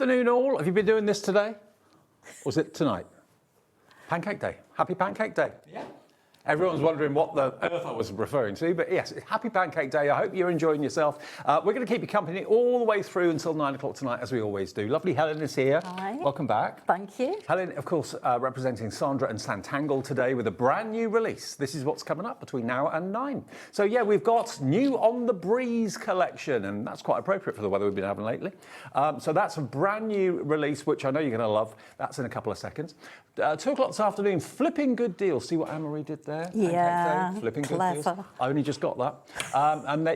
afternoon all. Have you been doing this today? Or was it tonight? Pancake Day. Happy Pancake Day. Yeah. Everyone's wondering what the earth I was referring to, but yes, happy Pancake Day. I hope you're enjoying yourself. We're going to keep you company all the way through until 9 o'clock tonight, as we always do. Lovely Helen is here. Hi. Welcome back. Thank you. Helen, of course, representing Sandra and Sanntangle today with a brand new release. This is what's coming up between now and 9. So yeah, we've got new On the Breeze collection, and that's quite appropriate for the weather we've been having lately. So that's a brand new release, which I know you're going to love. That's in a couple of seconds. 2 o'clock this afternoon, Flipping Good Deals. See what Anne-Marie did there? Yeah, Flipping clever. Good Deals. I only just got that.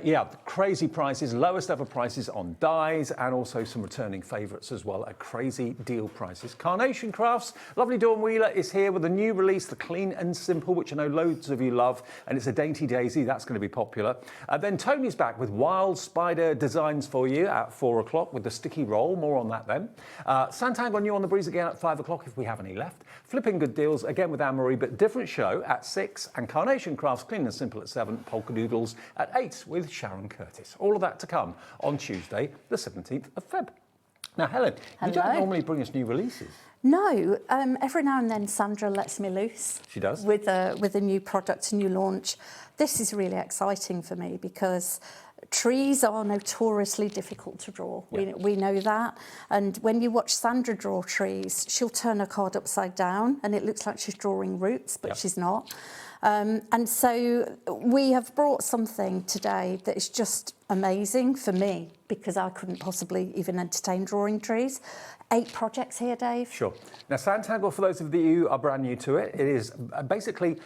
Yeah, crazy prices, lowest ever prices on dies, and also some returning favourites as well at crazy deal prices. Carnation Crafts, lovely Dawn Wheeler is here with a new release, the Clean and Simple, which I know loads of you love, and it's a dainty daisy, that's going to be popular. Then Toni's back with wild spider designs for you at 4 o'clock with the sticky roll, more on that then. Sanntangle new On the Breeze again at 5 o'clock if we have any left. Flipping Good Deals again with Anne-Marie, but different show at 6, and Carnation Crafts Clean and Simple at 7, Polkadoodles at 8 with Sharon Curtis. All of that to come on Tuesday, the 17th of Feb. Now, Helen, you don't normally bring us new releases. No, every now and then Sandra lets me loose. She does? With a new product, a new launch. This is really exciting for me because trees are notoriously difficult to draw. Yeah. We know that. And when you watch Sandra draw trees, she'll turn her card upside down and it looks like she's drawing roots, but she's not. And so we have brought something today that is just amazing for me because I couldn't possibly even entertain drawing trees. 8 projects here, Dave. Sure. Now, Sanntangle, for those of you who are brand new to it, it is basically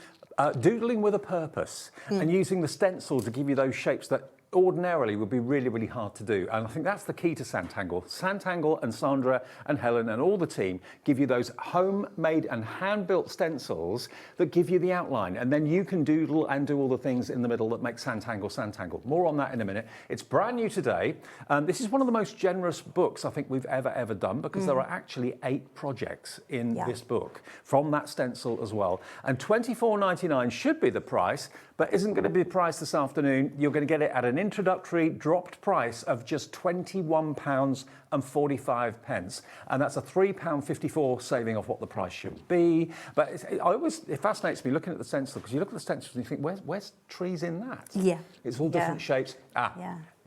doodling with a purpose and using the stencil to give you those shapes that ordinarily would be really, really hard to do. And I think that's the key to Sanntangle. Sanntangle and Sandra and Helen and all the team give you those homemade and hand-built stencils that give you the outline. And then you can doodle and do all the things in the middle that make Sanntangle Sanntangle. More on that in a minute. It's brand new today. This is one of the most generous books I think we've ever done because there are actually 8 projects in this book from that stencil as well. And £24.99 should be the price, but isn't going to be the price this afternoon. You're going to get it at an introductory dropped price of just £21.45, and that's a £3.54 saving off what the price should be. But it fascinates me looking at the stencil because you look at the stencil and you think, where's trees in that? Yeah, it's all different shapes.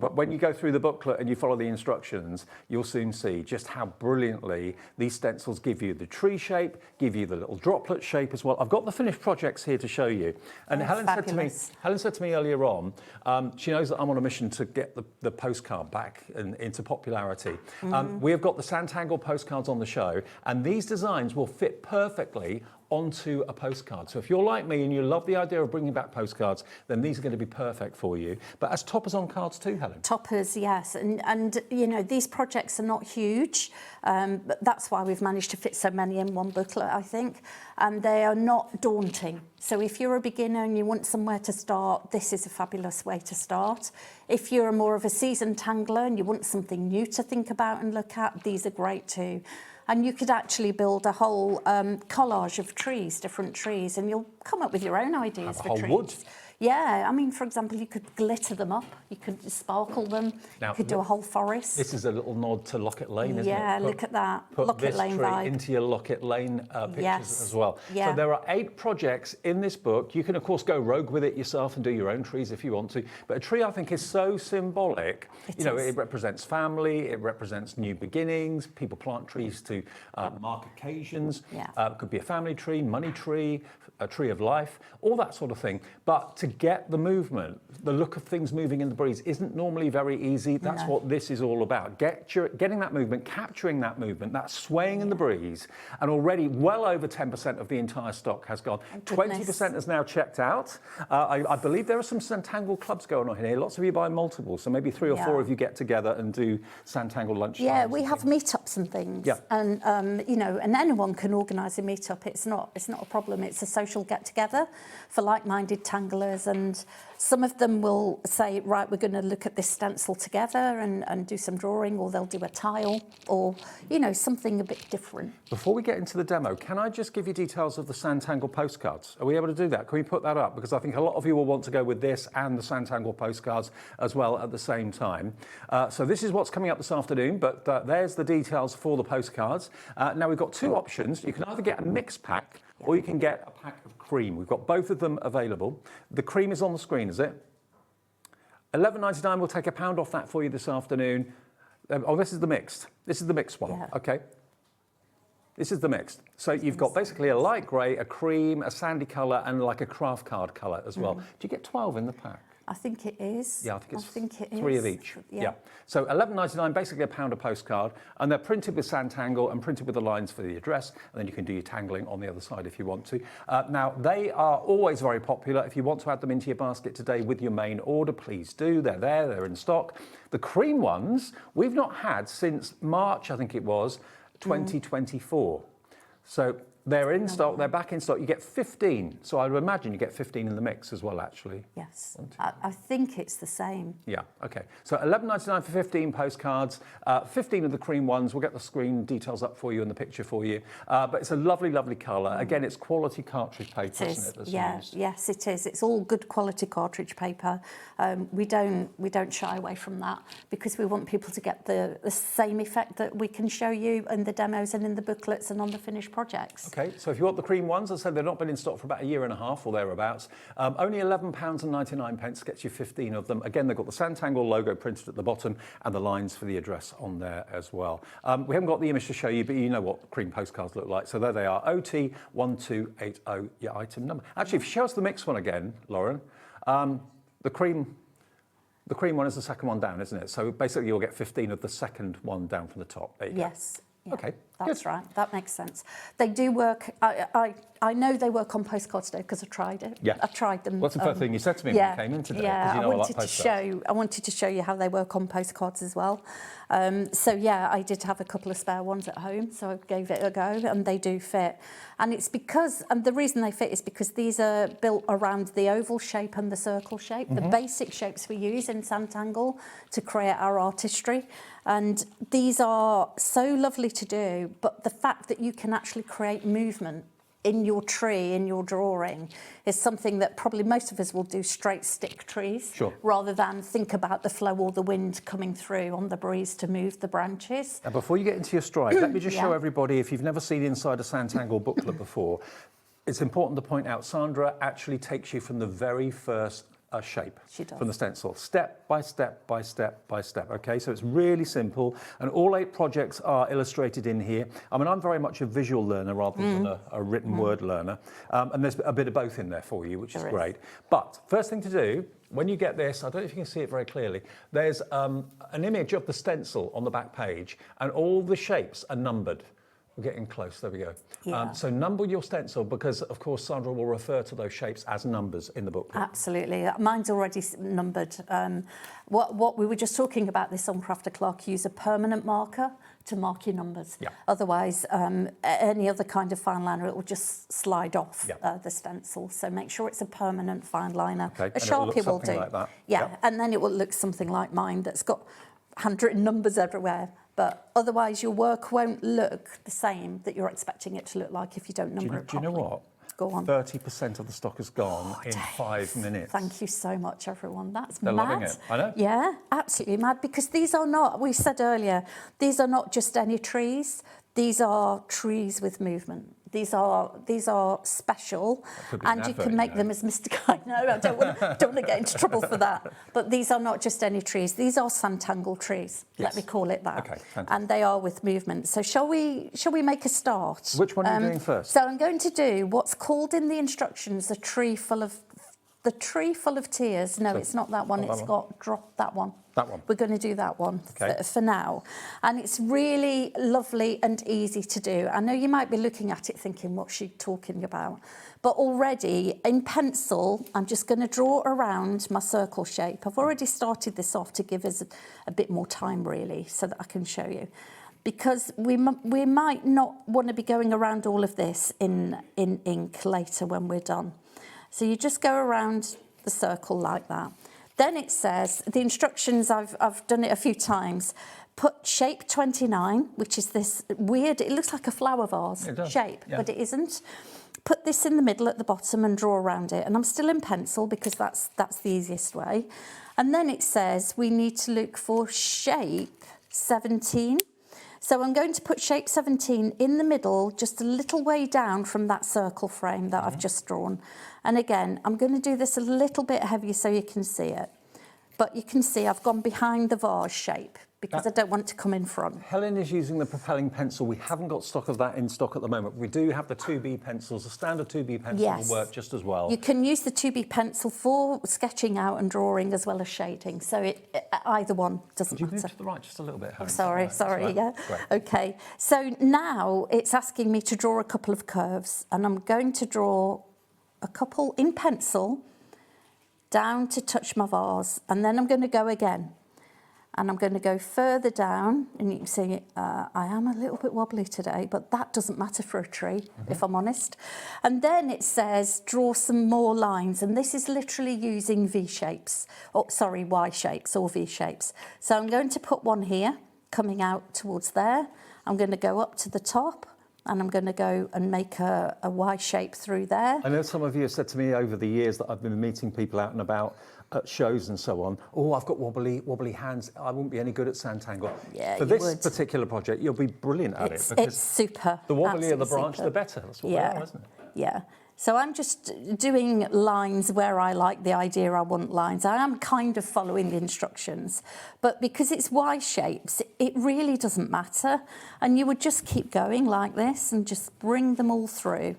But when you go through the booklet and you follow the instructions, you'll soon see just how brilliantly these stencils give you the tree shape, give you the little droplet shape as well. I've got the finished projects here to show you. And Helen said to me earlier on, she knows that I'm on a mission to get the postcard back into popularity. We have got the Sanntangle postcards on the show, and these designs will fit perfectly onto a postcard. So if you're like me and you love the idea of bringing back postcards, then these are going to be perfect for you. But as toppers on cards too, Helen? Toppers, yes. And you know, these projects are not huge, but that's why we've managed to fit so many in one booklet, I think. And they are not daunting. So if you're a beginner and you want somewhere to start, this is a fabulous way to start. If you're more of a seasoned tangler and you want something new to think about and look at, these are great too. And you could actually build a whole collage of trees, different trees, and you'll come up with your own ideas for trees. A whole wood? Yeah, I mean, for example, you could glitter them up, you could sparkle them, you could do a whole forest. This is a little nod to Locket Lane, isn't it? Yeah, look at that. Locket Lane vibe. Put this tree into your Locket Lane pictures as well. Yeah. So there are 8 projects in this book. You can, of course, go rogue with it yourself and do your own trees if you want to. But a tree, I think, is so symbolic. You know, it represents family, it represents new beginnings. People plant trees to mark occasions. Yeah. It could be a family tree, money tree, a tree of life, all that sort of thing. But to get the movement, the look of things moving in the breeze isn't normally very easy. That's what this is all about. Getting that movement, capturing that movement, that swaying in the breeze. And already well over 10% of the entire stock has gone. 20% has now checked out. I believe there are some Sanntangle clubs going on here. Lots of you buy multiples, so maybe 3 or 4 of you get together and do Sanntangle lunch. Yeah, we have meetups and things. Yeah. And you know, and anyone can organise a meetup. It's not a problem. It's a social get-together for like-minded tanglers. ideas, and some of them will say, right, we're going to look at this stencil together and do some drawing, or they'll do a tile, or, you know, something a bit different. Before we get into the demo, can I just give you details of the Sanntangle postcards? Are we able to do that? Can we put that up? Because I think a lot of you will want to go with this and the Sanntangle postcards as well at the same time. So this is what's coming up this afternoon, but there's the details for the postcards. Now we've got two options. You can either get a mixed pack, or you can get a pack of cream. We've got both of them available. The cream is on the screen, is it? £11.99, we'll take £1 off that for you this afternoon. Oh, this is the mixed. This is the mixed one, okay. This is the mixed. So you've got basically a light grey, a cream, a sandy colour, and like a craft card colour as well. Do you get 12 in the pack? I think it is. Yeah, I think it's 3 of each. Yeah. So £11.99, basically £1 a postcard, and they're printed with Sanntangle and printed with the lines for the address, and then you can do your tangling on the other side if you want to. Now, they are always very popular. If you want to add them into your basket today with your main order, please do. They're there, they're in stock. The cream ones, we've not had since March, I think it was, 2024. So they're in stock, they're back in stock. You get 15. So I would imagine you get 15 in the mix as well, actually. Yes, I think it's the same. Yeah, okay. So £11.99 for 15 postcards, 15 of the cream ones. We'll get the screen details up for you and the picture for you. But it's a lovely, lovely colour. Again, it's quality cartridge paper, isn't it? Yes, it is. It's all good quality cartridge paper. We don't shy away from that, because we want people to get the same effect that we can show you in the demos and in the booklets and on the finished projects. Okay, so if you want the cream ones, as I said, they've not been in stock for about 1.5 years or thereabouts. Only £11.99 gets you 15 of them. Again, they've got the Sanntangle logo printed at the bottom and the lines for the address on there as well. We haven't got the image to show you, but you know what cream postcards look like. So there they are, OT1280, your item number. Actually, if you show us the mixed one again, Lauren, the cream one is the second one down, isn't it? So basically you'll get 15 of the second one down from the top. There you go. Yeah, okay, that's right. That makes sense. They do work. I know they work on postcards today because I tried it. Yeah, I tried them. What's the first thing you said to me when you came in today? Yeah, you know I wanted to show you how they work on postcards as well. So yeah, I did have a couple of spare ones at home, so I gave it a go, and they do fit. And it's because, and the reason they fit is because these are built around the oval shape and the circle shape, the basic shapes we use in Sanntangle to create our artistry. And these are so lovely to do, but the fact that you can actually create movement in your tree, in your drawing, is something that probably most of us will do straight stick trees, rather than think about the flow or the wind coming through on the breeze to move the branches. And before you get into your stride, let me just show everybody, if you've never seen inside a Sanntangle booklet before, it's important to point out Sandra actually takes you from the very first shape from the stencil, step by step by step by step. Okay, so it's really simple, and all 8 projects are illustrated in here. I mean, I'm very much a visual learner rather than a written word learner, and there's a bit of both in there for you, which is great. But first thing to do, when you get this, I don't know if you can see it very clearly, there's an image of the stencil on the back page, and all the shapes are numbered. We're getting close, there we go. So number your stencil, because of course Sandra will refer to those shapes as numbers in the booklet. Absolutely, mine's already numbered. What we were just talking about this on Craft O'Clock, use a permanent marker to mark your numbers. Otherwise, any other kind of fine liner, it will just slide off the stencil. So make sure it's a permanent fine liner. Okay. A Sharpie will do. Like that. And then it will look something like mine that's got handwritten numbers everywhere. But otherwise, your work won't look the same that you're expecting it to look like if you don't number it properly. Do you know what? Go on. 30% of the stock is gone in 5 minutes. Thank you so much, everyone. That's They're mad. loving it. I know. Yeah, absolutely mad. Because these are not, we said earlier, these are not just any trees. These are trees with movement. These are special, and you can make them as Mr. I know, I don't want to get into trouble for that. But these are not just any trees. These are Sanntangle trees. Let me call it that. Okay, fantastic. And they are with movement. So shall we make a start? Which one are you doing first? So I'm going to do what's called in the instructions the tree full of tears. No, it's not that one. It's got drop that one. That one. We're going to do that one for now. And it's really lovely and easy to do. I know you might be looking at it thinking, what's she talking about? But already in pencil, I'm just going to draw around my circle shape. I've already started this off to give us a bit more time, really, so that I can show you. Because we might not want to be going around all of this in ink later when we're done. So you just go around the circle like that. Then it says, the instructions, I've done it a few times, put shape 29, which is this weird, it looks like a flower vase shape, but it isn't. Put this in the middle at the bottom and draw around it. And I'm still in pencil because that's the easiest way. And then it says we need to look for shape 17. So I'm going to put shape 17 in the middle, just a little way down from that circle frame that I've just drawn. And again, I'm going to do this a little bit heavier so you can see it. But you can see I've gone behind the vase shape because I don't want to come in front. Helen is using the propelling pencil. We haven't got stock of that in stock at the moment. We do have the 2B pencils. The standard 2B pencil will work just as well. You can use the 2B pencil for sketching out and drawing as well as shading. So either one doesn't matter. Could you move to the right just a little bit, Helen? Sorry, yeah. Great. Okay, so now it's asking me to draw a couple of curves, and I'm going to draw a couple in pencil down to touch my vase, and then I'm going to go again. And I'm going to go further down, and you can see I am a little bit wobbly today, but that doesn't matter for a tree, if I'm honest. And then it says, draw some more lines, and this is literally using Y shapes or V shapes. So I'm going to put one here, coming out towards there. I'm going to go up to the top, and I'm going to go and make a Y shape through there. I know some of you have said to me over the years that I've been meeting people out and about at shows and so on, oh, I've got wobbly hands, I wouldn't be any good at Sanntangle. Yeah, for this particular project, you'll be brilliant at it. It's super. The wobblier the branch, the better. That's what they are, isn't it? Yeah. So I'm just doing lines where I like the idea I want lines. I am kind of following the instructions, but because it's Y shapes, it really doesn't matter. And you would just keep going like this and just bring them all through.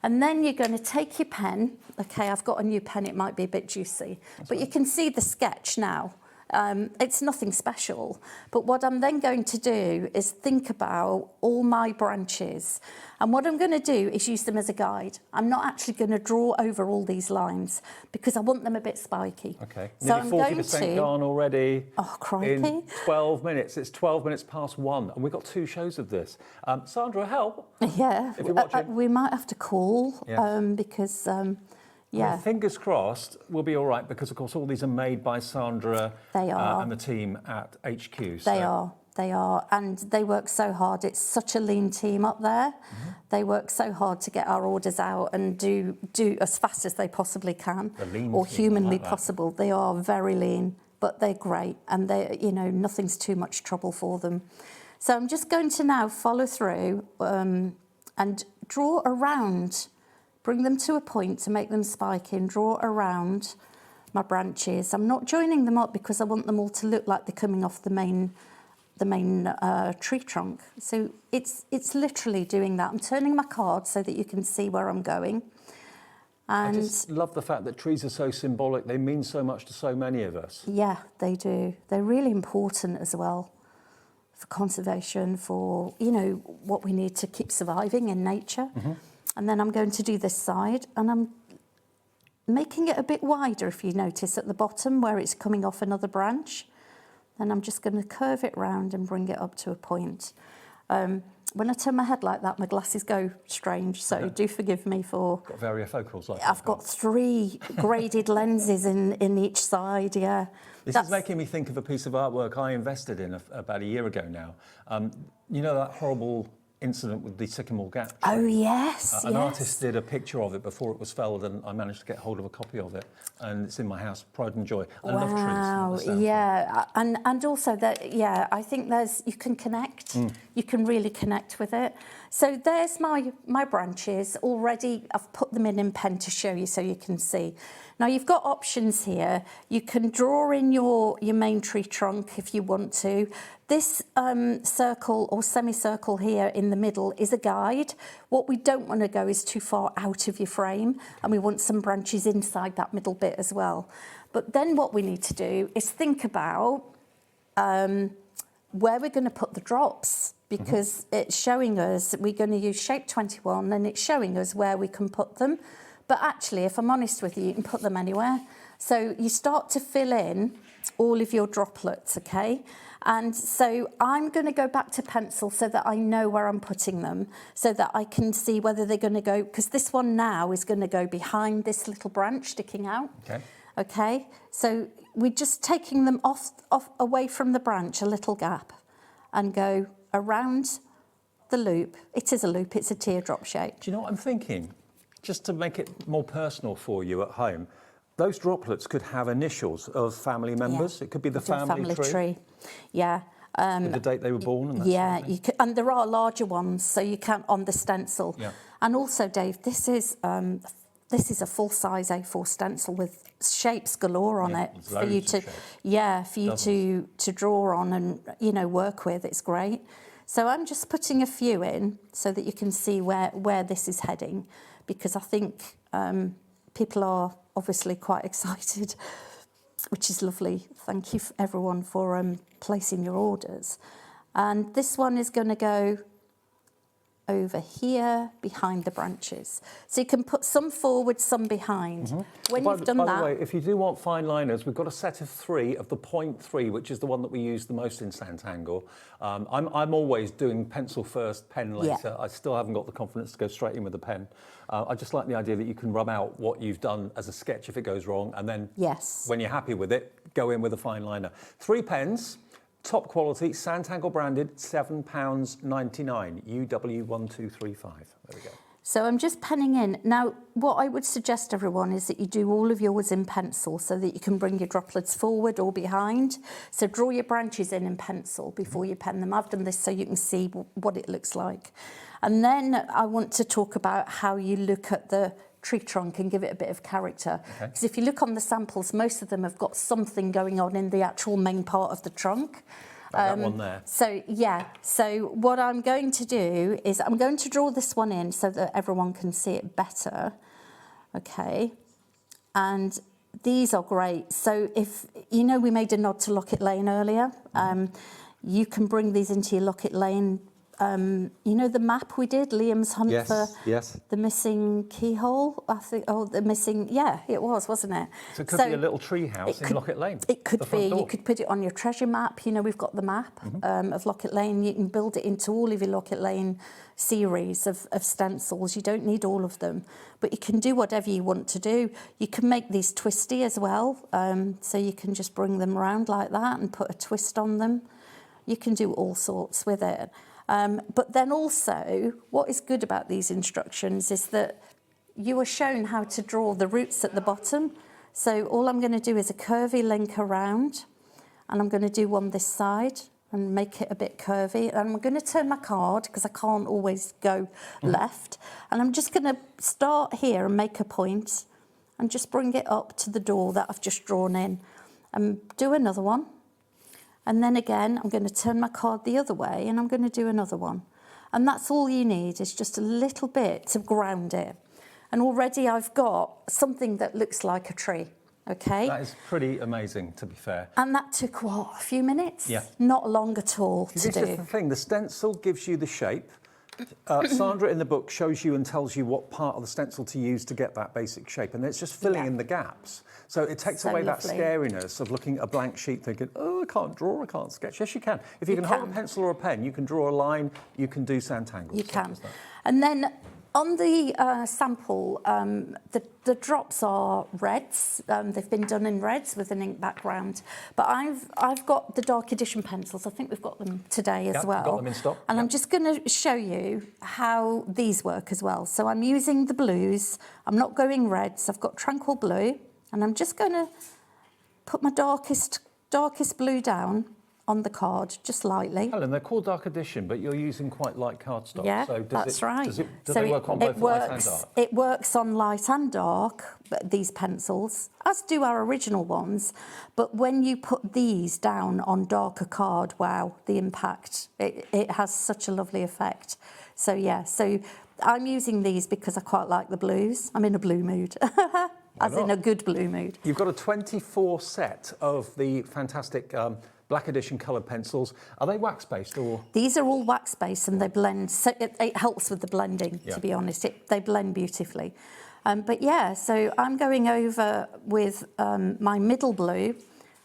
And then you're going to take your pen. Okay, I've got a new pen. It might be a bit juicy, but you can see the sketch now. It's nothing special, but what I'm then going to do is think about all my branches, and what I'm going to do is use them as a guide. I'm not actually going to draw over all these lines because I want them a bit spiky. Okay, so nearly 40% gone already. Oh, crikey. In 12 minutes. It's 12 minutes past 1, and we've got 2 shows of this. Sandra, help. Yeah, if you're watching. We might have to call because... yeah. Well, fingers crossed, we'll be all right because, of course, all these are made by Sandra and the team at HQ. So. They are, and they work so hard. It's such a lean team up there. They work so hard to get our orders out and do as fast as they possibly can, or humanly possible. They are very lean, but they're great, and they, nothing's too much trouble for them. So I'm just going to now follow through and draw around. Bring them to a point to make them spiky and draw around my branches. I'm not joining them up because I want them all to look like they're coming off the main tree trunk. So it's literally doing that. I'm turning my card so that you can see where I'm going. And I just love the fact that trees are so symbolic. They mean so much to so many of us. Yeah, they do. They're really important as well for conservation, for, what we need to keep surviving in nature. And then I'm going to do this side, and I'm making it a bit wider, if you notice, at the bottom where it's coming off another branch. Then I'm just going to curve it round and bring it up to a point. When I turn my head like that, my glasses go strange, so do forgive me for... Got variofocals like I've got 3 graded lenses in each side, This is making me think of a piece of artwork I invested in about a year ago now. You know that horrible incident with the sycamore gap tree? Oh, yes, An artist did a picture of it before it was felled, and I managed to get hold of a copy of it, and it's in my house, pride and joy. I love trees. Yeah, and also that, I think you can connect. You can really connect with it. So there's my branches already. I've put them in pen to show you so you can see. Now you've got options here. You can draw in your main tree trunk if you want to. This circle or semicircle here in the middle is a guide. What we don't want to go is too far out of your frame, and we want some branches inside that middle bit as well. But then what we need to do is think about where we're going to put the drops, because it's showing us we're going to use shape 21, and it's showing us where we can put them. But actually, if I'm honest with you, you can put them anywhere. So you start to fill in all of your droplets, okay? And so I'm going to go back to pencil so that I know where I'm putting them, so that I can see whether they're going to go, because this one now is going to go behind this little branch sticking out. Okay. Okay, so we're just taking them off away from the branch, a little gap, and go around the loop. It is a loop, it's a teardrop shape. Do you know what I'm thinking? Just to make it more personal for you at home, those droplets could have initials of family members. It could be the family tree. Yeah. With the date they were born and that yeah, sort of thing. you could, and there are larger ones, so you can on the stencil. Yeah. And also, Dave, this is a full-size A4 stencil with shapes galore on it for you to, to draw on and work with. It's great. So I'm just putting a few in so that you can see where this is heading, because I think people are obviously quite excited, which is lovely. Thank you everyone for placing your orders. And this one is going to go over here behind the branches. So you can put some forward, some behind. When you've done that... By the way, if you do want fine liners, we've got a set of 3 of the 0.3, which is the one that we use the most in Sanntangle. I'm always doing pencil first, pen later. Yeah. I still haven't got the confidence to go straight in with a pen. I just like the idea that you can rub out what you've done as a sketch if it goes wrong, and then when you're happy with it, go in with a fine liner. 3 pens. Top quality, Sanntangle branded, £7.99, UW1235. There we go. So I'm just penning in. Now, what I would suggest, everyone, is that you do all of yours in pencil so that you can bring your droplets forward or behind. So draw your branches in pencil before you pen them. I've done this so you can see what it looks like. And then I want to talk about how you look at the tree trunk and give it a bit of character. Because if you look on the samples, most of them have got something going on in the actual main part of the trunk. That one there. So, yeah. So what I'm going to do is I'm going to draw this one in so that everyone can see it better. Okay. And these are great. So if, we made a nod to Locket Lane earlier. You can bring these into your Locket Lane. The map we did, Liam's hunt for the missing keyhole, I think, the missing, it was, wasn't it? So it could be a little tree house in Locket Lane. It could be, you could put it on your treasure map, we've got the map of Locket Lane, you can build it into all of your Locket Lane series of stencils. You don't need all of them, but you can do whatever you want to do. You can make these twisty as well, so you can just bring them around like that and put a twist on them. You can do all sorts with it. But then also, what is good about these instructions is that you are shown how to draw the roots at the bottom. So all I'm going to do is a curvy link around, and I'm going to do one this side and make it a bit curvy. And I'm going to turn my card because I can't always go left. And I'm just going to start here and make a point and just bring it up to the door that I've just drawn in and do another one. And then again, I'm going to turn my card the other way and I'm going to do another one. And that's all you need, is just a little bit to ground it. And already I've got something that looks like a tree, okay? That is pretty amazing, to be fair. And that took, what, a few minutes? Yeah. Not long at all to do. This is the thing, the stencil gives you the shape. Sandra in the book shows you and tells you what part of the stencil to use to get that basic shape, and it's just filling in the gaps. So it takes away that scariness of looking at a blank sheet thinking, oh, I can't draw, I can't sketch. Yes, you can. If you can hold a pencil or a pen, you can draw a line, you can do Sanntangle. You can. And then on the sample, the drops are reds. They've been done in reds with an ink background. But I've got the dark edition pencils. I think we've got them today as well. Got them in stock. And I'm just going to show you how these work as well. So I'm using the blues. I'm not going reds. I've got Tranquil Blue. And I'm just going to put my darkest blue down on the card, just lightly. Helen, they're called Dark Edition, but you're using quite light cardstock. Yeah, so that's right. Does it work on both light and dark? It works on light and dark, these pencils, as do our original ones. But when you put these down on darker card, wow, the impact, it has such a lovely effect. So, yeah, so I'm using these because I quite like the blues. I'm in a blue mood. As in a good blue mood. You've got a 24 set of the fantastic Black Edition coloured pencils. Are they wax-based or...? These are all wax-based and they blend. So it helps with the blending, to be honest. They blend beautifully. But yeah, so I'm going over with my middle blue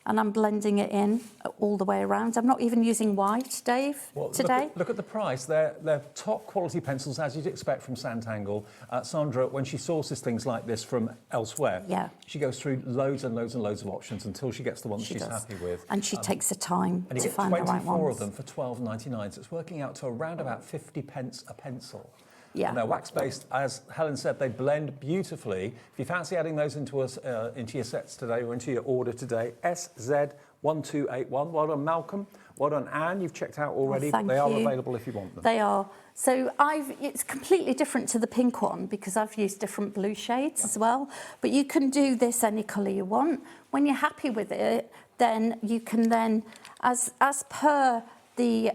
and I'm blending it in all the way around. I'm not even using white, Dave, today. Look at the price. They're top quality pencils, as you'd expect from Sanntangle. Sandra, when she sources things like this from elsewhere, she goes through loads and loads and loads of options until she gets the one that she's happy with. And she takes the time to find the right ones. And you get 24 of them for £12.99, so it's working out to around about 50 pence a pencil. Yeah. And they're wax-based, as Helen said, they blend beautifully. If you fancy adding those into your sets today or into your order today, SZ1281. Well done, Malcolm. Well done, Anne. You've checked out already. Thank they are you. available if you want them. They are. So it's completely different to the pink one because I've used different blue shades as well. But you can do this any colour you want. When you're happy with it, then you can as per the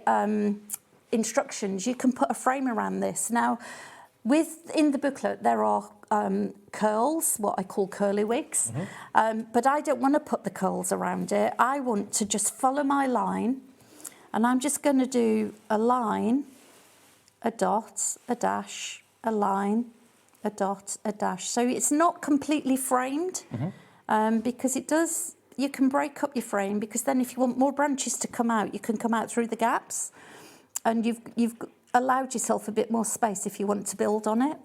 instructions, you can put a frame around this. Now, in the booklet, there are curls, what I call curly wigs, but I don't want to put the curls around it. I want to just follow my line, and I'm just going to do a line, a dot, a dash, a line, a dot, a dash. So it's not completely framed because you can break up your frame, because then if you want more branches to come out, you can come out through the gaps. And you've allowed yourself a bit more space if you want to build on it.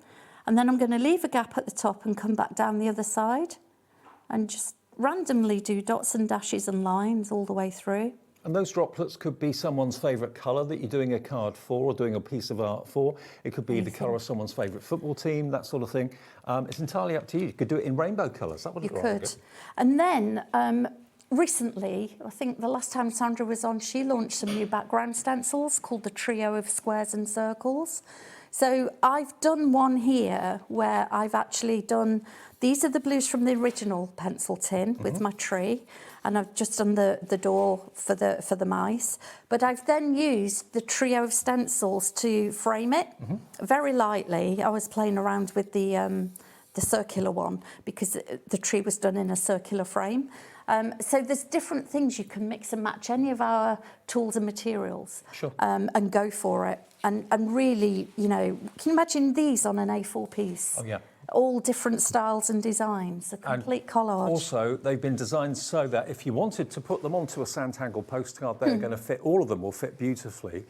And then I'm going to leave a gap at the top and come back down the other side and just randomly do dots and dashes and lines all the way through. And those droplets could be someone's favourite colour that you're doing a card for or doing a piece of art for. It could be the colour of someone's favourite football team, that sort of thing. It's entirely up to you. You could do it in rainbow colours. That would look rather good. And then recently, I think the last time Sandra was on, she launched some new background stencils called the Trio of Squares and Circles. So I've done one here where I've actually done, these are the blues from the original pencil tin with my tree, and I've just done the door for the mice. But I've then used the Trio of stencils to frame it very lightly. I was playing around with the circular one because the tree was done in a circular frame. So there's different things you can mix and match any of our tools and materials and go for it. And really, you know, can you imagine these on an A4 piece? Oh, yeah. All different styles and designs, a complete collage. Also, they've been designed so that if you wanted to put them onto a Sanntangle postcard, they're going to fit, all of them will fit beautifully,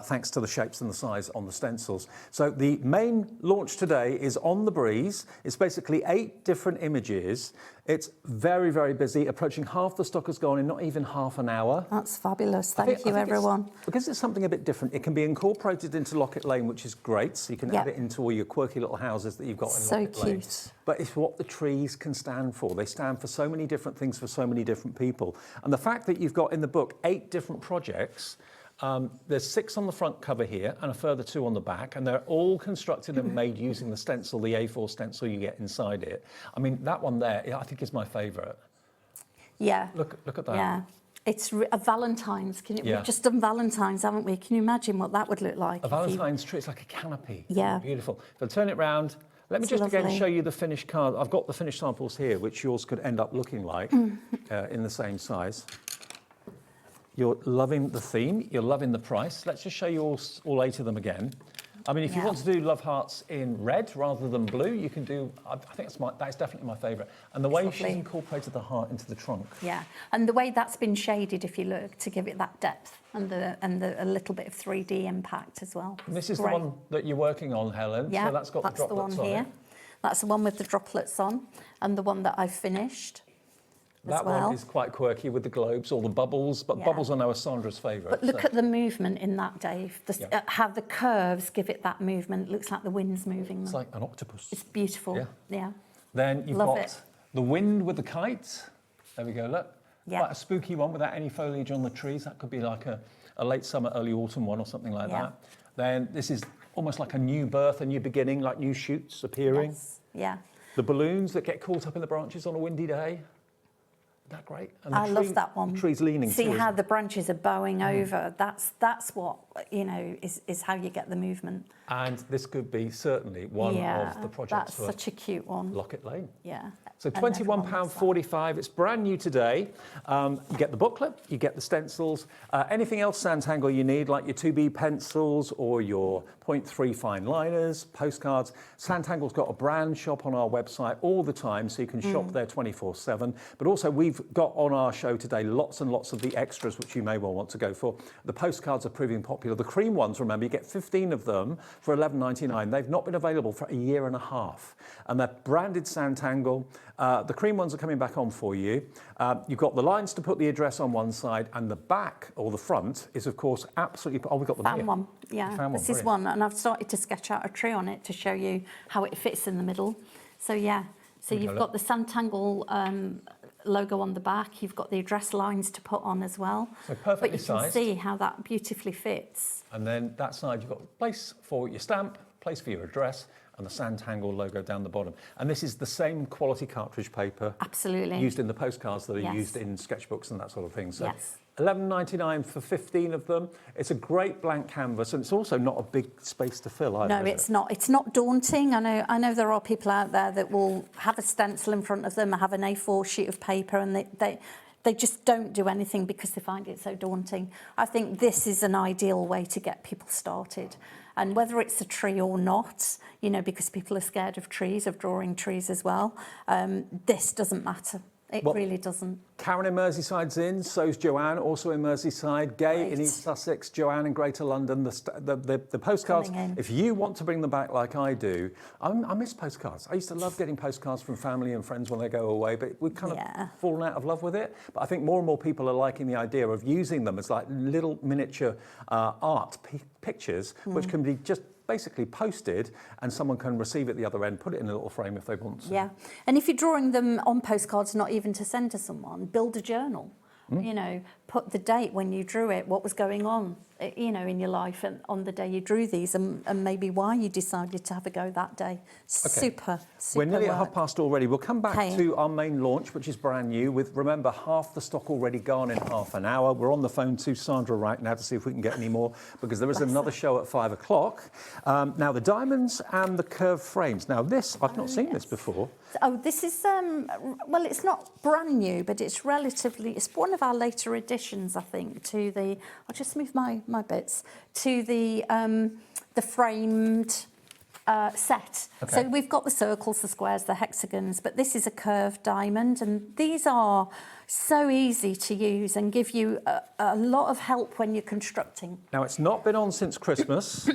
thanks to the shapes and the size on the stencils. So the main launch today is On the Breeze. It's basically 8 different images. It's very, very busy. Approaching half the stock has gone in not even half an hour. That's fabulous. Thank you, everyone. Because it's something a bit different, it can be incorporated into Locket Lane, which is great. So you can add it into all your quirky little houses that you've got in Locket Lane. So cute. But it's what the trees can stand for. They stand for so many different things for so many different people. And the fact that you've got in the book 8 different projects, there's 6 on the front cover here and a further 2 on the back, and they're all constructed and made using the stencil, the A4 stencil you get inside it. I mean, that one there, I think is my favourite. Yeah. Look at that. Yeah. It's a Valentine's. We've just done Valentine's, haven't we? Can you imagine what that would look like? A Valentine's tree, it's like a canopy. Yeah. Beautiful. So turn it round. Let me just again show you the finished card. I've got the finished samples here, which yours could end up looking like in the same size. You're loving the theme, you're loving the price. Let's just show you all 8 of them again. I mean, if you want to do love hearts in red rather than blue, you can do, I think that's definitely my favourite. And the way she's incorporated the heart into the trunk. Yeah, and the way that's been shaded, if you look, to give it that depth and a little bit of 3D impact as well. And this is the one that you're working on, Helen. Yeah, so that's got the droplets the one here. on it. That's the one with the droplets on, and the one that I've finished. That one is quite quirky with the globes, all the bubbles, but bubbles I know are Sandra's favourite. But look at the movement in that, Dave. How the curves give it that movement. It looks like the wind's moving. It's like an octopus. It's beautiful. Yeah. Then you've got the wind with the kite. There we go, look. Quite a spooky one without any foliage on the trees. That could be like a late summer, early autumn one or something like that. Then this is almost like a new birth, a new beginning, like new shoots appearing. Yes. Yeah. The balloons that get caught up in the branches on a windy day. Isn't that great? And I love that one. The tree's leaning. See how the branches are bowing over. That's what, you know, is how you get the movement. And this could be certainly one of the projects. That's such a cute one. Locket Lane. Yeah. So £21.45. It's brand new today. You get the booklet, you get the stencils, anything else Sanntangle you need, like your 2B pencils or your 0.3 fine liners, postcards. Sanntangle's got a brand shop on our website all the time, so you can shop there 24/7. But also we've got on our show today lots and lots of the extras which you may well want to go for. The postcards are proving popular. The cream ones, remember, you get 15 of them for £11.99. They've not been available for a year and a half. And they're branded Sanntangle. The cream ones are coming back on for you. You've got the lines to put the address on one side, and the back or the front is, of course, absolutely. Oh, we've got them here. One. Yeah, this is one, and I've started to sketch out a tree on it to show you how it fits in the middle. So yeah, so you've got the Sanntangle logo on the back. You've got the address lines to put on as well. So perfectly sized. But you can see how that beautifully fits. And then that side, you've got a place for your stamp, place for your address, and the Sanntangle logo down the bottom. And this is the same quality cartridge paper. Absolutely. Used in the postcards that are used in sketchbooks and that sort of thing. So yes. £11.99 for 15 of them. It's a great blank canvas, and it's also not a big space to fill either. No, it's not. It's not daunting. I know there are people out there that will have a stencil in front of them, have an A4 sheet of paper, and they just don't do anything because they find it so daunting. I think this is an ideal way to get people started. And whether it's a tree or not, you know, because people are scared of trees, of drawing trees as well, this doesn't matter. It really doesn't. Karen in Merseyside's in, so's Joanne, also in Merseyside. Gay in East Sussex, Joanne in Greater London. The postcards, if you want to bring them back like I do, I miss postcards. I used to love getting postcards from family and friends when they go away, but we've kind of fallen out of love with it. But I think more and more people are liking the idea of using them as like little miniature art pictures, which can be just basically posted, and someone can receive it at the other end, put it in a little frame if they want to. Yeah, and if you're drawing them on postcards, not even to send to someone, build a journal. You know, put the date when you drew it, what was going on, you know, in your life and on the day you drew these, and maybe why you decided to have a go that day. Super We're nearly at past already. We'll come back to our main launch, which is brand new, with, remember, half the stock already gone in half an hour. We're on the phone to Sandra right now to see if we can get any more, because there is another show at 5 o'clock. Now, the diamonds and the curved frames. Now, this, I've not seen this before. Oh, this is, well, it's not brand new, but it's relatively, it's one of our later additions, I think, to the, I'll just move my bits, to the framed set. So we've got the circles, the squares, the hexagons, but this is a curved diamond, and these are so easy to use and give you a lot of help when you're constructing. Now, it's not been on since Christmas.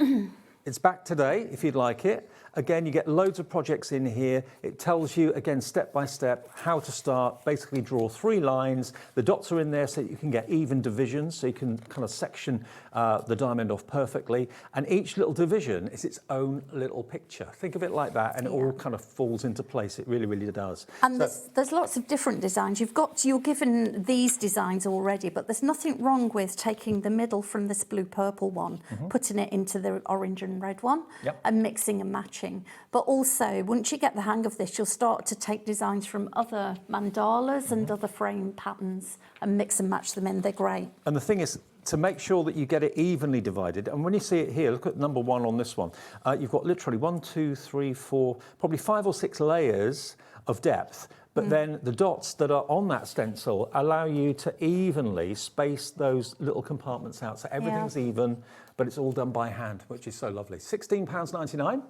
It's back today, if you'd like it. Again, you get loads of projects in here. It tells you, again, step by step, how to start. Basically draw 3 lines. The dots are in there so that you can get even divisions, so you can kind of section the diamond off perfectly. And each little division is its own little picture. Think of it like that, and it all kind of falls into place. It really, really does. And there's lots of different designs. You're given these designs already, but there's nothing wrong with taking the middle from this blue-purple one, putting it into the orange and red one, and mixing and matching. But also, once you get the hang of this, you'll start to take designs from other mandalas and other frame patterns and mix and match them in. They're great. And the thing is, to make sure that you get it evenly divided, and when you see it here, look at number 1 on this one. You've got literally 1, 2, 3, 4, probably 5 or 6 layers of depth. But then the dots that are on that stencil allow you to evenly space those little compartments out. So everything's even, but it's all done by hand, which is so lovely. £16.99.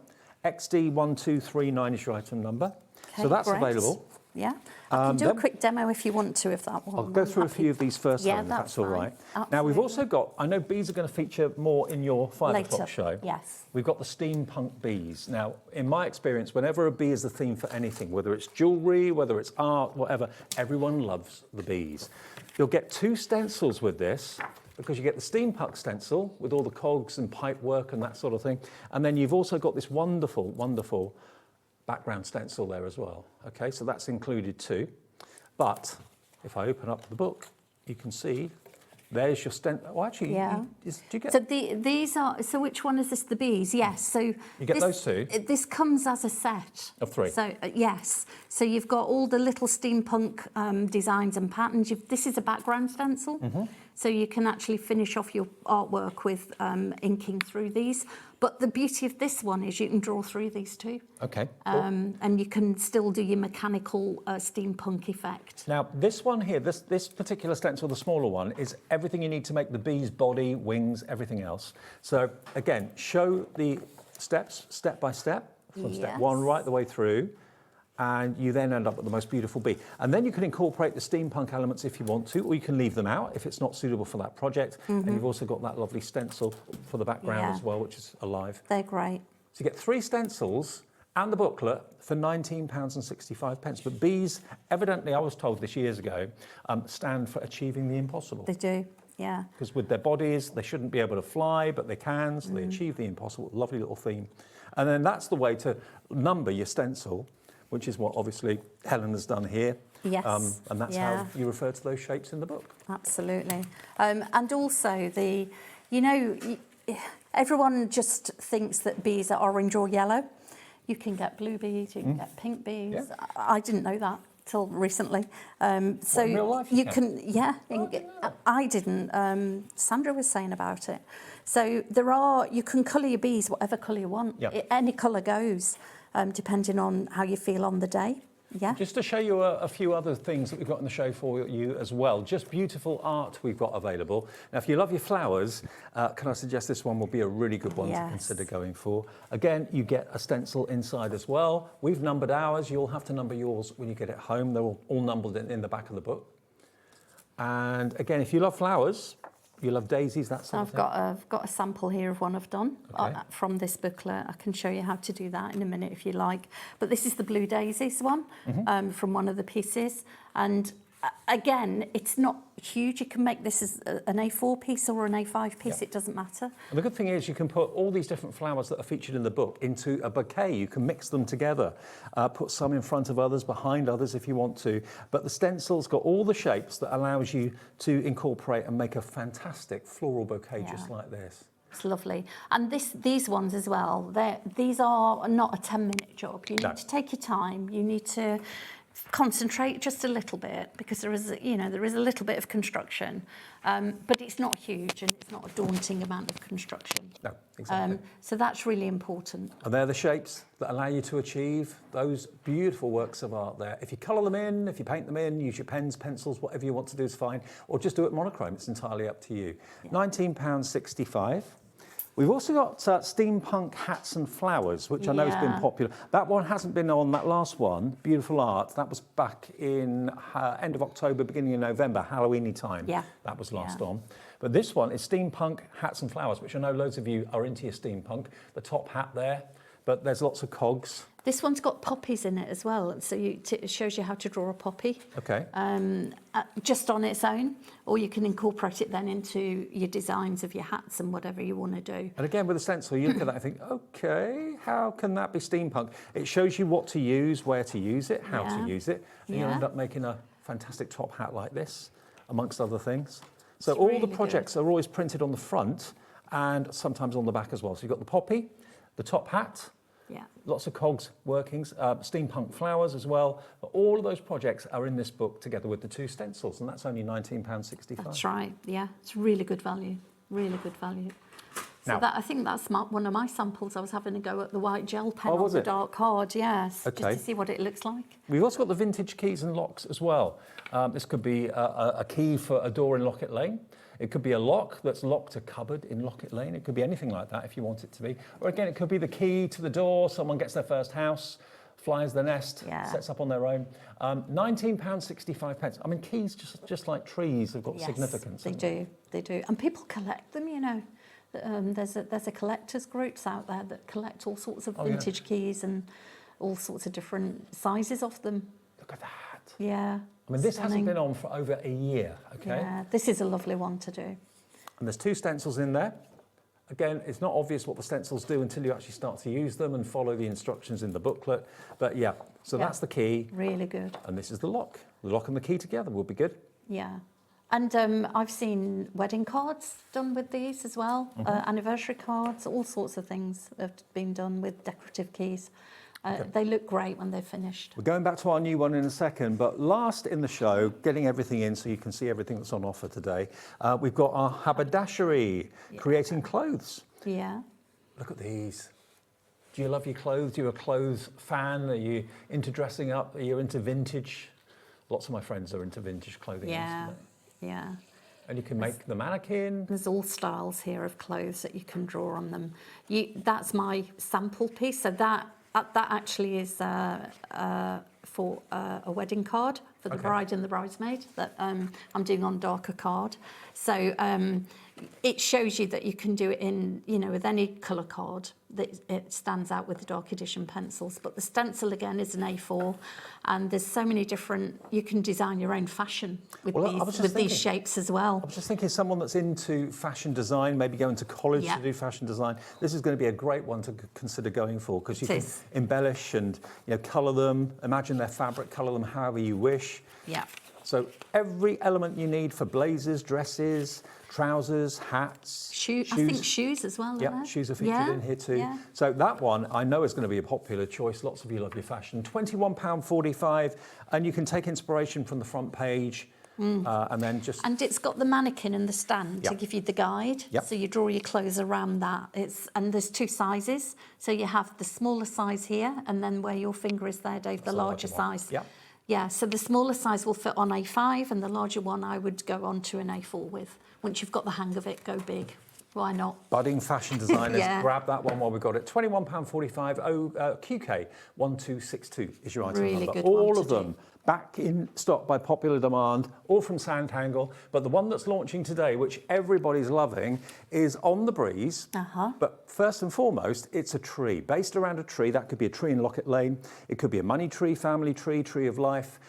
XD1239 is your item number. So that's available. Yeah, I can do a quick demo if you want to, if that one. I'll go through a few of these first, if that's all right. Absolutely. Now, we've also got, I know bees are going to feature more in your 5 o'clock show. Yes. We've got the steampunk bees. Now, in my experience, whenever a bee is the theme for anything, whether it's jewellery, whether it's art, whatever, everyone loves the bees. You'll get 2 stencils with this, because you get the steampunk stencil with all the cogs and pipe work and that sort of thing. And then you've also got this wonderful, wonderful background stencil there as well. Okay, so that's included too. But if I open up the book, you can see there's your stencil. Oh, actually, do you get... So these are, so which one is this, the bees? Yes, so... You get those 2? This comes as a set. Of 3? So, yes. So you've got all the little steampunk designs and patterns. This is a background stencil. So you can actually finish off your artwork with inking through these. But the beauty of this one is you can draw through these too. Okay. Cool. And you can still do your mechanical steampunk effect. Now, this one here, this particular stencil, the smaller one, is everything you need to make the bee's body, wings, everything else. So again, show the steps, step by step, from step one right the way through. And you then end up with the most beautiful bee. And then you can incorporate the steampunk elements if you want to, or you can leave them out if it's not suitable for that project. And you've also got that lovely stencil for the background as well, which is alive. They're great. So you get 3 stencils and the booklet for £19.65. But bees, evidently, I was told this years ago, stand for achieving the impossible. They do, yeah. Because with their bodies, they shouldn't be able to fly, but they can, so they achieve the impossible. Lovely little theme. And then that's the way to number your stencil, which is what obviously Helen has done here. Yes. And that's how you refer to those shapes in the book. Absolutely. And also everyone just thinks that bees are orange or yellow. You can get blue bees, you can get pink bees. Yeah. I didn't know that till recently. So in real life, you can, I didn't. Sandra was saying about it. So you can colour your bees whatever colour you want. Yep. Any colour goes, depending on how you feel on the day. Yeah. Just to show you a few other things that we've got in the show for you as well. Just beautiful art we've got available. Now, if you love your flowers, can I suggest this one will be a really good one to consider going for. Again, you get a stencil inside as well. We've numbered ours. You'll have to number yours when you get it home. They're all numbered in the back of the book. And again, if you love flowers, you love daisies, that sort of thing. I've got a sample here of one I've done from this booklet. I can show you how to do that in a minute if you like. But this is the blue daisies one from one of the pieces. And again, it's not huge. You can make this as an A4 piece or an A5 piece. It doesn't matter. And the good thing is you can put all these different flowers that are featured in the book into a bouquet. You can mix them together, put some in front of others, behind others if you want to. But the stencil's got all the shapes that allows you to incorporate and make a fantastic floral bouquet just like this. It's lovely. And these ones as well, these are not a 10-minute job. You need to take your time. You need to concentrate just a little bit because there is a little bit of construction, but it's not huge and it's not a daunting amount of construction. No, exactly. So that's really important. And they're the shapes that allow you to achieve those beautiful works of art there. If you colour them in, if you paint them in, use your pens, pencils, whatever you want to do is fine, or just do it monochrome. It's entirely up to you. £19.65. We've also got steampunk hats and flowers, which I know has been popular. That one hasn't been on, that last one, Beautiful Art. That was back in end of October, beginning of November, Halloween-y time. Yeah. That was last on. But this one is steampunk hats and flowers, which I know loads of you are into your steampunk. The top hat there, but there's lots of cogs. This one's got poppies in it as well, so it shows you how to draw a poppy. Okay. Just on its own, or you can incorporate it then into your designs of your hats and whatever you want to do. And again, with a stencil, you look at that and think, okay, how can that be steampunk? It shows you what to use, where to use it, how to use it, and you end up making a fantastic top hat like this, amongst other things. So all the projects are always printed on the front and sometimes on the back as well. So you've got the poppy, the top hat, lots of cogs workings, steampunk flowers as well. But all of those projects are in this book together with the 2 stencils, and that's only £19.65. That's right, yeah. It's really good value, really good value. So I think that's one of my samples. I was having a go at the white gel pen on the dark card, just to see what it looks like. We've also got the vintage keys and locks as well. This could be a key for a door in Locket Lane. It could be a lock that's locked a cupboard in Locket Lane. It could be anything like that if you want it to be. Or again, it could be the key to the door. Someone gets their first house, flies the nest, sets up on their own. £19.65. I mean, keys, just like trees, have got significance. They do. And people collect them, you know. There's a collectors groups out there that collect all sorts of vintage keys and all sorts of different sizes of them. Look at that. Yeah. I mean, this hasn't been on for over a year, okay? Yeah, this is a lovely one to do. And there's 2 stencils in there. Again, it's not obvious what the stencils do until you actually start to use them and follow the instructions in the booklet. But so that's the key. Really good. And this is the lock. The lock and the key together will be good. Yeah. And I've seen wedding cards done with these as well, anniversary cards, all sorts of things have been done with decorative keys. They look great when they're finished. We're going back to our new one in a second, but last in the show, getting everything in so you can see everything that's on offer today, we've got our haberdashery, creating clothes. Yeah. Look at these. Do you love your clothes? Are you a clothes fan? Are you into dressing up? Are you into vintage? Lots of my friends are into vintage clothing. Yeah, yeah. And you can make the mannequin. There's all styles here of clothes that you can draw on them. That's my sample piece. So that actually is for a wedding card for the bride and the bridesmaid that I'm doing on darker card. So it shows you that you can do it in, with any colour card. That it stands out with the dark edition pencils. But the stencil again is an A4, and there's so many different. You can design your own fashion with these shapes as well. I was just thinking, someone that's into fashion design, maybe going to college to do fashion design. This is going to be a great one to consider going for, because you can embellish and colour them. Imagine their fabric, colour them however you wish. Yeah. So every element you need for blazers, dresses, trousers, hats, shoes. I think shoes as well. Yeah, shoes are featured in here too. Yeah. So that one I know is going to be a popular choice. Lots of you love your fashion. £21.45, and you can take inspiration from the front page. And then just... And it's got the mannequin and the stand to give you the guide. Yep. So you draw your clothes around that. And there's 2 sizes. So you have the smaller size here, and then where your finger is there, Dave, the larger size. Yep. Yeah, so the smaller size will fit on A5, and the larger one I would go on to an A4 with. Once you've got the hang of it, go big. Why not? Budding fashion designers, grab that one while we've got it. £21.45, QK1262 is your item really number. Good All of them back in stock by popular demand, all from Sanntangle. But the one that's launching today, which everybody's loving, is On the Breeze. But first and foremost, it's a tree. Based around a tree. That could be a tree in Locket Lane. It could be a money tree, family tree, tree of life.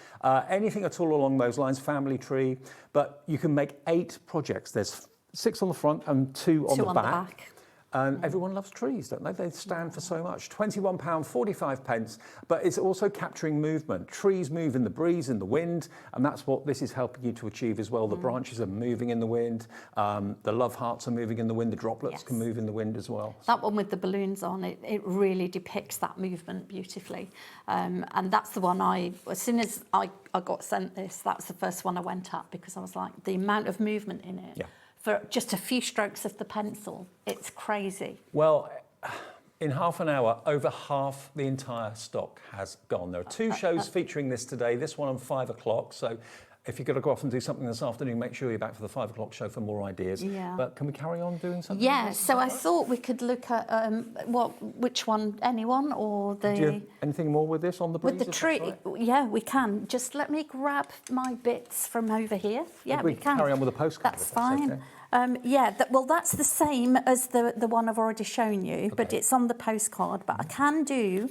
Anything at all along those lines, family tree. But you can make 8 projects. There's 6 on the front and 2 on the back. And everyone loves trees, don't they? They stand for so much. £21.45, but it's also capturing movement. Trees move in the breeze, in the wind, and that's what this is helping you to achieve as well. The branches are moving in the wind, the love hearts are moving in the wind, the droplets can move in the wind as well. That one with the balloons on, it really depicts that movement beautifully. And that's the one as soon as I got sent this, that was the first one I went at, because I was like, the amount of movement in it. For just a few strokes of the pencil, it's crazy. Well, in half an hour, over half the entire stock has gone. There are 2 shows featuring this today, this one on 5 o'clock. So if you've got to go off and do something this afternoon, make sure you're back for the 5 o'clock show for more ideas. Yeah. But can we carry on doing something? Yeah, so I thought we could look at, which one, anyone, or the... Do you have anything more with this on the breeze? With the tree, yeah, we can. Just let me grab my bits from over here. Yeah, we can. Carry on with the postcard. That's fine. Okay. Well, that's the same as the one I've already shown you, but it's on the postcard. But I can do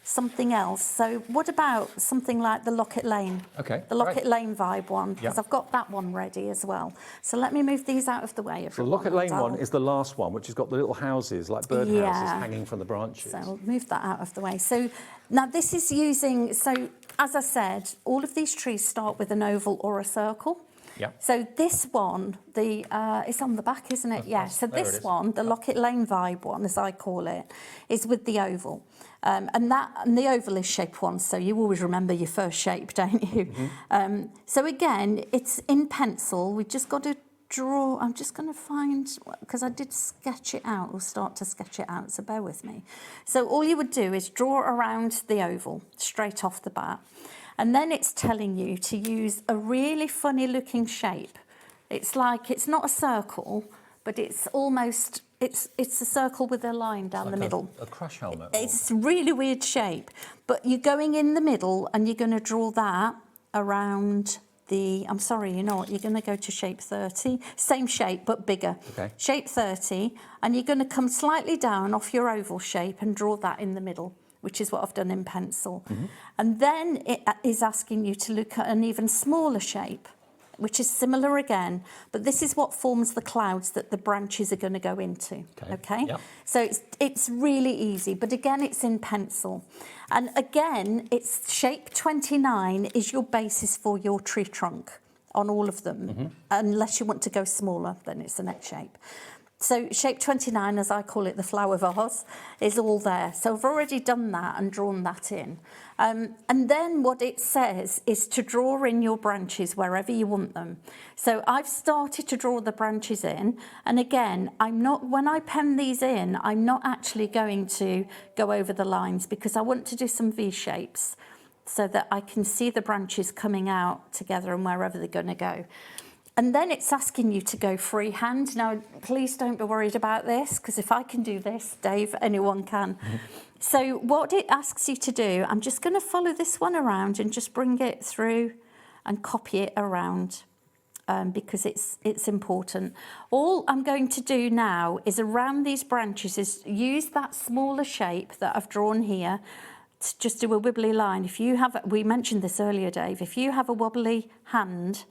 something else. So what about something like the Locket Lane? Okay. The Locket Lane vibe one, because I've got that one ready as well. So let me move these out of the way. The Locket Lane one is the last one, which has got the little houses, like bird houses hanging from the branches. So I'll move that out of the way. So now this is using, so as I said, all of these trees start with an oval or a circle. Yeah. So this one, it's on the back, isn't it? Yeah. So this one, the Locket Lane vibe one, as I call it, is with the oval, and the oval is shape 1. So you always remember your first shape, don't you? So again, it's in pencil. We just got to draw. I'm just going to find, because I did sketch it out, or start to sketch it out. So bear with me. So all you would do is draw around the oval straight off the bat. And then it's telling you to use a really funny looking shape. It's like, it's not a circle, but it's almost, it's a circle with a line down the middle. A crash helmet. It's a really weird shape, but you're going in the middle and you're going to draw that around I'm sorry, you know what, you're going to go to shape 30, same shape, but bigger. Okay. Shape 30, and you're going to come slightly down off your oval shape and draw that in the middle, which is what I've done in pencil. And then it is asking you to look at an even smaller shape, which is similar again, but this is what forms the clouds that the branches are going to go into, okay? Yep. So it's really easy, but again, it's in pencil. And again, it's shape 29 is your basis for your tree trunk on all of them, unless you want to go smaller, then it's the next shape. So shape 29, as I call it, the flower vase, is all there. So I've already done that and drawn that in. And then what it says is to draw in your branches wherever you want them. So I've started to draw the branches in. And again, when I pen these in, I'm not actually going to go over the lines because I want to do some V shapes so that I can see the branches coming out together and wherever they're going to go. And then it's asking you to go freehand. Now, please don't be worried about this, because if I can do this, Dave, anyone can. Mm-hmm. So what it asks you to do, I'm just going to follow this one around and just bring it through and copy it around because it's important. All I'm going to do now is around these branches is use that smaller shape that I've drawn here. Just do a wibbly line. If you have, we mentioned this earlier, Dave, if you have a wobbly hand,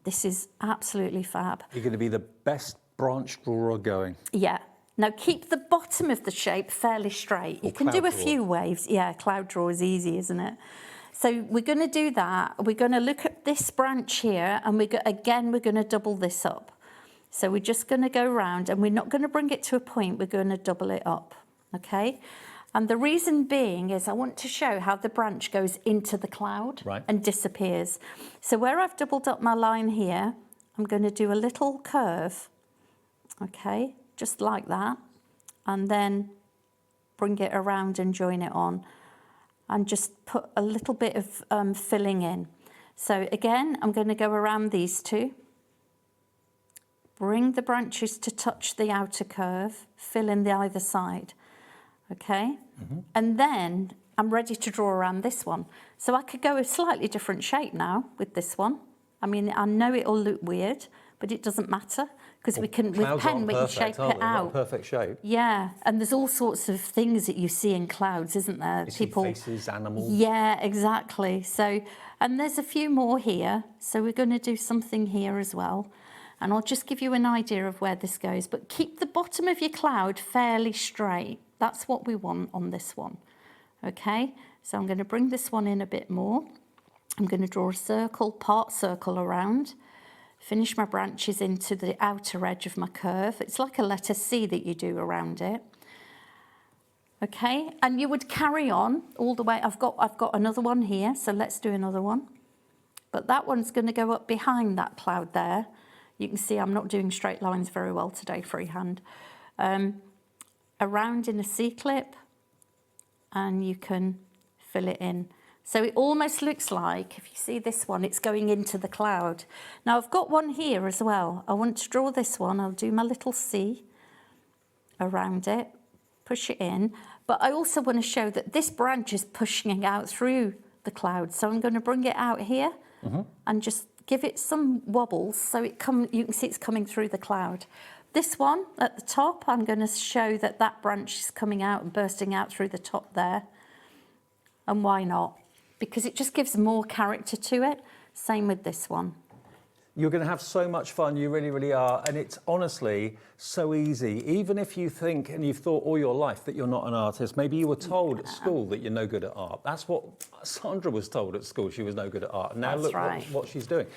this is absolutely fab. You're going to be the best branch drawer going. Yeah. Now keep the bottom of the shape fairly straight. You can do a few waves. Yeah, cloud draw is easy, isn't it? So we're going to do that. We're going to look at this branch here, and we're going to double this up. So we're just going to go round, and we're not going to bring it to a point. We're going to double it up, okay? And the reason being is I want to show how the branch goes into the cloud and disappears. So where I've doubled up my line here, I'm going to do a little curve, okay, just like that, and then bring it around and join it on, and just put a little bit of filling in. So again, I'm going to go around these two, bring the branches to touch the outer curve, fill in the either side. Okay, and then I'm ready to draw around this one. So I could go a slightly different shape now with this one. I mean, I know it'll look weird, but it doesn't matter because with pen we can shape it out. Perfect shape. Yeah, and there's all sorts of things that you see in clouds, isn't there? People, faces, animals. Yeah, exactly. So, and there's a few more here. So we're going to do something here as well. And I'll just give you an idea of where this goes. But keep the bottom of your cloud fairly straight. That's what we want on this one, okay? So I'm going to bring this one in a bit more. I'm going to draw a circle, part circle around, finish my branches into the outer edge of my curve. It's like a letter C that you do around it, okay? And you would carry on all the way. I've got another one here, so let's do another one. But that one's going to go up behind that cloud there. You can see I'm not doing straight lines very well today, freehand. Around in a C-clip, and you can fill it in. So it almost looks like, if you see this one, it's going into the cloud. Now I've got one here as well. I want to draw this one. I'll do my little C around it, push it in. But I also want to show that this branch is pushing out through the cloud. So I'm going to bring it out here and just give it some wobbles so you can see it's coming through the cloud. This one at the top, I'm going to show that that branch is coming out and bursting out through the top there. And why not? Because it just gives more character to it. Same with this one. You're going to have so much fun, you really, really are. And it's honestly so easy. Even if you think and you've thought all your life that you're not an artist, maybe you were told at school that you're no good at art. That's what Sandra was told at school, she was no good at art. And now look what she's doing.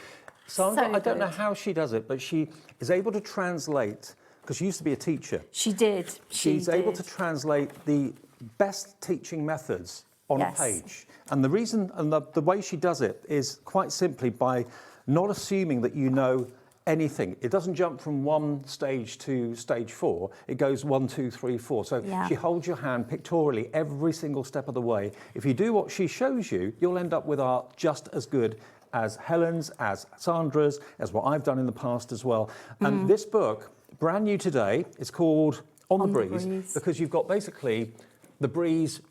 Sandra, I don't know how she does it, but she is able to translate, because she used to be a teacher. She did. She's able to translate the best teaching methods on a page. And the reason, and the way she does it is quite simply by not assuming that you know anything. It doesn't jump from one stage to stage 4. It goes 1, 2, 3, 4. So she holds your hand pictorially every single step of the way. If you do what she shows you, you'll end up with art just as good as Helen's, as Sandra's, as what I've done in the past as well. And this book, brand new today, is called On the Breeze, because you've got basically the breeze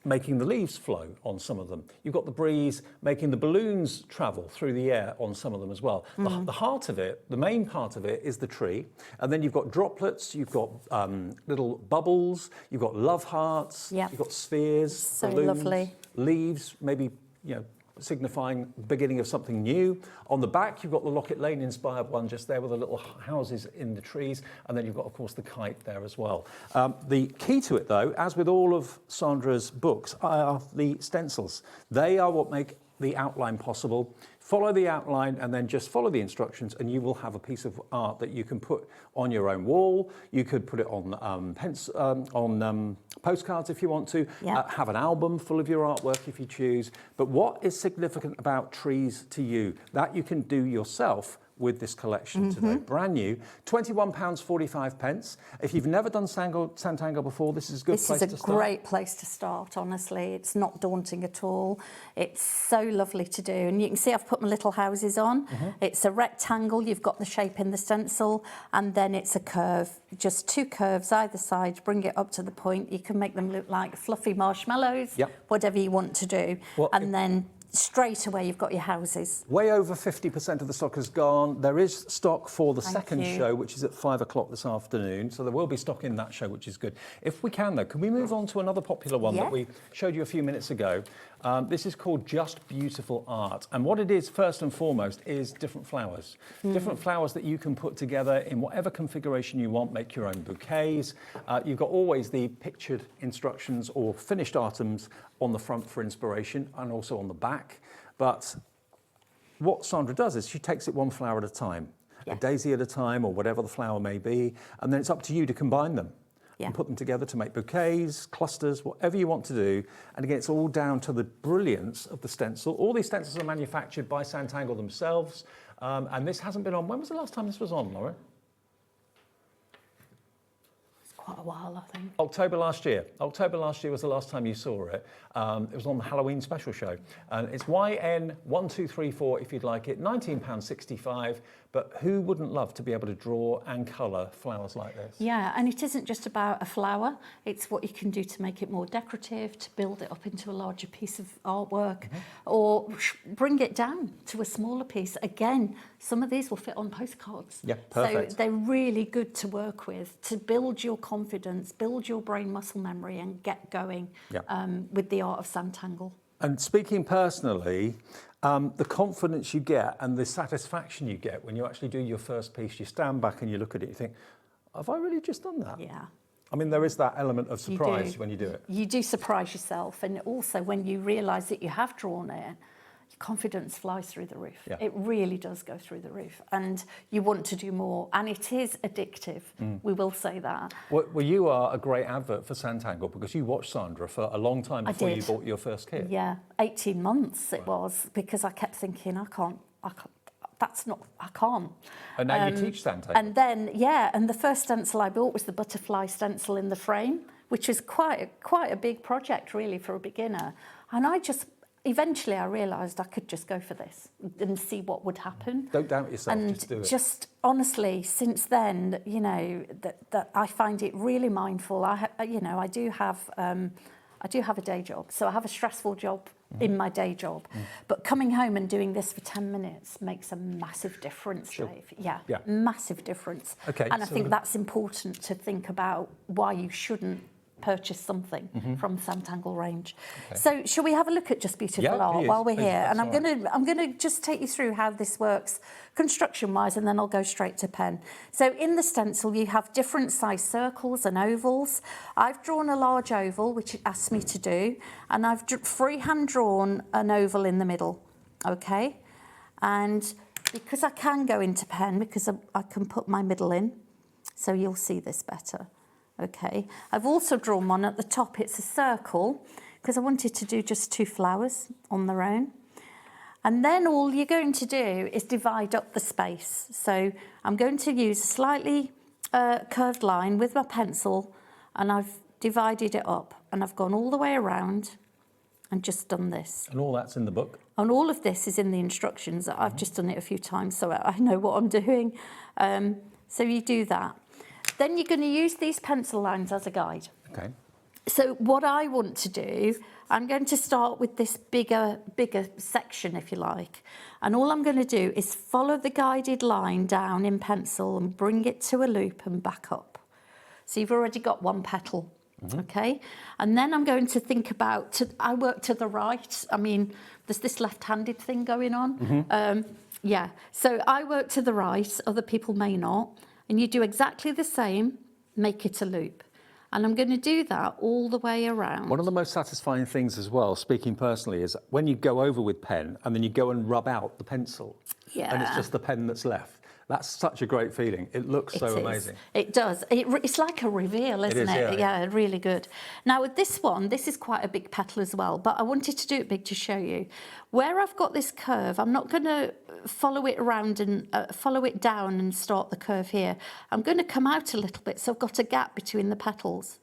making the leaves flow on some of them. You've got the breeze making the balloons travel through the air on some of them as well. The heart of it, the main part of it, is the tree. And then you've got droplets, you've got little bubbles, you've got love hearts, you've got spheres, balloons, lovely. Leaves, maybe, signifying the beginning of something new. On the back, you've got the Locket Lane inspired one just there with the little houses in the trees. And then you've got, of course, the kite there as well. The key to it, though, as with all of Sandra's books, are the stencils. They are what make the outline possible. Follow the outline and then just follow the instructions, and you will have a piece of art that you can put on your own wall. You could put it on postcards if you want to. Have an album full of your artwork if you choose. But what is significant about trees to you? That you can do yourself with this collection today. Brand new, £21.45. If you've never done Sanntangle before, this is a good place to start. This is a great place to start, honestly. It's not daunting at all. It's so lovely to do. And you can see I've put my little houses on. It's a rectangle, you've got the shape in the stencil, and then it's a curve. Just 2 curves either side, bring it up to the point. You can make them look like fluffy marshmallows, whatever you want to do. Well, and then straight away you've got your houses. Way over 50% of the stock has gone. There is stock for the second show, which is at 5 o'clock this afternoon. So there will be stock in that show, which is good. If we can, though, can we move on to another popular one that we showed you a few minutes ago? This is called Just Beautiful Art. And what it is, first and foremost, is different flowers. Different flowers that you can put together in whatever configuration you want, make your own bouquets. You've got always the pictured instructions or finished items on the front for inspiration and also on the back. But what Sandra does is she takes it one flower at a time, a daisy at a time or whatever the flower may be, and then it's up to you to combine them. And put them together to make bouquets, clusters, whatever you want to do. And again, it's all down to the brilliance of the stencil. All these stencils are manufactured by Sanntangle themselves. And this hasn't been on. When was the last time this was on, Laura? It's quite a while, I think. October last year. October last year was the last time you saw it. It was on the Halloween special show. And it's YN1234 if you'd like it, £19.65. But who wouldn't love to be able to draw and colour flowers like this? Yeah, and it isn't just about a flower. It's what you can do to make it more decorative, to build it up into a larger piece of artwork, or bring it down to a smaller piece. Again, some of these will fit on postcards. Yeah, perfect. So they're really good to work with, to build your confidence, build your brain muscle memory and get going with the art of Sanntangle. And speaking personally, the confidence you get and the satisfaction you get when you actually do your first piece, you stand back and you look at it, you think, have I really just done that? Yeah. I mean, there is that element of surprise when you do it. You do surprise yourself. And also when you realise that you have drawn it, your confidence flies through the roof. It really does go through the roof. And you want to do more. And it is addictive. We will say that. Well, you are a great advert for Sanntangle because you watched Sandra for a long time before you bought your first kit. Yeah, 18 months it was, because I kept thinking, I can't. And now you teach Sanntangle. And then, and the first stencil I bought was the butterfly stencil in the frame, which was quite a big project really for a beginner. And eventually I realised I could just go for this and see what would happen. Don't doubt yourself, and just do it. Just honestly, since then, you know, that I find it really mindful. I do have a day job, so I have a stressful job in my day job. But coming home and doing this for 10 minutes makes a massive difference, Dave. Yeah, massive difference. Okay, and I think that's important to think about why you shouldn't purchase something from the Sanntangle range. So shall we have a look at Just Beautiful Art while we're here? And I'm going to just take you through how this works construction-wise, and then I'll go straight to pen. So in the stencil, you have different size circles and ovals. I've drawn a large oval, which it asked me to do, and I've freehand drawn an oval in the middle, okay? And because I can go into pen, because I can put my middle in, so you'll see this better. Okay, I've also drawn one at the top. It's a circle because I wanted to do just 2 flowers on their own. And then all you're going to do is divide up the space. So I'm going to use a slightly curved line with my pencil, and I've divided it up, and I've gone all the way around and just done this. And all that's in the book? And all of this is in the instructions. I've just done it a few times, so I know what I'm doing. So you do that. Then you're going to use these pencil lines as a guide. Okay. So what I want to do, I'm going to start with this bigger section, if you like. And all I'm going to do is follow the guided line down in pencil and bring it to a loop and back up. So you've already got one petal, okay? And then I'm going to think about, I work to the right. I mean, there's this left-handed thing going on. So I work to the right, other people may not. And you do exactly the same, make it a loop. And I'm going to do that all the way around. One of the most satisfying things as well, speaking personally, is when you go over with pen and then you go and rub out the pencil. Yeah. And it's just the pen that's left. That's such a great feeling. It looks so amazing. It does. It's like a reveal, isn't it? Yeah, really good. Now with this one, this is quite a big petal as well, but I wanted to do it big to show you. Where I've got this curve, I'm not going to follow it around and follow it down and start the curve here. I'm going to come out a little bit, so I've got a gap between the petals.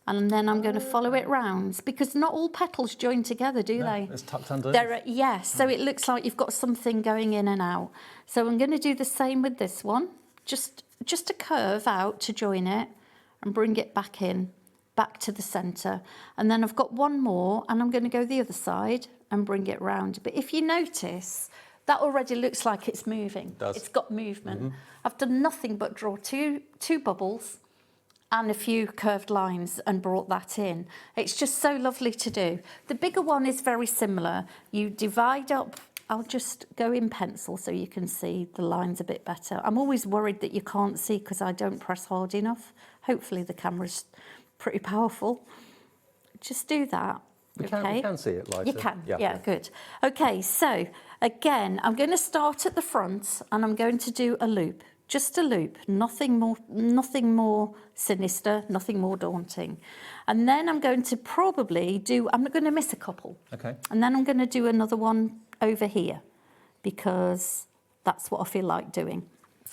And then I'm going to follow it round, because not all petals join together, do they? It's tucked underneath. Yes, so it looks like you've got something going in and out. So I'm going to do the same with this one, just a curve out to join it and bring it back in, back to the centre. And then I've got one more, and I'm going to go the other side and bring it round. But if you notice, that already looks like it's moving. It does. It's got movement. I've done nothing but draw two bubbles and a few curved lines and brought that in. It's just so lovely to do. The bigger one is very similar. You divide up, I'll just go in pencil so you can see the lines a bit better. I'm always worried that you can't see because I don't press hard enough. Hopefully the camera's pretty powerful. Just do that. We can see it later. You can, yeah, good. Okay, so again, I'm going to start at the front and I'm going to do a loop. Just a loop, nothing more sinister, nothing more daunting. And then I'm going to I'm not going to miss a couple. Okay. And then I'm going to do another one over here because that's what I feel like doing.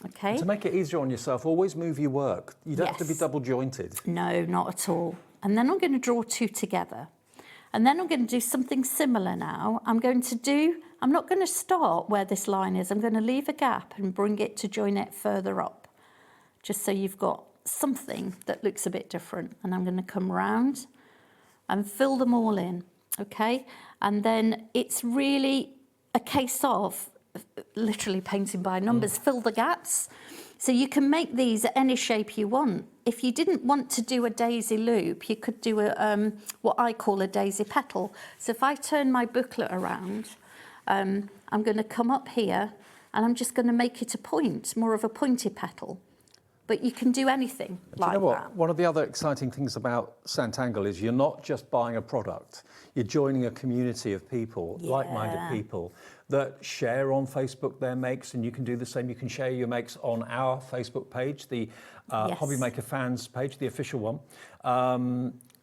Okay. To make it easier on yourself, always move your work. You don't have to be double jointed. No, not at all. And then I'm going to draw two together. And then I'm going to do something similar now. I'm not going to start where this line is. I'm going to leave a gap and bring it to join it further up, just so you've got something that looks a bit different. And I'm going to come round and fill them all in, okay? And then it's really a case of literally painting by numbers, fill the gaps. So you can make these any shape you want. If you didn't want to do a daisy loop, you could do what I call a daisy petal. So if I turn my booklet around, I'm going to come up here and I'm just going to make it a point, more of a pointed petal. But you can do anything like that. You know what? One of the other exciting things about Sanntangle is you're not just buying a product, you're joining a community of people, like-minded people, that share on Facebook their makes, and you can do the same. You can share your makes on our Facebook page, the HobbyMaker fans page, the official one.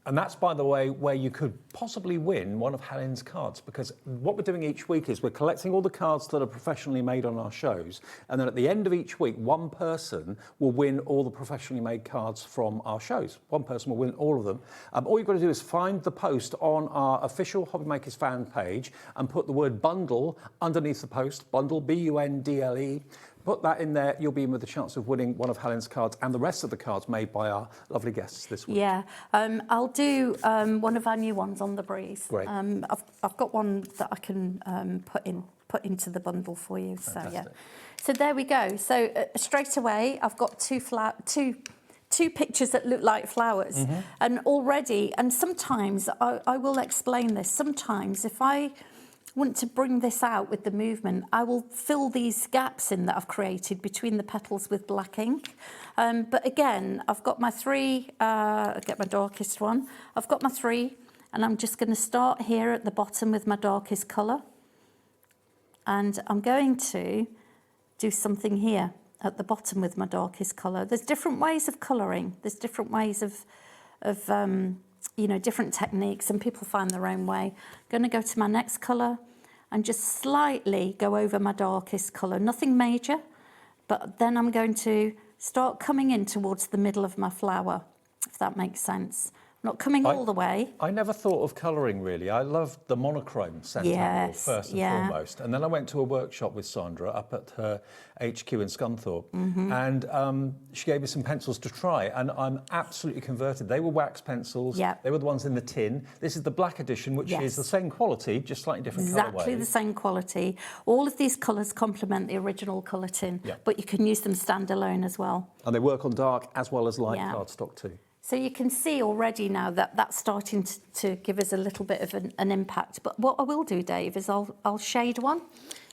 And that's, by the way, where you could possibly win one of Helen's cards, because what we're doing each week is we're collecting all the cards that are professionally made on our shows, and then at the end of each week, one person will win all the professionally made cards from our shows. One person will win all of them. All you've got to do is find the post on our official HobbyMakers fan page and put the word bundle underneath the post, bundle, B-U-N-D-L-E. Put that in there, you'll be in with a chance of winning one of Helen's cards and the rest of the cards made by our lovely guests this week. Yeah, I'll do one of our new ones on the breeze. Great. I've got one that I can put into the bundle for you. Fantastic. So yeah, so there we go. So straight away, I've got two pictures that look like flowers, and already, and sometimes I will explain this. Sometimes if I want to bring this out with the movement, I will fill these gaps in that I've created between the petals with black ink. But again, I've got my three, I'll get my darkest one. I've got my three, and I'm just going to start here at the bottom with my darkest colour. And I'm going to do something here at the bottom with my darkest colour. There's different ways of colouring. There's different ways of different techniques, and people find their own way. I'm going to go to my next colour and just slightly go over my darkest colour. Nothing major, but then I'm going to start coming in towards the middle of my flower, if that makes sense. Not coming all the way. I never thought of colouring, really. I loved the monochrome Sanntangle first and foremost. And then I went to a workshop with Sandra up at her HQ in Scunthorpe. And she gave me some pencils to try. And I'm absolutely converted. They were wax pencils. Yep. They were the ones in the tin. This is the black edition, which is the same quality, just slightly different colourway. Exactly the same quality. All of these colours complement the original colour tin, but you can use them standalone as well. And they work on dark as well as light cardstock too. So you can see already now that that's starting to give us a little bit of an impact. But what I will do, Dave, is I'll shade one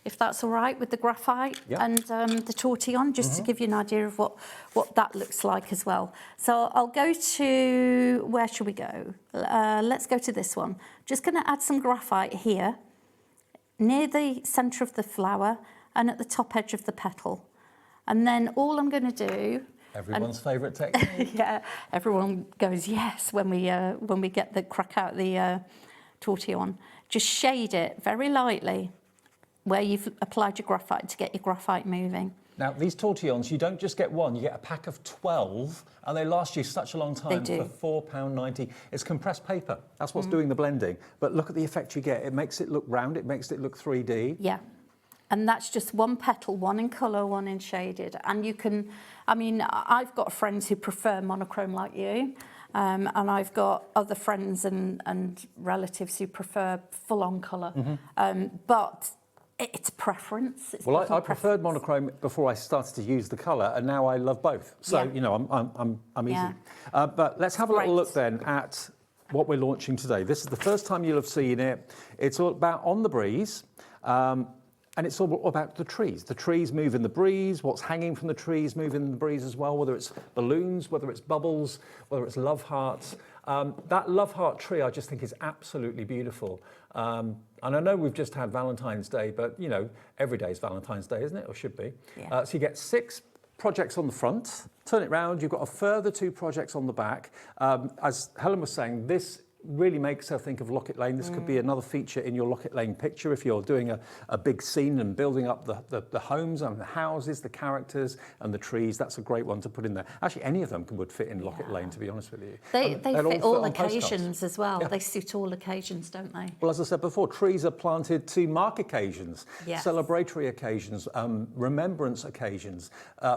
if that's all right, with the graphite and the tortillon, just to give you an idea of what that looks like as well. So I'll go to, where should we go? Let's go to this one. Just going to add some graphite here, near the centre of the flower and at the top edge of the petal. And then all I'm going to do... Everyone's favourite technique. Yeah, everyone goes yes when we get the crack out the tortillon. Just shade it very lightly where you've applied your graphite to get your graphite moving. Now, these tortillons, you don't just get one, you get a pack of 12, and they last you such a long time for £4.90. It's compressed paper. That's what's doing the blending. But look at the effect you get. It makes it look round, it makes it look 3D. Yeah. And that's just one petal, one in colour, one in shaded. And you can, I mean, I've got friends who prefer monochrome like you, and I've got other friends and relatives who prefer full-on colour. But it's preference. Well, I preferred monochrome before I started to use the colour, and now I love both. So, you know, I'm easy. But let's have a little look then at what we're launching today. This is the first time you'll have seen it. It's all about On the Breeze. And it's all about the trees. The trees move in the breeze, what's hanging from the trees move in the breeze as well, whether it's balloons, whether it's bubbles, whether it's love hearts. That love heart tree I just think is absolutely beautiful. And I know we've just had Valentine's Day, but you know, every day is Valentine's Day, isn't it? Or should be. So you get 6 projects on the front, turn it round, you've got a further 2 projects on the back. As Helen was saying, this really makes her think of Locket Lane. This could be another feature in your Locket Lane picture if you're doing a big scene and building up the homes and the houses, the characters and the trees. That's a great one to put in there. Actually, any of them would fit in Locket Lane, to be honest with you. They fit all occasions as well. They suit all occasions, don't they? Well, as I said before, trees are planted to mark occasions, celebratory occasions, remembrance occasions,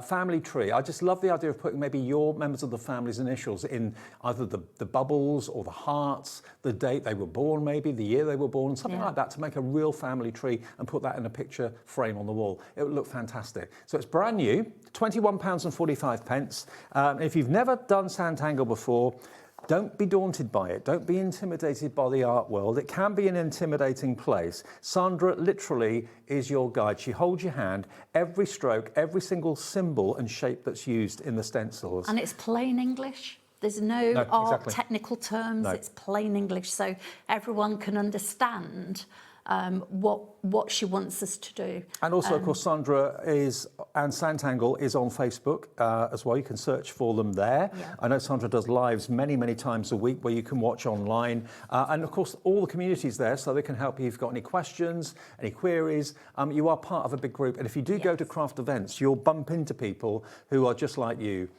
family tree. I just love the idea of putting maybe your members of the family's initials in either the bubbles or the heart, the date they were born, maybe the year they were born, something like that, to make a real family tree and put that in a picture frame on the wall. It would look fantastic. So it's brand new, £21.45. If you've never done Sanntangle before, don't be daunted by it. Don't be intimidated by the art world. It can be an intimidating place. Sandra literally is your guide. She holds your hand, every stroke, every single symbol and shape that's used in the stencils. And it's plain English. There's no art technical terms, it's plain English, so everyone can understand what she wants us to do. And also, of course, Sandra and Sanntangle is on Facebook as well. You can search for them there. I know Sandra does lives many times a week where you can watch online. And of course, all the community's there, so they can help you if you've got any questions, any queries. You are part of a big group. And if you do go to craft events, you'll bump into people who are just like you,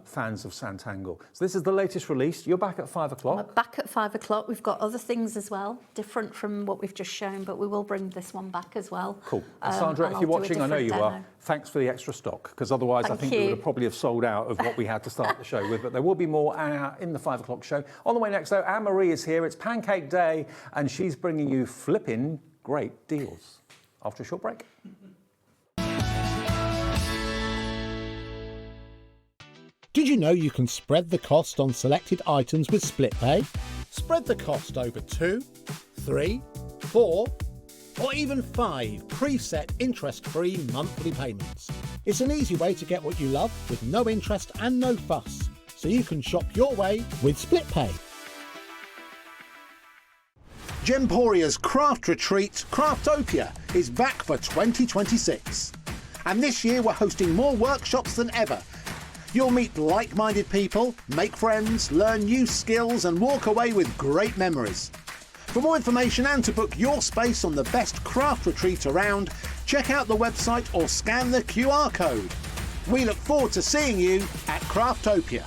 fans of Sanntangle. So this is the latest release. You're back at 5 o'clock. We're back at 5 o'clock. We've got other things as well, different from what we've just shown, but we will bring this one back as well. Cool. Sandra, if you're watching, I know you are, thanks for the extra stock, because otherwise I think we would have probably have sold out of what we had to start the show with, but there will be more in the 5 o'clock show. On the way next, though, Anne-Marie is here. It's Pancake Day, and she's bringing you flipping great deals. After a short break. Did you know you can spread the cost on selected items with split pay? Spread the cost over 2, 3, 4, or even 5 preset interest-free monthly payments. It's an easy way to get what you love with no interest and no fuss, so you can shop your way with split pay. Gemporia's craft retreat, Craftopia, is back for 2026. And this year we're hosting more workshops than ever. You'll meet like-minded people, make friends, learn new skills and walk away with great memories. For more information and to book your space on the best craft retreat around, check out the website or scan the QR code. We look forward to seeing you at Craftopia.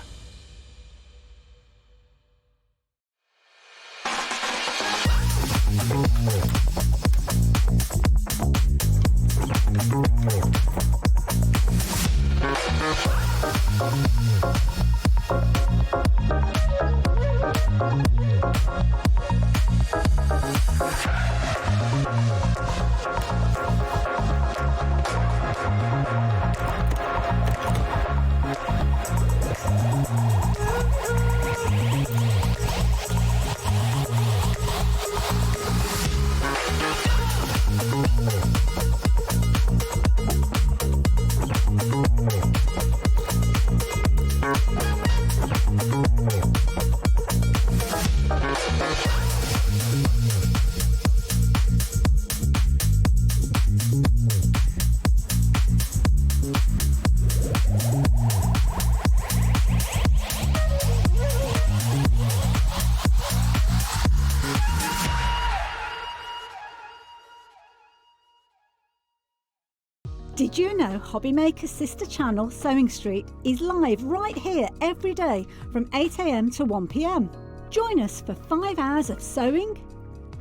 Did you know HobbyMaker's sister channel, Sewing Street, is live right here every day from 8 AM to 1 PM? Join us for 5 hours of sewing,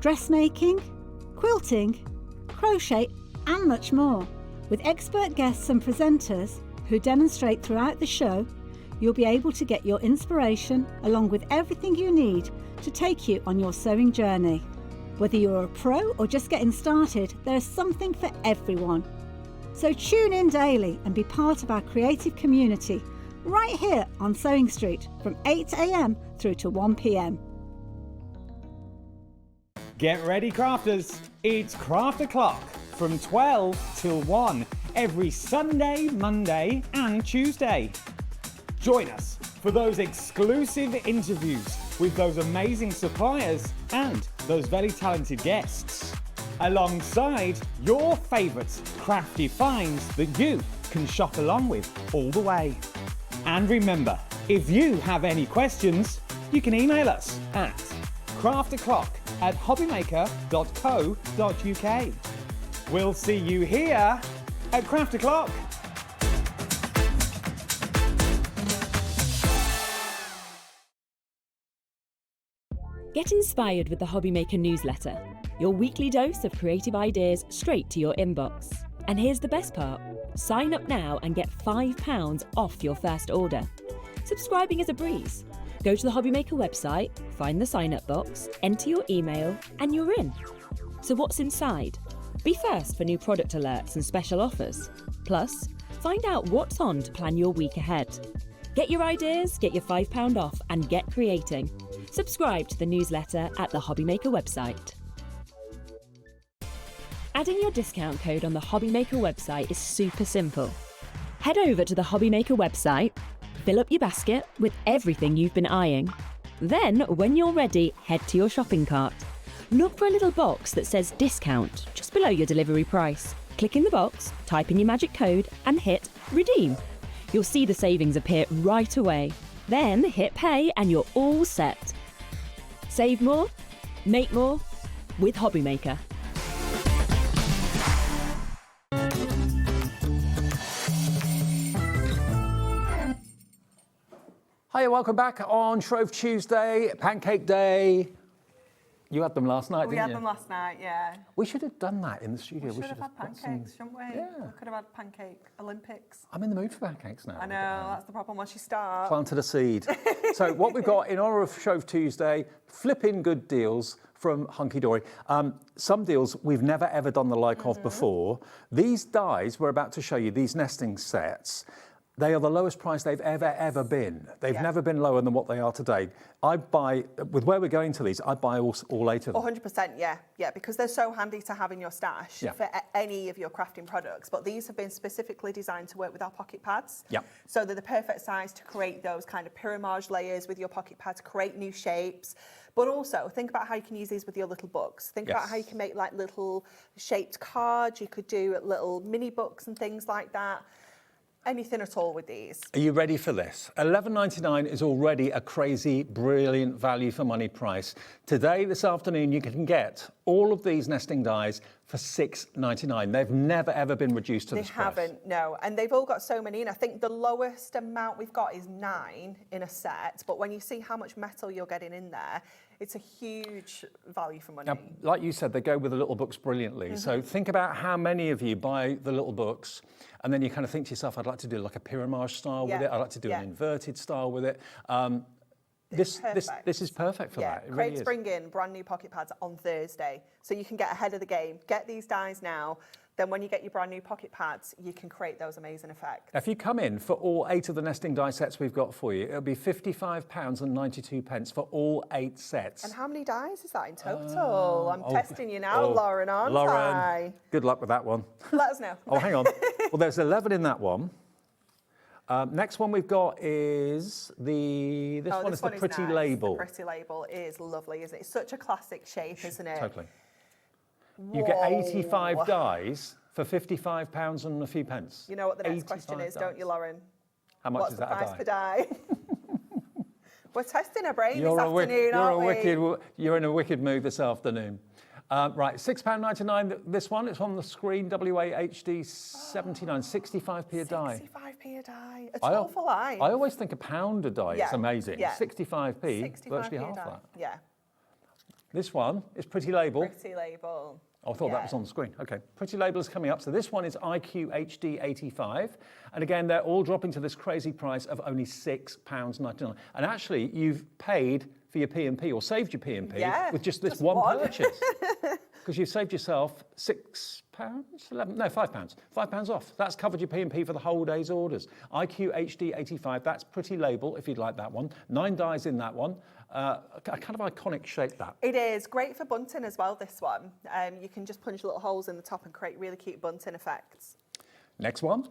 dressmaking, quilting, crochet and much more. With expert guests and presenters who demonstrate throughout the show, you'll be able to get your inspiration along with everything you need to take you on your sewing journey. Whether you're a pro or just getting started, there's something for everyone. So tune in daily and be part of our creative community right here on Sewing Street from 8 AM through to 1 PM. Get ready, crafters. It's Craft O'Clock from 12 till 1 every Sunday, Monday and Tuesday. Join us for those exclusive interviews with those amazing suppliers and those very talented guests, alongside your favourite crafty finds that you can shop along with all the way. And remember, if you have any questions, you can email us at craftoclock@hobbymaker.co.uk. We'll see you here at Craft O'Clock. Get inspired with the HobbyMaker newsletter, your weekly dose of creative ideas straight to your inbox. And here's the best part. Sign up now and get £5 off your first order. Subscribing is a breeze. Go to the HobbyMaker website, find the sign-up box, enter your email, and you're in. So what's inside? Be first for new product alerts and special offers. Plus, find out what's on to plan your week ahead. Get your ideas, get your £5 off, and get creating. Subscribe to the newsletter at the HobbyMaker website. Adding your discount code on the HobbyMaker website is super simple. Head over to the HobbyMaker website, fill up your basket with everything you've been eyeing. Then, when you're ready, head to your shopping cart. Look for a little box that says discount just below your delivery price. Click in the box, type in your magic code and hit redeem. You'll see the savings appear right away. Then hit pay and you're all set. Save more, make more with HobbyMaker. Hiya, welcome back on Shrove Tuesday, Pancake Day. You had them last night, didn't you? We had them last night, yeah. We should have done that in the studio. We should have had pancakes, shouldn't we? Yeah. We could have had pancake Olympics. I'm in the mood for pancakes now. I know, that's the problem once you start. Planted a seed. So what we've got in honour of Shrove Tuesday, flipping good deals from Hunkydory. Some deals we've never ever done the like of before. These dies we're about to show you, these nesting sets, they are the lowest price they've ever been. They've never been lower than what they are today. I'd buy, with where we're going to these, I'd buy all 8 of them. 100%, yeah, because they're so handy to have in your stash for any of your crafting products. But these have been specifically designed to work with our pocket pads. Yeah. So they're the perfect size to create those kind of pyramage layers with your pocket pads, create new shapes. But also think about how you can use these with your little books. Think about how you can make like little shaped cards. You could do little mini books and things like that. Anything at all with these. Are you ready for this? $11.99 is already a crazy, brilliant value for money price. Today, this afternoon, you can get all of these nesting dies for $6.99. They've never ever been reduced to this price. They haven't, no. And they've all got so many in. I think the lowest amount we've got is 9 in a set. But when you see how much metal you're getting in there, it's a huge value for money. Now, like you said, they go with the little books brilliantly. So think about how many of you buy the little books and then you kind of think to yourself, I'd like to do like a pyramage style with it. I'd like to do an inverted style with it. This is perfect for that. It really Craig's is. bringing brand new pocket pads on Thursday. So you can get ahead of the game. Get these dies now. Then when you get your brand new pocket pads, you can create those amazing effects. If you come in for all 8 of the nesting die sets we've got for you, it'll be £55.92 for all 8 sets. And how many dies is that in total? I'm testing you now, Lauren, aren't Lauren, I? good luck with that one. Let us know. Oh, hang on. Well, there's 11 in that one. Next one we've got is this one is the Pretty nice. Label. The Pretty Label is lovely, isn't it? It's such a classic shape, isn't it? Totally. You get 85 dies for £55 and a few pence. You know what the next question is, don't you, Lauren? How much What's is the that price per die? We're testing our brain You're this afternoon, aren't we? You're in a wicked mood this afternoon. Right, £6.99. This one, it's on the screen. WAHD 79, 65p a die. 65p a die. A tool for life. I always think £1 a die is amazing. Yeah. 65p, virtually half that. Yeah. This one is Pretty Label. Pretty Label. Oh, I thought that was on the screen. Okay, Pretty Label is coming up. So this one is IQ HD 85. And again, they're all dropping to this crazy price of only £6.99. And actually, you've paid for your P&P or saved your P&P with just this one purchase. Because you've saved yourself £6, £5. £5 off. That's covered your P&P for the whole day's orders. IQ HD 85, that's Pretty Label if you'd like that one. 9 dies in that one. A kind of iconic shape, that. It is. Great for bunting as well, this one. You can just punch little holes in the top and create really cute bunting effects. Next one.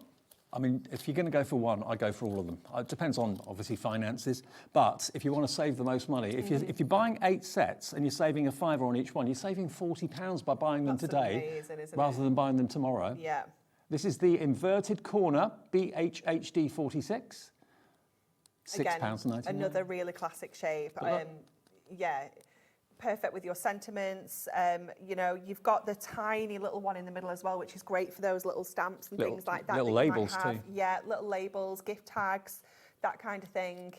I mean, if you're going to go for one, I go for all of them. It depends on, obviously, finances. But if you want to save the most money, if you're buying 8 sets and you're saving a £5 on each one, you're saving £40 by buying them today rather than buying them tomorrow. Yeah. This is the inverted corner BHHD 46. £6.99. Another really classic shape. Yeah, perfect with your sentiments. You know, you've got the tiny little one in the middle as well, which is great for those little stamps and things like that. Little labels too. Yeah, little labels, gift tags, that kind of thing.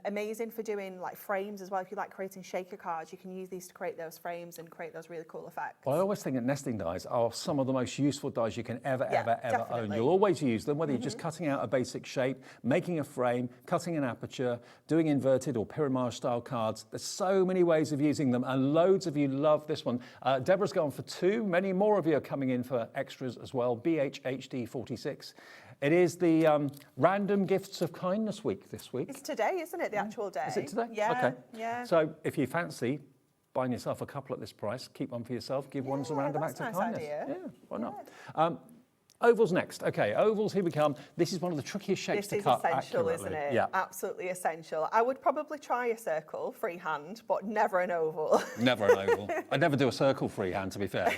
Amazing for doing like frames as well. If you like creating shaker cards, you can use these to create those frames and create those really cool effects. Well, I always think that nesting dies are some of the most useful dies you can ever own. You'll always use them, whether you're just cutting out a basic shape, making a frame, cutting an aperture, doing inverted or pyramide style cards. There's so many ways of using them, and loads of you love this one. Deborah's gone for 2. Many more of you are coming in for extras as well. BHHD 46. It is the Random Gifts of Kindness week this week. It's today, isn't it? The actual day. Is it today? Yeah. Okay. Yeah. So if you fancy buying yourself a couple at this price, keep one for yourself, give one as a random act of kindness. Idea. Yeah, why not? Ovals next. Okay, ovals, here we come. This is one of the trickiest shapes to cut accurately. This is essential, isn't it? Yeah. Absolutely essential. I would probably try a circle freehand, but never an oval. Never an oval. I'd never do a circle freehand, to be fair.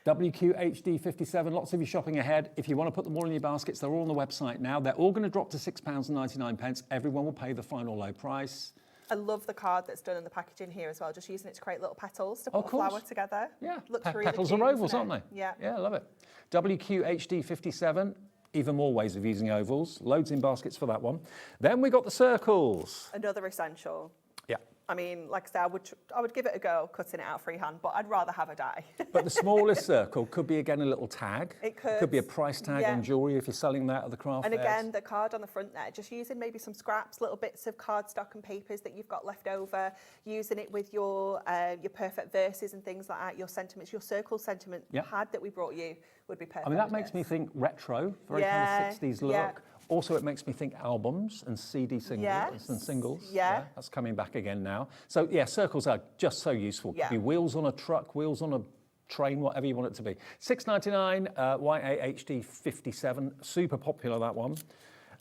WQHD 57, lots of you shopping ahead. If you want to put them all in your baskets, they're all on the website now. They're all going to drop to £6.99. Everyone will pay the final low price. I love the card that's done in the packaging here as well, just using it to create little petals to put a flower together. Yeah, looks really petals cute, are ovals, aren't they? Yeah. Yeah, I love it. WQHD 57, even more ways of using ovals. Loads in baskets for that one. Then we got the circles. Another essential. Yeah. I mean, like I said, I would give it a go cutting it out freehand, but I'd rather have a die. But the smallest circle could be, again, a little tag. It could. Could be a price tag on jewellery if you're selling that at the craft And fairs. again, the card on the front there, just using maybe some scraps, little bits of cardstock and papers that you've got left over, using it with your perfect verses and things like that, your sentiments, your circle sentiment pad that we brought you would be perfect. I mean, that makes me think retro, very kind of 60s look. Yeah. Also, it makes me think albums and CD singles and singles. Yeah. That's coming back again now. So, yeah, circles are just so useful. Yeah. Could be wheels on a truck, wheels on a train, whatever you want it to be. $6.99, YAHD 57, super popular, that one.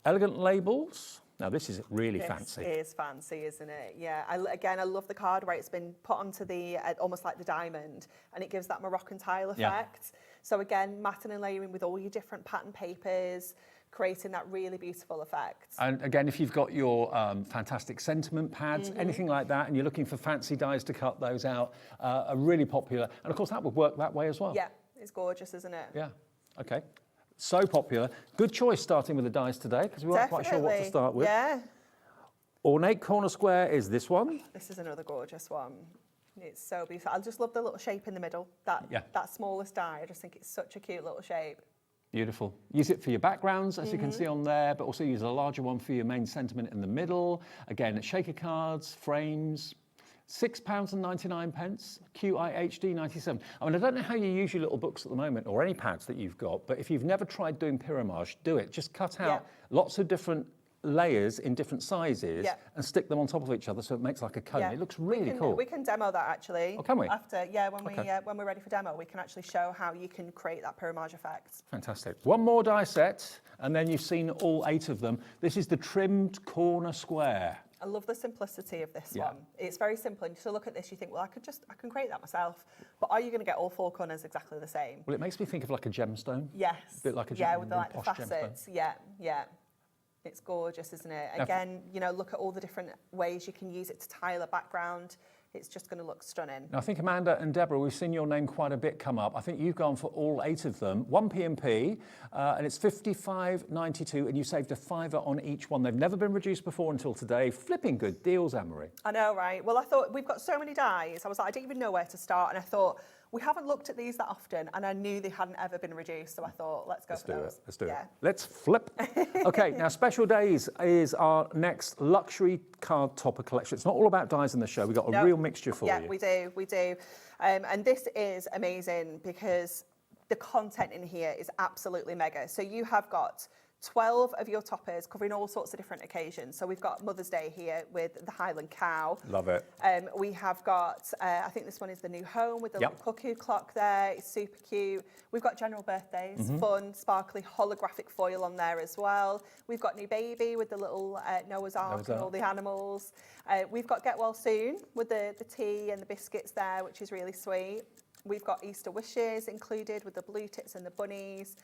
Elegant labels. Now, this is really fancy. It is fancy, isn't it? Yeah. I love the card where it's been put onto the, almost like the diamond, and it gives that Moroccan tile effect. Yeah. So again, matting and layering with all your different pattern papers, creating that really beautiful effect. And again, if you've got your fantastic sentiment pads, anything like that, and you're looking for fancy dies to cut those out, are really popular. And of course, that would work that way as well. Yeah, it's gorgeous, isn't it? Yeah, okay. So popular. Good choice starting with the dies today, because we weren't quite sure what to start with. Yeah. Ornate corner square is this one. This is another gorgeous one. It's so beautiful. I just love the little shape in the middle, that smallest die. I just think it's such a cute little shape. Beautiful. Use it for your backgrounds, as you can see on there, but also use a larger one for your main sentiment in the middle. Again, shaker cards, frames, £6.99, QIHD 97. I mean, I don't know how you use your little books at the moment, or any pads that you've got, but if you've never tried doing pyramage, do it. Just cut out lots of different layers in different sizes and stick them on top of each other so it makes like a cone. It looks really cool. We can demo that actually. Oh, can we? After, when we're ready for demo, we can actually show how you can create that pyramage effect. Fantastic. One more die set, and then you've seen all 8 of them. This is the trimmed corner square. I love the simplicity of this one. It's very simple, and to look at this, you think, well, I can create that myself. But are you going to get all 4 corners exactly the same? Well, it makes me think of like a gemstone. Yes. A bit like a with the facets. Gemstone. Yeah. It's gorgeous, isn't it? Again, look at all the different ways you can use it to tile a background, it's just going to look stunning. Now, I think Amanda and Deborah, we've seen your name quite a bit come up. I think you've gone for all 8 of them. 1 P&P, and it's $55.92, and you saved a £5 on each one. They've never been reduced before until today. Flipping good deals, Anne-Marie. I know, right? Well, I thought we've got so many dies. I was like, I didn't even know where to start, and I thought, we haven't looked at these that often, and I knew they hadn't ever been reduced, so I thought, let's go for those. Let's do it. Let's flip. Okay, now Special Days is our next luxury card topper collection. It's not all about dies in the show. We've got a real mixture for you. Yeah, we do. And this is amazing because the content in here is absolutely mega. So you have got 12 of your toppers covering all sorts of different occasions. So we've got Mother's Day here with the Highland cow. Love it. We have got, I think this one is the new home with the little cuckoo clock there. It's super cute. We've got general birthdays, fun, sparkly, holographic foil on there as well. We've got new baby with the little Noah's Ark and all the animals. We've got Get Well Soon with the tea and the biscuits there, which is really sweet. We've got Easter wishes included with the blue tits and the bunnies.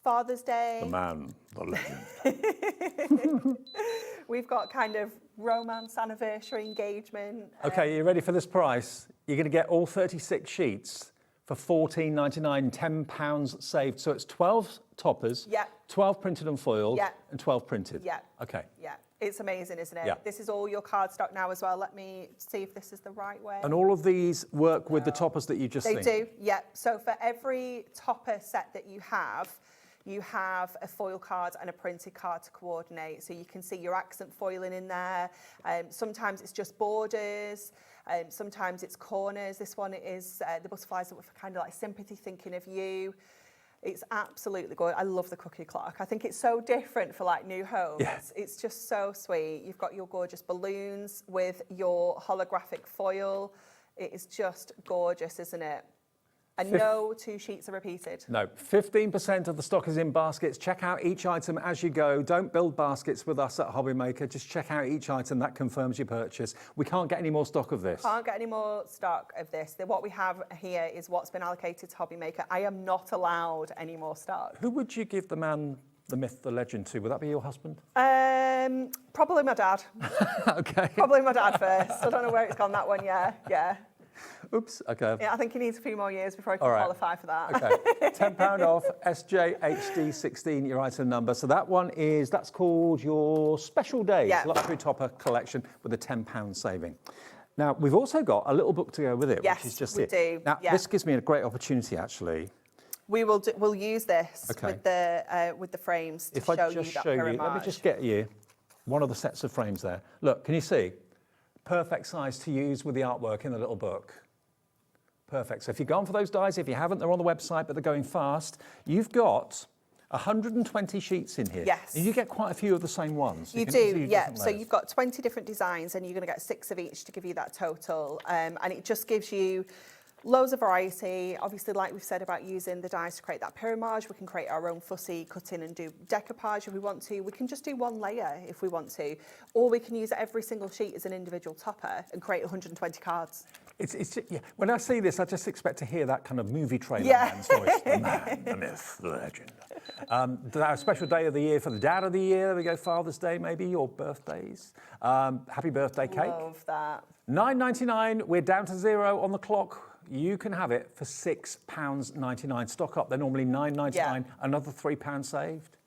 Father's Day. The man, the legend. We've got kind of romance, anniversary, engagement. Okay, you ready for this price? You're going to get all 36 sheets for $14.99, £10 saved. So it's 12 toppers, 12 printed and foiled, and 12 printed. Yeah. Okay. Yeah. It's amazing, isn't it? Yeah. This is all your cardstock now as well. Let me see if this is the right way. And all of these work with the toppers that you just seen? They do, yeah. So for every topper set that you have a foil card and a printed card to coordinate. So you can see your accent foiling in there. Sometimes it's just borders. Sometimes it's corners. This one is the butterflies that were for kind of like sympathy, thinking of you. It's absolutely good. I love the cookie clock. I think it's so different for like new homes. Yeah. It's just so sweet. You've got your gorgeous balloons with your holographic foil. It is just gorgeous, isn't it? And no 2 sheets are repeated. No, 15% of the stock is in baskets. Check out each item as you go. Don't build baskets with us at HobbyMaker. Just check out each item. That confirms your purchase. We can't get any more stock of this. Can't get any more stock of this. What we have here is what's been allocated to HobbyMaker. I am not allowed any more stock. Who would you give the man, the myth, the legend to? Would that be your husband? Probably my dad. Okay. Probably my dad first. I don't know where it's gone, that one, yeah. Oops, okay. Yeah, I think he needs a few more years before he can qualify for that. Okay, £10 off, SJHD16, your item number. So that one that's called your Special Days Luxury Topper Collection with a £10 saving. Now, we've also got a little book to go with it, which is just we do. Now, this gives me a great opportunity, actually. We'll use this with the frames to show you that pyramid. Let me just get you one of the sets of frames there. Look, can you see? Perfect size to use with the artwork in the little book. Perfect. So if you've gone for those dies, if you haven't, they're on the website, but they're going fast. You've got 120 sheets in here. Yes. And you get quite a few of the same ones. You do, yeah. So you've got 20 different designs and you're going to get 6 of each to give you that total. And it just gives you loads of variety. Obviously, like we've said about using the dies to create that pyramid, we can create our own fussy cutting and do decoupage if we want to. We can just do one layer if we want to. Or we can use every single sheet as an individual topper and create 120 cards. When I see this, I just expect to hear that kind of movie trailer man's voice. The man, the myth, the legend. Our special day of the year for the dad of the year. There we go, Father's Day maybe, your birthdays. Happy birthday cake. Love that. $9.99, we're down to 0 on the clock. You can have it for £6.99. Stock up, they're normally $9.99, another £3 saved.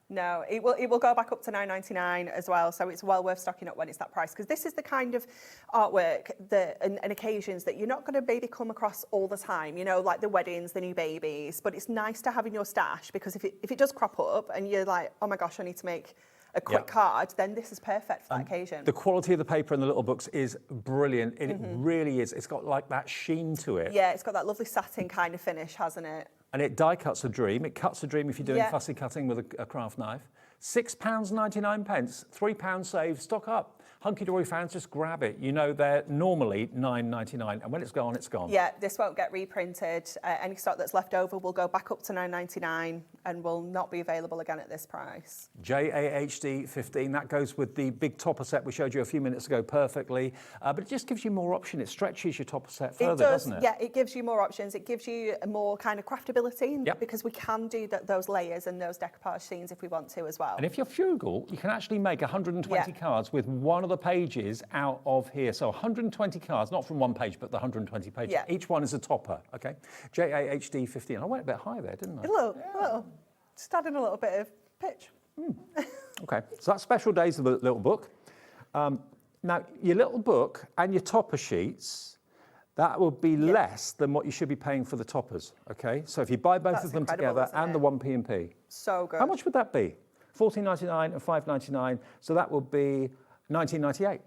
No, it will go back up to $9.99 as well, so it's well worth stocking up when it's that price, because this is the kind of artwork and occasions that you're not going to maybe come across all the time, you know, like the weddings, the new babies, but it's nice to have in your stash, because if it does crop up and you're like, oh my gosh, I need to make a quick card, then this is perfect for that occasion. The quality of the paper in the little books is brilliant, and it really is. It's got like that sheen to it. Yeah, it's got that lovely satin kind of finish, hasn't it? And it die cuts a dream. It cuts a dream if you're doing fussy cutting with a craft knife. £6.99, £3 saved, stock up. Hunkydory fans, just grab it. You know they're normally $9.99, and when it's gone, it's gone. Yeah, this won't get reprinted. Any stock that's left over will go back up to $9.99 and will not be available again at this price. JAHD 15, that goes with the big topper set we showed you a few minutes ago perfectly, but it just gives you more option. It stretches your topper set further, doesn't it? Yeah, it gives you more options. It gives you a more kind of craftability, because we can do those layers and those decoupage scenes if we want to as well. And if you're frugal, you can actually make 120 cards with one of the other pages out of here. So 120 cards, not from one page, but the 120 pages. Yeah. Each one is a topper, okay? JAHD 15. I went a bit high there, didn't I? A little. Just adding a little bit of pitch. Okay, so that's Special Days of the little book. Now, your little book and your topper sheets, that will be less than what you should be paying for the toppers, okay? So if you buy both of them together and the 1p&p. So good. How much would that be? $14.99 and $5.99, so that would be $19.98.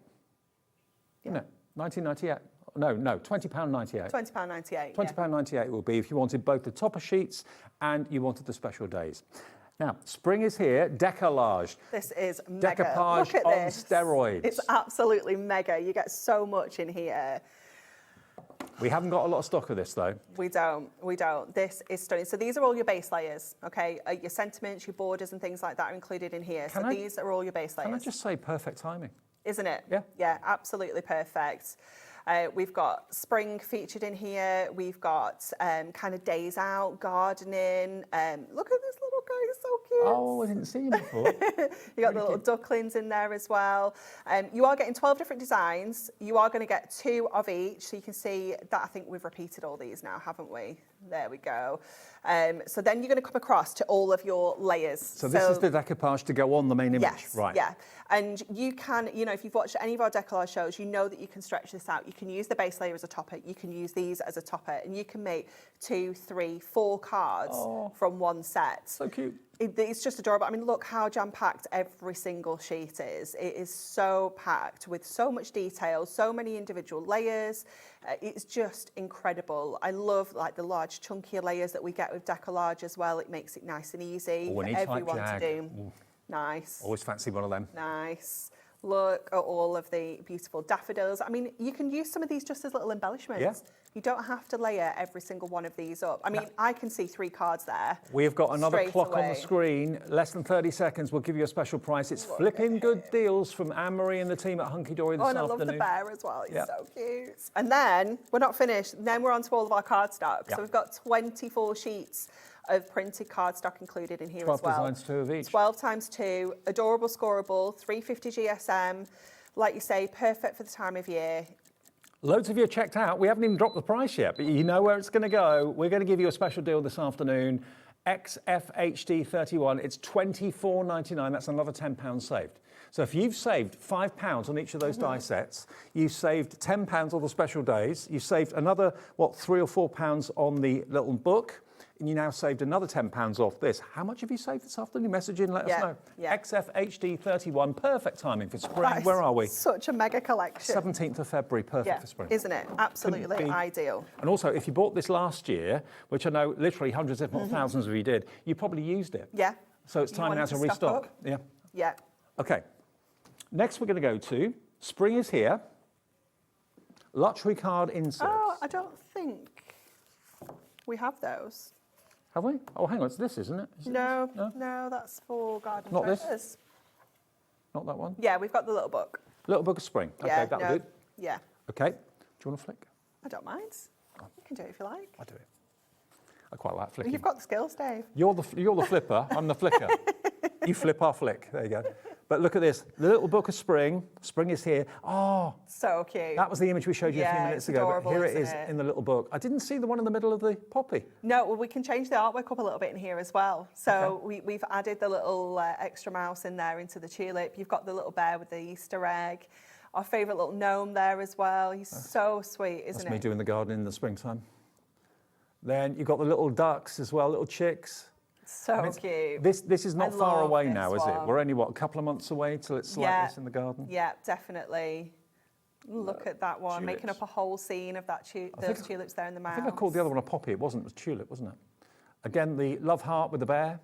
Yeah. No, $19.98. No, £20.98. £20.98. £20.98 it will be if you wanted both the topper sheets and you wanted the Special Days. Now, spring is here, Deco-Large. This is mega. Decoupage Look at on this. steroids. It's absolutely mega. You get so much in here. We haven't got a lot of stock of this though. We don't. This is stunning. So these are all your base layers, okay? Your sentiments, your borders and things like that are included in here. These are all your base layers. Can I just say perfect timing? Isn't it? Yeah. Yeah, absolutely perfect. We've got spring featured in here. We've got kind of days out, gardening. Look at this little guy, he's so cute. Oh, I didn't see him before. You got the little ducklings in there as well. You are getting 12 different designs. You are going to get 2 of each. So you can see that I think we've repeated all these now, haven't we? There we go. So then you're going to come across to all of your layers. So this is the decoupage to go on the main image, yes, right? Yeah, and you can, if you've watched any of our Deco-Large shows, you know that you can stretch this out. You can use the base layer as a topper. You can use these as a topper, and you can make 2, 3, 4 cards from one set. So cute. It's just adorable. I mean, look how jam-packed every single sheet is. It is so packed with so much detail, so many individual layers. It's just incredible. I love like the large chunkier layers that we get with Deco-Large as well. It makes it nice and easy for everyone to do. Nice. Always fancy one of them. Nice. Look at all of the beautiful daffodils. I mean, you can use some of these just as little embellishments. Yeah. You don't have to layer every single one of these up. I mean, I can see 3 cards there. We've got another clock away. on the screen. Less than 30 seconds. We'll give you a special price. It's flipping good deals from Anne-Marie and the team at Hunkydory this and I afternoon. love the bear as well. He's so cute. And then we're not finished. Then we're on to all of our cardstock. Yep. So we've got 24 sheets of printed cardstock included in here as well. 12 designs, 2 of each. 12 times 2, adorable, scoreable, 350 GSM. Like you say, perfect for the time of year. Loads of you are checked out. We haven't even dropped the price yet, but you know where it's going to go. We're going to give you a special deal this afternoon. XFHD31, it's $24.99. That's another £10 saved. So if you've saved £5 on each of those die sets, you've saved £10 on the Special Days. You've saved another, what, £3 or £4 on the little book. And you now saved another £10 off this. How much have you saved this afternoon? Message in, let us know. Yeah. XFHD31, perfect timing for spring. Where are we? Such a mega collection. 17th of February, perfect for spring. Isn't it? Absolutely ideal. And also, if you bought this last year, which I know literally hundreds, if not thousands of you did, you probably used it. Yeah. So it's time now to restock. Yeah. Yeah. Okay. Next, we're going to go to spring is here. Luxury card inserts. Oh, I don't think we have those. Have we? Oh, hang on, it's this, isn't it? No, that's for garden Not this? treasures. Not that one? Yeah, we've got the little book. Little Book of Spring. Okay, Yeah, that'll do. Yeah, Okay. Do you want to flick? I don't mind. You can do it if you like. I do it. I quite like flicking. You've got the skills, Dave. You're the flipper, I'm the flicker. You flip, I'll flick. There you go. But look at this. The Little Book of Spring. Spring is here. Oh, So cute. that was the image we showed you a few minutes it's ago. adorable, But here it isn't is it? in the little book. I didn't see the one in the middle of the poppy. No, well, we can change the artwork up a little bit in here as well. So we've added the little extra mouse in there into the tulip. You've got the little bear with the Easter egg. Our favourite little gnome there as well. He's so sweet, isn't That's me it? doing the garden in the springtime. Then you've got the little ducks as well, little chicks. So cute. This is not I far love away this now, is it? one. We're only, what, a couple of months away till it's like this in the garden? Yeah, definitely. Look at that one, making tulips. up a whole scene of that those tulips there in the mouse. I think I called the other one a poppy. It wasn't, it was tulip, wasn't it? Again, the love heart with the bear.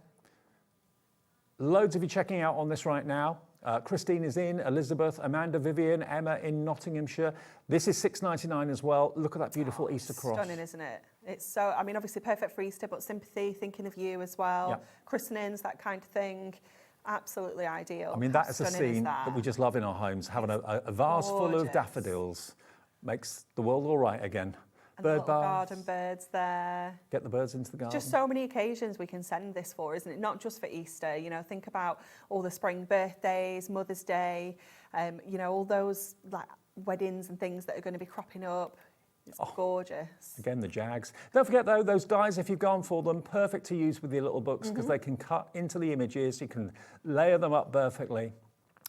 Loads of you checking out on this right now. Christine is in, Elizabeth, Amanda, Vivian, Emma in Nottinghamshire. This is $6.99 as well. Look at that beautiful Easter cross. Stunning, isn't it? It's so, I mean, obviously perfect for Easter, but sympathy, thinking of you as well. Yep. Christenings, that kind of thing. Absolutely ideal. I mean, How that is a stunning scene that we just love in our homes. Having a vase full of gorgeous. daffodils makes the world all right again. And the Bird little baths. garden birds there. Get the birds into the garden. Just so many occasions we can send this for, isn't it? Not just for Easter, you know, think about all the spring birthdays, Mother's Day, you know, all those like weddings and things that are going to be cropping up. It's gorgeous. Again, the jags. Don't forget though, those dies, if you've gone for them, perfect to use with your little books because they can cut into the images. You can layer them up perfectly.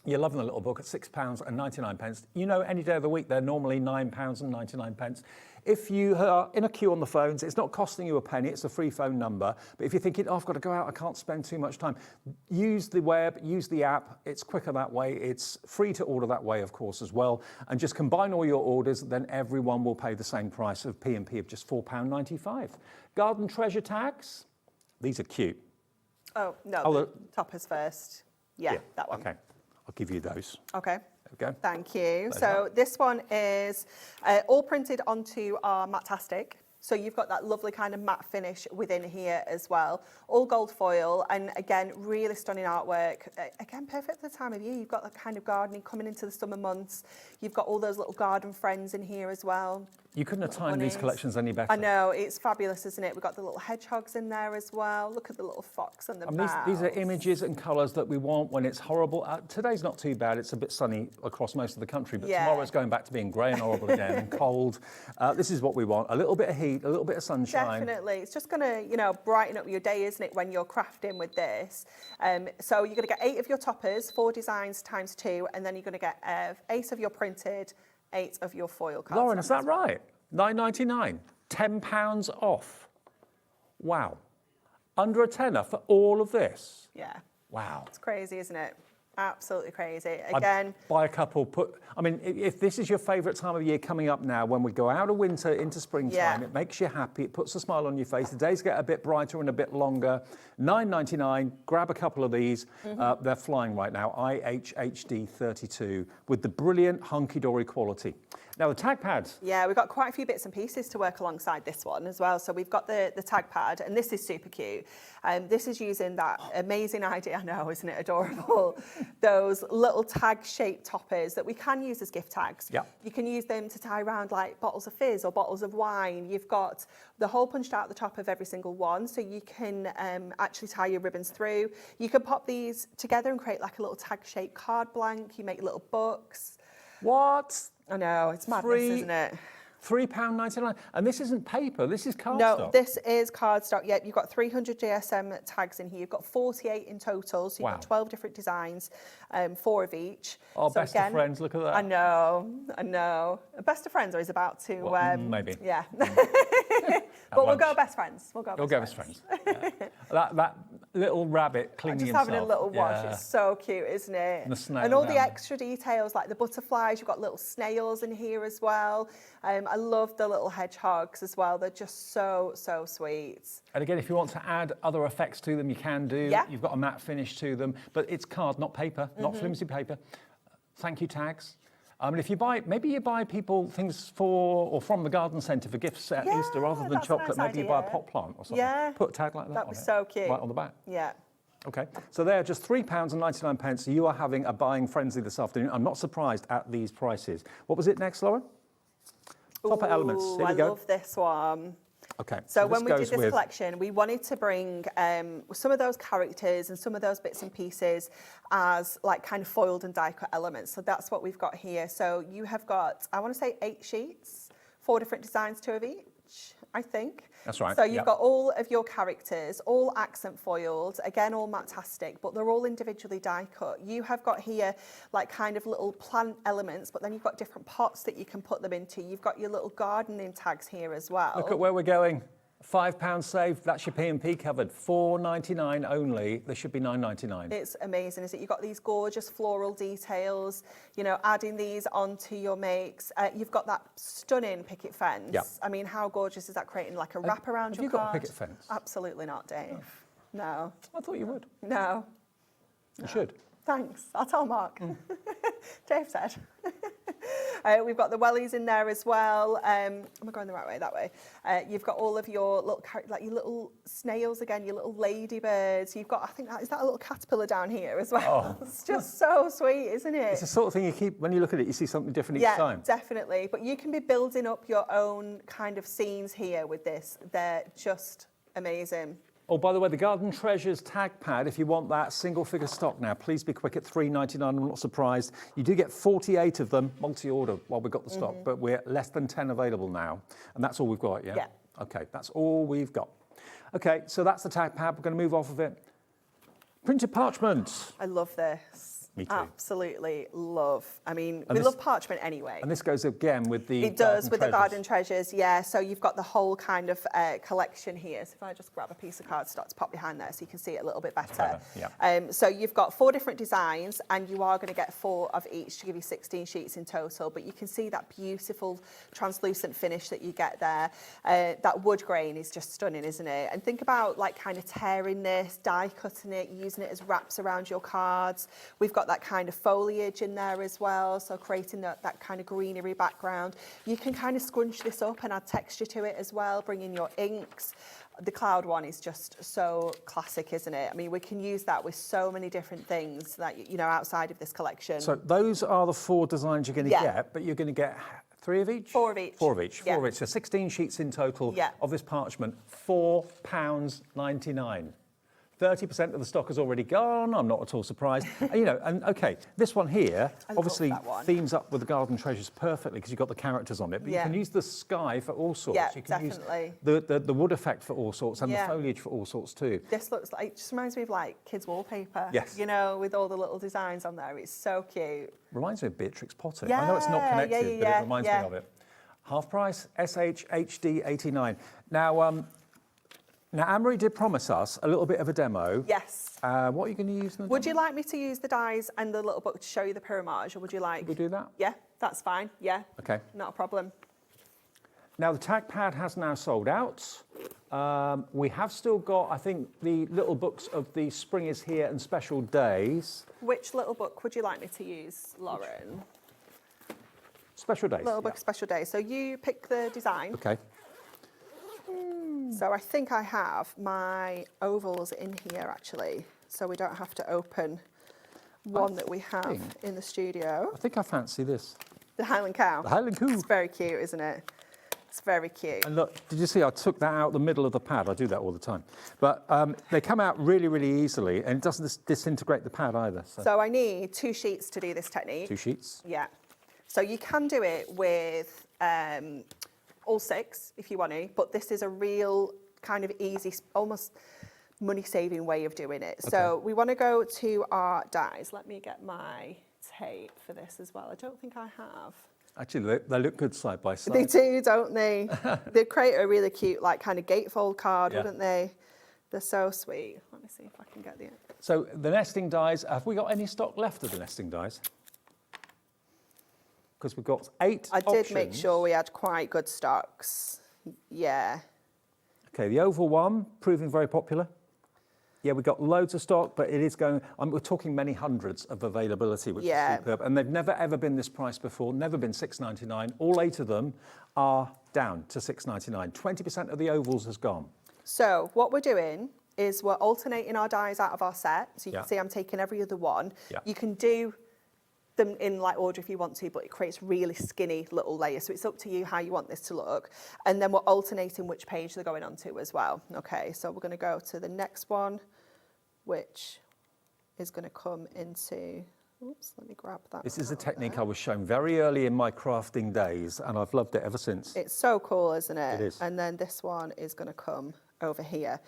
You're loving the little book at £6.99. You know, any day of the week, they're normally £9.99. If you are in a queue on the phones, it's not costing you a penny, it's a free phone number. But if you're thinking, oh, I've got to go out, I can't spend too much time, use the web, use the app. It's quicker that way. It's free to order that way, of course, as well. And just combine all your orders, then everyone will pay the same price of P&P of just £4.95. Garden treasure tags, these are cute. Oh, no, the toppers first. Yeah, that one. Okay. I'll give you those. Okay. There we go. Thank you. So this one is all printed onto our Mattastic. So you've got that lovely kind of matte finish within here as well. All gold foil and again, really stunning artwork. Again, perfect for the time of year. You've got that kind of gardening coming into the summer months. You've got all those little garden friends in here as well. You couldn't have timed these collections any better. I know, it's fabulous, isn't it? We've got the little hedgehogs in there as well. Look at the little fox and the mouse. These are images and colours that we want when it's horrible. Today's not too bad. It's a bit sunny across most of the country, but tomorrow's going back to being grey and horrible again and cold. This is what we want. A little bit of heat, a little bit of sunshine. Definitely. It's just going to, you know, brighten up your day, isn't it, when you're crafting with this. So you're going to get 8 of your toppers, 4 designs times 2, and then you're going to get 8 of your printed, 8 of your foil cards. Lauren, is that right? £9.99, £10 off. Wow. Under a tenner for all of this? Yeah. Wow. It's crazy, isn't it? Absolutely crazy. Again, I'd buy a couple, I mean, if this is your favourite time of year coming up now, when we go out of winter into springtime, it makes you happy, it puts a smile on your face, the days get a bit brighter and a bit longer. £9.99, grab a couple of these. They're flying right now, IHHD 32, with the brilliant Hunkydory quality. Now, the tag pads. Yeah, we've got quite a few bits and pieces to work alongside this one as well. So we've got the tag pad, and this is super cute. This is using that amazing idea, I know, isn't it adorable? Those little tag-shaped toppers that we can use as gift tags. Yeah. You can use them to tie around like bottles of fizz or bottles of wine. You've got the hole punched out the top of every single one, so you can actually tie your ribbons through. You can pop these together and create like a little tag-shaped card blank. You make little books. What? I know, it's madness, isn't it? £3.99. And this isn't paper, this is cardstock. No, this is cardstock. Yep, you've got 300 GSM tags in here. You've got 48 in total, so you've got 12 different designs, 4 of each. Oh, so best of friends, look at that. I know. Best of friends, or is about to... Well, maybe. Yeah. But we'll go best friends. We'll go best friends. Yeah. that little rabbit cleaning just himself. Having a little wash, it's so cute, isn't it? And the snail and all down. the extra details, like the butterflies, you've got little snails in here as well. I love the little hedgehogs as well. They're just so sweet. And again, if you want to add other effects to them, you can do. Yeah. You've got a matte finish to them, but it's card, not paper, not flimsy paper. Thank you tags. And if you buy, maybe you buy people things for or from the garden centre for gifts at Easter rather than chocolate. Maybe you buy a pot plant or something. Yeah. Put a tag like that That'd be so cute. Right on the back. Yeah. Okay, so they're just £3.99. You are having a buying frenzy this afternoon. I'm not surprised at these prices. What was it next, Lauren? Topper Elements. Here we go. I love this one. Okay. So when we did this collection, we wanted to bring some of those characters and some of those bits and pieces as like kind of foiled and die cut elements. So that's what we've got here. So you have got, I want to say 8 sheets, 4 different designs, 2 of each, I think. That's right. So you've got all of your characters, all accent foiled, again, all Mattastic, but they're all individually die cut. You have got here like kind of little plant elements, but then you've got different pots that you can put them into. You've got your little gardening tags here as well. Look at where we're going. £5 saved, that's your P&P covered. £4.99 only, there should be £9.99. It's amazing, isn't it? You've got these gorgeous floral details, you know, adding these onto your makes. You've got that stunning picket fence. Yep. I mean, how gorgeous is that, creating like a wrap around your card? Have you got a card? picket fence? Absolutely not, Dave. No. I thought you would. No. You should. Thanks. I'll tell Mark. Dave said. We've got the wellies in there as well. Am I going the right way? That way. You've got all of your little, like your little snails again, your little ladybirds. You've got, I think, is that a little caterpillar down here as well? Oh. It's just so sweet, isn't it? It's the sort of thing you keep, when you look at it, you see something different each time. Yeah, definitely. But you can be building up your own kind of scenes here with this. They're just amazing. Oh, by the way, the Garden Treasures tag pad, if you want that, single figure stock now, please be quick at $3.99. I'm not surprised. You do get 48 of them, multi-order while we've got the stock, but we're less than 10 available now. And that's all we've got, yeah? Yeah. Okay, that's all we've got. Okay, so that's the tag pad. We're going to move off of it. Printed parchment. I love this. Me too. Absolutely love. I mean, And we love parchment anyway. And this goes again with the It does with the Treasures. Garden Treasures, yeah. So you've got the whole kind of collection here. So if I just grab a piece of cardstock to pop behind there so you can see it a little bit better. Yeah. So you've got 4 different designs and you are going to get 4 of each to give you 16 sheets in total. But you can see that beautiful translucent finish that you get there. That wood grain is just stunning, isn't it? And think about like kind of tearing this, die cutting it, using it as wraps around your cards. We've got that kind of foliage in there as well, so creating that kind of greenery background. You can kind of scrunch this up and add texture to it as well, bring in your inks. The cloud one is just so classic, isn't it? I mean, we can use that with so many different things that, you know, outside of this collection. So those are the 4 designs you're going to get, but you're going to get 3 of each? 4 of each. 4 of each, Yeah. 4 of each. So 16 sheets in total of this parchment, £4.99. 30% of the stock has already gone. I'm not at all surprised. You know, and okay, this one here obviously themes up with the Garden Treasures perfectly because you've got the characters on it. But you can use the sky for all sorts. Yeah, you can definitely. use the wood effect for all sorts and the foliage for all sorts too. This looks like, it just reminds me of like kids' wallpaper. Yes. You know, with all the little designs on there. It's so cute. Reminds me of Beatrix Potter. Yeah, I know it's not connected, but it reminds me yeah. of it. Half price, SHHD 89. Now, Anne-Marie did promise us a little bit of a demo. Yes. What are you going to use? Would you like me to use the dies and the little book to show you the pyramage, or would you like? Could we do that? Yeah, that's fine. Yeah. Okay. Not a problem. Now, the tag pad has now sold out. We have still got, I think, the little books of the Spring is Here and Special Days. Which little book would you like me to use, Lauren? Special Days. Little book, Special Days. So you pick the design. Okay. So I think I have my ovals in here, actually, so we don't have to open one that we have in the studio. I think I fancy this. The Highland Cow. The Highland Cow. It's very cute, isn't it? It's very cute. And look, did you see I took that out the middle of the pad? I do that all the time. But they come out really, really easily, and it doesn't disintegrate the pad either. So I need 2 sheets to do this technique. 2 sheets? Yeah. So you can do it with all 6 if you want to, but this is a real kind of easy, almost money-saving way of doing it. Okay. So we want to go to our dies. Let me get my tape for this as well. I don't think I have. Actually, they look good side by side. They do, don't they? They'd create a really cute, like, kind of gatefold card, wouldn't they? They're so sweet. Let me see if I can get the... So the nesting dies, have we got any stock left of the nesting dies? Because we've got 8 I options. did make sure we had quite good stocks. Yeah. Okay, the oval one, proving very popular. Yeah, we've got loads of stock, but it is going... we're talking many hundreds of availability, which is superb. And they've never, ever been this price before, never been $6.99. All 8 of them are down to $6.99. 20% of the ovals has gone. So what we're doing is we're alternating our dies out of our set. So you can see I'm taking every other one. Yeah. You can do them in like order if you want to, but it creates really skinny little layers. So it's up to you how you want this to look. And then we're alternating which page they're going onto as well. Okay, so we're going to go to the next one, which is going to come into... Oops, let me grab that. This is a technique I was shown very early in my crafting days, and I've loved it ever since. It's so cool, isn't it? It is. And then this one is going to come over here.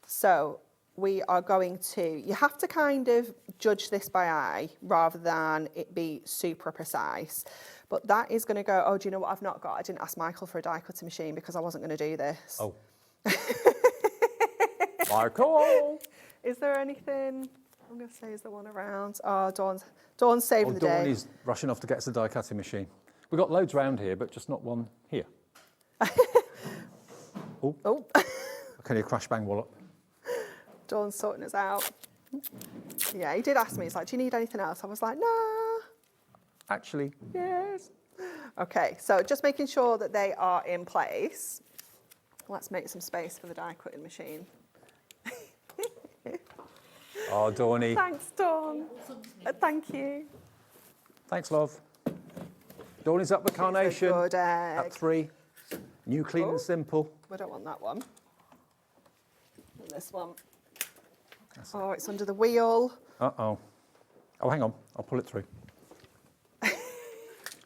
So we are going to, you have to kind of judge this by eye rather than it be super precise. But that is going to go, oh, do you know what I've not got? I didn't ask Michael for a die cutting machine because I wasn't going to do this. Oh. Michael! Is there anything, I'm going to say, is there one around? Oh, Dawn's saving the day. Dawn is rushing off to get us a die cutting machine. We've got loads around here, but just not one here. Oh. Can you crash bang wallop? Dawn's sorting us out. Yeah, he did ask me, he's like, do you need anything else? I was like, nah. Actually. Yes. Okay, so just making sure that they are in place. Let's make some space for the die cutting machine. Oh, Dawny. Thanks, Dawn. Thank you. Thanks, love. Dawny's up with Carnation Good egg. at 3. New, clean and simple. We don't want that one. This one. Oh, it's under the wheel. Uh-oh. Oh, hang on. I'll pull it through.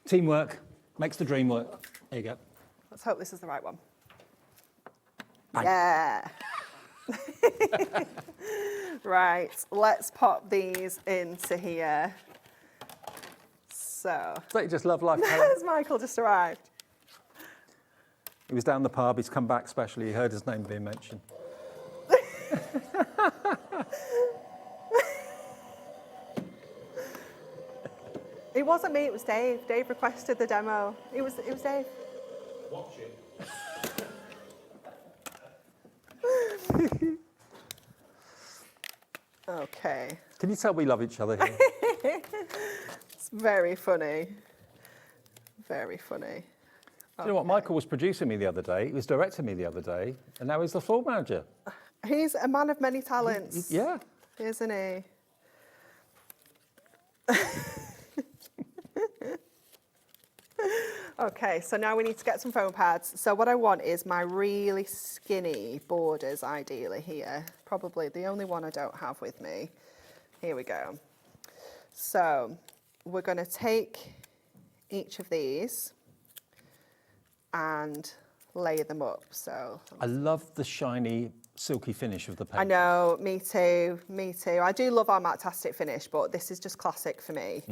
Teamwork makes the dream work. There you go. Let's hope this is the right one. Bang. Yeah. Right, let's pop these into here. So. Don't you just love life? Has Michael just arrived? He was down the pub. He's come back specially. He heard his name being mentioned. It wasn't me, it was Dave. Dave requested the demo. It was Dave. Watch it. Okay. Can you tell we love each other here? It's very funny. Very funny. Do you know what? Michael was producing me the other day. He was directing me the other day. And now he's the floor manager. He's a man of many talents. Yeah. Isn't he? Okay, so now we need to get some foam pads. So what I want is my really skinny borders, ideally here. Probably the only one I don't have with me. Here we go. So we're going to take each of these and lay them up. So I love the shiny, silky finish of the paper. I know, me too, me too. I do love our Matte-tastic finish, but this is just classic for me.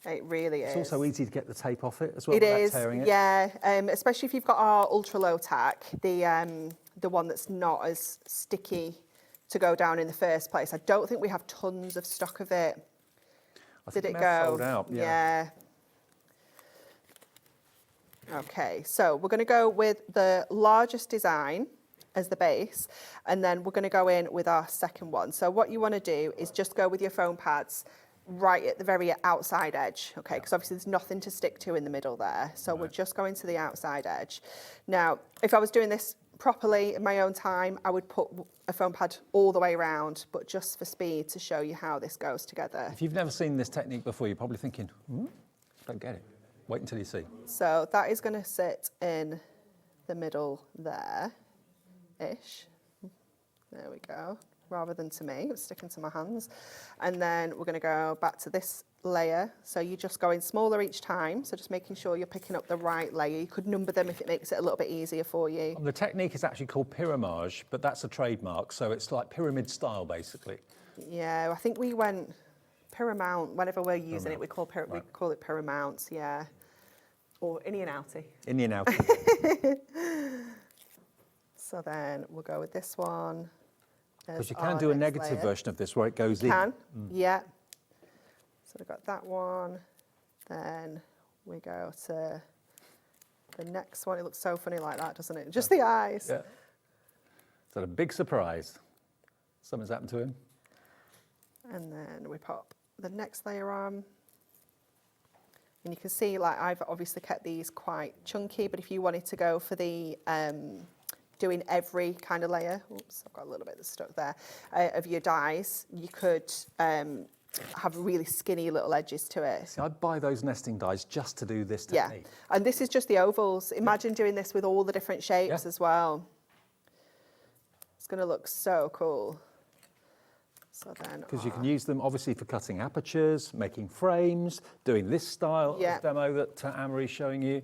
It really is. It's also easy to get the tape off it as well. It is, tearing it. yeah. Especially if you've got our ultra low tack, the one that's not as sticky to go down in the first place. I don't think we have tons of stock of it. Did it go? Sold out, yeah. Okay, so we're going to go with the largest design as the base, and then we're going to go in with our second one. So what you want to do is just go with your foam pads right at the very outside edge, okay, because obviously there's nothing to stick to in the middle there. So we're just going to the outside edge. Now, if I was doing this properly in my own time, I would put a foam pad all the way around, but just for speed to show you how this goes together. If you've never seen this technique before, you're probably thinking, don't get it. Wait until you see. So that is going to sit in the middle there-ish. There we go. Rather than to me, it's sticking to my hands. And then we're going to go back to this layer. So you're just going smaller each time. So just making sure you're picking up the right layer. You could number them if it makes it a little bit easier for you. The technique is actually called pyramage, but that's a trademark. So it's like pyramid style, basically. Yeah, I think we went paramount. Whenever we're using it, we call it paramounts, yeah. Or Indian outie. Indian outie. So then we'll go with this one. Because you can do a negative version of this where it goes in. Yeah. So we've got that one. Then we go to the next one. It looks so funny like that, doesn't it? Just the eyes. Yeah. So a big surprise. Something's happened to him. And then we pop the next layer on. And you can see, like, I've obviously kept these quite chunky, but if you wanted to go for the doing every kind of layer, oops, I've got a little bit that's stuck there, of your dies, you could have really skinny little edges to it. See, I'd buy those nesting dies just to do this technique. Yeah, and this is just the ovals. Imagine doing this with all the different shapes as well. It's going to look so cool. So then, because you can use them obviously for cutting apertures, making frames, doing this style of demo that Anne-Marie's showing you.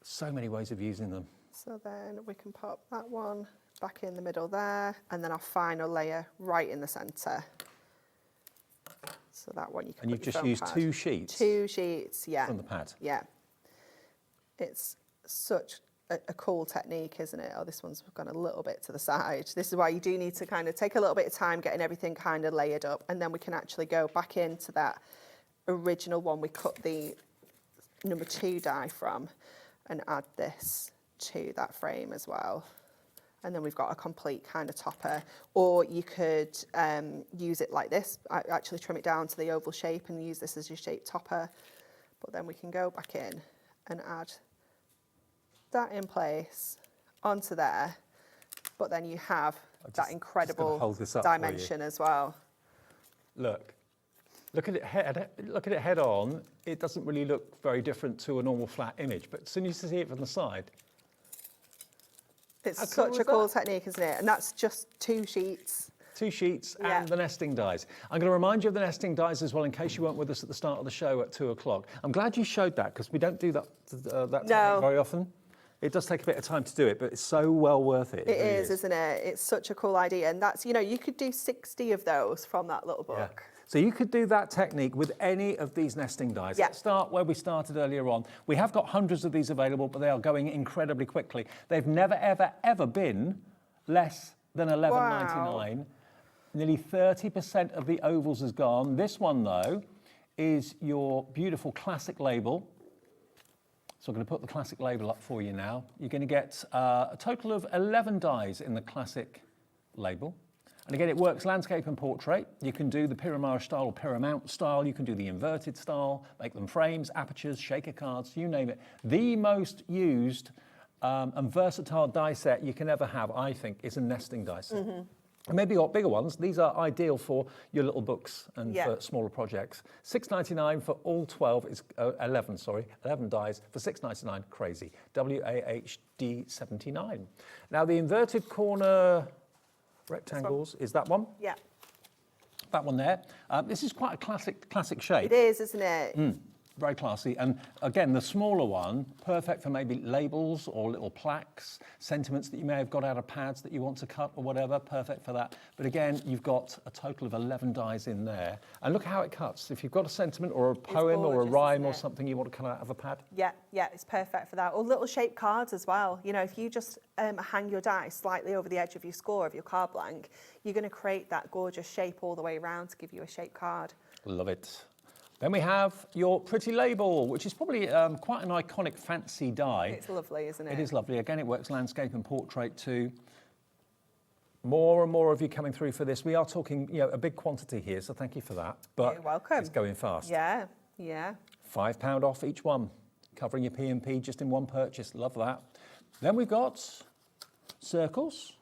So many ways of using them. So then we can pop that one back in the middle there, and then our final layer right in the centre. So that one you can. And you've just used 2 sheets? 2 sheets, yeah. From the pad? Yeah. It's such a cool technique, isn't it? Oh, this one's gone a little bit to the side. This is why you do need to kind of take a little bit of time getting everything kind of layered up, and then we can actually go back into that original one we cut the number 2 die from and add this to that frame as well. And then we've got a complete kind of topper. Or you could use it like this, actually trim it down to the oval shape and use this as your shape topper. But then we can go back in and add that in place onto there. But then you have that incredible dimension as well. Look at it head on. It doesn't really look very different to a normal flat image, but as soon as you see it from the side, It's such a cool technique, isn't it? And that's just 2 sheets. 2 sheets and the nesting dies. I'm going to remind you of the nesting dies as well in case you weren't with us at the start of the show at 2 o'clock. I'm glad you showed that because we don't do that, technique very often. It does take a bit of time to do it, but it's so well worth it. It really is, isn't it? It's such a cool idea. And that's, you know, you could do 60 of those from that little book. Yeah. So you could do that technique with any of these nesting dies. Let's start where we started earlier on. We have got hundreds of these available, but they are going incredibly quickly. They've never, ever, ever been less than $11.99. Wow. Nearly 30% of the ovals is gone. This one, though, is your beautiful classic label. So I'm going to put the classic label up for you now. You're going to get a total of 11 dies in the classic label. And again, it works landscape and portrait. You can do the Pyramage style or Paramount style. You can do the inverted style, make them frames, apertures, shaker cards, you name it. The most used and versatile die set you can ever have, I think, is a nesting die set. Mm-hmm. And maybe got bigger ones. These are ideal for your little books and for smaller projects. $6.99 for all 11 dies for $6.99. Crazy. WAHD 79. Now the inverted corner rectangles is that one. Yeah. That one there. This is quite a classic shape. It is, isn't it? Very classy. And again, the smaller one, perfect for maybe labels or little plaques, sentiments that you may have got out of pads that you want to cut or whatever, perfect for that. But again, you've got a total of 11 dies in there. And look how it cuts. If you've got a sentiment or a poem or a rhyme or something you want to cut out of a pad. Yeah, it's perfect for that. Or little shaped cards as well. You know, if you just hang your die slightly over the edge of your score of your card blank, you're going to create that gorgeous shape all the way around to give you a shaped card. Love it. Then we have your pretty label, which is probably quite an iconic fancy die. It's lovely, isn't it? It is lovely. Again, it works landscape and portrait too. More and more of you coming through for this. We are talking, a big quantity here, so thank you for that. But you're welcome. It's going fast. Yeah. £5 off each one, covering your P&P just in one purchase. Love that. Then we've got circles.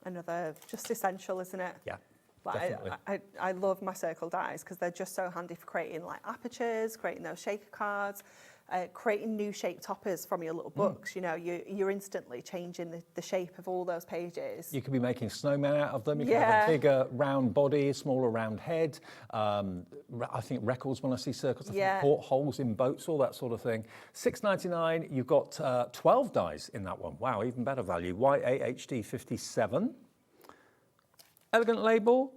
Another just essential, isn't it? Yeah. Definitely. I love my circle dies because they're just so handy for creating like apertures, creating those shaker cards, creating new shape toppers from your little books. You know, you're instantly changing the shape of all those pages. You could be making snowmen out of them. You can have a bigger round body, smaller round head. I think records when I see circles. I think portholes in boats, all that sort of thing. $6.99. You've got 12 dies in that one. Wow, even better value. YAHD 57. Elegant label.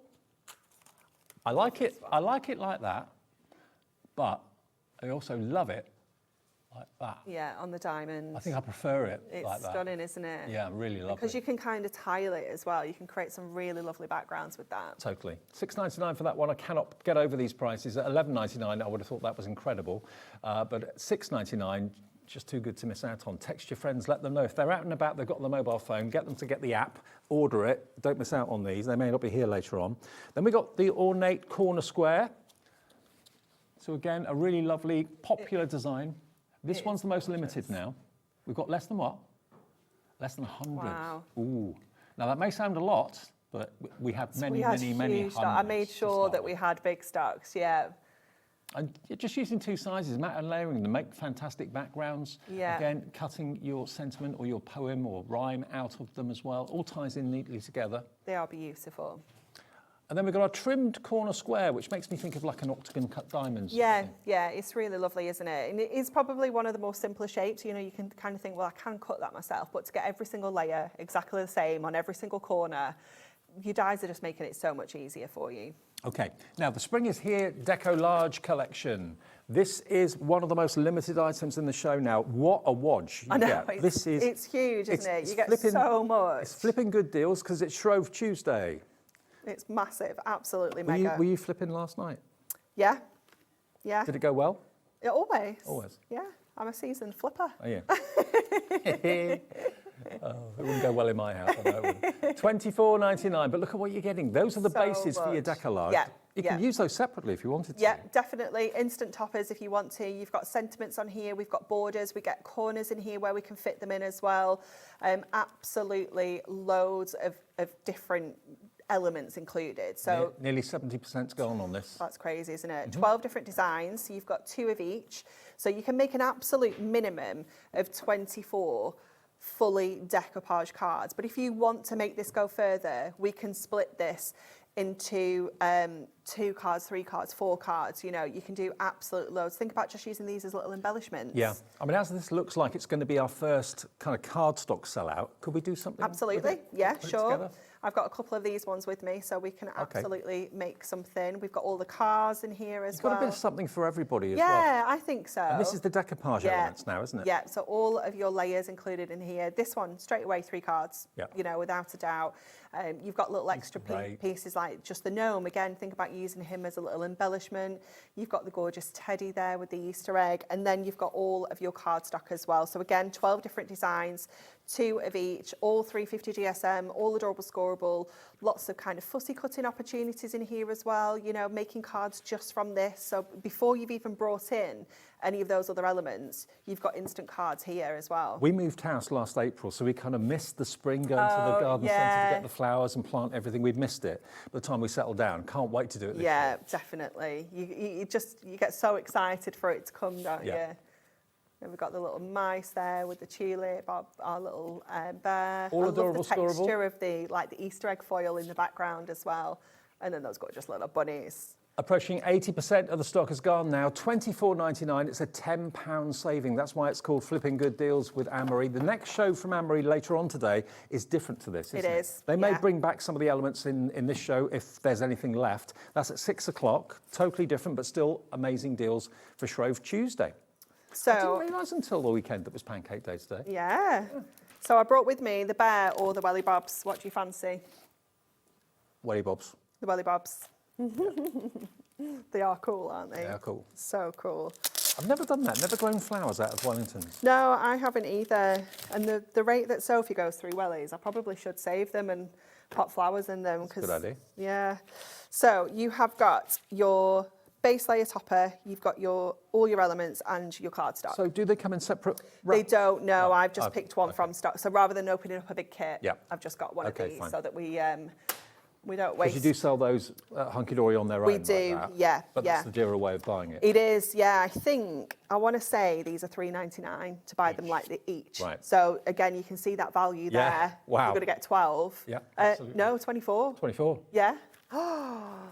I like it like that, but I also love it like that. Yeah, on the diamond. I think I prefer it like that. It's stunning, isn't it? Yeah, really lovely. Because you can kind of tile it as well. You can create some really lovely backgrounds with that. Totally. $6.99 for that one. I cannot get over these prices. At $11.99, I would have thought that was incredible. But at $6.99, just too good to miss out on. Text your friends, let them know. If they're out and about, they've got the mobile phone, get them to get the app, order it. Don't miss out on these. They may not be here later on. Then we got the ornate corner square. So again, a really lovely, popular design. This one's the most limited now. We've got less than what? Less than 100. Wow. Ooh. Now that may sound a lot, but we have many hundreds. I made sure that we had big stocks, yeah. And just using 2 sizes, matte and layering them, make fantastic backgrounds. Yeah. Again, cutting your sentiment or your poem or rhyme out of them as well. All ties in neatly together. They are beautiful. And then we've got our trimmed corner square, which makes me think of like an octagon cut diamonds. Yeah, it's really lovely, isn't it? And it is probably one of the more simpler shapes. You know, you can kind of think, well, I can cut that myself, but to get every single layer exactly the same on every single corner, your dies are just making it so much easier for you. Okay, now the spring is here, Deco-Large collection. This is one of the most limited items in the show now. What a wodge you get. It's huge, isn't it? You get so much. It's flipping good deals because it's Shrove Tuesday. It's massive, absolutely mega. Were you flipping last night? Yeah. Did it go well? Always. Always? Yeah, I'm a seasoned flipper. Oh, yeah. It wouldn't go well in my house, I know it wouldn't. $24.99, but look at what you're getting. Those are the bases for your Deco-Large. Yeah. You can use those separately if you wanted to. Yeah, definitely. Instant toppers if you want to. You've got sentiments on here. We've got borders. We get corners in here where we can fit them in as well. Absolutely loads of different elements included. So nearly 70%'s gone on this. That's crazy, isn't it? 12 different designs. So you've got 2 of each. So you can make an absolute minimum of 24 fully decoupage cards. But if you want to make this go further, we can split this into 2 cards, 3 cards, 4 cards. You know, you can do absolute loads. Think about just using these as little embellishments. Yeah, I mean, as this looks like it's going to be our first kind of cardstock sellout, could we do something? Absolutely, yeah, sure. I've got a couple of these ones with me, so we can absolutely make something. We've got all the cars in here as well. You've got a bit of something for everybody as well. Yeah, I think so. And this is the decoupage elements now, isn't it? Yeah, so all of your layers included in here. This one, straight away, 3 cards, you know, without a doubt. You've got little extra pieces like just the gnome. Again, think about using him as a little embellishment. You've got the gorgeous teddy there with the Easter egg. And then you've got all of your cardstock as well. So again, 12 different designs, 2 of each, all 350 GSM, all adorable scoreable, lots of kind of fussy cutting opportunities in here as well, you know, making cards just from this. So before you've even brought in any of those other elements, you've got instant cards here as well. We moved house last April, so we kind of missed the spring going to the garden centre to get the flowers and plant everything. We'd missed it by the time we settled down. Can't wait to do it this year. Definitely. You get so excited for it to come, don't you? And we've got the little mice there with the tulip, our little bear. All adorable, I love the texture of the Easter egg foil in the background as well. And then those gorgeous little bunnies. Approaching 80% of the stock has gone now. $24.99. It's a £10 saving. That's why it's called Flipping Good Deals with Anne-Marie. The next show from Anne-Marie later on today is different to this, isn't it? It is. They may bring back some of the elements in this show if there's anything left. That's at 6 o'clock. Totally different, but still amazing deals for Shrove Tuesday. So, I didn't realise until the weekend that was Pancake Day today. Yeah. So I brought with me the bear or the welly bobs. What do you fancy? Welly bobs. The welly bobs. They are cool, aren't they? They are cool. So cool. I've never done that. Never grown flowers out of Wellingtons. No, I haven't either. And the rate that Sophie goes through wellies, I probably should save them and pop flowers in them. That's a good idea. Yeah. So you have got your base layer topper, you've got all your elements and your cardstock. So do they come in separate They don't, no. I've just picked one from stock. So rather than opening up a big kit, I've just got one of these so that we don't waste. Because you do sell those Hunkydory on their own. We do, like that, But that's the dearer way of buying it. It is, I think, I want to say these are $3.99 to buy them like each. Right. So again, you can see that value there. Wow. You're going to get 12. Yeah, absolutely. No, 24. 24. Yeah.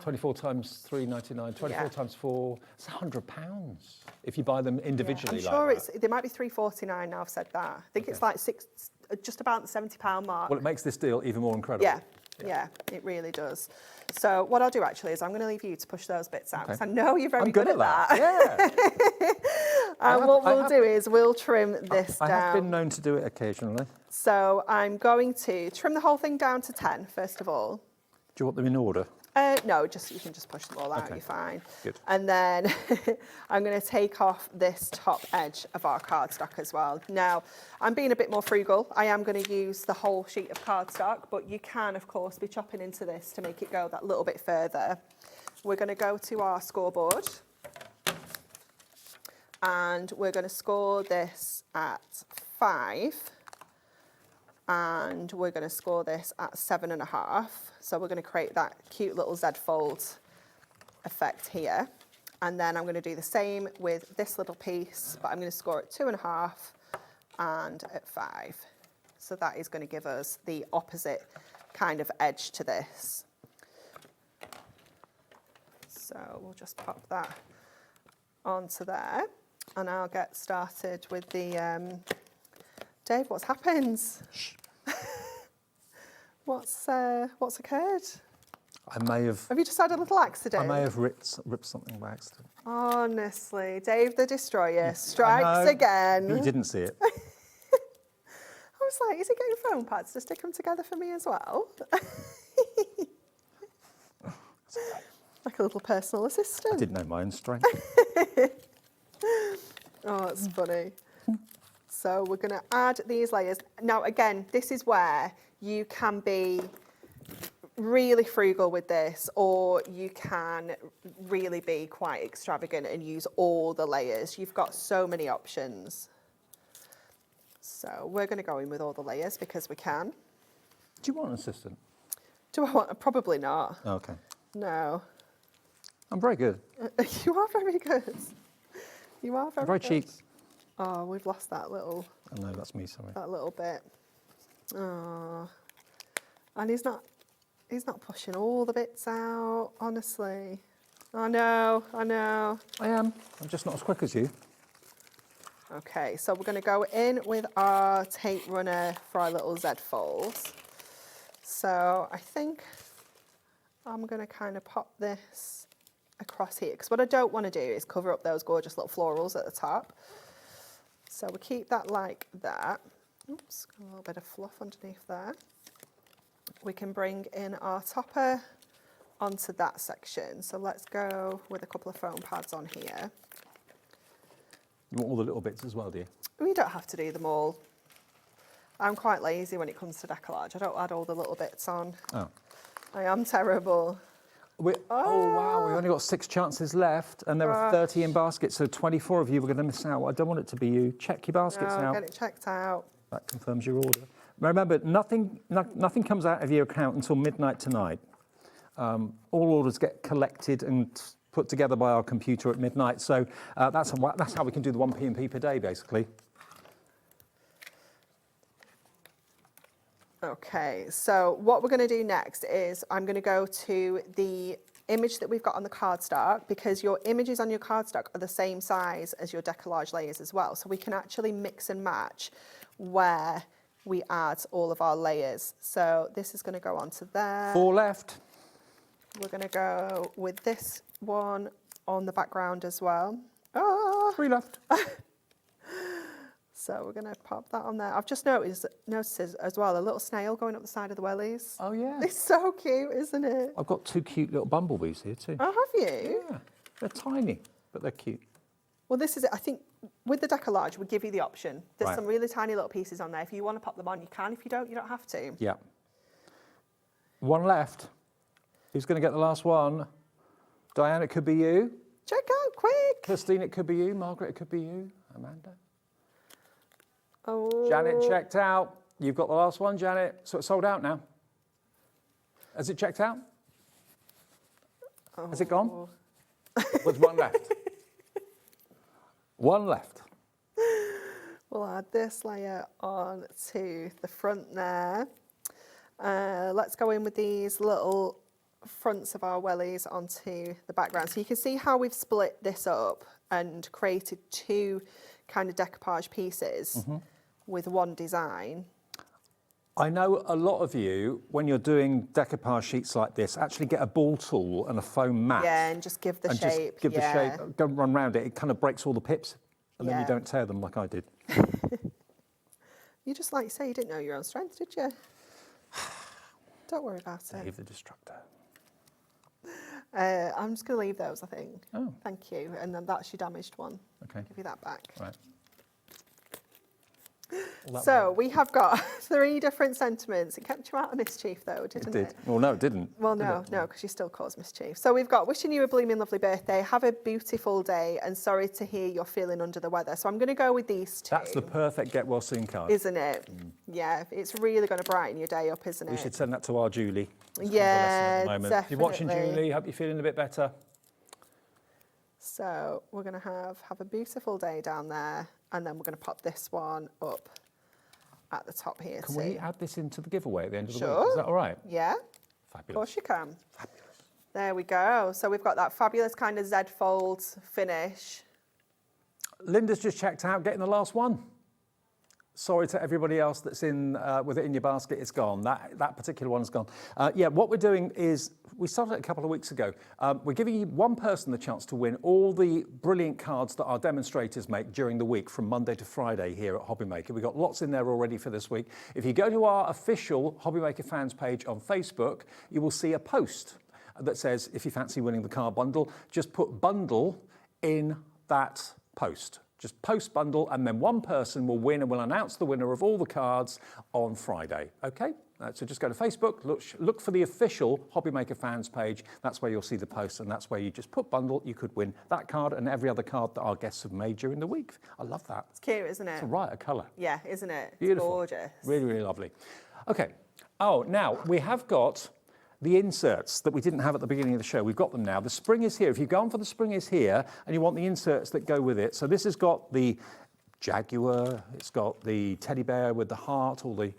24 times $3.99, 24 times 4, it's £100 if you buy them individually. I'm sure they might be $3.49 now I've said that. I think it's like just about the £70 mark. Well, it makes this deal even more incredible. Yeah, it really does. So what I'll do actually is I'm going to leave you to push those bits out because I know you're very good at that. Yeah. And what we'll do is we'll trim this down. I have been known to do it occasionally. So I'm going to trim the whole thing down to 10 first of all. Do you want them in order? No, you can just push them all out, you're fine. Good. And then I'm going to take off this top edge of our cardstock as well. Now, I'm being a bit more frugal. I am going to use the whole sheet of cardstock, but you can, of course, be chopping into this to make it go that little bit further. We're going to go to our scoreboard. And we're going to score this at 5. And we're going to score this at 7.5. So we're going to create that cute little Z fold effect here. And then I'm going to do the same with this little piece, but I'm going to score at 2.5 and at 5. So that is going to give us the opposite kind of edge to this. So we'll just pop that onto there. And I'll get started with the... Dave, what's happened? Shh. What's occurred? I may have... Have you just had a little accident? I may have ripped something by accident. Honestly, Dave the Destroyer strikes again. You didn't see it. I was like, is he getting foam pads to stick them together for me as well? Like a little personal assistant. I didn't know my own strength. Oh, that's funny. So we're going to add these layers. Now, again, this is where you can be really frugal with this, or you can really be quite extravagant and use all the layers. You've got so many options. So we're going to go in with all the layers because we can. Do you want an assistant? Do I want? Probably not. Okay. No. I'm very good. You are very good. You are very Very good. cheap. Oh, we've lost that little... Oh, no, that's me, sorry. That little bit. Oh. And he's not pushing all the bits out, honestly. I know. I am. I'm just not as quick as you. Okay, so we're going to go in with our tape runner for our little Z folds. So I think I'm going to kind of pop this across here, because what I don't want to do is cover up those gorgeous little florals at the top. So we keep that like that. Oops, got a little bit of fluff underneath there. We can bring in our topper onto that section. So let's go with a couple of foam pads on here. You want all the little bits as well, do you? We don't have to do them all. I'm quite lazy when it comes to Deco-Large. I don't add all the little bits on. Oh. I am terrible. Oh, wow, we've only got 6 chances left, and there are 30 in baskets, so 24 of you were going to miss out. I don't want it to be you. Check your baskets out. Get it checked out. That confirms your order. Remember, nothing comes out of your account until midnight tonight. All orders get collected and put together by our computer at midnight, so that's how we can do the 1 P&P per day, basically. Okay, so what we're going to do next is I'm going to go to the image that we've got on the cardstock, because your images on your cardstock are the same size as your Deco-Large layers as well, so we can actually mix and match where we add all of our layers. So this is going to go onto there. 4 left. We're going to go with this one on the background as well. 3 left. So we're going to pop that on there. I've just noticed as well a little snail going up the side of the wellies. Oh, yeah. It's so cute, isn't it? I've got 2 cute little bumblebees here too. Oh, have you? Yeah, they're tiny, but they're cute. Well, this is it. I think with the Deco-Large, we give you the option. There's Right. some really tiny little pieces on there. If you want to pop them on, you can. If you don't have to. Yeah. 1 left. Who's going to get the last one? Diane, it could be you. Check out, quick. Christine, it could be you. Margaret, it could be you. Amanda. Oh. Janet checked out. You've got the last one, Janet. So it's sold out now. Has it checked out? Has it gone? There's 1 left. 1 left. We'll add this layer on to the front there. Let's go in with these little fronts of our wellies onto the background. So you can see how we've split this up and created 2 kind of decoupage pieces with 1 design. I know a lot of you, when you're doing decoupage sheets like this, actually get a ball tool and a foam mat. Yeah, and just give the and shape. Just give the shape, don't run around it. It kind of breaks all the pips, and then you Yeah. don't tear them like I did. You just like you say, you didn't know your own strength, did you? Don't worry about it. Dave the Destructor. I'm just going to leave those, I think. Oh. Thank you. And then that's your damaged one. Okay. Give you that back. Right. So we have got 3 different sentiments. It kept you out of mischief, though, didn't it? It did. Well, no, it didn't. Well, no, because you still cause mischief. So we've got wishing you a blooming lovely birthday, have a beautiful day, and sorry to hear you're feeling under the weather. So I'm going to go with these 2. That's the perfect get well soon card. Isn't it? Yeah, it's really going to brighten your day up, isn't it? We should send that to our Julie. Yeah, definitely. If you're watching, Julie, hope you're feeling a bit better. So we're going to have a beautiful day down there, and then we're going to pop this one up at the top here Can too. we add this into the giveaway at the end of the Sure. week? Is that all right? Yeah, Fabulous. of course you can. Fabulous. There we go. So we've got that fabulous kind of Z fold finish. Linda's just checked out, getting the last one. Sorry to everybody else that's in with it in your basket. It's gone. That particular one's gone. Yeah, what we're doing is we started a couple of weeks ago. We're giving you 1 person the chance to win all the brilliant cards that our demonstrators make during the week from Monday to Friday here at HobbyMaker. We've got lots in there already for this week. If you go to our official HobbyMaker fans page on Facebook, you will see a post that says, if you fancy winning the card bundle, just put bundle in that post. Just post bundle, and then 1 person will win, and we'll announce the winner of all the cards on Friday. Okay? So just go to Facebook, look for the official HobbyMaker fans page. That's where you'll see the post, and that's where you just put bundle. You could win that card and every other card that our guests have made during the week. I love that. It's cute, isn't it? It's a right colour. Yeah, isn't it? Beautiful. It's gorgeous. Really, really lovely. Okay. Oh, now we have got the inserts that we didn't have at the beginning of the show. We've got them now. The spring is here. If you've gone for the spring is here and you want the inserts that go with it. So this has got the jaguar, it's got the teddy bear with the heart, all the,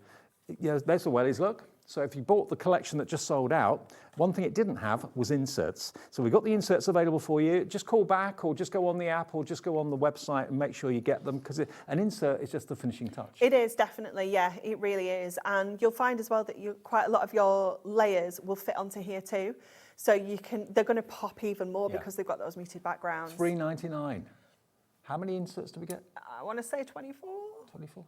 there's the wellies, look. So if you bought the collection that just sold out, one thing it didn't have was inserts. So we've got the inserts available for you. Just call back or just go on the app or just go on the website and make sure you get them, because an insert is just the finishing touch. It is, definitely, yeah, it really is. And you'll find as well that quite a lot of your layers will fit onto here too. So they're going to pop even more because they've got those muted backgrounds. $3.99. How many inserts do we get? I want to say 24. 24?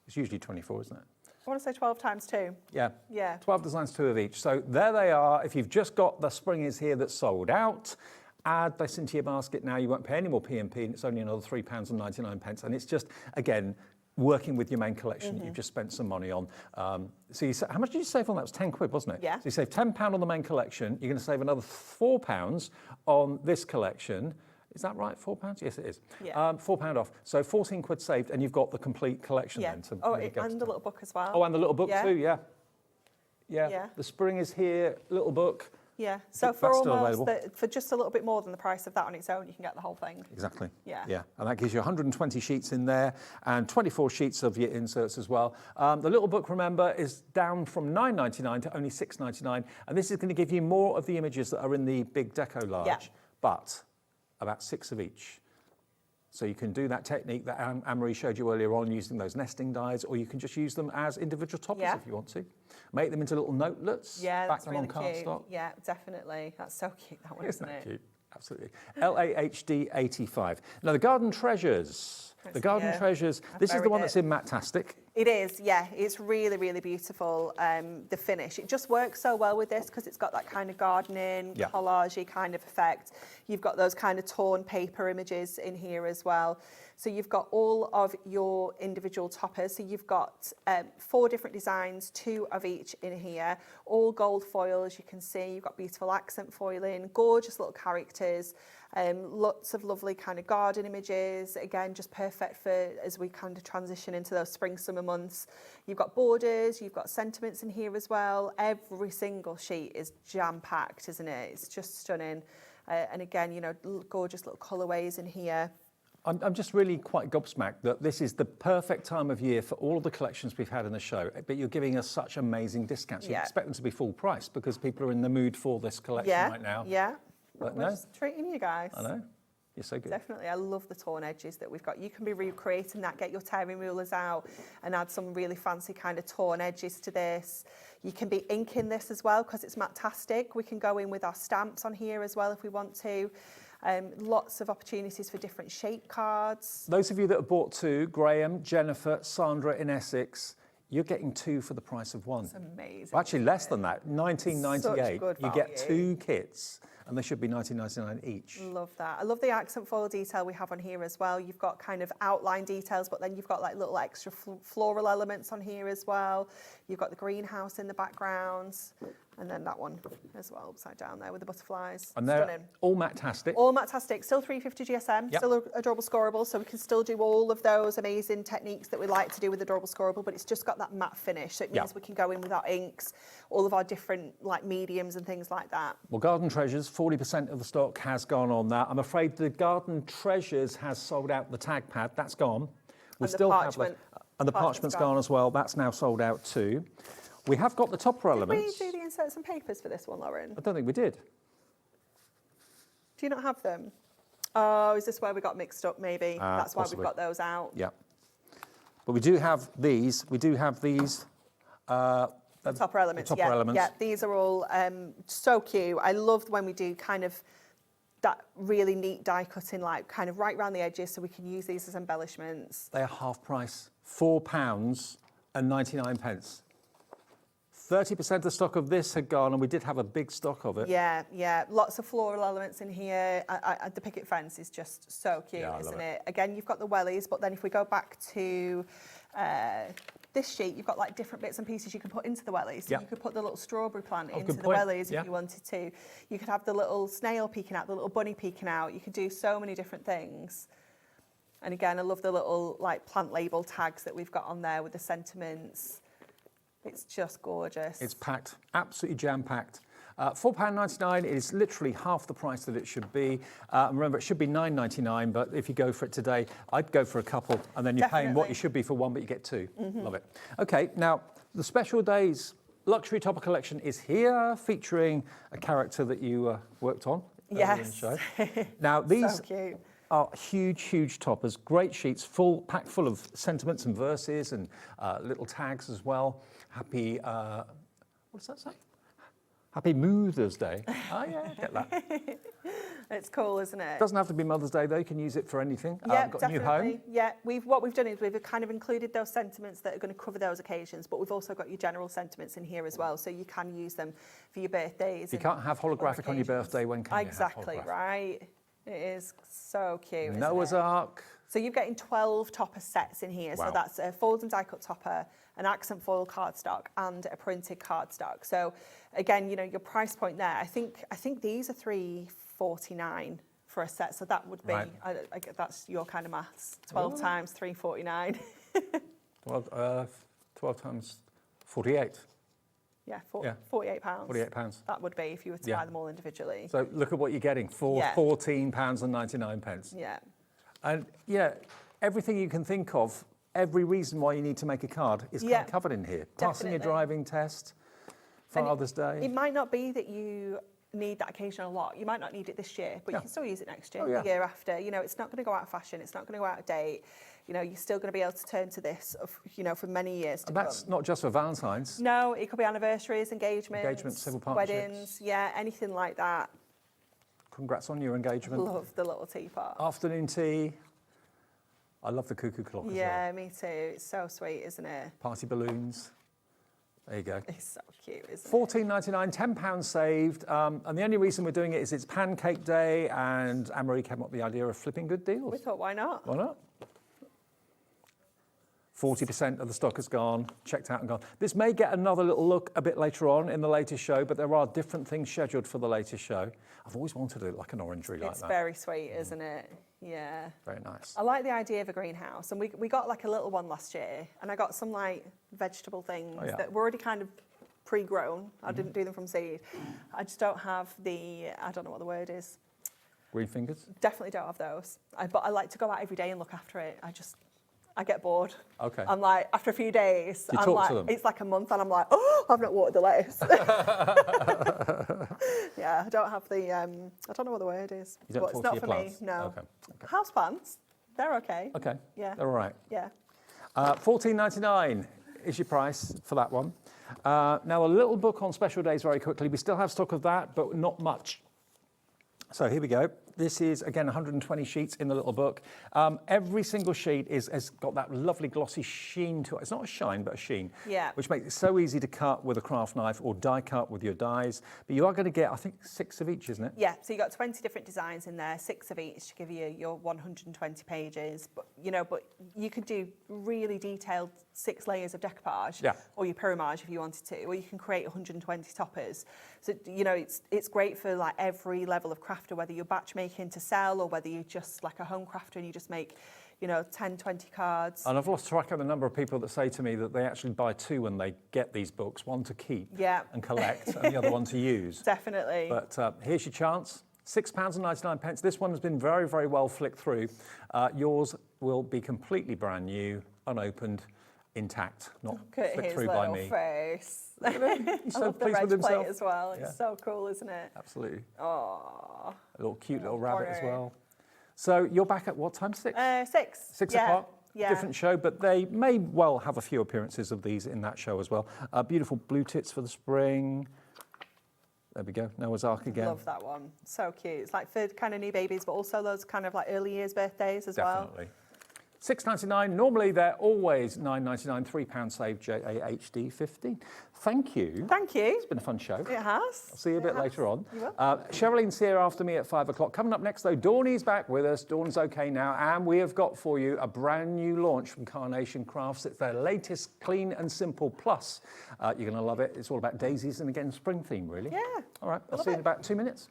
It's usually 24, isn't it? I want to say 12 times 2. Yeah. Yeah. 12 designs, 2 of each. So there they are. If you've just got the Spring is Here that's sold out, add this into your basket now. You won't pay any more P&P, and it's only another £3.99. And it's just, again, working with your main collection that you've just spent some money on. So how much did you save on that? It was 10 quid, wasn't it? Yeah. So you save £10 on the main collection. You're going to save another £4 on this collection. Is that right? £4? Yes, it is. Yeah. £4 off. So 14 quid saved, and you've got the complete collection then. To really go and to the little book as well. Oh, and the little book too, yeah. Yeah. The Spring is Here little book. Yeah. So That's for still almost available. for just a little bit more than the price of that on its own, you can get the whole thing. Exactly. Yeah. Yeah. And that gives you 120 sheets in there and 24 sheets of your inserts as well. The little book, remember, is down from $9.99 to only $6.99, and this is going to give you more of the images that are in the big Deco-Large, but about 6 of each. So you can do that technique that Anne-Marie showed you earlier on using those nesting dies, or you can just use them as individual toppers if you want to. Make them into little notelets, back them on cardstock. Yeah, definitely. That's so cute, that one, isn't it? Cute? Absolutely. LAHD 85. Now the Garden Treasures. The Garden Treasures, this is the one that's in Matte-tastic. It is, yeah. It's really, really beautiful, the finish. It just works so well with this because it's got that kind of gardening, collage-y kind of effect. You've got those kind of torn paper images in here as well. So you've got all of your individual toppers. So you've got 4 different designs, 2 of each in here, all gold foil, as you can see. You've got beautiful accent foiling, gorgeous little characters, lots of lovely kind of garden images. Again, just perfect for as we kind of transition into those spring, summer months. You've got borders, you've got sentiments in here as well. Every single sheet is jam-packed, isn't it? It's just stunning. And again, you know, gorgeous little colourways in here. I'm just really quite gobsmacked that this is the perfect time of year for all of the collections we've had in the show, but you're giving us such amazing discounts. You expect them to be full price because people are in the mood for this collection right now. Yeah, but we're just treating you guys. I know. You're so good. Definitely. I love the torn edges that we've got. You can be recreating that, get your tearing rulers out and add some really fancy kind of torn edges to this. You can be inking this as well because it's Matte-tastic. We can go in with our stamps on here as well if we want to. Lots of opportunities for different shape cards. Those of you that have bought 2, Graham, Jennifer, Sandra in Essex, you're getting 2 for the price of 1. It's amazing. Well, actually, less than that. $19.98. You get value. 2 kits, and they should be $19.99 each. Love that. I love the accent foil detail we have on here as well. You've got kind of outline details, but then you've got like little extra floral elements on here as well. You've got the greenhouse in the background. And then that one as well, upside down there with the butterflies. And they're stunning. all Matte-tastic. All Matte-tastic, still 350 GSM, still adorable scoreable, so we can still do all of those amazing techniques that we like to do with adorable scoreable, but it's just got that matte finish, so it means we can go in with our inks, all of our different like mediums and things like that. Well, Garden Treasures, 40% of the stock has gone on that. I'm afraid the Garden Treasures has sold out the tag pad. That's gone. We still have and the parchment's gone as well. That's now sold out too. We have got the topper elements. Did we do the inserts and papers for this one, Lauren? I don't think we did. Do you not have them? Oh, is this where we got mixed up maybe? That's why we've got those out. Yeah. But we do have these. We do have these. The topper elements, elements. Yeah, these are all so cute. I loved when we do kind of that really neat die cutting, like kind of right around the edges, so we can use these as embellishments. They are half price, £4.99. 30% of the stock of this had gone, and we did have a big stock of it. Yeah, lots of floral elements in here. The picket fence is just so cute, isn't it? Again, you've got the wellies, but then if we go back to this sheet, you've got like different bits and pieces you can put into the wellies. So you could put the little strawberry plant into the wellies if you wanted to. You could have the little snail peeking out, the little bunny peeking out. You could do so many different things. And again, I love the little like plant label tags that we've got on there with the sentiments. It's just gorgeous. It's packed, absolutely jam-packed. £4.99 is literally half the price that it should be. Remember, it should be £9.99, but if you go for it today, I'd go for a couple, and then you're paying what you should be for one, but you get two. Love it. Okay, now the Special Days Luxury Topper Collection is here, featuring a character that you worked on. Yes. In the show. Now, these are huge, huge toppers, great sheets, packed full of sentiments and verses and little tags as well. Happy, what does that say? Happy Mother's Day. Oh yeah, get that. It's cool, isn't it? Doesn't have to be Mother's Day though, you can use it for anything. Yeah, got definitely. a new home. Yeah, what we've done is we've kind of included those sentiments that are going to cover those occasions, but we've also got your general sentiments in here as well, so you can use them for your birthdays. You can't have holographic on your birthday, when can exactly, you have right. It is so cute. Noah's Ark. So you're getting 12 topper sets in here. Wow. So that's a fold and die cut topper, an accent foil cardstock, and a printed cardstock. So again, you know, your price point there, I think these are $3.49 for a set. So that would be, that's your kind of maths. 12 times $3.49. 12 times 48. Yeah, £48. £48. That would be if you were to buy them all individually. So look at what you're getting for £14.99. Yeah. And yeah, everything you can think of, every reason why you need to make a card is kind of covered in here. Passing your driving test, Father's Day. It might not be that you need that occasion a lot. You might not need it this year, but you can still use it next year, the year after. You know, it's not going to go out of fashion. It's not going to go out of date. You know, you're still going to be able to turn to this, you know, for many years to come. That's not just for Valentine's. No, it could be anniversaries, engagements, civil partnerships. weddings, anything like that. Congrats on your engagement. Love the little teapot. Afternoon tea. I love the cuckoo clock as well. Yeah, me too. It's so sweet, isn't it? Party balloons. There you go. It's so cute, isn't it? £14.99, £10 saved. And the only reason we're doing it is it's Pancake Day, and Anne-Marie came up with the idea of flipping good deals. We thought, why not? Why not? 40% of the stock has gone, checked out and gone. This may get another little look a bit later on in the latest show, but there are different things scheduled for the latest show. I've always wanted it like an orangery like that. It's very sweet, isn't it? Yeah. Very nice. I like the idea of a greenhouse, and we got like a little one last year, and I got some like vegetable things that were already kind of pre-grown. I didn't do them from seed. I just don't have I don't know what the word is. Green fingers? Definitely don't have those. But I like to go out every day and look after it. I get bored. Okay. I'm like, after a few days, Do you talk to them? It's like a month, and I'm like, oh, I've not watered the lettuce. Yeah, I don't have the, I don't know what the word is. You don't but talk it's to not your for plants? me, no. Okay. House plants, they're okay. Okay. Yeah. They're all right. Yeah. £14.99 is your price for that one. Now, a little book on special days very quickly. We still have stock of that, but not much. So here we go. This is, again, 120 sheets in the little book. Every single sheet has got that lovely glossy sheen to it. It's not a shine, but a sheen, which makes it so easy to cut with a craft knife or die cut with your dies. But you are going to get, I think, 6 of each, isn't it? Yeah, so you got 20 different designs in there, 6 of each to give you your 120 pages. But you could do really detailed 6 layers of decoupage, or your pyramage if you wanted to, or you can create 120 toppers. So, it's great for like every level of crafter, whether you're batch making to sell or whether you're just like a home crafter and you just make 10, 20 cards. And I've lost track of the number of people that say to me that they actually buy 2 when they get these books, one to keep and collect and the other one to use. Definitely. But here's your chance. £6.99. This one has been very, very well flicked through. Yours will be completely brand new, unopened, intact, not flicked through by me. Face. Look at him. He's so I love the pleased red with himself. plate as well. It's so cool, isn't it? Absolutely. Oh. A little cute little rabbit as well. So you're back at what time? 6? 6. 6 o'clock? Yeah. Different show, but they may well have a few appearances of these in that show as well. Beautiful blue tits for the spring. There we go, Noah's Ark again. Love that one, so cute. It's like for kind of new babies, but also those kind of like early years birthdays as well. Definitely. £6.99. Normally they're always £9.99. £3 saved. JAHD 15. Thank you. Thank you. It's been a fun show. It has. I'll see you a bit later on. You will. Sherilyn's here after me at 5 o'clock. Coming up next, though, Toni's back with us. Dawn's okay now, and we have got for you a brand new launch from Carnation Crafts. It's their latest Clean and Simple Plus. You're going to love it. It's all about daisies and, again, spring theme, really. Yeah. All right, I'll see you in about 2 minutes.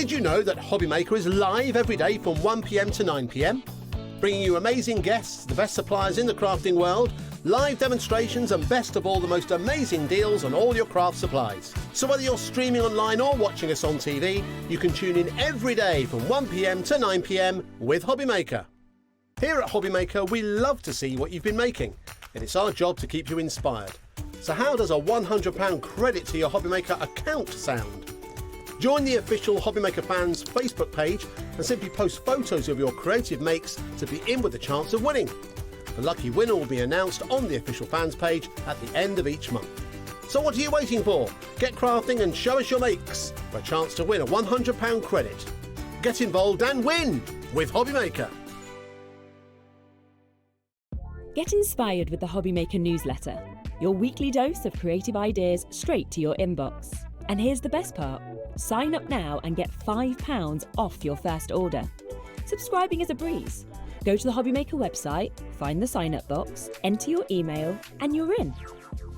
Did you know that HobbyMaker is live every day from 1 p.m. to 9 p.m? Bringing you amazing guests, the best suppliers in the crafting world, live demonstrations and best of all, the most amazing deals on all your craft supplies. So whether you're streaming online or watching us on TV, you can tune in every day from 1 p.m. to 9 p.m. with HobbyMaker. Here at HobbyMaker, we love to see what you've been making, and it's our job to keep you inspired. So how does a £100 credit to your HobbyMaker account sound? Join the official HobbyMaker fans Facebook page and simply post photos of your creative makes to be in with a chance of winning. The lucky winner will be announced on the official fans page at the end of each month. So what are you waiting for? Get crafting and show us your makes for a chance to win a £100 credit. Get involved and win with HobbyMaker. Get inspired with the HobbyMaker newsletter, your weekly dose of creative ideas straight to your inbox. And here's the best part. Sign up now and get £5 off your first order. Subscribing is a breeze. Go to the HobbyMaker website, find the sign-up box, enter your email, and you're in.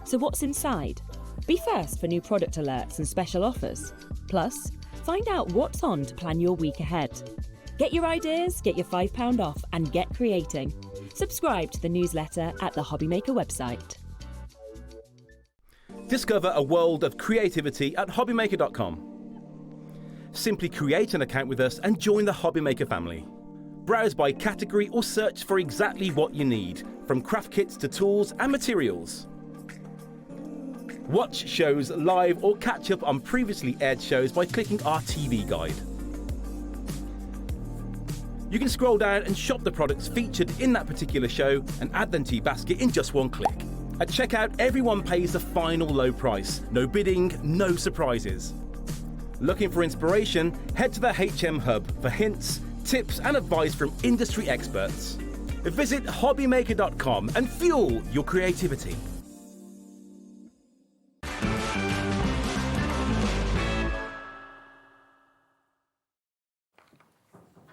So what's inside? Be first for new product alerts and special offers. Plus, find out what's on to plan your week ahead. Get your ideas, get your £5 off, and get creating. Subscribe to the newsletter at the HobbyMaker website. Discover a world of creativity at hobbymaker.com. Simply create an account with us and join the HobbyMaker family. Browse by category or search for exactly what you need, from craft kits to tools and materials. Watch shows live or catch up on previously aired shows by clicking our TV guide. You can scroll down and shop the products featured in that particular show and add them to your basket in just one click. At checkout, everyone pays the final low price. No bidding, no surprises. Looking for inspiration? Head to the HM Hub for hints, tips and advice from industry experts. Visit hobbymaker.com and fuel your creativity.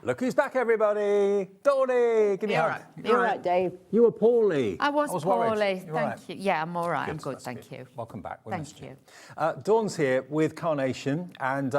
Look who's back, everybody. Toni, give me a hug. You're right, Dave. You were poorly. I was poorly. Thank Thank you. Yeah, I'm all right. I'm good, thank you. Welcome back. Thank you. Dawn's here with Carnation, and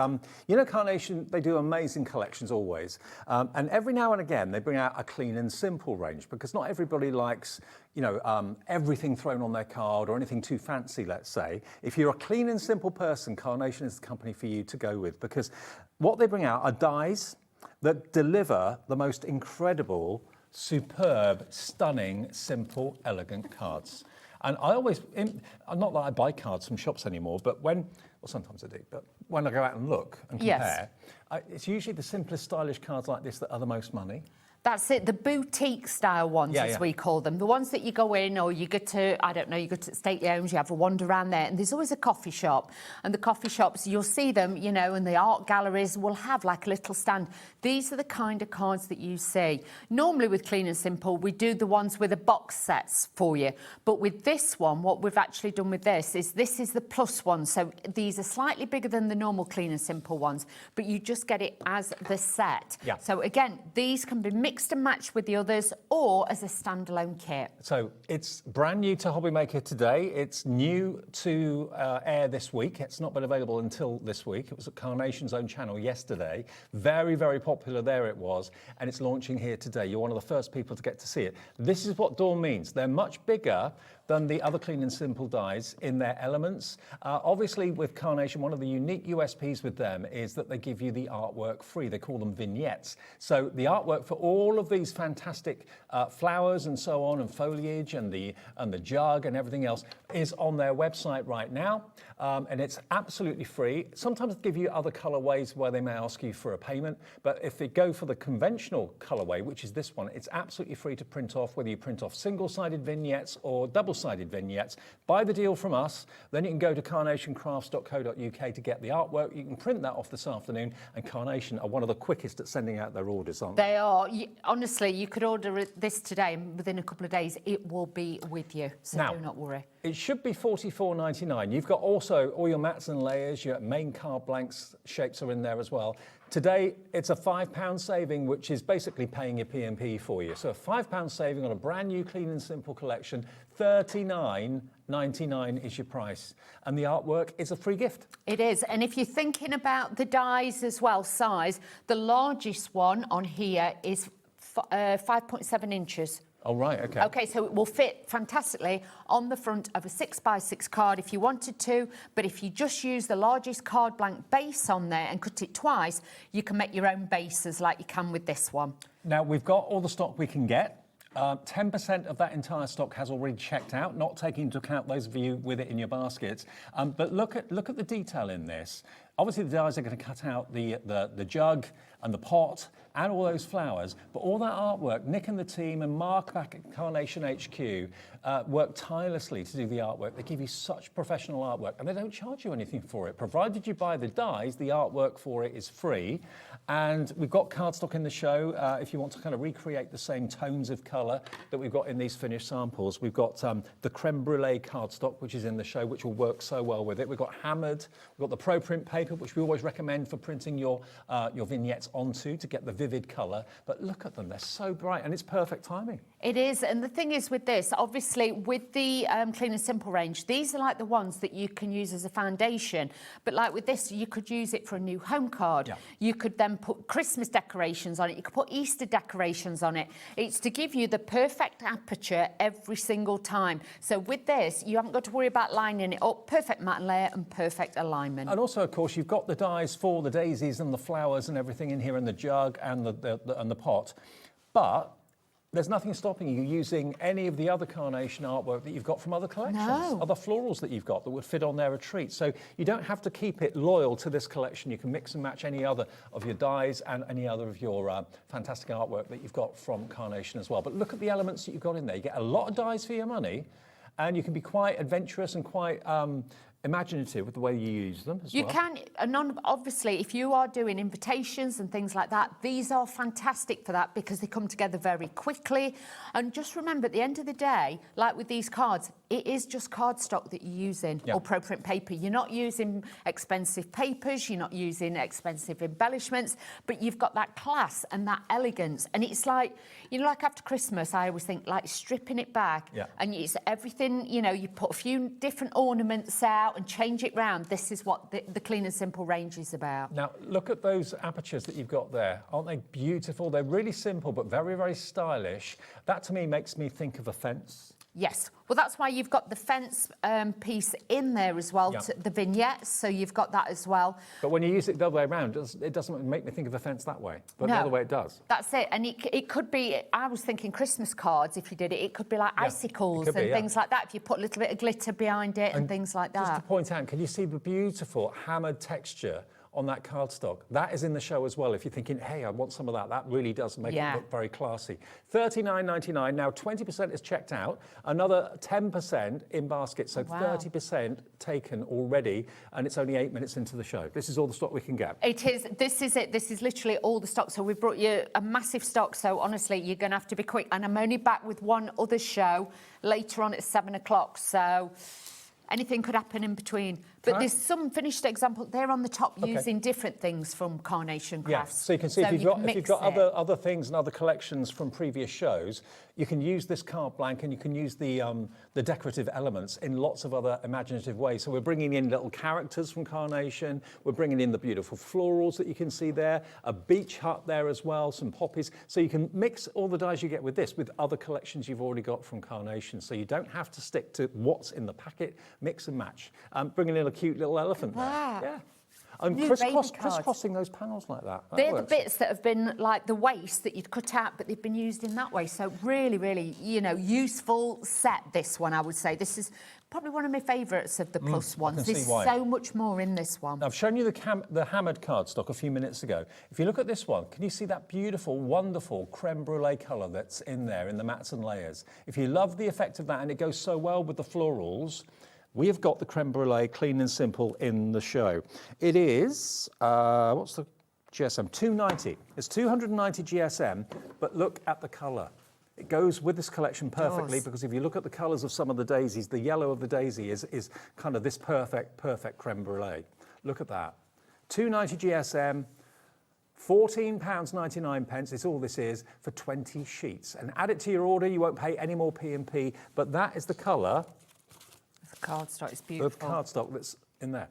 you know Carnation, they do amazing collections always. And every now and again, they bring out a clean and simple range, because not everybody likes, you know, everything thrown on their card or anything too fancy, let's say. If you're a clean and simple person, Carnation is the company for you to go with, because what they bring out are dies that deliver the most incredible, superb, stunning, simple, elegant cards. And I always, not that I buy cards from shops anymore, but well, sometimes I do, but when I go out and look and compare, it's usually the simplest, stylish cards like this that are the most money. That's it, the boutique style ones, as we call them. The ones that you go in, or you go to, I don't know, you go to stately homes, you have a wander around there, and there's always a coffee shop. And the coffee shops, you'll see them, you know, and the art galleries will have like a little stand. These are the kind of cards that you see. Normally with Clean and Simple, we do the ones with the box sets for you. But with this one, what we've actually done with this is the plus one. So these are slightly bigger than the normal Clean and Simple ones, but you just get it as the set. Yeah. So again, these can be mixed and match with the others or as a standalone kit. So it's brand new to HobbyMaker today. It's new to air this week. It's not been available until this week. It was at Carnation's own channel yesterday. Very, very popular there it was. And it's launching here today. You're one of the first people to get to see it. This is what Dawn means. They're much bigger, than the other Clean and Simple dies in their elements. Obviously, with Carnation, one of the unique USPs with them is that they give you the artwork free. They call them vignettes. So the artwork for all of these fantastic flowers and so on, and foliage and the jug and everything else is on their website right now, and it's absolutely free. Sometimes they give you other colorways where they may ask you for a payment, but if they go for the conventional colorway, which is this one, it's absolutely free to print off, whether you print off single-sided vignettes or double-sided vignettes. Buy the deal from us, then you can go to carnationcrafts.co.uk to get the artwork. You can print that off this afternoon, and Carnation are one of the quickest at sending out their orders, aren't they? They are. Honestly, you could order this today, and within a couple of days, it will be with you, so now, do not worry. It should be $44.99. You've got also all your mats and layers, your main card blanks shapes are in there as well. Today, it's a £5 saving, which is basically paying your P&P for you. So a £5 saving on a brand new Clean and Simple collection, $39.99 is your price. And the artwork is a free gift. It is. And if you're thinking about the dies as well, size, the largest one on here is 5.7 inches. Oh, right, OK. OK, so it will fit fantastically on the front of a 6x6 card if you wanted to, but if you just use the largest card blank base on there and cut it twice, you can make your own bases like you can with this one. Now, we've got all the stock we can get. 10% of that entire stock has already checked out, not taking into account those of you with it in your baskets. But look at the detail in this. Obviously, the dies are going to cut out the jug and the pot and all those flowers, but all that artwork, Nick and the team and Mark back at Carnation HQ work tirelessly to do the artwork. They give you such professional artwork, and they don't charge you anything for it. Provided you buy the dies, the artwork for it is free. And we've got cardstock in the show if you want to kind of recreate the same tones of colour that we've got in these finished samples. We've got the creme brulee cardstock, which is in the show, which will work so well with it. We've got hammered, we've got the pro print paper, which we always recommend for printing your vignettes onto to get the vivid colour. But look at them, they're so bright, and it's perfect timing. It is, and the thing is with this, obviously with the Clean and Simple range, these are like the ones that you can use as a foundation, but like with this, you could use it for a new home card. Yeah. You could then put Christmas decorations on it, you could put Easter decorations on it. It's to give you the perfect aperture every single time. So with this, you haven't got to worry about lining it up, perfect mat and layer and perfect alignment. And also, of course, you've got the dies for the daisies and the flowers and everything in here, and the jug and the pot, but there's nothing stopping you using any of the other Carnation artwork that you've got from other collections, other florals that you've got that would fit on their retreat. So you don't have to keep it loyal to this collection. You can mix and match any other of your dies and any other of your fantastic artwork that you've got from Carnation as well. But look at the elements that you've got in there. You get a lot of dies for your money, and you can be quite adventurous and quite imaginative with the way you use them as well. You can, and obviously, if you are doing invitations and things like that, these are fantastic for that because they come together very quickly. And just remember, at the end of the day, like with these cards, it is just cardstock that you're using, or pro print paper. You're not using expensive papers, you're not using expensive embellishments, but you've got that class and that elegance. And it's like, you know, like after Christmas, I always think like stripping it back, and it's everything, you know, you put a few different ornaments out and change it round. This is what the Clean and Simple range is about. Now, look at those apertures that you've got there. Aren't they beautiful? They're really simple, but very, very stylish. That, to me, makes me think of a fence. Yes. Well, that's why you've got the fence piece in there as well, the vignettes, so you've got that as well. But when you use it the other way around, it doesn't make me think of a fence that way, but the other way it does. That's it. And it could be, I was thinking Christmas cards, if you did it, it could be like icicles and things like that, if you put a little bit of glitter behind it and things like that. Just to point out, can you see the beautiful hammered texture on that cardstock? That is in the show as well. If you're thinking, hey, I want some of that, that really does make it look very classy. $39.99. Now 20% is checked out, another 10% in basket, so 30% taken already, and it's only 8 minutes into the show. This is all the stock we can get. It is. This is it. This is literally all the stock. So we've brought you a massive stock. So honestly, you're going to have to be quick. And I'm only back with one other show later on at 7 o'clock. So anything could happen in between. But there's some finished example. They're on the top using different things from Carnation Crafts. Yeah, so you can see if you've got other things and other collections from previous shows, you can use this card blank and you can use the decorative elements in lots of other imaginative ways. So we're bringing in little characters from Carnation, we're bringing in the beautiful florals that you can see there, a beach hut there as well, some poppies. So you can mix all the dies you get with this with other collections you've already got from Carnation. So you don't have to stick to what's in the packet, mix and match. Bringing in a cute little elephant there. Yeah. And crisscrossing those panels like that. They're the bits that have been like the waste that you'd cut out, but they've been used in that way. So really, really, useful set, this one, I would say. This is probably one of my favourites of the plus ones. There's so much more in this one. I've shown you the hammered cardstock a few minutes ago. If you look at this one, can you see that beautiful, wonderful creme brulee colour that's in there in the mats and layers? If you love the effect of that, and it goes so well with the florals, we have got the creme brulee clean and simple in the show. It is, what's the GSM? 290. It's 290 GSM, but look at the colour. It goes with this collection perfectly because if you look at the colours of some of the daisies, the yellow of the daisy is kind of this perfect creme brulee. Look at that. 290 GSM, £14.99 is all this is for 20 sheets. And add it to your order, you won't pay any more P&P, but that is the colour. Cardstock is beautiful. The cardstock that's in there.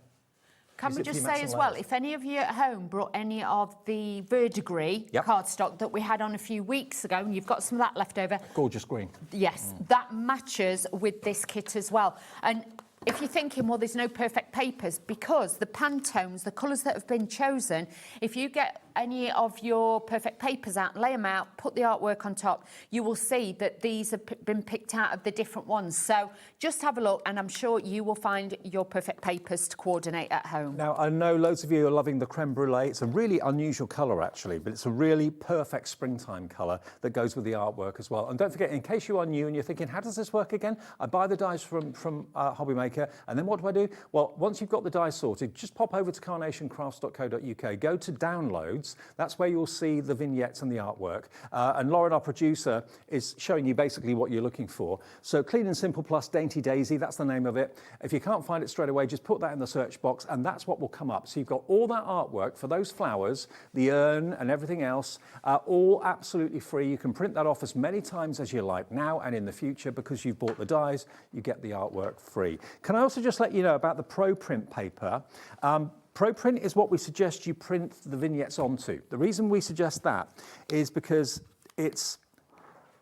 Can we just say as well, if any of you at home brought any of the verdigris cardstock that we had on a few weeks ago, and you've got some of that left over. Gorgeous green. Yes, that matches with this kit as well. And if you're thinking, well, there's no perfect papers, because the Pantones, the colours that have been chosen, if you get any of your perfect papers out, lay them out, put the artwork on top, you will see that these have been picked out of the different ones. So just have a look, and I'm sure you will find your perfect papers to coordinate at home. Now, I know loads of you are loving the creme brulee. It's a really unusual colour, actually, but it's a really perfect springtime colour that goes with the artwork as well. And don't forget, in case you are new and you're thinking, how does this work again? I buy the dies from HobbyMaker, and then what do? Well, once you've got the dies sorted, just pop over to carnationcrafts.co.uk, go to downloads. That's where you'll see the vignettes and the artwork. And Lauren, our producer, is showing you basically what you're looking for. So Clean and Simple plus Dainty Daisy, that's the name of it. If you can't find it straight away, just put that in the search box and that's what will come up. So you've got all that artwork for those flowers, the urn and everything else, all absolutely free. You can print that off as many times as you like now and in the future. Because you've bought the dies, you get the artwork free. Can I also just let you know about the Pro Print paper? ProPrint is what we suggest you print the vignettes onto. The reason we suggest that is because it's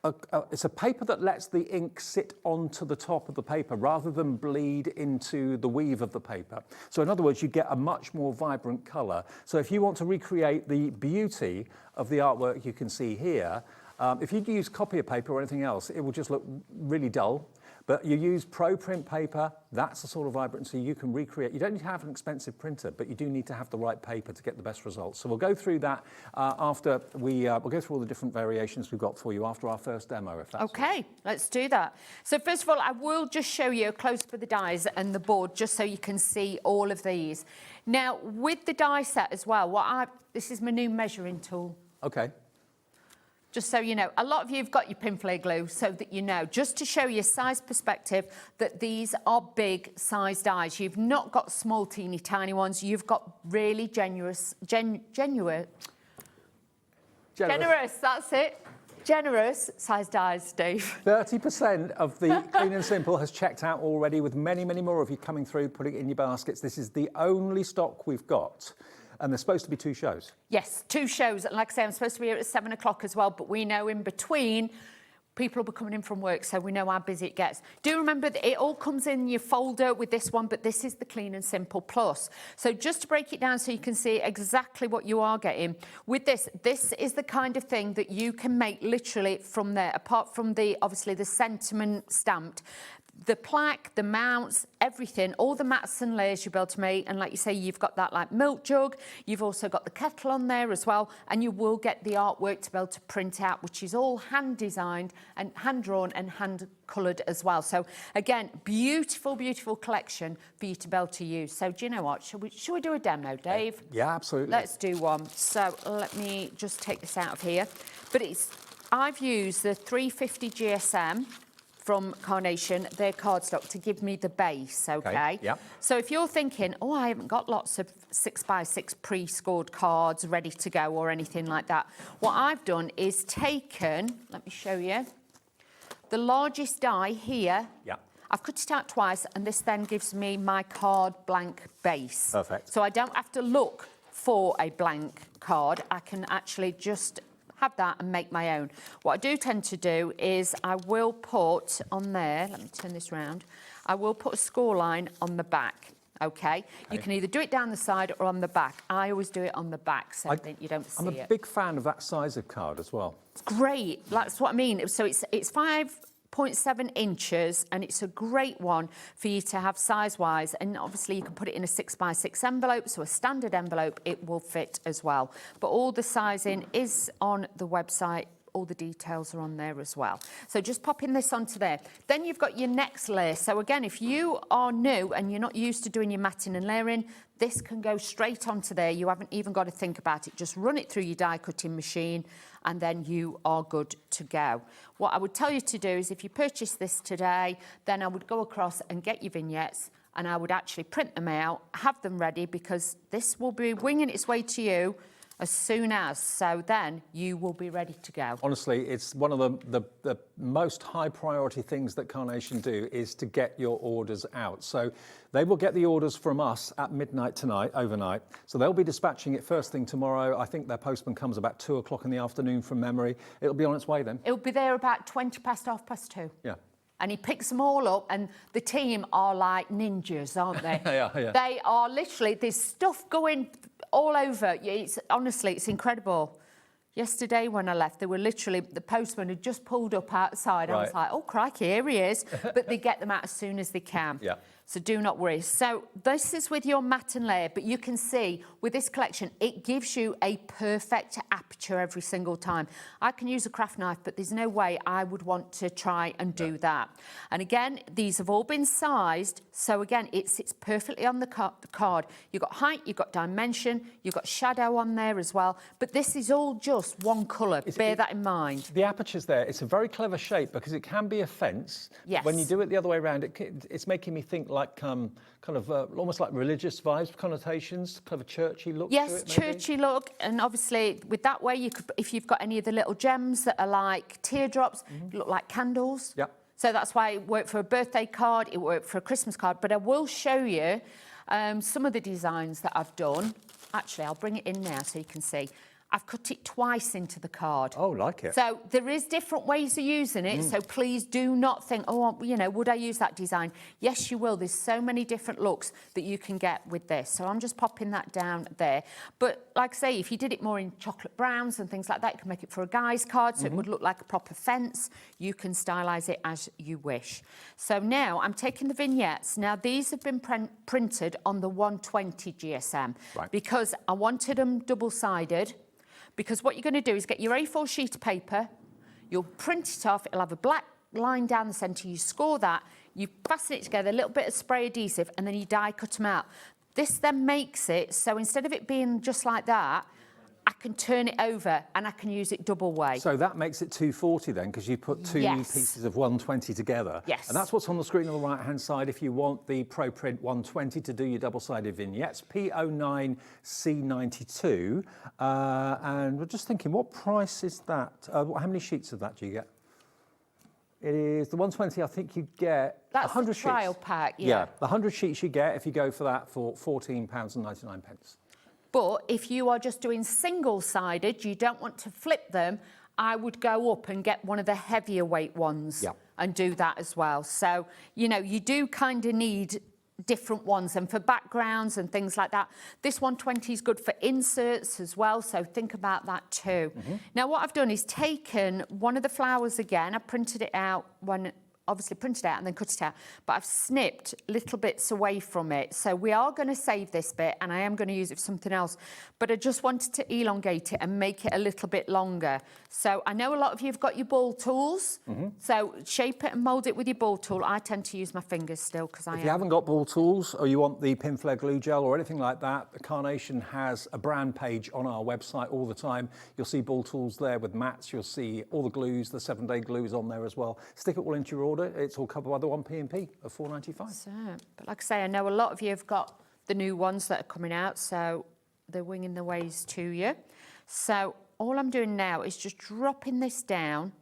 a paper that lets the ink sit onto the top of the paper rather than bleed into the weave of the paper. So in other words, you get a much more vibrant colour. So if you want to recreate the beauty of the artwork you can see here, if you use copier paper or anything else, it will just look really dull. But you use ProPrint paper, that's the sort of vibrancy you can recreate. You don't need to have an expensive printer, but you do need to have the right paper to get the best results. So we'll go through that after we'll go through all the different variations we've got for you after our first demo, if that's okay. Let's do that. So first of all, I will just show you a close-up of the dies and the board, just so you can see all of these. Now, with the die set as well, this is my new measuring tool. Okay. Just so you know, a lot of you have got your pin flare glue so that you know, just to show you size perspective, that these are big size dies. You've not got small, teeny, tiny ones. You've got really generous, that's it. Generous size dies, Dave. 30% of the Clean and Simple has checked out already, with many, many more of you coming through, putting it in your baskets. This is the only stock we've got. And there's supposed to be 2 shows. Yes, 2 shows. And like I say, I'm supposed to be here at 7 o'clock as well, but we know in between, people will be coming in from work, so we know how busy it gets. Do remember that it all comes in your folder with this one, but this is the Clean and Simple Plus. So just to break it down so you can see exactly what you are getting, with this is the kind of thing that you can make literally from there, apart from obviously the sentiment stamped. The plaque, the mounts, everything, all the mats and layers you'll be able to make. And like you say, you've got that like milk jug. You've also got the kettle on there as well. And you will get the artwork to be able to print out, which is all hand designed and hand drawn and hand coloured as well. So again, beautiful, beautiful collection for you to be able to use. So do you know what? Should we do a demo, Dave? Yeah, absolutely. Let's do one. So let me just take this out of here. But I've used the 350 GSM. from Carnation, their cardstock, to give me the base, okay? Yep. So if you're thinking, oh, I haven't got lots of 6x6 pre-scored cards ready to go or anything like that, what I've done is taken, let me show you, the largest die here. Yeah. I've cut it out twice, and this then gives me my card blank base. Perfect. So I don't have to look for a blank card. I can actually just have that and make my own. What I do tend to do is I will put on there, let me turn this round, I will put a score line on the back. Okay? You can either do it down the side or on the back. I always do it on the back so that you don't see it. I'm a big fan of that size of card as well. It's great. That's what I mean. So it's 5.7 inches, and it's a great one for you to have size-wise. And obviously you can put it in a 6x6 envelope, so a standard envelope, it will fit as well. But all the sizing is on the website. All the details are on there as well. So just popping this onto there. Then you've got your next layer. So again, if you are new and you're not used to doing your matting and layering, this can go straight onto there. You haven't even got to think about it. Just run it through your die cutting machine and then you are good to go. What I would tell you to do is if you purchase this today, then I would go across and get your vignettes and I would actually print them out, have them ready, because this will be winging its way to you as soon as, so then you will be ready to go. Honestly, it's one of the most high priority things that Carnation do is to get your orders out. So they will get the orders from us at midnight tonight, overnight. So they'll be dispatching it first thing tomorrow. I think their postman comes about 2 o'clock in the afternoon from memory. It'll be on its way then. It'll be there about 2:20. Yeah. And he picks them all up, and the team are like ninjas, aren't they? Yeah. They are literally, there's stuff going all over. Honestly, it's incredible. Yesterday when I left, they were literally, the postman had just pulled up outside. I was like, oh, crikey, here he is. But they get them out as soon as they can. Yeah. So do not worry. So this is with your mat and layer, but you can see with this collection, it gives you a perfect aperture every single time. I can use a craft knife, but there's no way I would want to try and do that. And again, these have all been sized. So again, it sits perfectly on the card. You've got height, you've got dimension, you've got shadow on there as well. But this is all just one colour. Bear that in mind. The aperture's there. It's a very clever shape because it can be a fence. Yes. When you do it the other way around, it's making me think like kind of almost like religious vibes, connotations, kind of a churchy look to it, Yes, churchy look. And obviously with that way, you could, if you've got any of the little gems that are like teardrops, look like candles. Yep. So that's why it worked for a birthday card, it worked for a Christmas card. But I will show you some of the designs that I've done. Actually, I'll bring it in now so you can see. I've cut it twice into the card. Oh, like it. So there is different ways of using it. So please do not think, oh, you know, would I use that design? Yes, you will. There's so many different looks that you can get with this. So I'm just popping that down there. But like I say, if you did it more in chocolate browns and things like that, you can make it for a guy's card so it would look like a proper fence. You can stylize it as you wish. So now I'm taking the vignettes. Now these have been printed on the 120 GSM because I wanted them double-sided. Because what you're going to do is get your A4 sheet of paper, you'll print it off, it'll have a black line down the centre, you score that, you fasten it together, a little bit of spray adhesive, and then you die cut them out. This then makes it so instead of it being just like that, I can turn it over and I can use it double way. So that makes it 240 then, because you put two pieces of 120 together. Yes. And that's what's on the screen on the right-hand side if you want the Pro Print 120 to do your double-sided vignettes, P09C92. And we're just thinking, what price is that? How many sheets of that do you get? It is the 120, I think you get That's 100 the trial sheets. pack, Yeah, the 100 sheets you get if you go for that for £14.99. But if you are just doing single-sided, you don't want to flip them, I would go up and get one of the heavier weight ones and do that as well. So, you know, you do kind of need different ones, and for backgrounds and things like that. This 120 is good for inserts as well, so think about that too. Now what I've done is taken one of the flowers again, I printed it out obviously printed out and then cut it out, but I've snipped little bits away from it. So we are going to save this bit and I am going to use it for something else, but I just wanted to elongate it and make it a little bit longer. So I know a lot of you have got your ball tools, so shape it and mould it with your ball tool. I tend to use my fingers still because If you haven't got ball tools or you want the pin flare glue gel or anything like that, Carnation has a brand page on our website all the time. You'll see ball tools there with mats, you'll see all the glues, the 7-day glues on there as well. Stick it all into your order order, it's all covered by the 1p&P of £4.95. So, but like I say, I know a lot of you have got the new ones that are coming out, so they're winging their ways to you. So all I'm doing now is just dropping this down,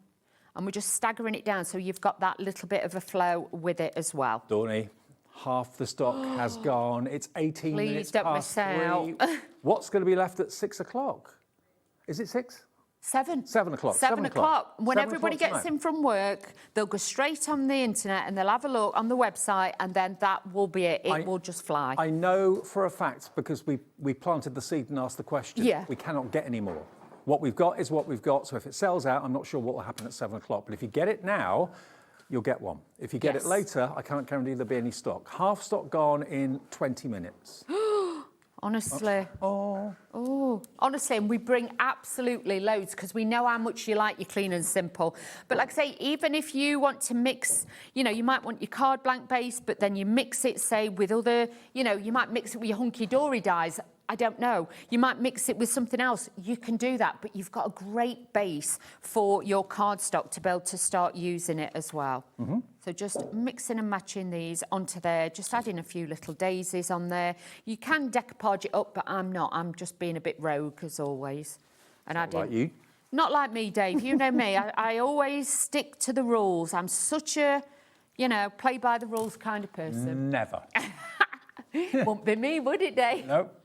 and we're just staggering it down so you've got that little bit of a flow with it as well. Toni, half the stock has gone. It's 18 minutes past 3. What's going to be left at 6 o'clock? Is it 6? 7. 7 o'clock. 7 o'clock. When everybody gets in from work, they'll go straight on the internet and they'll have a look on the website, and then that will be it. It will just fly. I know for a fact, because we planted the seed and asked the question. Yeah. We cannot get any more. What we've got is what we've got. So if it sells out, I'm not sure what will happen at 7 o'clock. But if you get it now, you'll get one. If you get it later, I can't guarantee there'll be any stock. Half stock gone in 20 minutes. Honestly. Honestly, and we bring absolutely loads because we know how much you like your clean and simple. But like I say, even if you want to mix, you know, you might want your card blank base, but then you mix it, say, with other, you know, you might mix it with your Hunkydory dies. I don't know. You might mix it with something else. You can do that, but you've got a great base for your cardstock to be able to start using it as well. So just mixing and matching these onto there, just adding a few little daisies on there. You can decoupage it up, but I'm not. I'm just being a bit rogue as always. And adding. Like you? Not like me, Dave. You know me. I always stick to the rules. I'm such a, you know, play by the rules kind of person. Never. Wouldn't be me, would it, Dave? Nope.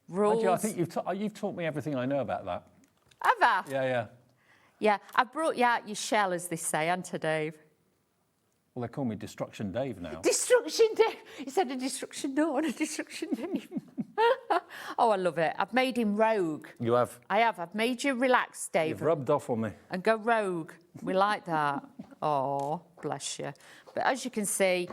Rules. I think you've taught me everything I know about that. Have I? Yeah. Yeah, I brought you out your shell, as they say, haven't I, Dave? Well, they call me Destruction Dave now. Destruction Dave. Instead of Destruction Dawn, a Destruction Dave. Oh, I love it. I've made him rogue. You have? I have. I've made you relax, Dave. You've rubbed off on me. And go rogue. We like that. Oh, bless you. But as you can see,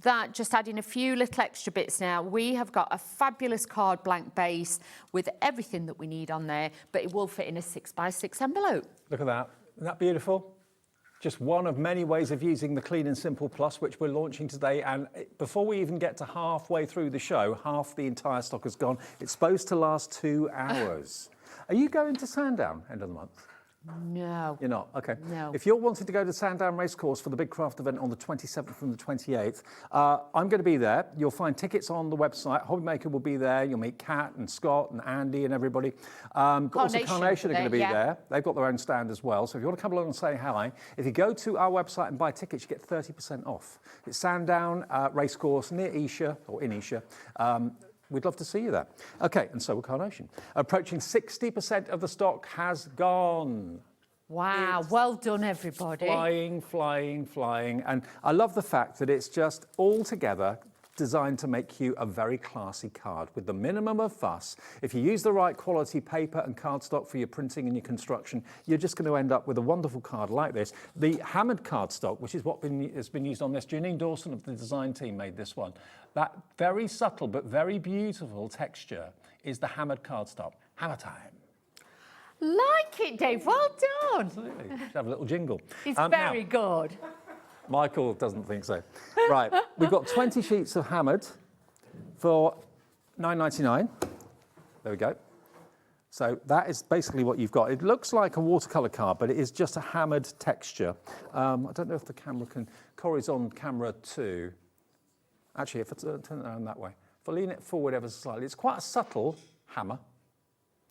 that just adding a few little extra bits now. We have got a fabulous card blank base with everything that we need on there, but it will fit in a 6x6 envelope. Look at that. Isn't that beautiful? Just one of many ways of using the Clean and Simple Plus, which we're launching today. And before we even get to halfway through the show, half the entire stock has gone. It's supposed to last 2 hours. Are you going to Sandown end of the month? No. You're not? Okay. No. If you're wanting to go to Sandown Racecourse for the big craft event on the 27th and the 28th, I'm going to be there. You'll find tickets on the website. HobbyMaker will be there. You'll meet Kat and Scott and Andy and everybody. Also, Carnation are going to be there. They've got their own stand as well. So if you want to come along and say hi, if you go to our website and buy tickets, you get 30% off. It's Sandown Racecourse near Esher, or in Esher. We'd love to see you there. Okay, and so will Carnation. Approaching 60% of the stock has gone. Wow, well done, everybody. Flying. And I love the fact that it's just all together designed to make you a very classy card with the minimum of fuss. If you use the right quality paper and cardstock for your printing and your construction, you're just going to end up with a wonderful card like this. The hammered cardstock, which is what has been used on this, Janine Dawson of the design team made this one. That very subtle but very beautiful texture is the hammered cardstock. Hammer time. Like it, Dave. Well done. Absolutely. Should have a little jingle. It's very good. Michael doesn't think so. Right, we've got 20 sheets of hammered for £9.99. There we go. So that is basically what you've got. It looks like a watercolour card, but it is just a hammered texture. I don't know if the camera can... Corey's on camera too. Actually, if I turn it around that way. If I lean it forward ever so slightly, it's quite a subtle hammer.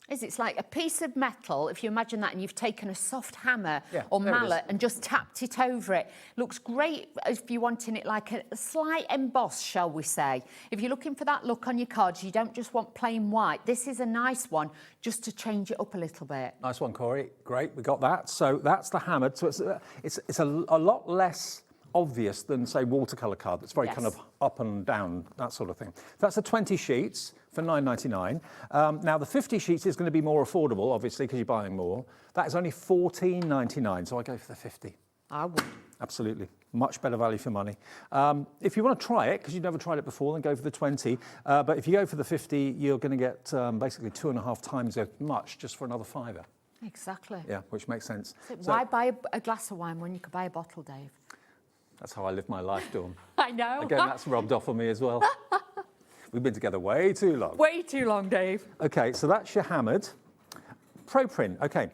It's like a piece of metal, if you imagine that, and you've taken a soft hammer or there mallet and just tapped it over it. Looks great if you're wanting it like a slight emboss, shall we say. If you're looking for that look on your cards, you don't just want plain white. This is a nice one just to change it up a little bit. Nice one, Corey. Great, we got that. So that's the hammered. So it's a lot less obvious than, say, watercolour card. That's very kind of up and down, that sort of thing. That's the 20 sheets for £9.99. Now, the 50 sheets is going to be more affordable, obviously, because you're buying more. That is only £14.99, so I go for the 50. I would. Absolutely. Much better value for money. If you want to try it, because you've never tried it before, then go for the 20. But if you go for the 50, you're going to get basically 2.5 times as much just for another £5. Exactly. Yeah, which makes sense. So why buy a glass of wine when you could buy a bottle, Dave? That's how I live my life, Dawn. I know. Again, that's rubbed off on me as well. We've been together way too long. Way too long, Dave. Okay, so that's your hammered. Pro print, okay.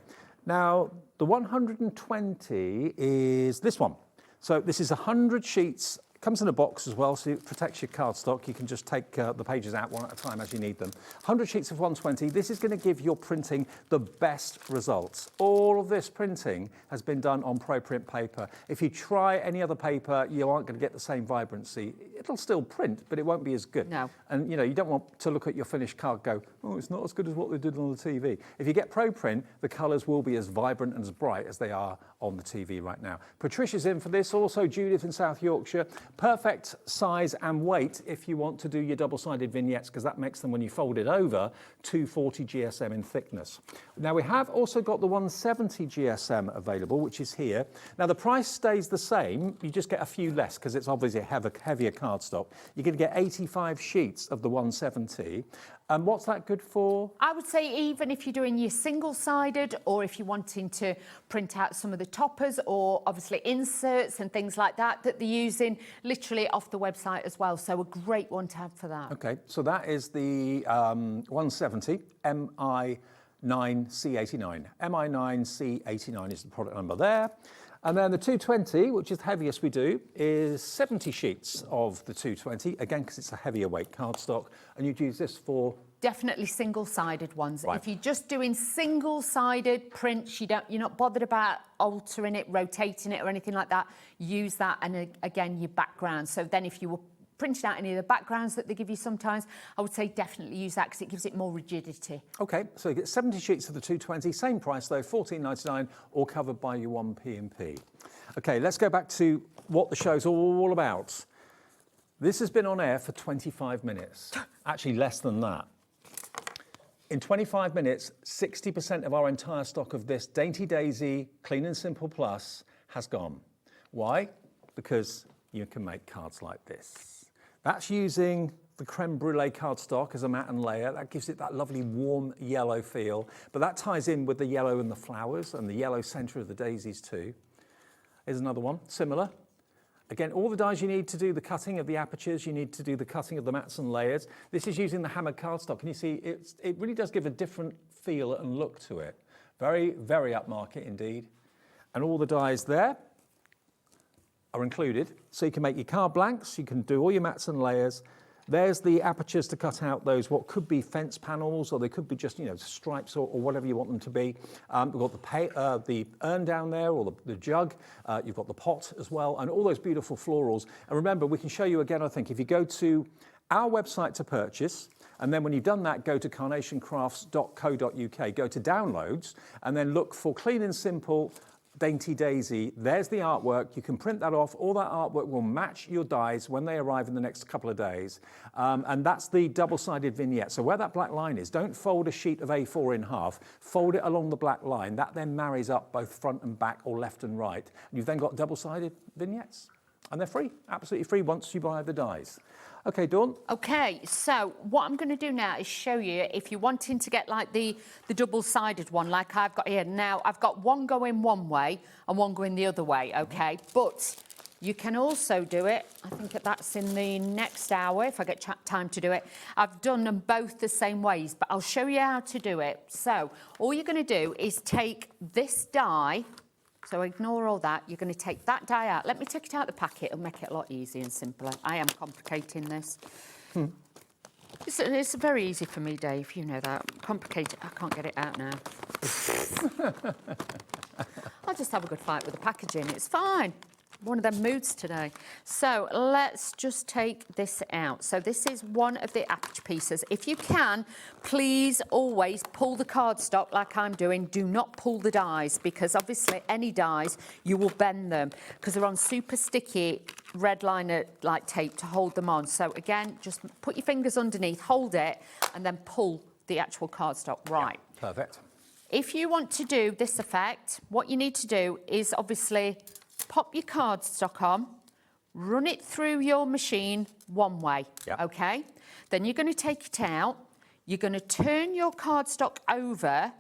Now, the 120 is this one. So this is 100 sheets. Comes in a box as well, so it protects your cardstock. You can just take the pages out one at a time as you need them. 100 sheets of 120. This is going to give your printing the best results. All of this printing has been done on ProPrint paper. If you try any other paper, you aren't going to get the same vibrancy. It'll still print, but it won't be as good. No. And you know, you don't want to look at your finished card and go, oh, it's not as good as what they did on the TV. If you get ProPrint, the colours will be as vibrant and as bright as they are on the TV right now. Patricia's in for this, also Judith in South Yorkshire. Perfect size and weight if you want to do your double-sided vignettes, because that makes them, when you fold it over, 240 GSM in thickness. Now we have also got the 170 GSM available, which is here. Now the price stays the same, you just get a few less because it's obviously a heavier cardstock. You're going to get 85 sheets of the 170. And what's that good for? I would say even if you're doing your single-sided, or if you're wanting to print out some of the toppers, or obviously inserts and things like that, that they're using literally off the website as well. So a great one to have for that. Okay, so that is the 170 MI9C89. MI9C89 is the product number there. And then the 220, which is the heaviest we do, is 70 sheets of the 220, again, because it's a heavier weight cardstock, and you'd use this for... Definitely single-sided ones. Right. If you're just doing single-sided prints, you're not bothered about altering it, rotating it or anything like that, use that, and again, your background. So then if you were printing out any of the backgrounds that they give you sometimes, I would say definitely use that because it gives it more rigidity. Okay, so you get 70 sheets of the 220, same price though, $14.99, all covered by your 1p&p. Okay, let's go back to what the show's all about. This has been on air for 25 minutes, actually less than that. In 25 minutes, 60% of our entire stock of this Dainty Daisy Clean and Simple Plus has gone. Why? Because you can make cards like this. That's using the creme brulee cardstock as a mat and layer. That gives it that lovely warm yellow feel, but that ties in with the yellow and the flowers and the yellow centre of the daisies too. Here's another one, similar. Again, all the dies you need to do the cutting of the apertures, you need to do the cutting of the mats and layers. This is using the hammered cardstock, and you see it really does give a different feel and look to it. Very, very upmarket indeed. And all the dies there are included, so you can make your card blanks, you can do all your mats and layers. There's the apertures to cut out those what could be fence panels, or they could be just, you know, stripes or whatever you want them to be. We've got the urn down there, or the jug. You've got the pot as well, and all those beautiful florals. And remember, we can show you again, I think, if you go to our website to purchase, and then when you've done that, go to carnationcrafts.co.uk, go to downloads, and then look for Clean and Simple Dainty Daisy. There's the artwork. You can print that off. All that artwork will match your dies when they arrive in the next couple of days. And that's the double-sided vignette. So where that black line is, don't fold a sheet of A4 in half. Fold it along the black line. That then marries up both front and back, or left and right. And you've then got double-sided vignettes. And they're free, absolutely free once you buy the dies. Okay, Dawn. Okay, so what I'm going to do now is show you, if you're wanting to get like the double-sided one, like I've got here. Now, I've got one going one way and one going the other way, okay? But you can also do it, I think that's in the next hour, if I get time to do it. I've done them both the same ways, but I'll show you how to do it. So all you're going to do is take this die. So ignore all that. You're going to take that die out. Let me take it out of the packet. It'll make it a lot easier and simpler. I am complicating this. It's very easy for me, Dave. You know that. Complicated. I can't get it out now. I'll just have a good fight with the packaging. It's fine. One of them moods today. So let's just take this out. So this is one of the aperture pieces. If you can, please always pull the cardstock like I'm doing. Do not pull the dies, because obviously any dies, you will bend them because they're on super sticky red liner like tape to hold them on. So again, just put your fingers underneath, hold it, and then pull the actual cardstock right. Yeah, perfect. If you want to do this effect, what you need to do is obviously pop your cardstock on, run it through your machine one way, okay? Then you're going to take it out, you're going to turn your cardstock over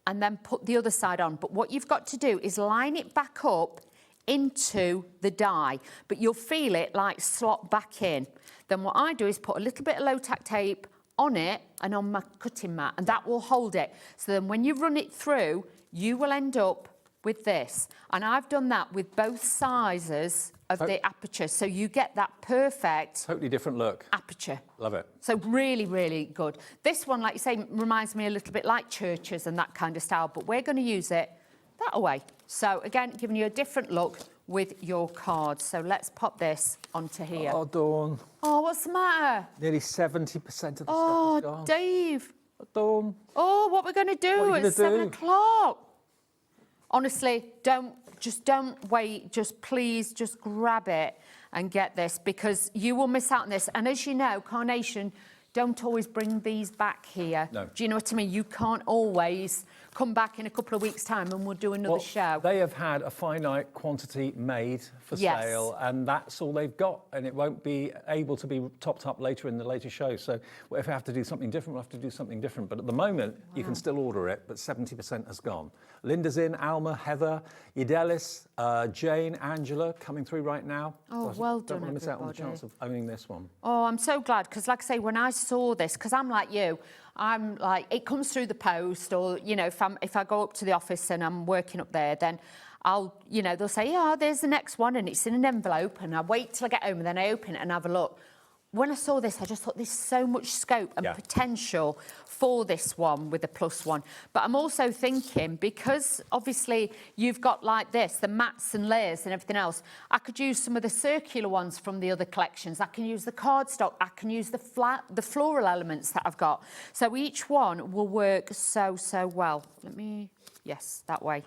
and then put the other side on. But what you've got to do is line it back up into the die, but you'll feel it like slot back in. Then what I do is put a little bit of low-tack tape on it and on my cutting mat, and that will hold it. So then when you run it through, you will end up with this. And I've done that with both sizes of the aperture, so you get that perfect... Totally different look. Aperture. Love it. So really, really good. This one, like you say, reminds me a little bit like churches and that kind of style, but we're going to use it that way. So again, giving you a different look with your cards. So let's pop this onto here. Oh, Dawn. Oh, what's the matter? Nearly 70% of the stuff is gone. Oh, Dave. Dawn. Oh, what we're going to do at 7 o'clock. Honestly, don't wait. Just please, just grab it and get this, because you will miss out on this. And as you know, Carnation don't always bring these back here. No. Do you know what I mean? You can't always come back in a couple of weeks' time and we'll do another show. They have had a finite quantity made for sale, and that's all they've got, and it won't be able to be topped up later in the later show. So if we have to do something different, we'll have to do something different. But at the moment, you can still order it, but 70% has gone. Linda's in, Alma, Heather, Yedelis, Jane, Angela coming through right now. Oh, well done, Don't want to miss out on the chance of owning this one. Oh, I'm so glad, because like I say, when I saw this, because I'm like you, I'm like, it comes through the post, or, you know, if I go up to the office and I'm working up there, then I'll, you know, they'll say, yeah, there's the next one, and it's in an envelope, and I wait till I get home, and then I open it and have a look. When I saw this, I just thought there's so much scope and potential for this one with the plus one. But I'm also thinking, because obviously you've got like this, the mats and layers and everything else, I could use some of the circular ones from the other collections. I can use the cardstock. I can use the floral elements that I've got. So each one will work so, so well. Yes, that way.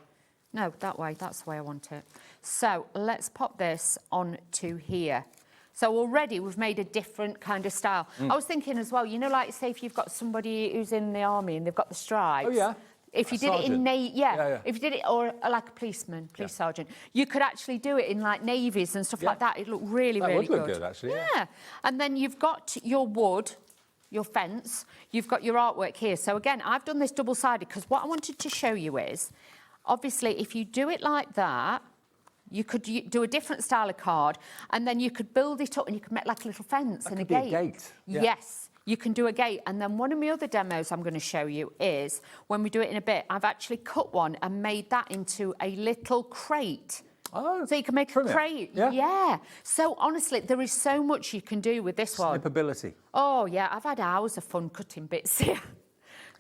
No, that way. That's the way I want it. So let's pop this onto here. So already we've made a different kind of style. I was thinking as well, you know, like say if you've got somebody who's in the army and they've got the stripes. Oh, yeah. If you did it in if you did it, or like a policeman, police sergeant, you could actually do it in like navies and stuff like that. It looked really, really good. That would look good, actually. Yeah. And then you've got your wood, your fence, you've got your artwork here. So again, I've done this double-sided because what I wanted to show you is, obviously, if you do it like that, you could do a different style of card, and then you could build it up and you could make like a little fence and a gate. A gate. Yeah. Yes, you can do a gate. And then one of my other demos I'm going to show you is, when we do it in a bit, I've actually cut one and made that into a little crate. Oh, so you can make a crate. Yeah. So honestly, there is so much you can do with this one. Snippability. Oh, yeah. I've had hours of fun cutting bits here.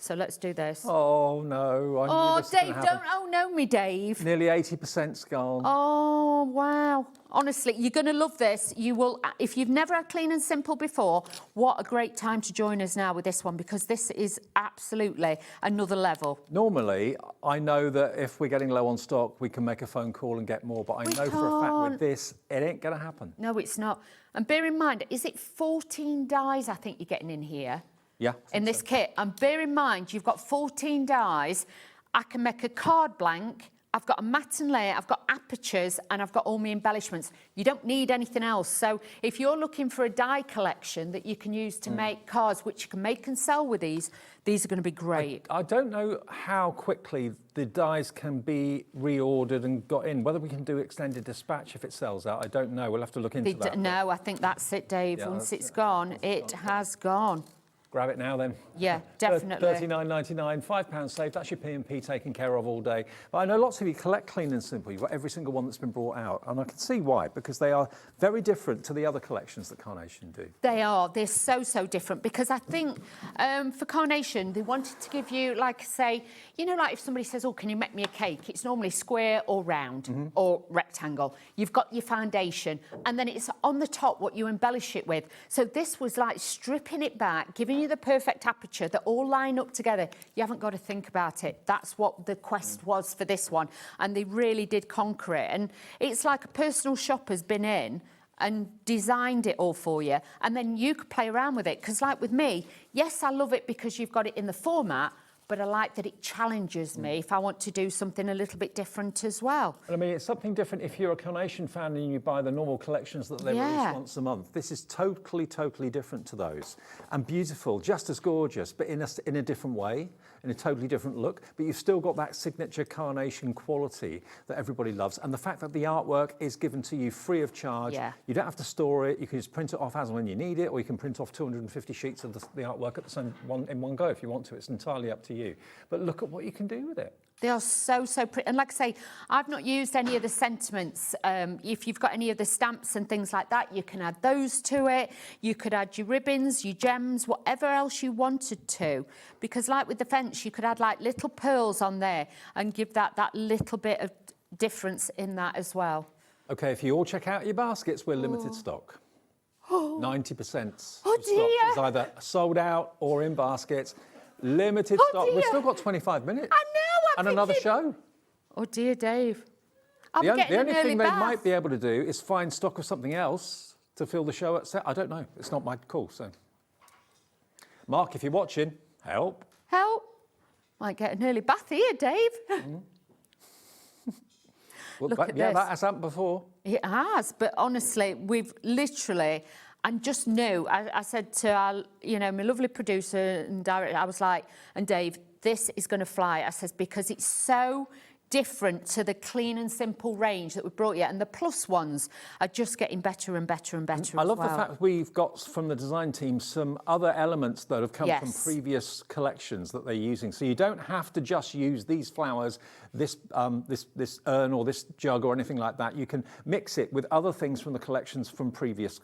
So let's do this. Oh, no. Dave, don't no me, Dave. Nearly 80%'s gone. Oh, wow. Honestly, you're going to love this. You will, if you've never had Clean and Simple before, what a great time to join us now with this one, because this is absolutely another level. Normally, I know that if we're getting low on stock, we can make a phone call and get more, but I know for a fact with this, it ain't going to happen. No, it's not. And bear in mind, is it 14 dies I think you're getting in here? Yeah. In this kit. And bear in mind, you've got 14 dies. I can make a card blank. I've got a mat and layer, I've got apertures, and I've got all my embellishments. You don't need anything else. So if you're looking for a die collection that you can use to make cards, which you can make and sell with these are going to be great. I don't know how quickly the dies can be reordered and got in. Whether we can do extended dispatch if it sells out, I don't know. We'll have to look into that. No, I think that's it, Dave. Yeah, once it's gone, it has gone. Grab it now then. Yeah, definitely. $39.99, £5 saved. That's your P&P taken care of all day. But I know lots of you collect Clean and Simple. You've got every single one that's been brought out. And I can see why, because they are very different to the other collections that Carnation do. They are. They're so, so different. Because I think for Carnation, they wanted to give you, like, say, you know, like if somebody says, oh, can you make me a cake? It's normally square or round or rectangle. You've got your foundation. And then it's on the top what you embellish it with. So this was like stripping it back, giving you the perfect aperture that all line up together. You haven't got to think about it. That's what the quest was for this one, and they really did conquer it. And it's like a personal shopper's been in and designed it all for you, and then you could play around with it. Because like with me, yes, I love it because you've got it in the format, but I like that it challenges me if I want to do something a little bit different as well. I mean, it's something different if you're a Carnation fan and you buy the normal collections that they release once a month. This is totally, totally different to those. And beautiful, just as gorgeous, but in a different way, in a totally different look. But you've still got that signature Carnation quality that everybody loves. And the fact that the artwork is given to you free of charge. Yeah. You don't have to store it. You can just print it off as and when you need it, or you can print off 250 sheets of the artwork at the same one in one go if you want to. It's entirely up to you. you. But look at what you can do with it. They are so pretty. And like I say, I've not used any of the sentiments. If you've got any of the stamps and things like that, you can add those to it. You could add your ribbons, your gems, whatever else you wanted to. Because like with the fence, you could add like little pearls on there and give that little bit of difference in that as well. Okay, if you all check out your baskets, we're limited stock. 90% of stock is either sold out or in baskets. Limited stock. Dear. We've still got 25 minutes. I know. And another show. Oh dear, Dave. The only thing they might be able to do is find stock of something else to fill the show at set. I don't know. It's not my call. So, Mark, if you're watching, help. Help. Might get an early bath here, Dave. Well, Look at yeah, this. that has happened before. It has, but honestly, we've literally, and just knew, I said to our, my lovely producer and director, I was like, and Dave, this is going to fly. I says, because it's so different to the clean and simple range that we brought you, and the plus ones are just getting better and better and better. I love the fact we've got from the design team some other elements that have come from previous collections that they're using. So you don't have to just use these flowers, this urn or this jug or anything like that. You can mix it with other things from the collections from previous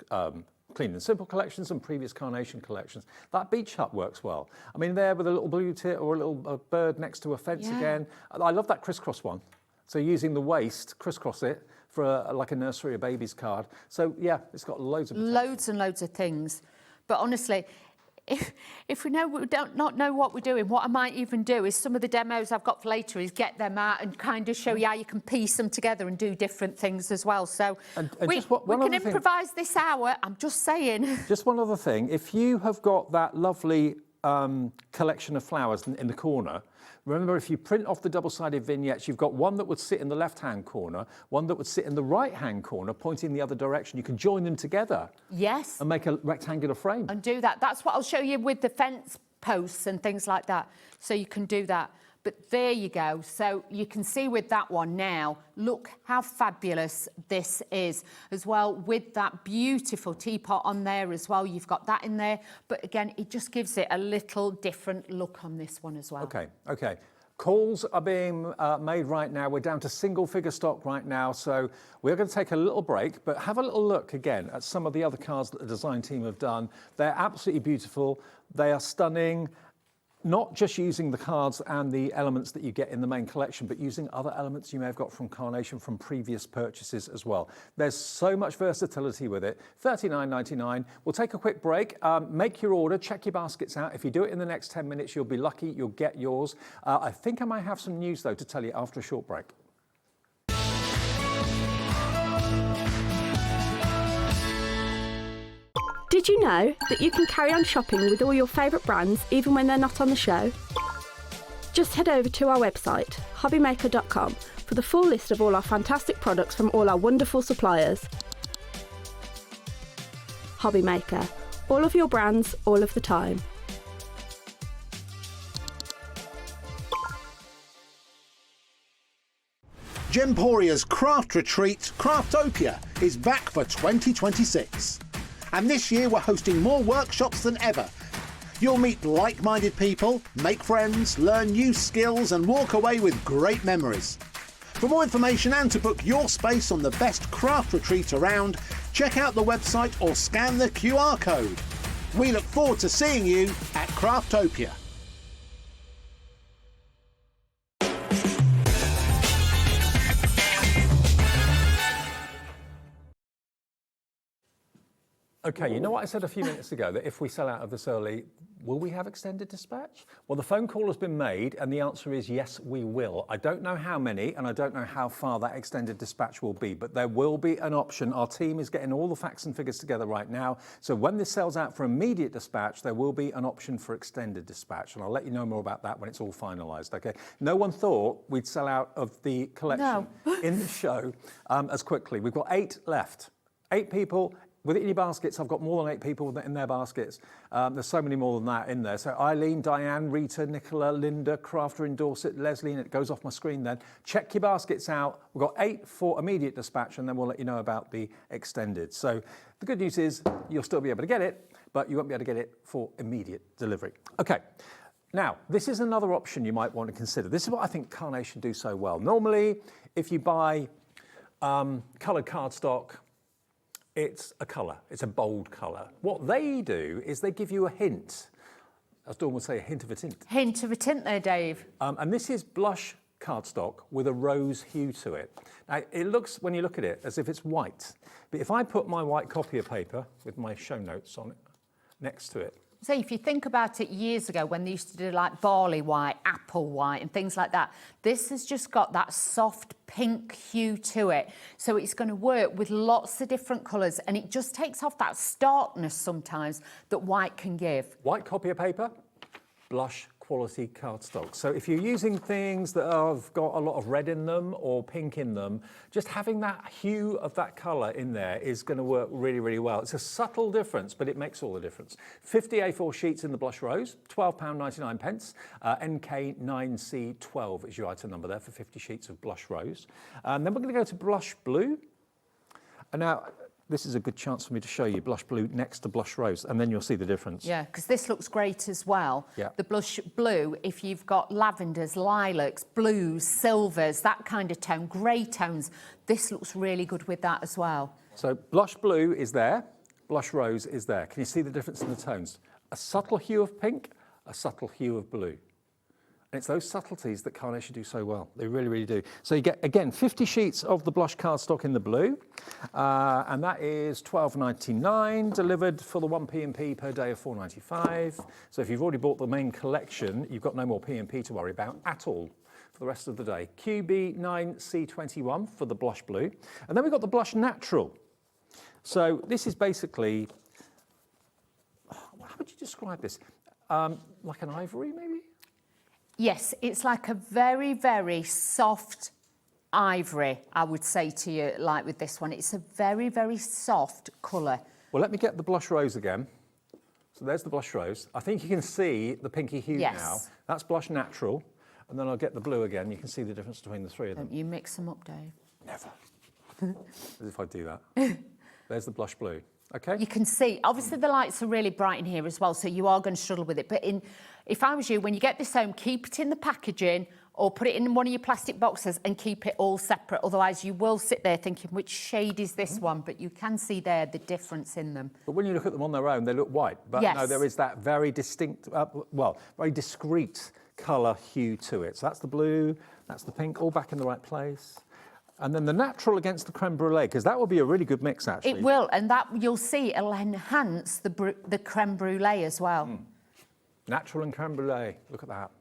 clean and simple collections and previous Carnation collections. That beach hut works well. I mean, there with a little blue tit or a little bird next to a fence again. I love that crisscross one. So using the waist, crisscross it for like a nursery or baby's card. So yeah, it's got loads of potential. Loads and loads of things. But honestly, if we don't know what we're doing, what I might even do is some of the demos I've got for later is get them out and kind of show you how you can piece them together and do different things as well. So we can improvise this hour, I'm just saying. Just one other thing, if you have got that lovely collection of flowers in the corner, remember if you print off the double-sided vignettes, you've got one that would sit in the left-hand corner, one that would sit in the right-hand corner, pointing the other direction. You can join them together. Yes. And make a rectangular frame. And do that. That's what I'll show you with the fence posts and things like that. So you can do that. But there you go. So you can see with that one now, look how fabulous this is as well, with that beautiful teapot on there as well. You've got that in there. But again, it just gives it a little different look on this one as well. Okay. Calls are being made right now. We're down to single figure stock right now. So we're going to take a little break, but have a little look again at some of the other cards that the design team have done. They're absolutely beautiful. They are stunning. Not just using the cards and the elements that you get in the main collection, but using other elements you may have got from Carnation from previous purchases as well. There's so much versatility with it. $39.99. We'll take a quick break. Make your order, check your baskets out. If you do it in the next 10 minutes, you'll be lucky, you'll get yours. I think I might have some news though to tell you after a short break. Did you know that you can carry on shopping with all your favourite brands even when they're not on the show? Just head over to our website, hobbymaker.com, for the full list of all our fantastic products from all our wonderful suppliers. HobbyMaker, all of your brands, all of the time. Gemporia's Craft Retreat, Craftopia, is back for 2026. And this year we're hosting more workshops than ever. You'll meet like-minded people, make friends, learn new skills and walk away with great memories. For more information and to book your space on the best craft retreat around, check out the website or scan the QR code. We look forward to seeing you at Craftopia. Okay, you know what I said a few minutes ago, that if we sell out of this early, will we have extended dispatch? Well, the phone call has been made and the answer is yes, we will. I don't know how many and I don't know how far that extended dispatch will be, but there will be an option. Our team is getting all the facts and figures together right now. So when this sells out for immediate dispatch, there will be an option for extended dispatch. And I'll let you know more about that when it's all finalised, okay? No one thought we'd sell out of the collection in the show as quickly. We've got 8 left. 8 people. With it in your baskets, I've got more than 8 people in their baskets. There's so many more than that in there. So Eileen, Diane, Rita, Nicola, Linda, Crafter in Dorset, Leslie, and it goes off my screen then. Check your baskets out. We've got 8 for immediate dispatch, and then we'll let you know about the extended. So the good news is you'll still be able to get it, but you won't be able to get it for immediate delivery. Okay. Now, this is another option you might want to consider. This is what I think Carnation do so well. Normally, if you buy coloured cardstock, it's a colour, it's a bold colour. What they do is they give you a hint. As Dawn would say, a hint of a tint. Hint of a tint there, Dave. And this is blush cardstock with a rose hue to it. Now, it looks, when you look at it, as if it's white. But if I put my white copy of paper with my show notes on it next to it. So if you think about it years ago when they used to do like barley white, apple white and things like that, this has just got that soft pink hue to it. So it's going to work with lots of different colours and it just takes off that starkness sometimes that white can give. White copy of paper, blush quality cardstock. So if you're using things that have got a lot of red in them or pink in them, just having that hue of that colour in there is going to work really, really well. It's a subtle difference, but it makes all the difference. 50 A4 sheets in the blush rose, £12.99. NK9C12 is your item number there for 50 sheets of blush rose. And then we're going to go to blush blue. And now, this is a good chance for me to show you blush blue next to blush rose, and then you'll see the difference. Yeah, because this looks great as well. Yeah. The blush blue, if you've got lavenders, lilacs, blues, silvers, that kind of tone, grey tones, this looks really good with that as well. So blush blue is there, blush rose is there. Can you see the difference in the tones? A subtle hue of pink, a subtle hue of blue. And it's those subtleties that Carnation do so well. They really, really do. So you get, again, 50 sheets of the blush cardstock in the blue, and that is £12.99, delivered for the 1 P&P per day of £4.95. So if you've already bought the main collection, you've got no more P&P to worry about at all for the rest of the day. QB9C21 for the blush blue. And then we've got the blush natural. So this is basically, how would you describe this? Like an ivory, maybe? Yes, it's like a very, very soft ivory, I would say to you, like with this one. It's a very, very soft colour. Well, let me get the blush rose again. So there's the blush rose. I think you can see the pinky hue now. That's blush natural. And then I'll get the blue again. You can see the difference between the three of them. Don't you mix them up, Dave? Never. As if I do that. There's the blush blue. Okay. You can see, obviously the lights are really bright in here as well, so you are going to struggle with it. But if I was you, when you get this home, keep it in the packaging or put it in one of your plastic boxes and keep it all separate. Otherwise, you will sit there thinking, which shade is this one? But you can see there the difference in them. But when you look at them on their own, they look white. But no, there is that very distinct, very discreet colour hue to it. So that's the blue, that's the pink, all back in the right place. And then the natural against the creme brulee, because that will be a really good mix, actually. It will, and that you'll see it'll enhance the creme brulee as well. Natural and creme brulee, look at that.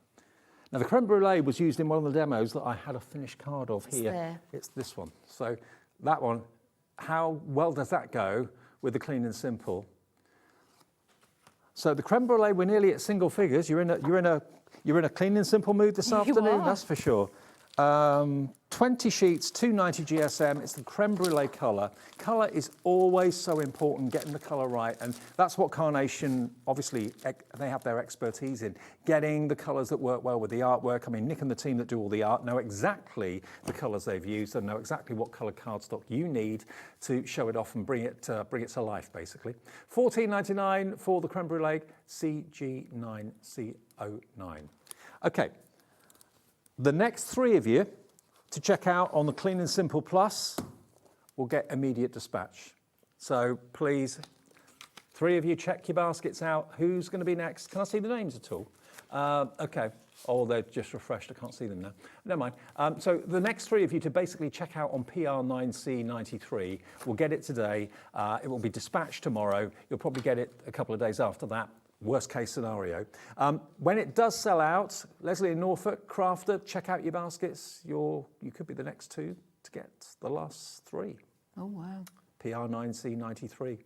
Now, the creme brulee was used in one of the demos that I had a finished card of here. It's this one. So that one, how well does that go with the clean and simple? So the creme brulee, we're nearly at single figures. You're in a clean and simple mood this afternoon, that's for sure. 20 sheets, 290 GSM. It's the creme brulee colour. Colour is always so important, getting the colour right, and that's what Carnation, obviously, they have their expertise in, getting the colours that work well with the artwork. I mean, Nick and the team that do all the art know exactly the colours they've used and know exactly what colour cardstock you need to show it off and bring it to life, basically. £14.99 for the creme brulee, CG9C09. Okay. The next three of you to check out on the Clean and Simple Plus will get immediate dispatch. So please, three of you check your baskets out. Who's going to be next? Can I see the names at all? Okay. Oh, they're just refreshed. I can't see them now. Never mind. So the next three of you to basically check out on PR9C93 will get it today. It will be dispatched tomorrow. You'll probably get it a couple of days after that. Worst case scenario. When it does sell out, Leslie in Norfolk, Crafter, check out your baskets. You could be the next two to get the last three. Oh, wow. PR9C93.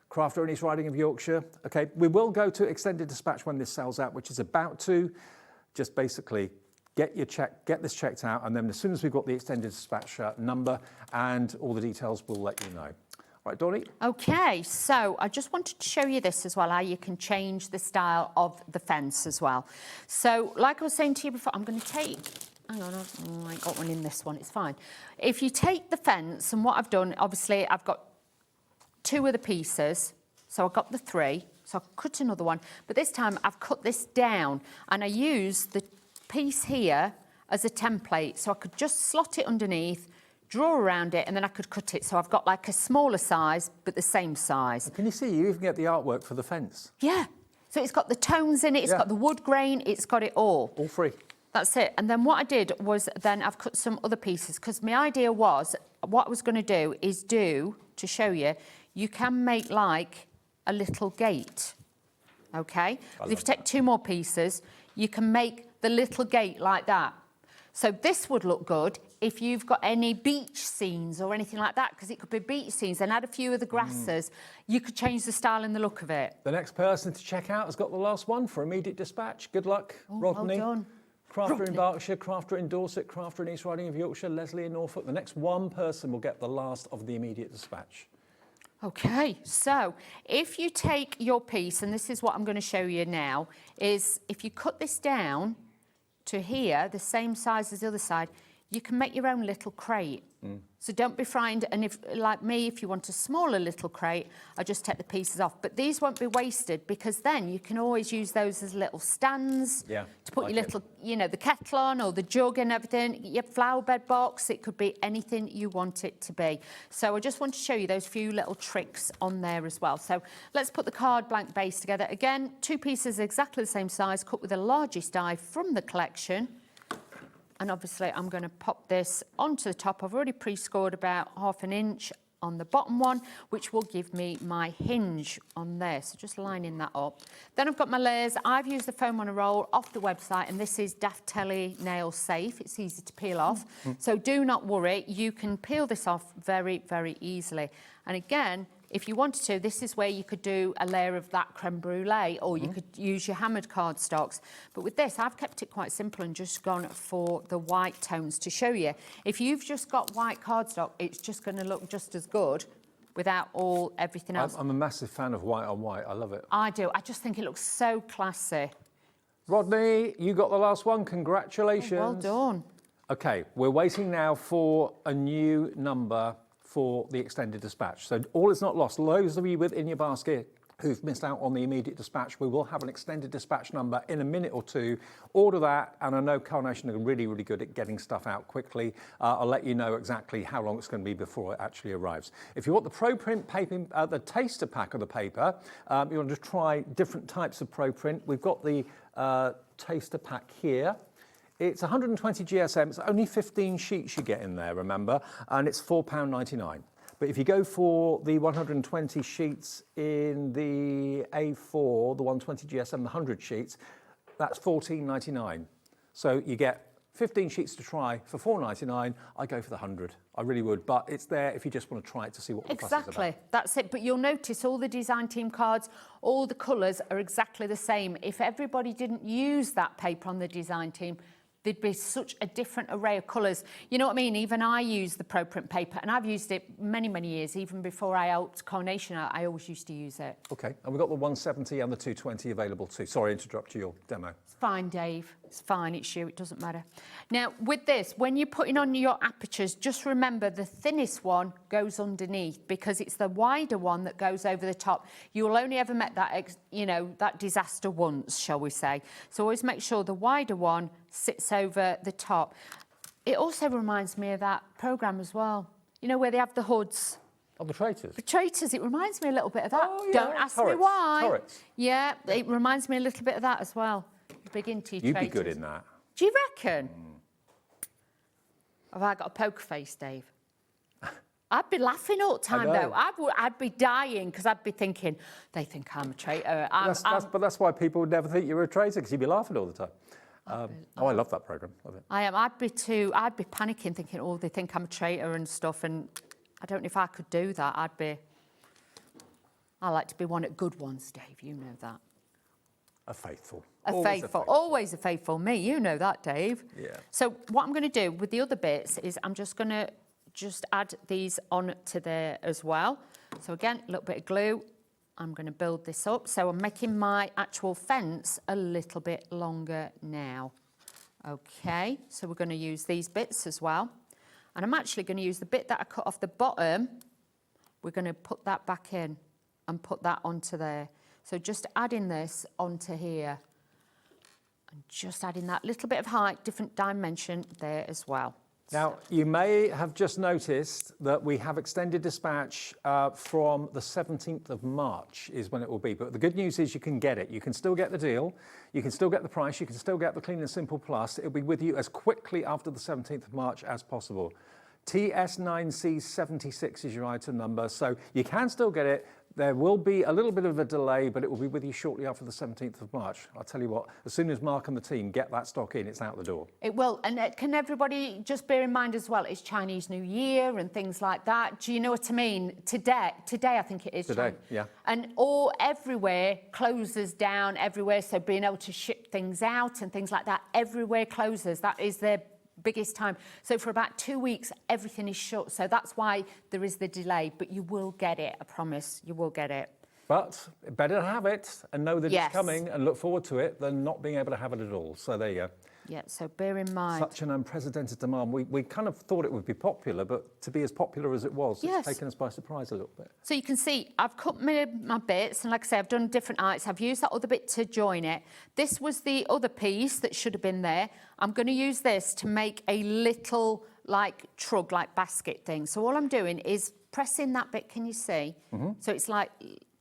Crafter in East Riding of Yorkshire. Okay, we will go to extended dispatch when this sells out, which is about to. Just basically get this checked out, and then as soon as we've got the extended dispatch number and all the details, we'll let you know. Right, Toni? Okay, so I just wanted to show you this as well, how you can change the style of the fence as well. So, like I was saying to you before, I'm going to take... Hang on, I got one in this one, it's fine. If you take the fence, and what I've done, obviously, I've got two of the pieces, so I've got the three. So I'll cut another one. But this time I've cut this down and I use the piece here as a template. So I could just slot it underneath, draw around it, and then I could cut it. So I've got like a smaller size, but the same size. Can you see, you even get the artwork for the fence? Yeah. So it's got the tones in it, it's got the wood grain, it's got it all. All free. That's it. And then what I did was then I've cut some other pieces because my idea was what I was going to do is to show you, you can make like a little gate, okay? If you take 2 more pieces, you can make the little gate like that. So this would look good if you've got any beach scenes or anything like that, because it could be beach scenes and add a few of the grasses. You could change the style and the look of it. The next person to check out has got the last one for immediate dispatch. Good luck, Rodney. Well done. Crafter in Berkshire, Crafter in Dorset, Crafter in East Riding of Yorkshire, Leslie in Norfolk. The next one person will get the last of the immediate dispatch. Okay, so if you take your piece, and this is what I'm going to show you now, is if you cut this down to here, the same size as the other side, you can make your own little crate. So don't be frightened, and if, like me, if you want a smaller little crate, I just take the pieces off. But these won't be wasted because then you can always use those as little stands to put your little, you know, the kettle on or the jug and everything, your flower bed box. It could be anything you want it to be. So I just want to show you those few little tricks on there as well. So let's put the card blank base together. Again, 2 pieces exactly the same size, cut with the largest die from the collection. And obviously I'm going to pop this onto the top. I've already pre-scored about 1/2 inch on the bottom one, which will give me my hinge on there. So just lining that up. Then I've got my layers. I've used the foam on a roll off the website, and this is Daft Telly nail safe. It's easy to peel off. So do not worry. You can peel this off very, very easily. And again, if you wanted to, this is where you could do a layer of that creme brulee, or you could use your hammered cardstocks. But with this, I've kept it quite simple and just gone for the white tones to show you. If you've just got white cardstock, it's just going to look just as good without everything else. I'm a massive fan of white on white. I love it. I do. I just think it looks so classy. Rodney, you got the last one. Congratulations. Oh, well done. Okay, we're waiting now for a new number for the extended dispatch. So all is not lost. Those of you within your basket who've missed out on the immediate dispatch, we will have an extended dispatch number in a minute or 2. Order that, and I know Carnation are really, really good at getting stuff out quickly. I'll let you know exactly how long it's going to be before it actually arrives. If you want the Pro Print paper, the taster pack of the paper, you want to try different types of Pro Print, we've got the taster pack here. It's 120 GSM, it's only 15 sheets you get in there, remember, and it's £4.99. But if you go for the 120 sheets in the A4, the 120 GSM, the 100 sheets, that's £14.99. So you get 15 sheets to try for £4.99. I go for the 100. I really would, but it's there if you just want to try it to see what the fuss is about. Exactly, that's it. But you'll notice all the design team cards, all the colours are exactly the same. If everybody didn't use that paper on the design team, there'd be such a different array of colours. You know what I mean? Even I use the Pro Print paper, and I've used it many, many years. Even before I helped Carnation, I always used to use it. Okay, and we've got the 170 and the 220 available too. Sorry, interrupt your demo. It's fine, Dave. It's fine, it's you, it doesn't matter. Now, with this, when you're putting on your apertures, just remember the thinnest one goes underneath because it's the wider one that goes over the top. You'll only ever met that, that disaster once, shall we say. So always make sure the wider one sits over the top. It also reminds me of that programme as well. You know, where they have the hoods. Oh, the Traitors? The Traitors, it reminds me a little bit of that. Oh, yeah. Don't ask me why. Turrets. Yeah, it reminds me a little bit of that as well. Big into your You'd Traitors. be good in that. Do you reckon? Have I got a poker face, Dave? I'd be laughing all the time, though. I'd be dying because I'd be thinking, they think I'm a traitor. But that's why people would never think you were a traitor, because you'd be laughing all the time. I love that programme. Love it. I am. I'd be panicking, thinking, oh, they think I'm a traitor and stuff. And I don't know if I could do that. I like to be one of good ones, Dave. You know that. A faithful. Always a faithful me. You know that, Dave. Yeah. So what I'm going to do with the other bits is I'm just going to add these on to there as well. So again, a little bit of glue. I'm going to build this up. So I'm making my actual fence a little bit longer now. Okay, so we're going to use these bits as well. And I'm actually going to use the bit that I cut off the bottom. We're going to put that back in and put that onto there. So just adding this onto here and just adding that little bit of height, different dimension there as well. Now, you may have just noticed that we have extended dispatch from the 17th of March is when it will be. But the good news is you can get it. You can still get the deal. You can still get the price. You can still get the Clean and Simple Plus. It'll be with you as quickly after the 17th of March as possible. TS9C76 is your item number. So you can still get it. There will be a little bit of a delay, but it will be with you shortly after the 17th of March. I'll tell you what, as soon as Mark and the team get that stock in, it's out the door. It will. And can everybody just bear in mind as well, it's Chinese New Year and things like that. Do you know what I mean? Today I think it is. Today, yeah. And everywhere closes down everywhere. So being able to ship things out and things like that, everywhere closes. That is their biggest time. So for about 2 weeks, everything is shut. So that's why there is the delay, but you will get it. I promise you will get it. But better to have it and know that it's coming and look forward to it than not being able to have it at all. So there you go. Yeah, so bear in mind. Such an unprecedented demand. We kind of thought it would be popular, but to be as popular as it was, it's taken us by surprise a little bit. So you can see, I've cut my bits, and like I say, I've done different heights. I've used that other bit to join it. This was the other piece that should have been there. I'm going to use this to make a little, like, trug, like basket thing. So all I'm doing is pressing that bit, can you see? So it's like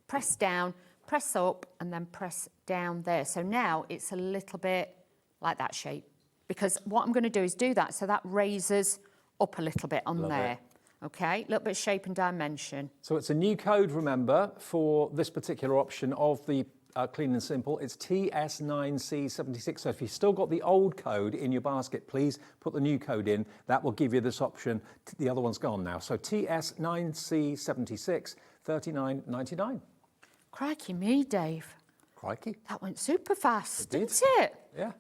press down, press up, and then press down there. So now it's a little bit like that shape, because what I'm going to do is do that so that raises up a little bit on there. Okay, a little bit of shape and dimension. So it's a new code, remember, for this particular option of the Clean and Simple. It's TS9C76. So if you've still got the old code in your basket, please put the new code in. That will give you this option. The other one's gone now. So TS9C76, $39.99. Crikey me, Dave. Crikey. That went super fast, didn't it? Yeah.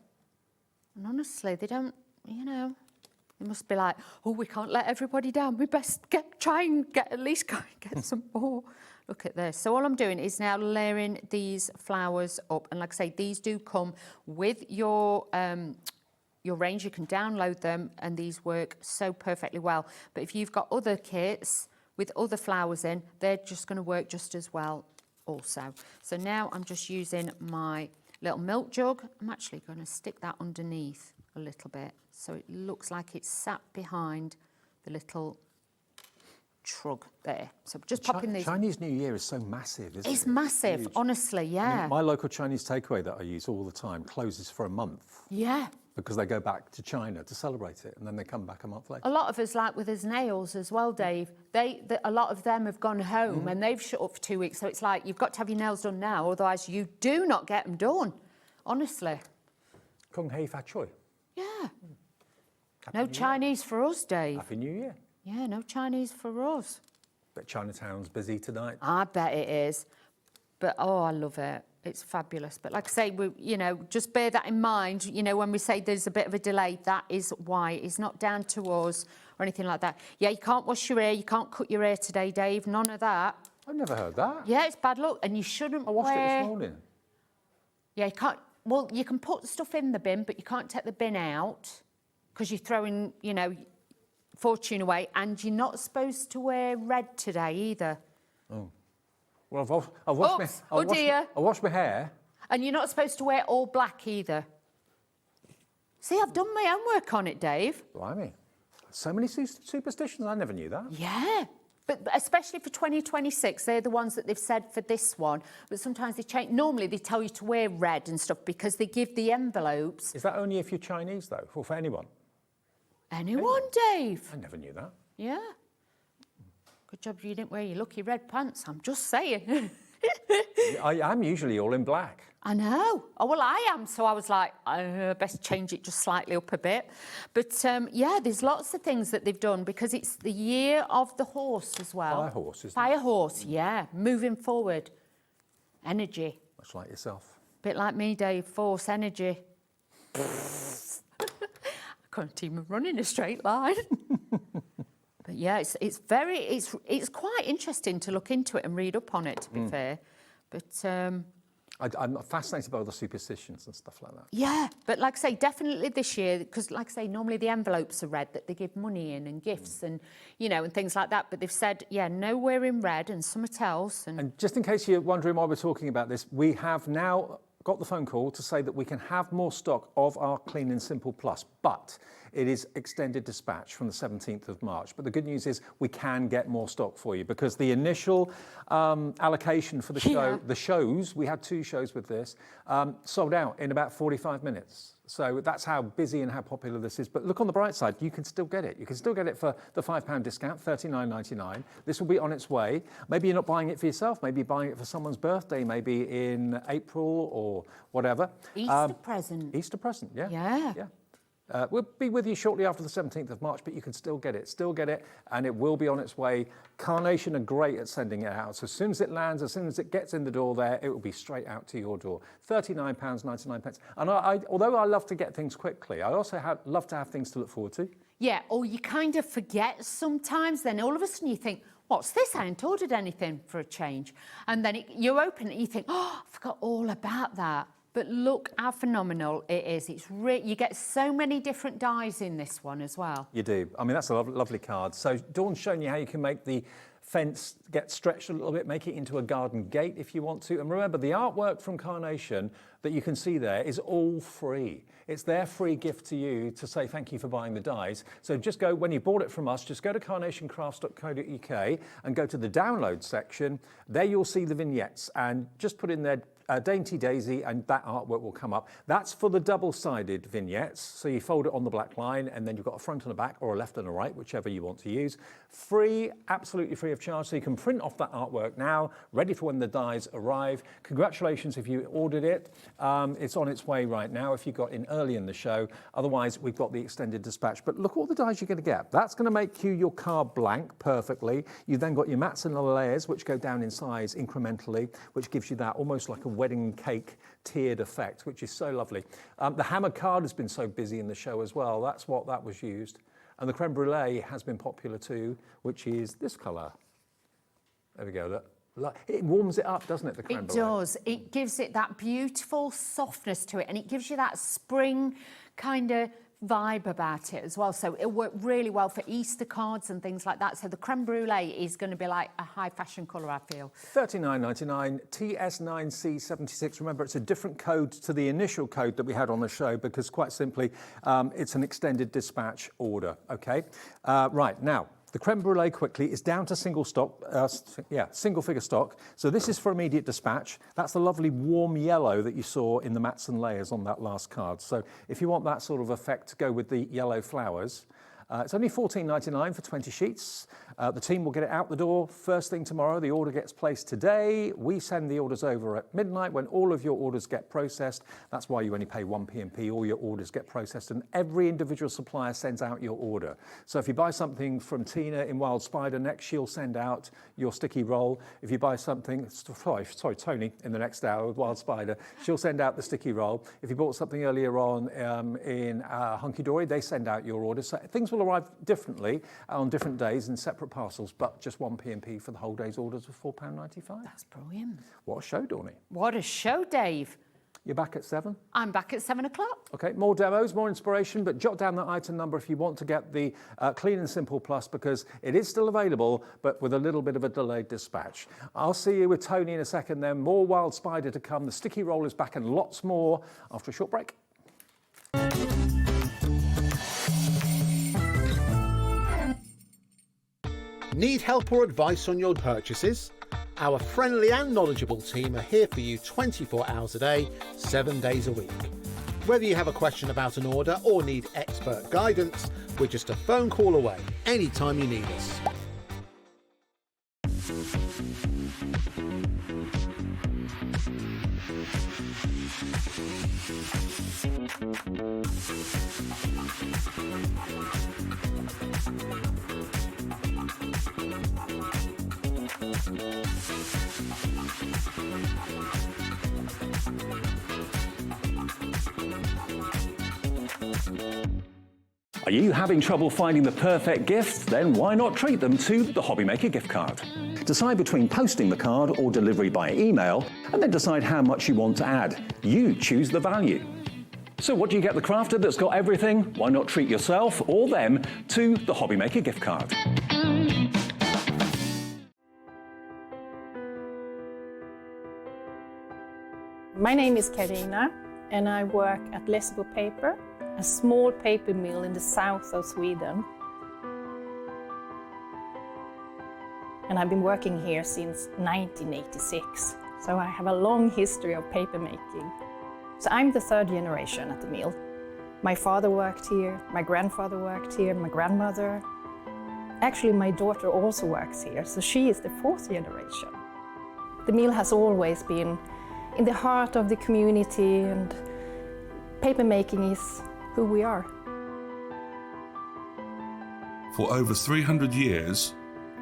And honestly, they don't, they must be like, oh, we can't let everybody down. We best try and get some more. Look at this. So all I'm doing is now layering these flowers up. And like I say, these do come with your range. You can download them and these work so perfectly well. But if you've got other kits with other flowers in, they're just going to work just as well also. So now I'm just using my little milk jug. I'm actually going to stick that underneath a little bit so it looks like it's sat behind the little trug there. So just popping these. Chinese New Year is so massive, isn't it? It's massive, honestly, yeah. I mean, my local Chinese takeaway that I use all the time closes for a month. Yeah. Because they go back to China to celebrate it and then they come back a month later. A lot of us, like with us nails as well, Dave, a lot of them have gone home and they've shut up for 2 weeks. So it's like, you've got to have your nails done now, otherwise you do not get them done, honestly. Kung Hei Fa Choi. Yeah. No Chinese for us, Dave. Happy New Year. Yeah, no Chinese for us. Bet Chinatown's busy tonight. I bet it is. But, oh, I love it. It's fabulous. But like I say, just bear that in mind. When we say there's a bit of a delay, that is why. It's not down to us or anything like that. Yeah, you can't wash your hair. You can't cut your hair today, Dave. None of that. I've never heard that. Yeah, it's bad luck. And you shouldn't I washed it this morning. Yeah, you can't. Well, you can put stuff in the bin, but you can't take the bin out because you're throwing, fortune away. And you're not supposed to wear red today either. Oh. Well, I've washed my hair. And you're not supposed to wear all black either. See, I've done my homework on it, Dave. Blimey. So many superstitions, I never knew that. Yeah. But especially for 2026, they're the ones that they've said for this one. But sometimes they change. Normally, they tell you to wear red and stuff because they give the envelopes. Is that only if you're Chinese, though, or for anyone? Anyone, Dave. I never knew that. Yeah. Good job you didn't wear your lucky red pants, I'm just saying. I'm usually all in black. I know. Oh, well, I am. So I was like, best change it just slightly up a bit. But, yeah, there's lots of things that they've done because it's the year of the horse as well. Fire horse, isn't it? Fire horse, yeah. Moving forward. Energy. Much like yourself. Bit like me, Dave. Force, energy. I can't even run in a straight line. But yeah, it's quite interesting to look into it and read up on it, to be fair. But I'm fascinated by all the superstitions and stuff like that. Yeah, but like I say, definitely this year, because like I say, normally the envelopes are red that they give money in and gifts and, you know, and things like that. But they've said, yeah, nowhere in red and something else. And just in case you're wondering why we're talking about this, we have now got the phone call to say that we can have more stock of our Clean and Simple Plus, but it is extended dispatch from the 17th of March. But the good news is we can get more stock for you because the initial allocation for the show, the shows, we had 2 shows with this, sold out in about 45 minutes. So that's how busy and how popular this is. But look on the bright side, you can still get it. You can still get it for the £5 discount, $39.99. This will be on its way. Maybe you're not buying it for yourself. Maybe you're buying it for someone's birthday, maybe in April or whatever. Easter present. Easter present, yeah. Yeah. Yeah. We'll be with you shortly after the 17th of March, but you can still get it, and it will be on its way. Carnation are great at sending it out. So as soon as it lands, as soon as it gets in the door there, it will be straight out to your door. £39.99. And although I love to get things quickly, I also love to have things to look forward to. Yeah, or you kind of forget sometimes, then all of a sudden you think, what's this? I hadn't ordered anything for a change. And then you open it and you think, oh, I forgot all about that. But look how phenomenal it is. You get so many different dies in this one as well. You do. I mean, that's a lovely card. So Dawn's shown you how you can make the fence get stretched a little bit, make it into a garden gate if you want to. And remember, the artwork from Carnation that you can see there is all free. It's their free gift to you to say thank you for buying the dies. So just go, when you bought it from us, just go to carnationcrafts.co.uk and go to the download section. There you'll see the vignettes and just put in there Dainty Daisy and that artwork will come up. That's for the double-sided vignettes. So you fold it on the black line and then you've got a front and a back or a left and a right, whichever you want to use. Free, absolutely free of charge. So you can print off that artwork now, ready for when the dies arrive. Congratulations if you ordered it. It's on its way right now if you got in early in the show. Otherwise, we've got the extended dispatch. But look all the dies you're going to get. That's going to make your card blank perfectly. You then got your mats and the layers, which go down in size incrementally, which gives you that almost like a wedding cake tiered effect, which is so lovely. The hammer card has been so busy in the show as well. That's what that was used. And the creme brulee has been popular too, which is this colour. There we go. Look. It warms it up, doesn't it, the creme brulee? It does. It gives it that beautiful softness to it, and it gives you that spring kind of vibe about it as well. So it worked really well for Easter cards and things like that. So the creme brulee is going to be like a high fashion colour, I feel. $39.99, TS9C76. Remember, it's a different code to the initial code that we had on the show because quite simply, it's an extended dispatch order, okay? Right, now, the creme brulee quickly is down to single figure stock. So this is for immediate dispatch. That's the lovely warm yellow that you saw in the mats and layers on that last card. So if you want that sort of effect to go with the yellow flowers, it's only $14.99 for 20 sheets. The team will get it out the door first thing tomorrow. The order gets placed today. We send the orders over at midnight when all of your orders get processed. That's why you only pay 1 P&P. All your orders get processed and every individual supplier sends out your order. So if you buy something from Tina in Wild Spider next, she'll send out your sticky roll. If you buy something, sorry, Toni in the next hour with Wild Spider, she'll send out the sticky roll. If you bought something earlier on in Hunkydory, they send out your order. So things will arrive differently on different days in separate parcels, but just 1 P&P for the whole day's orders of £4.95. That's brilliant. What a show, Toni. What a show, Dave. You're back at 7? I'm back at 7 o'clock. Okay, more demos, more inspiration, but jot down that item number if you want to get the Clean and Simple Plus because it is still available, but with a little bit of a delayed dispatch. I'll see you with Toni in a second then. More Wild Spider to come. The sticky roll is back and lots more after a short break. Need help or advice on your purchases? Our friendly and knowledgeable team are here for you 24 hours a day, 7 days a week. Whether you have a question about an order or need expert guidance, we're just a phone call away anytime you need us. Are you having trouble finding the perfect gift? Then why not treat them to the HobbyMaker gift card? Decide between posting the card or delivery by email, and then decide how much you want to add. You choose the value. So what do you get the crafter that's got everything? Why not treat yourself or them to the HobbyMaker gift card? My name is Karina and I work at Irresistible Paper, a small paper mill in the south of Sweden. And I've been working here since 1986, so I have a long history of paper making. So I'm the third generation at the mill. My father worked here, my grandfather worked here, my grandmother. Actually, my daughter also works here, so she is the fourth generation. The mill has always been in the heart of the community, and paper making is who we are. For over 300 years,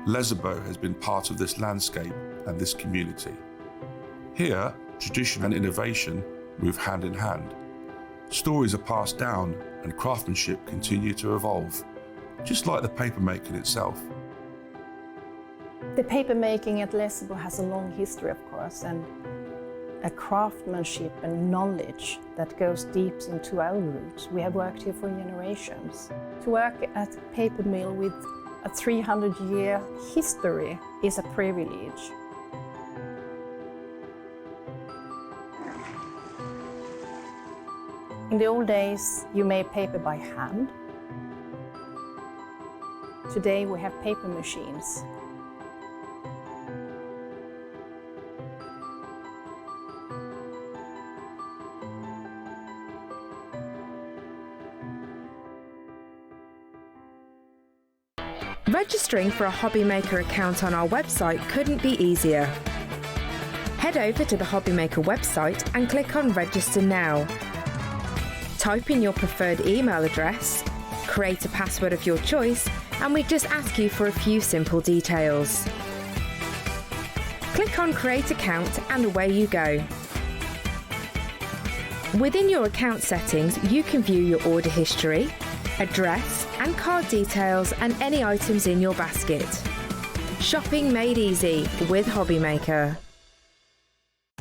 Irresistible has been part of this landscape and this community. Here, tradition and innovation move hand in hand. Stories are passed down and craftsmanship continue to evolve, just like the paper making itself. The paper making at Irresistible has a long history, of course, and a craftsmanship and knowledge that goes deep into our roots. We have worked here for generations. To work at a paper mill with a 300-year history is a privilege. In the old days, you made paper by hand. Today we have paper machines. Registering for a HobbyMaker account on our website couldn't be easier. Head over to the HobbyMaker website and click on Register Now. Type in your preferred email address, create a password of your choice, and we just ask you for a few simple details. Click on Create Account and away you go. Within your account settings, you can view your order history, address and card details and any items in your basket. Shopping made easy with HobbyMaker.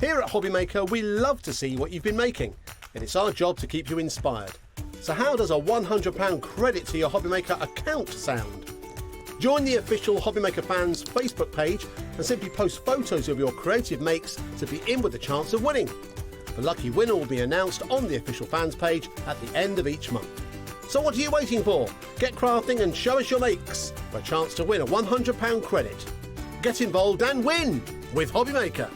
Here at HobbyMaker, we love to see what you've been making, and it's our job to keep you inspired. So how does a £100 credit to your HobbyMaker account sound? Join the official HobbyMaker fans Facebook page and simply post photos of your creative makes to be in with a chance of winning. The lucky winner will be announced on the official fans page at the end of each month. So what are you waiting for? Get crafting and show us your makes for a chance to win a £100 credit. Get involved and win with HobbyMaker.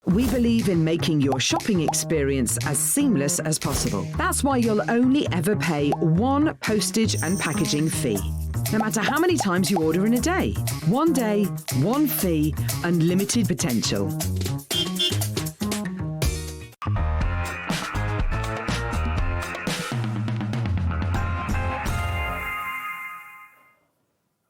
We believe in making your shopping experience as seamless as possible. That's why you'll only ever pay one postage and packaging fee. No matter how many times you order in a day. One day, one fee, unlimited potential.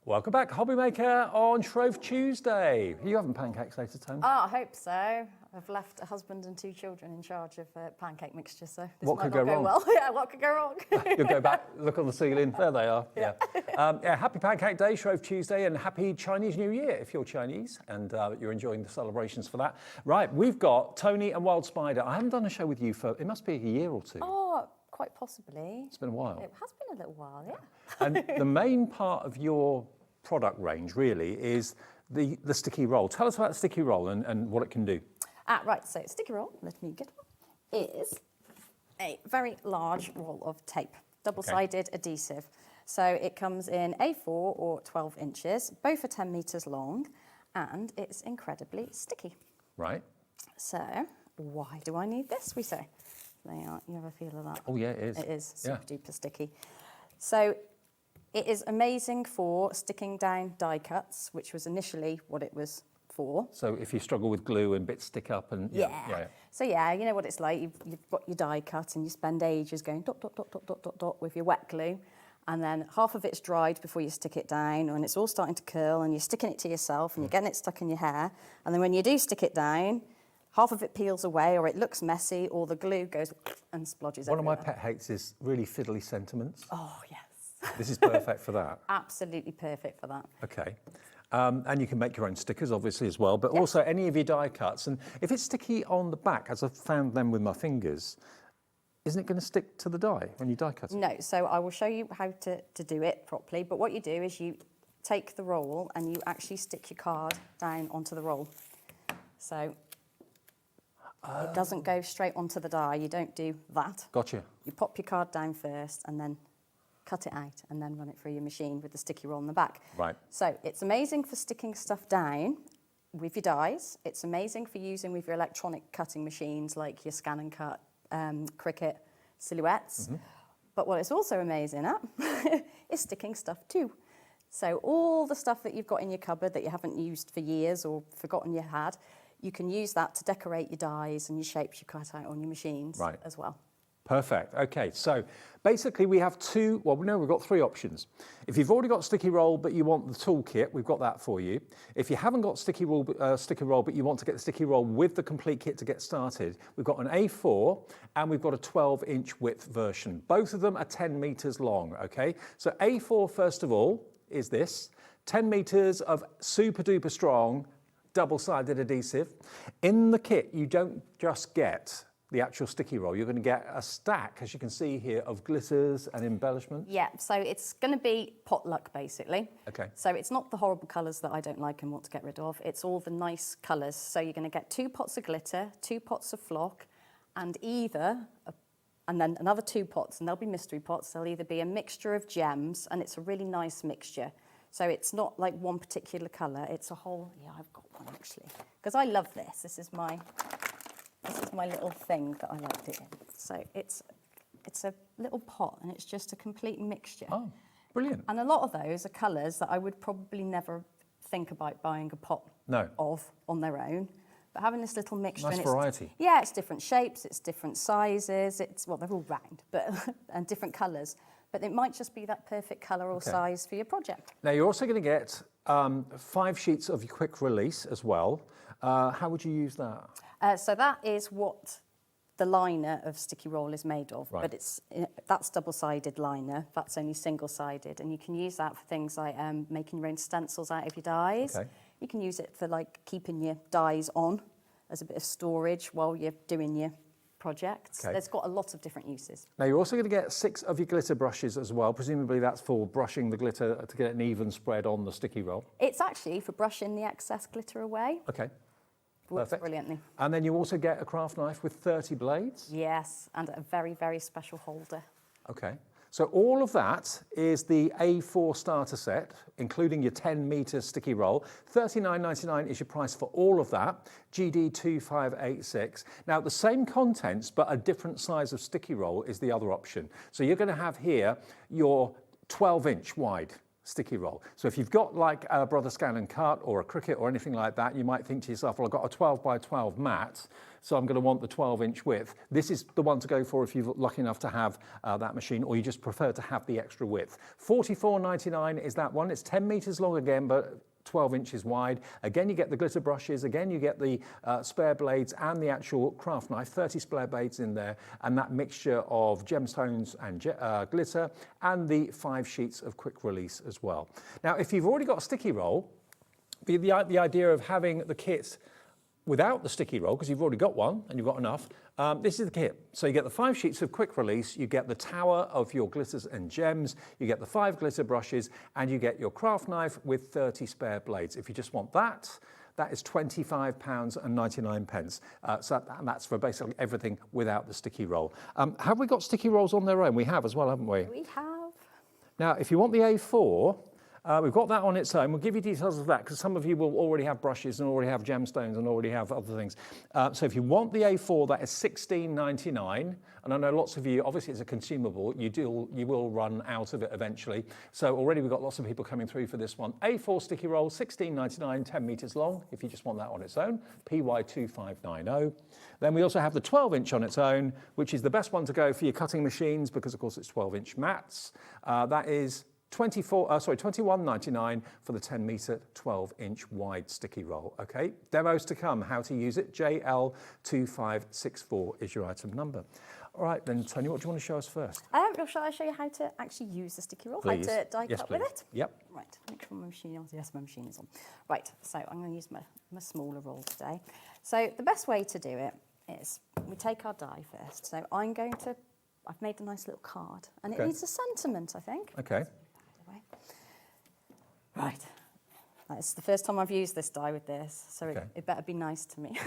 Welcome back, HobbyMaker on Shrove Tuesday. Are you having pancakes later, Toni? Oh, I hope so. I've left a husband and 2 children in charge of pancake mixture, so this what might could not go wrong? Well. Yeah, what could go wrong? You'll go back, look on the ceiling. There they are. Yeah. Happy Pancake Day, Shrove Tuesday, and happy Chinese New Year if you're Chinese and you're enjoying the celebrations for that. Right, we've got Toni and Wild Spider. I haven't done a show with you for, it must be a year or 2. Oh, quite possibly. It's been a while. It has been a little while, yeah. And the main part of your product range really is the sticky roll. Tell us about the sticky roll and what it can do. Right, so sticky roll, let me get one, is a very large roll of tape, double-sided adhesive. So it comes in A4 or 12 inches, both are 10 metres long, and it's incredibly sticky. Right. So why do I need this, we say? You have a feel of that? Oh yeah, it is. It is super duper sticky. So it is amazing for sticking down die cuts, which was initially what it was for. So if you struggle with glue and bits stick up and... Yeah. So yeah, you know what it's like. You've got your die cut and you spend ages going dot, dot, dot, dot, dot, dot, dot with your wet glue. And then half of it's dried before you stick it down and it's all starting to curl and you're sticking it to yourself and you're getting it stuck in your hair. And then when you do stick it down, half of it peels away or it looks messy or the glue goes and splodges One everywhere. of my pet hates is really fiddly sentiments. Oh, yes. This is perfect for that. Absolutely perfect for that. Okay. And you can make your own stickers, obviously, as well, but also any of your die cuts. And if it's sticky on the back, as I've found them with my fingers, isn't it going to stick to the die when you die cut it? No, so I will show you how to do it properly. But what you do is you take the roll and you actually stick your card down onto the roll. So it doesn't go straight onto the die. You don't do that. Gotcha. You pop your card down first and then cut it out and then run it through your machine with the sticky roll on the back. Right. So it's amazing for sticking stuff down with your dies. It's amazing for using with your electronic cutting machines like your Scan and Cut, Cricut, Silhouettes. But what it's also amazing at is sticking stuff too. So all the stuff that you've got in your cupboard that you haven't used for years or forgotten you had, you can use that to decorate your dies and your shapes you cut out on your machines as well. Perfect. Okay, so basically we have we've got three options. If you've already got sticky roll but you want the toolkit, we've got that for you. If you haven't got sticky roll but you want to get the sticky roll with the complete kit to get started, we've got an A4 and we've got a 12-inch width version. Both of them are 10 meters long, okay? So A4, first of all, is this. 10 meters of super duper strong double-sided adhesive. In the kit, you don't just get the actual sticky roll. You're going to get a stack, as you can see here, of glitters and embellishments. Yeah, so it's going to be potluck, basically. Okay. So it's not the horrible colours that I don't like and want to get rid of. It's all the nice colours. So you're going to get 2 pots of glitter, 2 pots of flock, and and then another 2 pots, and they'll be mystery pots. They'll either be a mixture of gems, and it's a really nice mixture. So it's not like one particular colour. It's a whole. Yeah, I've got one actually, because I love this. This is my little thing that I like it in. So it's a little pot and it's just a complete mixture. Oh, brilliant. And a lot of those are colours that I would probably never think about buying a pot of on their own. But having this little mixture. Nice variety. Yeah, it's different shapes, it's different sizes, they're all round, but and different colours. But it might just be that perfect colour or size for your project. Now you're also going to get 5 sheets of your quick release as well. How would you use that? So that is what the liner of sticky roll is made of, but that's double-sided liner. That's only single-sided, and you can use that for things like making your own stencils out of your dies. Okay. You can use it for like keeping your dies on as a bit of storage while you're doing your projects. Okay. There's got a lot of different uses. Now you're also going to get 6 of your glitter brushes as well. Presumably that's for brushing the glitter to get an even spread on the sticky roll. It's actually for brushing the excess glitter away. Okay. Works brilliantly. And then you also get a craft knife with 30 blades? Yes, and a very, very special holder. Okay. So all of that is the A4 starter set, including your 10-metre sticky roll. $39.99 is your price for all of that, GD2586. Now, the same contents, but a different size of sticky roll is the other option. So you're going to have here your 12-inch wide sticky roll. So if you've got like a Brother Scan and Cut or a Cricut or anything like that, you might think to yourself, well, I've got a 12 by 12 mat, so I'm going to want the 12-inch width. This is the one to go for if you're lucky enough to have that machine, or you just prefer to have the extra width. $44.99 is that one. It's 10 meters long again, but 12 inches wide. Again, you get the glitter brushes. Again, you get the spare blades and the actual craft knife, 30 spare blades in there, and that mixture of gemstones and glitter, and the 5 sheets of quick release as well. Now, if you've already got a sticky roll, the idea of having the kit without the sticky roll, because you've already got one and you've got enough, this is the kit. So you get the 5 sheets of quick release, you get the tower of your glitters and gems, you get the 5 glitter brushes, and you get your craft knife with 30 spare blades. If you just want that, that is £25.99. So that's for basically everything without the sticky roll. Have we got sticky rolls on their own? We have as well, haven't we? We have. Now, if you want the A4, we've got that on its own. We'll give you details of that because some of you will already have brushes and already have gemstones and already have other things. So if you want the A4, that is $16.99. And I know lots of you, obviously it's a consumable, you will run out of it eventually. So already we've got lots of people coming through for this one. A4 sticky roll, $16.99, 10 meters long, if you just want that on its own, PY2590. Then we also have the 12-inch on its own, which is the best one to go for your cutting machines because of course it's 12-inch mats. That is $21.99 for the 10-meter, 12-inch wide sticky roll. Okay, demos to come, how to use it. JL2564 is your item number. All right, then, Toni, what do you want to show us first? Shall I show you how to actually use the sticky roll? Please. How to die cut with it? Yep. Right, make sure my machine is on. Yes, my machine is on. Right, so I'm going to use my smaller roll today. So the best way to do it is we take our die first. So I've made a nice little card, and it needs a sentiment, I think. Okay. Right. It's the first time I've used this die with this, so it better be nice to me.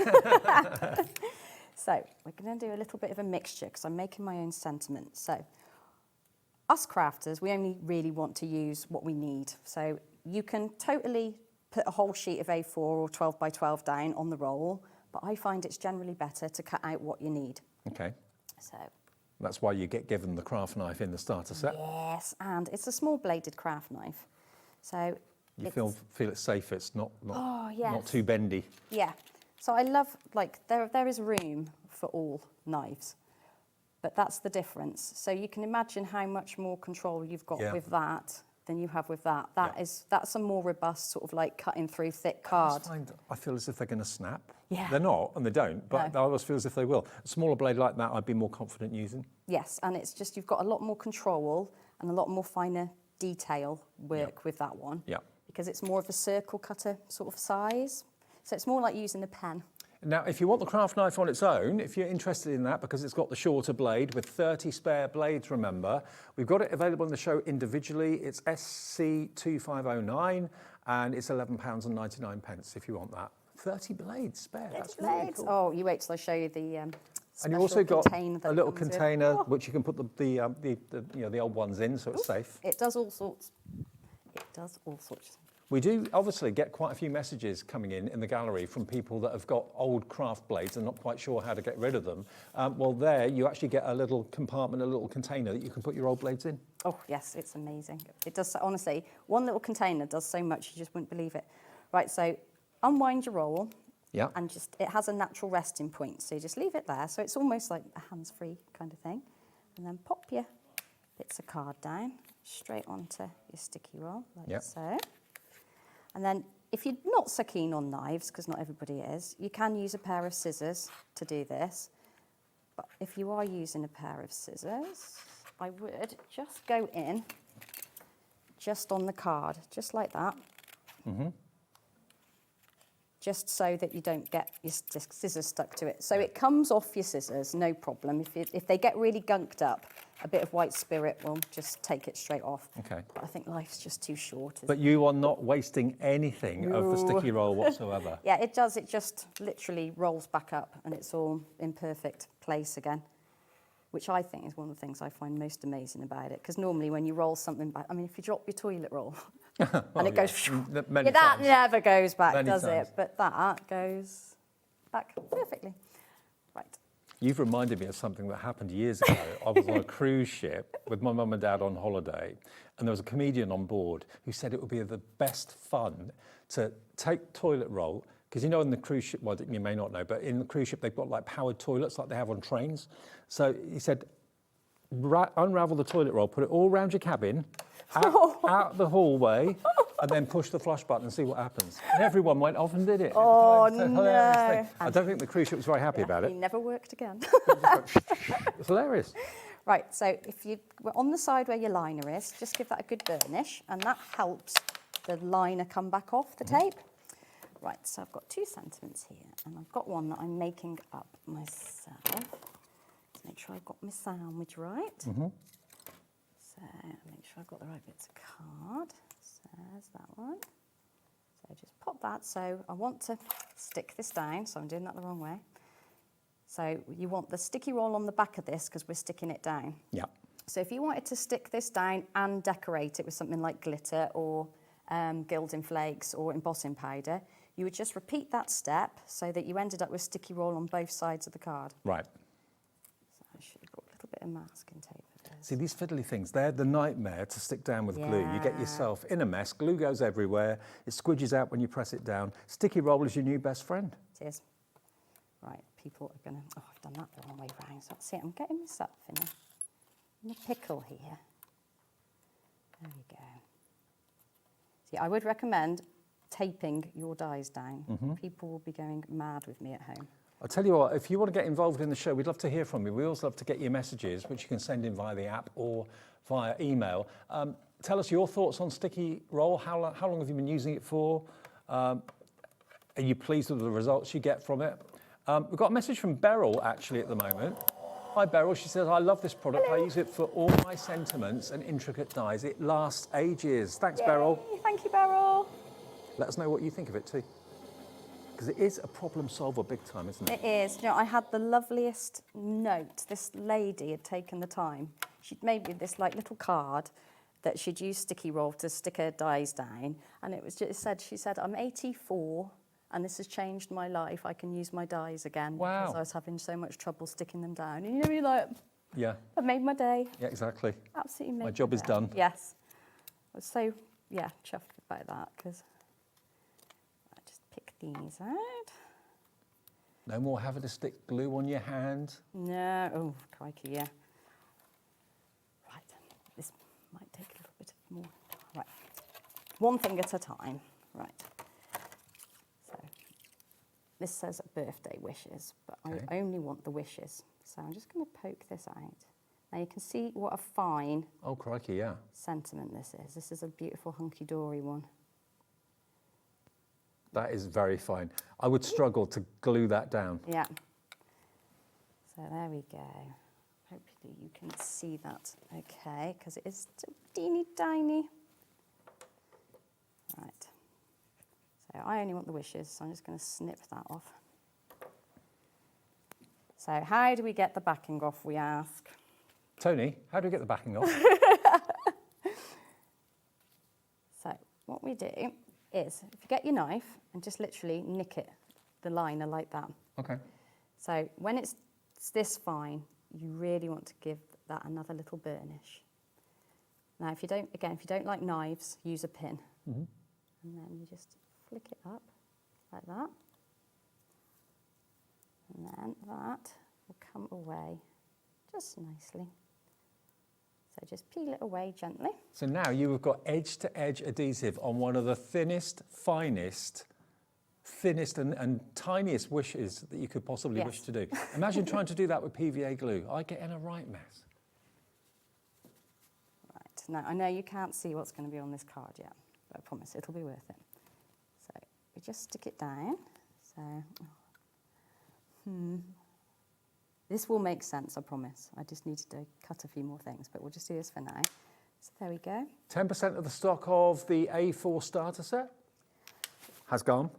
So we're going to do a little bit of a mixture because I'm making my own sentiment. So us crafters, we only really want to use what we need. So you can totally put a whole sheet of A4 or 12 by 12 down on the roll, but I find it's generally better to cut out what you need. Okay. So that's why you get given the craft knife in the starter set. Yes, and it's a small bladed craft knife. So you feel it's safe, it's not yes. too bendy. Yeah. So I love, like, there is room for all knives, but that's the difference. So you can imagine how much more control you've got with that than you have with that. That's a more robust sort of like cutting through thick card. I feel as if they're going to snap. Yeah. They're not, and they don't, but I always feel as if they will. A smaller blade like that, I'd be more confident using. Yes, and it's just you've got a lot more control and a lot more finer detail work with that one. Yeah. Because it's more of a circle cutter sort of size. So it's more like using a pen. Now, if you want the craft knife on its own, if you're interested in that, because it's got the shorter blade with 30 spare blades, remember, we've got it available in the show individually. It's SC2509, and it's £11.99 if you want that. 30 blades spare. That's really cool. Oh, you wait till I show you the. And you also got a little container which you can put the old ones in, so it's safe. It does all sorts. It does all sorts. We do obviously get quite a few messages coming in the gallery from people that have got old craft blades and not quite sure how to get rid of them. Well, there you actually get a little compartment, a little container that you can put your old blades in. Oh, yes, it's amazing. It does, honestly, one little container does so much, you just wouldn't believe it. Right, so unwind your roll. Yeah. And it has a natural resting point, so you just leave it there. So it's almost like a hands-free kind of thing. And then pop your bits of card down, straight onto your sticky roll, like so. And then if you're not so keen on knives, because not everybody is, you can use a pair of scissors to do this. But if you are using a pair of scissors, I would just go in just on the card, just like that. Mm-hmm. Just so that you don't get your scissors stuck to it. So it comes off your scissors, no problem. If they get really gunked up, a bit of white spirit will just take it straight off. Okay. But I think life's just too short. But you are not wasting anything of the sticky roll whatsoever. Yeah, it does. It just literally rolls back up and it's all in perfect place again, which I think is one of the things I find most amazing about it. Because normally when you roll something back, I mean, if you drop your toilet roll and it goes, that never goes back, does it? But that goes back perfectly. Right. You've reminded me of something that happened years ago. I was on a cruise ship with my mum and dad on holiday, and there was a comedian on board who said it would be the best fun to take toilet roll, because you know in the cruise ship, well, you may not know, but in the cruise ship they've got like powered toilets like they have on trains. So he said, unravel the toilet roll, put it all around your cabin, out the hallway, and then push the flush button and see what happens. And everyone went off and did it. Oh, no. I don't think the cruise ship was very happy about it. He never worked again. It's hilarious. Right, so if you're on the side where your liner is, just give that a good burnish, and that helps the liner come back off the tape. Right, so I've got two sentiments here, and I've got one that I'm making up myself. Let's make sure I've got my sandwich right. Mm-hmm. So make sure I've got the right bits of card. So there's that one. So just pop that. So I want to stick this down, so I'm doing that the wrong way. So you want the sticky roll on the back of this because we're sticking it down. Yeah. So if you wanted to stick this down and decorate it with something like glitter or gilding flakes or embossing powder, you would just repeat that step so that you ended up with sticky roll on both sides of the card. Right. So I should have got a little bit of masking tape. See, these fiddly things, they're the nightmare to stick down with glue. You get yourself in a mess, glue goes everywhere, it squidges out when you press it down. Sticky roll is your new best friend. It is. Right, people are going to... Oh, I've done that the wrong way round. So that's it, I'm getting myself in a pickle here. There we go. See, I would recommend taping your dies down. Mm-hmm. People will be going mad with me at home. I'll tell you what, if you want to get involved in the show, we'd love to hear from you. We also love to get your messages, which you can send in via the app or via email. Tell us your thoughts on sticky roll. How long have you been using it for? Are you pleased with the results you get from it? We've got a message from Beryl, actually, at the moment. Hi, Beryl. She says, I love this product. I use it for all my sentiments and intricate dies. It lasts ages. Thanks, Yay. Beryl. Thank you, Beryl. Let us know what you think of it, too. Because it is a problem solver big time, isn't it? It is. You know, I had the loveliest note. This lady had taken the time. She'd made me this like little card that she'd use sticky roll to stick her dies down. And it was just said, she said, I'm 84 and this has changed my life. I can use my dies again. Wow. Because I was having so much trouble sticking them down. And you know, you're like, yeah. That made my day. Yeah, exactly. Absolutely made my job day. is done. Yes. I was so, yeah, chuffed about that because I just pick these out. No more having to stick glue on your hand. No, oh, crikey, yeah. Right, this might take a little bit more. Right, one thing at a time. Right. So, this says birthday wishes, but okay. I only want the wishes. So I'm just going to poke this out. Now you can see what a fine crikey, yeah. sentiment this is. This is a beautiful Hunkydory one. That is very fine. I would struggle to glue that down. Yeah. So there we go. Hopefully you can see that okay, because it is so teeny tiny. Right. So I only want the wishes, so I'm just going to snip that off. So how do we get the backing off, we ask? Toni, how do we get the backing off? So what we do is, if you get your knife and just literally nick it, the liner like that. Okay. So when it's this fine, you really want to give that another little burnish. Now, if you don't like knives, use a pin. Mm-hmm. And then you just flick it up like that. And then that will come away just nicely. So just peel it away gently. So now you have got edge-to-edge adhesive on one of the thinnest, finest, and tiniest wishes that you could possibly wish to do. Imagine trying to do that with PVA glue. I get in a right mess. Right, now I know you can't see what's going to be on this card yet, but I promise it'll be worth it. So we just stick it down. So, this will make sense, I promise. I just needed to cut a few more things, but we'll just do this for now. So there we go. 10% of the stock of the A4 starter set has gone.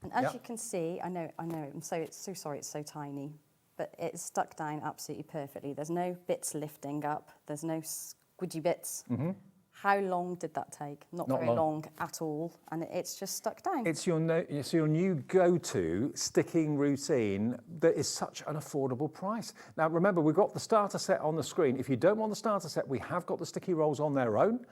And as you can see, I know, I'm so sorry it's so tiny, but it's stuck down absolutely perfectly. There's no bits lifting up. There's no squidgy bits. Mm-hmm. How long did that take? Not very long at all, and it's just stuck down. It's your new go-to sticking routine that is such an affordable price. Now, remember, we've got the starter set on the screen. If you don't want the starter set, we have got the sticky rolls on their own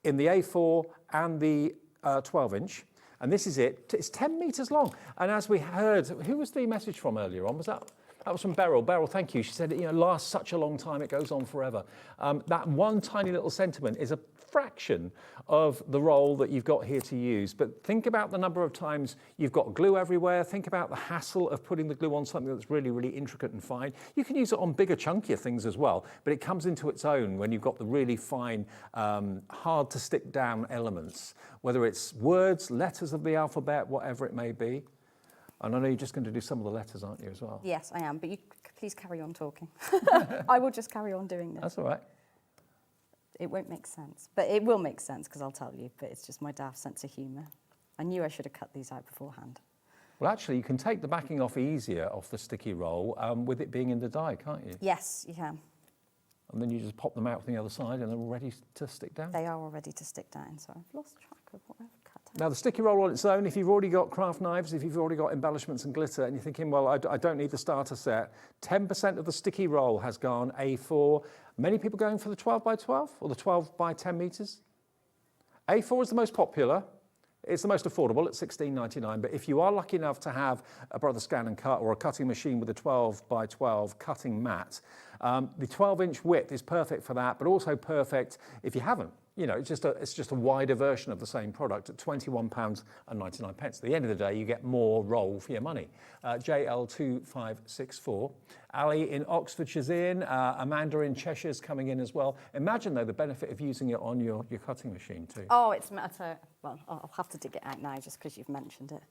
in the A4 and the 12-inch. And this is it. It's 10 metres long. And as we heard, who was the message from earlier on? Was that was from Beryl. Beryl, thank you. She said it lasts such a long time, it goes on forever. That one tiny little sentiment is a fraction of the roll that you've got here to use. But think about the number of times you've got glue everywhere. Think about the hassle of putting the glue on something that's really, really intricate and fine. You can use it on bigger, chunkier things as well, but it comes into its own when you've got the really fine, hard to stick down elements, whether it's words, letters of the alphabet, whatever it may be. And I know you're just going to do some of the letters, aren't you, as well? Yes, I am, but you please carry on talking. I will just carry on doing this. That's all right. It won't make sense, but it will make sense because I'll tell you, but it's just my daft sense of humour. I knew I should have cut these out beforehand. Well, actually, you can take the backing off easier off the sticky roll with it being in the die, can't you? Yes, you can. And then you just pop them out from the other side and they're all ready to stick down? They are all ready to stick down, so I've lost track of what I've cut out. Now, the sticky roll on its own, if you've already got craft knives, if you've already got embellishments and glitter, and you're thinking, well, I don't need the starter set, 10% of the sticky roll has gone A4. Many people going for the 12 by 12 or the 12 by 10 metres. A4 is the most popular. It's the most affordable at $16.99, but if you are lucky enough to have a Brother Scan and Cut or a cutting machine with a 12 by 12 cutting mat, The 12-inch width is perfect for that, but also perfect if you haven't. You know, it's just a wider version of the same product at £21.99. At the end of the day, you get more roll for your money. JL2564. Ali in Oxfordshire's in. Amanda in Cheshire's coming in as well. Imagine, though, the benefit of using it on your cutting machine, too. Oh, it's matter. Well, I'll have to dig it out now just because you've mentioned it.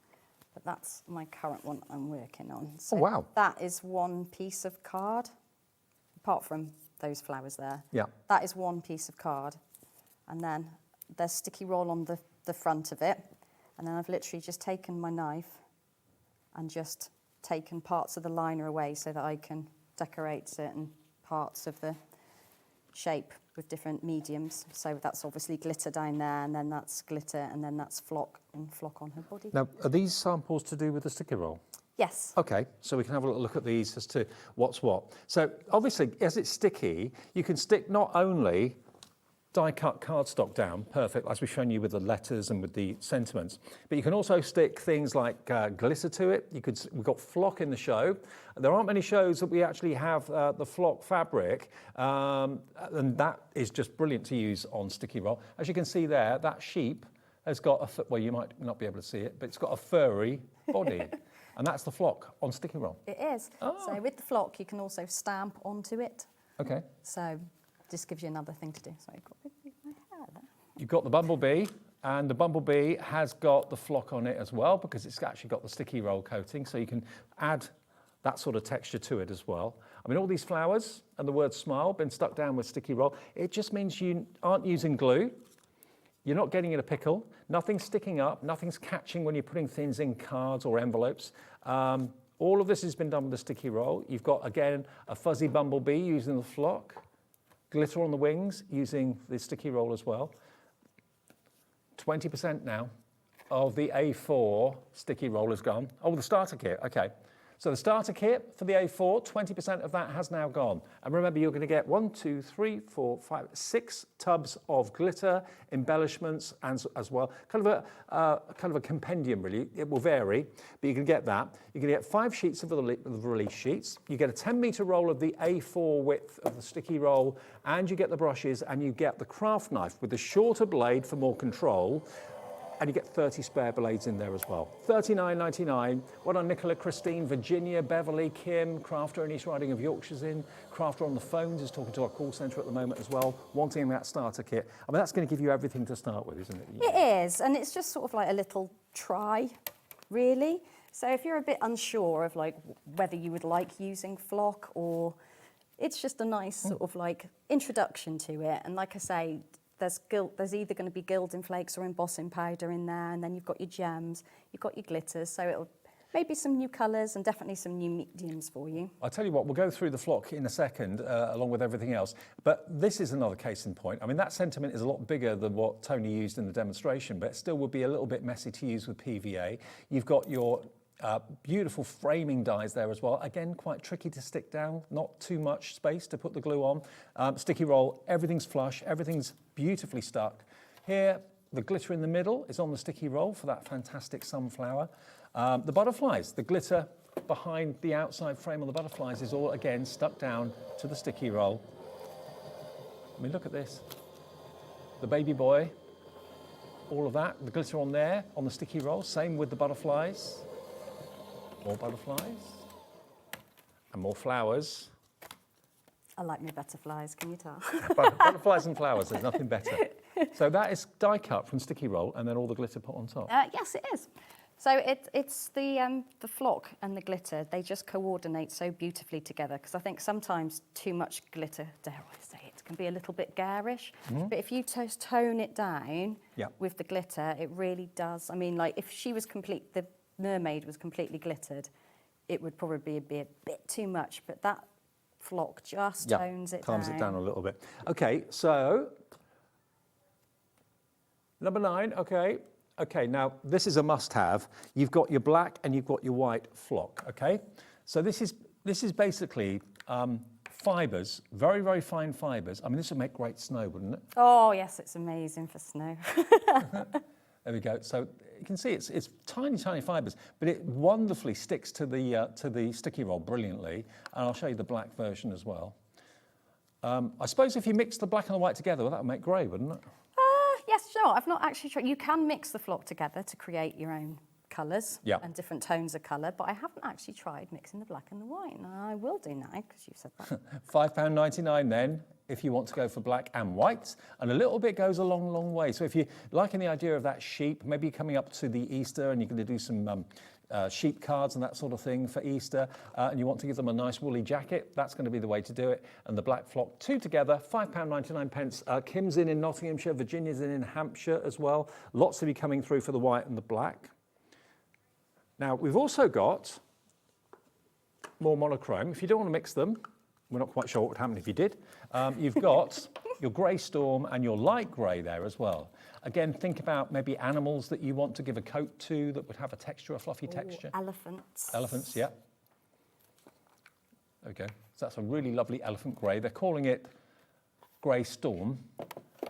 But that's my current one I'm working on. So oh, wow. That is one piece of card, apart from those flowers there. Yeah. That is one piece of card. And then there's sticky roll on the front of it. And then I've literally just taken my knife and just taken parts of the liner away so that I can decorate certain parts of the shape with different mediums. So that's obviously glitter down there, and then that's glitter, and then that's flock and flock on her body. Now, are these samples to do with the sticky roll? Yes. Okay, so we can have a little look at these as to what's what. So obviously, as it's sticky, you can stick not only die-cut cardstock down, perfect, as we've shown you with the letters and with the sentiments. But you can also stick things like glitter to it. We've got flock in the show. There aren't many shows that we actually have the flock fabric, and that is just brilliant to use on sticky roll. As you can see there, that sheep has got well, you might not be able to see it, but it's got a furry body. And that's the flock on sticky roll. It is. Oh. So with the flock, you can also stamp onto it. Okay. So just gives you another thing to do. So I've got my hair there. You've got the bumblebee, and the bumblebee has got the flock on it as well because it's actually got the sticky roll coating, so you can add that sort of texture to it as well. I mean, all these flowers and the word smile been stuck down with sticky roll. It just means you aren't using glue. You're not getting in a pickle. Nothing's sticking up. Nothing's catching when you're putting things in cards or envelopes. All of this has been done with the sticky roll. You've got, again, a fuzzy bumblebee using the flock. Glitter on the wings using the sticky roll as well. 20% now of the A4 sticky roll is gone. Oh, the starter kit, okay. So the starter kit for the A4, 20% of that has now gone. And remember, you're going to get 6 tubs of glitter, embellishments, and as well. Kind of a compendium, really. It will vary, but you can get that. You can get 5 sheets of the release sheets. You get a 10-meter roll of the A4 width of the sticky roll, and you get the brushes, and you get the craft knife with the shorter blade for more control. And you get 30 spare blades in there as well. $39.99. What are Nicola, Christine, Virginia, Beverly, Kim, Crafter in East Riding of Yorkshire's in. Crafter on the phones is talking to our call centre at the moment as well, wanting that starter kit. I mean, that's going to give you everything to start with, isn't it? It is, and it's just sort of like a little try, really. So if you're a bit unsure of like whether you would like using flock, or it's just a nice sort of like introduction to it. And like I say, there's either going to be gilding flakes or embossing powder in there, and then you've got your gems, you've got your glitters, so it'll maybe some new colours and definitely some new mediums for you. I'll tell you what, we'll go through the flock in a second, along with everything else, but this is another case in point. I mean, that sentiment is a lot bigger than what Toni used in the demonstration, but it still would be a little bit messy to use with PVA. You've got your beautiful framing dies there as well. Again, quite tricky to stick down, not too much space to put the glue on. Sticky roll, everything's flush, everything's beautifully stuck. Here, the glitter in the middle is on the sticky roll for that fantastic sunflower. The butterflies, the glitter behind the outside frame on the butterflies is all, again, stuck down to the sticky roll. I mean, look at this. The baby boy, all of that, the glitter on there, on the sticky roll, same with the butterflies. More butterflies and more flowers. I like my butterflies, can you tell? Butterflies and flowers, there's nothing better. So that is die cut from sticky roll and then all the glitter put on top? Yes, it is. So it's the flock and the glitter, they just coordinate so beautifully together, because I think sometimes too much glitter, dare I say it, can be a little bit garish. Mm-hmm. But if you just tone it down with the glitter, it really does. I mean, like if she was the mermaid was completely glittered, it would probably be a bit too much, but that flock just tones it calms it down a little bit. Okay, so number 9, okay. Okay, now this is a must-have. You've got your black and you've got your white flock, okay? So this is basically fibres, very, very fine fibres. I mean, this would make great snow, wouldn't it? Oh, yes, it's amazing for snow. There we go. So you can see it's tiny, tiny fibres, but it wonderfully sticks to the sticky roll brilliantly. And I'll show you the black version as well. I suppose if you mix the black and the white together, well, that would make grey, wouldn't it? Yes, sure. I've not actually tried. You can mix the flock together to create your own colours and different tones of colour, but I haven't actually tried mixing the black and the white, and I will do now because you said that. £5.99 then, if you want to go for black and white, and a little bit goes a long, long way. So if you're liking the idea of that sheep, maybe you're coming up to the Easter and you're going to do some sheep cards and that sort of thing for Easter, and you want to give them a nice woolly jacket, that's going to be the way to do it. And the black flock, 2 together, £5.99. Kim's in Nottinghamshire, Virginia's in Hampshire as well. Lots of you coming through for the white and the black. Now, we've also got more monochrome. If you don't want to mix them, we're not quite sure what would happen if you did. You've got your grey storm and your light grey there as well. Again, think about maybe animals that you want to give a coat to that would have a texture, a fluffy texture. Elephants. Elephants, yeah. There we go. So that's a really lovely elephant grey. They're calling it grey storm.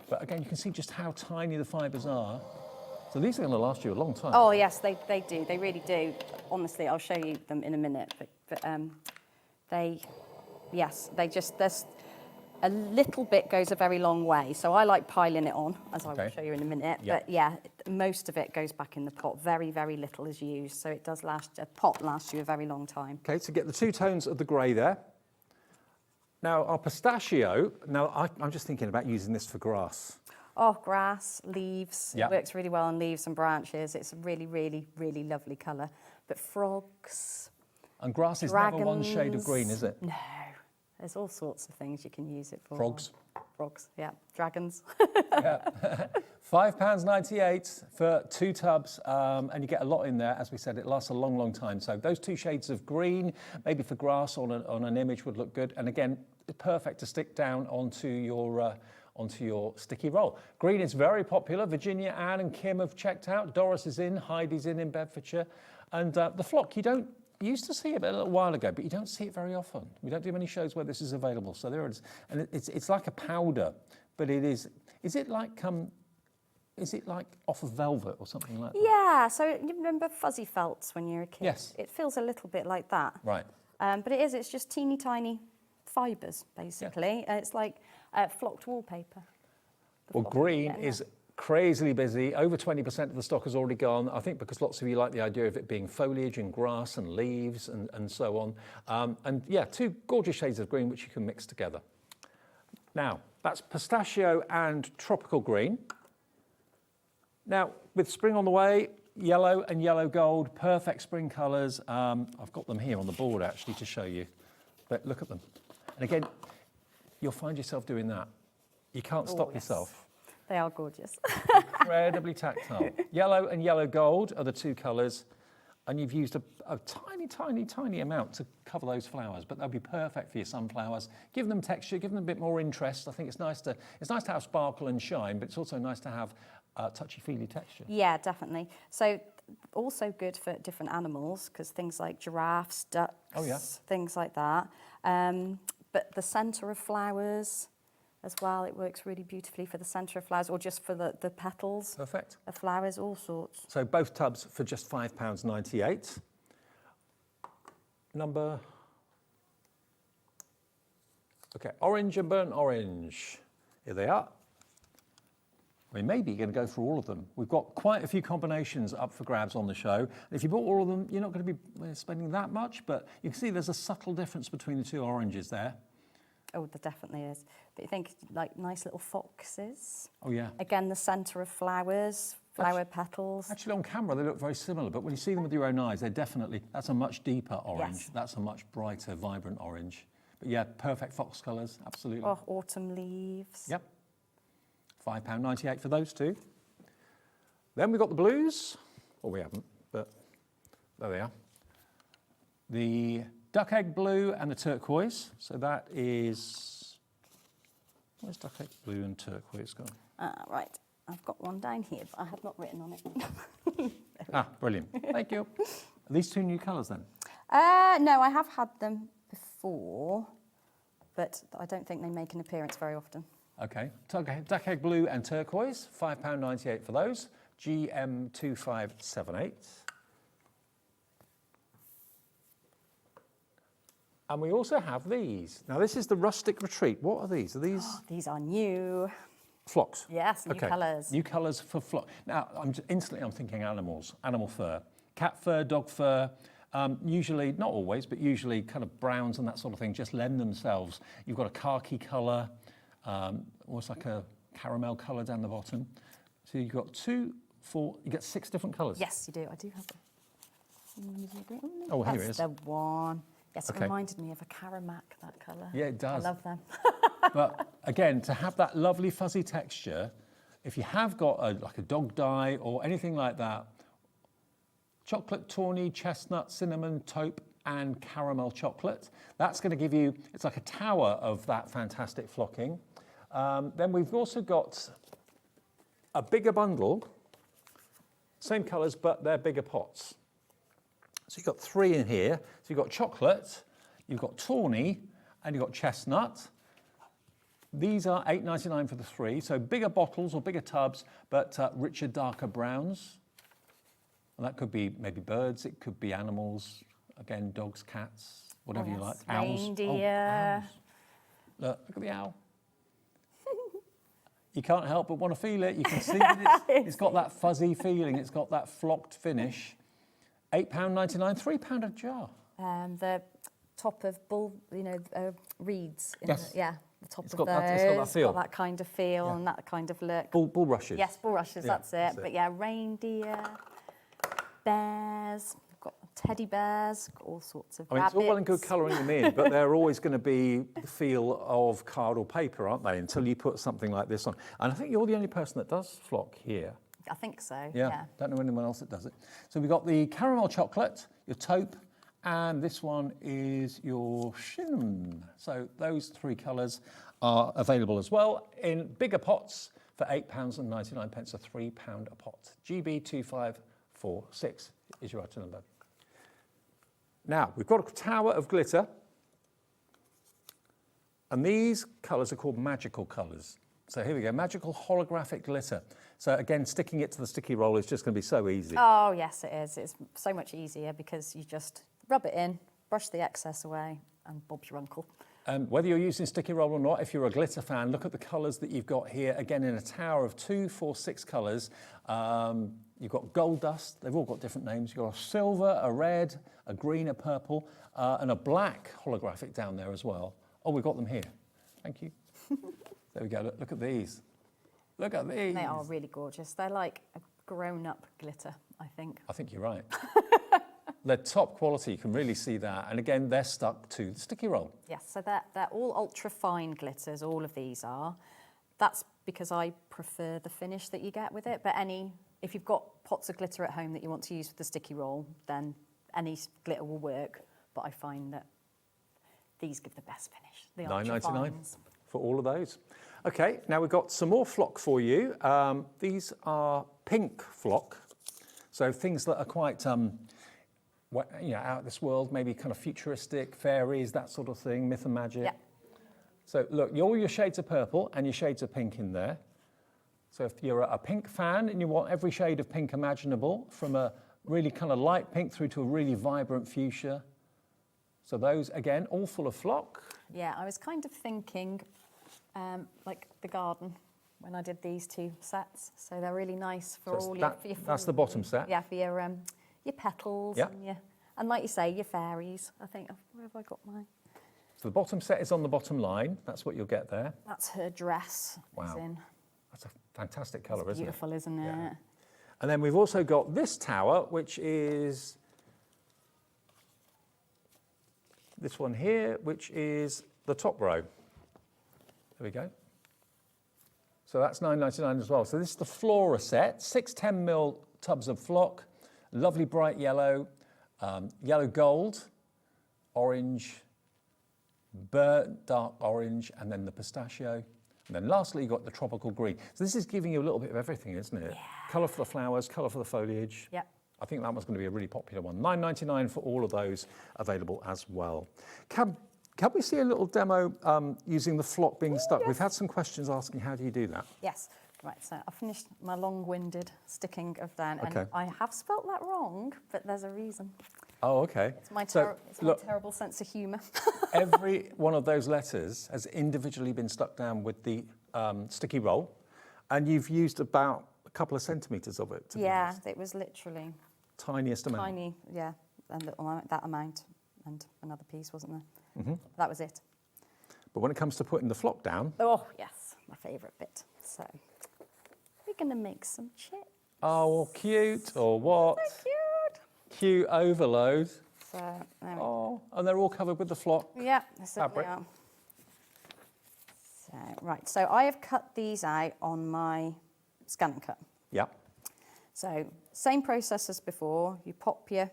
But again, you can see just how tiny the fibres are. So these are going to last you a long time. Oh, yes, they do. They really do. Honestly, I'll show you them in a minute. But there's a little bit goes a very long way. So I like piling it on, as I will show you in a minute. Yep. But yeah, most of it goes back in the pot. Very, very little is used. So it does last, a pot lasts you a very long time. Okay, so get the 2 tones of the grey there. Now, our pistachio, I'm just thinking about using this for grass. Oh, grass, leaves. It works really well on leaves and branches. It's a really, really, really lovely colour. But frogs. And grass is never one shade of green, is it? No. There's all sorts of things you can use it for. Frogs. Frogs, yeah. Dragons. £5.98 for 2 tubs, and you get a lot in there. As we said, it lasts a long, long time. So those 2 shades of green, maybe for grass on an image would look good. And again, perfect to stick down onto your sticky roll. Green is very popular. Virginia, Anne and Kim have checked out. Doris is in, Heidi's in Bedfordshire. And the flock, you used to see it a little while ago, but you don't see it very often. We don't do many shows where this is available. So there it is. And it's like a powder, but it is it like off of velvet or something like that? Yeah, so you remember fuzzy felts when you were a kid? Yes. It feels a little bit like that. Right. But it's just teeny tiny fibres, basically. Yeah. It's like flocked wallpaper. Well, green is crazily busy. Over 20% of the stock has already gone. I think because lots of you like the idea of it being foliage and grass and leaves and so on. And yeah, 2 gorgeous shades of green which you can mix together. Now, that's pistachio and tropical green. Now, with spring on the way, yellow and yellow gold, perfect spring colours. I've got them here on the board actually to show you. But look at them. And again, you'll find yourself doing that. You can't stop yourself. They are gorgeous. Incredibly tactile. Yellow and yellow gold are the 2 colours, and you've used a tiny, tiny, tiny amount to cover those flowers, but they'll be perfect for your sunflowers. Give them texture, give them a bit more interest. I think it's nice to have sparkle and shine, but it's also nice to have touchy-feely texture. Yeah, definitely. So also good for different animals, because things like giraffes, ducks, things like that. But the centre of flowers as well, it works really beautifully for the centre of flowers, or just for the petals. Perfect. Of flowers, all sorts. So both tubs for just £5.98. Number... Okay, orange and burnt orange. Here they are. I mean, maybe you're going to go through all of them. We've got quite a few combinations up for grabs on the show. And if you bought all of them, you're not going to be spending that much, but you can see there's a subtle difference between the 2 oranges there. Oh, there definitely is. But you think, like, nice little foxes. Oh, yeah. Again, the centre of flowers, flower petals. Actually, on camera, they look very similar, but when you see them with your own eyes, that's a much deeper orange. Yes. That's a much brighter, vibrant orange. But yeah, perfect fox colours, absolutely. Oh, autumn leaves. Yep. £5.98 for those 2. Then we've got the blues. Well, we haven't, but there they are. The duck egg blue and the turquoise. So that is... Where's duck egg blue and turquoise gone? Right. I've got one down here, but I have not written on it. Brilliant. Thank you. Are these 2 new colours then? No, I have had them before, but I don't think they make an appearance very often. Okay, duck egg blue and turquoise, £5.98 for those, GM2578. And we also have these. Now, this is the Rustic Retreat. What are these? Are these? These are new. Flocks? Yes, new colours. New colours for flock. Now, instantly I'm thinking animals, animal fur. Cat fur, dog fur, usually, not always, but usually kind of browns and that sort of thing just lend themselves. You've got a khaki colour, almost like a caramel colour down the bottom. So you've got 2, 4, you get 6 different colours. Yes, you do. I do have them. Oh, here it is. That's the one. Yes, Okay. it reminded me of a Caramac, that colour. Yeah, it does. I love them. But again, to have that lovely fuzzy texture, if you have got like a dog dye or anything like that, chocolate, tawny, chestnut, cinnamon, taupe, and caramel chocolate, that's going to give you, it's like a tower of that fantastic flocking. Then we've also got a bigger bundle, same colours, but they're bigger pots. So you've got 3 in here. So you've got chocolate, you've got tawny, and you've got chestnut. These are $8.99 for the 3, so bigger bottles or bigger tubs, but richer, darker browns. And that could be maybe birds, it could be animals, again, dogs, cats, whatever you like. Owls. Reindeer. Oh, owls. Look at the owl. You can't help but want to feel it. You can see that it's got that fuzzy feeling. It's got that flocked finish. £8.99, £3 a jar. The top of reeds. Yes. The top It's of got those. that- it's got that feel. Got that kind of feel and that kind of look. Bulrushes. Yes, bulrushes, Yeah, that's it. But yeah, reindeer, bears, got teddy bears, got all sorts of I mean, rabbits. it's all well and good colouring them in, but they're always going to be the feel of card or paper, aren't they, until you put something like this on. And I think you're the only person that does flock here. I think so, Yeah, don't know anyone else that does it. So we've got the caramel chocolate, your taupe, and this one is your cinnamon. So those 3 colours are available as well in bigger pots for £8.99, so £3 a pot. GB2546 is your item number. Now, we've got a tower of glitter, and these colours are called magical colours. So here we go, magical holographic glitter. So again, sticking it to the sticky roll is just going to be so easy. Oh, yes, it is. It's so much easier because you just rub it in, brush the excess away, and Bob's your uncle. Whether you're using sticky roll or not, if you're a glitter fan, look at the colours that you've got here. Again, in a tower of 2, 4, 6 colours. You've got gold dust. They've all got different names. You've got a silver, a red, a green, a purple, and a black holographic down there as well. Oh, we've got them here. Thank you. There we go. Look at these. Look at these. They are really gorgeous. They're like a grown-up glitter, I think. I think you're right. They're top quality. You can really see that. And again, they're stuck to the sticky roll. Yes, so they're all ultra-fine glitters, all of these are. That's because I prefer the finish that you get with it, but if you've got pots of glitter at home that you want to use with the sticky roll, then any glitter will work. But I find that these give the best finish. The $9.99 ultra-fines. for all of those. Okay, now we've got some more flock for you. These are pink flock, so things that are quite out of this world, maybe kind of futuristic, fairies, that sort of thing, myth and magic. Yeah. So look, all your shades of purple and your shades of pink in there. So if you're a pink fan and you want every shade of pink imaginable, from a really kind of light pink through to a really vibrant fuchsia. So those, again, all full of flock. Yeah, I was kind of thinking like the garden when I did these 2 sets. So they're really nice for So all that, your that's the bottom set. Yeah, for your petals and like you say, your fairies. I think, where have I got mine? So the bottom set is on the bottom line. That's what you'll get there. That's her dress. Wow. That's a fantastic colour, isn't it? Beautiful, isn't it? Yeah. And then we've also got this tower, which is this one here, which is the top row. There we go. So that's $9.99 as well. So this is the Flora set, 6 10mm tubs of flock, lovely bright yellow, yellow gold, orange, burnt dark orange, and then the pistachio. And then lastly, you've got the tropical green. So this is giving you a little bit of everything, isn't it? Yeah. Colour for the flowers, colour for the foliage. Yeah. I think that one's going to be a really popular one. $9.99 for all of those available as well. Can we see a little demo using the flock being stuck? Yes. We've had some questions asking, how do you do that? Yes. Right, so I finished my long-winded sticking of down, Okay. and I have spelt that wrong, but there's a reason. Oh, okay. It's my, my terrible sense of humour. Every one of those letters has individually been stuck down with the sticky roll, and you've used about a couple of centimetres of it. Yeah, it was literally... Tiniest amount. Tiny, yeah, and that amount, and another piece, wasn't there? Mm-hmm. That was it. But when it comes to putting the flock down... Oh, yes, my favourite bit. So, we're going to make some chips. Oh, cute, or what? So cute. Cute overload. So, there we go. And they're all covered with the flock yeah, they certainly fabric. are. So, right, so I have cut these out on my Scan and Cut. Yeah. So, same process as before. You pop your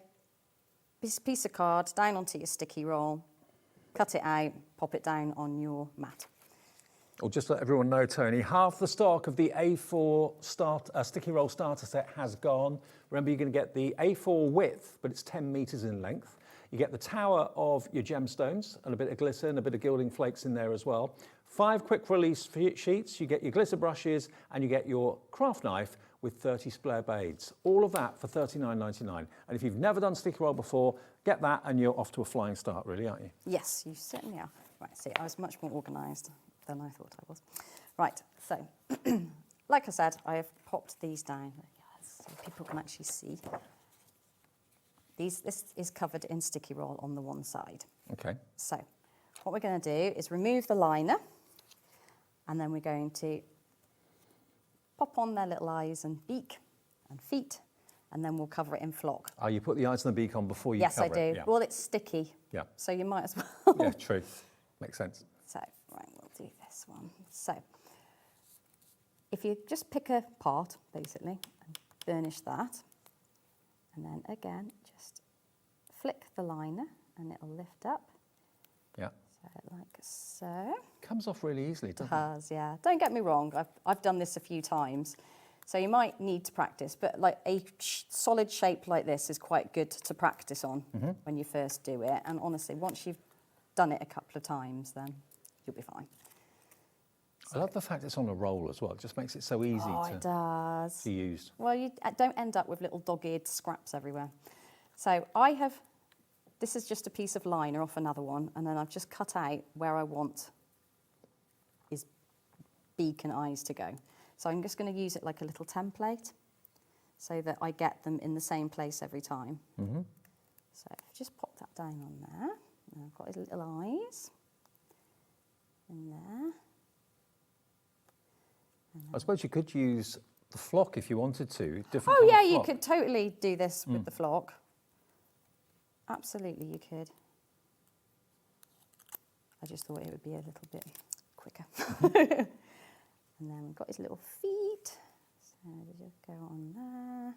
piece of card down onto your sticky roll, cut it out, pop it down on your mat. Or just to let everyone know, Tony, half the stock of the A4 sticky roll starter set has gone. Remember, you're going to get the A4 width, but it's 10 metres in length. You get the tower of your gemstones and a bit of glitter and a bit of gilding flakes in there as well. 5 quick release sheets, you get your glitter brushes, and you get your craft knife with 30 spare beads. All of that for $39.99. And if you've never done sticky roll before, get that and you're off to a flying start, really, aren't you? Yes, you certainly are. Right, see, I was much more organised than I thought I was. Right, so, like I said, I have popped these down so people can actually see. This is covered in sticky roll on the one side. Okay. So, what we're going to do is remove the liner, and then we're going to pop on their little eyes and beak and feet, and then we'll cover it in flock. Oh, you put the eyes and the beak on before you yes, cover it? Yes, I do. Yeah. Well, it's sticky. Yeah. So you might as well. Yeah, true. Makes sense. So, right, we'll do this one. So, if you just pick a part, basically, and burnish that, and then again, just flick the liner, and it'll lift up. Yeah. So, like so. Comes off really easily, doesn't it? Does, yeah. Don't get me wrong, I've done this a few times, so you might need to practice, but like a solid shape like this is quite good to practice on when you first do it, and honestly, once you've done it a couple of times, then you'll be fine. I love the fact it's on a roll as well. It just makes it so easy to use. Well, you don't end up with little dog-eared scraps everywhere. So this is just a piece of liner off another one, and then I've just cut out where I want his beak and eyes to go. So I'm just going to use it like a little template so that I get them in the same place every time. So just pop that down on there. And I've got his little eyes in there. I suppose you could use the flock if you wanted to. Oh yeah, you could totally do this with the flock. Absolutely, you could. I just thought it would be a little bit quicker. And then we've got his little feet. So they just go on there.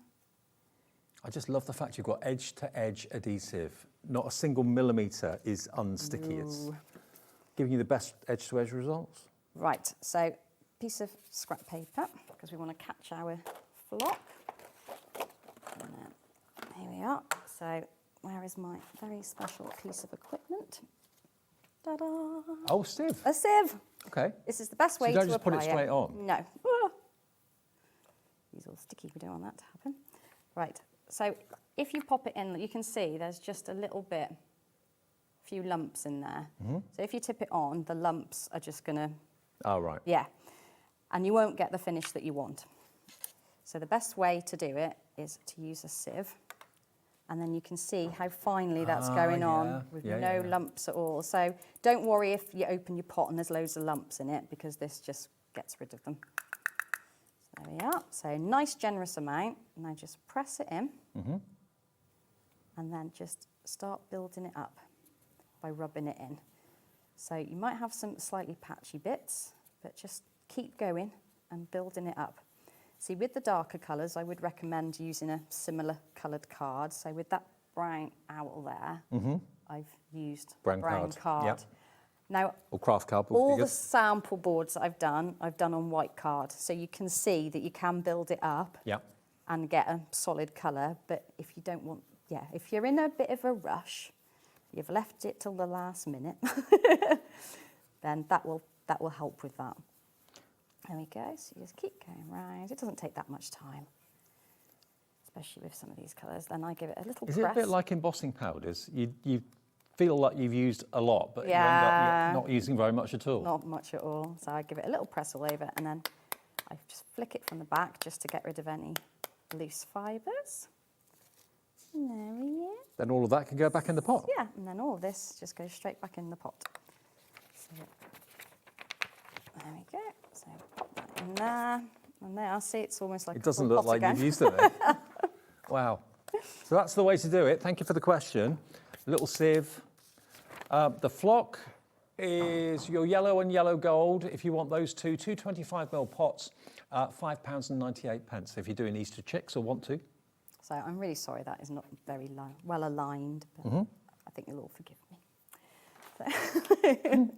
I just love the fact you've got edge-to-edge adhesive. Not a single millimetre is unsticky. It's giving you the best edge-to-edge results. Right, so piece of scrap paper, because we want to catch our flock. And then, here we are. So where is my very special piece of equipment? Ta-da! Oh, sieve. A sieve. Okay. This is the best way so you to don't just apply put it straight on? No. These all sticky, we don't want that to happen. Right, so if you pop it in, you can see there's just a little bit, a few lumps in there. So if you tip it on, the lumps are just going to... Oh, right. Yeah. And you won't get the finish that you want. So the best way to do it is to use a sieve. And then you can see how finely that's going on with no lumps at all. So don't worry if you open your pot and there's loads of lumps in it, because this just gets rid of them. So there we are. So nice generous amount. Now just press it in. And then just start building it up by rubbing it in. So you might have some slightly patchy bits, but just keep going and building it up. See, with the darker colours, I would recommend using a similar coloured card. So with that brown owl there, I've used brown card. Yep. Now, or craft card. All the sample boards that I've done on white card. So you can see that you can build it up and get a solid colour. But if you don't want, if you're in a bit of a rush, you've left it till the last minute, then that will help with that. There we go, so you just keep going round. It doesn't take that much time. especially with some of these colours. Then I give it a little press. Is it a bit like embossing powders? You feel like you've used a lot, but you end up not using very much at all. Not much at all. So I give it a little press all over, and then I just flick it from the back just to get rid of any loose fibres. And there we go. Then all of that can go back in the pot. Yeah, and then all of this just goes straight back in the pot. So there we go. So pop that in there. And there, I see it's almost like it doesn't look like you've used it there. Wow. So that's the way to do it. Thank you for the question. A little sieve. The flock is your yellow and yellow gold. If you want those two 25ml pots, £5.98 if you're doing Easter chicks or want to. So I'm really sorry that is not very well aligned, but I think you'll all forgive me. So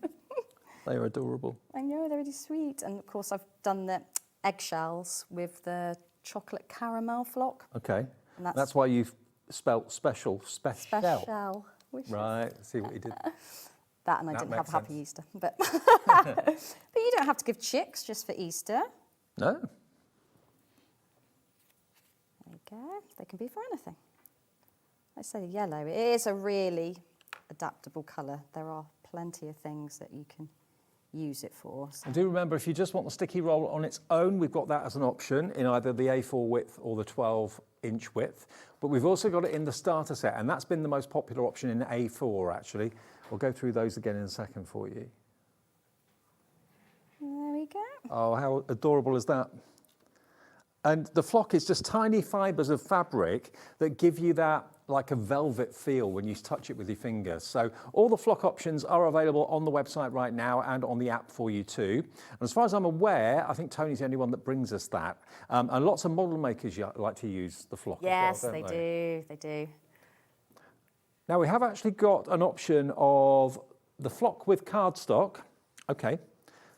they are adorable. I know, they're really sweet. And of course I've done the eggshells with the chocolate caramel flock. Okay. And that's why you've spelt special. Special. Right, see what you did. That, and I didn't have Happy Easter. But but you don't have to give chicks just for Easter. No. There you go. They can be for anything. I say yellow. It is a really adaptable colour. There are plenty of things that you can use it for. So. And do remember, if you just want the sticky roll on its own, we've got that as an option in either the A4 width or the 12-inch width. But we've also got it in the starter set, and that's been the most popular option in A4, actually. We'll go through those again in a second for you. There we go. Oh, how adorable is that? And the flock is just tiny fibres of fabric that give you that like a velvet feel when you touch it with your fingers. So all the flock options are available on the website right now and on the app for you too. And as far as I'm aware, I think Tony's the only one that brings us that. And lots of model makers like to use the flock as well, don't they do. Now we have actually got an option of the flock with cardstock. Okay,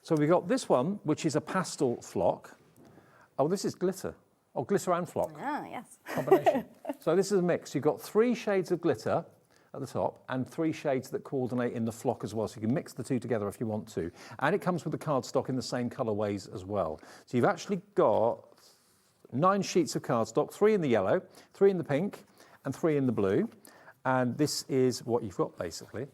so we've got this one, which is a pastel flock. Oh, this is glitter. Oh, glitter and flock. Ah, yes. Combination. So this is a mix. You've got 3 shades of glitter at the top and 3 shades that coordinate in the flock as well. So you can mix the two together if you want to. And it comes with the cardstock in the same colourways as well. So you've actually got 9 sheets of cardstock, 3 in the yellow, 3 in the pink, and 3 in the blue. And this is what you've got basically.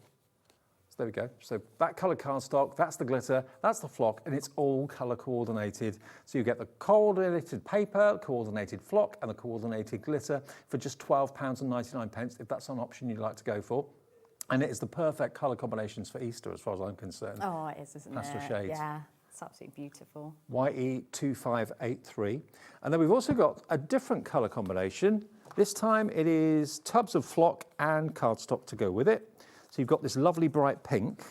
There we go. So that colour cardstock, that's the glitter, that's the flock, and it's all colour coordinated. So you get the coordinated paper, coordinated flock, and the coordinated glitter for just £12.99 if that's an option you'd like to go for. And it is the perfect colour combinations for Easter as far as I'm concerned. Oh, it is, isn't Pastel it? shades. Yeah, it's absolutely beautiful. YE2583. And then we've also got a different colour combination. This time it is tubs of flock and cardstock to go with it. So you've got this lovely bright pink.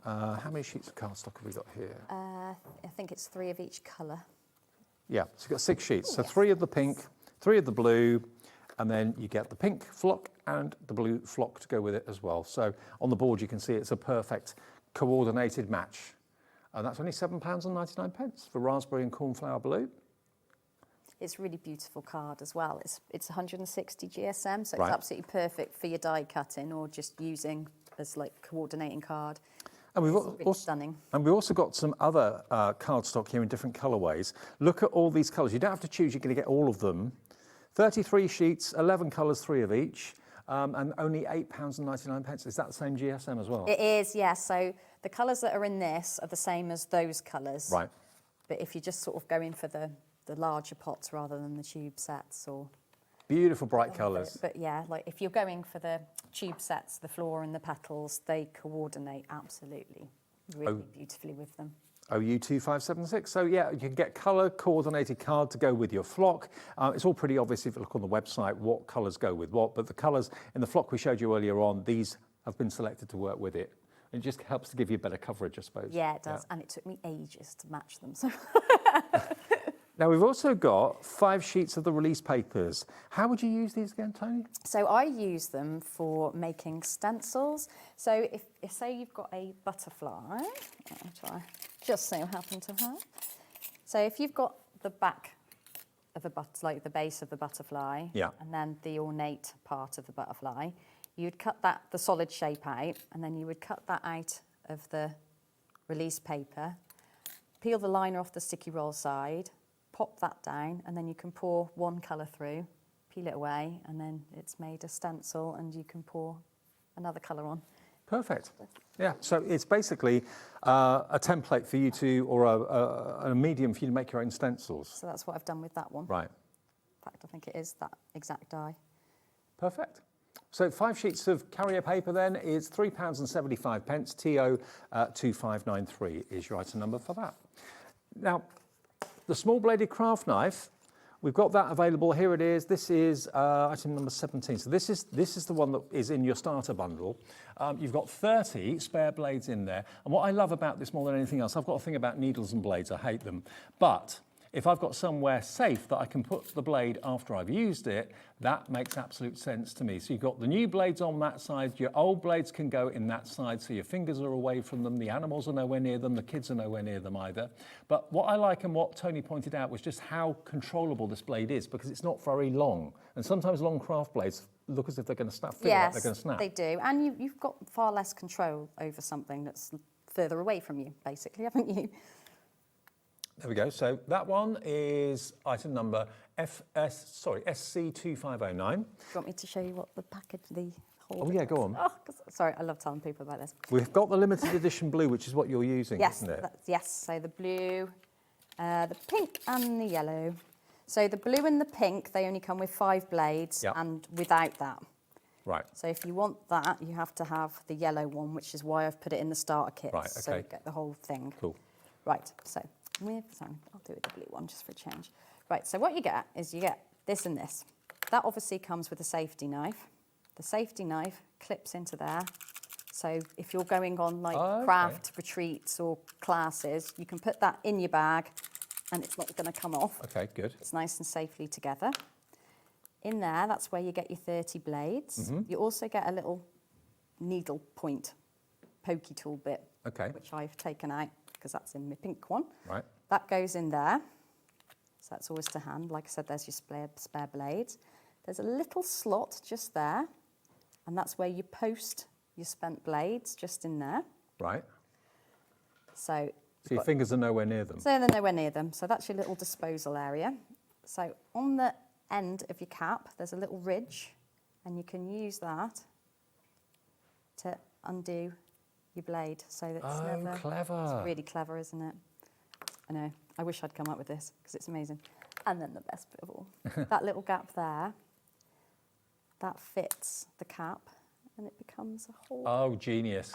How many sheets of cardstock have we got here? I think it's 3 of each colour. Yeah, so you've got 6 sheets. So 3 of the pink, 3 of the blue, and then you get the pink flock and the blue flock to go with it as well. So on the board you can see it's a perfect coordinated match. And that's only £7.99 for raspberry and cornflower blue. It's a really beautiful card as well. It's 160 GSM, so Right. it's absolutely perfect for your die cutting or just using as like coordinating card. And we've really stunning. And we've also got some other cardstock here in different colourways. Look at all these colours. You don't have to choose, you're going to get all of them. 33 sheets, 11 colours, 3 of each, and only £8.99. Is that the same GSM as well? It is, yes. So the colours that are in this are the same as those colours. Right. But if you just sort of go in for the larger pots rather than the tube sets or... Beautiful bright colours. But yeah, like if you're going for the tube sets, the floor and the petals, they coordinate absolutely really beautifully with them. OU2576. So yeah, you can get colour coordinated card to go with your flock. It's all pretty obvious if you look on the website what colours go with what, but the colours in the flock we showed you earlier on, these have been selected to work with it. It just helps to give you better coverage, I suppose. Yeah, it does. Yeah. And it took me ages to match them. So. Now, we've also got 5 sheets of the release papers. How would you use these again, Toni? So I use them for making stencils. So if say you've got a butterfly, I'll try, just so happen to have. So if you've got the back of a like the base of the butterfly, and then the ornate part of the butterfly, you'd cut that, the solid shape out, and then you would cut that out of the release paper, peel the liner off the sticky roll side, pop that down, and then you can pour one colour through, peel it away, and then it's made a stencil, and you can pour another colour on. Perfect. Yeah, so it's basically a template for you to, or a medium for you to make your own stencils. So that's what I've done with that one. Right. In fact, I think it is that exact die. Perfect. So 5 sheets of carrier paper then is £3.75. TO 2593 is your item number for that. Now, the small bladed craft knife, we've got that available. Here it is. This is item number 17. So this is the one that is in your starter bundle. You've got 30 spare blades in there. And what I love about this more than anything else, I've got a thing about needles and blades. I hate them. But if I've got somewhere safe that I can put the blade after I've used it, that makes absolute sense to me. So you've got the new blades on that side, your old blades can go in that side, so your fingers are away from them, the animals are nowhere near them, the kids are nowhere near them either. But what I like and what Toni pointed out was just how controllable this blade is, because it's not very long. And sometimes long craft blades look as if they're going to snap, feel like they're going to snap. They do. And you've got far less control over something that's further away from you, basically, haven't you? There we go. So that one is item number SC2509. Do you want me to show you what the package, the whole... Oh yeah, go on. Oh, sorry, I love telling people about this. We've got the limited edition blue, which is what you're using, yes, isn't it? Yes, so the blue, the pink and the yellow. So the blue and the pink, they only come with 5 blades and without that. Right. So if you want that, you have to have the yellow one, which is why I've put it in the starter kit. Right, okay. So you get the whole thing. Cool. Right, so I'll do it with the blue one just for a change. Right, so what you get is you get this and this. That obviously comes with a safety knife. The safety knife clips into there. So if you're going on like craft retreats or classes, you can put that in your bag and it's not going to come off. Okay, good. It's nice and safely together. In there, that's where you get your 30 blades. Mm-hmm. You also get a little needle point pokey tool bit, which I've taken out because that's in my pink one. Right. That goes in there. So that's always to hand. Like I said, there's your spare blades. There's a little slot just there, and that's where you post your spent blades, just in there. Right. So your fingers are nowhere near them. So they're nowhere near them. So that's your little disposal area. So on the end of your cap, there's a little ridge, and you can use that to undo your blade. So that's never... clever. It's really clever, isn't it? I know. I wish I'd come up with this, because it's amazing. And then the best bit of all, that little gap there, that fits the cap, and it becomes a whole... Oh, genius.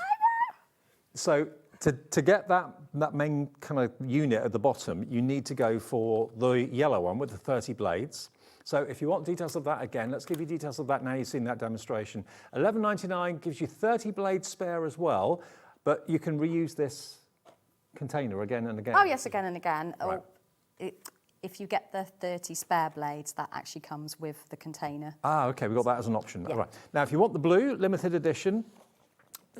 So to get that main kind of unit at the bottom, you need to go for the yellow one with the 30 blades. So if you want details of that, again, let's give you details of that now you've seen that demonstration. $11.99 gives you 30 blades spare as well, but you can reuse this container again and again. Oh, yes, again and again. Right. If you get the 30 spare blades, that actually comes with the container. Ah, okay, we've got that as an option. Yeah. All right. Now, if you want the blue limited edition,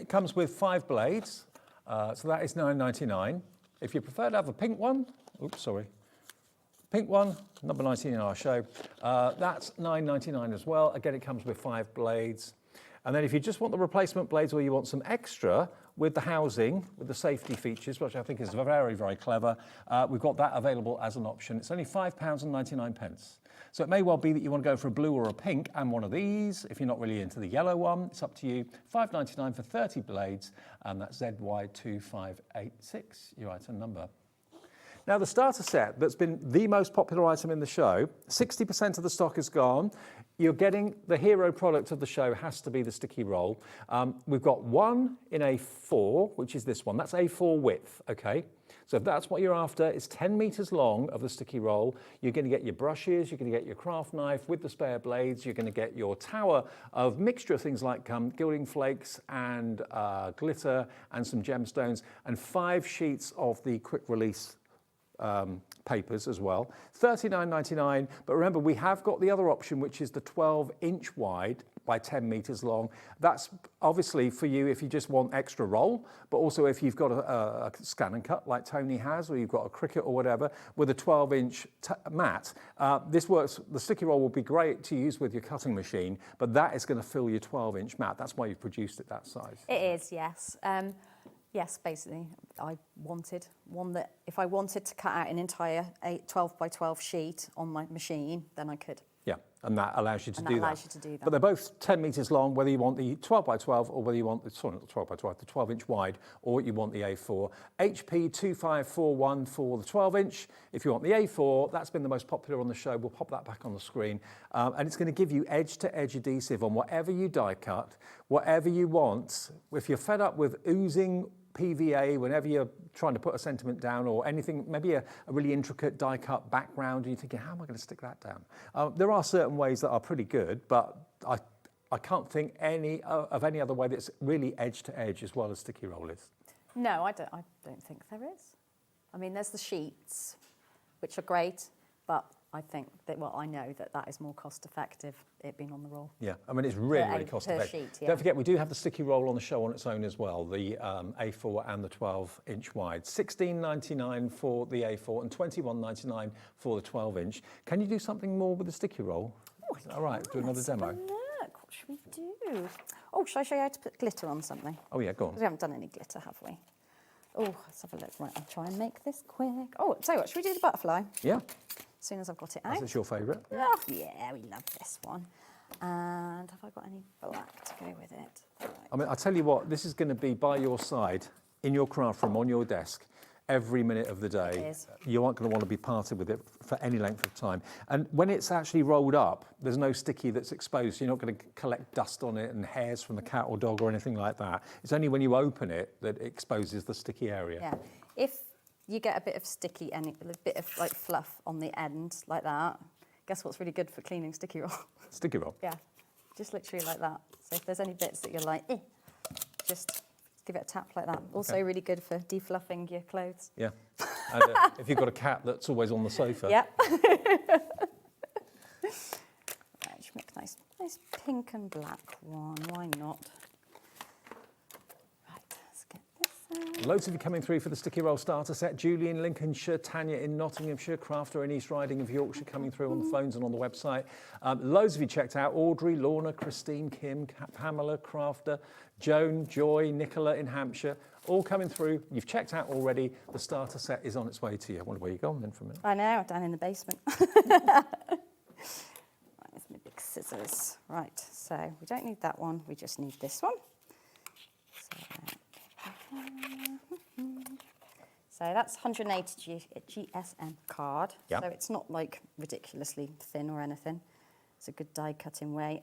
it comes with 5 blades, so that is $9.99. If you prefer to have a pink one, pink one, number 19 in our show, that's $9.99 as well. Again, it comes with 5 blades. And then if you just want the replacement blades or you want some extra with the housing, with the safety features, which I think is very, very clever, we've got that available as an option. It's only £5.99. So it may well be that you want to go for a blue or a pink and one of these. If you're not really into the yellow one, it's up to you. $5.99 for 30 blades, and that's ZY2586, your item number. Now, the starter set that's been the most popular item in the show, 60% of the stock is gone. You're getting the hero product of the show has to be the sticky roll. We've got one in A4, which is this one. That's A4 width, okay? So if that's what you're after, it's 10 meters long of the sticky roll. You're going to get your brushes, you're going to get your craft knife with the spare blades, you're going to get your tower of mixture of things like gilding flakes and glitter and some gemstones, and 5 sheets of the quick release papers as well. $39.99, but remember we have got the other option, which is the 12-inch wide by 10 meters long. That's obviously for you if you just want extra roll, but also if you've got a scan and cut like Toni has, or you've got a Cricut or whatever with a 12-inch mat. This works, the sticky roll will be great to use with your cutting machine, but that is going to fill your 12-inch mat. That's why you've produced it that size. It is, yes. Yes, basically, I wanted one that if I wanted to cut out an entire 12 by 12 sheet on my machine, then I could. Yeah, and that allows you to do that. allows you to do that. But they're both 10 metres long, whether you want the 12 by 12 or whether you want the, sorry, not the 12 by 12, the 12-inch wide, or you want the A4. HP 2541 for the 12-inch. If you want the A4, that's been the most popular on the show. We'll pop that back on the screen. And it's going to give you edge-to-edge adhesive on whatever you die cut, whatever you want. If you're fed up with oozing PVA whenever you're trying to put a sentiment down or anything, maybe a really intricate die cut background, and you're thinking, how am I going to stick that down? There are certain ways that are pretty good, but I can't think of any other way that's really edge to edge as well as sticky roll is. No, I don't think there is. I mean, there's the sheets, which are great, but I think that, well, I know that is more cost effective, it being on the roll. Yeah, I mean, it's really cost effective. Sheet, yeah. Don't forget, we do have the sticky roll on the show on its own as well, the A4 and the 12-inch wide. $16.99 for the A4 and $21.99 for the 12-inch. Can you do something more with the sticky roll? Oh, all right, do another demo. Look, what should we do? Oh, shall I show you how to put glitter on something? Oh, yeah, go on. We haven't done any glitter, have we? Oh, let's have a look. Right, I'll try and make this quick. Oh, tell you what, should we do the butterfly? Yeah. As soon as I've got it out. That's your favourite? Oh, yeah, we love this one. And have I got any black to go with it? Right. I mean, I'll tell you what, this is going to be by your side, in your craft room, on your desk, every minute of the day. It is. You aren't going to want to be parted with it for any length of time. And when it's actually rolled up, there's no sticky that's exposed. You're not going to collect dust on it and hairs from the cat or dog or anything like that. It's only when you open it that it exposes the sticky area. Yeah. If you get a bit of sticky, a bit of like fluff on the end like that, guess what's really good for cleaning sticky roll? Sticky roll? Yeah, just literally like that. So if there's any bits that you're like, just give it a tap like that. Also really good for defluffing your clothes. Yeah, and if you've got a cat that's always on the sofa. Yeah. Right, should make a nice pink and black one, why not? Loads of you coming through for the sticky roll starter set. Julie in Lincolnshire, Tanya in Nottinghamshire, Crafter in East Riding of Yorkshire coming through on the phones and on the website. Loads of you checked out. Audrey, Lorna, Christine, Kim, Pamela, Crafter, Joan, Joy, Nicola in Hampshire, all coming through. You've checked out already. The starter set is on its way to you. I wonder where you're going then for a minute. I know, down in the basement. Right, with my big scissors. Right, so we don't need that one. We just need this one. So that's 180 GSM card. Yep. So it's not like ridiculously thin or anything. It's a good die cutting weight.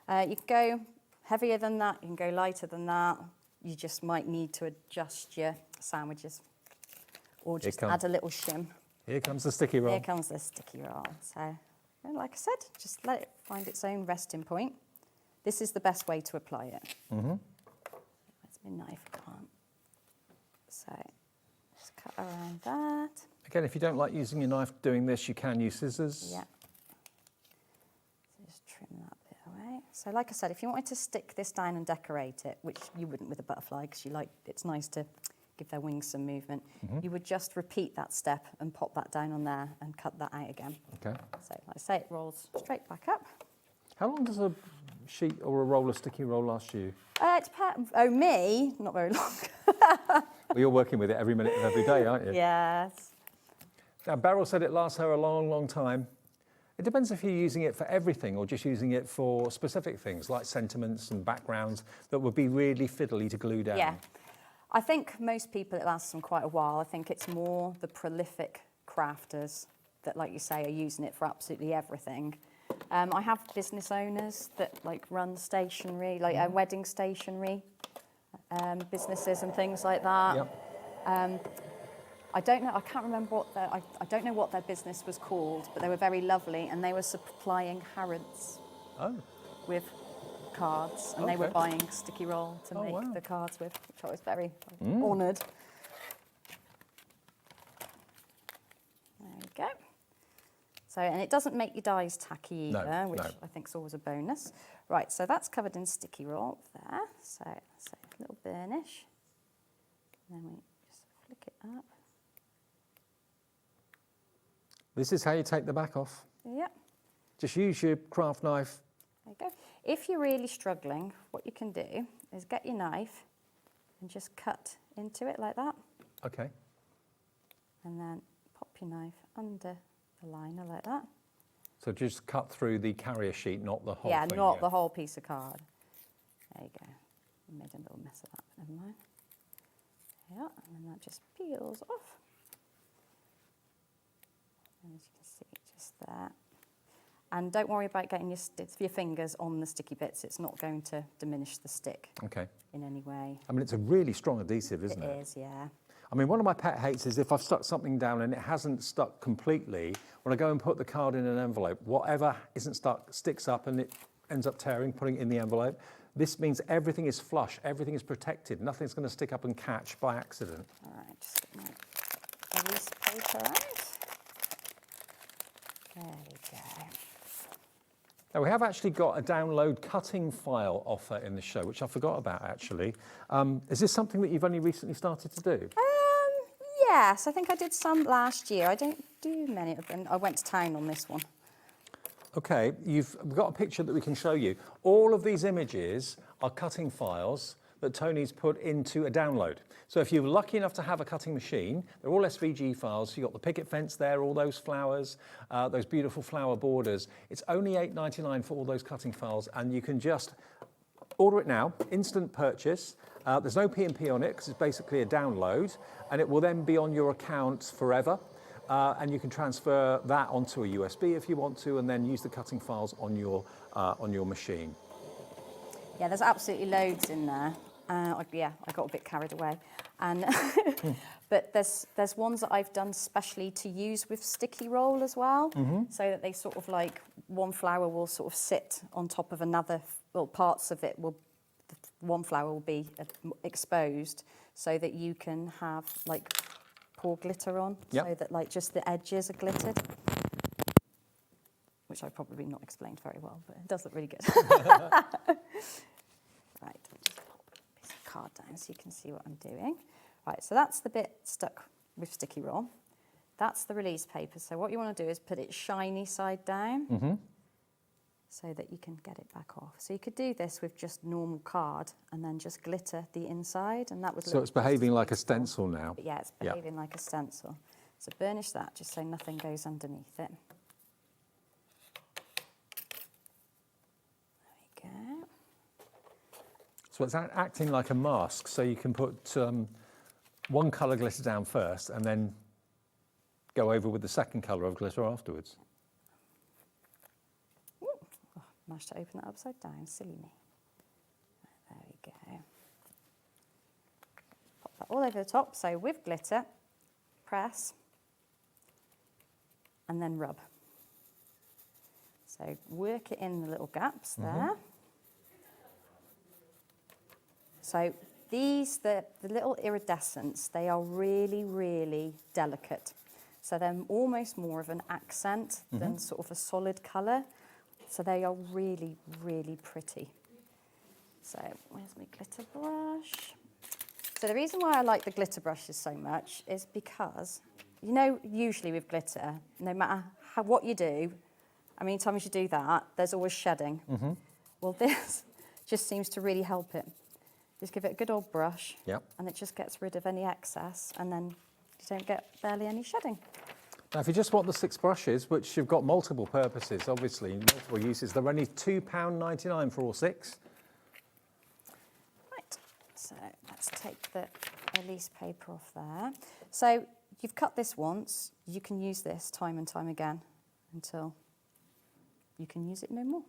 You can go heavier than that, you can go lighter than that. You just might need to adjust your sandwiches or just add a little shim. Here comes the sticky roll. Here comes the sticky roll. So, like I said, just let it find its own resting point. This is the best way to apply it. Mm-hmm. Where's my knife? I can't. So, just cut around that. Again, if you don't like using your knife doing this, you can use scissors. Yeah. So just trim that bit away. So like I said, if you wanted to stick this down and decorate it, which you wouldn't with a butterfly because it's nice to give their wings some movement, you would just repeat that step and pop that down on there and cut that out again. Okay. So like I say, it rolls straight back up. How long does a sheet or a roll of sticky roll last you? Me? Not very long. Well, you're working with it every minute of every day, aren't you? Yes. Now, Beryl said it lasts her a long, long time. It depends if you're using it for everything or just using it for specific things like sentiments and backgrounds that would be really fiddly to glue down. Yeah. I think most people, it lasts them quite a while. I think it's more the prolific crafters that, like you say, are using it for absolutely everything. I have business owners that run stationery, wedding stationery businesses and things like that. Yep. I don't know. I can't remember what I don't know what their business was called, but they were very lovely, and they were supplying Harrods with cards, and they were buying sticky roll to make the cards with, which I was very honoured. There you go. So, and it doesn't make your dies tacky either, which I think is always a bonus. Right, so that's covered in sticky roll there. So, a little burnish. And then we just flick it up. This is how you take the back off. Yep. Just use your craft knife. There you go. If you're really struggling, what you can do is get your knife and just cut into it like that. Okay. And then pop your knife under the liner like that. So just cut through the carrier sheet, not the whole thing. Yeah, not the whole piece of card. There you go. I made a little mess of that, but never mind. Yeah, and then that just peels off. And as you can see, just there. And don't worry about getting your fingers on the sticky bits. It's not going to diminish the stick in any way. I mean, it's a really strong adhesive, isn't it? It is, yeah. I mean, one of my pet hates is if I've stuck something down and it hasn't stuck completely, when I go and put the card in an envelope, whatever isn't stuck sticks up and it ends up tearing, putting it in the envelope. This means everything is flush, everything is protected, nothing's going to stick up and catch by accident. All right, just get my release paper out. There we go. Now, we have actually got a download cutting file offer in the show, which I forgot about, actually. Is this something that you've only recently started to do? Yes, I think I did some last year. I don't do many of them. I went to town on this one. Okay, we've got a picture that we can show you. All of these images are cutting files that Toni's put into a download. So if you're lucky enough to have a cutting machine, they're all SVG files. You've got the picket fence there, all those flowers, those beautiful flower borders. It's only $8.99 for all those cutting files, and you can just order it now, instant purchase. There's no P&P on it because it's basically a download, and it will then be on your account forever. And you can transfer that onto a USB if you want to, and then use the cutting files on your machine. Yeah, there's absolutely loads in there. I got a bit carried away, and but there's ones that I've done specially to use with sticky roll as well, so that they sort of like one flower will sort of sit on top of another. Well, parts of it will, one flower will be exposed, so that you can have like pour glitter on, so that like just the edges are glittered. Which I probably not explained very well, but it does look really good. Right, I'll just pop a piece of card down so you can see what I'm doing. Right, so that's the bit stuck with sticky roll. That's the release paper. So what you want to do is put it shiny side down, so that you can get it back off. So you could do this with just normal card and then just glitter the inside, and that would. So it's behaving like a stencil now. But yeah, it's behaving like a stencil. So burnish that just so nothing goes underneath it. There we go. So it's acting like a mask, so you can put one colour glitter down first and then go over with the second colour of glitter afterwards. Oh, managed to open that upside down, silly me. There we go. Pop that all over the top, so with glitter, press, and then rub. So work it in the little gaps there. So these, the little iridescents, they are really, really delicate. So they're almost more of an accent than sort of a solid colour. So they are really, really pretty. So where's my glitter brush? So the reason why I like the glitter brushes so much is because, you know, usually with glitter, no matter what you do, how many times you do that, there's always shedding. Well, this just seems to really help it. Just give it a good old brush, and it just gets rid of any excess, and then you don't get barely any shedding. Now, if you just want the 6 brushes, which you've got multiple purposes, obviously, multiple uses, they're only £2.99 for all 6. Right, so let's take the release paper off there. So you've cut this once, you can use this time and time again until you can use it no more.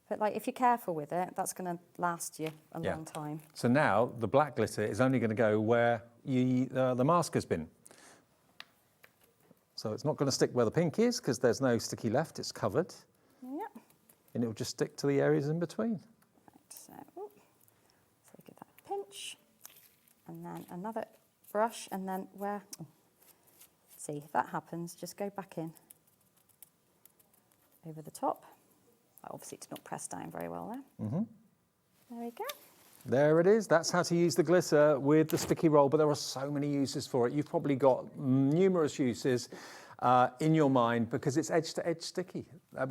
But like, if you're careful with it, that's going to last you a long time. So now the black glitter is only going to go where the mask has been. So it's not going to stick where the pink is because there's no sticky left, it's covered. Yep. And it'll just stick to the areas in between. Right, so give that a pinch. And then another brush, and then where, see, if that happens, just go back in over the top. Obviously, it's not pressed down very well there. There we go. There it is. That's how to use the glitter with the sticky roll, but there are so many uses for it. You've probably got numerous uses. in your mind because it's edge-to-edge sticky.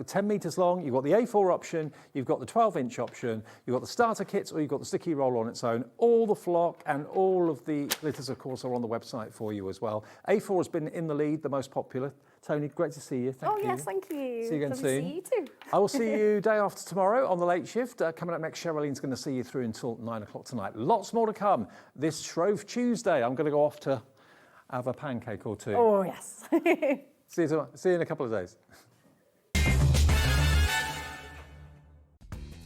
10 metres long, you've got the A4 option, you've got the 12-inch option, you've got the starter kits, or you've got the sticky roll on its own. All the flock and all of the glitters, of course, are on the website for you as well. A4 has been in the lead, the most popular. Toni, great to see you. Thank you. Oh, yes, thank you. See you again Lovely soon. to see you too. I will see you day after tomorrow on the late shift. Coming up next, Cheryllene's going to see you through until 9 o'clock tonight. Lots more to come this Shrove Tuesday. I'm going to go off to have a pancake or two. Oh, yes. See you in a couple of days.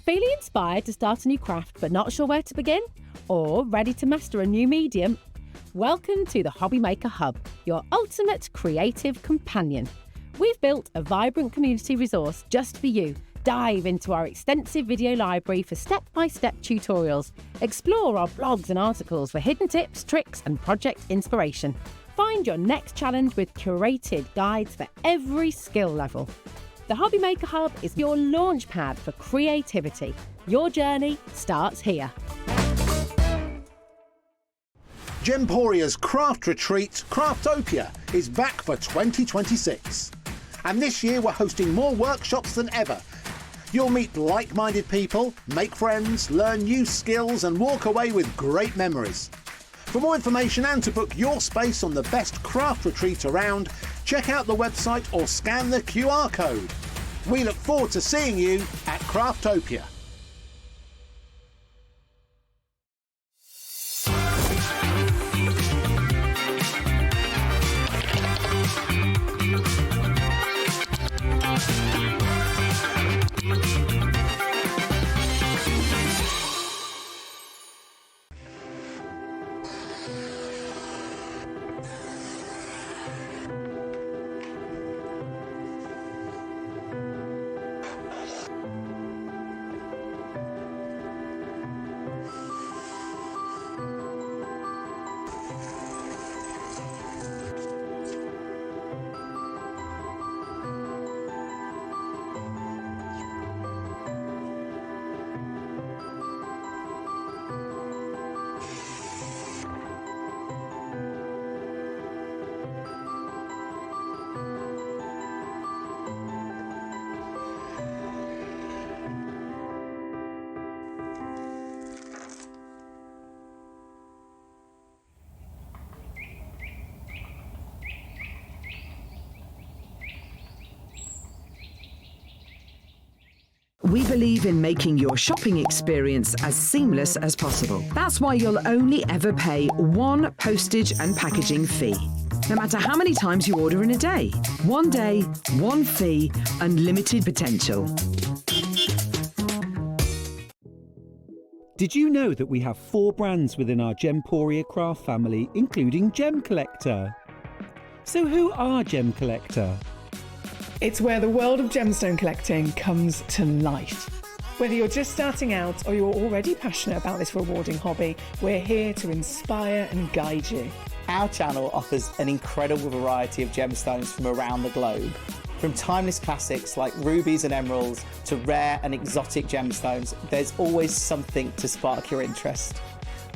Feeling inspired to start a new craft but not sure where to begin? Or ready to master a new medium? Welcome to the HobbyMaker Hub, your ultimate creative companion. We've built a vibrant community resource just for you. Dive into our extensive video library for step-by-step tutorials. Explore our blogs and articles for hidden tips, tricks and project inspiration. Find your next challenge with curated guides for every skill level. The HobbyMaker Hub is your launch pad for creativity. Your journey starts here. Gemporia's craft retreat, Craftopia, is back for 2026. And this year we're hosting more workshops than ever. You'll meet like-minded people, make friends, learn new skills and walk away with great memories. For more information and to book your space on the best craft retreat around, check out the website or scan the QR code. We look forward to seeing you at Craftopia. We believe in making your shopping experience as seamless as possible. That's why you'll only ever pay one postage and packaging fee. No matter how many times you order in a day. One day, one fee, unlimited potential. Did you know that we have 4 brands within our Gemporia craft family, including Gem Collector? So who are Gem Collector? It's where the world of gemstone collecting comes to life. Whether you're just starting out or you're already passionate about this rewarding hobby, we're here to inspire and guide you. Our channel offers an incredible variety of gemstones from around the globe. From timeless classics like rubies and emeralds to rare and exotic gemstones, there's always something to spark your interest.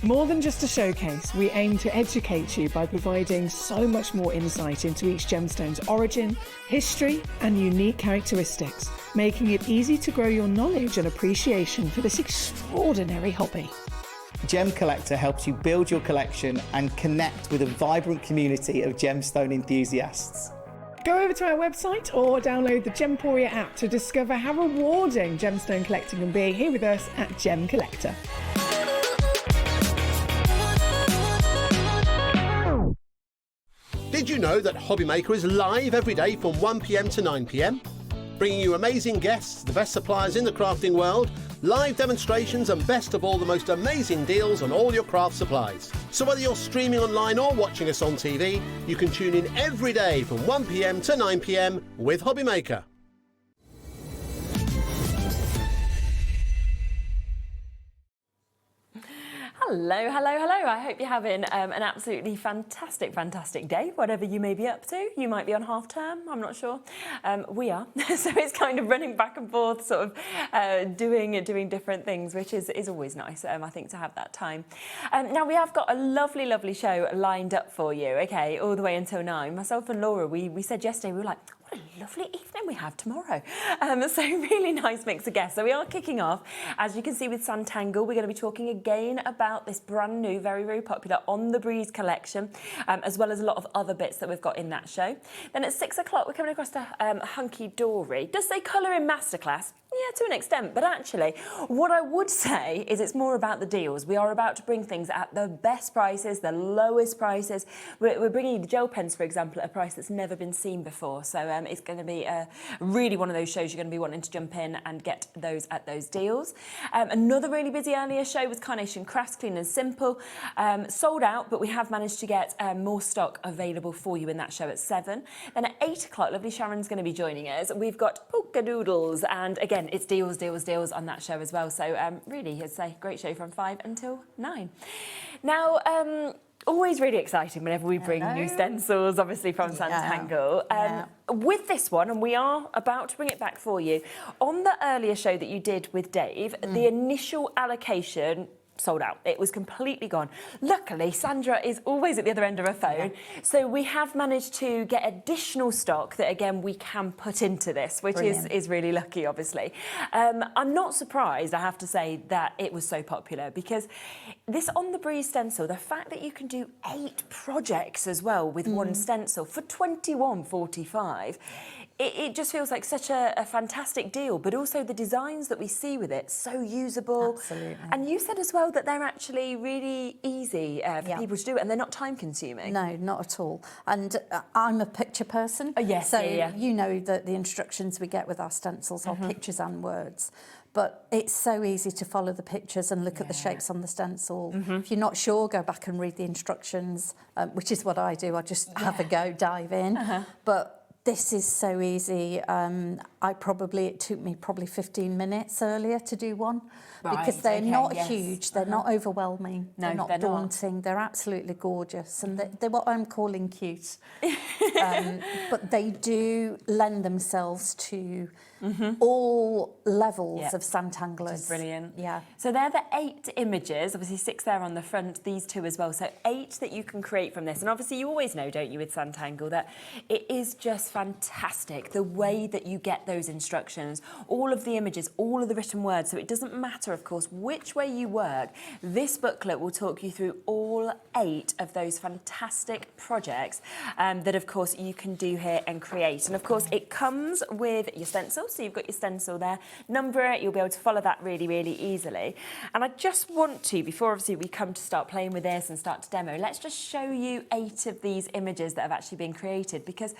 More than just a showcase, we aim to educate you by providing so much more insight into each gemstone's origin, history, and unique characteristics, making it easy to grow your knowledge and appreciation for this extraordinary hobby. Gem Collector helps you build your collection and connect with a vibrant community of gemstone enthusiasts. Go over to our website or download the Gemporia app to discover how rewarding gemstone collecting can be here with us at Gem Collector. Did you know that HobbyMaker is live every day from 1 p.m. to 9 p.m? Bringing you amazing guests, the best suppliers in the crafting world, live demonstrations and best of all, the most amazing deals on all your craft supplies. So whether you're streaming online or watching us on TV, you can tune in every day from 1 p.m. to 9 p.m. with HobbyMaker. Hello, hello, hello. I hope you're having an absolutely fantastic, fantastic day, whatever you may be up to. You might be on half term, I'm not sure. We are. So it's kind of running back and forth, sort of doing different things, which is always nice, I think, to have that time. Now, we have got a lovely, lovely show lined up for you, okay, all the way until 9. Myself and Laura, we said yesterday, we were like, what a lovely evening we have tomorrow. So really nice mix of guests. So we are kicking off, as you can see, with Sanntangle. We're going to be talking again about this brand new, very, very popular On the Breeze collection, as well as a lot of other bits that we've got in that show. Then at 6 o'clock, we're coming across to Hunkydory. Does say colouring masterclass? Yeah, to an extent, but actually, what I would say is it's more about the deals. We are about to bring things at the best prices, the lowest prices. We're bringing you the gel pens, for example, at a price that's never been seen before. So it's going to be really one of those shows you're going to be wanting to jump in and get those at those deals. Another really busy earlier show was Carnation Crafts, clean and simple. Sold out, but we have managed to get more stock available for you in that show at 7. Then at 8 o'clock, lovely Sharon's going to be joining us. We've got Polkadoodles, and again, it's deals, deals, deals on that show as well. So really, I'd say great show from 5 until 9. Now, always really exciting whenever we bring new stencils, obviously from Sanntangle. With this one, and we are about to bring it back for you, on the earlier show that you did with Dave, the initial allocation sold out. It was completely gone. Luckily, Sandra is always at the other end of her phone, so we have managed to get additional stock that, again, we can put into this, which is really lucky, obviously. I'm not surprised, I have to say, that it was so popular, because this On the Breeze stencil, the fact that you can do 8 projects as well with one stencil for $21.45, it just feels like such a fantastic deal, but also the designs that we see with it, so usable. Absolutely. And you said as well that they're actually really easy for people to do, and they're not time consuming. No, not at all. And I'm a picture person. Yes, so you know that the instructions we get with our stencils are pictures and words. But it's so easy to follow the pictures and look at the shapes on the stencil. If you're not sure, go back and read the instructions, which is what I do. I just have a go, dive in. But this is so easy. It took me probably 15 minutes earlier to do one, because they're not huge, they're not overwhelming, they're not daunting, they're absolutely gorgeous, and they're what I'm calling cute. But they do lend themselves to all levels of Sanntanglers. Which is brilliant. Yeah. So they're the 8 images, obviously 6 there on the front, these 2 as well. So 8 that you can create from this. And obviously you always know, don't you, with Sanntangle, that it is just fantastic, the way that you get those instructions, all of the images, all of the written words. So it doesn't matter, of course, which way you work. This booklet will talk you through all 8 of those fantastic projects that, of course, you can do here and create. And, of course, it comes with your stencil. So you've got your stencil there, number it, you'll be able to follow that really, really easily. And I just want to, before obviously we come to start playing with this and start to demo, let's just show you 8 of these images that have actually been created, because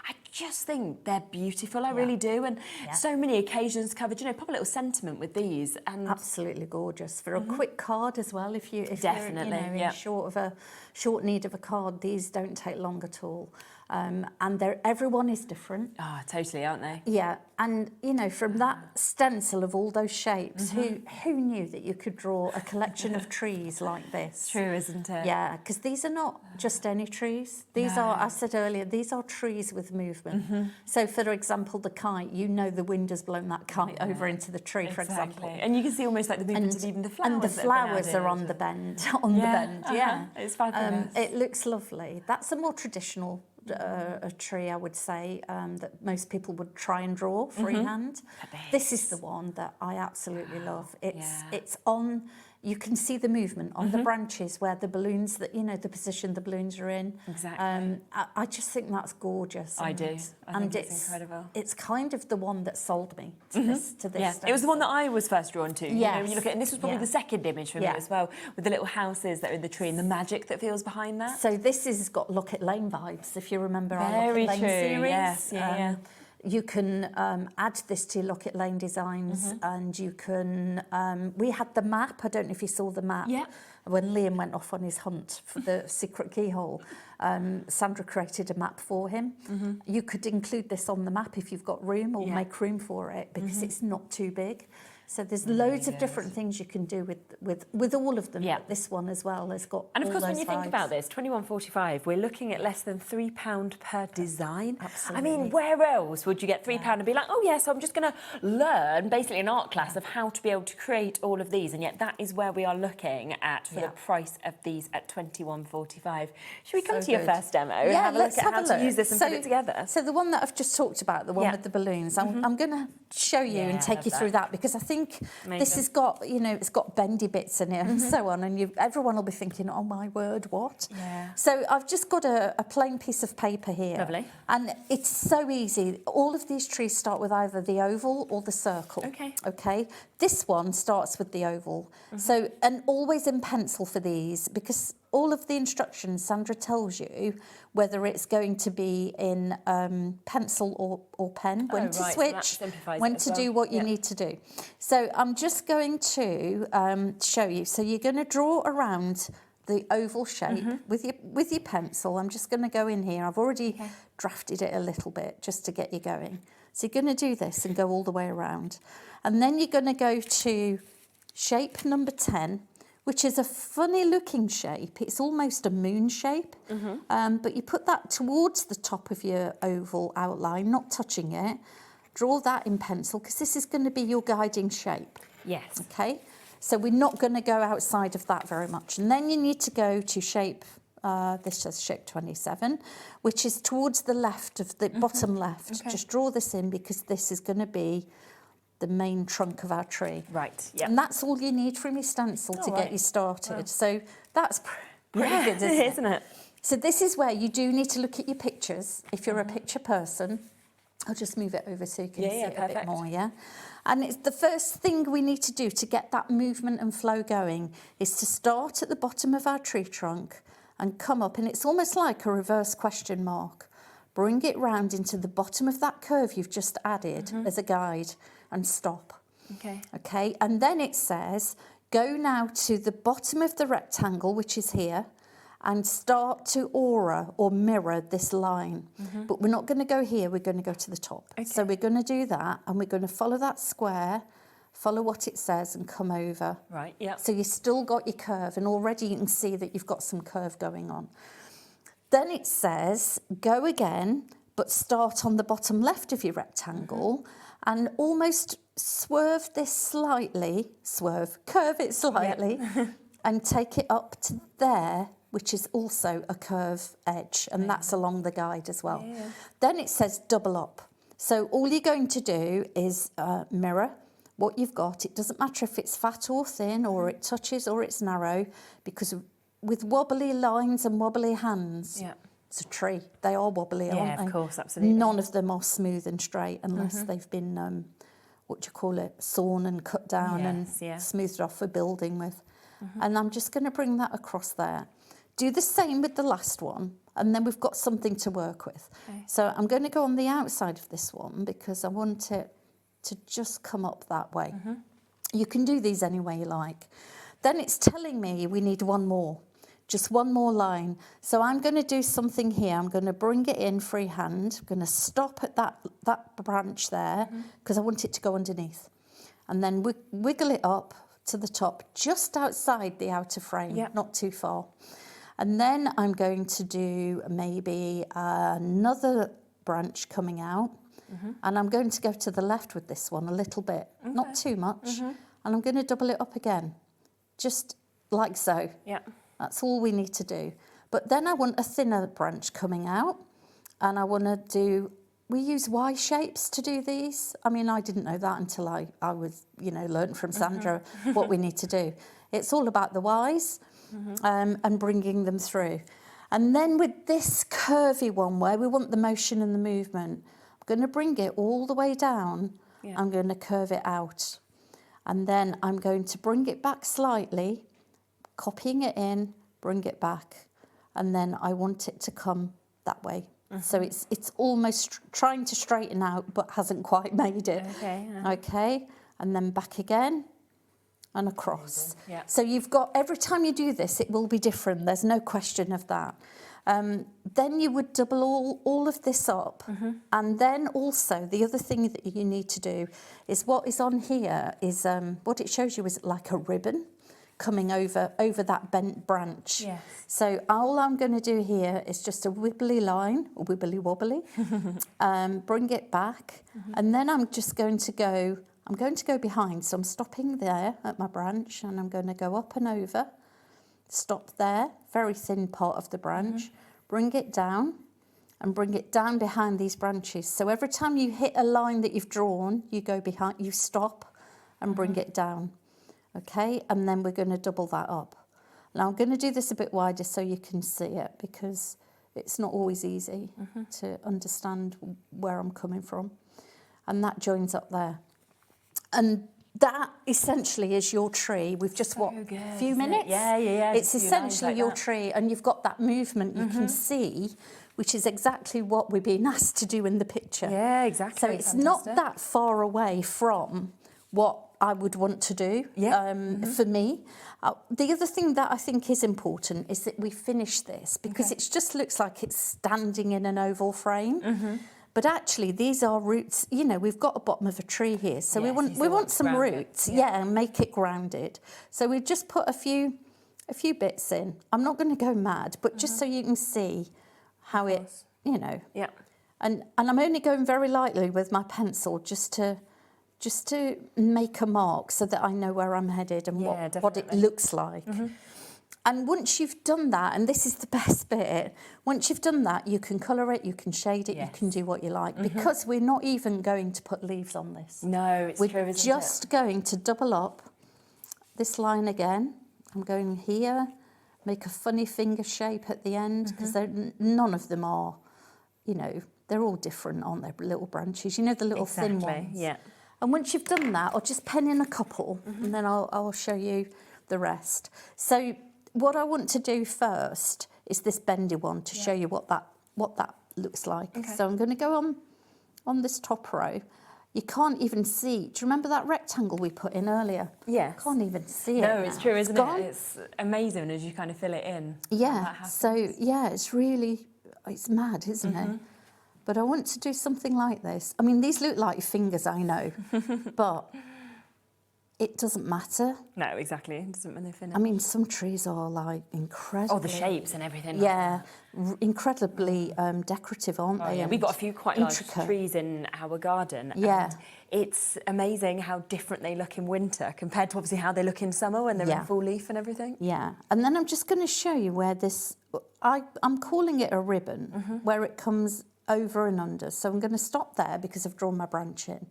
I just think they're beautiful, I really do, and so many occasions covered. You know, pop a little sentiment with these. And absolutely gorgeous. For a quick card as well, if you're in short need of a card, these don't take long at all. And everyone is different. Oh, totally, aren't they? Yeah, and you know, from that stencil of all those shapes, who knew that you could draw a collection of trees like this? True, isn't it? Yeah, because these are not just any trees. These are, I said earlier, these are trees with movement. So, for example, the kite, you know, the wind has blown that kite over into the tree, for example. And you can see almost like the movement of even the flowers. And the flowers are on the bend, It's fabulous. It looks lovely. That's a more traditional a tree, I would say, that most people would try and draw freehand. This is the one that I absolutely love. It's on. You can see the movement on the branches where the balloons, that the position the balloons are in. Exactly. I just think that's gorgeous. I do. I think it's incredible. It's kind of the one that sold me to this. Yeah. It was the one that I was first drawn to. Yes. You know, when you look at it, and this was probably the second image for me as well, with the little houses that are in the tree and the magic that feels behind that. So this has got Locket Lane vibes, if you remember our Locket Lane series. Yes. You can add this to your Locket Lane designs, and you can. We had the map. I don't know if you saw the map. Yeah. When Liam went off on his hunt for the secret keyhole, Sandra created a map for him. You could include this on the map if you've got room, or make room for it, because it's not too big. So there's loads of different things you can do with all of them. Yeah. But this one as well has got. And of all course, when those you think vibes. about this, 21.45, we're looking at less than £3 per design. Absolutely. I mean, where else would you get £3 and be like, oh yeah, so I'm just going to learn basically an art class of how to be able to create all of these, and yet that is where we are looking at for the price of these at 21.45. Should we come to your first demo and Yeah, have a look at how to use this and put it together? So the one that I've just talked about, the one with the balloons, I'm going to show you and take you through that, because I think this has got, you know, it's got bendy bits in it and so on, and everyone will be thinking, oh my word, what? Yeah. So I've just got a plain piece of paper here. Lovely. And it's so easy. All of these trees start with either the oval or the circle. Okay. Okay. This one starts with the oval. So, and always in pencil for these, because all of the instructions, Sandra tells you whether it's going to be in pencil or pen, when to switch, when to do what you need to do. So I'm just going to show you. So you're going to draw around the oval shape with your pencil. I'm just going to go in here. I've already drafted it a little bit just to get you going. So you're going to do this and go all the way around. And then you're going to go to shape number 10, which is a funny looking shape. It's almost a moon shape, but you put that towards the top of your oval outline, not touching it. Draw that in pencil, because this is going to be your guiding shape. Yes. Okay, so we're not going to go outside of that very much. And then you need to go to shape, this says shape 27, which is towards the left of the bottom left. Okay. Just draw this in, because this is going to be the main trunk of our tree. Right, yeah. And that's all you need from your stencil to get you started. Wow. So that's pretty good, isn't it? So this is where you do need to look at your pictures. If you're a picture person, I'll just move it over so you can see it a bit more, yeah? And it's the first thing we need to do to get that movement and flow going is to start at the bottom of our tree trunk and come up, and it's almost like a reverse question mark. Bring it round into the bottom of that curve you've just added as a guide, and stop. Okay. Okay, and then it says, go now to the bottom of the rectangle, which is here, and start to aura or mirror this line. But we're not going to go here, we're going to go to the top. Okay. So we're going to do that, and we're going to follow that square, follow what it says, and come over. Right, yeah. So you've still got your curve, and already you can see that you've got some curve going on. Then it says, go again, but start on the bottom left of your rectangle, and almost swerve this slightly, curve it slightly, and take it up to there, which is also a curve edge, and that's along the guide as well. Yeah. Then it says double up. So all you're going to do is mirror what you've got. It doesn't matter if it's fat or thin, or it touches or it's narrow, because with wobbly lines and wobbly hands, it's a tree. They are wobbly, aren't they? Yeah, of course, absolutely. None of them are smooth and straight unless they've been, sawn and cut down and smoothed off for building with. And I'm just going to bring that across there. Do the same with the last one, and then we've got something to work with. Okay. So I'm going to go on the outside of this one, because I want it to just come up that way. You can do these any way you like. Then it's telling me we need one more. Just one more line. So I'm going to do something here. I'm going to bring it in freehand. I'm going to stop at that branch there, because I want it to go underneath. And then wiggle it up to the top, just outside the outer frame, not too far. And then I'm going to do maybe another branch coming out. And I'm going to go to the left with this one a little bit, not too much. And I'm going to double it up again, just like so. Yeah. That's all we need to do. But then I want a thinner branch coming out, and I want to do, we use Y shapes to do these. I mean, I didn't know that until I was, learned from Sandra what we need to do. It's all about the Ys and bringing them through. And then with this curvy one where we want the motion and the movement, I'm going to bring it all the way down. I'm going to curve it out. And then I'm going to bring it back slightly, copying it in, bring it back, and then I want it to come that way. So it's almost trying to straighten out, but hasn't quite made it. Okay, and then back again and across. So you've got, every time you do this, it will be different. There's no question of that. Then you would double all of this up. And then also the other thing that you need to do is what is on here is what it shows you is like a ribbon coming over that bent branch. Yes. So all I'm going to do here is just a wibbly line, or wibbly wobbly, bring it back, and then I'm going to go behind. So I'm stopping there at my branch, and I'm going to go up and over, stop there, very thin part of the branch, bring it down, and bring it down behind these branches. So every time you hit a line that you've drawn, you go behind, you stop and bring it down. Okay, and then we're going to double that up. Now I'm going to do this a bit wider so you can see it, because it's not always easy to understand where I'm coming from. And that joins up there. And that essentially is your tree. We've just, a few minutes? Yeah. It's essentially your tree, and you've got that movement you can see, which is exactly what we're being asked to do in the picture. Yeah, exactly. So it's not that far away from what I would want to do for me. The other thing that I think is important is that we finish this, because it just looks like it's standing in an oval frame. But actually, these are roots. You know, we've got a bottom of a tree here, so we want some roots, and make it grounded. So we just put a few bits in. I'm not going to go mad, but just so you can see how it, you know. Yeah. And I'm only going very lightly with my pencil just to make a mark so that I know where I'm headed and what it looks like. And once you've done that, and this is the best bit, once you've done that, you can colour it, you can shade it, you can do what you like, because we're not even going to put leaves on this. No, it's true, isn't it? We're just going to double up this line again. I'm going here, make a funny finger shape at the end, because none of them are, you know, they're all different, aren't they? Little branches, you know, the little thin ones. Yeah. And once you've done that, I'll just pen in a couple, and then I'll show you the rest. So what I want to do first is this bendy one to show you what that looks like. So I'm going to go on this top row. You can't even see. Do you remember that rectangle we put in earlier? Yes. Can't even see it. No, it's true, isn't gone. it? It's amazing as you kind of fill it in. Yeah. So it's mad, isn't it? But I want to do something like this. I mean, these look like fingers, I know, but it doesn't matter. No, exactly. It doesn't when they finish. I mean, some trees are like incredible. Oh, the shapes and everything. Yeah, incredibly decorative, aren't they? Yeah. We've got a few quite large trees in our garden. Yeah. And it's amazing how different they look in winter compared to obviously how they look in summer when they're in full leaf and everything. Yeah. And then I'm just going to show you where this, I'm calling it a ribbon, where it comes over and under. So I'm going to stop there because I've drawn my branch in,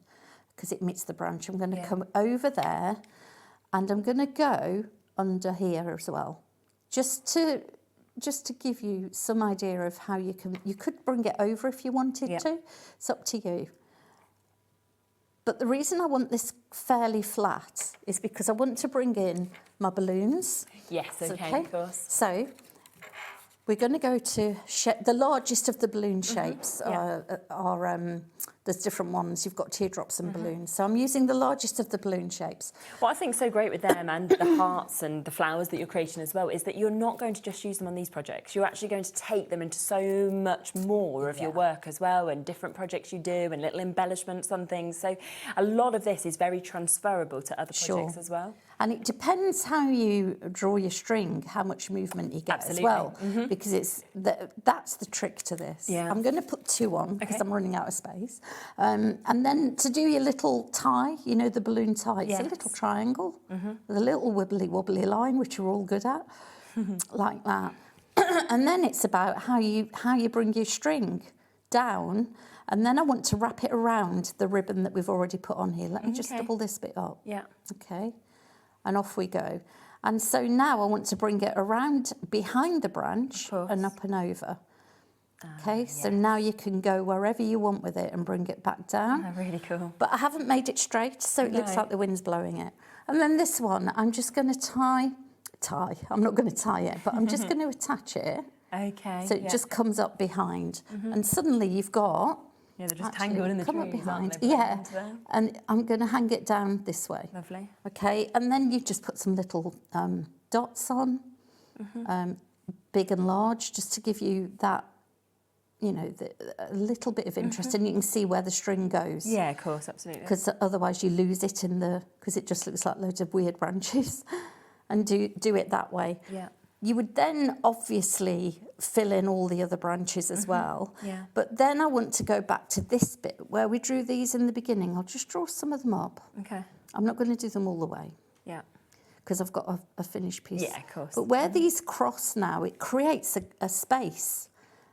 because it meets the branch. I'm going to come over there, and I'm going to go under here as well, just to give you some idea of how you could bring it over if you wanted to. It's up to you. But the reason I want this fairly flat is because I want to bring in my balloons. Yes, okay, of course. So we're going to go to the largest of the balloon shapes there's different ones. You've got teardrops and balloons. So I'm using the largest of the balloon shapes. What I think's so great with them and the hearts and the flowers that you're creating as well is that you're not going to just use them on these projects. You're actually going to take them into so much more of your work as well, and different projects you do and little embellishments on things. So a lot of this is very transferable to other projects as well. And it depends how you draw your string, how much movement you get as well, because that's the trick to this. Yeah. I'm going to put 2 on because I'm running out of space. And then to do your little tie, you know, the balloon tie, it's a little triangle with a little wibbly wobbly line, which you're all good at, like that. And then it's about how you bring your string down. And then I want to wrap it around the ribbon that we've already put on here. Let me just double this bit up. Yeah. Okay. And off we go. And so now I want to bring it around behind the branch and up and over. Okay, so now you can go wherever you want with it and bring it back down. Oh, really cool. But I haven't made it straight, so it looks like the wind's blowing it. And then this one, I'm just going to tie. I'm not going to tie it, but I'm just going to attach it. Okay. So it just comes up behind. And suddenly you've got... Yeah, they're just tangled in the trees, up behind. Yeah. And I'm going to hang it down this way. Lovely. Okay, and then you just put some little dots on. big and large, just to give you that, you know, a little bit of interest, and you can see where the string goes. Yeah, of course, absolutely. Because otherwise you lose it because it just looks like loads of weird branches. And do it that way. Yeah. You would then obviously fill in all the other branches as well. Yeah. But then I want to go back to this bit where we drew these in the beginning. I'll just draw some of them up. Okay. I'm not going to do them all the way. Yeah. Because I've got a finished piece. Yeah, of course. But where these cross now, it creates a space.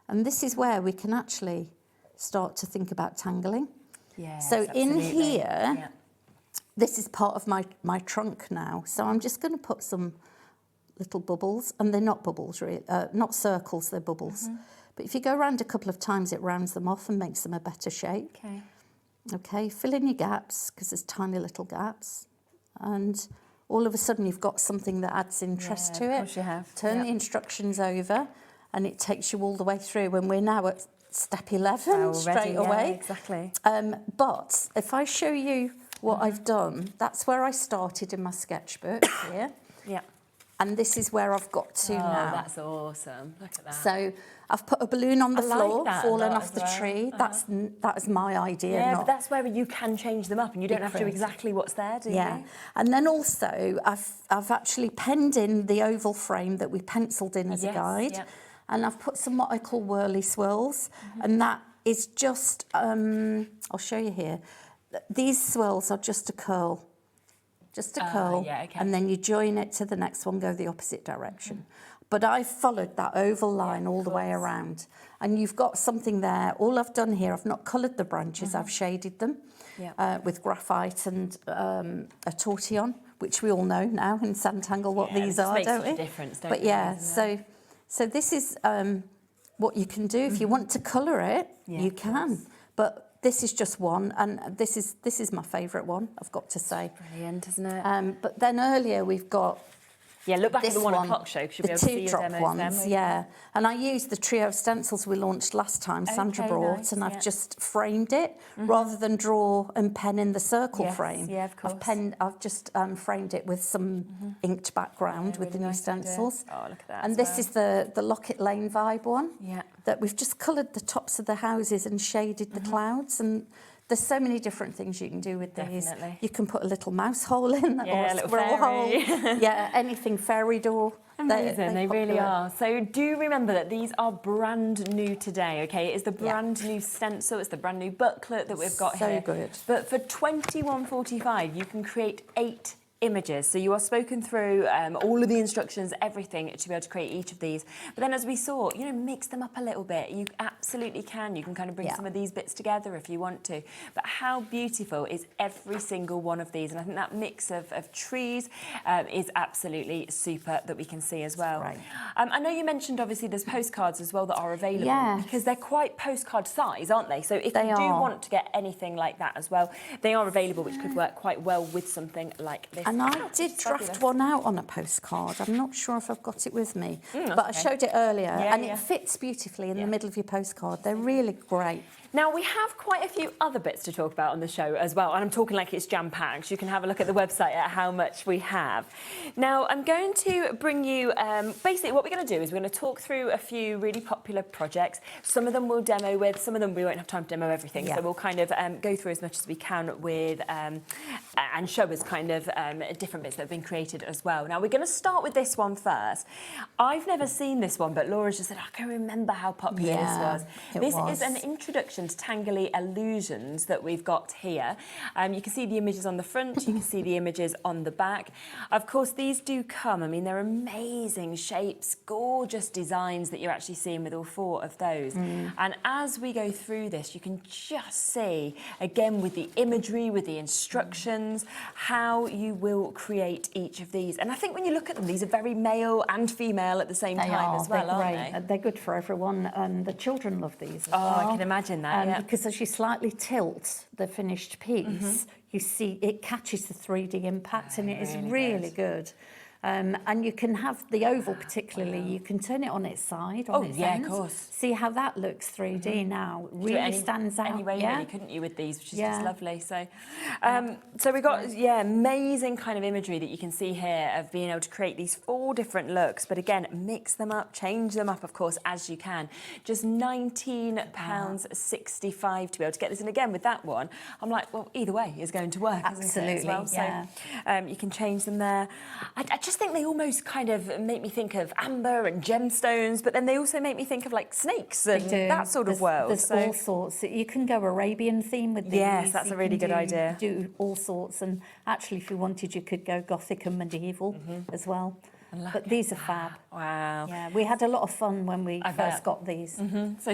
And this is where we can actually start to think about tangling. Yes, so in absolutely. here, this is part of my trunk now. So I'm just going to put some little bubbles, and they're not bubbles, really, not circles, they're bubbles. But if you go around a couple of times, it rounds them off and makes them a better shape. Okay. Okay, fill in your gaps, because there's tiny little gaps. And all of a sudden you've got something that adds interest to it. Of course you have. Turn the instructions over, and it takes you all the way through. And we're now at step 11 straight away. Exactly. But if I show you what I've done, that's where I started in my sketchbook here. Yeah. And this is where I've got to now. Oh, that's awesome. Look at that. So I've put a balloon on the floor, that fallen a lot off the as well. tree. That is my idea. Yeah, not but that's where you can change them up and you don't have to do creative. exactly what's there, do you? Yeah, and then also I've actually penned in the oval frame that we penciled in as a guide, and I've put some what I call whirly swirls, and that is just I'll show you here. These swirls are just a curl. Just a curl, and then you join it to the next one, go the opposite direction. But I followed that oval line all the way around. And you've got something there. All I've done here, I've not coloured the branches, I've shaded them with graphite and a tortillon, which we all know now in Sanntangle what these are, makes don't such a we? difference, don't but they, yeah, doesn't so this is what you can do. If you want to colour it, you can. But this is just one, and this is my favourite one, I've got to say. Brilliant, isn't it? But then earlier we've got look back this at the 1 o'clock show, because you'll be able to see your teardrop demos ones, then. yeah. And I used the trio stencils we launched last time, Sandra brought, nice, and I've just framed it rather than draw and pen in the circle frame. Yeah, of course. I've just framed it with some inked background with the new stencils. Oh, look at that. And this is the Locket Lane vibe one. Yeah. That we've just coloured the tops of the houses and shaded the clouds, and there's so many different things you can do with these. Definitely. You can put a little mouse hole in, or a little squirrel hole. fairy. Yeah, anything, fairy door. Amazing, they really popular. are. So do remember that these are brand new today, okay? It is the brand new stencil, it's the brand new booklet that we've got here. So good. But for £21.45, you can create 8 images. So you are spoken through all of the instructions, everything to be able to create each of these. But then as we saw, you know, mix them up a little bit. You absolutely can. You can kind of bring some of these bits together if you want to. But how beautiful is every single one of these? And I think that mix of trees is absolutely super that we can see as well. Right. I know you mentioned obviously there's postcards as well that are available because they're quite postcard size, aren't they? So if you do want to get anything like that as well, they are available, which could work quite well with something like this. And I did draft one out on a postcard. I'm not sure if I've got it with me, but I showed it earlier, and it fits beautifully in the middle of your postcard. They're really great. Now, we have quite a few other bits to talk about on the show as well, and I'm talking like it's jam-packed. You can have a look at the website at how much we have. Now, I'm going to bring you, basically what we're going to do is we're going to talk through a few really popular projects. Some of them we'll demo with, some of them we won't have time to demo everything, so we'll kind of go through as much as we can with, and show us kind of different bits that have been created as well. Now, we're going to start with this one first. I've never seen this one, but Laura's just said, I can remember how popular this was. This is an introduction to Tangly illusions that we've got here. You can see the images on the front, you can see the images on the back. Of course, these do come, I mean, they're amazing shapes, gorgeous designs that you're actually seeing with all 4 of those. And as we go through this, you can just see, again, with the imagery, with the instructions, how you will create each of these. And I think when you look at them, these are very male and female at the same time as well, aren't they? They're good for everyone, and the children love these as well. I can imagine that, because as you slightly tilt the finished piece, you see it catches the 3D impact, and it is really good. And you can have the oval particularly, you can turn it on its side, on its ends. Of course. See how that looks 3D now. It really stands out. Anyway, really, couldn't you, with these, which is just lovely. So, so we've got, amazing kind of imagery that you can see here of being able to create these 4 different looks, but again, mix them up, change them up, of course, as you can. Just £19.65 to be able to get this. And again, with that one, I'm like, well, either way is going to work, Absolutely, isn't it, as well? So you can change them there. I just think they almost kind of make me think of amber and gemstones, but then they also make me think of like snakes and that sort of world. There's all sorts. You can go Arabian theme with these. Yes, that's a really good idea. Do all sorts, and actually, if you wanted, you could go Gothic and medieval as well. But these are fab. Wow. Yeah, we had a lot of fun when we first got these.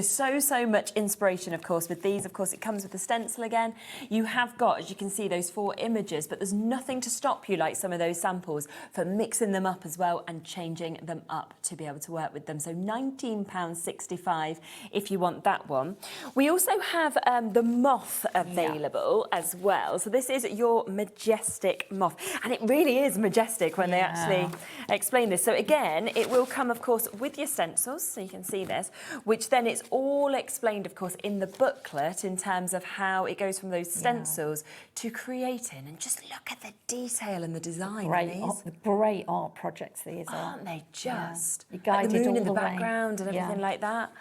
So much inspiration, of course, with these. Of course, it comes with the stencil again. You have got, as you can see, those 4 images, but there's nothing to stop you, like some of those samples, for mixing them up as well and changing them up to be able to work with them. So £19.65 if you want that one. We also have the moth available as well. So this is your majestic moth. And it really is majestic when they actually explain this. So again, it will come, of course, with your stencils, so you can see this, which then it's all explained, of course, in the booklet in terms of how it goes from those stencils to creating. And just look at the detail and the design. Great art projects these aren't they? Just you guided the moon all in the way. background and everything like that.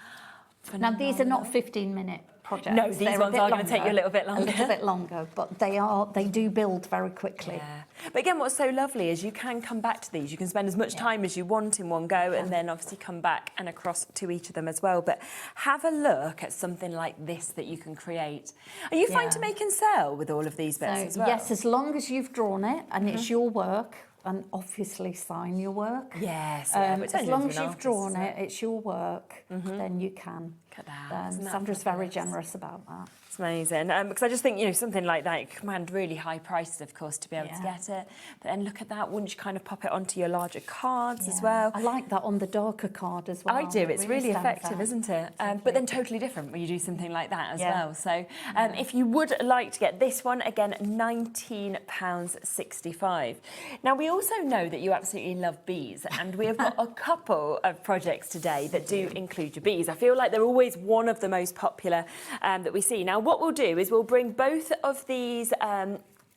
Now these are not 15-minute projects. No, these ones are going to take you a little bit longer. A little bit longer, but they do build very quickly. Yeah. But again, what's so lovely is you can come back to these. You can spend as much time as you want in one go and then obviously come back and across to each of them as well. But have a look at something like this that you can create. Are you fine to make and sell with all of these bits as well? Yes, as long as you've drawn it and it's your work, and obviously sign your work. Yes, as long as you've drawn it, it's your work, then you can. Look at that. Sandra's very generous about that. It's amazing. Because I just think, something like that, it can command really high prices, of course, to be able to get it. But then look at that, wouldn't you kind of pop it onto your larger cards as well? I like that on the darker card as well. I do. It's really effective, isn't it? But then totally different when you do something like that as well. So if you would like to get this one, again, £19.65. Now, we also know that you absolutely love bees, and we have got a couple of projects today that do include your bees. I feel like they're always one of the most popular that we see. Now, what we'll do is we'll bring both of these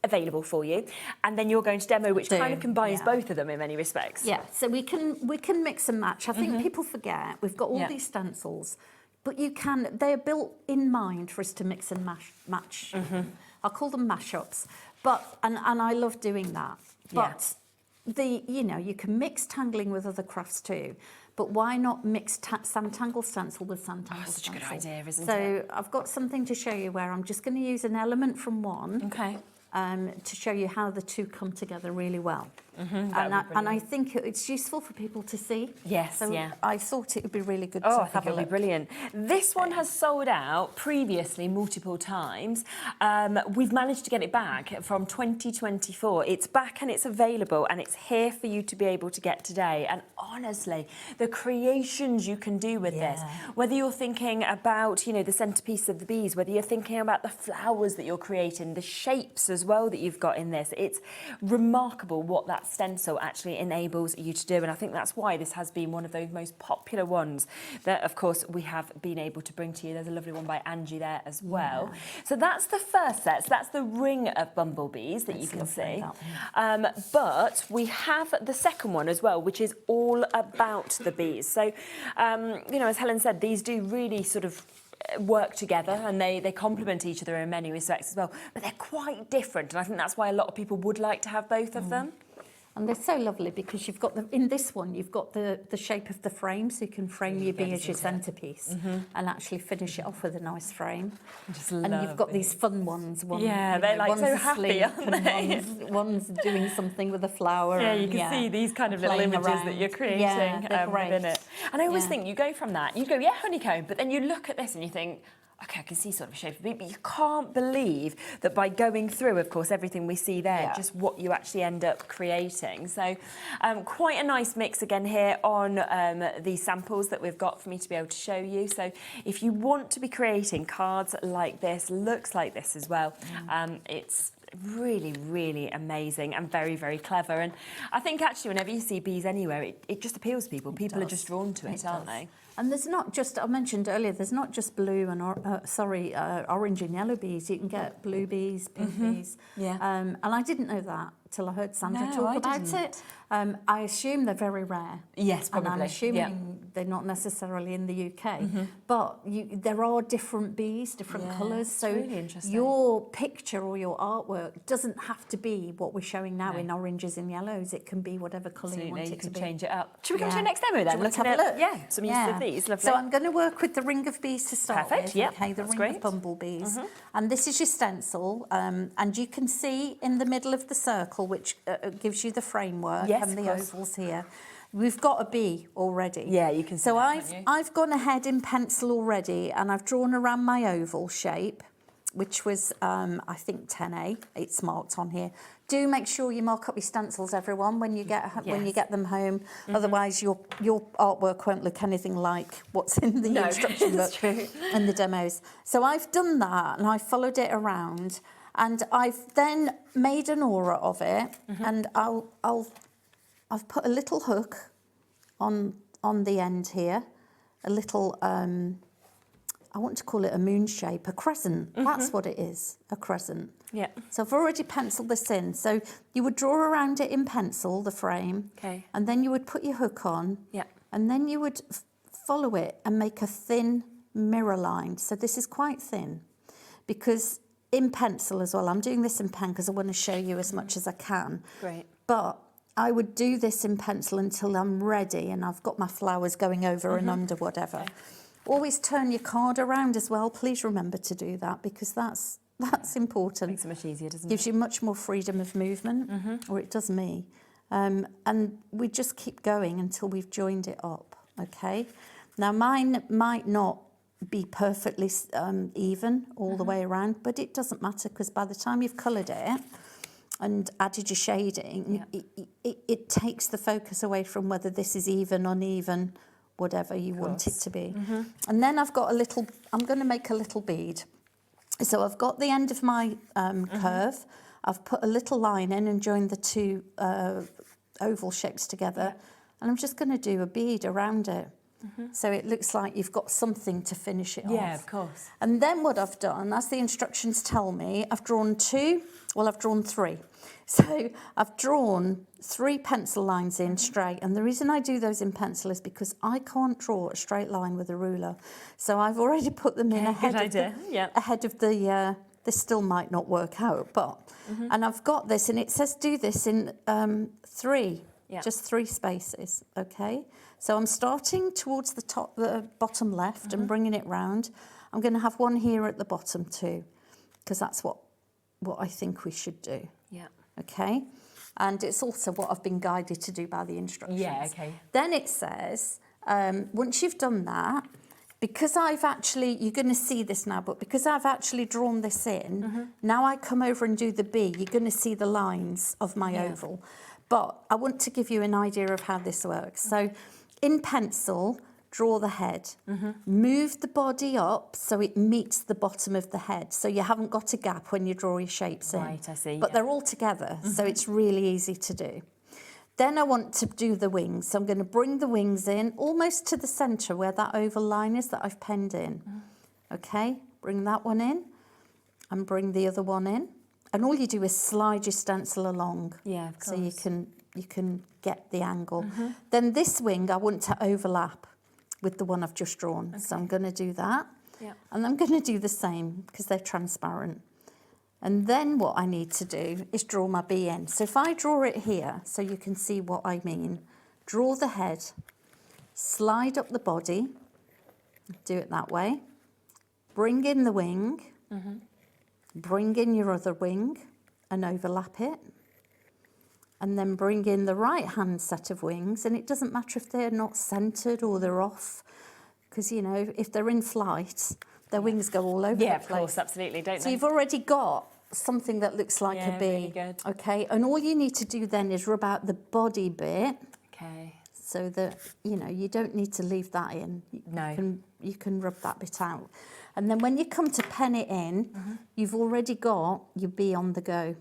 available for you, and then you're going to demo which kind of combines both of them in many respects. Yeah, so we can mix and match. I think people forget we've got all these stencils, but they're built in mind for us to mix and match. I'll call them mashups, and I love doing that. But you can mix tangling with other crafts too. But why not mix Sanntangle stencil with Sanntangle stencil? Such a good idea, isn't it? So I've got something to show you where I'm just going to use an element from one to show you how the two come together really well. And I think it's useful for people to see. Yes, so I thought it would be really good to I have think a it'll be look. brilliant. This one has sold out previously multiple times. We've managed to get it back from 2024. It's back and it's available and it's here for you to be able to get today. And honestly, the creations you can do with this, whether you're thinking about, the centerpiece of the bees, whether you're thinking about the flowers that you're creating, the shapes as well that you've got in this, it's remarkable what that stencil actually enables you to do, and I think that's why this has been one of those most popular ones that, of course, we have been able to bring to you. There's a lovely one by Angie there as well. So that's the first set. So that's the ring of bumblebees that you can see. But we have the second one as well, which is all about the bees. So, as Helen said, these do really sort of work together and they complement each other in many respects as well, but they're quite different, and I think that's why a lot of people would like to have both of them. And they're so lovely because you've got in this one you've got the shape of the frame, so you can frame your bee as your centerpiece and actually finish it off with a nice frame. And you've got these fun ones. They're like so happy, aren't they? One's doing something with a flower. Yeah, you can see these kind of little images that you're creating within it. And I always think you go from that, you go, honeycomb, but then you look at this and you think, okay, I can see sort of a shape of it, but you can't believe that by going through, of course, everything we see there, just what you actually end up creating. So quite a nice mix again here on these samples that we've got for me to be able to show you. So if you want to be creating cards like this, looks like this as well, it's really, really amazing and very, very clever. And I think actually whenever you see bees anywhere, it just appeals to people. People are just drawn to it, aren't they? And there's not just, I mentioned earlier, there's not just blue and, orange and yellow bees. You can get blue bees, pink bees. Yeah. And I didn't know that till I heard Sandra talk about it. I assume they're very rare. Yes, probably. And I'm assuming they're not necessarily in the UK. But there are different bees, different colours. So really interesting. your picture or your artwork doesn't have to be what we're showing now in oranges and yellows. It can be whatever colour you want it to be. You can change it up. Should we come to the next demo then? Let's have a look. Yeah, some use of these. Lovely. So I'm going to work with the ring of bees to start with. Yep, Okay, the that's ring great. of bumblebees. And this is your stencil. And you can see in the middle of the circle, which gives you the framework and the ovals here. We've got a bee already. Yeah, you can see so that, I've gone ahead in pencil already, and I've drawn around my oval shape, which was, I think, 10A. It's marked on here. Do make sure you mark up your stencils, everyone, when you get them home. Otherwise, your artwork won't look anything like what's in the instruction book and the demos. So I've done that, and I followed it around, and I've then made an aura of it, and I've put a little hook on the end here, a little. I want to call it a moon shape, a crescent. That's what it is, a crescent. Yeah. So I've already penciled this in. So you would draw around it in pencil, the frame. Okay. And then you would put your hook on. Yeah. And then you would follow it and make a thin mirror line. So this is quite thin because in pencil as well, I'm doing this in pen because I want to show you as much as I can. Great. But I would do this in pencil until I'm ready and I've got my flowers going over and under, whatever. Okay. Always turn your card around as well. Please remember to do that because that's important. Makes it much easier, doesn't it? Gives you much more freedom of movement, or it does me. And we just keep going until we've joined it up, okay? Now, mine might not be perfectly even all the way around, but it doesn't matter because by the time you've coloured it and added your shading, it takes the focus away from whether this is even, uneven, whatever you want it to be. And then I've got I'm going to make a little bead. So I've got the end of my curve. I've put a little line in and joined the two oval shapes together. And I'm just going to do a bead around it. So it looks like you've got something to finish it off. Yeah, of course. And then what I've done, as the instructions tell me, I've drawn three. So I've drawn 3 pencil lines in straight. And the reason I do those in pencil is because I can't draw a straight line with a ruler. So I've already put them in ahead of the, this still might not work out, but, and I've got this, and it says do this in 3, just 3 spaces, okay? So I'm starting towards the bottom left and bringing it round. I'm going to have one here at the bottom too, because that's what I think we should do. Yeah. Okay, and it's also what I've been guided to do by the instructions. Yeah, okay. Then it says, once you've done that, because I've actually, you're going to see this now, but because I've actually drawn this in, now I come over and do the B, you're going to see the lines of my oval. But I want to give you an idea of how this works. So in pencil, draw the head. Move the body up so it meets the bottom of the head. So you haven't got a gap when you draw your shapes in. Right, I see. But they're all together, so it's really easy to do. Then I want to do the wings. So I'm going to bring the wings in almost to the centre where that oval line is that I've penned in. Okay, bring that one in and bring the other one in. And all you do is slide your stencil along. Yeah, of course. So you can get the angle. Then this wing I want to overlap with the one I've just drawn. Okay. So I'm going to do that. Yeah. And I'm going to do the same because they're transparent. And then what I need to do is draw my bee in. So if I draw it here, so you can see what I mean, draw the head, slide up the body, do it that way, bring in the wing, bring in your other wing and overlap it, and then bring in the right-hand set of wings, and it doesn't matter if they're not centred or they're off, because, you know, if they're in flight, their wings go all over the place. Yeah, of course, absolutely, don't they? So you've already got something that looks like a bee. Really good. Okay, and all you need to do then is rub out the body bit. Okay. So that, you know, you don't need to leave that in. No. You can rub that bit out. And then when you come to pen it in, you've already got your bee on the go.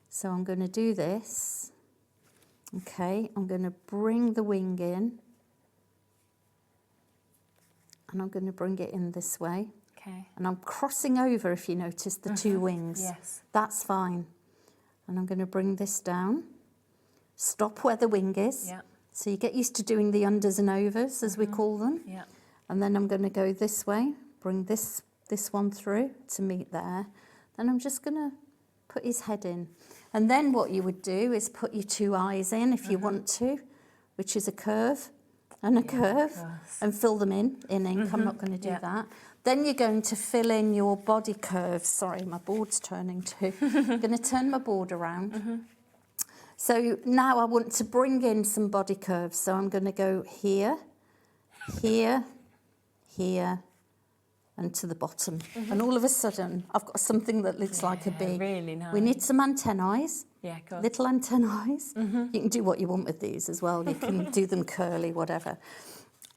So I'm going to do this. Okay, I'm going to bring the wing in. And I'm going to bring it in this way. Okay. And I'm crossing over, if you notice, the two wings. Yes. That's fine. And I'm going to bring this down. Stop where the wing is. Yeah. So you get used to doing the unders and overs, as we call them. Yeah. And then I'm going to go this way, bring this one through to meet there. Then I'm just going to put his head in. And then what you would do is put your two eyes in if you want to, which is a curve and a curve, and fill them in ink. I'm not going to do that. Then you're going to fill in your body curves. Sorry, my board's turning too. I'm going to turn my board around. So now I want to bring in some body curves. So I'm going to go here, here, here, and to the bottom. And all of a sudden, I've got something that looks like a bee. Really nice. We need some antennae. Yeah, of course. Little antennae. You can do what you want with these as well. You can do them curly, whatever.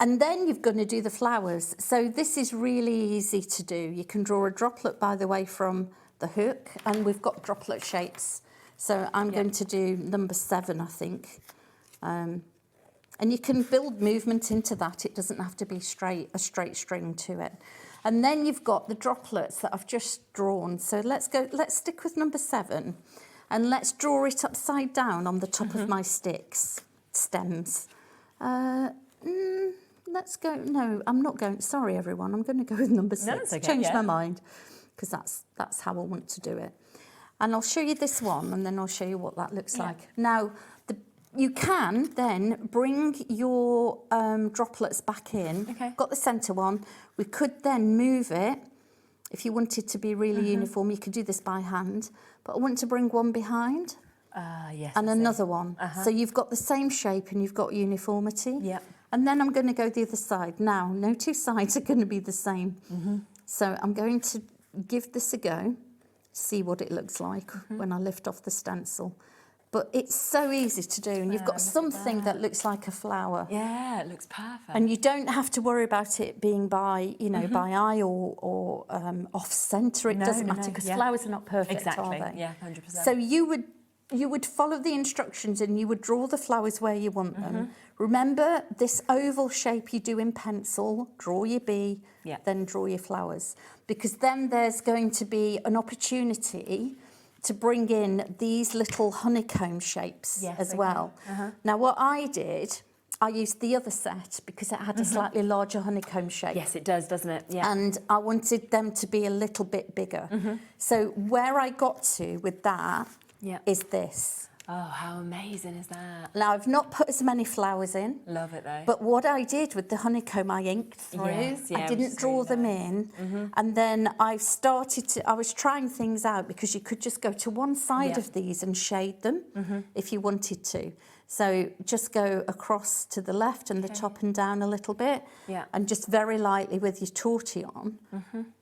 And then you're going to do the flowers. So this is really easy to do. You can draw a droplet, by the way, from the hook, and we've got droplet shapes. So I'm going to do number 7, I think. And you can build movement into that. It doesn't have to be a straight string to it. And then you've got the droplets that I've just drawn. So let's stick with number 7, and let's draw it upside down on the top of my stems. Let's go, no, I'm not going, sorry everyone, I'm going to go with number 6. No, it's okay, Change my mind, because that's how I want to do it. And I'll show you this one, and then I'll show you what that looks like. Now, you can then bring your droplets back in. Okay. Got the centre one. We could then move it. If you wanted to be really uniform, you could do this by hand. But I want to bring one behind. Yes. And another one. So you've got the same shape and you've got uniformity. Yeah. And then I'm going to go the other side. Now, no two sides are going to be the same. So I'm going to give this a go, see what it looks like when I lift off the stencil. But it's so easy to do, and you've got something that looks like a flower. Yeah, it looks perfect. And you don't have to worry about it being by, by eye or off centre. It doesn't matter, because flowers are not perfect, are they? Yeah, 100%. So you would follow the instructions and you would draw the flowers where you want them. Remember, this oval shape you do in pencil, draw your bee, then draw your flowers. Because then there's going to be an opportunity to bring in these little honeycomb shapes as well. Now, what I did, I used the other set because it had a slightly larger honeycomb shape. Yes, it does, doesn't it? Yeah. And I wanted them to be a little bit bigger. So where I got to with that is this. Oh, how amazing is that? Now, I've not put as many flowers in. Love it, though. But what I did with the honeycomb, I inked through. I didn't draw them in. And then I was trying things out, because you could just go to one side of these and shade them if you wanted to. So just go across to the left and the top and down a little bit. And just very lightly with your tortillon,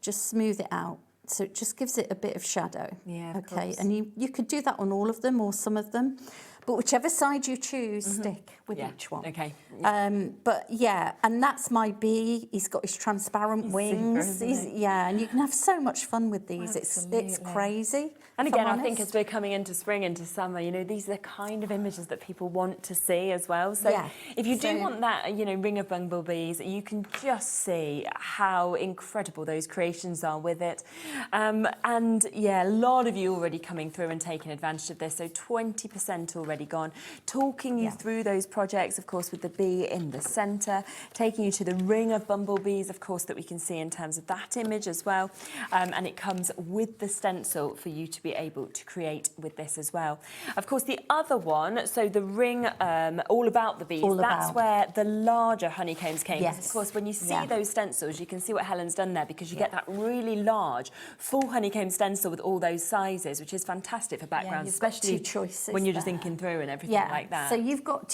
just smooth it out. So it just gives it a bit of shadow. Yeah, of course. And you could do that on all of them or some of them. But whichever side you choose, stick with each one. Okay. But yeah, and that's my bee. He's got his transparent wings. And you can have so much fun with these. It's crazy. And again, I think as we're coming into spring, into summer, these are the kind of images that people want to see as well. So if you do want that, ring of bumblebees, you can just see how incredible those creations are with it. And yeah, a lot of you already coming through and taking advantage of this. So 20% already gone. Talking you through those projects, of course, with the bee in the centre, taking you to the ring of bumblebees, of course, that we can see in terms of that image as well. And it comes with the stencil for you to be able to create with this as well. Of course, the other one, so the ring, all about the bees, that's where the larger honeycombs came. Yes. Of course, when you see those stencils, you can see what Helen's done there, because you get that really large, full honeycomb stencil with all those sizes, which is fantastic for backgrounds, especially when you're just thinking through and everything like that. So you've got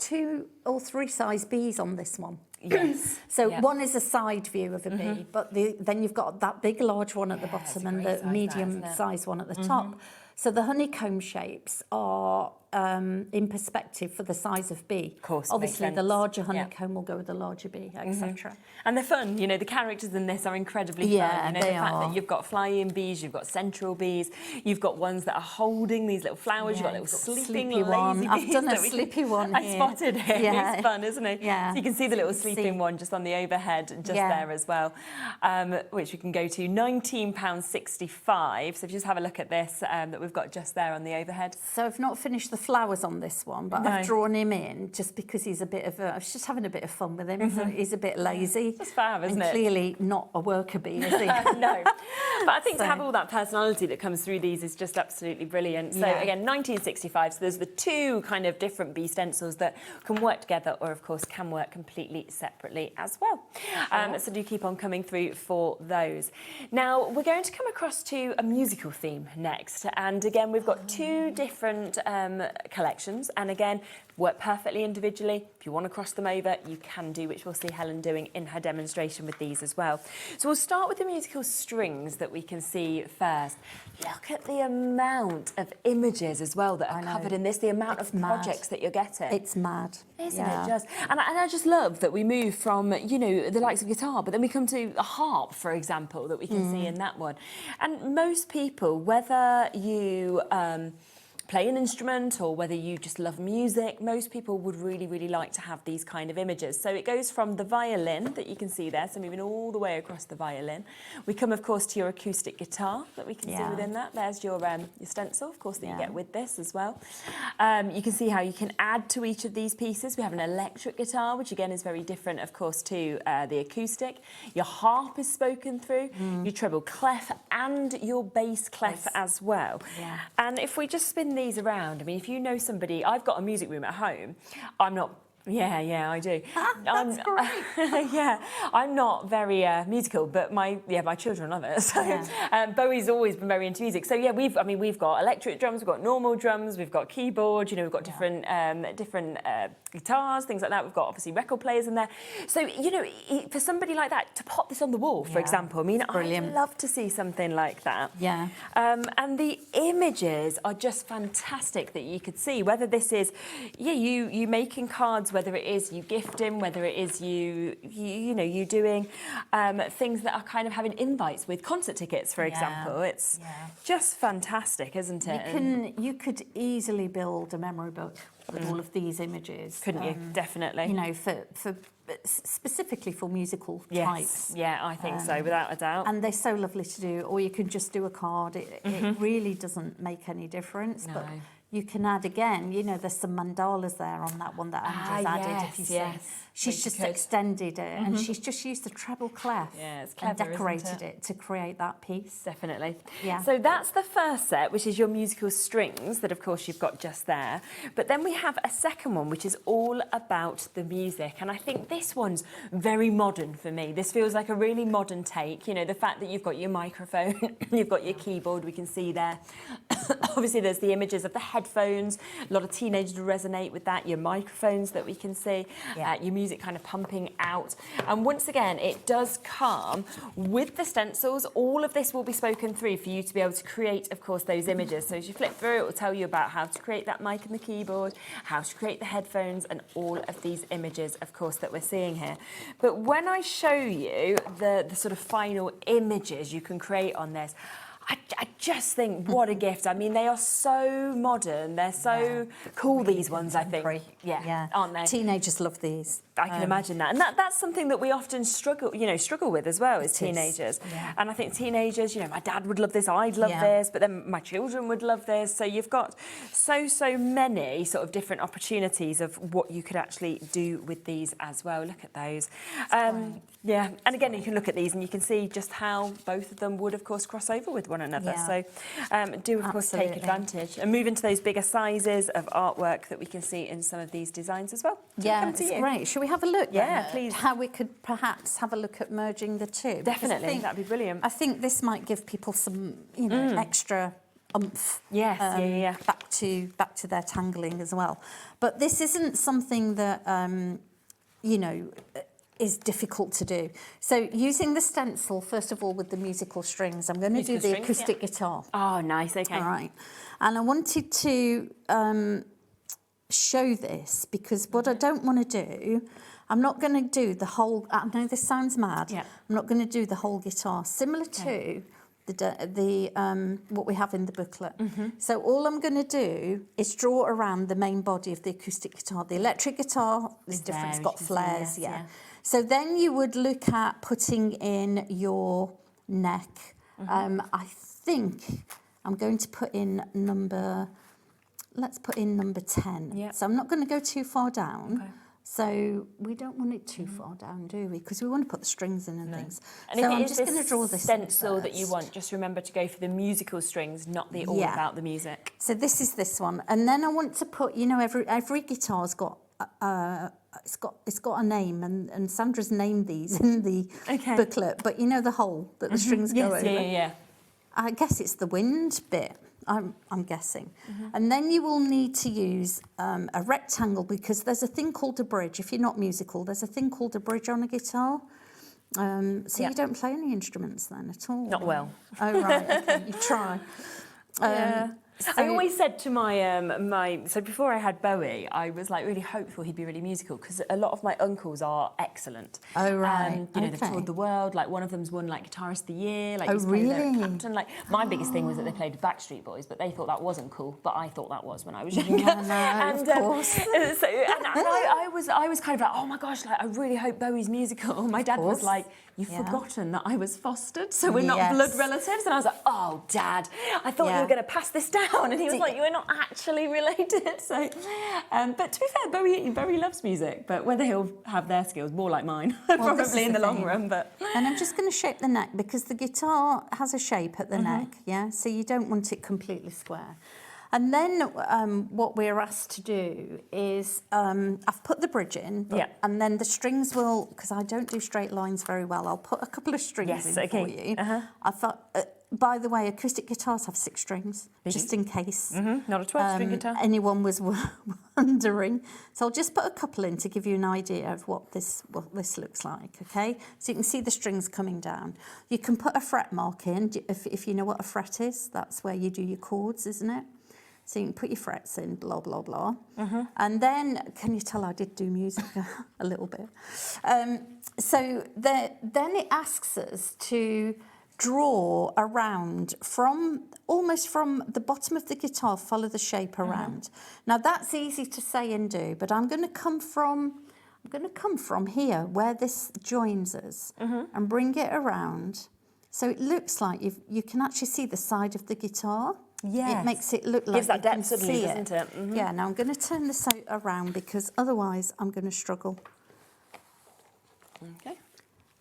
two or three size bees on this one. Yes. So one is a side view of a bee, but then you've got that big large one at the bottom and the medium size one at the top. So the honeycomb shapes are in perspective for the size of bee. Of course, obviously the larger honeycomb will go with the larger bee, etc. And they're fun. You know, the characters in this are incredibly fun. You know, the fact that you've got flying bees, you've got central bees, you've got ones that are holding these little flowers, you've got little sleeping lazy one. bees. I've done a sleepy one I here. spotted it. Yeah. It's fun, isn't it? Yeah. So you can see the little sleeping one just on the overhead, just there as well, which we can go to £19.65. So if you just have a look at this that we've got just there on the overhead. So I've not finished the flowers on this one, but I've drawn him in just because he's a bit of a... I was just having a bit of fun with him. He's a bit lazy. Just fab, isn't and it? Clearly not a worker bee, is he? No. But I think to have all that personality that comes through these is just absolutely brilliant. So again, 1965. So there's the two kind of different bee stencils that can work together or, of course, can work completely separately as well. So do keep on coming through for those. Now, we're going to come across to a musical theme next. And again, we've got two different collections. And again, work perfectly individually. If you want to cross them over, you can do, which we'll see Helen doing in her demonstration with these as well. So we'll start with the musical strings that we can see first. Look at the amount of images as well that are covered in this, the amount of projects that you're getting. It's mad. Isn't it just? And I just love that we move from, you know, the likes of guitar, but then we come to a harp, for example, that we can see in that one. And most people, whether you play an instrument or whether you just love music, most people would really, really like to have these kind of images. So it goes from the violin that you can see there, so moving all the way across the violin. We come, of course, to your acoustic guitar that we can see within that. There's your stencil, of course, that you get with this as well. You can see how you can add to each of these pieces. We have an electric guitar, which again is very different, of course, to the acoustic. Your harp is spoken through, your treble clef and your bass clef as well. And if we just spin these around, I mean, if you know somebody, I've got a music room at home. I'm not. Yeah, I do. That's great. I'm not very musical, but my children love it. So Bowie's always been very into music. So yeah, we've got electric drums, we've got normal drums, we've got keyboard. You know, we've got different guitars, things like that. We've got obviously record players in there. So you know, for somebody like that to pop this on the wall, for example, I mean, I'd love to see something like that. Yeah. And the images are just fantastic that you could see. Whether this is, you making cards, whether it is you gifting, whether it is you doing things that are kind of having invites with concert tickets, for example. It's just fantastic, isn't it? You could easily build a memory book with all of these images. Couldn't you? Definitely. You know, for specifically for musical types. Yeah, I think so, without a doubt. And they're so lovely to do. Or you can just do a card. It really doesn't make any difference. No. But you can add again, you know, there's some mandalas there on that one that Andrew's added, if you see. She's just extended it and she's just used the treble clef it's clever, and decorated it to create that piece. Definitely. Yeah. So that's the first set, which is your musical strings that, of course, you've got just there. But then we have a second one, which is all about the music. And I think this one's very modern for me. This feels like a really modern take. You know, the fact that you've got your microphone, you've got your keyboard, we can see there. Obviously, there's the images of the headphones. A lot of teenagers resonate with that. Your microphones that we can see. Your music kind of pumping out. And once again, it does come with the stencils. All of this will be spoken through for you to be able to create, of course, those images. So as you flip through, it will tell you about how to create that mic and the keyboard, how to create the headphones, and all of these images, of course, that we're seeing here. But when I show you the sort of final images you can create on this, I just think, what a gift. I mean, they are so modern. They're so cool, these ones, I think. Aren't they? Teenagers love these. I can imagine that. And that's something that we often struggle with as well as teenagers. And I think teenagers, you know, my dad would love this, I'd love this, but then my children would love this. So you've got so many sort of different opportunities of what you could actually do with these as well. Look at those. And again, you can look at these and you can see just how both of them would, of course, cross over with one another. So do, of course, take advantage and move into those bigger sizes of artwork that we can see in some of these designs as well. It's great. Shall we have a look then please. How we could perhaps have a look at merging the two? Definitely, that'd be brilliant. I think this might give people some, you know, extra oomph. Back to their tangling as well. But this isn't something that, you know, is difficult to do. So using the stencil, first of all, with the musical strings, I'm going to do the acoustic guitar. Oh, nice, okay. All right. And I wanted to show this because what I don't want to do, I'm not going to do the whole, I know this sounds mad, I'm not going to do the whole guitar, similar to what we have in the booklet. So all I'm going to do is draw around the main body of the acoustic guitar. The electric guitar is different, it's got flares, So then you would look at putting in your neck. I think I'm going to put in let's put in number 10. So I'm not going to go too far down. So we don't want it too far down, do we? Because we want to put the strings in and things. And so if I'm it just going to draw this stencil that you want, just remember to go for the musical strings, not the all about the music. So this is this one, and then I want to put, you know, every guitar's got it's got a name, and Sandra's named these in the booklet. But you know the hole that the strings go over. Yeah. I guess it's the wind bit. I'm guessing. And then you will need to use a rectangle because there's a thing called a bridge. If you're not musical, there's a thing called a bridge on a guitar. So you don't play any instruments then at all? Not well. Oh, right, okay, you try. I always said to my so before I had Bowie, I was like really hopeful he'd be really musical because a lot of my uncles are excellent. Oh right, you know, they've toured the world. Like one of them's won like Guitarist of the Year. Like oh he's really? Played Captain. Like my biggest thing was that they played with Backstreet Boys, but they thought that wasn't cool. But I thought that was when I was younger. Yeah, no, of course. I was kind of like, oh my gosh, like I really hope Bowie's musical. My dad was like, you've forgotten that I was fostered, so we're not blood relatives. And I was like, oh, Dad, I thought you were going to pass this down. And he was like, you are not actually related. So, but to be fair, Bowie loves music, but whether he'll have their skills, more like mine, probably in the long run. But and I'm just going to shape the neck because the guitar has a shape at the neck, so you don't want it completely square. And then what we're asked to do is, I've put the bridge in, and then the strings will, because I don't do straight lines very well, I'll put a couple of strings in for you. I thought, by the way, acoustic guitars have 6 strings, just in case. Not a 12-string guitar. Anyone was wondering. So I'll just put a couple in to give you an idea of what this looks like, okay? So you can see the strings coming down. You can put a fret mark in, if you know what a fret is. That's where you do your chords, isn't it? So you can put your frets in, blah, blah, blah. And then, can you tell I did do music a little bit? So then it asks us to draw around almost from the bottom of the guitar, follow the shape around. Now that's easy to say and do, but I'm going to come from here where this joins us and bring it around. So it looks like you can actually see the side of the guitar. Yes. It makes it look like gives that you depth can suddenly, see doesn't it? Yeah, now I'm going to turn this around because otherwise I'm going to struggle. Okay.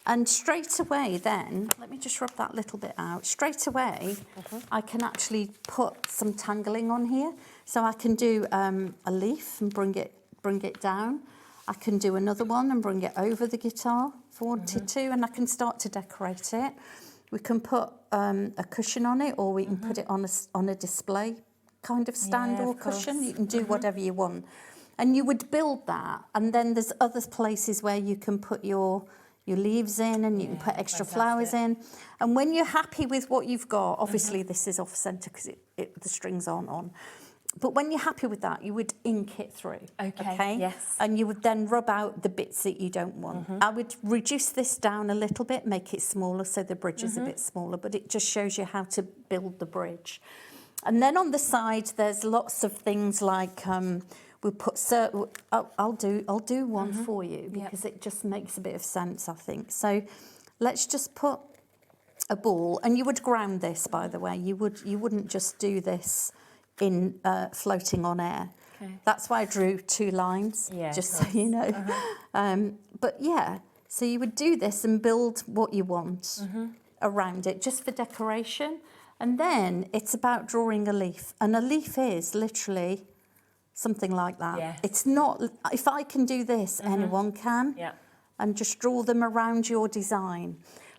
And straight away then, let me just rub that little bit out. Straight away, I can actually put some tangling on here. So I can do a leaf and bring it down. I can do another one and bring it over the guitar if I wanted to, and I can start to decorate it. We can put a cushion on it, or we can put it on a display kind of stand or cushion. You can do whatever you want. And you would build that, and then there's other places where you can put your leaves in, and you can put extra flowers in. And when you're happy with what you've got, obviously this is off centre because the strings aren't on. But when you're happy with that, you would ink it through. Okay. Yes. And you would then rub out the bits that you don't want. I would reduce this down a little bit, make it smaller so the bridge is a bit smaller, but it just shows you how to build the bridge. And then on the side, there's lots of things like we'll put. I'll do one for you because it just makes a bit of sense, I think. So let's just put a ball, and you would ground this, by the way. You wouldn't just do this in floating on air. That's why I drew 2 lines, just so you know. But yeah, so you would do this and build what you want around it, just for decoration. And then it's about drawing a leaf. And a leaf is literally something like that. Yeah. It's not, if I can do this, anyone can. Yeah. And just draw them around your design.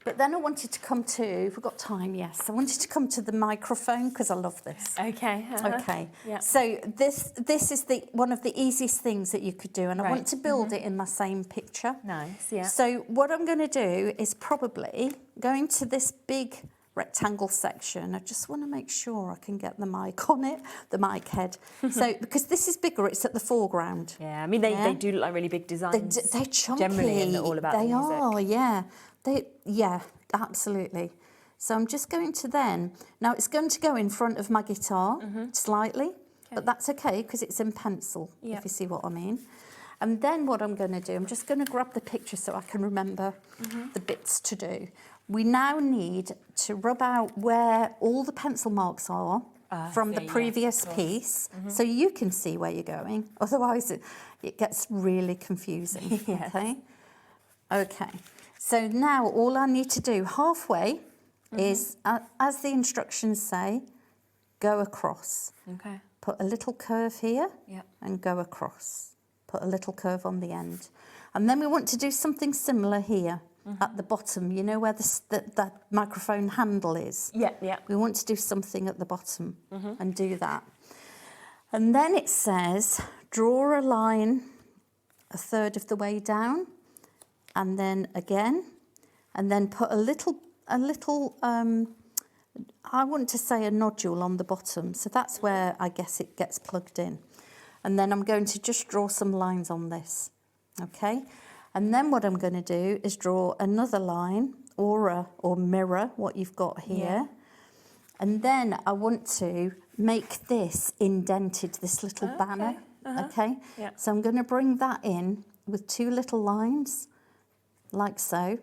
But then I wanted to come to, we've got time, yes. I wanted to come to the microphone because I love this. Okay. Okay. Yeah. So this is one of the easiest things that you could do, and I want to build it in my same picture. Nice, yeah. So what I'm going to do is probably go into this big rectangle section. I just want to make sure I can get the mic on it, the mic head. So because this is bigger, it's at the foreground. Yeah, I mean they do look like really big designs. They're chunky. Generally, and they're all about the music. Are, yeah. Yeah, absolutely. So I'm just going to now it's going to go in front of my guitar slightly, but that's okay because it's in pencil, if you see what I mean. And then what I'm going to do, I'm just going to grab the picture so I can remember the bits to do. We now need to rub out where all the pencil marks are from the previous piece, so you can see where you're going. Otherwise, it gets really confusing. Okay. So now all I need to do halfway is, as the instructions say, go across. Okay. Put a little curve here and go across. Put a little curve on the end. And then we want to do something similar here at the bottom, you know where the microphone handle is? Yeah. We want to do something at the bottom and do that. And then it says, draw a line a third of the way down, and then again, and then put a little, I want to say a nodule on the bottom. So that's where I guess it gets plugged in. And then I'm going to just draw some lines on this, okay? And then what I'm going to do is draw another line or mirror what you've got here. And then I want to make this indented, this little banner, okay? Yeah. So I'm going to bring that in with two little lines, like so,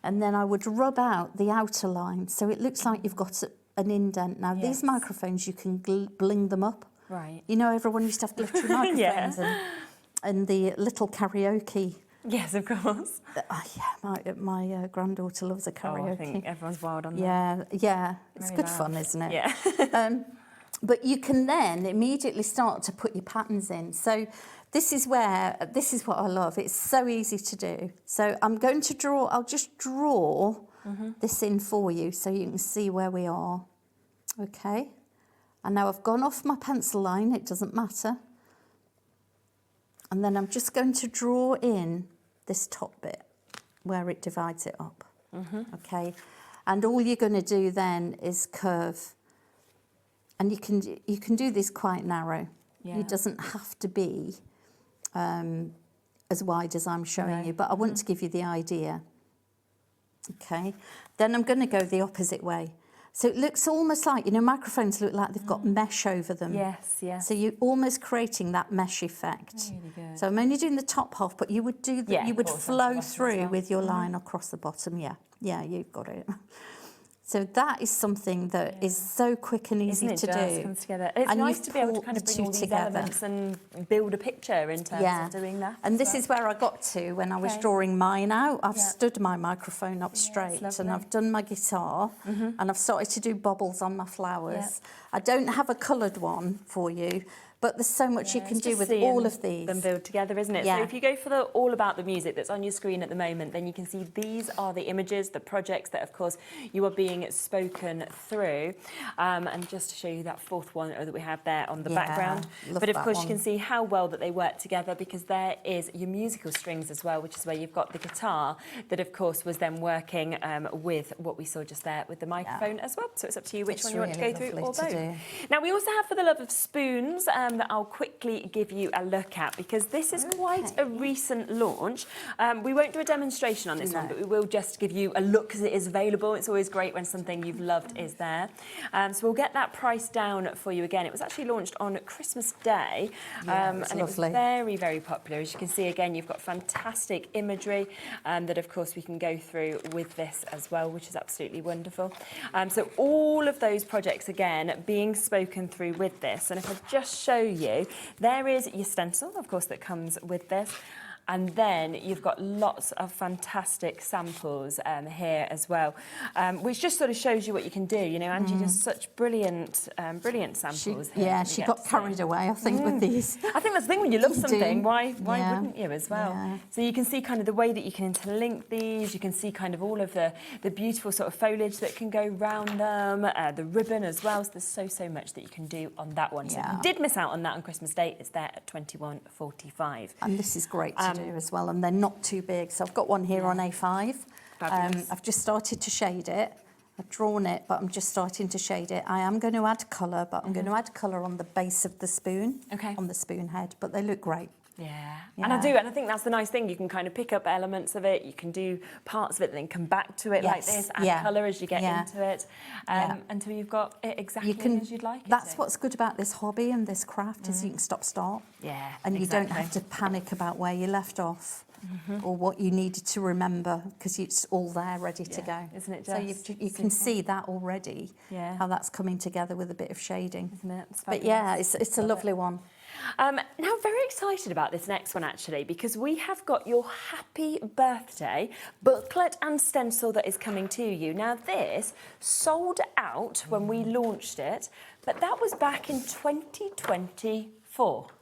and then I would rub out the outer line so it looks like you've got an indent. Now, these microphones, you can bling them up. Right. You know, everyone used to have glittery microphones and the little karaoke. Yes, of course. My granddaughter loves a karaoke. Oh, I think everyone's wild on that. Yeah. It's good fun, isn't it? Yeah. But you can then immediately start to put your patterns in. So this is what I love. It's so easy to do. So I'm going to draw, I'll just draw this in for you so you can see where we are. Okay. And now I've gone off my pencil line, it doesn't matter. And then I'm just going to draw in this top bit where it divides it up. Okay. And all you're going to do then is curve. And you can do this quite narrow. Yeah. It doesn't have to be as wide as I'm showing you, but I want to give you the idea. Okay. Then I'm going to go the opposite way. So it looks almost like, you know, microphones look like they've got mesh over them. Yes. So you're almost creating that mesh effect. Really good. So I'm only doing the top half, but you would do you would flow through with your line across the bottom. Yeah, you've got it. So that is something that is so quick and easy to do. Comes together. And it's nice to be able to kind of bring all these elements and build a picture in terms of doing that. And this is where I got to when I was drawing mine out. I've stood my microphone up straight and I've done my guitar and I've started to do bubbles on my flowers. I don't have a coloured one for you, but there's so much you can do with all of these. Them build together, isn't it? Yeah. So if you go for the All About the Music that's on your screen at the moment, then you can see these are the images, the projects that, of course, you are being spoken through. And just to show you that fourth one that we have there on the background. But of course, you can see how well that they work together because there is your musical strings as well, which is where you've got the guitar that, of course, was then working with what we saw just there with the microphone as well. So it's up to you which one you want to go through or both. Now, we also have For the Love of Spoons that I'll quickly give you a look at because this is quite a recent launch. We won't do a demonstration on this one, but we will just give you a look because it is available. It's always great when something you've loved is there. So we'll get that price down for you again. It was actually launched on Christmas Day and it was very, very popular. As you can see, again, you've got fantastic imagery that, of course, we can go through with this as well, which is absolutely wonderful. So all of those projects, again, being spoken through with this. And if I just show you, there is your stencil, of course, that comes with this. And then you've got lots of fantastic samples here as well, which just sort of shows you what you can do. You know, Angie does such brilliant samples here. She got carried away, I think, with these. I think that's the thing, when you love something, why wouldn't you as well? Yeah. So you can see kind of the way that you can interlink these. You can see kind of all of the beautiful sort of foliage that can go round them, the ribbon as well. So there's so much that you can do on that one. So if you did miss out on that on Christmas Day, it's there at $21.45. And this is great to do as well, and they're not too big. So I've got one here on A5. I've just started to shade it. I've drawn it, but I'm just starting to shade it. I am going to add colour, but I'm going to add colour on the base of the spoon, on the spoon head, but they look great. Yeah, and I think that's the nice thing. You can kind of pick up elements of it. You can do parts of it, then come back to it like this, add colour as you get into it, until you've got it exactly as you'd like it. That's what's good about this hobby and this craft is you can start. Yeah, and you don't have to panic about where you left off. Or what you needed to remember, because it's all there ready to go. Isn't it just? So you can see that already, how that's coming together with a bit of shading. Isn't it? But yeah, it's a lovely one. Now, very excited about this next one, actually, because we have got your happy birthday booklet and stencil that is coming to you. Now, this sold out when we launched it, but that was back in 2024.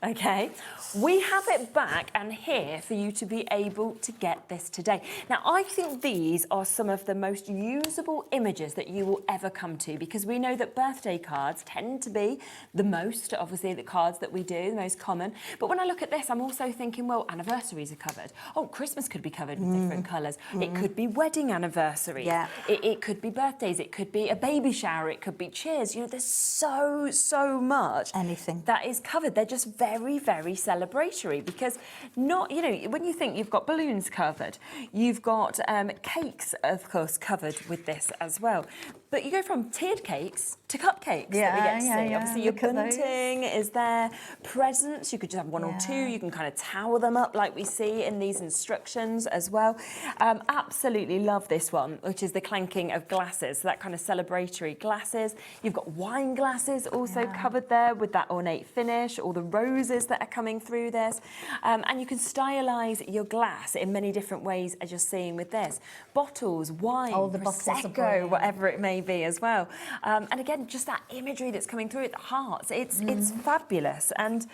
Okay, we have it back and here for you to be able to get this today. Now, I think these are some of the most usable images that you will ever come to, because we know that birthday cards tend to be the most, obviously, the cards that we do, the most common. But when I look at this, I'm also thinking, well, anniversaries are covered. Oh, Christmas could be covered with different colours. It could be wedding anniversaries. Yeah. It could be birthdays. It could be a baby shower. It could be cheers. You know, there's so much. Anything. That is covered. They're just very celebratory, because when you think you've got balloons covered, you've got cakes, of course, covered with this as well. But you go from tiered cakes to cupcakes that we get to see. Obviously, your bunting is there. Presents, you could just have one or two. You can kind of tower them up like we see in these instructions as well. Absolutely love this one, which is the clanking of glasses. So that kind of celebratory glasses. You've got wine glasses also covered there with that ornate finish, all the roses that are coming through this. And you can stylise your glass in many different ways, as you're seeing with this. Bottles, wine, Prosecco, whatever it may be as well. And again, just that imagery that's coming through at the hearts, it's fabulous. And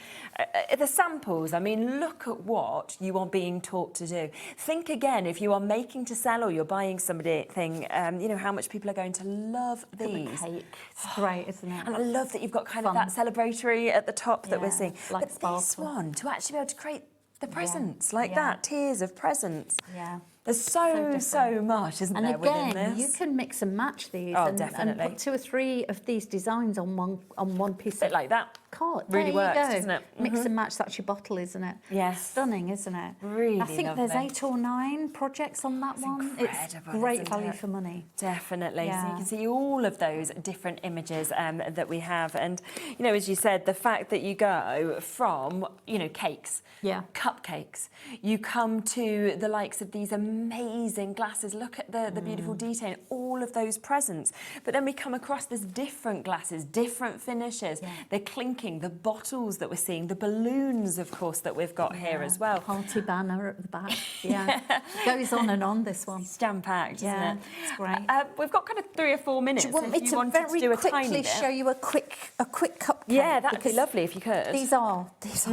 the samples, I mean, look at what you are being taught to do. Think again, if you are making to sell or you're buying somebody thing, you know, how much people are going to love these. It's great, isn't it? And I love that you've got kind of that celebratory at the top that we're seeing. But this one, to actually be able to create the presents like that, tiers of presents. Yeah. There's so much, isn't there, within this? And again, you can mix and match these definitely. and put 2 or 3 of these designs on one piece of like that. Card. Really works, doesn't it? Mix and match, that's your bottle, isn't it? Yes. Stunning, isn't it? Really I think lovely. there's 8 or 9 projects on that one. It's great value for money. Definitely. Yeah. So you can see all of those different images that we have. And, you know, as you said, the fact that you go from, you know, cakes, cupcakes, you come to the likes of these amazing glasses. Look at the beautiful detail, all of those presents. But then we come across this different glasses, different finishes, the clinking, the bottles that we're seeing, the balloons, of course, that we've got here as well. Party banner at the back. Goes on, this one. It's jam-packed, isn't it? It's great. We've got kind of 3 or 4 minutes. Do you want me to very quickly show you a quick cupcake? Yeah, that'd be lovely if you could. These are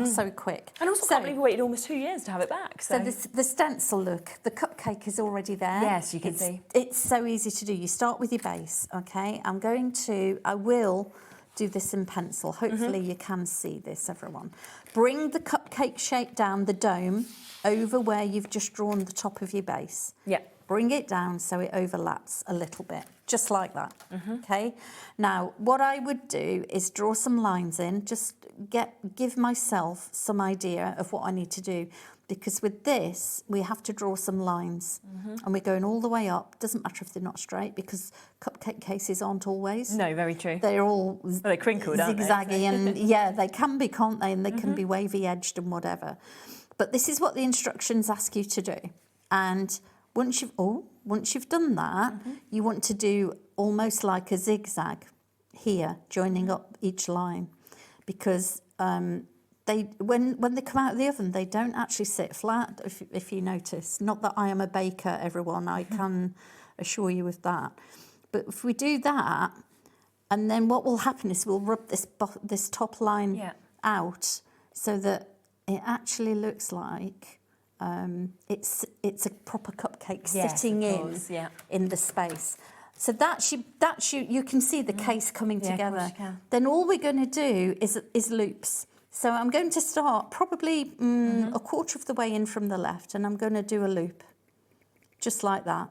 so quick. And also, I can't believe we waited almost 2 years to have it back. So the stencil look, the cupcake is already there. Yes, you can see. It's so easy to do. You start with your base, okay? I will do this in pencil. Hopefully you can see this, everyone. Bring the cupcake shape down, the dome, over where you've just drawn the top of your base. Yeah. Bring it down so it overlaps a little bit, just like that, okay? Now, what I would do is draw some lines in, just give myself some idea of what I need to do, because with this, we have to draw some lines, and we're going all the way up. Doesn't matter if they're not straight, because cupcake cases aren't always. No, very true. They're all they're crinkled, aren't they? Zigzaggy, and yeah, they can be, can't they? And they can be wavy-edged and whatever. But this is what the instructions ask you to do. And once you've done that, you want to do almost like a zigzag here, joining up each line, because when they come out of the oven, they don't actually sit flat, if you notice. Not that I am a baker, everyone, I can assure you of that. But if we do that, and then what will happen is we'll rub this top line out so that it actually looks like it's a proper cupcake sitting in the space. So you can see the case coming together. Then all we're going to do is loops. So I'm going to start probably a quarter of the way in from the left, and I'm going to do a loop, just like that,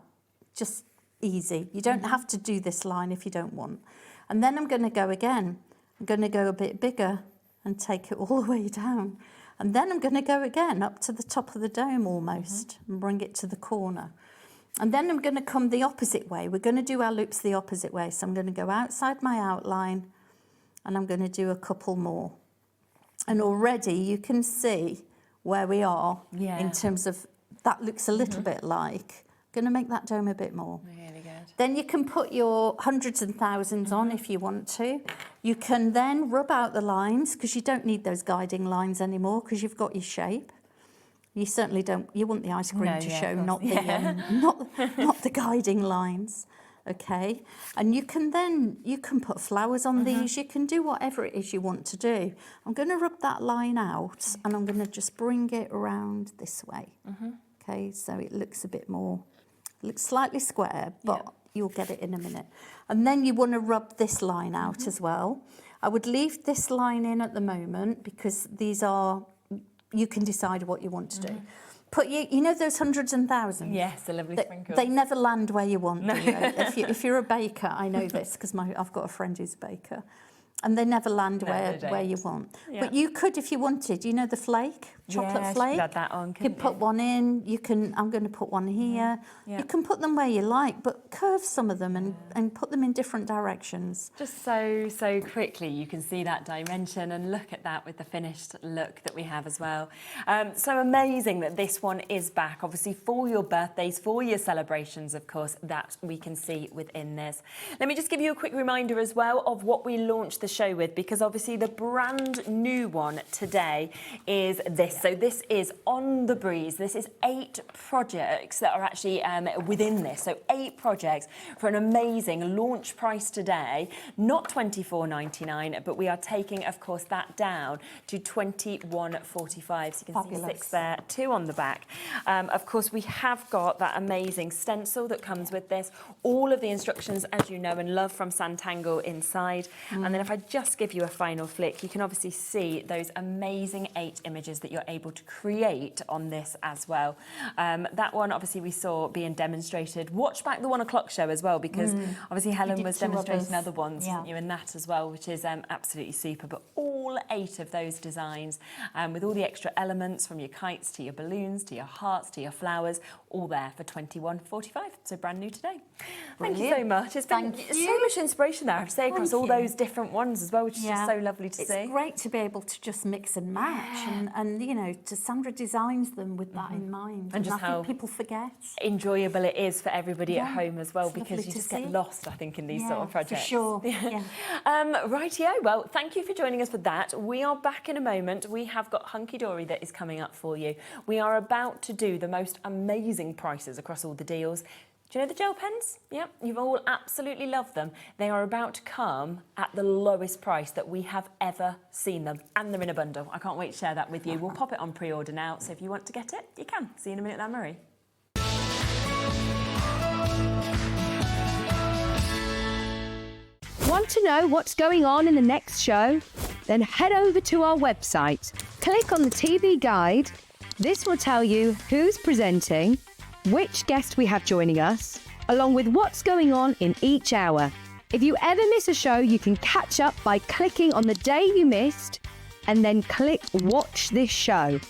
just easy. You don't have to do this line if you don't want. And then I'm going to go again. I'm going to go a bit bigger and take it all the way down. And then I'm going to go again up to the top of the dome almost and bring it to the corner. And then I'm going to come the opposite way. We're going to do our loops the opposite way. So I'm going to go outside my outline and I'm going to do a couple more. And already you can see where we are in terms of, that looks a little bit like, I'm going to make that dome a bit more. Really good. Then you can put your hundreds and thousands on if you want to. You can then rub out the lines because you don't need those guiding lines anymore because you've got your shape. You certainly don't, you want the ice cream to show, not the guiding lines. Okay, and you can put flowers on these, you can do whatever it is you want to do. I'm going to rub that line out and I'm going to just bring it around this way. Okay, so it looks a bit more, looks slightly square, but you'll get it in a minute. And then you want to rub this line out as well. I would leave this line in at the moment because these are, you can decide what you want to do. Put you know those hundreds and thousands? Yes, the lovely sprinkles. They never land where you want, do you? If you're a baker, I know this because I've got a friend who's a baker. And they never land where you want. Yeah. But you could, if you wanted, you know the flake, chocolate flake? Add that on, you could put one in, I'm going to put one here. You can put them where you like, but curve some of them and put them in different directions. Just so quickly you can see that dimension and look at that with the finished look that we have as well. So amazing that this one is back, obviously for your birthdays, for your celebrations, of course, that we can see within this. Let me just give you a quick reminder as well of what we launched the show with, because obviously the brand new one today is this. So this is On the Breeze. This is 8 projects that are actually within this. So 8 projects for an amazing launch price today, not $24.99, but we are taking, of course, that down to $21.45. So you can see 6 there, 2 on the back. Of course, we have got that amazing stencil that comes with this. All of the instructions, as you know and love, from Sanntangle inside. And then if I just give you a final flick, you can obviously see those amazing 8 images that you're able to create on this as well. That one obviously we saw being demonstrated. Watch back the 1 o'clock show as well, because obviously Helen was demonstrating other ones, didn't you, in that as well, which is absolutely super. But all 8 of those designs with all the extra elements, from your kites to your balloons to your hearts to your flowers, all there for $21.45. So brand new today. Thank you so much. It's been so much inspiration there, I have to say, across all those different ones as well, which is just so lovely to see. It's great to be able to just mix and match, and you know, Sandra designs them with that in mind. And just I think people forget. Enjoyable it is for everybody at home as well, because you just get lost, I think, in these sort of projects. For sure. Rightio. Well, thank you for joining us for that. We are back in a moment. We have got Hunkydory that is coming up for you. We are about to do the most amazing prices across all the deals. Do you know the gel pens? Yep, you've all absolutely loved them. They are about to come at the lowest price that we have ever seen them, and they're in a bundle. I can't wait to share that with you. We'll pop it on pre-order now, so if you want to get it, you can. See you in a minute, Anne-Marie. Want to know what's going on in the next show? Then head over to our website. Click on the TV guide. This will tell you who's presenting, which guest we have joining us, along with what's going on in each hour. If you ever miss a show, you can catch up by clicking on the day you missed and then click Watch This Show.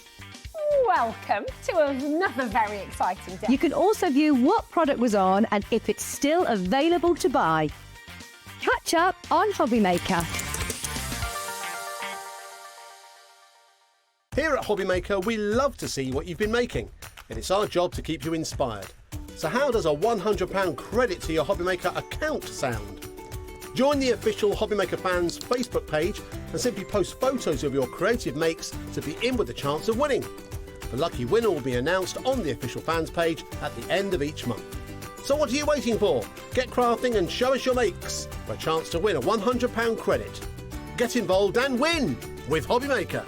Welcome to another very exciting day. You can also view what product was on and if it's still available to buy. Catch up on HobbyMaker. Here at HobbyMaker, we love to see what you've been making, and it's our job to keep you inspired. So how does a £100 credit to your HobbyMaker account sound? Join the official HobbyMaker fans Facebook page and simply post photos of your creative makes to be in with a chance of winning. The lucky winner will be announced on the official fans page at the end of each month. So what are you waiting for? Get crafting and show us your makes for a chance to win a £100 credit. Get involved and win with HobbyMaker.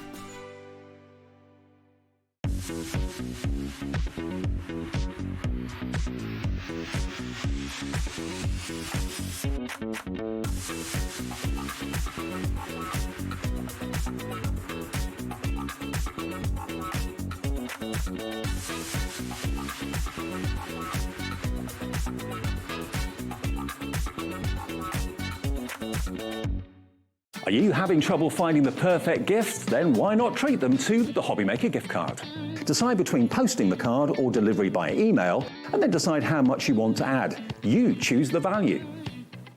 Are you having trouble finding the perfect gift? Then why not treat them to the HobbyMaker gift card? Decide between posting the card or delivery by email, and then decide how much you want to add. You choose the value.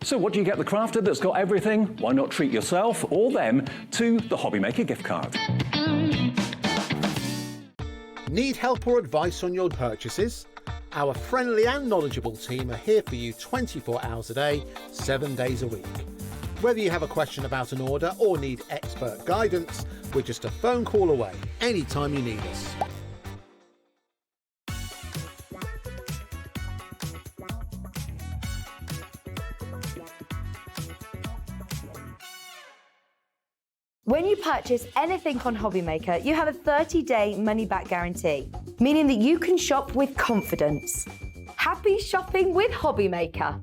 So what do you get the crafter that's got everything? Why not treat yourself or them to the HobbyMaker gift card? Need help or advice on your purchases? Our friendly and knowledgeable team are here for you 24 hours a day, 7 days a week. Whether you have a question about an order or need expert guidance, we're just a phone call away anytime you need us. When you purchase anything on HobbyMaker, you have a 30-day money-back guarantee, meaning that you can shop with confidence. Happy shopping with HobbyMaker.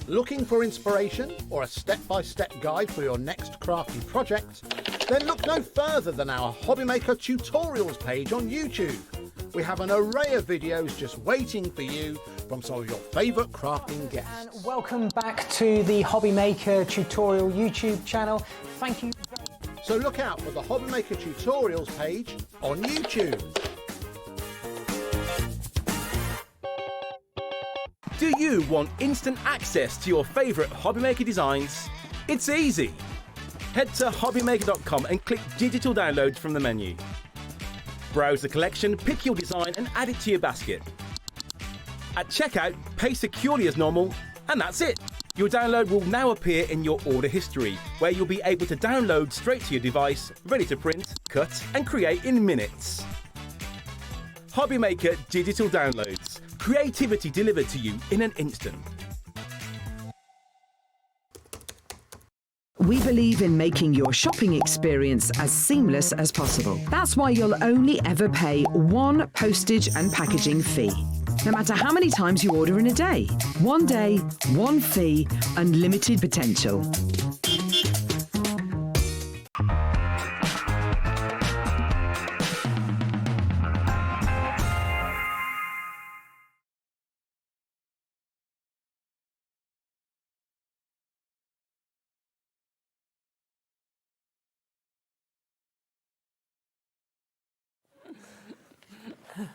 Looking for inspiration or a step-by-step guide for your next crafty project? Then look no further than our HobbyMaker tutorials page on YouTube. We have an array of videos just waiting for you from some of your favourite crafting guests. And welcome back to the HobbyMaker tutorial YouTube channel. Thank you. So look out for the HobbyMaker tutorials page on YouTube. Do you want instant access to your favourite HobbyMaker designs? It's easy. Head to hobbymaker.com and click Digital Downloads from the menu. Browse the collection, pick your design and add it to your basket. At checkout, pay securely as normal, and that's it. Your download will now appear in your order history, where you'll be able to download straight to your device, ready to print, cut and create in minutes. HobbyMaker Digital Downloads. Creativity delivered to you in an instant. We believe in making your shopping experience as seamless as possible. That's why you'll only ever pay one postage and packaging fee. No matter how many times you order in a day. One day, one fee, unlimited potential.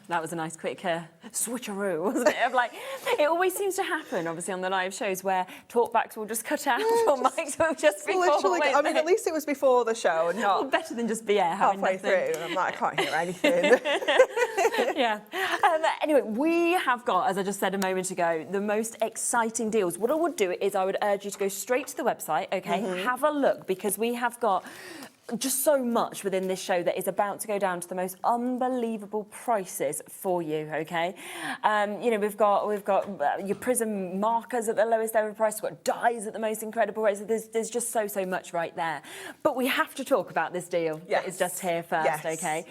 That was a nice quick switcheroo, wasn't it? Of like, it always seems to happen, obviously, on the live shows where talkbacks will just cut out or mics will just be literally, I mean, at least it was before the show and not... Well, better than just be having halfway nothing. through, and I'm like, I can't hear anything. Yeah. Anyway, we have got, as I just said a moment ago, the most exciting deals. What I would do is I would urge you to go straight to the website, okay, have a look, because we have got just so much within this show that is about to go down to the most unbelievable prices for you, okay? You know, we've got your prism markers at the lowest ever price, we've got dies at the most incredible rates. There's just so much right there. But we have to talk about this deal that is just here first, okay?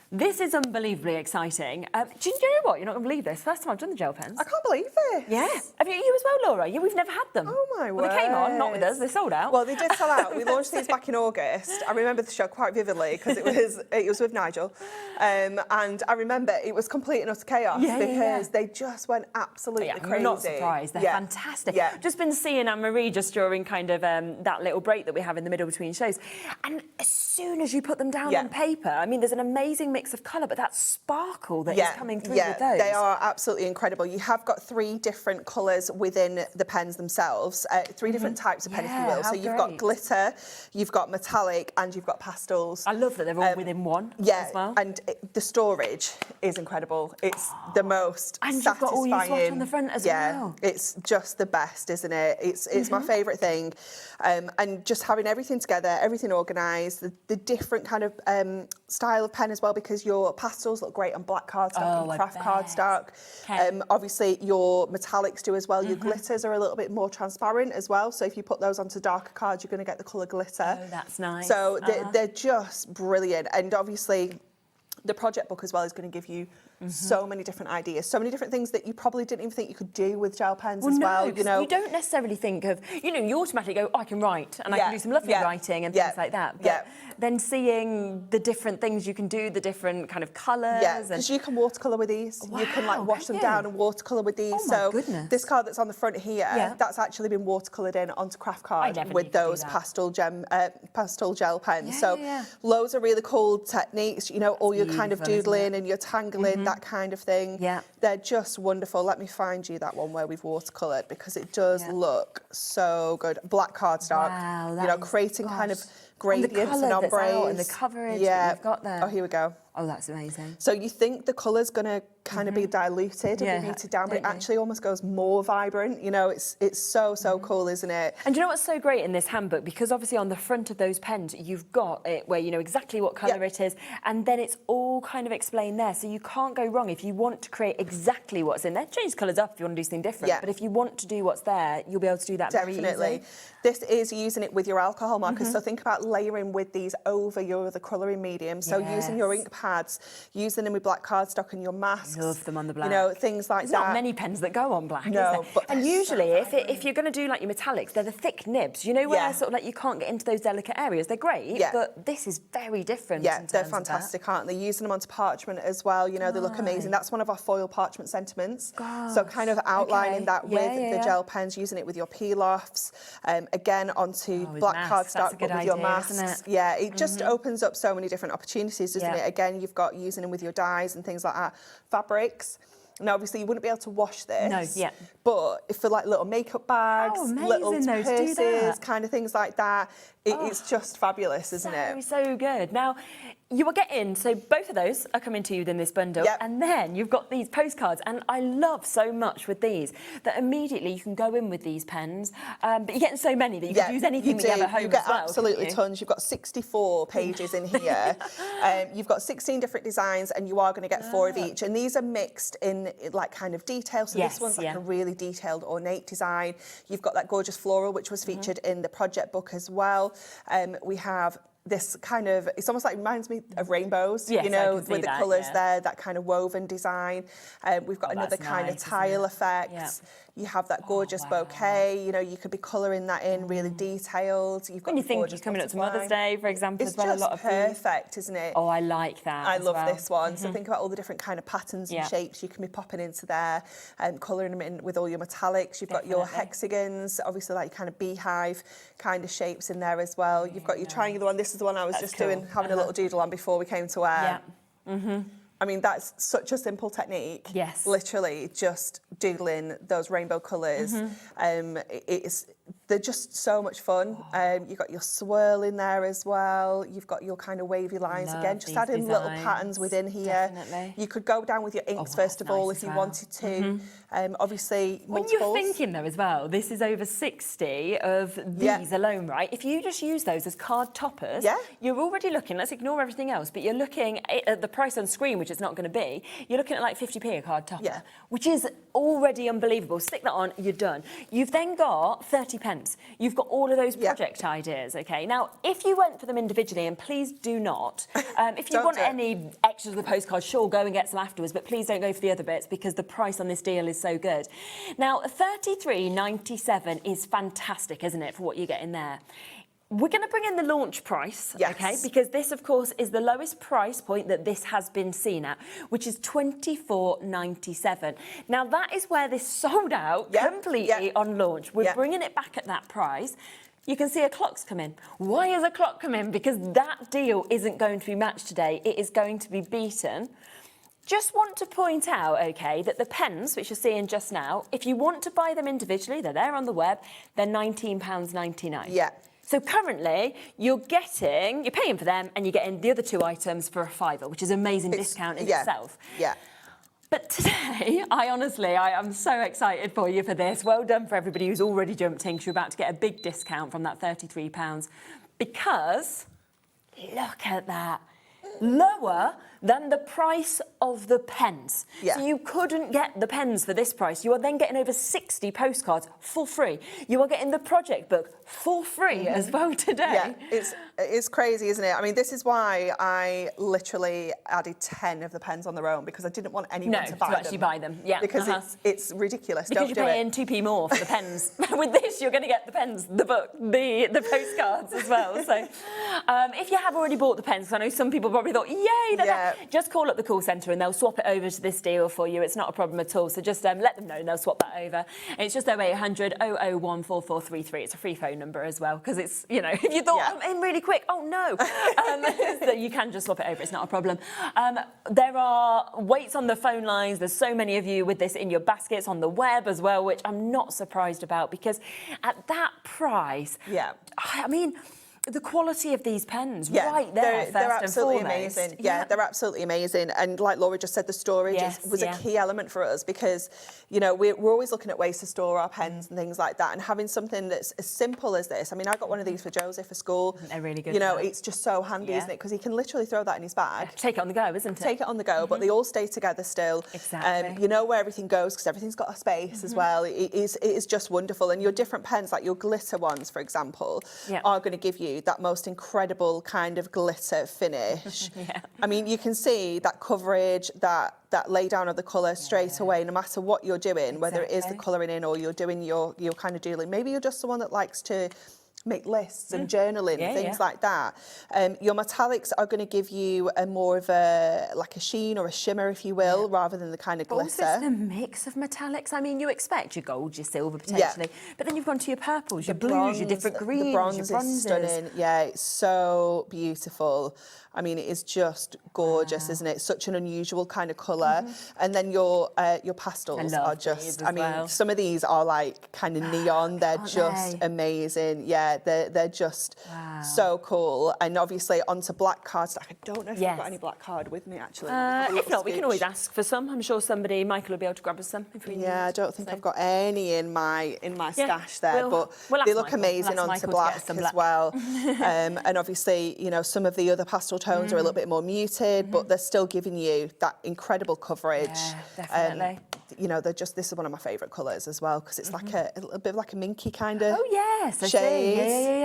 This is unbelievably exciting. Do you know what? You're not going to believe this. First time I've done the gel pens. I can't believe it. Yeah. Have you as well, Laura? We've never had them. Oh, my word. Well, they came on, not with us. They sold out. Well, they did sell out. We launched these back in August. I remember the show quite vividly because it was with Nigel. And I remember it was complete and utter chaos because they just went absolutely crazy. I'm not surprised. They're fantastic. Yeah. Just been seeing Anne-Marie just during kind of that little break that we have in the middle between shows. And as soon as you put them down on paper, I mean, there's an amazing mix of colour, but that sparkle that is coming through with those. They are absolutely incredible. You have got 3 different colours within the pens themselves, 3 different types of pen, if you will. So you've got glitter, you've got metallic, and you've got pastels. I love that they're all within one as well. And the storage is incredible. It's the most and satisfying. You've got all your swatch on the front as well. It's just the best, isn't it? It's my favourite thing. And just having everything together, everything organised, the different kind of style of pen as well, because your pastels look great on black cardstock and craft cardstock. Obviously, your metallics do as well. Your glitters are a little bit more transparent as well. So if you put those onto darker cards, you're going to get the colour glitter. Oh, that's nice. So they're just brilliant. And obviously, the project book as well is going to give you so many different ideas, so many different things that you probably didn't even think you could do with gel pens as well. You know, you don't necessarily think of, you automatically go, oh, I can write and I can do some lovely writing and things like that. But then seeing the different things you can do, the different kind of colours. Yeah, because you can watercolour with these. Wow, you can like wash them down and watercolour with these. Oh my goodness. This card that's on the front here, that's actually been watercoloured in onto craft card with those pastel gel pens. Loads of really cool techniques, you know, all your kind of doodling and your tangling, that kind of thing. Yeah. They're just wonderful. Let me find you that one where we've watercoloured because it does look so good. Black cardstock, wow, you know, creating kind of gradients and ombres. And the coverage that you've got there. Oh, here we go. Oh, that's amazing. So you think the colour's going to kind of be diluted and be muted down, but it actually almost goes more vibrant. You know, it's so cool, isn't it? And do you know what's so great in this handbook? Because obviously on the front of those pens, you've got it where you know exactly what colour it is, and then it's all kind of explained there. So you can't go wrong if you want to create exactly what's in there. Change colours up if you want to do something different. But if you want to do what's there, you'll be able to do that very easily. This is using it with your alcohol markers. So think about layering with these over your other colouring medium. So using your ink pads, using them with black cardstock and your masks. Love them on the black. You know, things like There's that. not many pens that go on black, no, is there? But and usually, if you're going to do like your metallics, they're the thick nibs. You know where sort of like you can't get into those delicate areas. They're great, but this is very different. Yeah, they're fantastic, aren't they? Using them onto parchment as well. You know, they look amazing. That's one of our foil parchment sentiments. So kind of outlining that with the gel pens, using it with your peel-offs. Again, onto black cardstock, but with your masks. Yeah, it just opens up so many different opportunities, doesn't it? Again, you've got using them with your dyes and things like that. Fabrics. Now, obviously, you wouldn't be able to wash this. No, but if for like little makeup bags, little purses, kind of things like that, it's just fabulous, isn't it? So good. Now, you will get in, so both of those are coming to you within this bundle, and then you've got these postcards, and I love so much with these that immediately you can go in with these pens, but you're getting so many that you can use anything that you have at home you get as well. Absolutely tons. You've got 64 pages in here. You've got 16 different designs, and you are going to get 4 of each, and these are mixed in like kind of detail. So this one's like a really detailed, ornate design. You've got that gorgeous floral, which was featured in the project book as well. We have this kind of, it's almost like, reminds me of rainbows, you know, with the colours there, that kind of woven design. We've got another kind of tile effect. You have that gorgeous bouquet, you know, you could be colouring that in really detailed. You've got when you think you're coming up to Mother's Day, for example, it's as well, a lot of perfect, isn't it? Oh, I like that. I love this one. So think about all the different kind of patterns and shapes you can be popping into there and colouring them in with all your metallics. You've got your hexagons, obviously like kind of beehive kind of shapes in there as well. You've got your triangular one. This is the one I was just doing, having a little doodle on before we came to wear. I mean, that's such a simple technique. Yes. Literally just doodling those rainbow colours. It's they're just so much fun. You've got your swirl in there as well. You've got your kind of wavy lines. Again, just adding little patterns within here. Definitely. You could go down with your inks first of all if you wanted to. Obviously, when multiples. you're thinking though as well, this is over 60 of these alone, right? If you just use those as card toppers, you're already looking, let's ignore everything else, but you're looking at the price on screen, which it's not going to be, you're looking at like 50p a card topper, which is already unbelievable. Stick that on, you're done. You've then got 30 pence. You've got all of those project ideas, okay? Now, if you went for them individually, and please do not, if you want any extras of the postcard, sure, go and get some afterwards, but please don't go for the other bits because the price on this deal is so good. Now, $33.97 is fantastic, isn't it, for what you get in there? We're going to bring in the launch price, okay, because this, of course, is the lowest price point that this has been seen at, which is $24.97. Now, that is where this sold out completely on launch. We're bringing it back at that price. You can see a clock's come in. Why has a clock come in? Because that deal isn't going to be matched today. It is going to be beaten. Just want to point out, okay, that the pens, which you're seeing just now, if you want to buy them individually, they're there on the web, they're £19.99. Yeah. So currently, you're paying for them and you're getting the other two items for a £5, which is an amazing discount in itself. Yeah. But today, I am so excited for you for this. Well done for everybody who's already jumped in, because you're about to get a big discount from that £33. Because, look at that. Lower than the price of the pens. So you couldn't get the pens for this price. You are then getting over 60 postcards for free. You are getting the project book for free as well today. Yeah, it's crazy, isn't it? I mean, this is why I literally added 10 of the pens on their own, because I didn't want anyone to buy them. actually buy them. Yeah, because it's ridiculous. Because you're paying 2p more for the pens. With this, you're going to get the pens, the book, the postcards as well. So if you have already bought the pens, because I know some people probably thought, yay, they're there. Just call up the call centre and they'll swap it over to this deal for you. It's not a problem at all. So just let them know and they'll swap that over. And it's just 0800 001 4433. It's a free phone number as well, because it's, you know, if you thought I'm in really quick, oh no. So you can just swap it over. It's not a problem. There are waits on the phone lines. There's so many of you with this in your baskets on the web as well, which I'm not surprised about, because at that price, I mean, the quality of these pens, right there, they're absolutely amazing. Yeah, they're absolutely amazing. And like Laura just said, the storage was a key element for us, because, you know, we're always looking at ways to store our pens and things like that. And having something that's as simple as this. I mean, I got one of these for Joseph for school. They're really good. You know, it's just so handy, isn't it? Because he can literally throw that in his bag. Take it on the go, isn't it? Take it on the go, but they all stay together still. Exactly. You know where everything goes, because everything's got a space as well. It is just wonderful. And your different pens, like your glitter ones, for example, are going to give you that most incredible kind of glitter finish. I mean, you can see that coverage, that lay down of the colour straight away, no matter what you're doing, whether it is the colouring in or you're doing your kind of doodling. Maybe you're just someone that likes to make lists and journaling, things like that. Your metallics are going to give you a more of a sheen or a shimmer, if you will, rather than the kind of glitter. Also, it's the mix of metallics. I mean, you expect your gold, your silver potentially, but then you've gone to your purples, your blues, your different greens, the bronze your bronzes. Is stunning. Yeah, it's so beautiful. I mean, it is just gorgeous, isn't it? Such an unusual kind of colour. And then your pastels are just, I mean, some of these are like kind of neon. They're just amazing. Yeah, they're just so cool. And obviously onto black cards. I don't know if I've got any black card with me, actually. If not, we can always ask for some. I'm sure Michael will be able to grab us some if we need. I don't think I've got any in my stash there, but they look amazing onto black as well. And obviously, you know, some of the other pastel tones are a little bit more muted, but they're still giving you that incredible coverage. Definitely. You know, this is one of my favourite colours as well, because it's like a little bit like a minky kind of shade.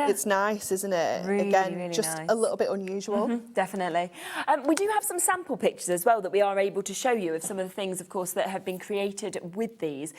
It's nice, isn't it? Really, Again, really just nice. a little bit unusual. Definitely. We do have some sample pictures as well that we are able to show you of some of the things, of course, that have been created with these.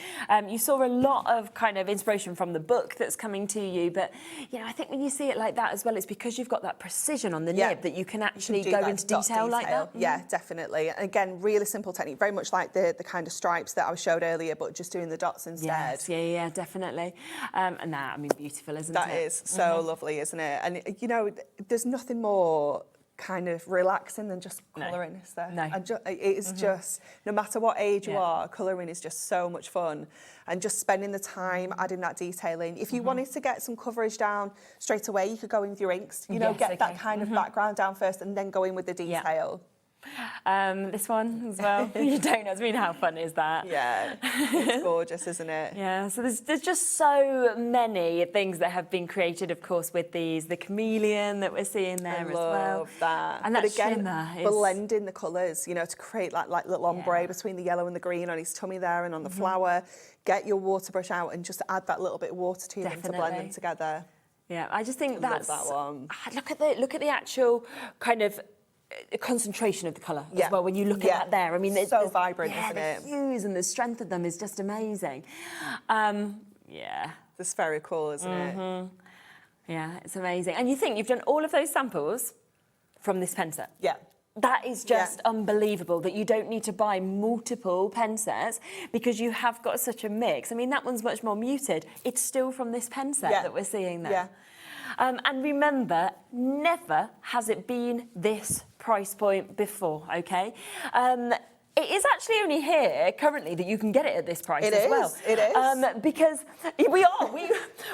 You saw a lot of kind of inspiration from the book that's coming to you, but, you know, I think when you see it like that as well, it's because you've got that precision on the nib that you can actually go into detail like that. Yeah, definitely. And again, really simple technique, very much like the kind of stripes that I showed earlier, but just doing the dots instead. Yes, definitely. And that, I mean, beautiful, isn't it? That is so lovely, isn't it? And, you know, there's nothing more kind of relaxing than just colouring, is there? No. And it is just, no matter what age you are, colouring is just so much fun. And just spending the time adding that detailing. If you wanted to get some coverage down straight away, you could go in with your inks, you know, get that kind of background down first and then go in with the detail. This one as well. Your donuts. I mean, how fun is that? Yeah, it's gorgeous, isn't it? Yeah, so there's just so many things that have been created, of course, with these. The chameleon that we're seeing there as well. I love that. And but that again, shimmer is... blending the colours, you know, to create like little ombre between the yellow and the green on his tummy there and on the flower. Get your water brush out and just add that little bit of water to them to blend them together. Yeah, I just think that's... Love that one. Look at the actual kind of concentration of the colour as well when you look at that there. I mean, it's so vibrant, isn't it? The hues and the strength of them is just amazing. The spherical, isn't it? Yeah, it's amazing. And you think you've done all of those samples from this pen set? Yeah. That is just unbelievable that you don't need to buy multiple pen sets because you have got such a mix. I mean, that one's much more muted. It's still from this pen set that we're seeing there. Yeah. And remember, never has it been this price point before, okay? It is actually only here currently that you can get it at this price as well. It is. Because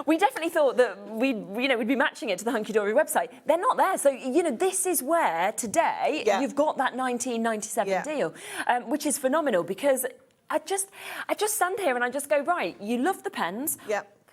we definitely thought that we'd be matching it to the Hunkydory website. They're not there. So, you know, this is where today you've got that 1997 deal, which is phenomenal because I just stand here and I just go, right, you love the pens.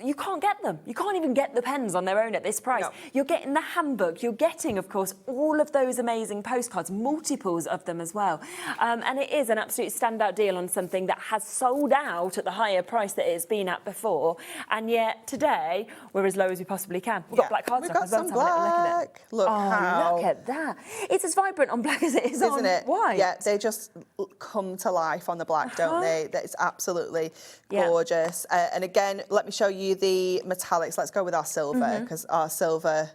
You can't get them. You can't even get the pens on their own at this price. You're getting the handbook. You're getting, of course, all of those amazing postcards, multiples of them as well. And it is an absolute standout deal on something that has sold out at the higher price that it's been at before. And yet today, we're as low as we possibly can. We've got black cardstock as well. We've got some black. Look how. Look at that. It's as vibrant on black as it is on white. Yeah, they just come to life on the black, don't they? That is absolutely gorgeous. And again, let me show you the metallics. Let's go with our silver because our silver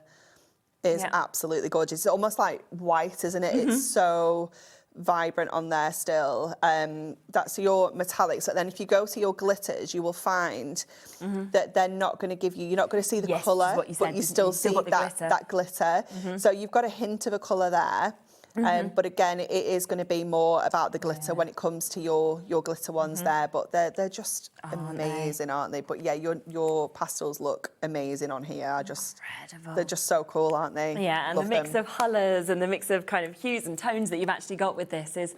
is absolutely gorgeous. It's almost like white, isn't it? It's so vibrant on there still. That's your metallics. But then if you go to your glitters, you will find that they're not going to give you, you're not going to see the colour, but you still see that glitter. So you've got a hint of a colour there. But again, it is going to be more about the glitter when it comes to your glitter ones there. But they're just amazing, aren't they? But yeah, your pastels look amazing on here. They're just so cool, aren't they? Yeah, and the mix of colours and the mix of kind of hues and tones that you've actually got with this is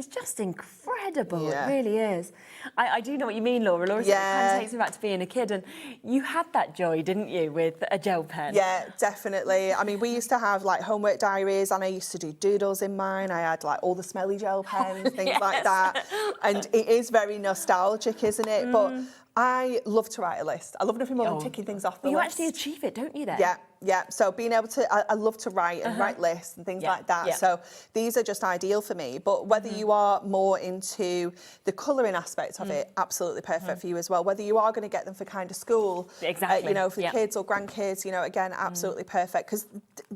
just incredible. It really is. I do know what you mean, Laura. Laura said it kind of takes me back to being a kid, and you had that joy, didn't you, with a gel pen? Yeah, definitely. I mean, we used to have like homework diaries, and I used to do doodles in mine. I had like all the smelly gel pens, things like that. And it is very nostalgic, isn't it? But I love to write a list. I love nothing more than ticking things off the list. You actually achieve it, don't you, then? Yeah. So being able to, I love to write and write lists and things like that. So these are just ideal for me. But whether you are more into the colouring aspect of it, absolutely perfect for you as well. Whether you are going to get them for kind of school, you know, for kids or grandkids, you know, again, absolutely perfect. Because,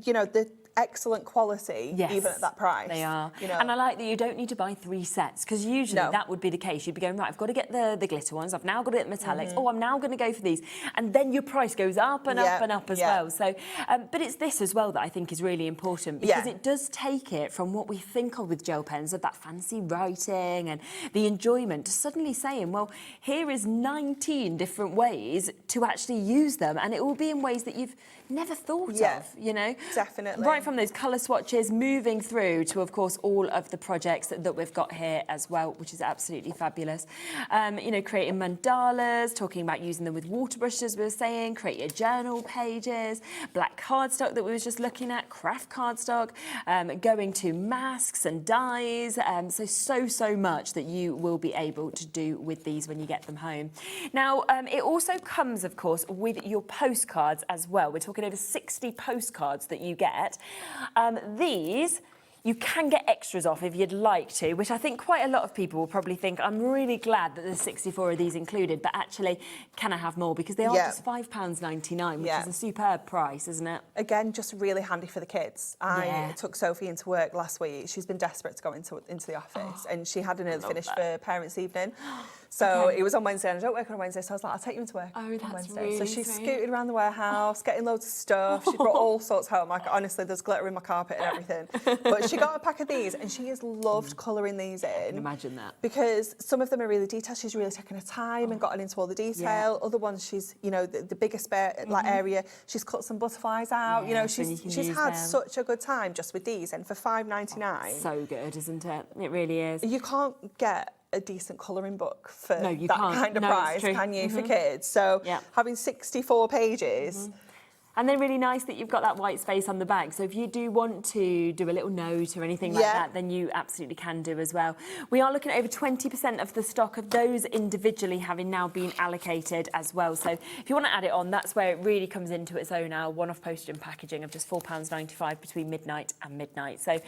you know, the excellent quality, even at that price. They are. You know. And I like that you don't need to buy 3 sets, because usually that would be the case. You'd be going, right, I've got to get the glitter ones, I've now got to get metallics, oh, I'm now going to go for these. And then your price goes up and up and up as well. So, but it's this as well that I think is really important, because it does take it from what we think of with gel pens, of that fancy writing and the enjoyment, to suddenly saying, well, here is 19 different ways to actually use them, and it will be in ways that you've never thought of, you know? Definitely. Right from those colour swatches, moving through to, of course, all of the projects that we've got here as well, which is absolutely fabulous. You know, creating mandalas, talking about using them with water brushes, we were saying, create your journal pages, black cardstock that we were just looking at, craft cardstock, going to masks and dies, so much that you will be able to do with these when you get them home. Now, it also comes, of course, with your postcards as well. We're talking over 60 postcards that you get. These You can get extras off if you'd like to, which I think quite a lot of people will probably think, I'm really glad that there's 64 of these included, but actually, can I have more? Because they are just £5.99, which is a superb price, isn't it? Again, just really handy for the kids. I took Sophie into work last week. She's been desperate to go into the office, and she had an early finish for Parents' Evening. So it was on Wednesday, and I don't work on a Wednesday, so I was like, I'll take you into work on Wednesday. Really so she sweet. scooted around the warehouse, getting loads of stuff. She brought all sorts home. Like, honestly, there's glitter in my carpet and everything. But she got a pack of these, and she has loved colouring these in. I can imagine that. Because some of them are really detailed. She's really taken her time and gotten into all the detail. Other ones, she's, you know, the biggest area, she's cut some butterflies out. You know, she's had such a good time just with these, and for £5.99. So good, isn't it? It really is. You can't get a decent colouring book for that kind of price, can you, for kids? So having 64 pages. And they're really nice that you've got that white space on the back. So if you do want to do a little note or anything like that, then you absolutely can do as well. We are looking at over 20% of the stock of those individually having now been allocated as well. So if you want to add it on, that's where it really comes into its own now. One-off postage and packaging of just £4.95 between midnight and midnight. So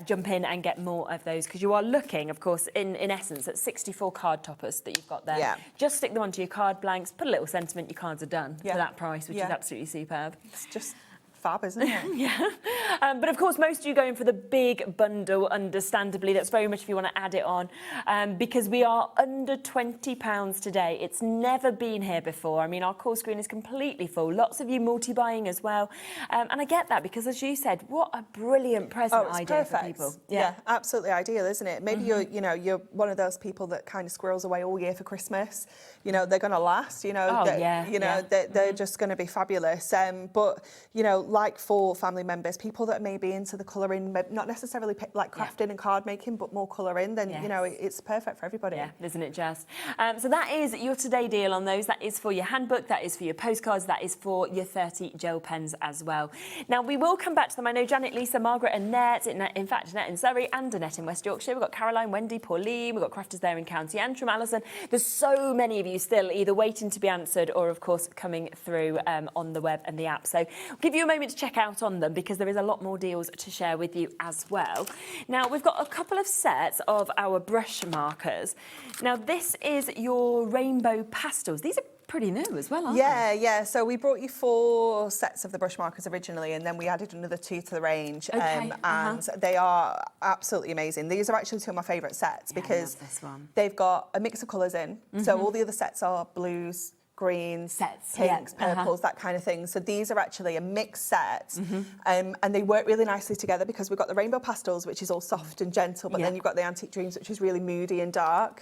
jump in and get more of those, because you are looking, of course, in essence, at 64 card toppers that you've got there. Just stick them onto your card blanks, put a little sentiment, your cards are done for that price, which is absolutely superb. It's just fab, isn't it? But of course, most of you going for the big bundle, understandably. That's very much if you want to add it on, because we are under £20 today. It's never been here before. I mean, our call screen is completely full. Lots of you multi-buying as well. And I get that, because as you said, what a brilliant present idea for people. Yeah, absolutely ideal, isn't it? Maybe you're one of those people that kind of squirrels away all year for Christmas. You know, they're going to last, they're just going to be fabulous. But, you know, like for family members, people that may be into the colouring, not necessarily like crafting and card making, but more colouring, then, you know, it's perfect for everybody. Yeah, isn't it just? So that is your today deal on those. That is for your handbook, that is for your postcards, that is for your 30 gel pens as well. Now, we will come back to them. I know Janet, Lisa, Margaret and Net, in fact, Net in Surrey and Annette in West Yorkshire. We've got Caroline, Wendy, Pauline, we've got crafters there in County Antrim, Alison. There's so many of you still either waiting to be answered or, of course, coming through on the web and the app. So I'll give you a moment to check out on them, because there is a lot more deals to share with you as well. Now, we've got a couple of sets of our brush markers. Now, this is your rainbow pastels. These are pretty new as well, aren't they? Yeah. So we brought you 4 sets of the brush markers originally, and then we added another 2 to the range. And they are absolutely amazing. These are actually 2 of my favourite sets, because they've got a mix of colours in. So all the other sets are blues, greens, pinks, purples, that kind of thing. So these are actually a mixed set, and they work really nicely together, because we've got the rainbow pastels, which is all soft and gentle, but then you've got the antique dreams, which is really moody and dark.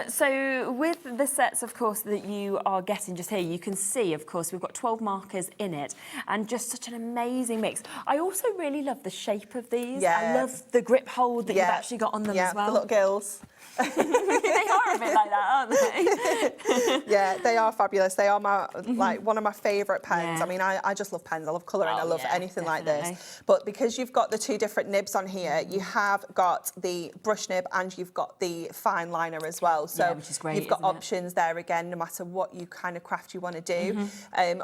So with the sets, of course, that you are getting just here, you can see, of course, we've got 12 markers in it, and just such an amazing mix. I also really love the shape of these. I love the grip hold that you've actually got on them as well. The little gills. They are a bit like that, aren't they? Yeah, they are fabulous. They are my one of my favourite pens. I mean, I just love pens. I love colouring. I love anything like this. But because you've got the 2 different nibs on here, you have got the brush nib and you've got the fine liner as well. So which is great, you've got options there again, no matter what you kind of craft you want to do.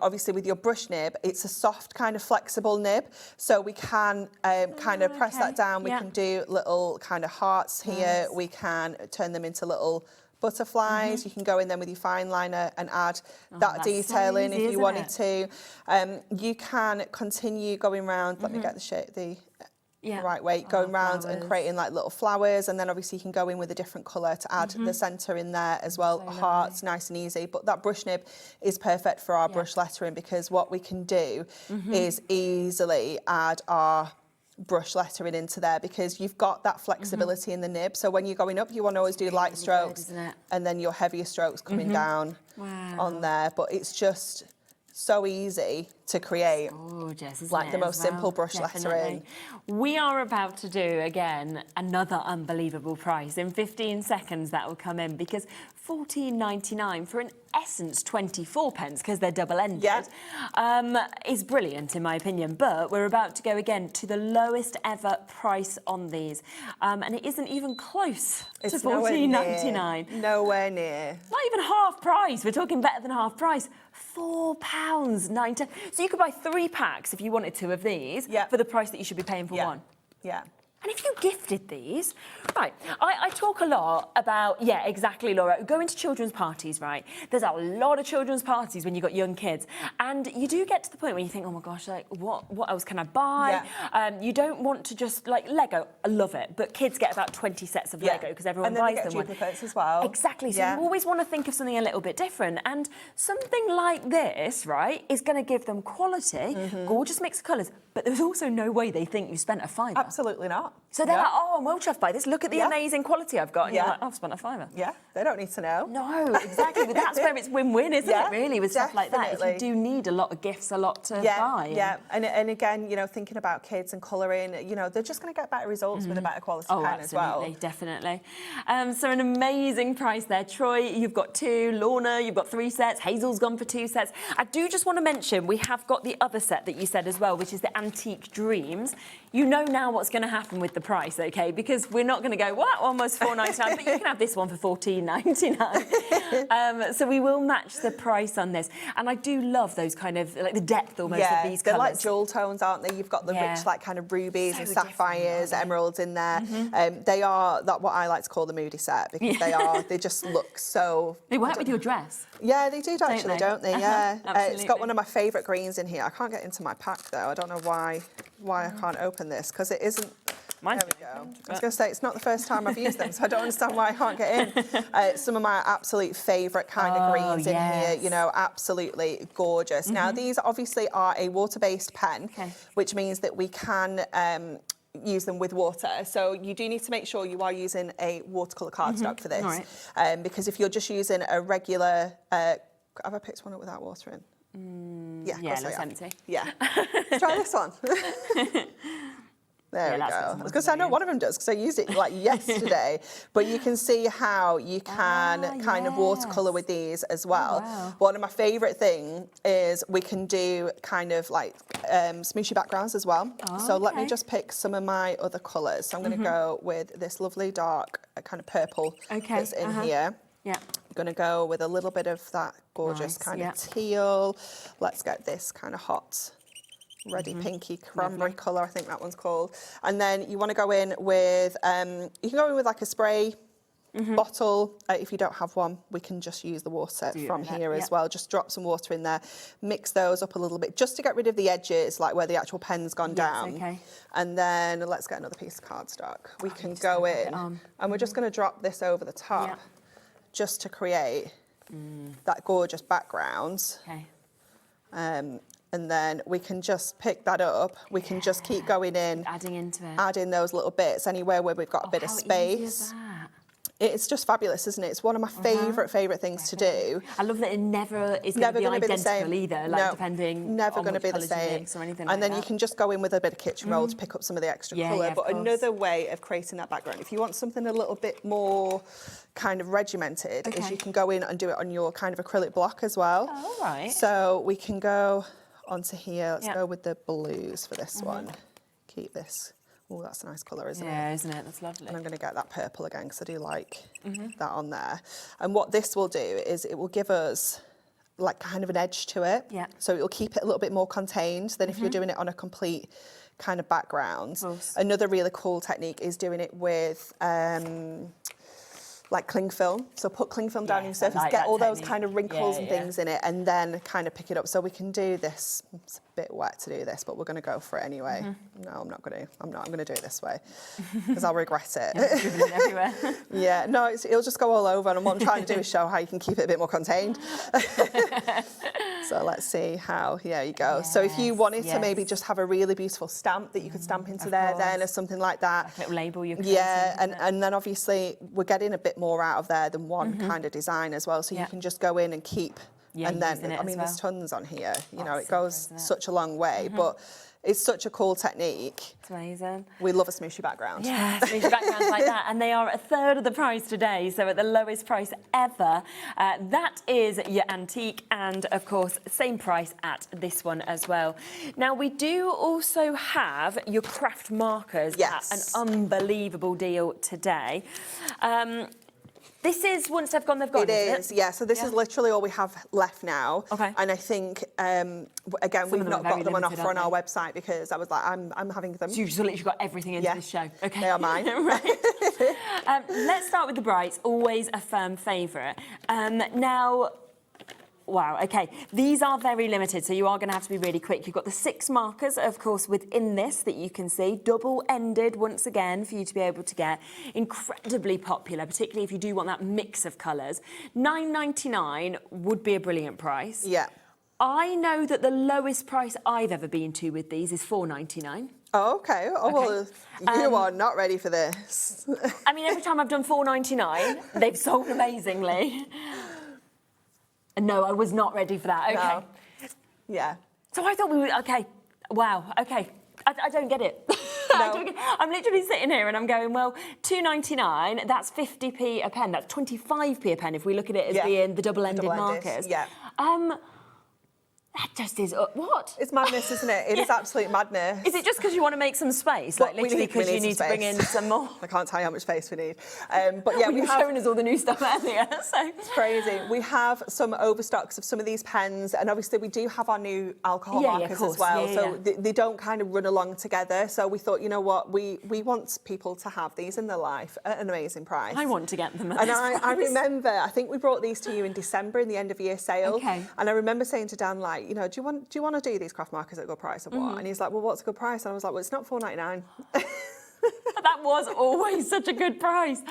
Obviously, with your brush nib, it's a soft kind of flexible nib, so we can kind of press that down. We can do little kind of hearts here. We can turn them into little butterflies. You can go in then with your fine liner and add that detail in if you wanted to. You can continue going round. Let me get the shape, the right way, going round and creating like little flowers, and then obviously you can go in with a different colour to add the centre in there as well. Hearts, nice and easy. But that brush nib is perfect for our brush lettering, because what we can do is easily add our brush lettering into there, because you've got that flexibility in the nib. So when you're going up, you want to always do light strokes, and then your heavier strokes coming down on there. But it's just so easy to create. Gorgeous, isn't like it, the most simple brush lettering. We are about to do, again, another unbelievable price. In 15 seconds that will come in, because £14.99 for an essence 24 pence, because they're double-ended, is brilliant in my opinion. But we're about to go again to the lowest ever price on these, and it isn't even close to £14.99. Nowhere near. Not even half price. We're talking better than half price. £4.90. So you could buy 3 packs if you wanted to of these for the price that you should be paying for one. Yeah. And if you gifted these, right, I talk a lot about, yeah, exactly, Laura, going to children's parties, right? There's a lot of children's parties when you've got young kids. And you do get to the point where you think, oh my gosh, like, what else can I buy? Yeah. You don't want to just, like, Lego, I love it, but kids get about 20 sets of Lego because everyone and then buys they get them. duplicates as well. Exactly, so you always want to think of something a little bit different. And something like this, right, is going to give them quality, gorgeous mix of colours, but there's also no way they think you spent a £5. Absolutely not. So they're like, oh, I'm well chuffed by this. Look at the amazing quality I've got. And you're like, oh, I've spent a £5. Yeah, they don't need to know. No, exactly. But that's where it's win-win, isn't it, really, with stuff like that? If you do need a lot of gifts, a lot to buy. Yeah, and again, you know, thinking about kids and colouring, you know, they're just going to get better results with a better quality pen as well. Absolutely, definitely. So an amazing price there. Troy, you've got 2. Lorna, you've got 3 sets. Hazel's gone for 2 sets. I do just want to mention, we have got the other set that you said as well, which is the Antique Dreams. You know now what's going to happen with the price, OK? Because we're not going to go, what, almost $4.99, but you can have this one for $14.99. So we will match the price on this. And I do love those kind of, like the depth almost of these colours. They're like jewel tones, aren't they? You've got the rich, like kind of rubies and sapphires, emeralds in there. They are what I like to call the moody set because they just look so... They work with your dress. Yeah, they do actually, don't they? Yeah. It's got one of my favourite greens in here. I can't get into my pack though. I don't know why I can't open this because it isn't. Mine's there we go. I was going to say it's not the first time I've used them, so I don't understand why I can't get in. Some of my absolute favourite kind of greens in here. You know, absolutely gorgeous. Now these obviously are a water-based pen, which means that we can. Use them with water, so you do need to make sure you are using a watercolour cardstock for this, because if you're just using a regular, have I picked one up without water in? Yeah, it looks empty. Yeah, let's try this one. There we go. I was going to say, I know one of them does because I used it like yesterday, but you can see how you can kind of watercolour with these as well. Wow. One of my favourite things is we can do kind of like smooshy backgrounds as well. So let me just pick some of my other colours. So I'm going to go with this lovely dark kind of purple that's in here. Yeah. I'm going to go with a little bit of that gorgeous kind of teal. Let's get this kind of hot reddy pinky cranberry colour, I think that one's called. And then you want to go in with, you can go in with like a spray bottle. If you don't have one, we can just use the water from here as well. Just drop some water in there, mix those up a little bit, just to get rid of the edges, like where the actual pen's gone down. And then let's get another piece of cardstock. We can go in, and we're just going to drop this over the top, just to create that gorgeous background. And then we can just pick that up. We can just keep going in, adding into it, adding those little bits anywhere where we've got a bit of space. Easy is that? It's just fabulous, isn't it? It's one of my favourite things to do. I love that it never is going to be identical either, like depending never on going to be the which same. you mix or anything and like then you can just go in with a bit of kitchen roll to pick up some of the extra colour. But another way of creating that background, if you want something a little bit more kind of regimented, is you can go in and do it on your kind of acrylic block as well. Oh, right. So we can go onto here. Let's go with the blues for this one. Keep this. Oh, that's a nice colour, isn't it? Yeah, isn't it? That's lovely. And I'm going to get that purple again because I do like that on there. And what this will do is it will give us like kind of an edge to it. Yeah. So it will keep it a little bit more contained than if you're doing it on a complete kind of background. Another really cool technique is doing it with like cling film. So put cling film down on your surface, get all those kind of wrinkles and things in it, and then kind of pick it up. So we can do this. It's a bit wet to do this, but we're going to go for it anyway. No, I'm not going to. I'm going to do it this way because I'll regret it. Everywhere. Yeah, no, it'll just go all over. And what I'm trying to do is show how you can keep it a bit more contained. So let's see how. Here you go. So if you wanted to maybe just have a really beautiful stamp that you could stamp into there, then or something like that. Like a little label you can. Yeah, and then obviously we're getting a bit more out of there than one kind of design as well. So you can just go in and keep. And then, I mean, there's tons on here. You know, it goes such a long way, but it's such a cool technique. It's amazing. We love a smooshy background. Yeah, smooshy backgrounds like that. And they are a third of the price today, so at the lowest price ever. That is your antique, and of course, same price at this one as well. Now, we do also have your craft markers at an unbelievable deal today. This is once they've gone, they've gone. It is, yeah. So this is literally all we have left now. Okay. And I think, again, we've not got them on offer on our website because I was like, I'm having them. So you've just literally got everything into this show. Okay. They are mine. Right. Let's start with the brights. Always a firm favourite. Now. Wow, okay. These are very limited, so you are going to have to be really quick. You've got the 6 markers, of course, within this that you can see. Double-ended, once again, for you to be able to get. Incredibly popular, particularly if you do want that mix of colours. $9.99 would be a brilliant price. Yeah. I know that the lowest price I've ever been to with these is $4.99. Oh, okay. Oh, well, you are not ready for this. I mean, every time I've done $4.99, they've sold amazingly. No, I was not ready for that. Okay. No. Yeah. So I thought we were, okay, wow, okay. I don't get it. No. I'm literally sitting here and I'm going, well, $2.99, that's 50p a pen. That's 25p a pen if we look at it as being the double-ended markers. Yeah. That just is, what? It's madness, isn't it? It is absolute madness. Is it just because you want to make some space? Like literally because you need to bring in some more? I can't tell you how much space we need. But yeah, we were showing us all the new stuff earlier, so. It's crazy. We have some overstocks of some of these pens, and obviously we do have our new alcohol markers as well, so they don't kind of run along together. So we thought, you know what, we want people to have these in their life at an amazing price. I want to get them at and this price. I remember, I think we brought these to you in December in the end of year sale. Okay. And I remember saying to Dan, like, you know, do you want to do these craft markers at a good price or what? And he's like, well, what's a good price? And I was like, well, it's not $4.99. That was always such a good price.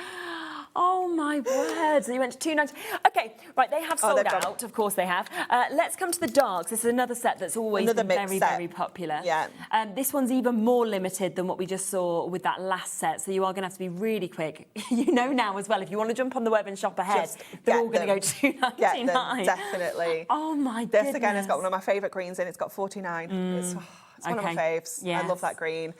Oh my word! So you went to $2.99. Okay, right, they have sold out. Of course they have. Let's come to the darks. This is another set that's always been very, very popular. Yeah. This one's even more limited than what we just saw with that last set, so you are going to have to be really quick. You know now as well, if you want to jump on the web and shop ahead, they're all going to go to $2.99. Get them, definitely. Oh my goodness. This again has got one of my favourite greens in. It's got 49. It's one of my faves. Yes. I love that green.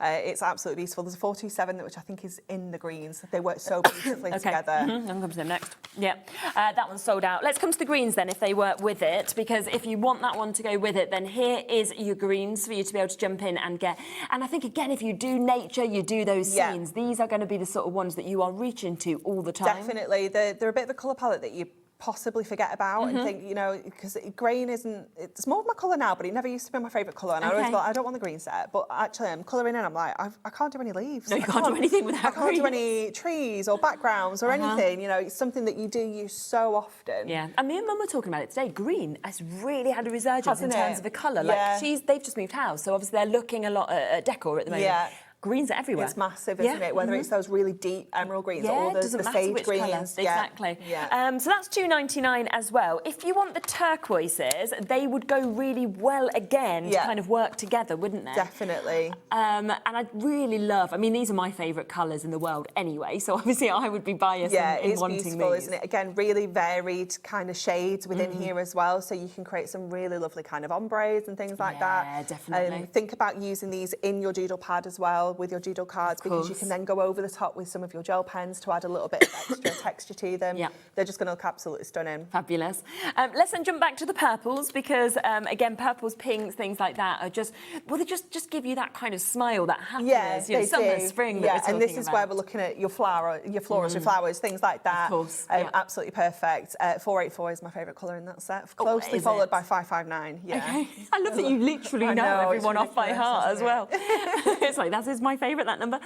It's absolutely beautiful. There's a 427, which I think is in the greens. They work so beautifully together. I'm going to come to them next. Yeah, that one's sold out. Let's come to the greens then, if they work with it, because if you want that one to go with it, then here is your greens for you to be able to jump in and get. And I think, again, if you do nature, you do those scenes, these are going to be the sort of ones that you are reaching to all the time. Definitely. They're a bit of a colour palette that you possibly forget about and think, you know, because green isn't, it's more of my colour now, but it never used to be my favourite colour. And I always thought, I don't want the green set, but actually I'm colouring in, I'm like, I can't do any leaves. No, you can't do anything without green. I can't do any trees or backgrounds or anything, you know, it's something that you do use so often. Yeah, and me and Mum were talking about it today. Green has really had a resurgence in terms of the colour. Yeah. Like, they've just moved house, so obviously they're looking a lot at decor at the moment. Yeah. Greens are everywhere. It's massive, isn't it? Whether it's those really deep emerald greens or the sage greens. Exactly. Yeah. So that's $2.99 as well. If you want the turquoises, they would go really well again to kind of work together, wouldn't they? Definitely. And I really love, I mean, these are my favourite colours in the world anyway, so obviously I would be biased in wanting these. Yeah, it's beautiful, isn't it? Again, really varied kind of shades within here as well, so you can create some really lovely kind of ombres and things like that. Yeah, definitely. Think about using these in your doodle pad as well, with your doodle cards, because you can then go over the top with some of your gel pens to add a little bit of extra texture to them. Yeah. They're just going to look absolutely stunning. Fabulous. Let's then jump back to the purples, because again, purples, pinks, things like that are just, well, they just give you that kind of smile, that happiness, you know, summer, spring. Yeah, and this is where we're looking at your florals, your flowers, things like that. Of course. Absolutely perfect. 484 is my favourite colour in that set, closely followed by 559. Yeah. Okay. I love that you literally know everyone off by heart as well. It's like, that is my favourite, that number.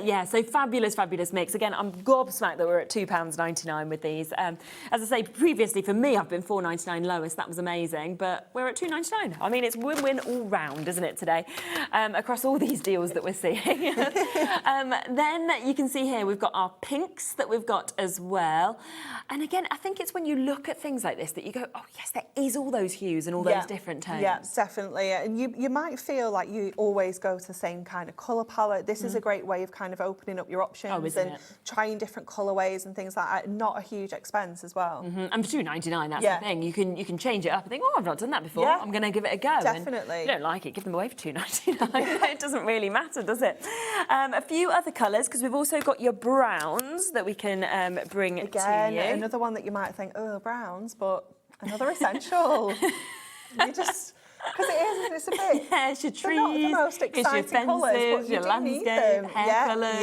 Yeah, so fabulous, fabulous mix. Again, I'm gobsmacked that we're at £2.99 with these. As I say, previously for me, I've been $4.99 lowest. That was amazing, but we're at $2.99. I mean, it's win-win all round, isn't it, today? Across all these deals that we're seeing. Then you can see here, we've got our pinks that we've got as well. And again, I think it's when you look at things like this that you go, oh yes, there is all those hues and all those different tones. Yeah, definitely. And you might feel like you always go to the same kind of colour palette. This is a great way of kind of opening up your options and trying different colourways and things like that. Not a huge expense as well. And for $2.99, that's the thing. You can change it up and think, oh, I've not done that before. Yeah. I'm going to give it a go. Definitely. And if you don't like it, give them away for $2.99. It doesn't really matter, does it? A few other colours, because we've also got your browns that we can bring to you. Another one that you might think, oh, browns, but another essential. Because it is, it's a bit... Yeah, it's your trees, they're not the most exciting it's your colours, fences, but you your do landscape, need them. hair colours.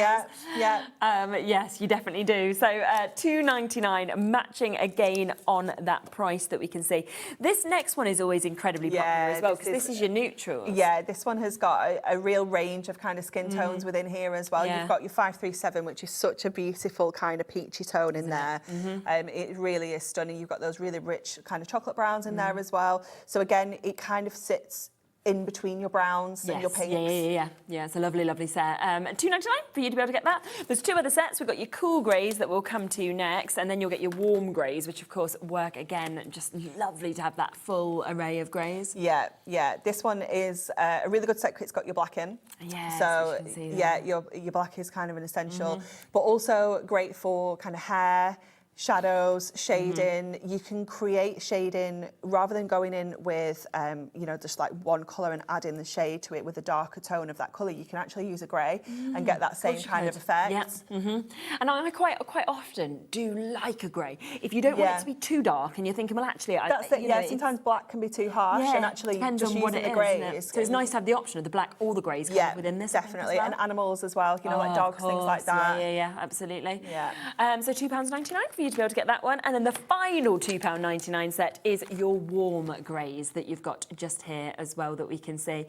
Yeah. Yes, you definitely do. So £2.99, matching again on that price that we can see. This next one is always incredibly popular as well, because this is your neutrals. Yeah, this one has got a real range of kind of skin tones within here as well. You've got your 537, which is such a beautiful kind of peachy tone in there. It really is stunning. You've got those really rich kind of chocolate browns in there as well. So again, it kind of sits in between your browns and your pinks. Yeah, it's a lovely, lovely set. £2.99 for you to be able to get that. There's two other sets. We've got your cool greys that we'll come to next, and then you'll get your warm greys, which of course work again. Just lovely to have that full array of greys. Yeah. This one is a really good set because it's got your black in. Yeah. So your black is kind of an essential, but also great for kind of hair, shadows, shading. You can create shading rather than going in with, just like one colour and adding the shade to it with a darker tone of that colour. You can actually use a grey and get that same kind of effect. Yeah. And I quite often do like a grey. If you don't want it to be too dark and you're thinking, well, actually, that's it. Sometimes black can be too harsh, and actually depends just on what using it the is, greys. So it's nice to have the option of the black or the greys kind of within this. Definitely, well. and animals as well. Like dogs, things like that. Yeah, absolutely. Yeah. So £2.99 for you to be able to get that one. And then the final £2.99 set is your warm greys that you've got just here as well that we can see,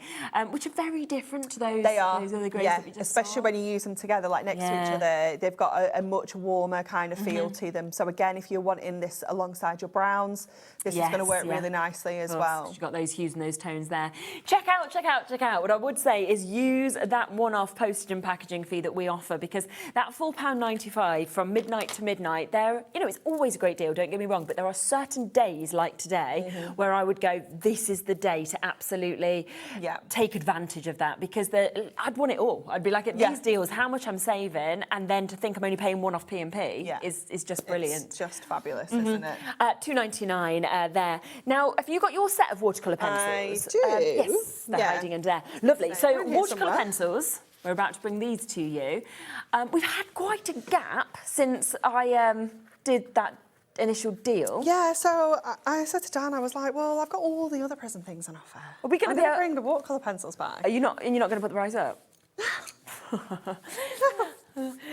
which are very different to those, those other greys that we just especially saw. when you use them together like next to each other. They've got a much warmer kind of feel to them. So again, if you're wanting this alongside your browns, this is going to work really nicely as well. You've got those hues and those tones there. Check out. What I would say is use that one-off postage and packaging fee that we offer, because that full £1.95 from midnight to midnight, it's always a great deal, don't get me wrong, but there are certain days like today where I would go, this is the day to absolutely take advantage of that, because I'd want it all. I'd be like, at these deals, how much I'm saving, and then to think I'm only paying one off P&P is just brilliant. It's just fabulous, isn't it? £2.99 there. Now, have you got your set of watercolour pencils? I do. Yes, they're hiding under there. Lovely. So watercolour pencils, we're about to bring these to you. We've had quite a gap since I did that initial deal. Yeah, so I said to Dan, I was like, well, I've got all the other present things on offer. Are we going to bring the watercolour pencils back? Are you not going to put the price up?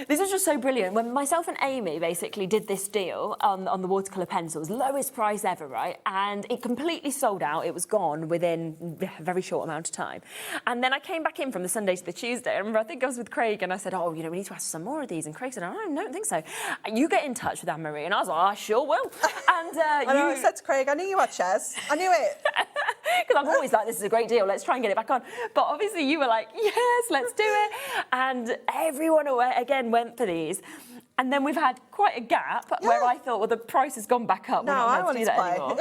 This is just so brilliant. When myself and Amy basically did this deal on the watercolour pencils, lowest price ever, right? And it completely sold out. It was gone within a very short amount of time. And then I came back in from the Sunday to the Tuesday. I remember, I think I was with Craig, and I said, we need to ask some more of these. And Craig said, I don't think so. You get in touch with Anne-Marie. And I was like, I sure will. And I said to Craig, I knew you had shares. I knew it. Because I'm always like, this is a great deal, let's try and get it back on. But obviously you were like, yes, let's do it. And everyone again went for these. And then we've had quite a gap where I thought, well, the price has gone back up. No, I want to do that play anymore.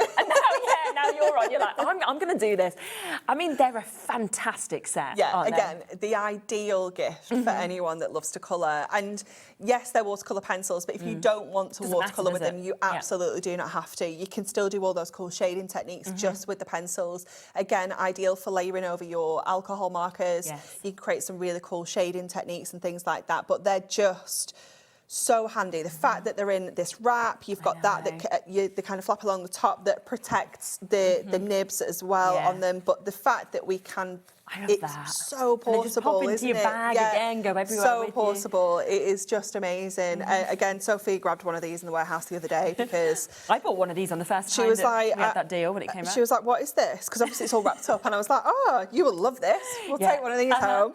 And now you're on. You're like, I'm going to do this. I mean, they're a fantastic set. Yeah, aren't again, they? the ideal gift for anyone that loves to colour. And yes, they're watercolour pencils, but if you don't want to watercolour with them, you absolutely do not have to. You can still do all those cool shading techniques just with the pencils. Again, ideal for layering over your alcohol markers. Yes. You can create some really cool shading techniques and things like that, but they're just so handy. The fact that they're in this wrap, you've got the kind of flap along the top that protects the nibs as well on them, but the fact that we can, it's so portable, just pop into isn't your it? bag again, go everywhere so with portable. It is just amazing. Again, Sophie grabbed one of these in the warehouse the other day because I bought one of these on the first time we had that deal when it came out. She was like, what is this? Because obviously it's all wrapped up, and I was like, oh, you will love this. We'll take one of these home.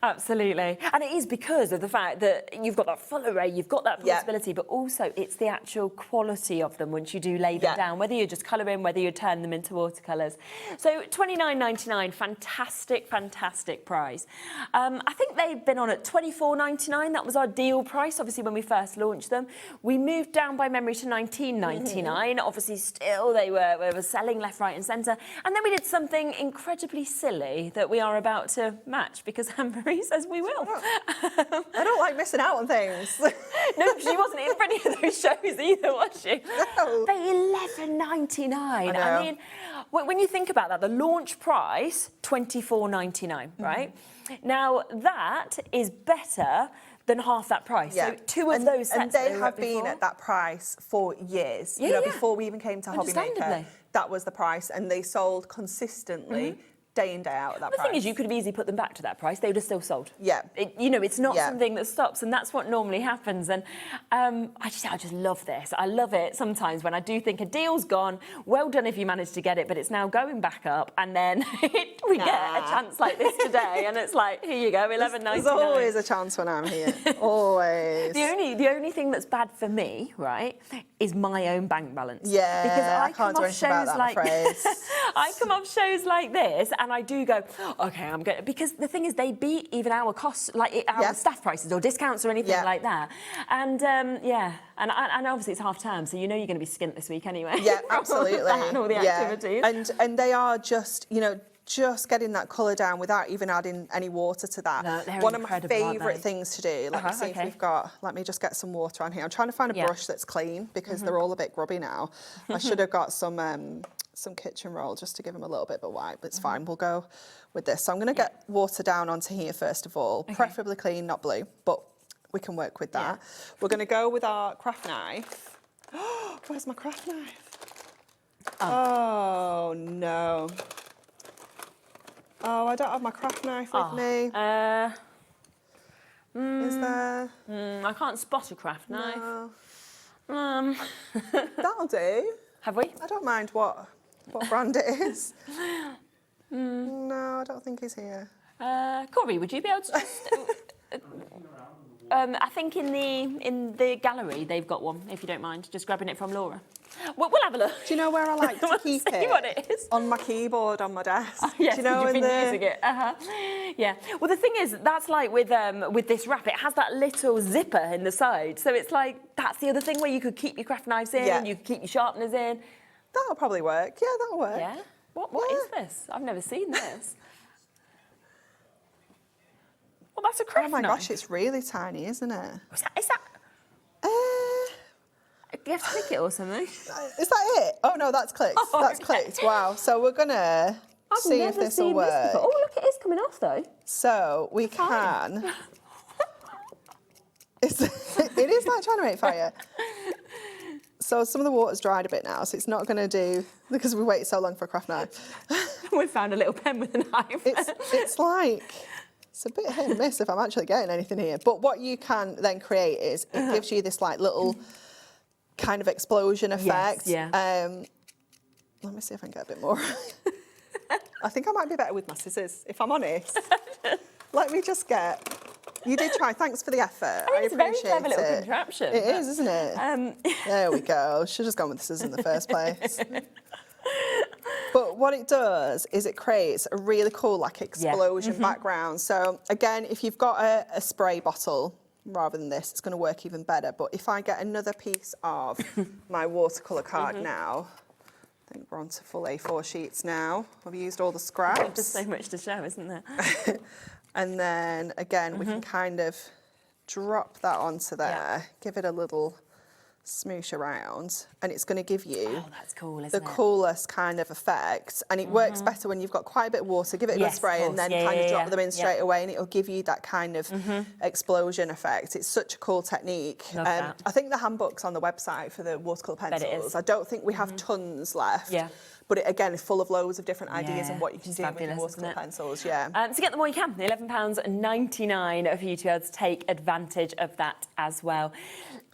Absolutely. And it is because of the fact that you've got that full array, you've got that possibility, but also it's the actual quality of them once you do lay them down, whether you're just colouring, whether you turn them into watercolours. So £29.99, fantastic price. I think they've been on at £24.99. That was our deal price, obviously, when we first launched them. We moved down by memory to £19.99. Obviously, still they were selling left, right and centre. And then we did something incredibly silly that we are about to match because Anne-Marie says we will. I don't like missing out on things. No, she wasn't in for any of those shows either, was she? No. But £11.99. I mean, when you think about that, the launch price, £24.99, right? Now, that is better than half that price. So two of those sets. And they have been at that price for years, before we even came to HobbyMaker. that was the price, and they sold consistently. Day in, day out at that price. The thing is, you could have easily put them back to that price. They would have still sold. Yeah. You know, it's not something that stops, and that's what normally happens. And I just love this. I love it sometimes when I do think a deal's gone. Well done if you managed to get it, but it's now going back up, and then we get a chance like this today, and it's like, here you go, $11.99. There's always a chance when I'm here. Always. The only thing that's bad for me, right, is my own bank balance. Yeah. Because I can't do anything about that, like I'm afraid. I come off shows like this, and I do go, okay, I'm good. Because the thing is, they beat even our costs, like our staff prices or discounts or anything like that. And and obviously it's half term, so you know you're going to be skint this week anyway. Yeah, absolutely. And all the activities. And they are just, you know, just getting that colour down without even adding any water to that. No, they're one of my incredible, favourite things to do. Let me see if we've got, let me just get some water on here. I'm trying to find a brush that's clean because they're all a bit grubby now. I should have got some kitchen roll just to give them a little bit of a wipe, but it's fine. We'll go with this. So I'm going to get water down onto here first of all, preferably clean, not blue, but we can work with that. Yeah. We're going to go with our craft knife. Where's my craft knife? Oh no. Oh, I don't have my craft knife with me. Is there? I can't spot a craft knife. No. That'll do. Have we? I don't mind what brand it is. No, I don't think he's here. Corey, would you be able to just... I think in the gallery they've got one, if you don't mind, just grabbing it from Laura. We'll have a look. Do you know where I like to keep it? What it is. On my keyboard on my desk. Oh, yes, do you know you've been using it. Yeah. Well, the thing is, that's like with this wrap, it has that little zipper in the side. So it's like, that's the other thing where you could keep your craft knives in, you could keep your sharpeners in. That'll probably work. Yeah, that'll work. Yeah? What is this? I've never seen this. Well, that's a craft knife. Oh my gosh, it's really tiny, isn't it? Is that... Do you have to click it or something? Is that it? Oh no, that's clicked. That's clicked. Wow. So we're gonna see if this will work. Oh, look, it is coming off though. So we can. It is like trying to make fire. So some of the water's dried a bit now, so it's not going to do, because we waited so long for a craft knife. We found a little pen with a knife. It's like, it's a bit hit and miss if I'm actually getting anything here. But what you can then create is, it gives you this like little kind of explosion effect. Yes, yeah. Let me see if I can get a bit more. I think I might be better with my scissors, if I'm honest. Let me just get... You did try. Thanks for the effort. I it's appreciate a very clever little contraption. It is, isn't it? There we go. Should have just gone with the scissors in the first place. But what it does is it creates a really cool like explosion background. So again, if you've got a spray bottle rather than this, it's going to work even better. But if I get another piece of my watercolour card now, I think we're on to full A4 sheets now. I've used all the scraps. There's so much to show, isn't there? And then again, we can kind of drop that onto there, give it a little smoosh around, and it's going to give you that's cool, isn't the coolest kind of effect. And it works better when you've got quite a bit of water. Give it a good spray and then kind of drop them in straight away, and it'll give you that kind of explosion effect. It's such a cool technique. I think the handbook's on the website for the watercolour pencils. I don't think we have tons left. But it, again, is full of loads of different ideas and what you can do with your watercolour pencils. So get them while you can. £11.99 for you to be able to take advantage of that as well.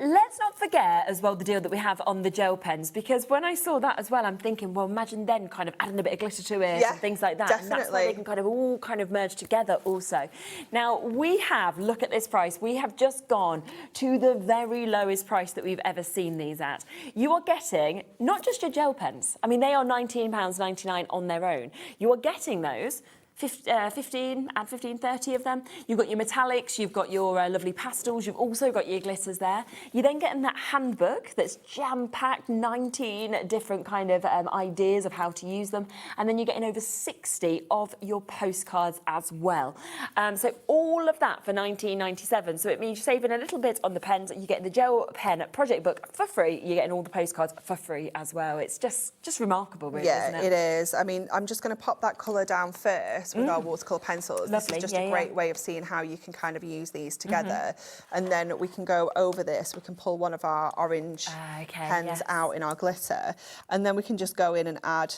Let's not forget as well the deal that we have on the gel pens, because when I saw that as well, I'm thinking, well, imagine then kind of adding a bit of glitter to it and things like that. Definitely. And that's where they can kind of all kind of merge together also. Now, we have, look at this price, we have just gone to the very lowest price that we've ever seen these at. You are getting not just your gel pens. I mean, they are £19.99 on their own. You are getting those 15, add 15, 30 of them. You've got your metallics, you've got your lovely pastels, you've also got your glitters there. You're then getting that handbook that's jam-packed, 19 different kind of ideas of how to use them. And then you're getting over 60 of your postcards as well. So all of that for £19.97. So it means you're saving a little bit on the pens. You're getting the gel pen project book for free. You're getting all the postcards for free as well. It's just remarkable, really, isn't it? Yeah, it is. I mean, I'm just going to pop that colour down first. this with our watercolour pencils. Lovely. This is just a great way of seeing how you can kind of use these together. And then we can go over this, we can pull one of our orange pens out in our glitter, and then we can just go in and add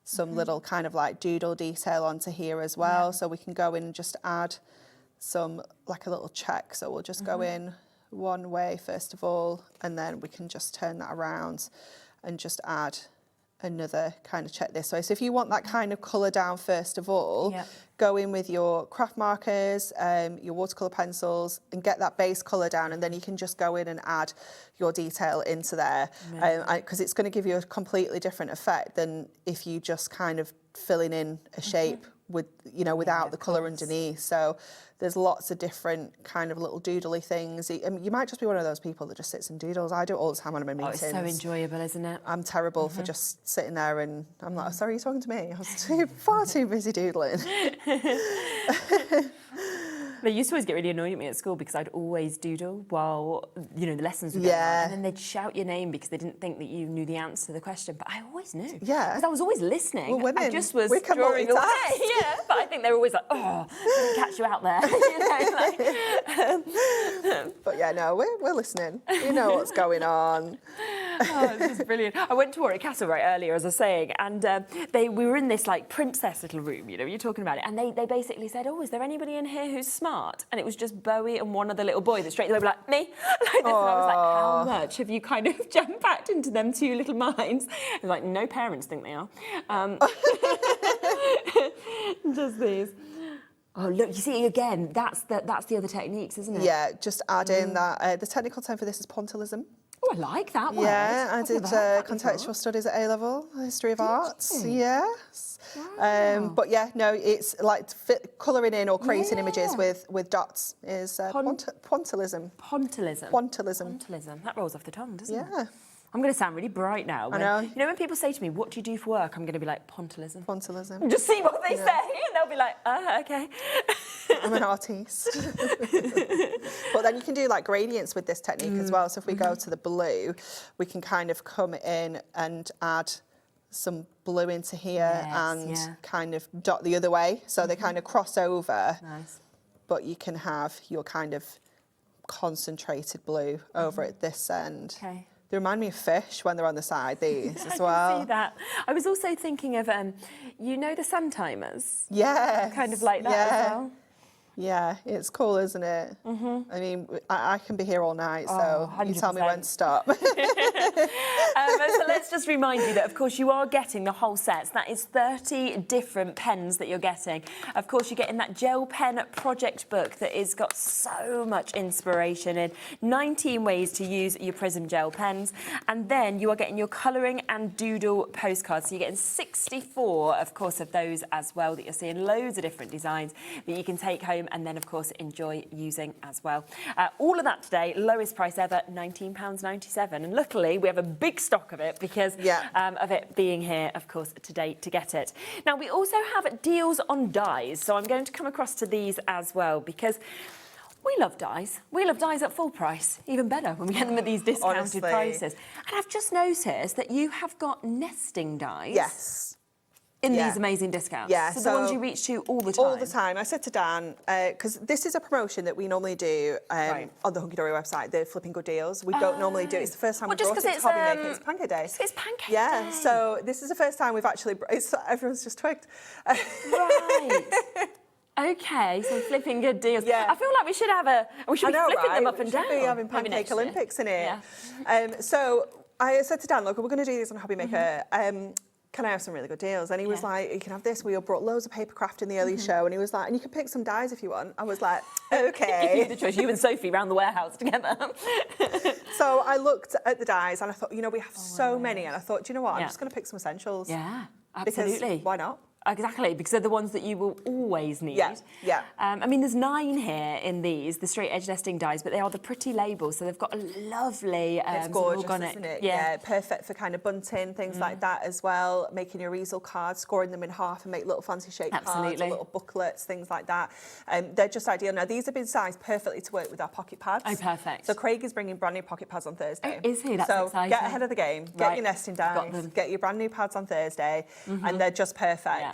some little kind of like doodle detail onto here as well. So we can go in and just add some, like a little check. So we'll just go in one way first of all, and then we can just turn that around and just add another kind of check this way. So if you want that kind of colour down first of all, go in with your craft markers, your watercolour pencils, and get that base colour down, and then you can just go in and add your detail into there, because it's going to give you a completely different effect than if you just kind of filling in a shape with, you know, without the colour underneath. So there's lots of different kind of little doodly things. I mean, you might just be one of those people that just sits and doodles. I do it all the time when I'm in meetings. It's so enjoyable, isn't it? I'm terrible for just sitting there and I'm like, oh, sorry, you're talking to me. I was far too busy doodling. They used to always get really annoyed at me at school because I'd always doodle while, you know, the lessons were going on. And then they'd shout your name because they didn't think that you knew the answer to the question. But I always knew. Yeah. Because I was always listening. Well, women, I just was we can drawing away. multitask. Yeah. But I think they were always like, oh, I didn't catch you out there. You know, like, but yeah, no, we're listening. You know what's going on. Oh, this is brilliant. I went to Warwick Castle earlier, as I was saying, and we were in this like princess little room, you know, you're talking about it, and they basically said, oh, is there anybody in here who's smart? And it was just Bowie and one other little boy that straight away were like, me? Like this. And I was like, how much have you kind of jam-packed into them two little minds? I was like, no parents think they are. Just these. Oh, look, you see, again, that's the other techniques, isn't it? Yeah, just add in that. The technical term for this is pointillism. Oh, I like that word. Yeah, I did contextual studies at A-level, history of arts. Yes. Wow. But yeah, no, it's like colouring in or creating images with dots is pointillism. Pointillism. Pointillism. Pointillism. That rolls off the tongue, doesn't it? Yeah. I'm going to sound really bright now. I know. You know, when people say to me, what do you do for work? I'm going to be like, pointillism. Pointillism. Just see what they say, and they'll be like, okay. I'm an artiste. But then you can do like gradients with this technique as well. So if we go to the blue, we can kind of come in and add some blue into here and kind of dot the other way. So they kind of cross over. Nice. But you can have your kind of concentrated blue over at this end. Okay. They remind me of fish when they're on the side, these as well. I can see that. I was also thinking of, you know, the Sanntimers? Yeah. Kind of like that as well. Yeah, it's cool, isn't it? I mean, I can be here all night, so you tell me when to stop. So let's just remind you that, of course, you are getting the whole set. So that is 30 different pens that you're getting. Of course, you're getting that gel pen project book that has got so much inspiration in. 19 ways to use your Prism gel pens. And then you are getting your colouring and doodle postcards. So you're getting 64, of course, of those as well, that you're seeing loads of different designs that you can take home and then, of course, enjoy using as well. All of that today, lowest price ever, £19.97. And luckily, we have a big stock of it because of it being here, of course, today to get it. Now, we also have deals on dies. So I'm going to come across to these as well because we love dies. We love dies at full price. Even better when we get them at these discounted prices. And I've just noticed that you have got nesting dies. Yes. In these amazing discounts. Yeah, so the ones you reach to all the time. All the time. I said to Dan, because this is a promotion that we normally do on the Hunkydory website, the Flipping Good Deals. We don't normally do it. It's the first time we brought it to HobbyMaker. It's Pancake Day. It's Pancake Day. So this is the first time we've actually... everyone's just twigged. Right. Okay, so Flipping Good Deals. Yeah. I feel like we should have we should be flipping them up and down. We should be having Pancake Olympics in here. Yeah. So I said to Dan, look, we're going to do these on HobbyMaker. Can I have some really good deals? And he was like, you can have this. We all brought loads of paper craft in the early show. And he was like, and you can pick some dies if you want. I was like, okay. You the choice. You and Sophie round the warehouse together. So I looked at the dies and I thought, you know, we have so many. And I thought, do you know what? I'm just going to pick some essentials. Yeah, absolutely. Because why not? Exactly, because they're the ones that you will always need. Yeah. I mean, there's 9 here in these, the straight edge nesting dies, but they are the pretty labels, so they've got a lovely it's gorgeous, organic, isn't it? Yeah, perfect for kind of bunting, things like that as well. Making your easel cards, scoring them in half and make little fancy shaped cards, or little booklets, things like that. They're just ideal. Now, these have been sized perfectly to work with our pocket pads. Oh, perfect. So Craig is bringing brand new pocket pads on Thursday. Oh, is he? That's exciting. Get ahead of the game. Get your nesting dies. Get your brand new pads on Thursday, and they're just perfect.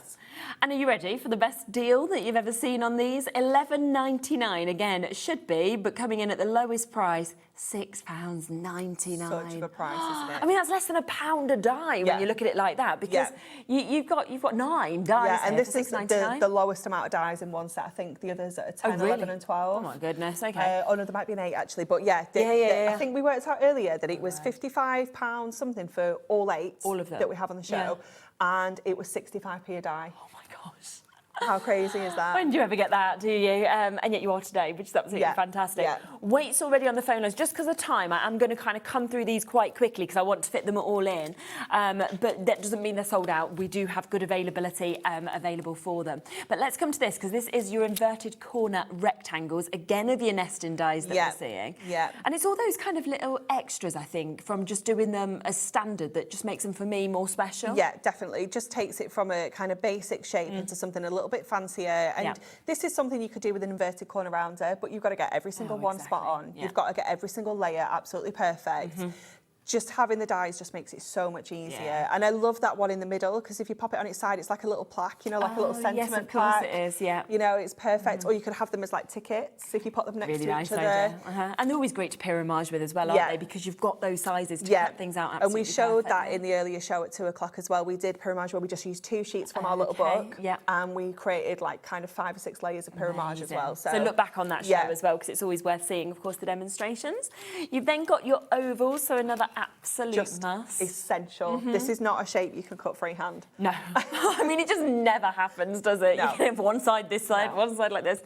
And are you ready for the best deal that you've ever seen on these? £11.99 again, it should be, but coming in at the lowest price, £6.99. Such a good price, isn't it? I mean, that's less than £1 a die when you look at it like that, because you've got 9 dies. Yeah, and here this for is £6.99. the lowest amount of dies in one set. I think the others are 10, 11 and 12. Oh my goodness, okay. Oh no, there might be an 8 actually, but yeah. I think we worked out earlier that it was £55 something for all 8 of them that we have on the show, and it was 65p a die. Oh my gosh. How crazy is that? When do you ever get that, do you? And yet you are today, which is absolutely fantastic. Wait's already on the phone lines. Just because of time, I am going to kind of come through these quite quickly because I want to fit them all in. But that doesn't mean they're sold out. We do have good availability available for them. But let's come to this, because this is your inverted corner rectangles, again of your nesting dies that we're seeing. Yeah. And it's all those kind of little extras, I think, from just doing them as standard that just makes them, for me, more special. Yeah, definitely. Just takes it from a kind of basic shape into something a little bit fancier, and this is something you could do with an inverted corner rounder, but you've got to get every single one spot on. You've got to get every single layer absolutely perfect. Just having the dies just makes it so much easier. And I love that one in the middle, because if you pop it on its side, it's like a little plaque, you know, like a little sentiment yes, of course plaque. it is, yeah. You know, it's perfect. Or you could have them as like tickets if you put them next really to nice each other. And they're always great to pyramage with as well, aren't they? Because you've got those sizes to cut things out absolutely and we showed that perfectly. in the earlier show at 2 o'clock as well. We did pyramage where we just used 2 sheets from our little book, and we created like kind of 5 or 6 layers of pyramage as well. So look back on that show as well, because it's always worth seeing, of course, the demonstrations. You've then got your ovals, so another absolute must. Essential. This is not a shape you can cut freehand. No. I mean, it just never happens, does it? No. You can have one side this side, one side like this.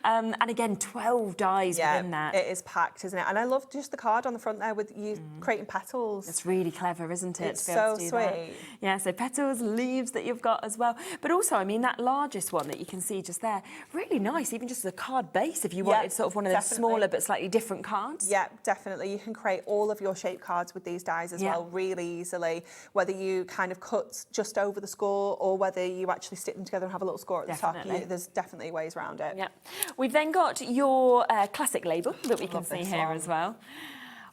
And again, 12 dies within that. It is packed, isn't it? And I love just the card on the front there with you creating petals. It's really clever, isn't it? It's so sweet. Yeah, so petals, leaves that you've got as well. But also, I mean, that largest one that you can see just there, really nice, even just as a card base if you wanted sort of one of those smaller but slightly different cards. Yeah, definitely. You can create all of your shape cards with these dies as well, really easily, whether you kind of cut just over the score or whether you actually stick them together and have a little score at the top. There's definitely ways around it. Yeah. We've then got your classic label that we can see here as well.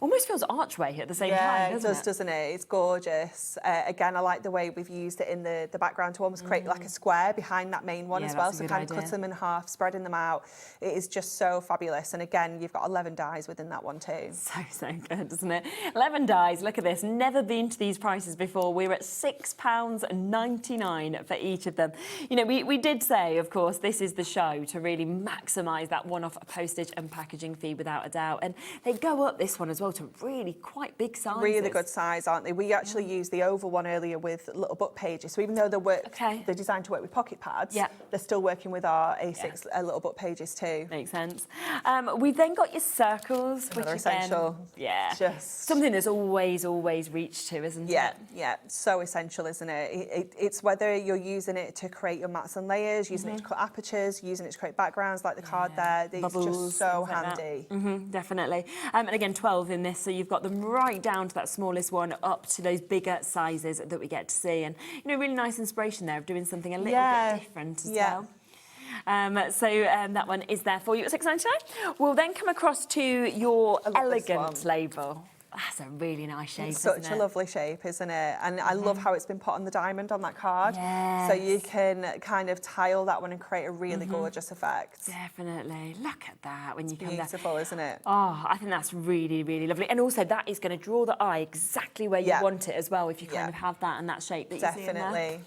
Almost feels archway at the same time, doesn't it? It's gorgeous. Again, I like the way we've used it in the background to almost create like a square behind that main one as well. So kind of cut them in half, spreading them out. It is just so fabulous. And again, you've got 11 dies within that one too. So good, isn't it? 11 dies, look at this. Never been to these prices before. We're at £6.99 for each of them. You know, we did say, of course, this is the show to really maximise that one-off postage and packaging fee without a doubt. And they go up this one as well to really quite big sizes. Really good size, aren't they? We actually used the oval one earlier with little book pages. So even though they're designed to work with pocket pads, they're still working with our A6 little book pages too. Makes sense. We've then got your circles, which are essential. Just something that's always reached to, isn't it? Yeah, so essential, isn't it? It's whether you're using it to create your mats and layers, using it to cut apertures, using it to create backgrounds like the card there. It's just so handy. Definitely. And again, 12 in this, so you've got them right down to that smallest one up to those bigger sizes that we get to see. And, you know, really nice inspiration there of doing something a little bit different as well. That one is there for you at £6.99. We'll then come across to your elegant label. That's a really nice shape, Such a lovely shape, isn't it? And I love how it's been put on the diamond on that card. So you can kind of tile that one and create a really gorgeous effect. Definitely. Look at that when you come there. Beautiful, isn't it? Oh, I think that's really, really lovely. And also that is going to draw the eye exactly where you want it as well, if you kind of have that and that shape that you see in there.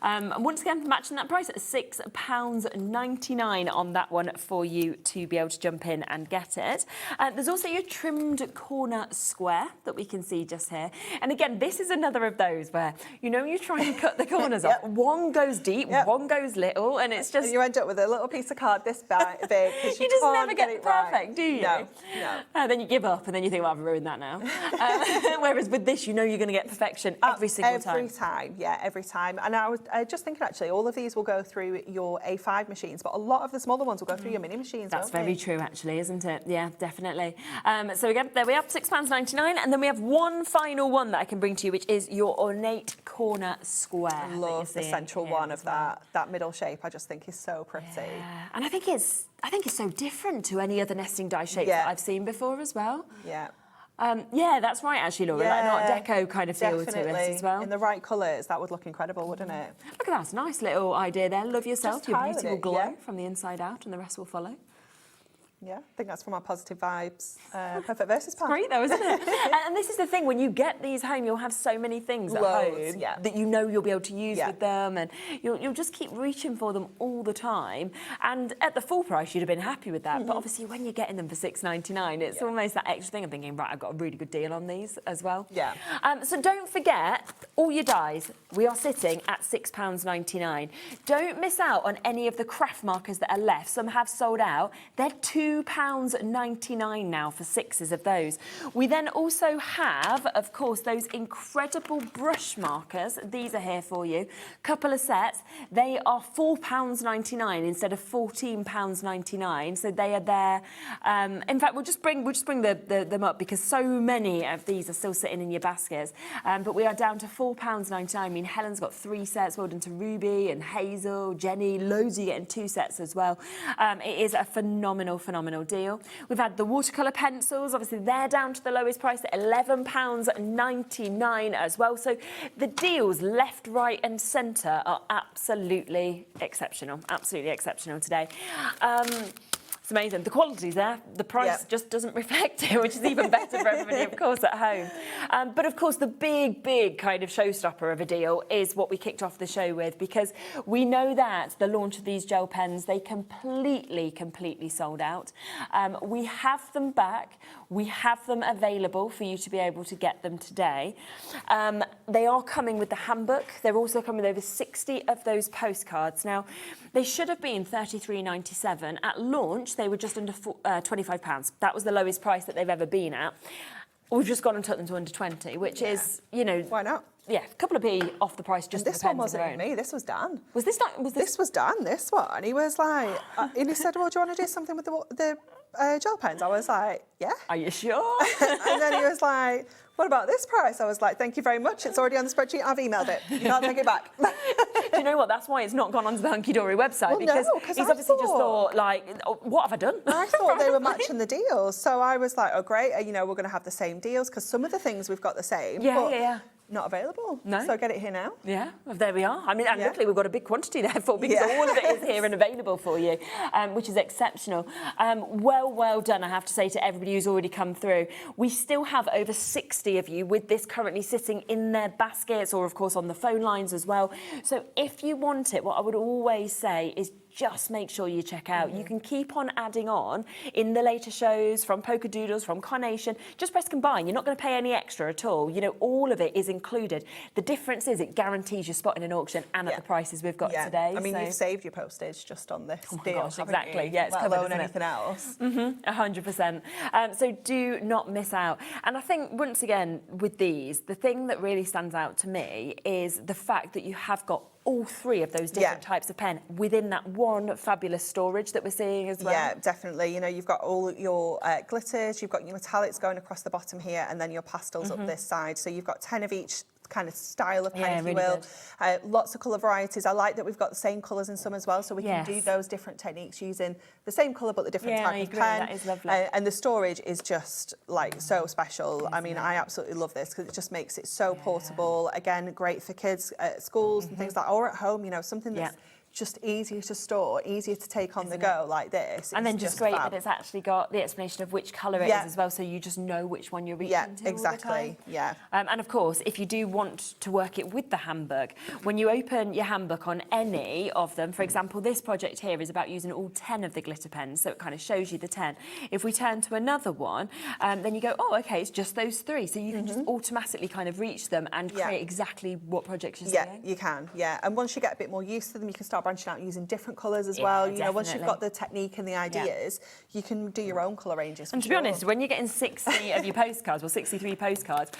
And once again, matching that price at £6.99 on that one for you to be able to jump in and get it. There's also your trimmed corner square that we can see just here. And again, this is another of those where, you know, you try and cut the corners off. One goes deep, one goes little, and it's just... And you end up with a little piece of card this big. You just never get it perfect, do you? No. Then you give up, and then you think, well, I've ruined that now. Whereas with this, you know you're going to get perfection every single time. Every time, yeah, every time. And I was just thinking, actually, all of these will go through your A5 machines, but a lot of the smaller ones will go through your mini machines, That's very true, actually, isn't it? Yeah, definitely. So again, there we are, £6.99. And then we have one final one that I can bring to you, which is your ornate corner square. I love the central one of that middle shape. I just think is so pretty. Yeah. And I think it's so different to any other nesting die shape that I've seen before as well. Yeah. Yeah, that's right, actually, Laura. Like an Art Deco kind of feel to it as well. In the right colours, that would look incredible, wouldn't it? Look at that, it's a nice little idea there. Love yourself, Just your tile beautiful it, glow from the inside out, and the rest will follow. Yeah, I think that's from our Positive Vibes Perfect Verses pack. Great though, isn't it? And this is the thing, when you get these home, you'll have so many things at home that you know you'll be able to use with them, and you'll just keep reaching for them all the time. And at the full price, you'd have been happy with that. But obviously, when you're getting them for $6.99, it's almost that extra thing of thinking, right, I've got a really good deal on these as well. Yeah. So don't forget, all your dies, we are sitting at £6.99. Don't miss out on any of the craft markers that are left. Some have sold out. They're £2.99 now for 6s of those. We then also have, of course, those incredible brush markers. These are here for you. Couple of sets. They are £4.99 instead of £14.99. So they are there. In fact, we'll just bring them up because so many of these are still sitting in your baskets. But we are down to £4.99. I mean, Helen's got 3 sets. Well done to Ruby and Hazel, Jenny. Loads of you getting 2 sets as well. It is a phenomenal deal. We've had the watercolour pencils, obviously they're down to the lowest price at £11.99 as well. So the deals left, right and centre are absolutely exceptional today. It's amazing. The quality's there. The price just doesn't reflect it, which is even better for everybody, of course, at home. But of course, the big kind of showstopper of a deal is what we kicked off the show with, because we know that the launch of these gel pens, they completely sold out. We have them back. We have them available for you to be able to get them today. They are coming with the handbook. They're also coming with over 60 of those postcards. Now, they should have been $33.97. At launch, they were just under £25. That was the lowest price that they've ever been at. We've just gone and took them to under 20, which is, you know... Why not? Yeah, a couple of p off the price just for the this one pens wasn't alone. me. This was Dan. This was Dan. This one. He was like, and he said, "Well, do you want to do something with the gel pens?" I was like, "Yeah." Are you sure? And then he was like, "What about this price?" I was like, "Thank you very much. It's already on the spreadsheet. I've emailed it. You can't take it back." Do you know what? That's why it's not gone onto the Hunkydory website, Well, because he's obviously just thought, like, what have I done? I thought they were matching the deals, so I was like, "Oh, great! You know, we're going to have the same deals because some of the things we've got the same." Yeah. Not available. No. So get it here now. Yeah, well, there we are. I mean, and luckily we've got a big quantity therefore, because all of it is here and available for you, which is exceptional. Well done, I have to say, to everybody who's already come through. We still have over 60 of you with this currently sitting in their baskets, or of course on the phone lines as well. So if you want it, what I would always say is just make sure you check out. You can keep on adding on in the later shows from Polkadoodles, from Carnation. Just press combine. You're not going to pay any extra at all. You know, all of it is included. The difference is it guarantees your spot in an auction and at the prices we've got today. I mean, you've saved your postage just on this deal. Gosh, exactly. Yeah, it's let covered, alone isn't anything else. 100%. So do not miss out. And I think, once again, with these, the thing that really stands out to me is the fact that you have got all 3 of those different types of pen within that one fabulous storage that we're seeing as well. Yeah, definitely. You know, you've got all your glitters, you've got your metallics going across the bottom here, and then your pastels up this side. So you've got 10 of each kind of style of pen, if you will. Lots of colour varieties. I like that we've got the same colours in some as well, so we can do those different techniques using the same colour but the different type of pen. That is lovely. And the storage is just like so special. I mean, I absolutely love this because it just makes it so portable. Again, great for kids at schools and things like, or at home, you know, something that's just easier to store, easier to take on the go like this. And then just great that it's actually got the explanation of which colour it is as well, so you just know which one you're reaching to exactly. And of course, if you do want to work it with the handbook, when you open your handbook on any of them, for example, this project here is about using all 10 of the glitter pens, so it kind of shows you the 10. If we turn to another one, then you go, oh, okay, it's just those 3, so you can just automatically kind of reach them and create exactly what projects you're seeing. You can, and once you get a bit more used to them, you can start branching out using different colours as well. You know, once you've got the technique and the ideas, you can do your own colour ranges. And to be honest, when you're getting 60 of your postcards, or 63 postcards,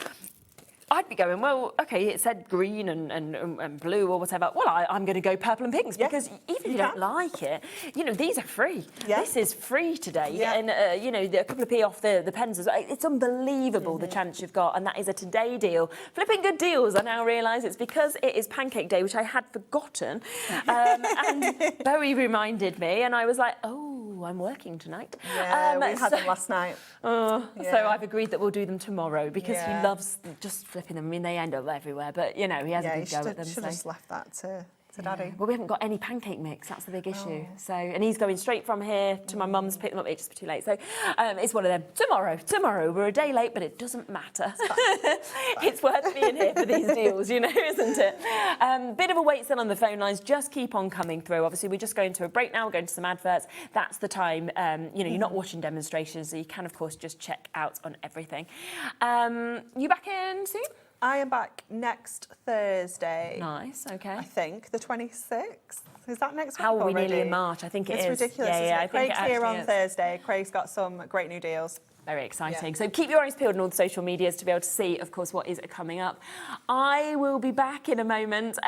I'd be going, well, okay, it said green and blue or whatever. Well, I'm going to go purple and pinks because even if you don't like it, you know, these are free. This is free today. And, you know, a couple of p off the pens as well. It's unbelievable the chance you've got, and that is a today deal. Flipping good deals, I now realise it's because it is Pancake Day, which I had forgotten, and Bowie reminded me, and I was like, oh, ooh, I'm working tonight. Yeah, we had them last night. So I've agreed that we'll do them tomorrow because he loves just flipping them. I mean, they end up everywhere, but you know, he has a good go at them. Should have just left that to Daddy. Well, we haven't got any pancake mix. That's the big issue. So, and he's going straight from here to my mum's, pick them up. It's just too late. So, it's one of them. Tomorrow. We're a day late, but it doesn't matter. It's worth being here for these deals, you know, isn't it? Bit of a wait still on the phone lines. Just keep on coming through. Obviously, we're just going to a break now. We're going to some adverts. That's the time. You know, you're not watching demonstrations, so you can, of course, just check out on everything. You back in soon? I am back next Thursday. Nice, okay. I think, the 26th. Is that next week How are we already? nearly in March? I think it is. It's ridiculous, isn't it? Craig's here on Thursday. Craig's got some great new deals. Very exciting. So keep your eyes peeled on all the social medias to be able to see, of course, what is coming up. I will be back in a moment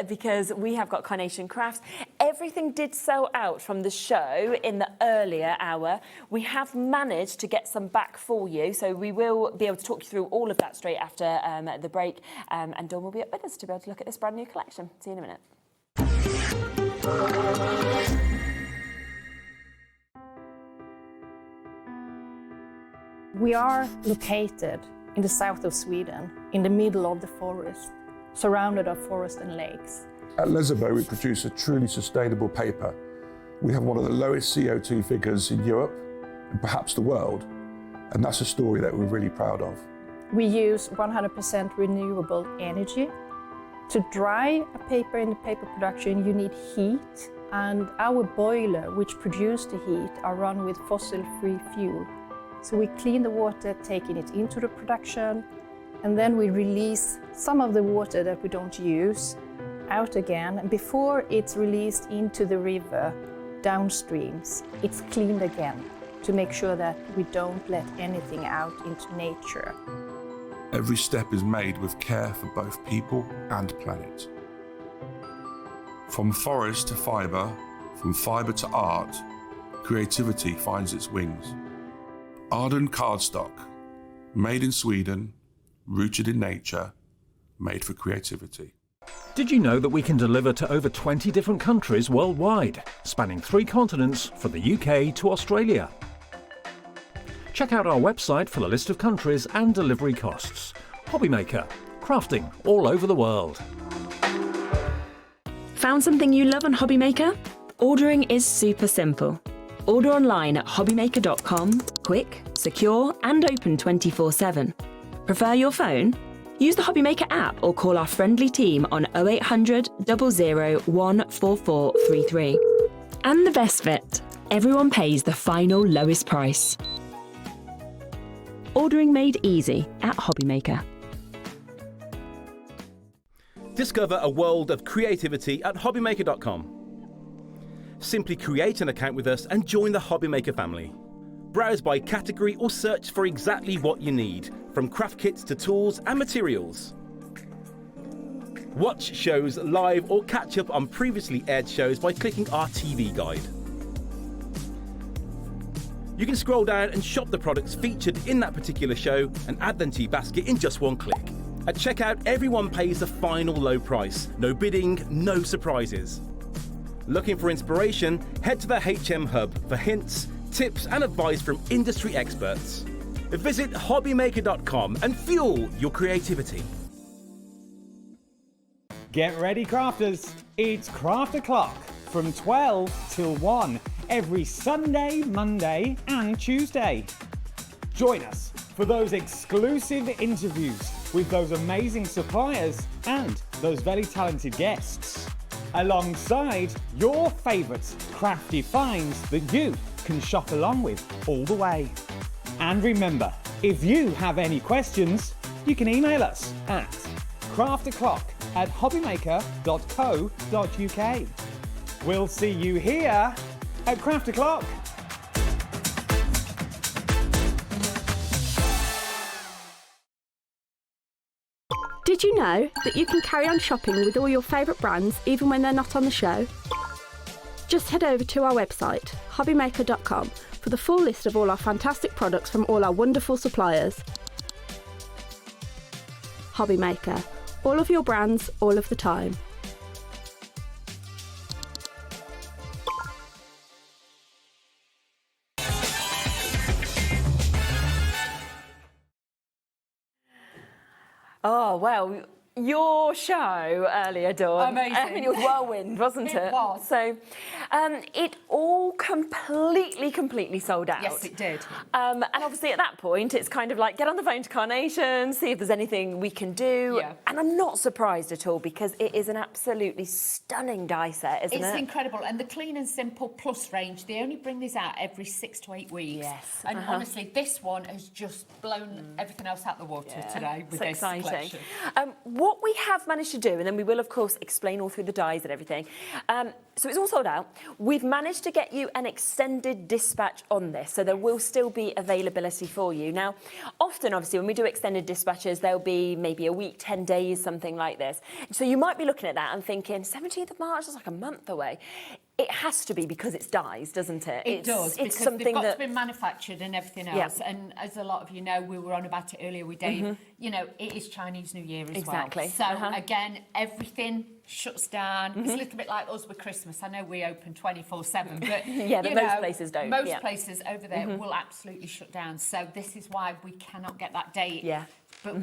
because we have got Carnation Crafts. Everything did sell out from the show in the earlier hour. We have managed to get some back for you, so we will be able to talk you through all of that straight after the break. And Dawn will be up with us to be able to look at this brand new collection. See you in a minute. We are located in the south of Sweden, in the middle of the forest, surrounded by forest and lakes. At Lesabo, we produce a truly sustainable paper. We have one of the lowest CO2 figures in Europe, and perhaps the world, and that's a story that we're really proud of. We use 100% renewable energy. To dry a paper in the paper production, you need heat, and our boiler, which produces the heat, are run with fossil-free fuel. So we clean the water, taking it into the production, and then we release some of the water that we don't use out again. And before it's released into the river, downstreams, it's cleaned again to make sure that we don't let anything out into nature. Every step is made with care for both people and planet. From forest to fibre, from fibre to art, creativity finds its wings. Arden cardstock, made in Sweden, rooted in nature, made for creativity. Did you know that we can deliver to over 20 different countries worldwide, spanning 3 continents from the UK to Australia? Check out our website for the list of countries and delivery costs. HobbyMaker, crafting all over the world. Found something you love on HobbyMaker? Ordering is super simple. Order online at hobbymaker.com, quick, secure and open 24/7. Prefer your phone? Use the HobbyMaker app or call our friendly team on 0800 00 14433. And the best bit, everyone pays the final lowest price. Ordering made easy at HobbyMaker. Discover a world of creativity at hobbymaker.com. Simply create an account with us and join the HobbyMaker family. Browse by category or search for exactly what you need, from craft kits to tools and materials. Watch shows live or catch up on previously aired shows by clicking our TV guide. You can scroll down and shop the products featured in that particular show and add them to your basket in just one click. At checkout, everyone pays the final low price. No bidding, no surprises. Looking for inspiration? Head to the HM Hub for hints, tips and advice from industry experts. Visit hobbymaker.com and fuel your creativity. Get ready, crafters. It's Craft O'Clock from 12 till 1 every Sunday, Monday and Tuesday. Join us for those exclusive interviews with those amazing suppliers and those very talented guests, alongside your favourite crafty finds that you can shop along with all the way. And remember, if you have any questions, you can email us at craftoclock@hobbymaker.co.uk. We'll see you here at Craft O'Clock. Did you know that you can carry on shopping with all your favourite brands even when they're not on the show? Just head over to our website, hobbymaker.com, for the full list of all our fantastic products from all our wonderful suppliers. HobbyMaker, all of your brands, all of the time. Oh, well, your show earlier, Dawn. Amazing. I mean, it was whirlwind, wasn't it? It was. So it all completely sold out. Yes, it did. And obviously at that point, it's kind of like, get on the phone to Carnation, see if there's anything we can do. Yeah. And I'm not surprised at all, because it is an absolutely stunning die set, isn't it? It's incredible. And the Clean and Simple Plus range, they only bring these out every 6 to 8 weeks. Yes. And honestly, this one has just blown everything else out the water today with this collection. What we have managed to do, and then we will, of course, explain all through the dies and everything. So it's all sold out. We've managed to get you an extended dispatch on this, so there will still be availability for you. Now, often, obviously, when we do extended dispatches, there'll be maybe a week, 10 days, something like this. So you might be looking at that and thinking, 17th of March, that's like a month away. It has to be, because it's dies, doesn't it? It does, it's because something they've got that to be manufactured and everything else. Yeah. And as a lot of you know, we were on about it earlier with Dave, you know, it is Chinese New Year as well. So again, everything shuts down. It's a little bit like us with Christmas. I know we open 24/7, but yeah, but most places don't. Most places over there will absolutely shut down. So this is why we cannot get that date. Yeah. But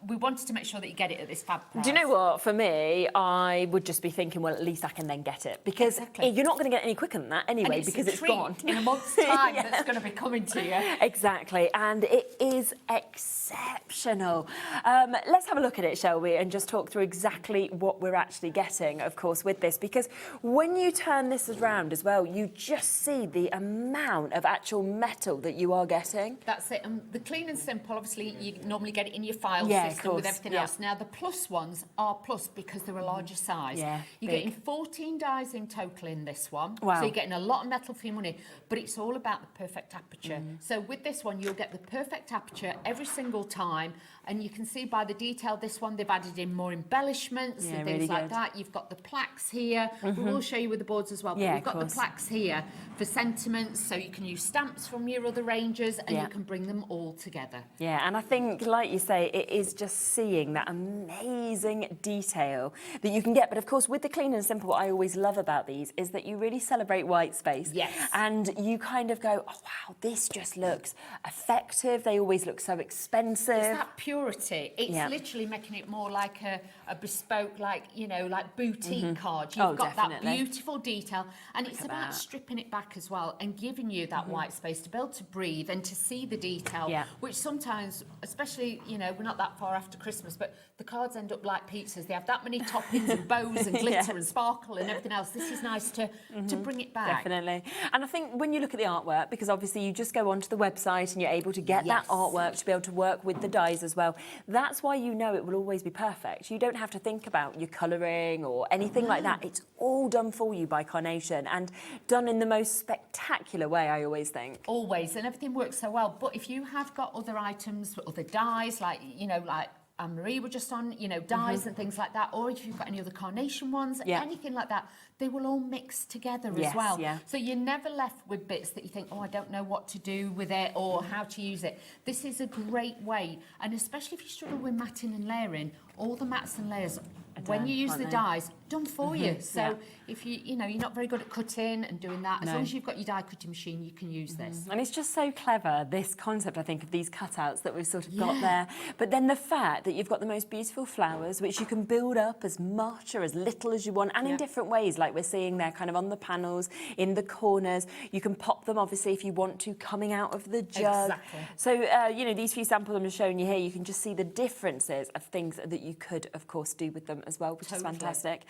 we wanted to make sure that you get it at this fab price. Do you know what? For me, I would just be thinking, well, at least I can then get it, because you're not going to get any quicker than that anyway, because it's gone in a month's time. That's going to be coming to you. Exactly, and it is exceptional. Let's have a look at it, shall we, and just talk through exactly what we're actually getting, of course, with this, because when you turn this around as well, you just see the amount of actual metal that you are getting. That's it. And the Clean and Simple, obviously, you normally get it in your file system with everything else. Now, the plus ones are plus because they're a larger size. You're getting 14 dies in total in this one. Wow. So you're getting a lot of metal for your money, but it's all about the perfect aperture. So with this one, you'll get the perfect aperture every single time. And you can see by the detail, this one, they've added in more embellishments and things like that. You've got the plaques here. We will show you with the boards as well. But we've got the plaques here for sentiments, so you can use stamps from your other ranges and you can bring them all together. Yeah, and I think, like you say, it is just seeing that amazing detail that you can get. But of course, with the Clean and Simple, what I always love about these is that you really celebrate white space. Yes. And you kind of go, oh, wow, this just looks effective. They always look so expensive. It's that purity. It's literally making it more like a bespoke, like, you know, like boutique card. You've got that beautiful detail. And it's about stripping it back as well and giving you that white space to be able to breathe and to see the detail, which sometimes, especially, you know, we're not that far after Christmas, but the cards end up like pizzas. They have that many toppings and bows and glitter and sparkle and everything else. This is nice to bring it back. Definitely. And I think when you look at the artwork, because obviously you just go onto the website and you're able to get that artwork to be able to work with the dies as well. That's why you know it will always be perfect. You don't have to think about your colouring or anything like that. It's all done for you by Carnation and done in the most spectacular way, I always think. Always, and everything works so well. But if you have got other items, other dies, like, you know, like Anne-Marie were just on, you know, dies and things like that, or if you've got any other Carnation ones, anything like that, they will all mix together as well. So you're never left with bits that you think, oh, I don't know what to do with it or how to use it. This is a great way, and especially if you struggle with matting and layering, all the mats and layers, when you use the dies, done for you. So if you know, you're not very good at cutting and doing that, as long as you've got your die cutting machine, you can use this. And it's just so clever, this concept, I think, of these cutouts that we've sort of got there. But then the fact that you've got the most beautiful flowers, which you can build up as much or as little as you want, and in different ways, like we're seeing there, kind of on the panels, in the corners. You can pop them, obviously, if you want to, coming out of the jug. So, you know, these few samples I'm just showing you here, you can just see the differences of things that you could, of course, do with them as well, which is fantastic.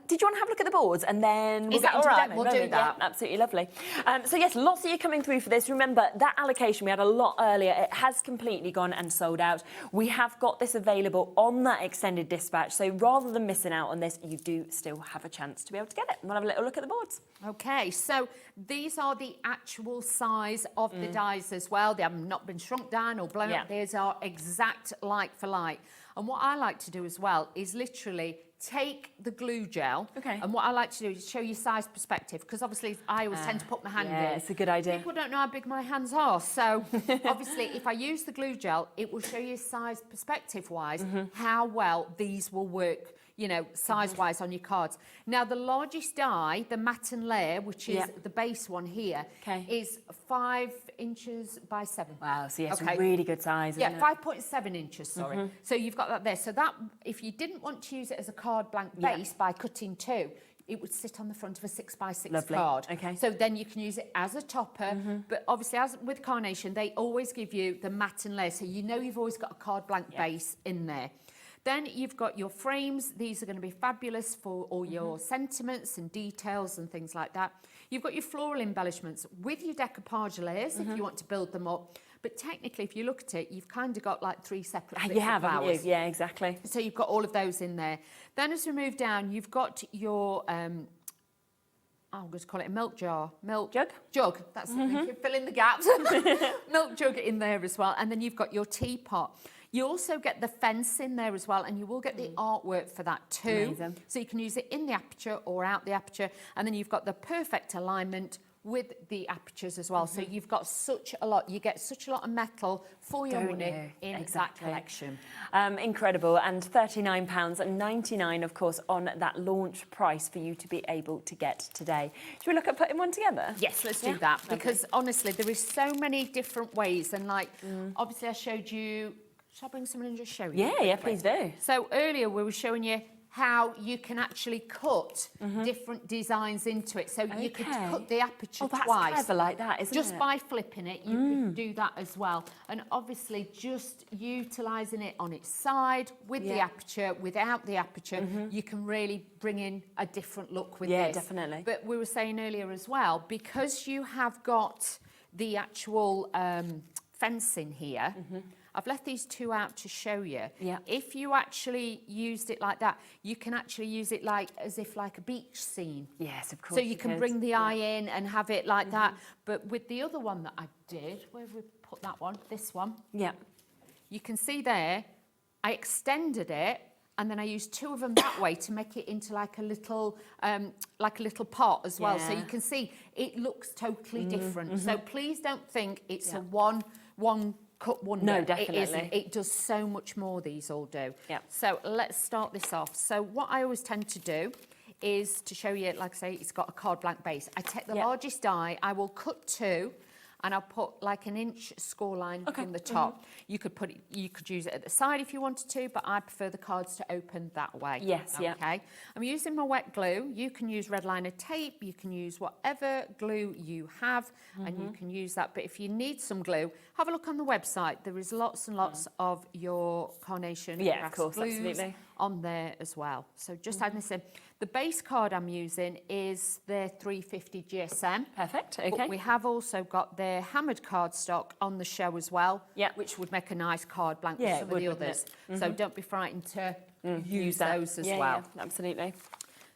Did you want to have a look at the boards and then we'll get into the demo? We'll do that. Yeah, absolutely lovely. So yes, lots of you coming through for this. Remember, that allocation we had a lot earlier, it has completely gone and sold out. We have got this available on that extended dispatch, so rather than missing out on this, you do still have a chance to be able to get it. We'll have a little look at the boards. Okay, so these are the actual size of the dies as well. They have not been shrunk down or blown up. These are exact like for like. And what I like to do as well is literally take the glue gel, and what I like to do is show you size perspective, because obviously I always tend to put my hand in. It's a good idea. People don't know how big my hands are, so obviously if I use the glue gel, it will show you size perspective-wise how well these will work, you know, size-wise on your cards. Now, the largest die, the matte and layer, which is the base one here, is 5 inches by 7. Wow, so it's a really good size, isn't it? 5.7 inches, sorry. So you've got that there. So that, if you didn't want to use it as a card blank base by cutting 2, it would sit on the front of a 6x6 card. Okay. So then you can use it as a topper. But obviously, as with Carnation, they always give you the matte and layer. So you know you've always got a card blank base in there. Then you've got your frames. These are going to be fabulous for all your sentiments and details and things like that. You've got your floral embellishments with your decoupage layers if you want to build them up. But technically, if you look at it, you've kind of got like 3 separate bits of flowers. Yeah, exactly. So you've got all of those in there. Then as we move down, you've got your, I'm going to call it a milk jar. Milk jug? Jug, that's it. Fill in the gaps. Milk jug in there as well. And then you've got your teapot. You also get the fence in there as well, and you will get the artwork for that too. Amazing. So you can use it in the aperture or out the aperture. And then you've got the perfect alignment with the apertures as well. So you've got such a lot, you get such a lot of metal for your money in that collection. Incredible, and £39.99, of course, on that launch price for you to be able to get today. Should we look at putting one together? Yes, let's do that, because honestly, there is so many different ways, and like, obviously I showed you, shall I bring someone and just show you? Yeah, please do. So earlier we were showing you how you can actually cut different designs into it. So you could cut the aperture that's twice. Clever like that, isn't just it? by flipping it, you can do that as well. And obviously just utilising it on its side with the aperture, without the aperture, you can really bring in a different look with this. Yeah, definitely. But we were saying earlier as well, because you have got the actual fencing here, I've left these 2 out to show you. Yeah. If you actually used it like that, you can actually use it like as if like a beach scene. Yes, of course. So you can bring the eye in and have it like that. But with the other one that I did, where have we put that one? This one. Yeah. You can see there, I extended it, and then I used 2 of them that way to make it into like a little pot as well. So you can see it looks totally different. So please don't think it's a one cut wonder. No, definitely. It isn't. It does so much more, these all do. Yeah. So let's start this off. So what I always tend to do is to show you, like I say, it's got a card blank base. I take the largest die, I will cut 2, and I'll put like an inch score line from the top. You could put it, you could use it at the side if you wanted to, but I prefer the cards to open that way. Yes, okay. I'm using my wet glue. You can use red liner tape, you can use whatever glue you have, and you can use that. But if you need some glue, have a look on the website. There is lots and lots of your Carnation Crafts of course, glues absolutely. on there as well. So just add this in. The base card I'm using is their 350 GSM. Perfect, okay. But we have also got their hammered cardstock on the show as well, which would make a nice card blank with some of the others. So don't be frightened to use those as well. Yeah, absolutely.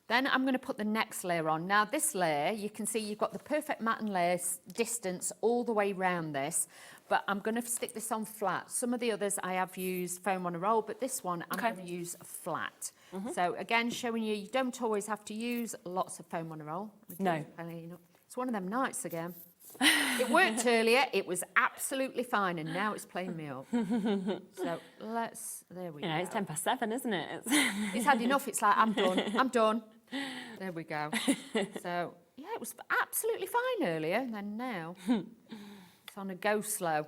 Then I'm going to put the next layer on. Now this layer, you can see you've got the perfect matte and layer distance all the way around this, but I'm going to stick this on flat. Some of the others I have used foam on a roll, but this one I'm going to use flat. So again, showing you, you don't always have to use lots of foam on a roll. No. It's one of them nights again. It worked earlier, it was absolutely fine, and now it's playing me up. So there we go. It's 7:10, isn't it? It's had enough, it's like, I'm done. There we go. So, yeah, it was absolutely fine earlier, and then now it's on a go slow.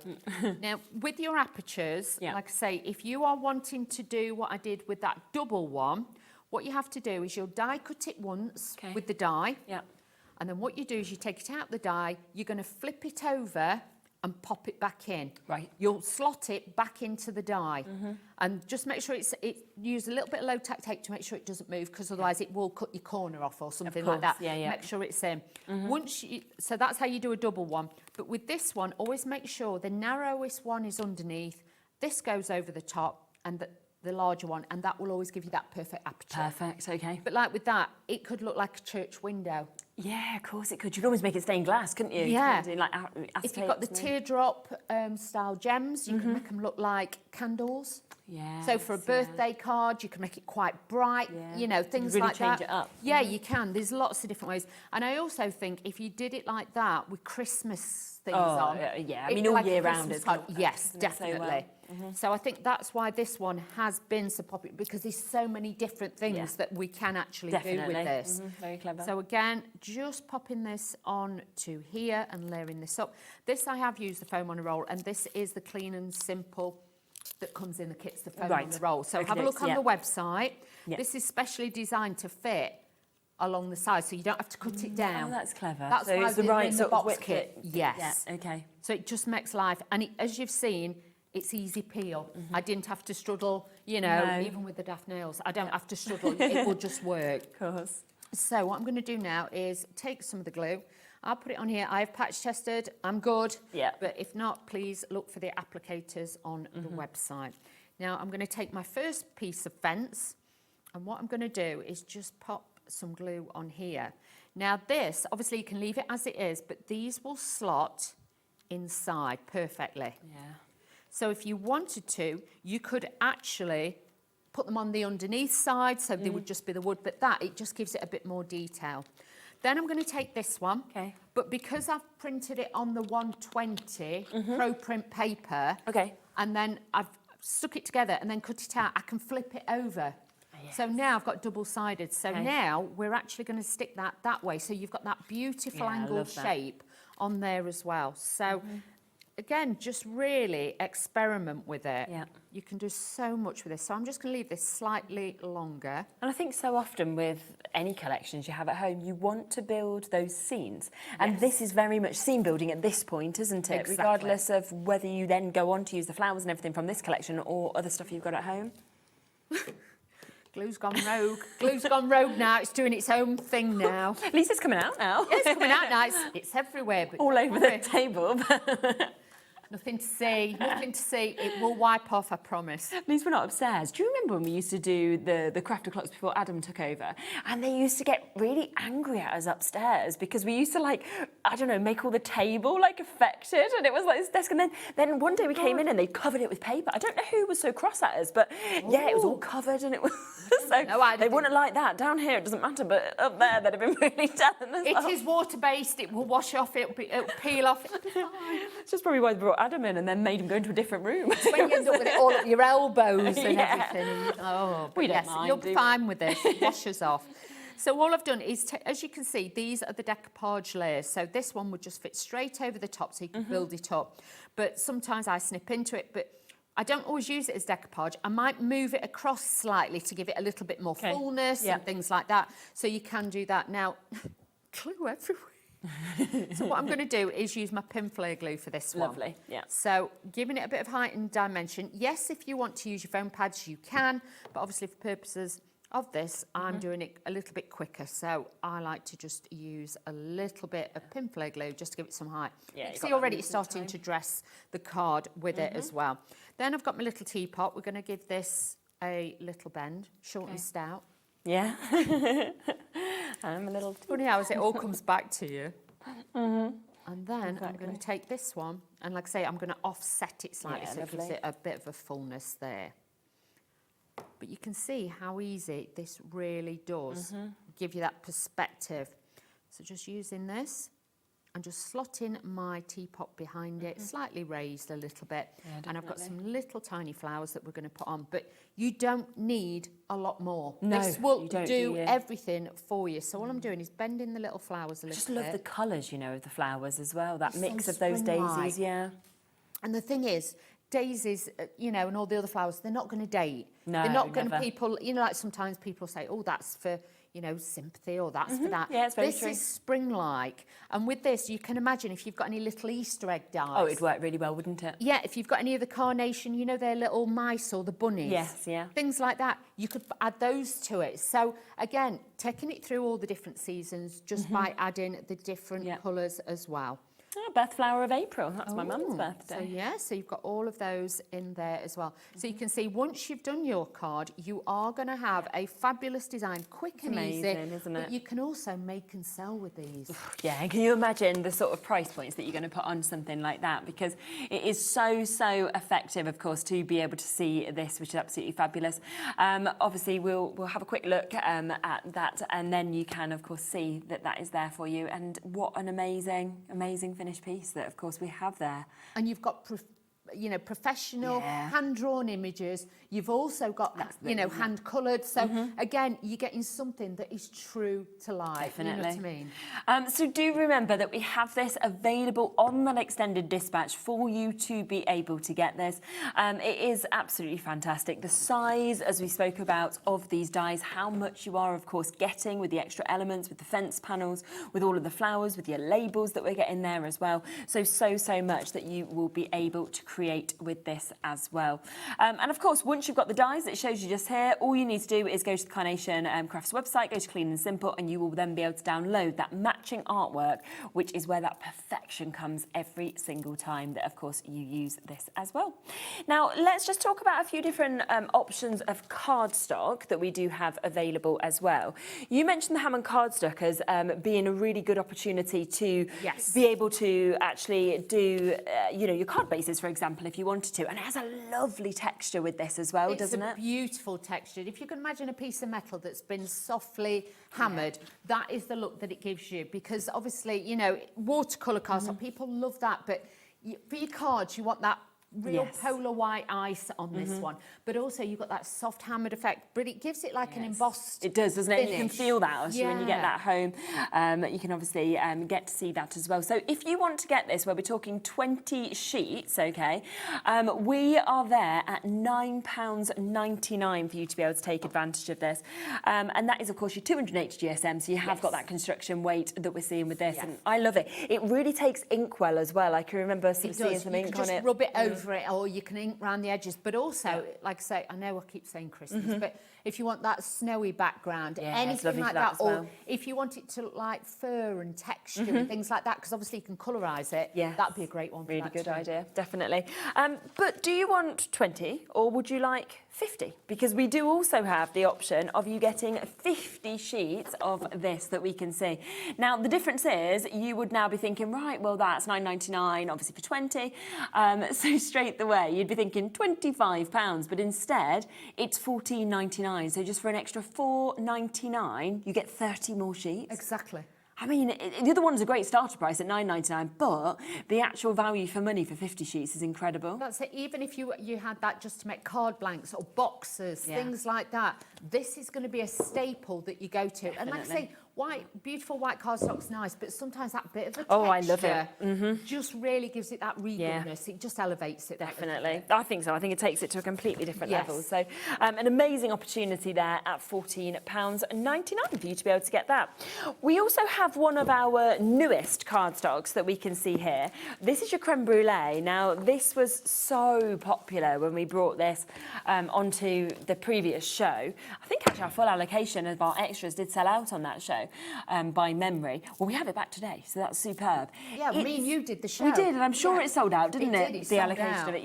Now, with your apertures, like I say, if you are wanting to do what I did with that double one, what you have to do is you'll die cut it once with the die. Yeah. And then what you do is you take it out the die, you're going to flip it over and pop it back in. Right. You'll slot it back into the die. And just make sure use a little bit of low tack tape to make sure it doesn't move, because otherwise it will cut your corner off or something like that. Make sure it's in. So that's how you do a double one. But with this one, always make sure the narrowest one is underneath, this goes over the top, and the larger one, and that will always give you that perfect aperture. Perfect, okay. But like with that, it could look like a church window. Yeah, of course it could. You could always make it stained glass, couldn't you? Yeah. You like if you've got the teardrop style gems, you can make them look like candles. Yeah. So for a birthday card, you can make it quite bright, you know, things really like that. change it up. Yeah, you can. There's lots of different ways. And I also think if you did it like that with Christmas things on. Yeah, I mean, all year round is yes, definitely. So I think that's why this one has been so popular, because there's so many different things that we can actually do with this. Very clever. So again, just popping this on to here and layering this up. This I have used the foam on a roll, and this is the Clean and Simple that comes in the kits, the foam on the roll. So have a look on the website. This is specially designed to fit along the side, so you don't have to cut it down. Oh, that's clever. That's so why it's the right sort of box width kit. Yes. Yeah, okay. So it just makes life, and as you've seen, it's easy peel. I didn't have to struggle, you know, even with the daft nails. I don't have to struggle. It will just work. Of course. So what I'm going to do now is take some of the glue. I'll put it on here. I've patch tested. I'm good. Yeah. But if not, please look for the applicators on the website. Now I'm going to take my first piece of fence, and what I'm going to do is just pop some glue on here. Now this, obviously you can leave it as it is, but these will slot inside perfectly. Yeah. So if you wanted to, you could actually put them on the underneath side, so they would just be the wood, but it just gives it a bit more detail. Then I'm going to take this one, but because I've printed it on the 120 Pro Print paper, and then I've stuck it together and then cut it out, I can flip it over. So now I've got double-sided. So now we're actually going to stick that way. So you've got that beautiful angled shape on there as well. So again, just really experiment with it. Yeah. You can do so much with this. So I'm just going to leave this slightly longer. And I think so often with any collections you have at home, you want to build those scenes. And this is very much scene building at this point, isn't it? Exactly. Regardless of whether you then go on to use the flowers and everything from this collection or other stuff you've got at home. Glue's gone rogue. Glue's gone rogue now. It's doing its own thing now. At least it's coming out now. Yeah, it's coming out now. It's everywhere. But all over the table. Nothing to see, nothing to see. It will wipe off, I promise. At least we're not upstairs. Do you remember when we used to do the crafter clocks before Adam took over? And they used to get really angry at us upstairs because we used to, like, I don't know, make all the table, like, affected. And it was like this desk. And then one day we came in and they covered it with paper. I don't know who was so cross at us, but yeah, it was all covered and it was... So they wouldn't like that. Down here, it doesn't matter, but up there, they'd have been really done. It is water-based. It will wash off. It'll peel off. It's just probably why they brought Adam in and then made him go into a different room. It's when you end up with it all at your elbows and everything. Oh, but we don't mind, you'll be fine with this. It washes off. So all I've done is, as you can see, these are the decoupage layers. So this one would just fit straight over the top so you can build it up. But sometimes I snip into it, but I don't always use it as decoupage. I might move it across slightly to give it a little bit more fullness and things like that. So you can do that. Now, glue everywhere. So what I'm going to do is use my pin flare glue for this one. Lovely, yeah. So giving it a bit of height and dimension. Yes, if you want to use your foam pads, you can. But obviously for purposes of this, I'm doing it a little bit quicker. So I like to just use a little bit of pin flare glue just to give it some height. Yeah, you can see already it's starting to dress the card with it as well. Then I've got my little teapot. We're going to give this a little bend, short and stout. Yeah. I'm a little... Funny how it all comes back to you. And then I'm going to take this one, and like I say, I'm going to offset it slightly so it gives it a bit of a fullness there. But you can see how easy this really does give you that perspective. So just using this and just slotting my teapot behind it, slightly raised a little bit. Yeah, and I've got some little tiny flowers that we're going to put on, but you don't need a lot more. No, this will do everything for you. So all I'm doing is bending the little flowers a little bit. I just love the colours, you know, of the flowers as well, that mix of those daisies, And the thing is, daisies, you know, and all the other flowers, they're not going to date. No, they're not going to, people, you know, like sometimes people say, oh, that's for, you know, sympathy, or that's for that. Yeah, it's very this true. Is spring-like. And with this, you can imagine if you've got any little Easter egg dies. Oh, it'd work really well, wouldn't it? Yeah, if you've got any of the carnation, you know, their little mice or the bunnies. Yes, yeah. Things like that, you could add those to it. So, again, taking it through all the different seasons just by adding the different colours as well. Oh, Birth Flower of April. That's my mum's birthday. So yeah, so you've got all of those in there as well. So you can see once you've done your card, you are going to have a fabulous design, quick and easy, isn't it? But you can also make and sell with these. Yeah, can you imagine the sort of price points that you're going to put on something like that? Because it is so effective, of course, to be able to see this, which is absolutely fabulous. Obviously, we'll have a quick look at that, and then you can, of course, see that is there for you. And what an amazing finished piece that, of course, we have there. And you've got professional hand-drawn images. You've also got, hand-coloured. So again, you're getting something that is true to life. Definitely. You know what I mean? So do remember that we have this available on that extended dispatch for you to be able to get this. It is absolutely fantastic. The size, as we spoke about, of these dies, how much you are, of course, getting with the extra elements, with the fence panels, with all of the flowers, with your labels that we're getting there as well. So much that you will be able to create with this as well. And of course, once you've got the dies that it shows you just here, all you need to do is go to the Carnation Crafts website, go to Clean and Simple, and you will then be able to download that matching artwork, which is where that perfection comes every single time that, of course, you use this as well. Now, let's just talk about a few different options of cardstock that we do have available as well. You mentioned the Hammond cardstock as being a really good opportunity to be able to actually do, your card bases, for example, if you wanted to. And it has a lovely texture with this as well, doesn't it? It's a beautiful texture. If you can imagine a piece of metal that's been softly hammered, that is the look that it gives you. Because obviously, watercolour cardstock, people love that. But for your cards, you want that real polar white ice on this one, but also you've got that soft hammered effect, but it gives it like an embossed It does, doesn't it? finish. You can feel that when you get that home. You can obviously get to see that as well. So if you want to get this, where we're talking 20 sheets, we are there at £9.99 for you to be able to take advantage of this. And that is, of course, your 280 GSM, so you have got that construction weight that we're seeing with this, and I love it. It really takes ink well as well. I can remember seeing some ink on it. Just rub it over it, or you can ink around the edges, but also, like I say, I know I keep saying Christmas, but if you want that snowy background, anything like that, or if you want it to look like fur and texture and things like that, because obviously you can colorise it, that'd be a great one for really that good too. idea, definitely. But do you want 20 or would you like 50? Because we do also have the option of you getting 50 sheets of this that we can see. Now, the difference is you would now be thinking, right, well, that's £9.99, obviously for 20. So straight away, you'd be thinking £25, but instead it's £14.99. So just for an extra £4.99, you get 30 more sheets. Exactly. I mean, the other one's a great starter price at £9.99, but the actual value for money for 50 sheets is incredible. That's it. Even if you had that just to make card blanks or boxes, things like that, this is going to be a staple that you go to. Definitely. And like I say, beautiful white cardstock's nice, but sometimes that bit of a texture I love it. just really gives it that regalness. It just elevates it. Definitely. I think so. I think it takes it to a completely different level. So an amazing opportunity there at £14.99 for you to be able to get that. We also have one of our newest cardstocks that we can see here. This is your creme brulee. Now, this was so popular when we brought this onto the previous show. I think actually our full allocation of our extras did sell out on that show. By memory. Well, we have it back today, so that's superb. Yeah, me and you did the show. We did, and I'm sure it sold out, didn't it? It did, the allocation of it,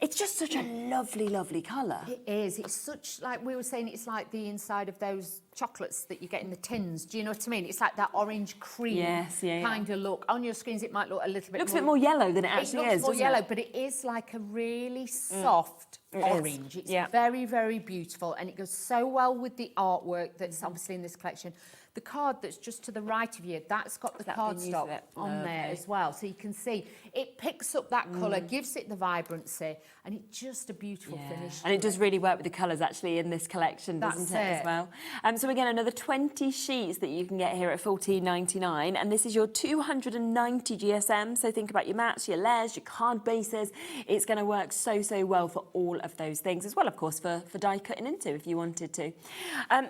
It's just such a lovely, lovely colour. It is. It's such, like we were saying, it's like the inside of those chocolates that you get in the tins. Do you know what I mean? It's like that orange cream kind of look. On your screens, it might look a little bit looks a bit more yellow than it actually is, It looks more yellow, but it is like a really soft orange. It's very, very beautiful, and it goes so well with the artwork that's obviously in this collection. The card that's just to the right of you, that's got the cardstock on there as well. So you can see it picks up that colour, gives it the vibrancy, and it's just a beautiful finish. And it does really work with the colours actually in this collection, doesn't it, as well? So again, another 20 sheets that you can get here at £14.99, and this is your 290 GSM. So think about your mats, your layers, your card bases. It's going to work so well for all of those things, as well, of course, for die cutting into if you wanted to.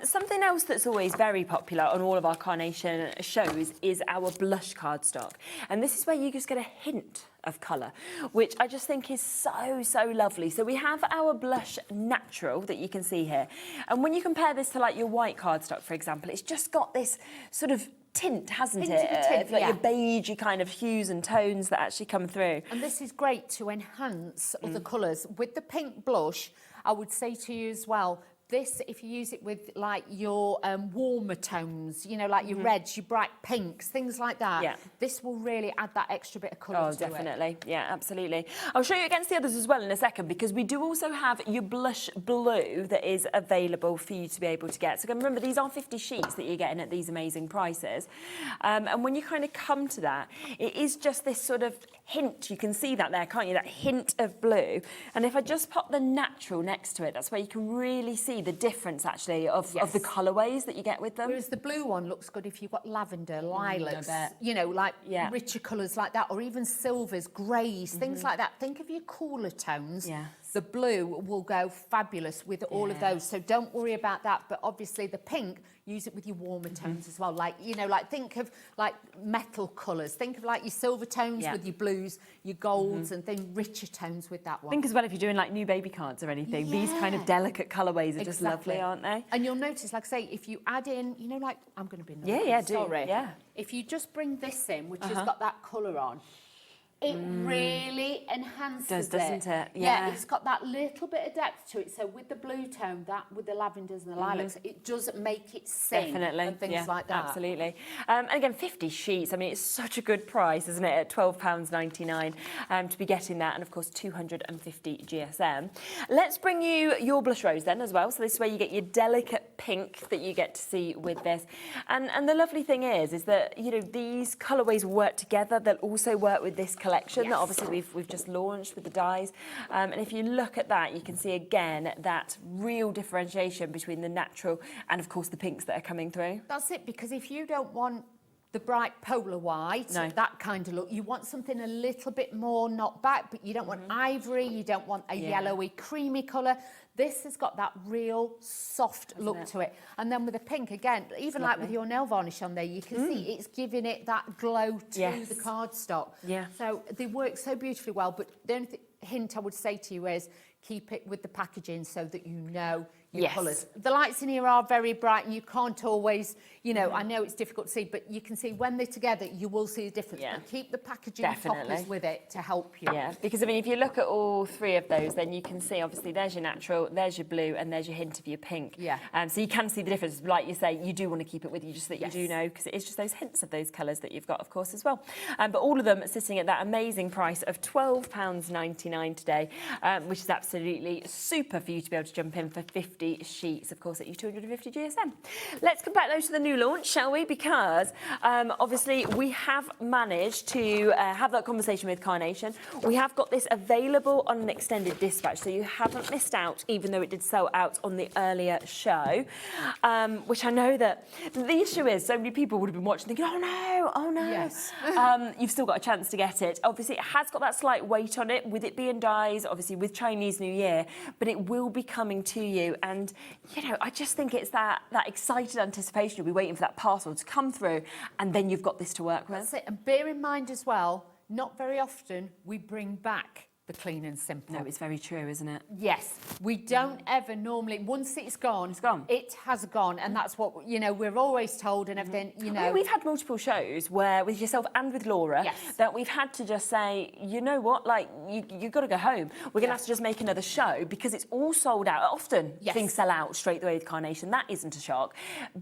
Something else that's always very popular on all of our Carnation shows is our blush cardstock, and this is where you just get a hint of colour, which I just think is so lovely. So we have our blush natural that you can see here, and when you compare this to like your white cardstock, for example, it's just got this sort of tint, hasn't Hint it? of a tint, like yeah. your beigey kind of hues and tones that actually come through. And this is great to enhance the colours. With the pink blush, I would say to you as well, this, if you use it with like your warmer tones, you know, like your reds, your bright pinks, things like that, this will really add that extra bit of colour to definitely. Yeah, absolutely. I'll show you against the others as well in a second, because we do also have your blush blue that is available for you to be able to get. So remember, these are 50 sheets that you're getting at these amazing prices. And when you kind of come to that, it is just this sort of hint. You can see that there, can't you? That hint of blue. And if I just pop the natural next to it, that's where you can really see the difference actually of the colourways that you get with them. Whereas the blue one looks good if you've got lavender, lilacs, you know, like richer colours like that, or even silvers, greys, things like that. Think of your cooler tones. The blue will go fabulous with all of those, so don't worry about that. But obviously the pink, use it with your warmer tones as well. Like, you know, like think of like metal colours. Think of like your silver tones with your blues, your golds, and then richer tones with that one. Think as well if you're doing like new baby cards or anything, these kind of delicate colourways are just lovely, aren't they? And you'll notice, like I say, if you add in, you know, like, I'm going to be sorry. If you just bring this in, which has got that colour on, it really enhances it. Doesn't it? Yeah, it's got that little bit of depth to it. So with the blue tone, that with the lavenders and the lilacs, it does make it sing. Definitely. And things like that. Absolutely. And again, 50 sheets. I mean, it's such a good price, isn't it? At £12.99 to be getting that. And of course, 250 GSM. Let's bring you your blush rose then as well. So this is where you get your delicate pink that you get to see with this. And the lovely thing is that, you know, these colourways work together. They'll also work with this collection that obviously we've just launched with the dies. And if you look at that, you can see again that real differentiation between the natural and of course the pinks that are coming through. That's it, because if you don't want the bright polar white, that kind of look, you want something a little bit more knocked back, but you don't want ivory, you don't want a yellowy creamy colour. This has got that real soft look to it. And then with the pink, again, even like with your nail varnish on there, you can see it's giving it that glow to the cardstock. So they work so beautifully well, but the only hint I would say to you is keep it with the packaging so that you know your colours. The lights in here are very bright and you can't always, you know, I know it's difficult to see, but you can see when they're together, you will see the difference. But keep the packaging toppers with it to help you. Yeah, because I mean, if you look at all three of those, then you can see obviously there's your natural, there's your blue, and there's your hint of your pink. So you can see the difference. Like you say, you do want to keep it with you just so that you do know, because it is just those hints of those colours that you've got, of course, as well. But all of them are sitting at that amazing price of £12.99 today, which is absolutely super for you to be able to jump in for 50 sheets, of course, at your 250 GSM. Let's come back though to the new launch, shall we? Because obviously we have managed to have that conversation with Carnation. We have got this available on an extended dispatch, so you haven't missed out, even though it did sell out on the earlier show, which I know that the issue is so many people would have been watching thinking, oh no, oh no. Yes. You've still got a chance to get it. Obviously, it has got that slight weight on it, with it being dies, obviously with Chinese New Year, but it will be coming to you. And, you know, I just think it's that excited anticipation. You'll be waiting for that parcel to come through, and then you've got this to work with. That's it. And bear in mind as well, not very often we bring back the clean and simple. No, it's very true, isn't it? Yes, we don't ever normally, once it's gone, it has gone, and that's what, you know, we're always told and everything, you know. I mean, we've had multiple shows where, with yourself and with Laura, that we've had to just say, you know what, like, you've got to go home. We're going to have to just make another show because it's all sold out. Often things sell out straight away with Carnation. That isn't a shock.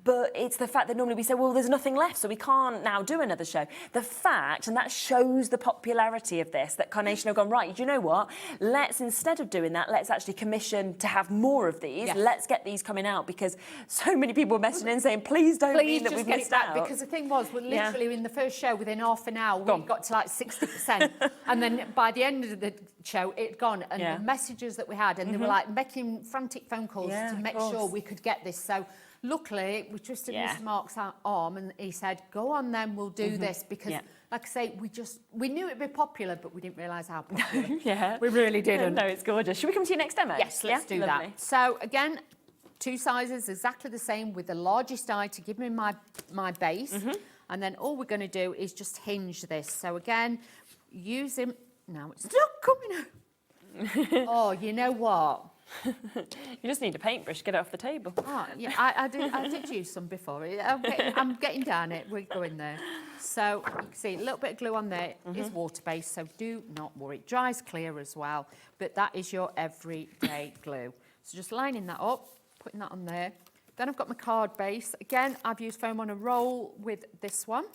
But it's the fact that normally we say, well, there's nothing left, so we can't now do another show. The fact, and that shows the popularity of this, that Carnation have gone, right, do you know what? Let's, instead of doing that, let's actually commission to have more of these. Let's get these coming out, because so many people were messaging in saying, please don't mean that we've missed out. Because the thing was, we're literally in the first show, within half an hour, we got to like 60%. And then by the end of the show, it'd gone. And the messages that we had, and they were like making frantic phone calls to make sure we could get this. So luckily, we twisted Mr. Mark's arm and he said, go on then, we'll do this, because like I say, we knew it'd be popular, but we didn't realise how popular. We really didn't. No, it's gorgeous. Should we come to your next demo? Yes, let's do that. So again, 2 sizes, exactly the same, with the largest die to give me my base. And then all we're going to do is just hinge this. So again, using, now it's not coming out. Oh, you know what? You just need a paintbrush, get it off the table. Oh, yeah, I did use some before. I'm getting down it. We're going there. So you can see a little bit of glue on there is water-based, so do not worry. It dries clear as well, but that is your everyday glue. So just lining that up, putting that on there. Then I've got my card base. Again, I've used foam on a roll with this one,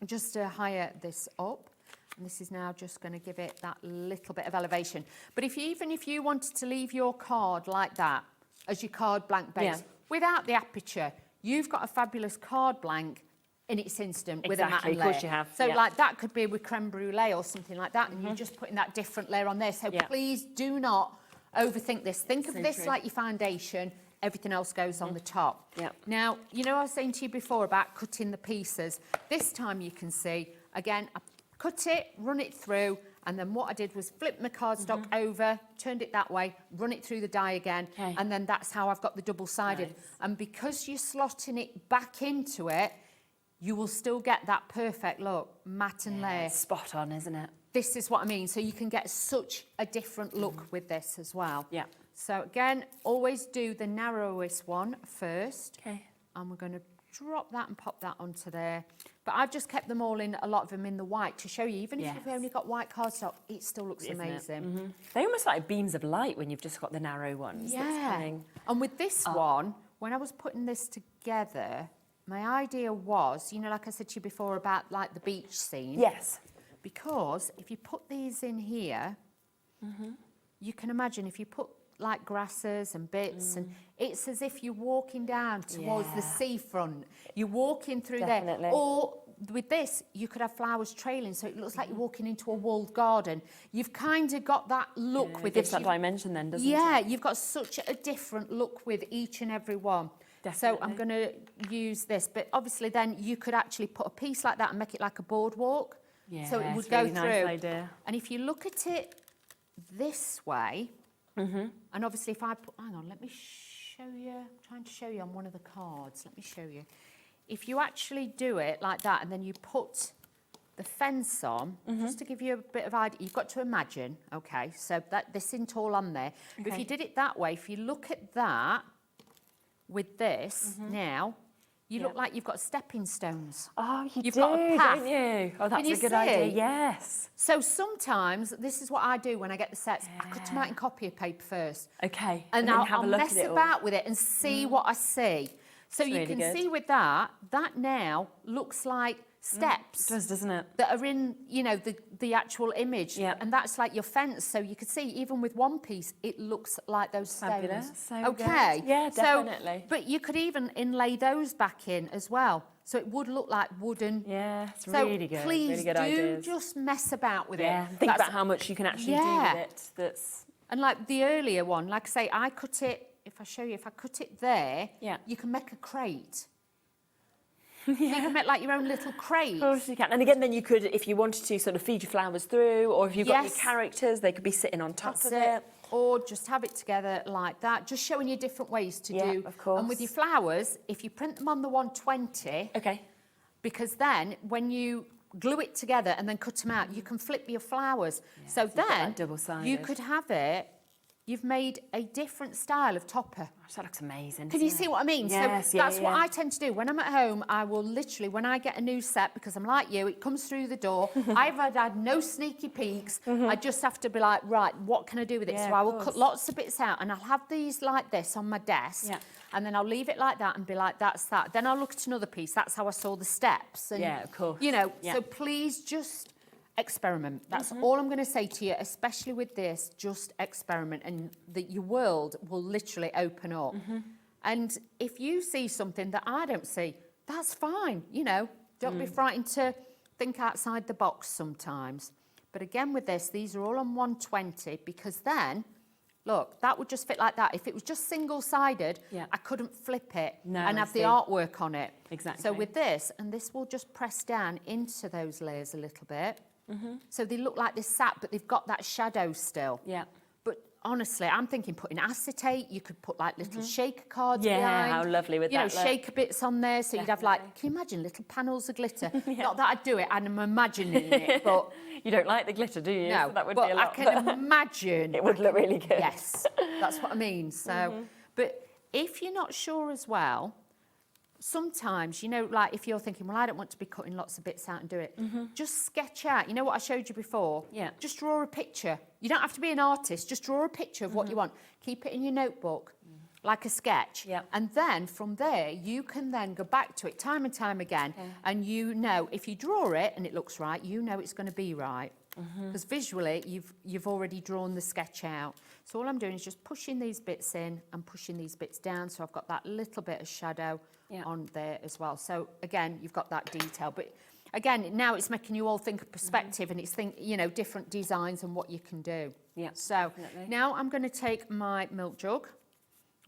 just to higher this up. And this is now just going to give it that little bit of elevation. But even if you wanted to leave your card like that, as your card blank base, without the aperture, you've got a fabulous card blank in its instant with a matte layer. Of course you have. So like that could be with creme brulee or something like that, and you're just putting that different layer on there. So please do not overthink this. Think of this like your foundation. Everything else goes on the top. Now, you know I was saying to you before about cutting the pieces. This time you can see, again, I cut it, run it through, and then what I did was flip my cardstock over, turned it that way, run it through the die again, and then that's how I've got the double-sided. Nice. And because you're slotting it back into it, you will still get that perfect look, matte and layer. Spot on, isn't it? This is what I mean. So you can get such a different look with this as well. Yeah. So again, always do the narrowest one first. Okay. And we're going to drop that and pop that onto there. But I've just kept them all in, a lot of them in the white to show you, even if you've only got white cardstock, it still looks amazing. They almost like beams of light when you've just got the narrow ones. Yeah. And with this one, when I was putting this together, my idea was, you know, like I said to you before about like the beach scene. Yes. Because if you put these in here, you can imagine if you put like grasses and bits, and it's as if you're walking down towards the seafront. You're walking through there. Or with this, you could have flowers trailing, so it looks like you're walking into a walled garden. You've kind of got that look with this. It Gives that dimension then, doesn't it? Yeah, you've got such a different look with each and every one. Definitely. So I'm going to use this, but obviously then you could actually put a piece like that and make it like a boardwalk. Yeah, so it would go through. Nice idea. And if you look at it this way, and obviously if I put, hang on, let me show you, I'm trying to show you on one of the cards, let me show you. If you actually do it like that and then you put the fence on, just to give you a bit of idea, you've got to imagine, okay, so that this isn't all on there, but if you did it that way, if you look at that with this now, you look like you've got stepping stones. Oh, you've got a path. Don't you? Oh, that's a good idea, yes. So sometimes, this is what I do when I get the sets, I cut them out in copier paper first. Okay. And I'll mess about with it and see what I see. So you really can see with that now looks like steps. It does, doesn't it? That are in, you know, the actual image. Yeah. And that's like your fence. So you can see, even with one piece, it looks like those stones. Fabulous. So okay. Good. Yeah, definitely. So, but you could even inlay those back in as well. So it would look like wooden. Yeah, it's really good. Please really good do ideas. just mess about with it. Think about how much you can actually do with it. That's... And like the earlier one, like I say, I cut it, if I show you, if I cut it there, you can make a crate. You can make like your own little crate. Of course you can. And again, then you could, if you wanted to, sort of feed your flowers through, or if you've got your characters, they could be sitting on top of it. Or just have it together like that, just showing you different ways to do. Of course. And with your flowers, if you print them on the 120, because then when you glue it together and then cut them out, you can flip your flowers. So then you could have it. You've made a different style of topper. That looks amazing. Can you see what I mean? Yes, so that's what I tend to do. When I'm at home, I will literally, when I get a new set, because I'm like you, it comes through the door. I've had no sneaky peeks. I just have to be like, right, what can I do with it? So I will cut lots of bits out, and I'll have these like this on my desk. And then I'll leave it like that and be like, that's that. Then I'll look at another piece. That's how I saw the steps. And, of course. You know, so please just experiment. That's all I'm going to say to you, especially with this, just experiment, and that your world will literally open up. And if you see something that I don't see, that's fine, you know. Don't be frightened to think outside the box sometimes. But again with this, these are all on 120, because then, look, that would just fit like that. If it was just single-sided, I couldn't flip it and have the artwork on it. Exactly. So with this, and this will just press down into those layers a little bit. So they look like they're sat, but they've got that shadow still. But honestly, I'm thinking putting acetate, you could put like little shaker cards behind. How lovely with that. You know, shaker bits on there, so you'd have like, can you imagine little panels of glitter? Not that I'd do it, I'm imagining it, but... You don't like the glitter, do you? No, So that would but be a lot. I can imagine. It would look really good. Yes. That's what I mean. So, but if you're not sure as well, sometimes, you know, like if you're thinking, well, I don't want to be cutting lots of bits out and do it, just sketch out. You know what I showed you before? Yeah. Just draw a picture. You don't have to be an artist. Just draw a picture of what you want. Keep it in your notebook, like a sketch. Yeah. And then from there, you can then go back to it time and time again. And you know, if you draw it and it looks right, you know it's going to be right. Because visually, you've already drawn the sketch out. So all I'm doing is just pushing these bits in and pushing these bits down. So I've got that little bit of shadow on there as well. So again, you've got that detail. But again, now it's making you all think of perspective and it's you know, different designs and what you can do. Yeah. So now I'm going to take my milk jug,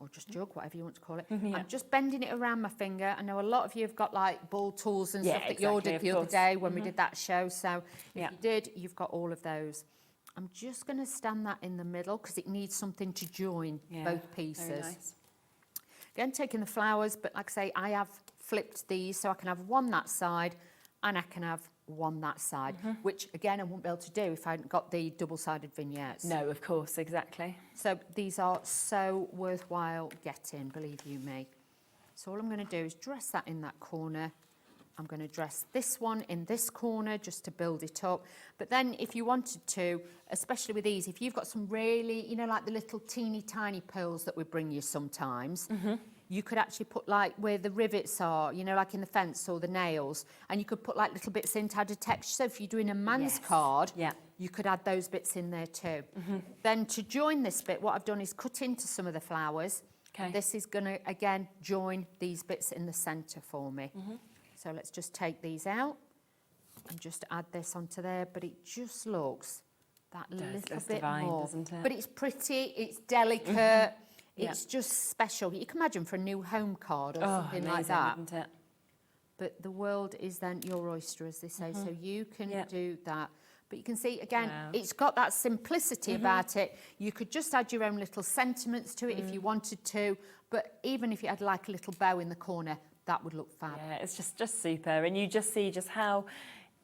or just jug, whatever you want to call it. I'm just bending it around my finger. I know a lot of you have got like ball tools and stuff that you ordered the other day when we did that show. So if you did, you've got all of those. I'm just going to stand that in the middle because it needs something to join both pieces. Very nice. Again, taking the flowers, but like I say, I have flipped these so I can have one that side and I can have one that side, which again I wouldn't be able to do if I hadn't got the double-sided vignettes. No, of course, exactly. So these are so worthwhile getting, believe you me. So all I'm going to do is dress that in that corner. I'm going to dress this one in this corner just to build it up. But then if you wanted to, especially with these, if you've got some really, you know, like the little teeny tiny pearls that we bring you sometimes, you could actually put like where the rivets are, you know, like in the fence or the nails, and you could put like little bits in to add a texture. So if you're doing a man's card, you could add those bits in there too. Then to join this bit, what I've done is cut into some of the flowers. This is going to, again, join these bits in the centre for me. So let's just take these out and just add this onto there, but it just looks that little bit divine, more. Doesn't it? But it's pretty, it's delicate, it's just special. You can imagine for a new home card or something amazing, like that. Isn't it? But the world is then your oyster, as they say, so you can do that. But you can see, again, it's got that simplicity about it. You could just add your own little sentiments to it if you wanted to, but even if you had like a little bow in the corner, that would look fab. Yeah, it's just super. And you just see just how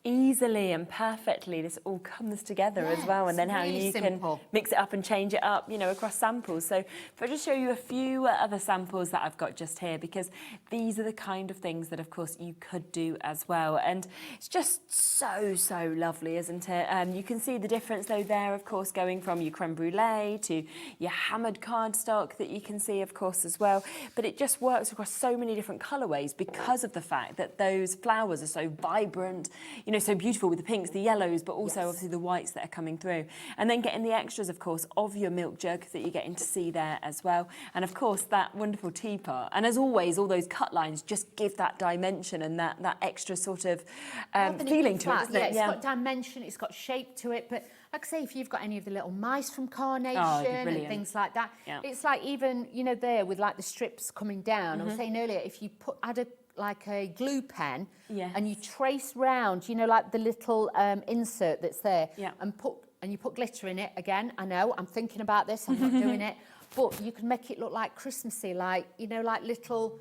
easily and perfectly this all comes together as well, and then how really you can mix it up and change it up, you know, across samples. So if I just show you a few other samples that I've got just here, because these are the kind of things that of course you could do as well, and it's just so lovely, isn't it? You can see the difference though there, of course, going from your creme brulee to your hammered cardstock that you can see, of course, as well. But it just works across so many different colorways because of the fact that those flowers are so vibrant, you know, so beautiful with the pinks, the yellows, but also obviously the whites that are coming through. And then getting the extras, of course, of your milk jug that you're getting to see there as well. And of course, that wonderful teapot. And as always, all those cut lines just give that dimension and that extra sort of feeling to it, doesn't it? It's got dimension, it's got shape to it. But like I say, if you've got any of the little mice from Carnation and things like that, it's like even, you know, there with like the strips coming down, I was saying earlier, if you add like a glue pen and you trace round, you know, like the little insert that's there and you put glitter in it. Again, I know, I'm thinking about this, I'm not doing it, but you can make it look like Christmassy, like, you know, like little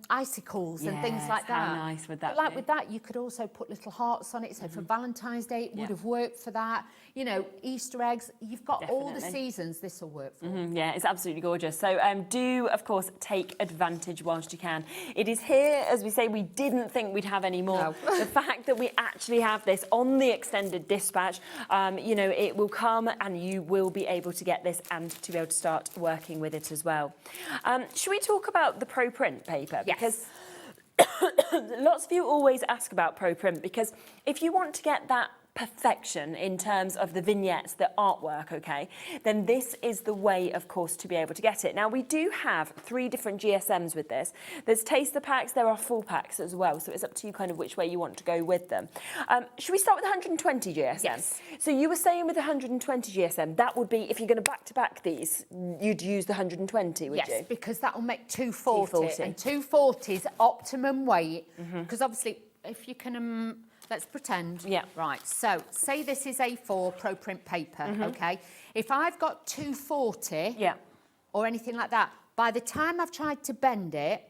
icicles and things like that. How nice would that be? Like with that, you could also put little hearts on it. So for Valentine's Day, it would have worked for that. You know, Easter eggs, you've got all the seasons, this will work for. Yeah, it's absolutely gorgeous. So do, of course, take advantage whilst you can. It is here, as we say, we didn't think we'd have any more. No. The fact that we actually have this on the extended dispatch, you know, it will come and you will be able to get this and to be able to start working with it as well. Should we talk about the Pro Print paper? Because lots of you always ask about Pro Print, because if you want to get that perfection in terms of the vignettes, the artwork, okay, then this is the way, of course, to be able to get it. Now, we do have 3 different GSMs with this. There's taster packs, there are full packs as well, so it's up to you kind of which way you want to go with them. Should we start with 120 GSM? Yes. So you were saying with the 120 GSM, that would be, if you're going to back-to-back these, you'd use the 120, would you? Yes, because that will make 240. And 240 is optimum weight, because obviously, if you can... Let's pretend. Right, so say this is A4 Pro Print paper, okay? If I've got 240 or anything like that, by the time I've tried to bend it,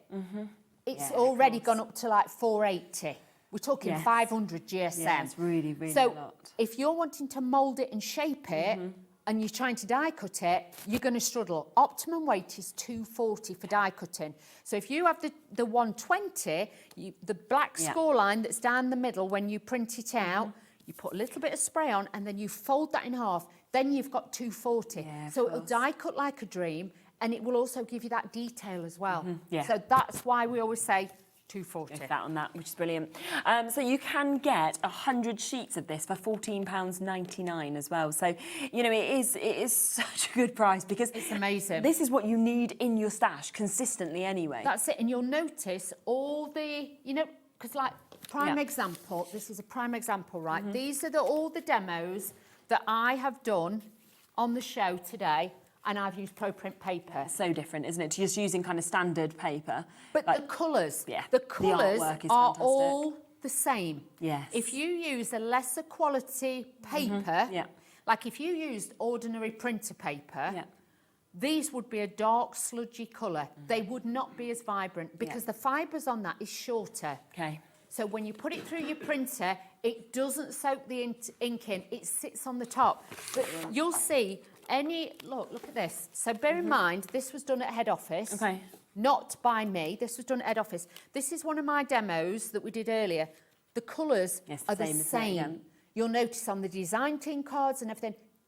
it's already gone up to like 480. We're talking 500 GSM. Yeah, it's really, really a lot. If you're wanting to mould it and shape it, and you're trying to die cut it, you're going to struggle. Optimum weight is 240 for die cutting. So if you have the 120, the black score line that's down the middle, when you print it out, you put a little bit of spray on and then you fold that in half, then you've got 240. So it'll die cut like a dream, and it will also give you that detail as well. So that's why we always say 240. That on that, which is brilliant. So you can get 100 sheets of this for £14.99 as well. So, you know, it is such a good price because it's amazing. This is what you need in your stash consistently anyway. That's it, and you'll notice all the, you know, because like prime example, this is a prime example, right? These are all the demos that I have done on the show today. And I've used pro print paper. So different, isn't it? Just using kind of standard paper. But like, the colours, the colours are all the same. Yes. If you use a lesser quality paper, like if you used ordinary printer paper, these would be a dark, sludgy colour. They would not be as vibrant because the fibres on that is shorter. Okay. So when you put it through your printer, it doesn't soak the ink in. It sits on the top. But you'll see look at this. So bear in mind, this was done at head office. Okay. Not by me. This was done at head office. This is one of my demos that we did earlier. The colours are the same. You'll notice on the design team cards and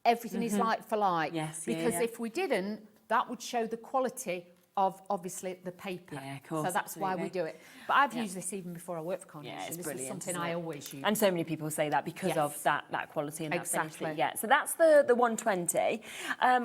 everything is like for like. Yes, because if we didn't, that would show the quality of obviously the paper. Yeah, of course. So that's why we do it. But I've used this even before I worked for Carnation. Yeah, it's this brilliant, is something I always use. And so many people say that because of that quality and that finish that you get. So that's the 120.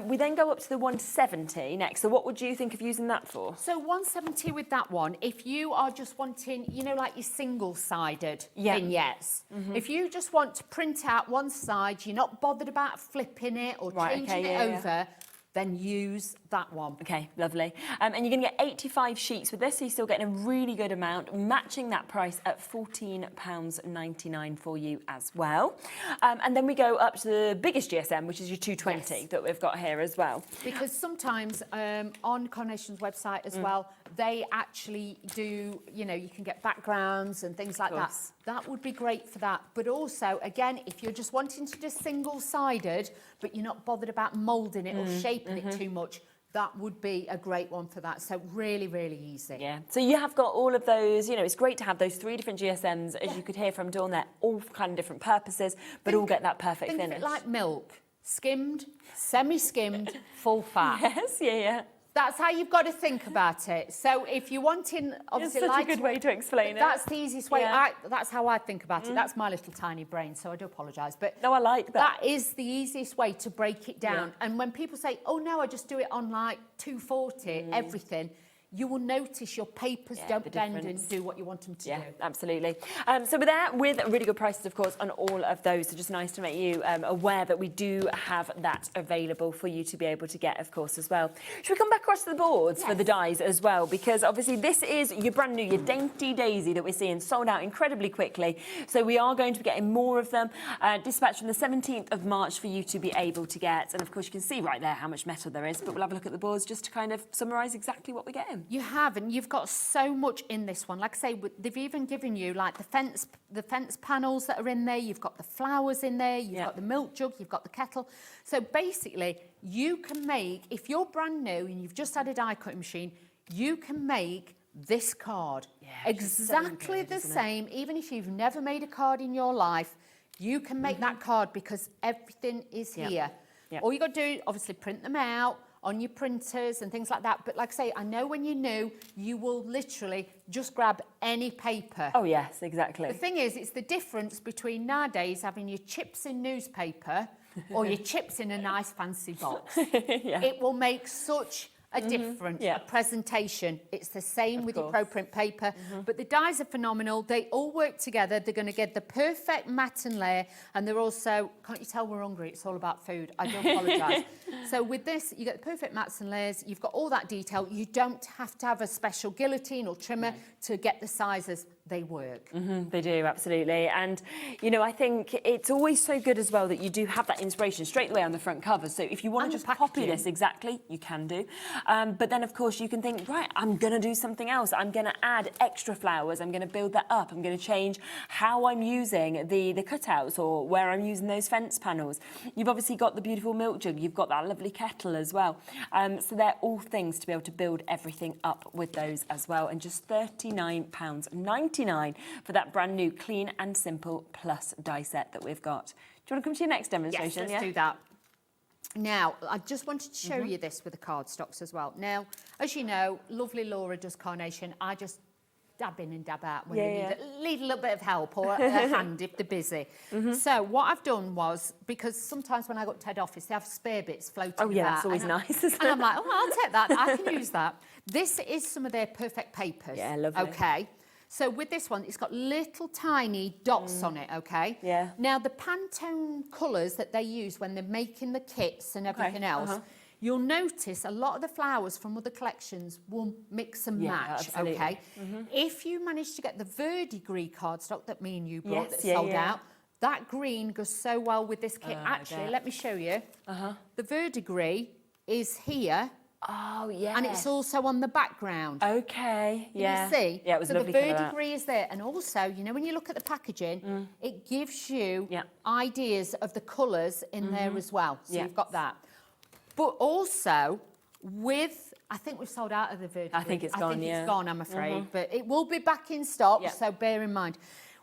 We then go up to the 170 next. So what would you think of using that for? So 170 with that one, if you are just wanting, you know, like your single-sided vignettes. If you just want to print out one side, you're not bothered about flipping it or changing it over, then use that one. Okay, lovely. And you're going to get 85 sheets with this, so you're still getting a really good amount, matching that price at £14.99 for you as well. And then we go up to the biggest GSM, which is your 220 that we've got here as well. Because sometimes on Carnation's website as well, they actually do, you know, you can get backgrounds and things like that. That would be great for that. But also, again, if you're just wanting to do single-sided, but you're not bothered about moulding it or shaping it too much, that would be a great one for that. So really, really easy. Yeah. So you have got all of those, you know, it's great to have those 3 different GSMs, as you could hear from Dawn, they're all kind of different purposes, but all get that perfect finish. Think of it like milk. Skimmed, semi-skimmed, full fat. Yes, yeah. That's how you've got to think about it. So if you're wanting, obviously, it's such a good way to explain it. That's the easiest way. That's how I think about it. That's my little tiny brain, so I do apologise. But no, I like that. That is the easiest way to break it down. And when people say, "Oh no, I just do it on like 240, everything," you will notice your papers don't bend and do what you want them to do. Absolutely. So we're there with really good prices, of course, on all of those. So just nice to make you aware that we do have that available for you to be able to get, of course, as well. Should we come back across to the boards for the dies as well? Because obviously this is your brand new, your Dainty Daisy that we're seeing sold out incredibly quickly. So we are going to be getting more of them dispatched from the 17th of March for you to be able to get. And of course, you can see right there how much metal there is, but we'll have a look at the boards just to kind of summarise exactly what we're getting. You have, and you've got so much in this one. Like I say, they've even given you like the fence panels that are in there. You've got the flowers in there. You've got the milk jug. You've got the kettle. So basically, you can make, if you're brand new and you've just had a die cutting machine, you can make this card exactly the same. Even if you've never made a card in your life, you can make that card because everything is here. All you got to do, obviously, print them out on your printers and things like that. But like I say, I know when you're new, you will literally just grab any paper. Oh, yes, exactly. The thing is, it's the difference between nowadays having your chips in newspaper or your chips in a nice fancy box. It will make such a different a presentation. It's the same with your pro print paper, but the dies are phenomenal. They all work together. They're going to get the perfect matte and layer, and they're also, can't you tell we're hungry? It's all about food. I do apologise. So with this, you get the perfect mattes and layers. You've got all that detail. You don't have to have a special guillotine or trimmer to get the sizes. they work. They do, absolutely. And, you know, I think it's always so good as well that you do have that inspiration straight away on the front cover. So if you want to just copy this exactly, you can do. But then, of course, you can think, right, I'm going to do something else. I'm going to add extra flowers. I'm going to build that up. I'm going to change how I'm using the cutouts or where I'm using those fence panels. You've obviously got the beautiful milk jug. You've got that lovely kettle as well. So they're all things to be able to build everything up with those as well. And just £39.99 for that brand new Clean and Simple Plus die set that we've got. Do you want to come to your next demonstration? Yes, let's do that. Now, I just wanted to show you this with the cardstocks as well. Now, as you know, lovely Laura does Carnation. I just dab in and dab out when they need a little bit of help or a hand if they're busy. So what I've done was, because sometimes when I go to head office, they have spare bits floating about. Oh yeah, that's always nice, isn't it? And I'm like, oh, I'll take that. I can use that. This is some of their perfect papers. Yeah, lovely. Okay. So with this one, it's got little tiny dots on it, okay? Yeah. Now, the Pantone colours that they use when they're making the kits and everything else, you'll notice a lot of the flowers from other collections will mix and match, okay? If you manage to get the verdigris cardstock that me and you brought that sold out, that green goes so well with this kit. Actually, let me show you. The verdigris is here. Oh, yeah. And it's also on the background. Okay, You see? Yeah, it was so lovely the colour, that. verdigris is there. And also, you know, when you look at the packaging, it gives you ideas of the colours in there as well. So you've got that. But also, with, I think we've sold out of the verdigris. I think it's gone, it's gone, I'm afraid. But it will be back in stock, so bear in mind.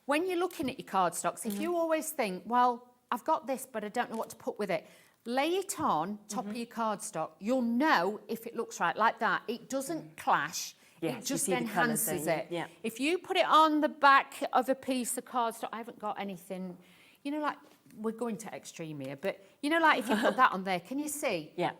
When you're looking at your cardstocks, if you always think, well, I've got this, but I don't know what to put with it, lay it on top of your cardstock. You'll know if it looks right, like that. It doesn't clash. Yes, it just you see the colours enhances then, it. yeah. If you put it on the back of a piece of cardstock, I haven't got anything, you know, like, we're going to extreme here, but, you know, like if you put that on there, can you see? Yeah.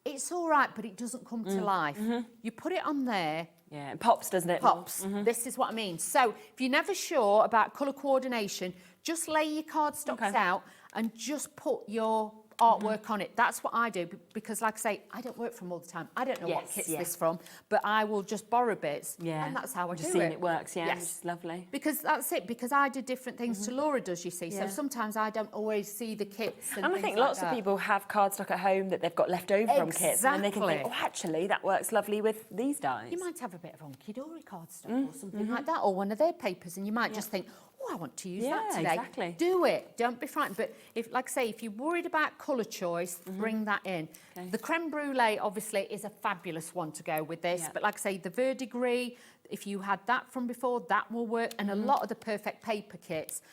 It's all right, but it doesn't come to life. You put it on there. Yeah, it pops, doesn't it? Pops. This is what I mean. So if you're never sure about colour coordination, just lay your cardstocks out and just put your artwork on it. That's what I do, because like I say, I don't work from all the time. I don't know what kit's this from, but I will just borrow bits, and that's how I just do seeing it. it works, which is lovely. Because that's it, because I do different things to Laura does, you see, so sometimes I don't always see the kits and I think lots of people have cardstock at home that they've got left over from kits, and then they can think, oh, actually, that works lovely with these dies. You might have a bit of Hunkydory cardstock or something like that, or one of their papers, and you might just think, oh, I want to use that today. Exactly. Do it. Don't be frightened. But if, like I say, if you're worried about colour choice, bring that in. The creme brulee, obviously, is a fabulous one to go with this. But like I say, the verdigris, if you had that from before, that will work. And a lot of the perfect paper kits,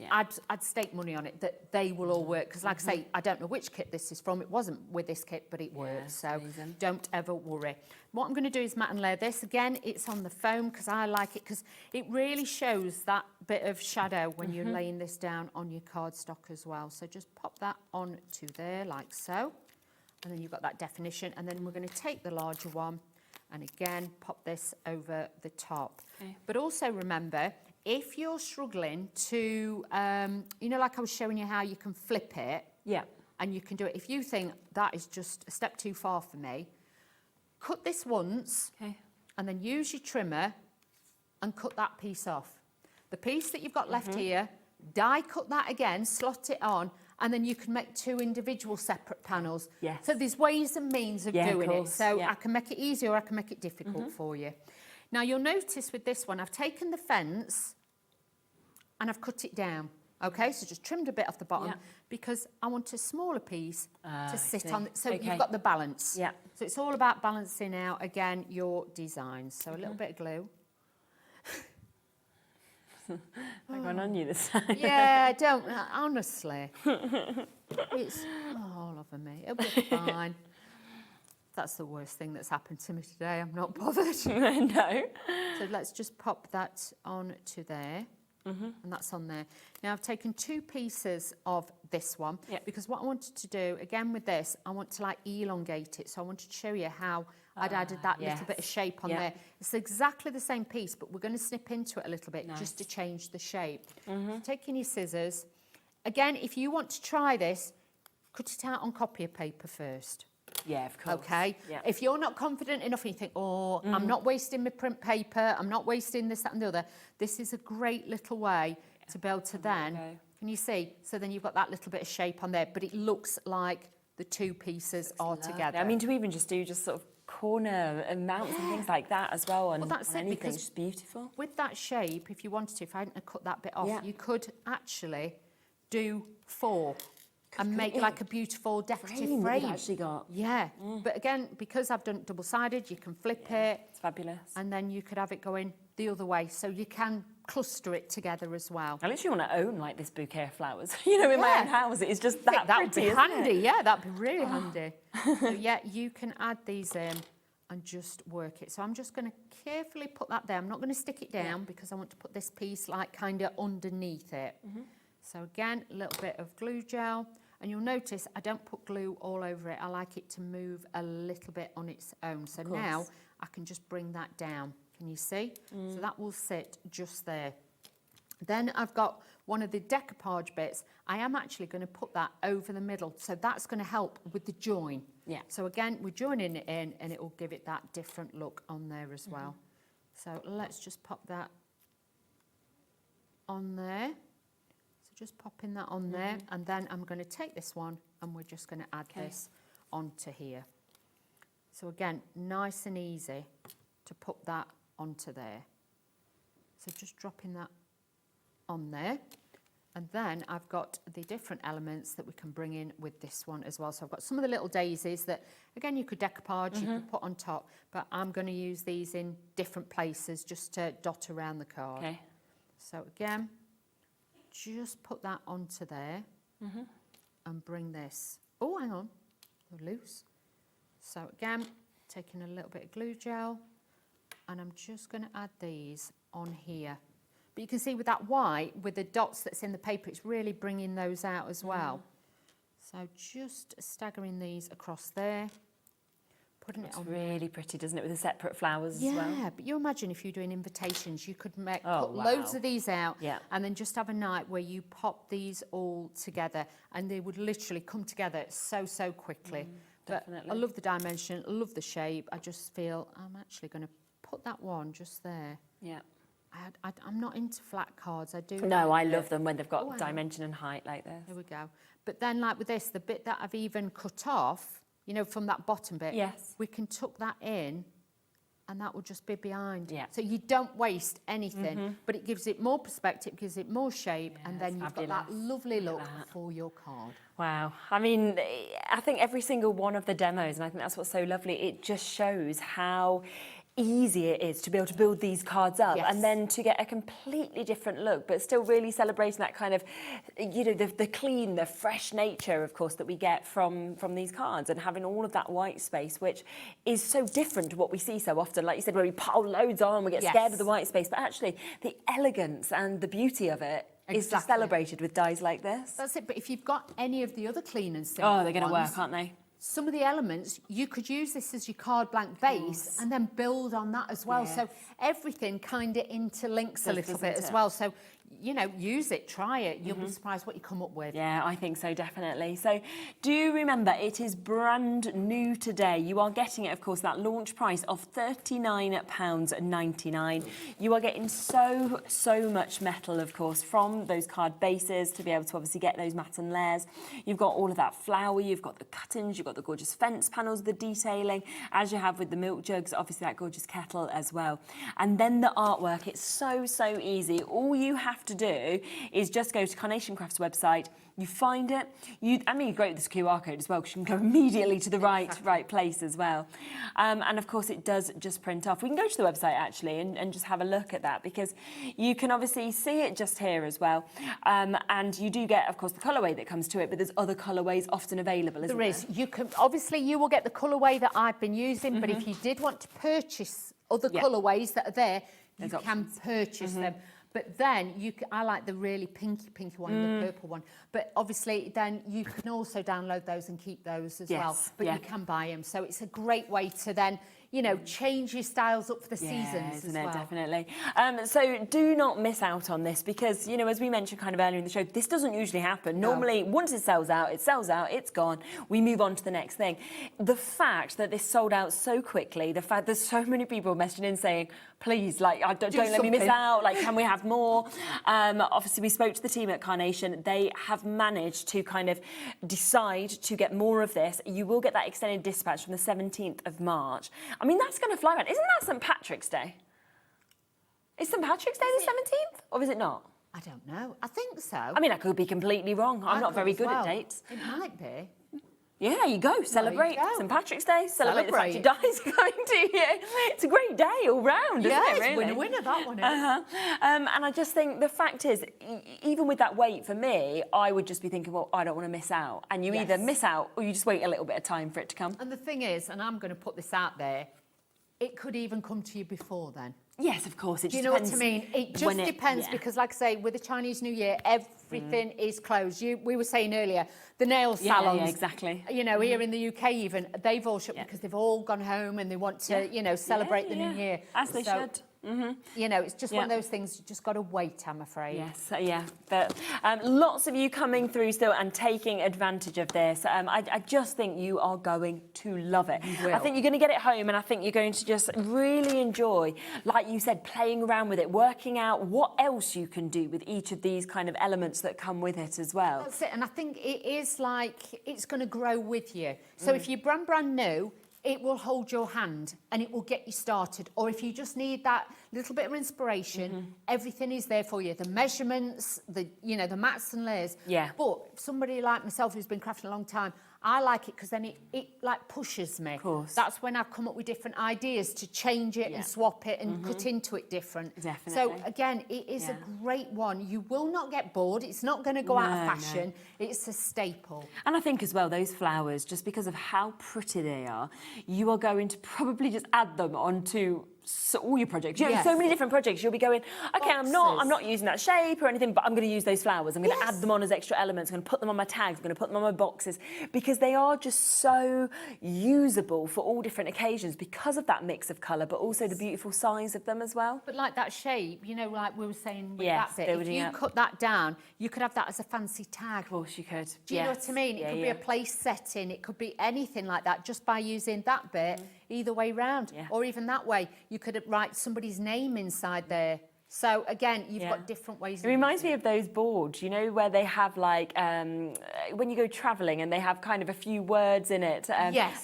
I'd stake money on it that they will all work. Because like I say, I don't know which kit this is from. It wasn't with this kit, but it works. So don't ever worry. What I'm going to do is matte and layer this. Again, it's on the foam because I like it, because it really shows that bit of shadow when you're laying this down on your cardstock as well. So just pop that on to there like so. And then you've got that definition. And then we're going to take the larger one and again, pop this over the top. But also remember, if you're struggling to, you know, like I was showing you how you can flip it. And you can do it. If you think that is just a step too far for me, cut this once and then use your trimmer and cut that piece off. The piece that you've got left here, die cut that again, slot it on, and then you can make two individual separate panels. So there's ways and means of doing it. So I can make it easy or I can make it difficult for you. Now you'll notice with this one, I've taken the fence and I've cut it down. Okay, so just trimmed a bit off the bottom because I want a smaller piece to sit on. So you've got the balance. So it's all about balancing out, again, your designs. So a little bit of glue. I've gone on you this time. Yeah, don't, honestly. It's all over me. It'll be fine. That's the worst thing that's happened to me today. I'm not bothered. No. So let's just pop that on to there. And that's on there. Now I've taken two pieces of this one because what I wanted to do, again with this, I want to like elongate it. So I wanted to show you how I'd added that little bit of shape on there. It's exactly the same piece, but we're going to snip into it a little bit just to change the shape. So taking your scissors. Again, if you want to try this, cut it out on copy paper first. Yeah, of course. Okay? Yeah. If you're not confident enough and you think, oh, I'm not wasting my print paper, I'm not wasting this, that and the other, this is a great little way to be able to then, can you see? So then you've got that little bit of shape on there, but it looks like the two pieces are together. I mean, to even just do just sort of corner and mounts and things like that as well. Well, that's it, because it's beautiful. With that shape, if you wanted to, if I hadn't cut that bit off, you could actually do 4 and make like a beautiful decorative frame. You've actually got. Yeah, but again, because I've done it double-sided, you can flip it. It's fabulous. And then you could have it going the other way, so you can cluster it together as well. I literally want to own like this bouquet of flowers, you know, in my own house. It's just that That would pretty, be isn't handy, it? yeah, that'd be really handy. So yeah, you can add these in and just work it. So I'm just going to carefully put that there. I'm not going to stick it down because I want to put this piece like kind of underneath it. So again, a little bit of glue gel. And you'll notice I don't put glue all over it. I like it to move a little bit on its own. So now I can just bring that down. Can you see? So that will sit just there. Then I've got one of the decoupage bits. I am actually going to put that over the middle. So that's going to help with the join. Yeah. So again, we're joining it in and it will give it that different look on there as well. So let's just pop that on there. So just popping that on there, and then I'm going to take this one and we're just going to add this onto here. So again, nice and easy to put that onto there. So just dropping that on there. And then I've got the different elements that we can bring in with this one as well. So I've got some of the little daisies that, again, you could decoupage, you could put on top, but I'm going to use these in different places just to dot around the card. Okay. So again, just put that onto there and bring this. Oh, hang on, they're loose. So again, taking a little bit of glue gel, and I'm just going to add these on here. But you can see with that white, with the dots that's in the paper, it's really bringing those out as well. So just staggering these across there, putting it on. It's really pretty, doesn't it, with the separate flowers as well? Yeah, but you imagine if you're doing invitations, you could make Oh, put loads of these out Yeah. and then just have a night where you pop these all together and they would literally come together so quickly. But definitely. I love the dimension, I love the shape. I just feel I'm actually going to put that one just there. Yeah. I'm not into flat cards. I do. No, I like love it. them when they've got Oh, hang on. dimension and height like this. There we go. But then like with this, the bit that I've even cut off, you know, from that bottom bit, Yes. we can tuck that in and that will just be behind. Yeah. So you don't waste anything, but it gives it more perspective, gives it more shape, and then you've got that lovely look for your card. Wow. I mean, I think every single one of the demos, and I think that's what's so lovely, it just shows how easy it is to be able to build these cards up and then to get a completely different look, but still really celebrating that kind of, you know, the clean, the fresh nature, of course, that we get from these cards, and having all of that white space, which is so different to what we see so often. Like you said, where we pile loads on, we get scared of the white space, but actually the elegance and the beauty of it is just celebrated with dies like this. That's it. But if you've got any of the other clean and simple Oh, they're going to ones, work, aren't they? some of the elements, you could use this as your card blank base and then build on that as well. Yeah. So everything kind of interlinks a little bit as it? well. So, you know, use it, try it. You'll be surprised what you come up with. Yeah, I think so, definitely. So do remember, it is brand new today. You are getting it, of course, that launch price of £39.99. You are getting so much metal, of course, from those card bases to be able to obviously get those matte and layers. You've got all of that flower, you've got the cuttings, you've got the gorgeous fence panels, the detailing, as you have with the milk jugs, obviously that gorgeous kettle as well. And then the artwork, it's so easy. All you have to do is just go to Carnation Crafts website, you find it, you're great with this QR code as well, because you can go immediately to the right place as well. And of course it does just print off. We can go to the website actually and just have a look at that, because you can obviously see it just here as well. And you do get, of course, the colourway that comes to it, but there's other colourways often available, isn't there? There is. You can, obviously you will get the colourway that I've been using, but if you did want to purchase other colourways that are there, you can purchase them. But then I like the really pinky one and the purple one. But obviously then you can also download those and keep those as well. But you can buy them. So it's a great way to then, you know, change your styles up for the seasons as well. Definitely. So do not miss out on this because, you know, as we mentioned kind of earlier in the show, this doesn't usually happen. No. Normally, once it sells out, it's gone. We move on to the next thing. The fact that this sold out so quickly, the fact there's so many people messaging in saying, please, like, don't let me miss out, like, can we have more? Obviously, we spoke to the team at Carnation. They have managed to kind of decide to get more of this. You will get that extended dispatch from the 17th of March. I mean, that's going to fly around. Isn't that St. Patrick's Day? Is St. Patrick's Day the 17th? Or is it not? I don't know. I think so. I mean, I could be completely wrong. I'm not very good at dates. It might be. Yeah, there you go. Celebrate St. Patrick's Day. Celebrate the fact your dies coming to you. It's a great day all round, isn't it, really? It's winner, that one is. And I just think the fact is, even with that wait, for me, I would just be thinking, well, I don't want to miss out. And you either miss out or you just wait a little bit of time for it to come. And the thing is, and I'm going to put this out there, it could even come to you before then. Yes, of course. It Do just you know what depends I mean? It just depends because, like I say, with the Chinese New Year, everything is closed. We were saying earlier, the nail salons, yeah, exactly. You know, here in the UK even, they've all shut because they've all gone home and they want to, you know, celebrate the New Year. As they should. You know, it's just one of those things, you just got to wait, I'm afraid. Yes, but lots of you coming through still and taking advantage of this. I just think you are going to love it. I think you're going to get it home and I think you're going to just really enjoy, like you said, playing around with it, working out what else you can do with each of these kind of elements that come with it as well. That's it, and I think it is like, it's going to grow with you. So if you're brand new, it will hold your hand and it will get you started. Or if you just need that little bit of inspiration, everything is there for you. The measurements, the mats and layers. Yeah. But somebody like myself who's been crafting a long time, I like it because then it like pushes me. Of course. That's when I come up with different ideas to change it and swap it and cut into it different. Definitely. So again, it is a great one. You will not get bored. It's not going to go out of fashion. No. It's a staple. And I think as well, those flowers, just because of how pretty they are, you are going to probably just add them onto all your projects. You know, so many different projects. You'll be going, okay, I'm not using that shape or anything, but I'm going to use those flowers. I'm going to add them on as extra elements. I'm going to put them on my tags. I'm going to put them on my boxes because they are just so usable for all different occasions because of that mix of colour, but also the beautiful size of them as well. But like that shape, you know, like we were saying with that bit, if you cut that down, you could have that as a fancy tag. Of course you could. Do you know what I mean? It could be a place setting. It could be anything like that just by using that bit either way round or even that way. You could write somebody's name inside there. So again, you've got different ways. It reminds me of those boards, you know, where they have like when you go travelling and they have kind of a few words in it,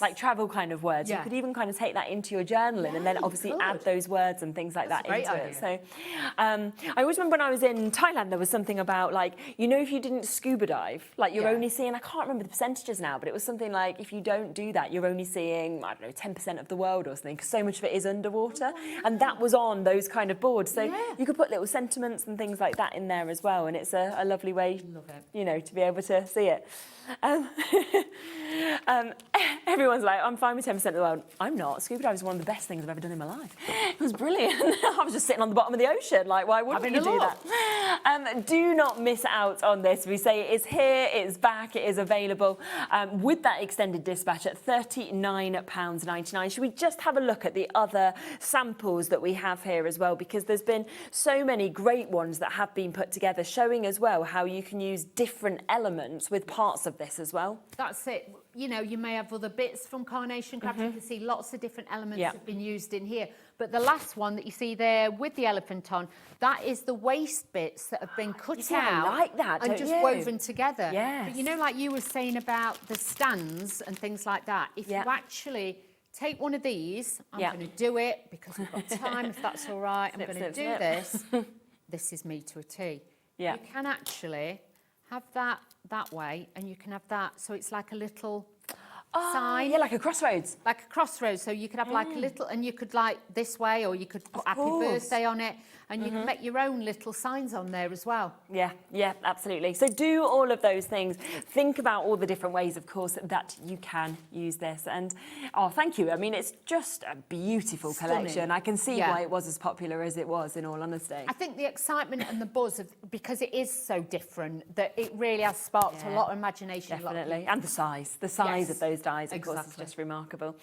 like travel kind of words. You could even kind of take that into your journaling and then obviously add those words and things like that into it. So I always remember when I was in Thailand, there was something about like, you know, if you didn't scuba dive, like you're only seeing, I can't remember the percentages now, but it was something like if you don't do that, you're only seeing, I don't know, 10% of the world or something, because so much of it is underwater. And that was on those kind of boards. So you could put little sentiments and things like that in there as well, and it's a lovely way, you know, to be able to see it. Everyone's like, I'm fine with 10% of the world. I'm not. Scuba diving is one of the best things I've ever done in my life. It was brilliant. I was just sitting on the bottom of the ocean, like, why wouldn't you do that? Do not miss out on this. We say it is here, it is back, it is available with that extended dispatch at £39.99. Should we just have a look at the other samples that we have here as well? Because there's been so many great ones that have been put together, showing as well how you can use different elements with parts of this as well. That's it. You know, you may have other bits from Carnation Crafts. You can see lots of different elements have been used in here. But the last one that you see there with the elephant on, that is the waste bits that have been cut out like that, and just woven together. Yes. But you know, like you were saying about the stands and things like that, if you actually take one of these, I'm going to do it because we've got time, if that's all right. I'm going to do this. This is me to a T. You can actually have that way, and you can have that, so it's like a little sign. Yeah, like a crossroads. Like a crossroads, so you could have like a little, and you could like this way, or you could put happy birthday on it, and you can make your own little signs on there as well. Yeah, absolutely. So do all of those things. Think about all the different ways, of course, that you can use this. And, thank you. I mean, it's just a beautiful collection. I can see why it was as popular as it was, in all honesty. I think the excitement and the buzz, because it is so different, that it really has sparked a lot of imagination. Definitely. And the size of those those dies, of course, is just remarkable.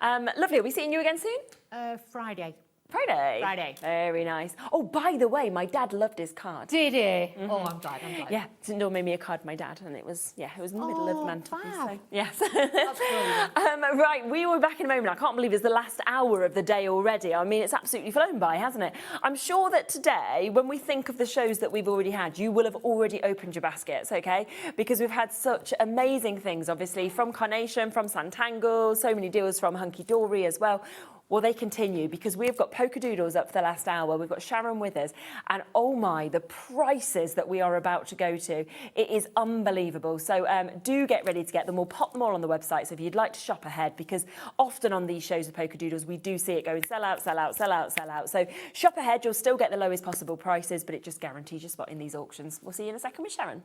Lovely. Are we seeing you again soon? Friday. Friday. Very nice. Oh, by the way, my dad loved his card. Did he? Oh, I'm glad. Yeah, Sindor made me a card, my dad, and it was in the middle of mantelpiece. So, yes. That's brilliant. Right, we will be back in a moment. I can't believe it's the last hour of the day already. I mean, it's absolutely flown by, hasn't it? I'm sure that today, when we think of the shows that we've already had, you will have already opened your baskets, okay? Because we've had such amazing things, obviously, from Carnation, from Sanntangle, so many deals from Hunkydory as well. Well, they continue because we've got Polkadoodles up for the last hour. We've got Sharon with us. And oh my, the prices that we are about to go to. It is unbelievable. So do get ready to get them. We'll pop them all on the website. So if you'd like to shop ahead, because often on these shows with Polkadoodles, we do see it going sell out, sell out, sell out, sell out. So shop ahead. You'll still get the lowest possible prices, but it just guarantees your spot in these auctions. We'll see you in a second with Sharon.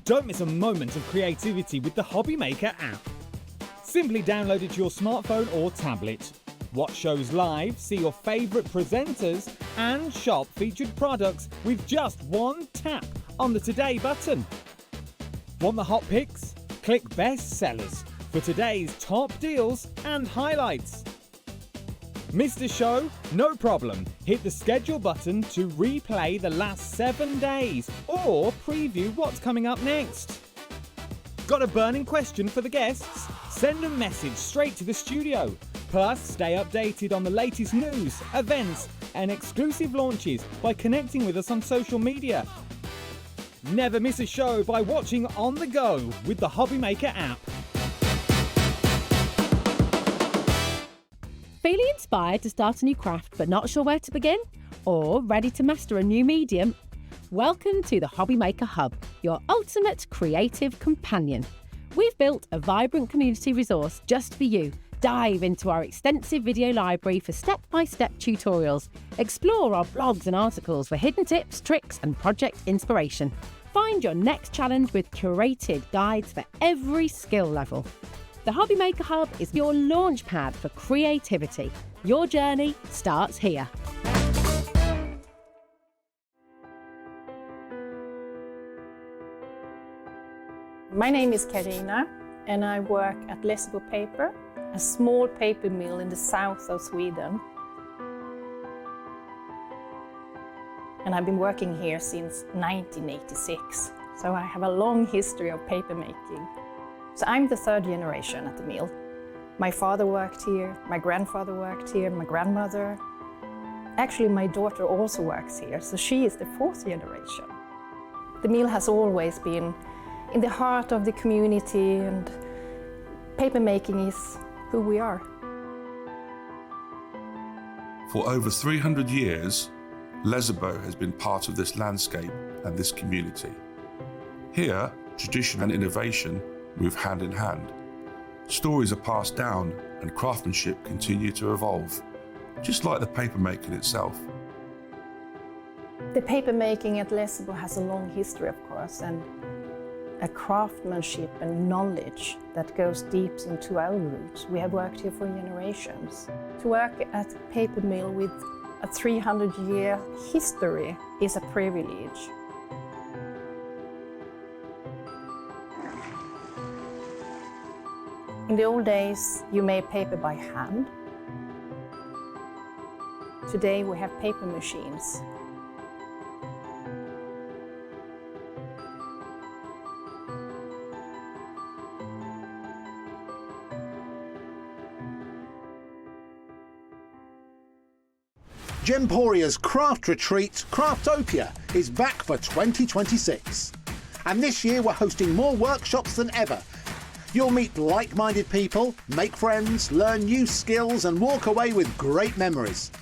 Don't miss a moment of creativity with the HobbyMaker app. Simply download it to your smartphone or tablet. Watch shows live, see your favourite presenters, and shop featured products with just one tap on the Today button. Want the hot picks? Click Best Sellers for today's top deals and highlights. Missed a show? No problem. Hit the schedule button to replay the last 7 days or preview what's coming up next. Got a burning question for the guests? Send a message straight to the studio. Plus, stay updated on the latest news, events, and exclusive launches by connecting with us on social media. Never miss a show by watching on the go with the HobbyMaker app. Feeling inspired to start a new craft but not sure where to begin? Or ready to master a new medium? Welcome to the HobbyMaker Hub, your ultimate creative companion. We've built a vibrant community resource just for you. Dive into our extensive video library for step-by-step tutorials. Explore our blogs and articles for hidden tips, tricks and project inspiration. Find your next challenge with curated guides for every skill level. The HobbyMaker Hub is your launch pad for creativity. Your journey starts here. My name is Karina and I work at Lessebo Paper, a small paper mill in the south of Sweden. And I've been working here since 1986, so I have a long history of paper making. So I'm the third generation at the mill. My father worked here, my grandfather worked here, my grandmother. Actually, my daughter also works here, so she is the fourth generation. The mill has always been in the heart of the community, and paper making is who we are. For over 300 years, Lessebo has been part of this landscape and this community. Here, tradition and innovation move hand in hand. Stories are passed down and craftsmanship continue to evolve, just like the paper making itself. The paper making at Lessebo has a long history, of course, and a craftsmanship and knowledge that goes deep into our roots. We have worked here for generations. To work at a paper mill with a 300-year history is a privilege. In the old days, you made paper by hand. Today we have paper machines. Gemporia's craft retreat, Craftopia, is back for 2026. And this year we're hosting more workshops than ever. You'll meet like-minded people, make friends, learn new skills and walk away with great memories.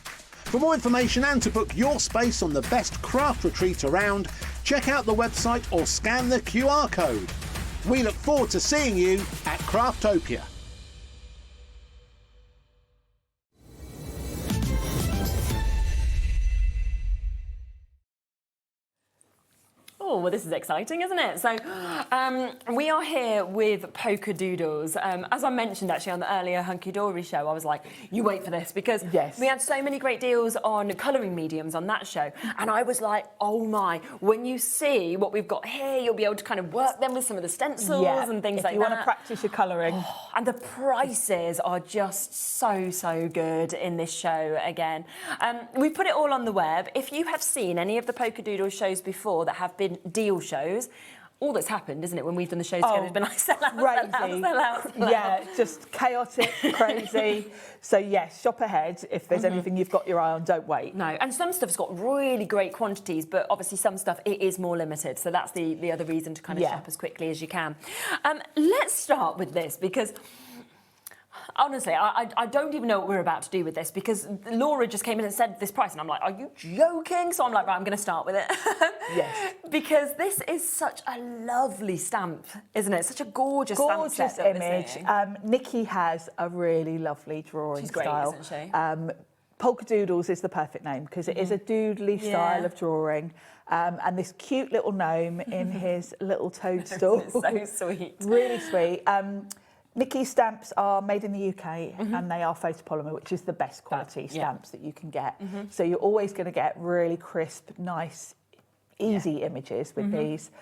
For more information and to book your space on the best craft retreat around, check out the website or scan the QR code. We look forward to seeing you at Craftopia. Oh, well, this is exciting, isn't it? So we are here with Polkadoodles. As I mentioned, actually, on the earlier Hunkydory show, I was like, you wait for this, because we had so many great deals on colouring mediums on that show. And I was like, oh my, when you see what we've got here, you'll be able to kind of work them with some of the stencils and things like that. If you want to practice your colouring. Oh, and the prices are just so good in this show again. We put it all on the web. If you have seen any of the Polkadoodle shows before that have been deal shows, all that's happened, isn't it, when we've done the shows together has been like sell out. Yeah, just chaotic, crazy. So yes, shop ahead. If there's anything you've got your eye on, don't wait. No, and some stuff's got really great quantities, but obviously some stuff, it is more limited. So that's the other reason to kind of shop as quickly as you can. Let's start with this, because honestly, I don't even know what we're about to do with this, because Laura just came in and said this price and I'm like, are you joking? So I'm like, right, I'm going to start with it. Yes. Because this is such a lovely stamp, isn't it? Such a gorgeous stamp set that image. Nikki has a really lovely drawing style. She's great, isn't she? Polkadoodles is the perfect name because it is a doodly style of drawing. And this cute little gnome in his little toadstool. It's so sweet. Really sweet. Nikki's stamps are made in the UK and they are photopolymer, which is the best quality stamps that you can get. So you're always going to get really crisp, nice, easy images with these.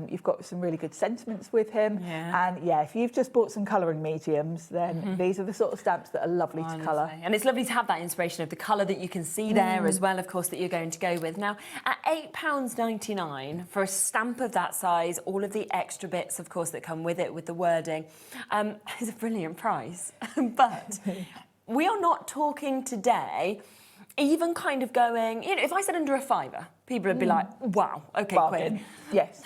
You've got some really good sentiments with him. And if you've just bought some colouring mediums, then these are the sort of stamps that are lovely to colour. And it's lovely to have that inspiration of the colour that you can see there as well, of course, that you're going to go with. Now, at £8.99 for a stamp of that size, all of the extra bits, of course, that come with it, with the wording, is a brilliant price. But we are not talking today even kind of going, you know, if I said under a £5, people would be like, wow, okay, bargain. Yes.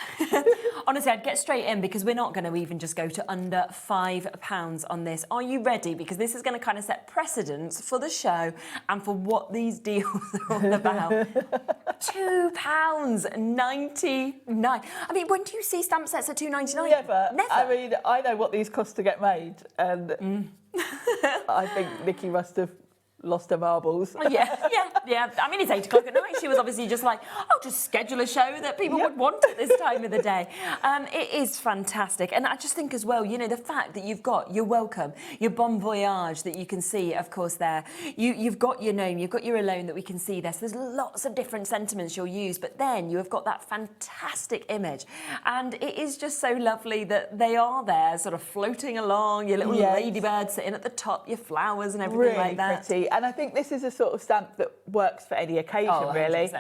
Honestly, I'd get straight in because we're not going to even just go to under £5 on this. Are you ready? Because this is going to kind of set precedence for the show and for what these deals are all about. £2.99. I mean, when do you see stamp sets at £2.99? Never. Never. I mean, I know what these cost to get made, and I think Nikki must have lost her marbles. Yeah. I mean, it's 8 o'clock at night. She was obviously just like, I'll just schedule a show that people would want at this time of the day. It is fantastic. And I just think as well, you know, the fact that you've got your welcome, your bon voyage that you can see, of course, there. You've got your gnome, you've got your alone that we can see there. So there's lots of different sentiments you'll use, but then you have got that fantastic image. And it is just so lovely that they are there sort of floating along, your little ladybird sitting at the top, your flowers and everything really like that. Pretty. And I think this is a sort of stamp that works for any occasion, really.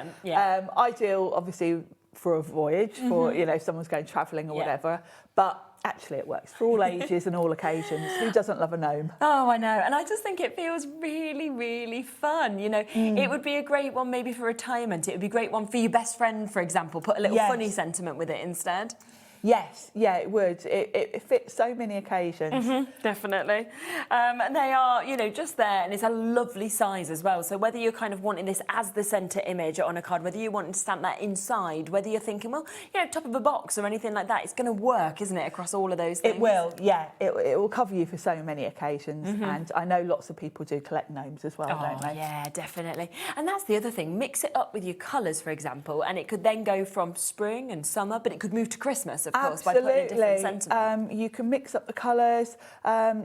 Ideal, obviously, for a voyage, for, you know, someone's going travelling or whatever. But actually, it works for all ages and all occasions. Who doesn't love a gnome? Oh, I know. And I just think it feels really, really fun. You know, it would be a great one maybe for retirement. It would be a great one for your best friend, for example. Put a little funny sentiment with it instead. Yes, yeah, it would. It fits so many occasions. Definitely. And they are, you know, just there, and it's a lovely size as well. So whether you're kind of wanting this as the centre image on a card, whether you want to stamp that inside, whether you're thinking, well, you know, top of a box or anything like that, it's going to work, isn't it, across all of those things? It will, yeah. It will cover you for so many occasions. And I know lots of people do collect gnomes as well, don't they? Yeah, definitely. And that's the other thing. Mix it up with your colours, for example, and it could then go from spring and summer, but it could move to Christmas, of course, by putting different sentiments. You can mix up the colours.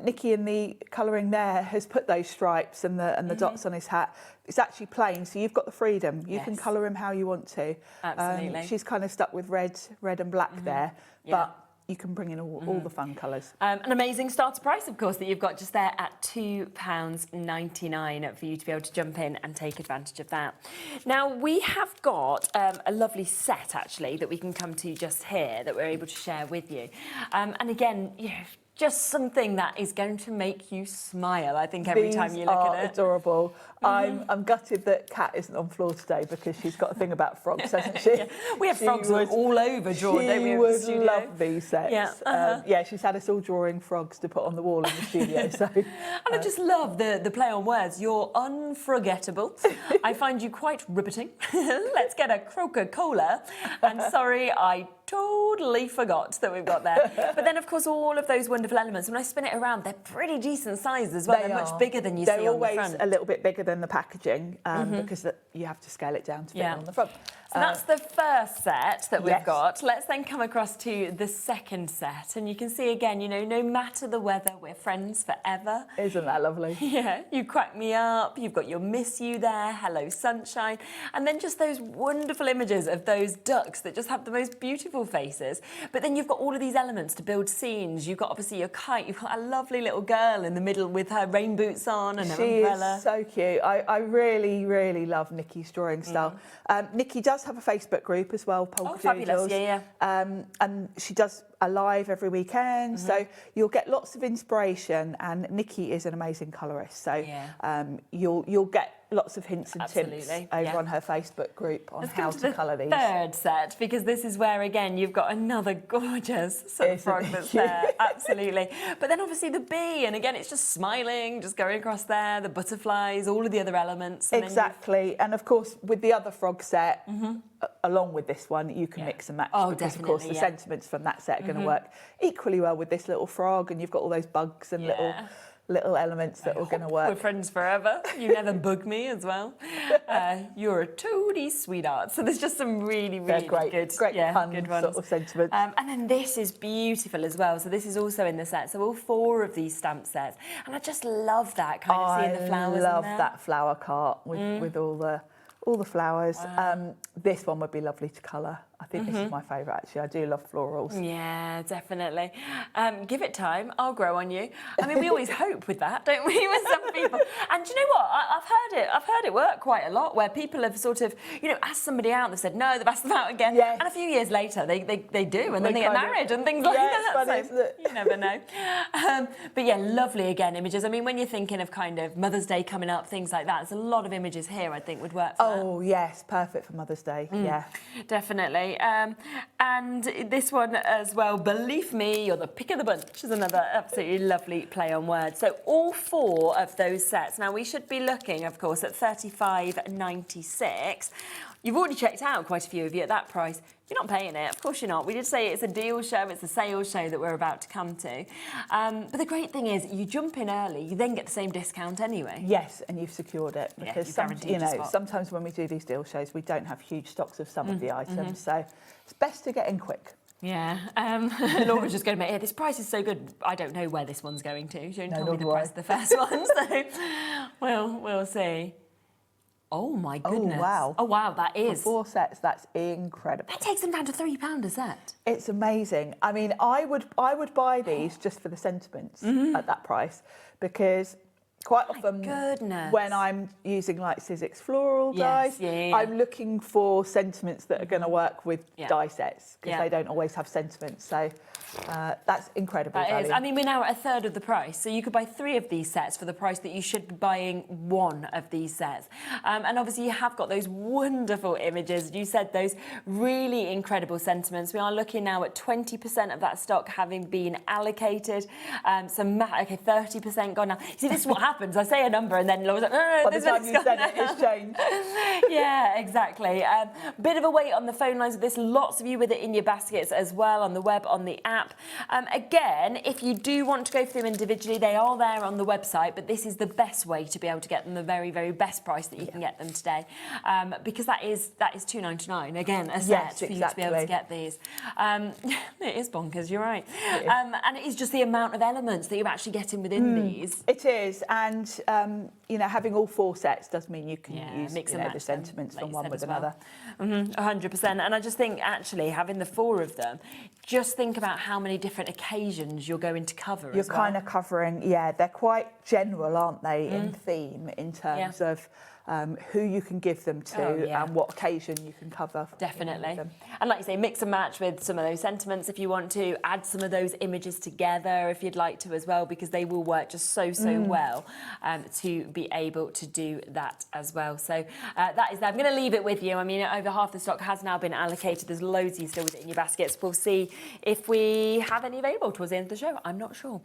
Nikki in the colouring there has put those stripes and the dots on his hat. It's actually plain, so you've got the freedom. You can colour him how you want to. Absolutely. She's kind of stuck with red and black there, but you can bring in all the fun colours. An amazing starter price, of course, that you've got just there at £2.99 for you to be able to jump in and take advantage of that. Now, we have got a lovely set, actually, that we can come to just here that we're able to share with you. And again, just something that is going to make you smile, I think, every time you look at it. These are adorable. I'm gutted that Kat isn't on floor today because she's got a thing about frogs, hasn't she? We have frogs all over, George, don't we? She would love these sets. Yeah, she's had us all drawing frogs to put on the wall in the studio. So, and I just love the play on words. You're unforgettable. I find you quite riveting. Let's get a Coca-Cola. And sorry, I totally forgot that we've got there. But then, of course, all of those wonderful elements, when I spin it around, they're pretty decent size as well. They're much bigger than you see on the front. They're always a little bit bigger than the packaging because you have to scale it down to fit on the front. So that's the first set that we've got. Let's then come across to the second set. And you can see again, no matter the weather, we're friends forever. Isn't that lovely? Yeah, you crack me up. You've got your miss you there, hello sunshine. And then just those wonderful images of those ducks that just have the most beautiful faces. But then you've got all of these elements to build scenes. You've got obviously your kite. You've got a lovely little girl in the middle with her rain boots on and her umbrella. She is so cute. I really, really love Nikki's drawing style. Nikki does have a Facebook group as well, Polkadoodles. Oh, fabulous, yeah. And she does a live every weekend, so you'll get lots of inspiration, and Nikki is an amazing colorist, so you'll get lots of hints and tips over on her Facebook group on how to colour these. Third set, because this is where again you've got another gorgeous sort of frog that's there. Absolutely. But then obviously the bee, and again it's just smiling, just going across there, the butterflies, all of the other elements. And exactly. And of course with the other frog set, along with this one, you can mix and match because of course the sentiments from that set are going to work equally well with this little frog, and you've got all those bugs and little elements that are going to work. We're friends forever. You never bug me as well. You're a Toni sweetheart. So there's just some really, really great fun good ones. sort of sentiments. And then this is beautiful as well. So this is also in the set. So all 4 of these stamp sets. And I just love that, kind of seeing the flowers I love in there. that flower cart with all the flowers. Wow. This one would be lovely to colour. I think this is my favourite, actually. I do love florals. Yeah, definitely. Give it time. I'll grow on you. I mean, we always hope with that, don't we, with some people? And do you know what? I've heard it work quite a lot, where people have sort of, asked somebody out, they've said no, they've asked them out again. Yes. And a few years later, they do, and then they get married and things like that. It's funny, isn't it? You never know. But yeah, lovely, again, images. I mean, when you're thinking of kind of Mother's Day coming up, things like that, there's a lot of images here, I think, would work for that. Oh, yes, perfect for Mother's Day, yeah. Definitely. And this one as well, believe me, you're the pick of the bunch, is another absolutely lovely play on words. So all 4 of those sets. Now, we should be looking, of course, at $35.96. You've already checked out, quite a few of you, at that price. You're not paying it. Of course you're not. We did say it's a deal show. It's a sales show that we're about to come to. But the great thing is you jump in early, you then get the same discount anyway. Yes, and you've secured it. Because sometimes when we do these deal shows, we don't have huge stocks of some of the items. So it's best to get in quick. Yeah. Laura's just going to make this price is so good. I don't know where this one's going to. She only told me the price of the first one. So we'll see. Oh my goodness! Oh wow! Oh wow! That is for 4 sets. That's incredible. That takes them down to £3 a set. It's amazing. I mean, I would buy these just for the sentiments at that price, because quite often when I'm using like Sizzix floral dies, I'm looking for sentiments that are going to work with die sets, because they don't always have sentiments. So that's incredible value. That is. I mean, we're now at 1/3 of the price, so you could buy 3 of these sets for the price that you should be buying 1 of these sets. And obviously you have got those wonderful images. You said those really incredible sentiments. We are looking now at 20% of that stock having been allocated. 30% gone now. See, this is what happens. I say a number and then Laura's like, no, by the time you said it, it's changed. Yeah, exactly. Bit of a wait on the phone lines with this. Lots of you with it in your baskets as well, on the web, on the app. Again, if you do want to go for them individually, they are there on the website, but this is the best way to be able to get them the very, very best price that you can get them today, because that is £2.99 again a set for you to be able to get these. It is bonkers, you're right. And it is just the amount of elements that you're actually getting within these. It is, and having all 4 sets does mean you can use mix and match the sentiments from one with well. another. 100%. And I just think actually having the 4 of them just think about how many different occasions you're going to cover. You're kind of covering, yeah, they're quite general, aren't they, in theme, in terms of who you can give them to and what occasion you can cover. Definitely. And like you say, mix and match with some of those sentiments if you want to, add some of those images together if you'd like to as well, because they will work just so well to be able to do that as well. So that is that. I'm going to leave it with you. I mean, over half the stock has now been allocated. There's loads of you still with it in your baskets. We'll see if we have any available towards the end of the show. I'm not sure.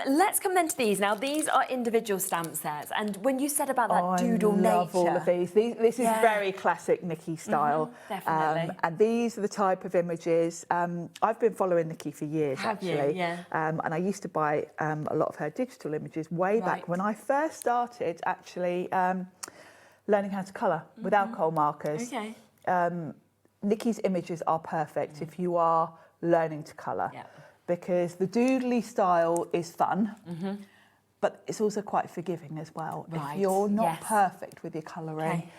Let's come then to these. Now, these are individual stamp sets. And when you said about that doodle nature. I love all of these. This is very classic Nikki style. Definitely. And these are the type of images. I've been following Nikki for years, actually. Yeah. And I used to buy a lot of her digital images way back when I first started, actually, learning how to colour with alcohol markers. Okay. Nikki's images are perfect if you are learning to colour, because the doodly style is fun, but it's also quite forgiving as well. Right. If you're not perfect with your colouring,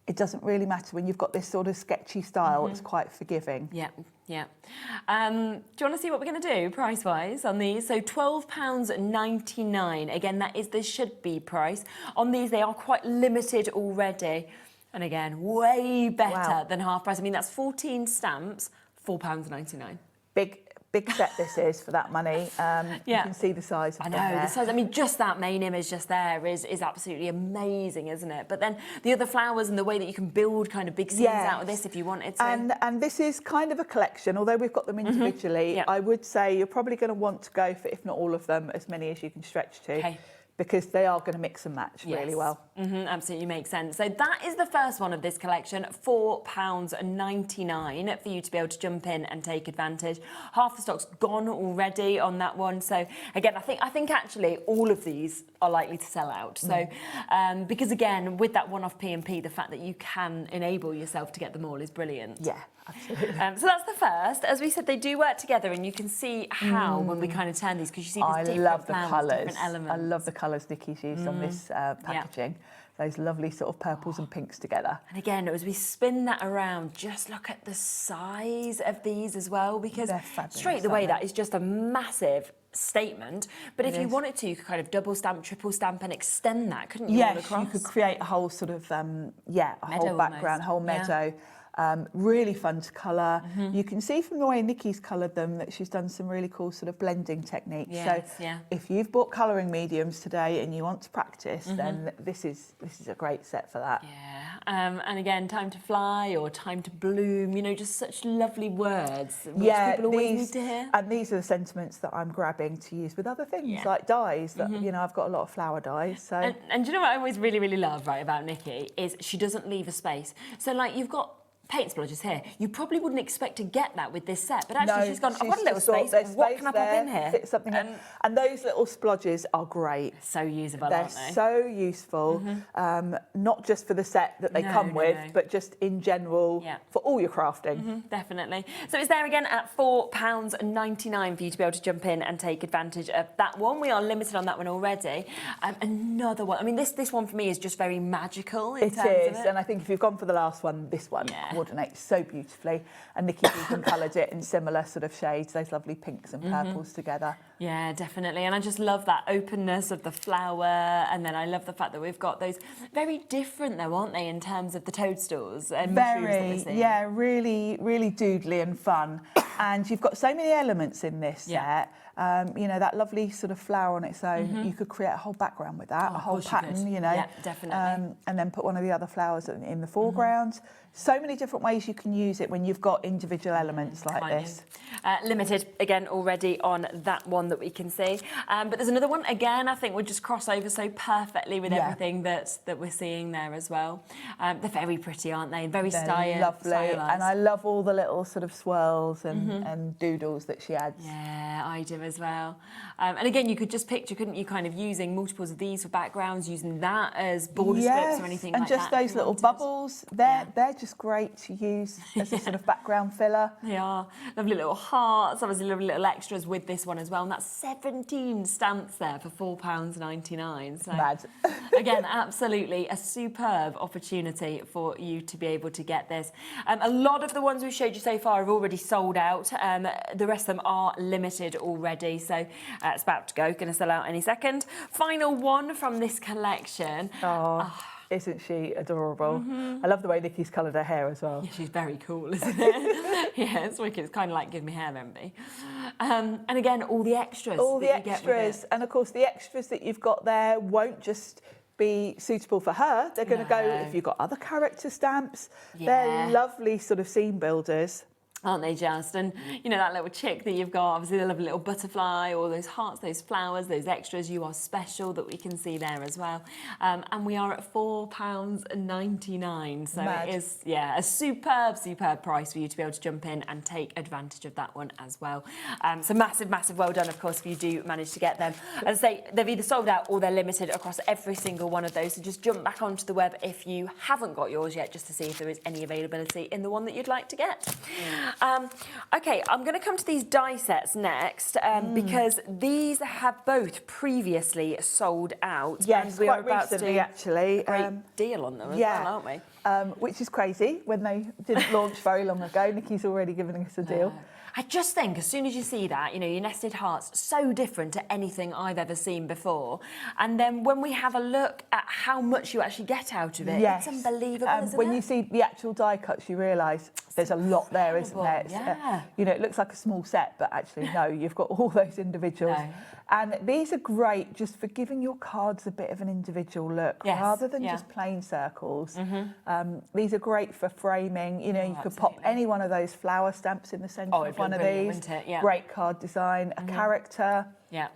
it doesn't really matter. When you've got this sort of sketchy style, it's quite forgiving. Yeah. Do you want to see what we're going to do price-wise on these? So £12.99. Again, that is the should-be price. On these, they are quite limited already. And again, way better than half price. I mean, that's 14 stamps, £4.99. Big set this is for that money. You can see the size of I know, the size. I mean, just that main image just there is absolutely amazing, isn't it? But then the other flowers and the way that you can build kind of big scenes out of this if you wanted to. And this is kind of a collection, although we've got them individually. I would say you're probably going to want to go for, if not all of them, as many as you can stretch to. Because they are going to mix and match really well. Absolutely makes sense. So that is the first one of this collection, £4.99 for you to be able to jump in and take advantage. Half the stock's gone already on that one. So again, I think actually all of these are likely to sell out. So because again, with that one-off P&P, the fact that you can enable yourself to get them all is brilliant. Yeah. Absolutely. So that's the first. As we said, they do work together, and you can see how when we kind of turn these, because you see these different flowers, different elements. I love the colours Nikki's used on this packaging. Those lovely sort of purples and pinks together. And again, as we spin that around, just look at the size of these as well, because straight away that is just a massive statement. But if you wanted to, you could kind of double stamp, triple stamp, and extend that, couldn't you? Yes, you could create a whole sort of a whole background, whole meadow. Really fun to colour. You can see from the way Nikki's coloured them that she's done some really cool sort of blending techniques. If you've bought colouring mediums today and you want to practice, then this is a great set for that. And again, time to fly or time to bloom, you know, just such lovely words which people always need to hear. And these are the sentiments that I'm grabbing to use with other things like dies. That you know, I've got a lot of flower dies. So and do you know what I always really love about Nikki is she doesn't leave a space. So like you've got paint splodges here. You probably wouldn't expect to get that with this set, but actually she's gone, I've got a little space, what can I pop in here? Fit something in. And those little splodges are great. So usable, They're aren't they? so useful, not just for the set that they come with, but just in general for all your crafting. Definitely. So it's there again at £4.99 for you to be able to jump in and take advantage of that one. We are limited on that one already. Another one, I mean, this one for me is just very magical in terms of it. And I think if you've gone for the last one, this one coordinates so beautifully, and Nikki even coloured it in similar sort of shades, those lovely pinks and purples together. Yeah, definitely. And I just love that openness of the flower, and then I love the fact that we've got those very different though, aren't they, in terms of the toadstools and very, really doodly and fun. And you've got so many elements in this set. You know, that lovely sort of flower on its own, you could create a whole background with that, a whole pattern, you know. Yeah, definitely. And then put one of the other flowers in the foreground. So many different ways you can use it when you've got individual elements like this. Limited, again, already on that one that we can see. But there's another one, again, I think would just cross over so perfectly with everything that we're seeing there as well. They're very pretty, aren't they? Very stylized. Lovely. And I love all the little sort of swirls and doodles that she adds. Yeah, I do as as well. And again, you could just picture, couldn't you, kind of using multiples of these for backgrounds, using that as border strips or anything like that. And just those little bubbles, they're just great to use as a sort of background filler. They are. Lovely little hearts, obviously lovely little extras with this one as well. And that's 17 stamps there for £4.99. So mad. Again, absolutely a superb opportunity for you to be able to get this. A lot of the ones we've showed you so far have already sold out. The rest of them are limited already, so it's about to go, going to sell out any second. Final one from this collection. Isn't she adorable? I love the way Nikki's coloured her hair as well. Yeah, she's very cool, isn't it? Yeah, it's wicked. It's kind of like Give Me Hair Envy. And again, all the extras. All the extras. And of course, the extras that you've got there won't just be suitable for her. They're going to go, if you've got other character stamps, they're lovely sort of scene builders. Aren't they just? And, you know, that little chick that you've got, obviously the lovely little butterfly, all those hearts, those flowers, those extras, you are special that we can see there as well. And we are at £4.99. So Mad. It is, yeah, a superb, superb price for you to be able to jump in and take advantage of that one as well. So massive, massive well done, of course, if you do manage to get them. As I say, they've either sold out or they're limited across every single one of those. So just jump back onto the web if you haven't got yours yet, just to see if there is any availability in the one that you'd like to get. Okay, I'm going to come to these die sets next because these have both previously sold out. Yes, and quite recently, actually. Great deal on them as well, aren't we? Which is crazy when they didn't launch very long ago. Nikki's already given us a deal. I just think as soon as you see that, you know, your nested hearts, so different to anything I've ever seen before. And then when we have a look at how much you actually get out of it, it's unbelievable, isn't when it? you see the actual die cuts, you realise there's a lot there, isn't there? It's, you know, it looks like a small set, but actually, no, you've got all those individuals. And these are great just for giving your cards a bit of an individual look, rather than just plain circles. These are great for framing. You know, you could pop any one of those flower stamps in the centre of one of these. Great card design, a character. Yeah.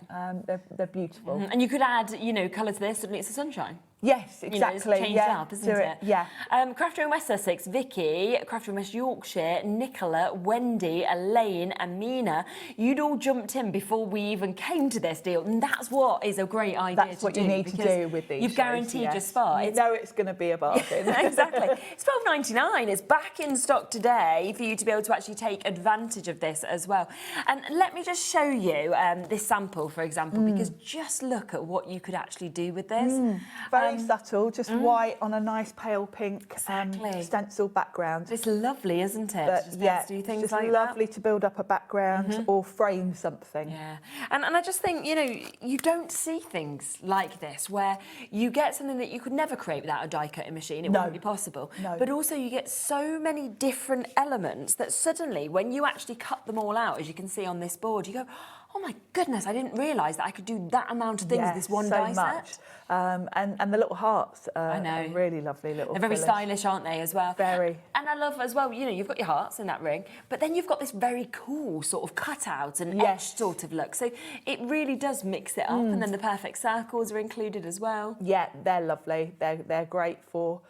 They're beautiful. And you could add, you know, colour to this, suddenly it's the sunshine. Yes, exactly. You know, it's changed up, isn't it? Yeah. Crafter in West Sussex, Vicky, Crafter in West Yorkshire, Nicola, Wendy, Elaine, Amina, you'd all jumped in before we even came to this deal. And that's what is a great idea to do. That's what you need to do with these You've shows, guaranteed your spot. You know it's going to be a bargain. Exactly. It's £12.99. It's back in stock today for you to be able to actually take advantage of this as well. And let me just show you this sample, for example, because just look at what you could actually do with this. Very subtle, just white on a nice pale pink stencil background. It's lovely, isn't it? But, just to do things just like lovely to build up a background or frame something. Yeah, and I just think, you know, you don't see things like this where you get something that you could never create without a die cutting machine. It wouldn't be possible. But also you get so many different elements that suddenly when you actually cut them all out, as you can see on this board, you go, oh my goodness, I didn't realise that I could do that amount of things with this one die set. And the little hearts are really lovely little They're very fillers. stylish, aren't they, as well? Very. And I love as well, you know, you've got your hearts in that ring, but then you've got this very cool sort of cutout and etched sort of look. So it really does mix it up, and then the perfect circles are included as well. Yeah, they're lovely. They're great for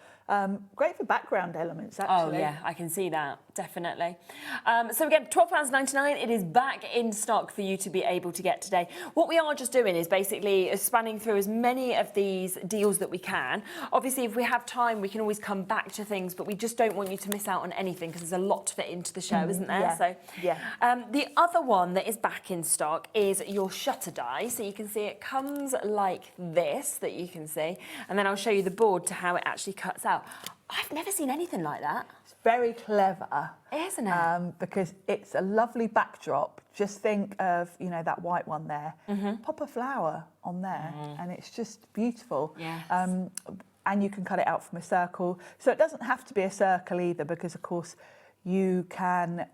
background elements, actually. Oh, yeah, I can see that, definitely. So again, £12.99, it is back in stock for you to be able to get today. What we are just doing is basically spanning through as many of these deals that we can. Obviously, if we have time, we can always come back to things, but we just don't want you to miss out on anything because there's a lot to fit into the show, isn't there? The other one that is back in stock is your shutter die. So you can see it comes like this, that you can see, and then I'll show you the board to how it actually cuts out. I've never seen anything like that. It's very clever. Isn't it? Because it's a lovely backdrop. Just think of, you know, that white one there. Pop a flower on there and it's just beautiful. Yes. And you can cut it out from a circle. So it doesn't have to be a circle either because, of course, you can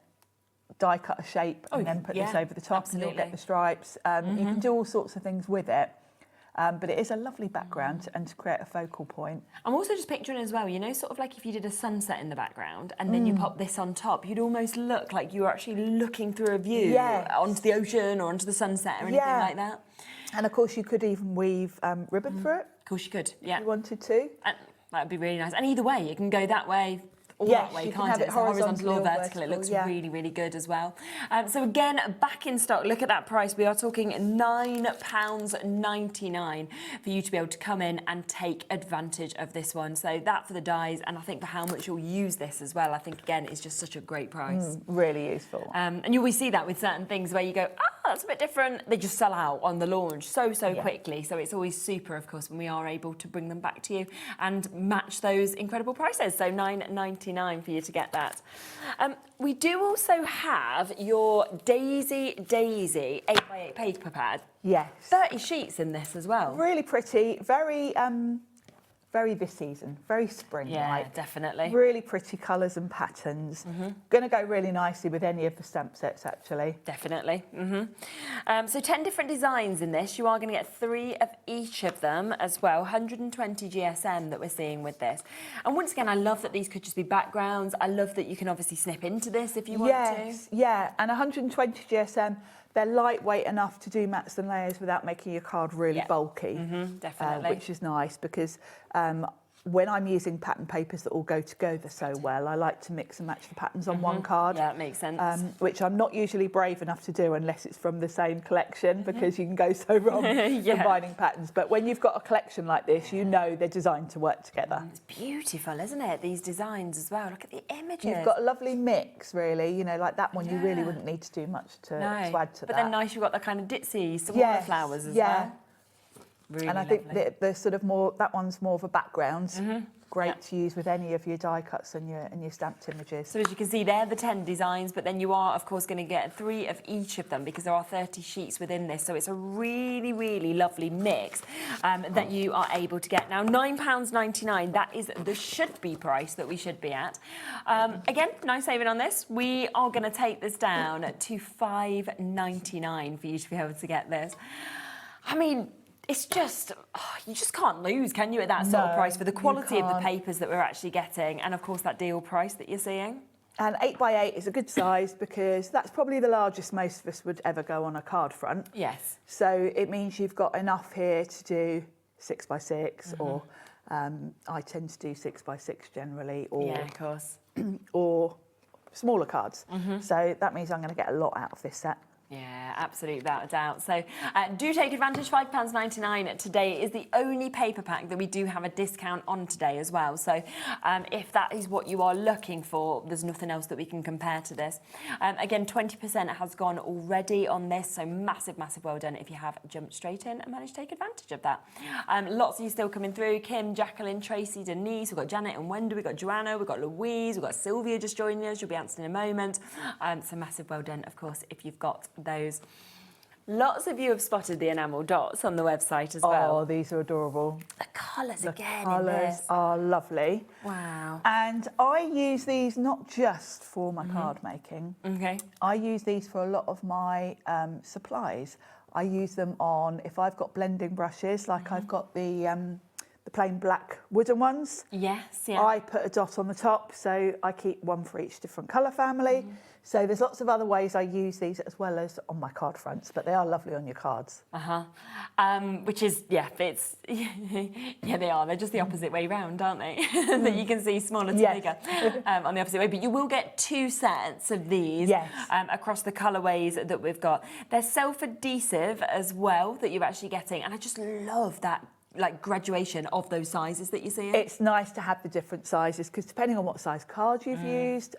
die cut a shape and then put this over the top and you'll get the stripes. You can do all sorts of things with it. But it is a lovely background and to create a focal point. I'm also just picturing as well, you know, sort of like if you did a sunset in the background and then you pop this on top, you'd almost look like you were actually looking through a view onto the ocean or onto the sunset or anything like that. And of course you could even weave ribbon through it. Of course you could, yeah. If you wanted to. And that would be really nice. And either way, you can go that way all Yes, that way, you can can't have it? it So horizontal or horizontally or vertical. It looks vertical, yeah. really, really good as well. So again, back in stock. Look at that price. We are talking £9.99 for you to be able to come in and take advantage of this one. So that for the dies, and I think for how much you'll use this as well, I think again is just such a great price. Really useful. And you always see that with certain things where you go, that's a bit different. They just sell out on the launch so quickly. So it's always super, of course, when we are able to bring them back to you and match those incredible prices. So £9.99 for you to get that. We do also have your Daisy 8x8 paper pad. Yes. 30 sheets in this as well. Really pretty, very this season, very spring-like. Yeah, definitely. Really pretty colours and patterns. Going to go really nicely with any of the stamp sets, actually. Definitely. So 10 different designs in this. You are going to get 3 of each of them as well. 120 GSM that we're seeing with this. And once again, I love that these could just be backgrounds. I love that you can obviously snip into this if you want to. Yeah, and 120 GSM, they're lightweight enough to do mats and layers without making your card really bulky. Definitely. Which is nice because when I'm using pattern papers that all go together so well, I like to mix and match the patterns on one card. Yeah, that makes sense. Which I'm not usually brave enough to do unless it's from the same collection because you can go so wrong combining patterns. But when you've got a collection like this, you know they're designed to work together. It's beautiful, isn't it? These designs as well. Look at the images. You've got a lovely mix, really. You know, like that one, you really wouldn't need to do much to add to that. But then nice, you've got the kind of ditzy, smaller flowers as well. Really and I think the sort of more, that one's more of a background. Great to use with any of your die cuts and your stamped images. So as you can see, they're the 10 designs, but then you are, of course, going to get 3 of each of them because there are 30 sheets within this. So it's a really, really lovely mix that you are able to get. Now, £9.99, that is the should-be price that we should be at. Again, nice saving on this. We are going to take this down to £5.99 for you to be able to get this. I mean, it's just, you just can't lose, can you, at that sort of price for the quality of the papers that we're actually getting and, of course, that deal price that you're seeing? And 8x8 is a good size because that's probably the largest most of us would ever go on a card front. Yes. So it means you've got enough here to do 6x6 or I tend to do 6x6 generally or, of course. or smaller cards. So that means I'm going to get a lot out of this set. Yeah, absolutely, without a doubt. So do take advantage. £5.99 today is the only paper pack that we do have a discount on today as well. So if that is what you are looking for, there's nothing else that we can compare to this. Again, 20% has gone already on this, so massive, massive well done if you have jumped straight in and managed to take advantage of that. Lots of you still coming through. Kim, Jacqueline, Tracy, Denise, we've got Janet and Wendy, we've got Joanna, we've got Louise, we've got Sylvia just joining us. You'll be answering in a moment. So massive well done, of course, if you've got those. Lots of you have spotted the enamel dots on the website as well. Oh, these are adorable. The colours again. The colours are lovely. Wow. And I use these not just for my card making. Okay. I use these for a lot of my supplies. I use them on, if I've got blending brushes, like I've got the plain black wooden ones. Yes, yeah. I put a dot on the top, so I keep one for each different colour family. So there's lots of other ways I use these as well as on my card fronts, but they are lovely on your cards. Which is, it's, yeah, they are. They're just the opposite way round, aren't they? That you can see smaller to bigger on the opposite way. But you will get 2 sets of these across the colourways that we've got. They're self-adhesive as well that you're actually getting. And I just love that graduation of those sizes that you're seeing. It's nice to have the different sizes because depending on what size card you've used,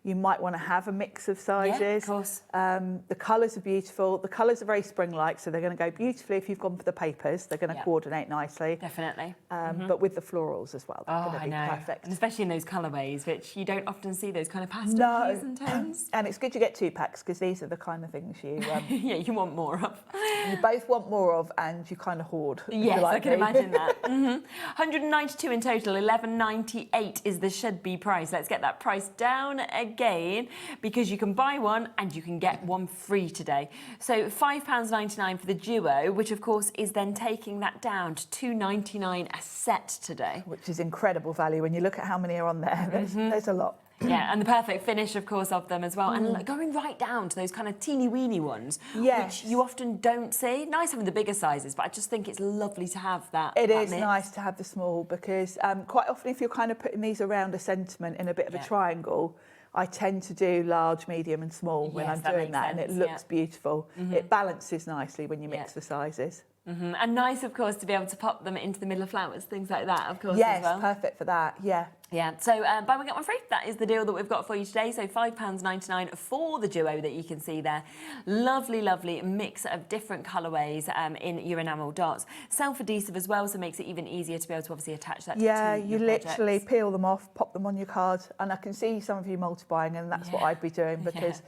you might want to have a mix of sizes. Yeah, of course. The colours are beautiful. The colours are very spring-like, so they're going to go beautifully if you've gone for the papers. They're going to coordinate nicely. Definitely. But with the florals as well, they're going to be perfect. And especially in those colourways, which you don't often see those kind of pastel hues and tones. And it's good you get 2 packs because these are the kind of things you... you want more of. You both want more of and you kind of hoard. Yes, I can imagine that. 192 in total, 11.98 is the should-be price. Let's get that price down again because you can buy one and you can get one free today. So £5.99 for the duo, which of course is then taking that down to £2.99 a set today. Which is incredible value when you look at how many are on there. There's a lot. Yeah, and the perfect finish, of course, of them as well. And going right down to those kind of teeny-weeny ones, which you often don't see. Nice having the bigger sizes, but I just think it's lovely to have that. It is mix. nice to have the small because quite often if you're kind of putting these around a sentiment in a bit of a triangle, I tend to do large, medium and small when I'm doing that, and it looks beautiful. It balances nicely when you mix the sizes. And nice, of course, to be able to pop them into the middle of flowers, things like that, of course, yes, as well. perfect for that, yeah. Yeah, so buy one, get one free. That is the deal that we've got for you today. So £5.99 for the duo that you can see there. Lovely, lovely mix of different colourways in your enamel dots. Self-adhesive as well, so it makes it even easier to be able to obviously attach that to you your literally peel them off, pop them on your card, and I can see some of you multiplying, and that's what I'd be doing because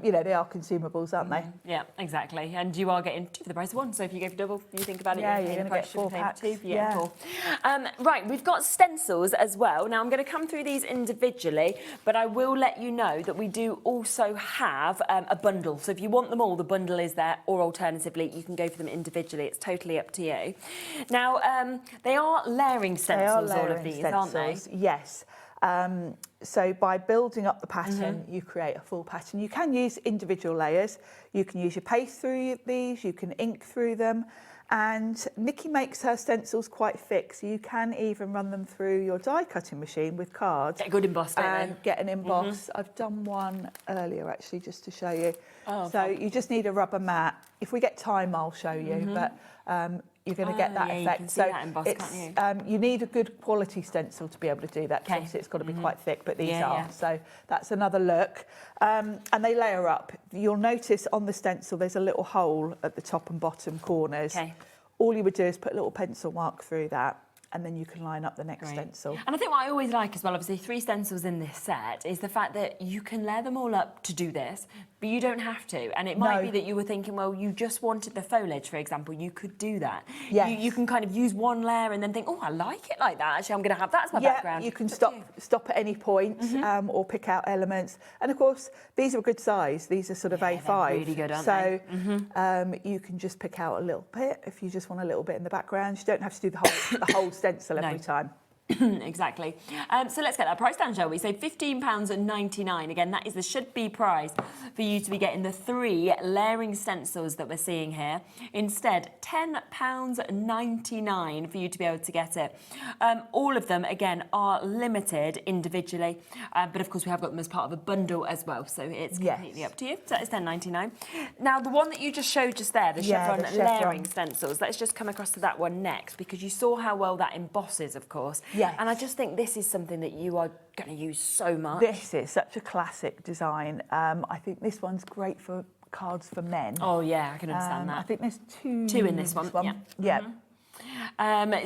you know, they are consumables, aren't they? Yeah, exactly. And you are getting 2 for the price of 1. So if you go for double, you think about it, you're going to get 4 packs. Right, we've got stencils as well. Now, I'm going to come through these individually, but I will let you know that we do also have a bundle. So if you want them all, the bundle is there, or alternatively, you can go for them individually. It's totally up to you. Now, they are layering stencils, all of these, aren't they? Yes. So by building up the pattern, you create a full pattern. You can use individual layers. You can use your paste through these. You can ink through them. And Nikki makes her stencils quite thick, so you can even run them through your die cutting machine with cards. Get a good emboss, and get an emboss. I've done one earlier actually, just to show you. So you just need a rubber mat. If we get time, I'll show you. But you're going to get that effect. You can see that emboss, can't you? You need a good quality stencil to be able to do that. Because obviously it's got to be quite thick, but these are. So that's another look. And they layer up. You'll notice on the stencil there's a little hole at the top and bottom corners. All you would do is put a little pencil mark through that, and then you can line up the next stencil. And I think what I always like as well, obviously 3 stencils in this set, is the fact that you can layer them all up to do this, but you don't have to. And it might be that you were thinking, well, you just wanted the foliage, for example, you could do that. Yes. You can kind of use one layer and then think, oh, I like it like that. Actually, I'm going to have that as my background. You can stop at any point or pick out elements. And of course, these are a good size. These are sort of A5. They're really good, aren't they? You can just pick out a little bit if you just want a little bit in the background. You don't have to do the whole stencil every time. Exactly. So let's get that price down, shall we? So £15.99. Again, that is the should-be price for you to be getting the 3 layering stencils that we're seeing here. Instead, £10.99 for you to be able to get it. All of them, again, are limited individually, but of course we have got them as part of a bundle as well, so it's completely up to you. So that is £10.99. Now, the one that you just showed just there, the chevron layering stencils, let's just come across to that one next, because you saw how well that embosses, of course. Yes. And I just think this is something that you are going to use so much. This is such a classic design. I think this one's great for cards for men. Oh, yeah, I can understand that. I think there's 2 in this one. Yeah.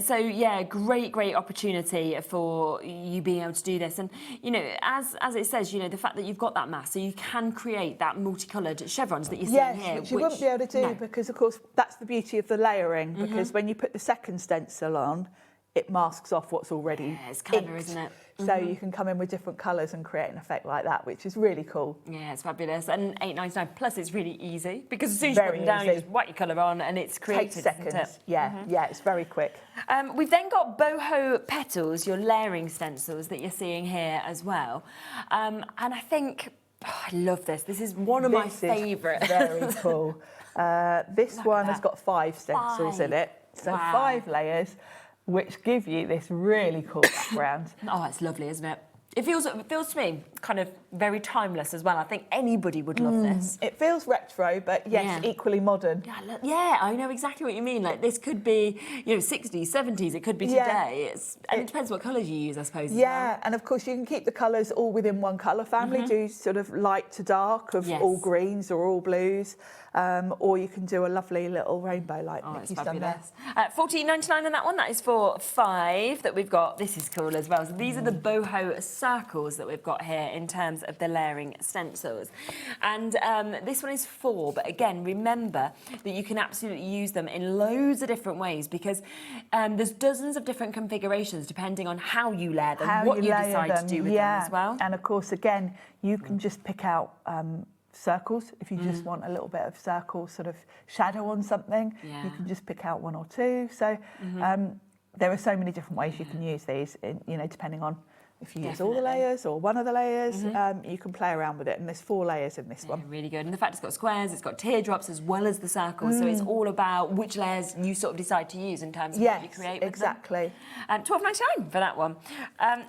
So yeah, great opportunity for you being able to do this, and you know, as it says, you know, the fact that you've got that mass, so you can create that multicoloured chevrons that you're seeing here, which you wouldn't be able to do because, of course, that's the beauty of the layering. Because when you put the second stencil on, it masks off what's already it's clever, inked. Isn't it? So you can come in with different colours and create an effect like that, which is really cool. Yeah, it's fabulous. And £8.99, plus it's really easy, because as soon as you put them down, you just whack your colour on and it's created. Takes seconds. Yeah, it's very quick. We've then got boho petals, your layering stencils that you're seeing here as well. And I think, I love this. This is one of my favourite. Very cool. This one has got 5 stencils in it. So 5 layers, which give you this really cool background. Oh, it's lovely, isn't it? It feels to me kind of very timeless as well. I think anybody would love this. It feels retro, but yes, equally modern. Yeah, I know exactly what you mean. Like, this could be, you know, 60s, 70s. It could be today. And it depends what colours you use, I suppose. Yeah, and of course you can keep the colours all within one colour family. Do sort of light to dark of all greens or all blues. Or you can do a lovely little rainbow like Nikki's done there. £14.99 on that one. That is for 5 that we've got. This is cool as well. So these are the boho circles that we've got here in terms of the layering stencils. And this one is 4, but again, remember that you can absolutely use them in loads of different ways, because there's dozens of different configurations depending on how you layer them, what you decide to do with them as well. And of course, again, you can just pick out circles if you just want a little bit of circle sort of shadow on something. You can just pick out 1 or 2. So there are so many different ways you can use these, you know, depending on if you use all the layers or one of the layers, you can play around with it. And there's 4 layers in this one. Really good. And the fact it's got squares, it's got teardrops as well as the circles. So it's all about which layers you sort of decide to use in terms of what you create with exactly. $12.99 for that one.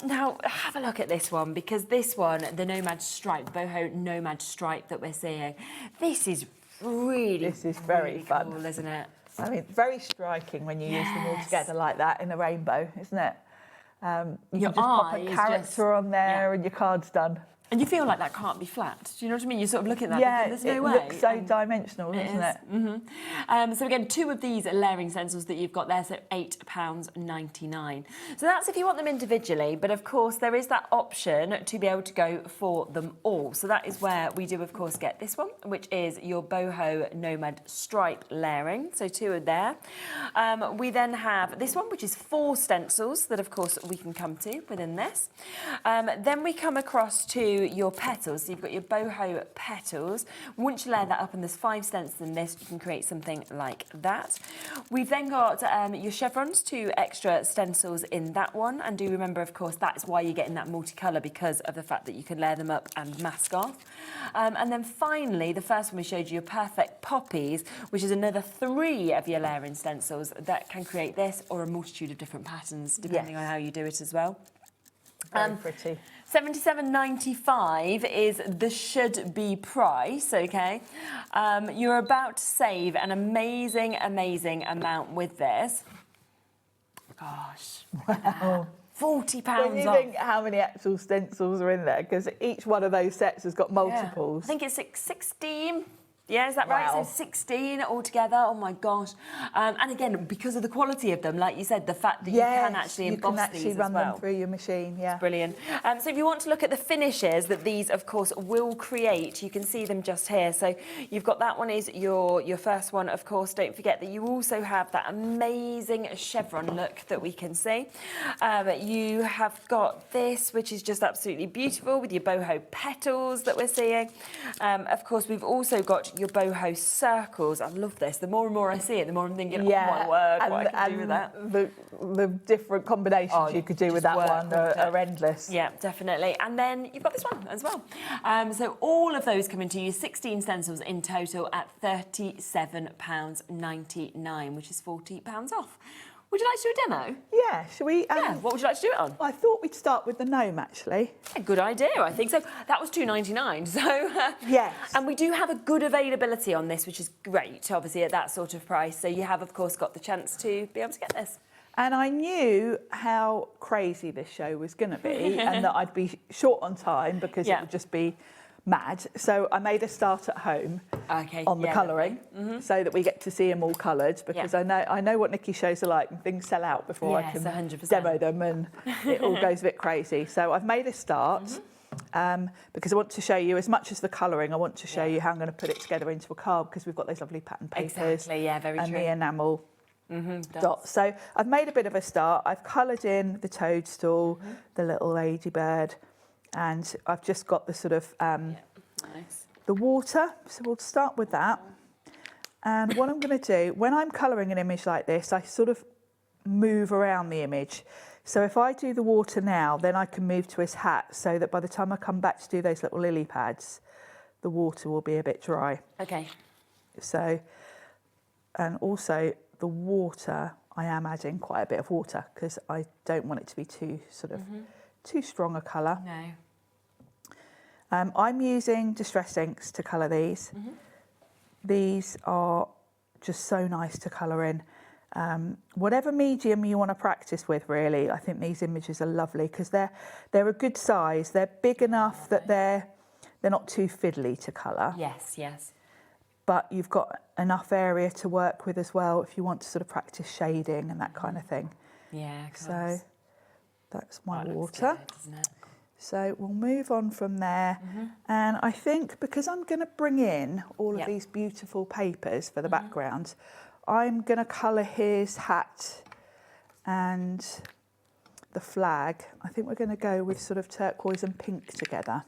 Now, have a look at this one, because this one, the Nomad Stripe, boho Nomad Stripe that we're seeing, this is very fun, cool, isn't it? I mean, very striking when you use them all together like that in a rainbow, isn't it? You can just pop a character on there and your card's done. And you feel like that can't be flat. Do you know what I mean? You sort of look at that and think, there's no way. It looks so dimensional, doesn't it? So again, 2 of these layering stencils that you've got there, so £8.99. So that's if you want them individually, but of course there is that option to be able to go for them all. So that is where we do, of course, get this one, which is your boho Nomad Stripe layering. So 2 are there. We then have this one, which is 4 stencils that, of course, we can come to within this. Then we come across to your petals. So you've got your boho petals. Once you layer that up, and there's 5 stencils in this, you can create something like that. We've then got your chevrons, 2 extra stencils in that one. And do remember, of course, that's why you're getting that multicolour, because of the fact that you can layer them up and mask off. And then finally, the first one we showed you, your perfect poppies, which is another 3 of your layering stencils that can create this or a multitude of different patterns, depending on how you do it as well. Very pretty. $77.95 is the should be price, okay? You're about to save an amazing, amazing amount with this. Gosh. Wow. £40 when you off. think how many actual stencils are in there, because each one of those sets has got multiples. I think it's 16. Yeah, is that right? So 16 altogether. Oh my gosh! And again, because of the quality of them, like you said, the fact that you can actually emboss these as well. run them through your machine. Yeah, it's brilliant. So if you want to look at the finishes that these, of course, will create, you can see them just here. So you've got that one is your first one, of course. Don't forget that you also have that amazing chevron look that we can see. You have got this, which is just absolutely beautiful with your boho petals that we're seeing. Of course, we've also got your boho circles. I love this. The more and more I see it, the more I'm thinking, oh my word, what I can do with that. The different combinations you could do with that one are endless. Yeah, definitely. And then you've got this one as well. So all of those come into you, 16 stencils in total at £37.99, which is £40 off. Would you like to do a demo? Yeah, shall we? What would you like to do it on? I thought we'd start with the gnome, actually. Yeah, good idea, I think so. That was $2.99, so... yes. And we do have a good availability on this, which is great, obviously, at that sort of price. So you have, of course, got the chance to be able to get this. And I knew how crazy this show was going to be and that I'd be short on time because it would just be mad. So I made a start at home on the colouring so that we get to see them all coloured, because I know what Nikki's shows are like, and things sell out before I can 100%. demo them, and it all goes a bit crazy. So I've made a start because I want to show you, as much as the colouring, I want to show you how I'm going to put it together into a card, because we've got those lovely pattern papers very and true. the enamel dots. So I've made a bit of a start. I've coloured in the toadstool, the little ladybird, and I've just got the sort of the water. So we'll start with that. And what I'm going to do, when I'm colouring an image like this, I sort of move around the image. So if I do the water now, then I can move to his hat, so that by the time I come back to do those little lily pads, the water will be a bit dry. Okay. So, and also the water, I am adding quite a bit of water because I don't want it to be too sort of too strong a colour. No. I'm using distress inks to colour these. These are just so nice to colour in. Whatever medium you want to practice with, really, I think these images are lovely because they're a good size. They're big enough that they're not too fiddly to colour. Yes, yes. But you've got enough area to work with as well if you want to sort of practice shading and that kind of thing. Yeah, of course. So that's my water. Good, doesn't it? So we'll move on from there. And I think because I'm going to bring in all of these beautiful papers for the background, I'm going to colour his hat and the flag. I think we're going to go with sort of turquoise and pink together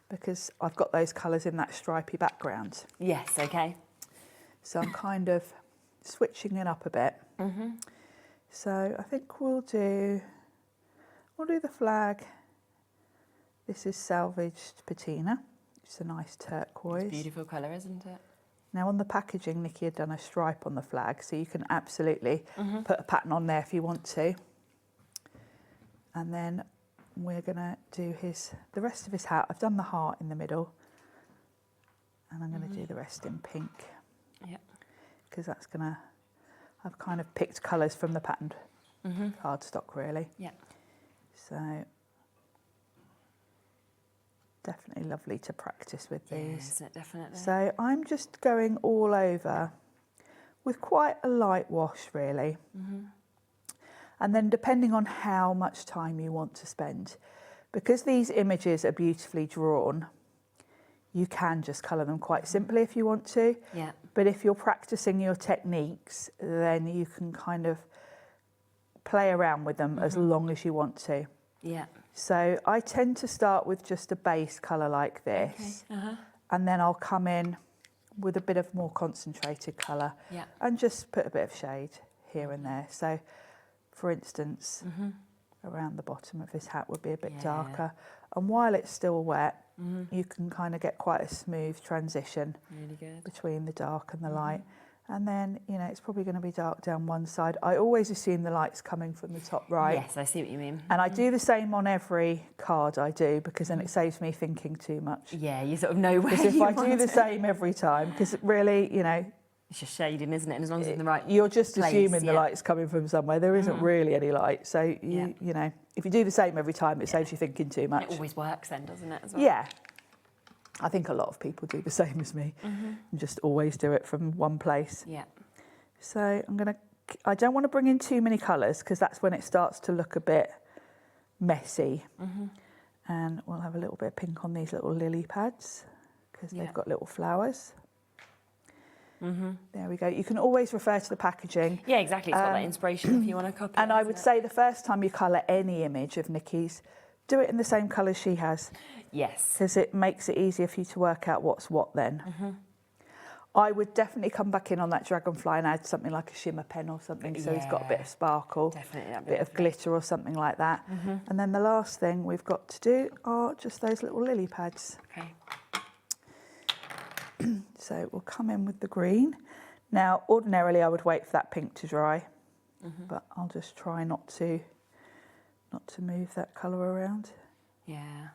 because I've got those colours in that stripy background. Yes, okay. So I'm kind of switching it up a bit. So I think we'll do we'll do the flag. This is salvaged patina. It's a nice turquoise. It's a beautiful colour, isn't it? Now on the packaging, Nikki had done a stripe on the flag, so you can absolutely put a pattern on there if you want to. And then we're going to do the rest of his hat. I've done the heart in the middle, and I'm going to do the rest in pink. Yeah. Because that's going to, I've kind of picked colours from the patterned cardstock really. Yeah. So definitely lovely to practice with these. Yeah, isn't it? Definitely. So I'm just going all over with quite a light wash really. And then depending on how much time you want to spend, because these images are beautifully drawn, you can just colour them quite simply if you want to. Yeah. But if you're practicing your techniques, then you can kind of play around with them as long as you want to. Yeah. So I tend to start with just a base colour like this, and then I'll come in with a bit of more concentrated colour and just put a bit of shade here and there. So, for instance, around the bottom of his hat would be a bit darker. And while it's still wet, you can kind of get quite a smooth transition between the dark and the light. And then, you know, it's probably going to be dark down one side. I always assume the light's coming from the top right. Yes, I see what you mean. And I do the same on every card I do, because then it saves me thinking too much. Yeah, you sort of know where Because if you I want do the it. same every time, because really, you know... It's just shading, isn't it? And as long as it's in the right You're just place, assuming the light's coming from somewhere. There isn't really any light. So, you know, if you do the same every time, it saves you thinking too much. And it always works then, doesn't it, as well? Yeah. I think a lot of people do the same as me. And just always do it from one place. Yeah. So I don't want to bring in too many colours, because that's when it starts to look a bit messy. And we'll have a little bit of pink on these little lily pads, because they've got little flowers. There we go. You can always refer to the packaging. Yeah, exactly. It's got that inspiration if you want to copy And it, I would say the first time you colour any image of Nikki's, do it in the same colour she has. Yes. Because it makes it easier for you to work out what's what then. I would definitely come back in on that dragonfly and add something like a shimmer pen or something, so it's got a bit of sparkle, definitely, a bit of glitter or something like that. And then the last thing we've got to do are just those little lily pads. Okay. So we'll come in with the green. Now, ordinarily I would wait for that pink to dry, but I'll just try not to move that colour around. Yeah.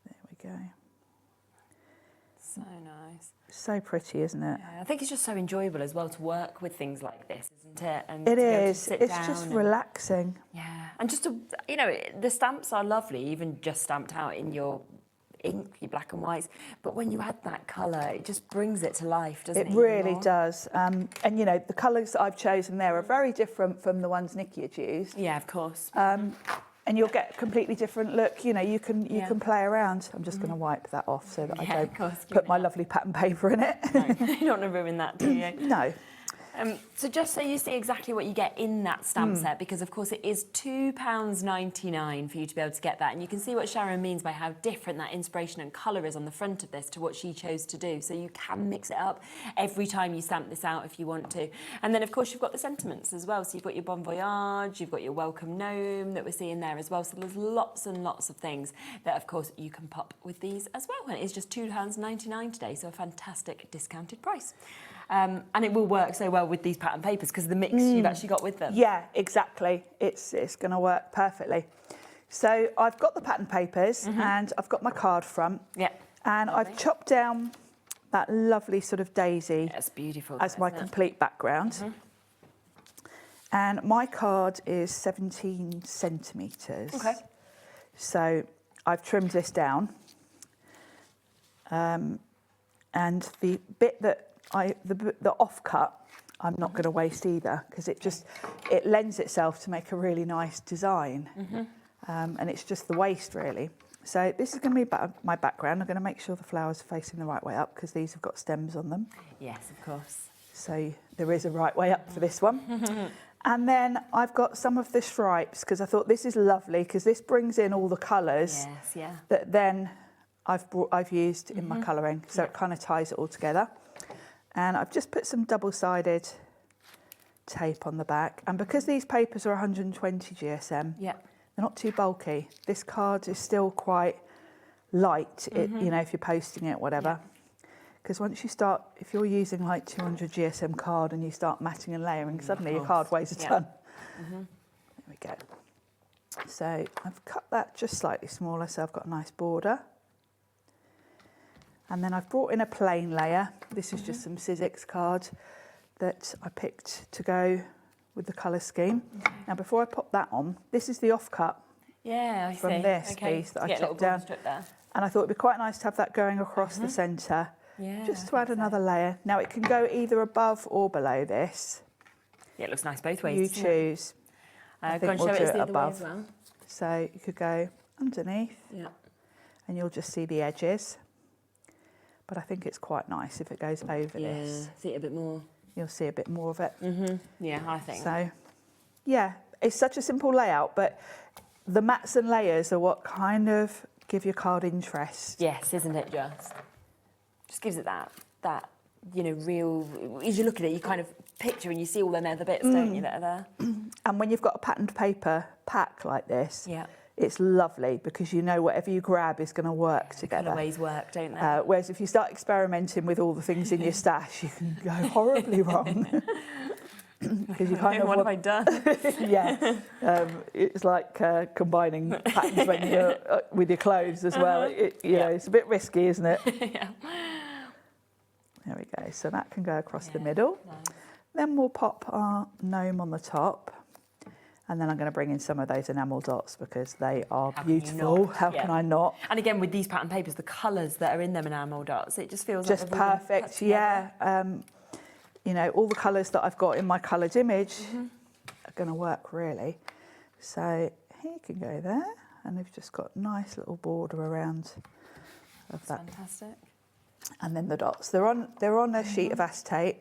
There we go. So nice. So pretty, isn't it? Yeah, I think it's just so enjoyable as well to work with things like this, isn't it? And It to be able to is. sit It's down just and- relaxing. Yeah, and just to, you know, the stamps are lovely, even just stamped out in your ink, your black and whites. But when you add that colour, it just brings it to life, doesn't it? It really does. And, you know, the colours that I've chosen there are very different from the ones Nikki had used. Yeah, of course. And you'll get a completely different look. You know, you can play around. I'm just going to wipe that off so that I don't put my lovely pattern paper in it. No, you don't want to ruin that, do you? No. So just so you see exactly what you get in that stamp set, because of course it is £2.99 for you to be able to get that, and you can see what Sharon means by how different that inspiration and colour is on the front of this to what she chose to do. So you can mix it up every time you stamp this out if you want to. And then of course you've got the sentiments as well. So you've got your Bon Voyage, you've got your Welcome Gnome that we're seeing there as well. So there's lots and lots of things that of course you can pop with these as well. And it is just £2.99 today, so a fantastic discounted price. And it will work so well with these pattern papers because of the mix you've actually got with them. Yeah, exactly. It's going to work perfectly. So I've got the pattern papers and I've got my card front. Yeah. And I've chopped down that lovely sort of daisy. That's beautiful. As my complete background. And my card is 17 centimetres. Okay. So I've trimmed this down. And the bit that the offcut, I'm not going to waste either because it lends itself to make a really nice design. And it's just the waste really. So this is going to be my background. I'm going to make sure the flowers are facing the right way up because these have got stems on them. Yes, of course. So there is a right way up for this one. And then I've got some of the stripes because I thought this is lovely because this brings in all the colours that then I've used in my colouring. So it kind of ties it all together. And I've just put some double-sided tape on the back. And because these papers are 120 GSM, they're not too bulky. This card is still quite light, you know, if you're posting it, whatever. Because once you start, if you're using like 200 GSM card and you start matting and layering, suddenly your card weighs a ton. There we go. So I've cut that just slightly smaller, so I've got a nice border. And then I've brought in a plain layer. This is just some Sizzix card that I picked to go with the colour scheme. Now before I pop that on, this is the offcut from this piece that I chopped down. And I thought it'd be quite nice to have that going across the centre, just to add another layer. Now it can go either above or below this. Yeah, it looks nice both ways. You choose. I think we'll do it above. As well. So you could go underneath, and you'll just see the edges. But I think it's quite nice if it goes over this. See it a bit more. You'll see a bit more of it. Yeah, I think. So, yeah, it's such a simple layout, but the mats and layers are what kind of give your card interest. Yes, isn't it just gives it that you know, real, as you look at it, you kind of picture and you see all the other bits, don't you, that are there? And when you've got a patterned paper pack like this, it's lovely because you know whatever you grab is going to work together. Colourways work, don't they? Whereas if you start experimenting with all the things in your stash, you can go horribly wrong. Because you kind of what have I done? It's like combining patterns when you're with your clothes as well. You know, it's a bit risky, isn't it? There we go. So that can go across the middle. Nice. Then we'll pop our gnome on the top. And then I'm going to bring in some of those enamel dots because they are beautiful. How can I not? And again, with these pattern papers, the colours that are in them enamel dots, it just feels just like perfect. You know, all the colours that I've got in my coloured image are going to work really. So he can go there, and they've just got a nice little border around of that. Fantastic. And then the dots. They're on a sheet of acetate.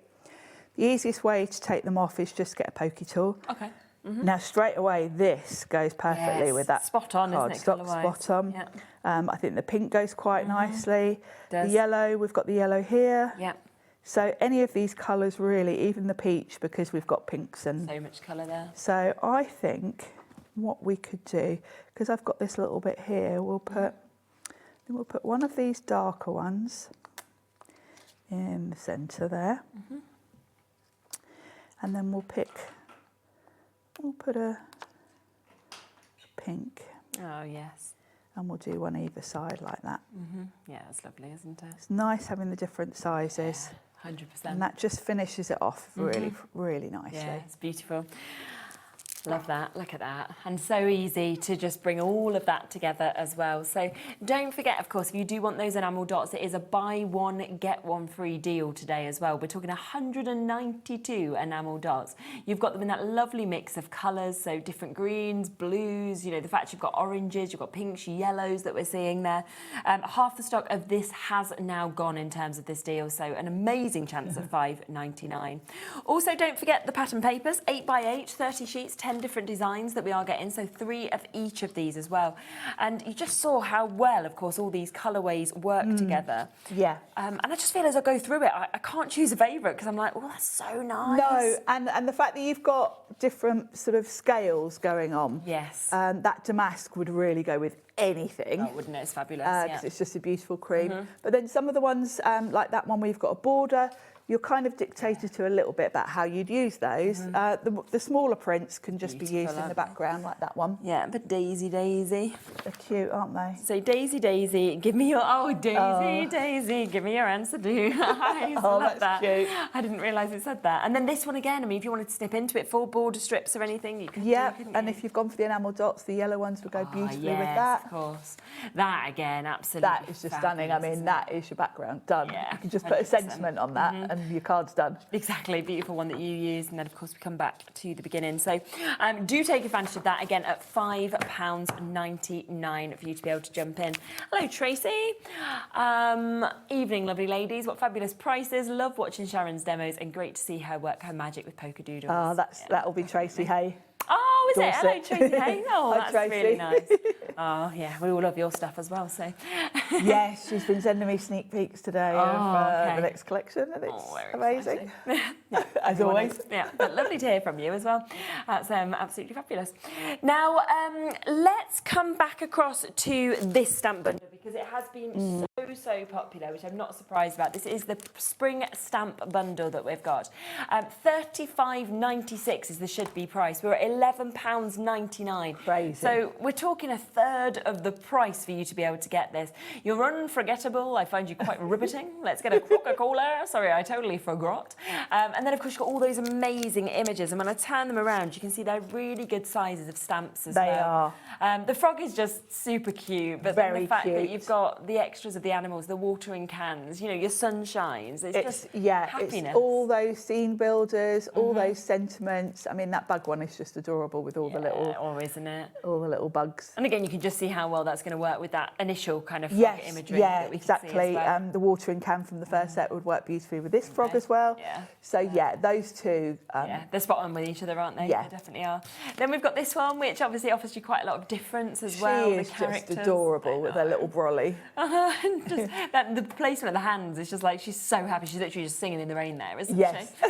The easiest way to take them off is just get a pokey tool. Okay. Now straight away, this goes perfectly with that. Spot on, card. isn't it? Spot on. I think the pink goes quite nicely. The yellow, we've got the yellow here. So any of these colours really, even the peach, because we've got pinks and so much colour there. So I think what we could do, because I've got this little bit here, we'll put one of these darker ones in the centre there, and then we'll put a pink. Oh yes. And we'll do one either side like that. Yeah, that's lovely, isn't it? It's nice having the different sizes. 100%. And that just finishes it off really, really nicely. Yeah, it's beautiful. Love that, look at that. And so easy to just bring all of that together as well. So don't forget, of course, if you do want those enamel dots, it is a buy one, get one free deal today as well. We're talking 192 enamel dots. You've got them in that lovely mix of colours, so different greens, blues, you know, the fact you've got oranges, you've got pinks, yellows that we're seeing there. Half the stock of this has now gone in terms of this deal, so an amazing chance of $5.99. Also, don't forget the pattern papers, 8x8, 30 sheets, 10 different designs that we are getting, so 3 of each of these as well. And you just saw how well, of course, all these colourways work together. Yeah. And I just feel as I go through it, I can't choose a favourite because I'm like, oh, that's so nice. No, and the fact that you've got different sort of scales going on. Yes. That damask would really go with anything. Oh, wouldn't it? It's fabulous. Because it's just a beautiful cream. But then some of the ones, like that one, we've got a border. You're kind of dictated to a little bit about how you'd use those. The smaller prints can just be used in the background, like that one. Yeah, but Daisy. They're cute, aren't they? So Daisy, give me your, Daisy, give me your answer, do. I love that. Cute. I didn't realise it said that. And then this one again, I mean, if you wanted to snip into it, full border strips or anything, you could do, and if you've gone for the enamel dots, the yellow ones would go beautifully with that. Of course. That again, absolutely. That is just stunning. I mean, that is your background done. Yeah, you can just put a sentiment on that and your card's done. Exactly, beautiful one that you use. And then, of course, we come back to the beginning. So do take advantage of that, again, at £5.99 for you to be able to jump in. Hello, Tracy. Evening, lovely ladies. What fabulous prices. Love watching Sharon's demos and great to see her work her magic with Polkadoodles. That'll be Tracy, hey. Oh, is it? Hello, Dorset. Tracy. Hey. Oh, Hi, that's Tracy. really nice. Oh, yeah, we all love your stuff as well, so. Yes, she's been sending me sneak peeks today of the next collection, and it's amazing. As always. Yeah, but lovely to hear from you as well. That's absolutely fabulous. Now, let's come back across to this stamp bundle because it has been so popular, which I'm not surprised about. This is the spring stamp bundle that we've got. £35.96 is the should-be price. We're at £11.99. Crazy. So we're talking a third of the price for you to be able to get this. You're unforgettable. I find you quite riveting. Let's get a Coca-Cola. Sorry, I totally forgot. And then, of course, you've got all those amazing images. And when I turn them around, you can see they're really good sizes of stamps as well. They are. The frog is just super cute. But then the fact that you've got the extras of the animals, the watering cans, you know, your sunshines. It's just happiness. It's all those scene builders, all those sentiments. I mean, that bug one is just adorable with all the little... isn't it? All the little bugs. And again, you can just see how well that's going to work with that initial kind of frog imagery that we can see as well. The watering can from the first set would work beautifully with this frog as well. So those two. They're spot on with each other, aren't they? Yeah. They definitely are. Then we've got this one, which obviously offers you quite a lot of difference as well. She is just adorable with her little brolly. Just the placement of the hands is just like, she's so happy. She's literally just singing in the rain there, isn't Yes. she?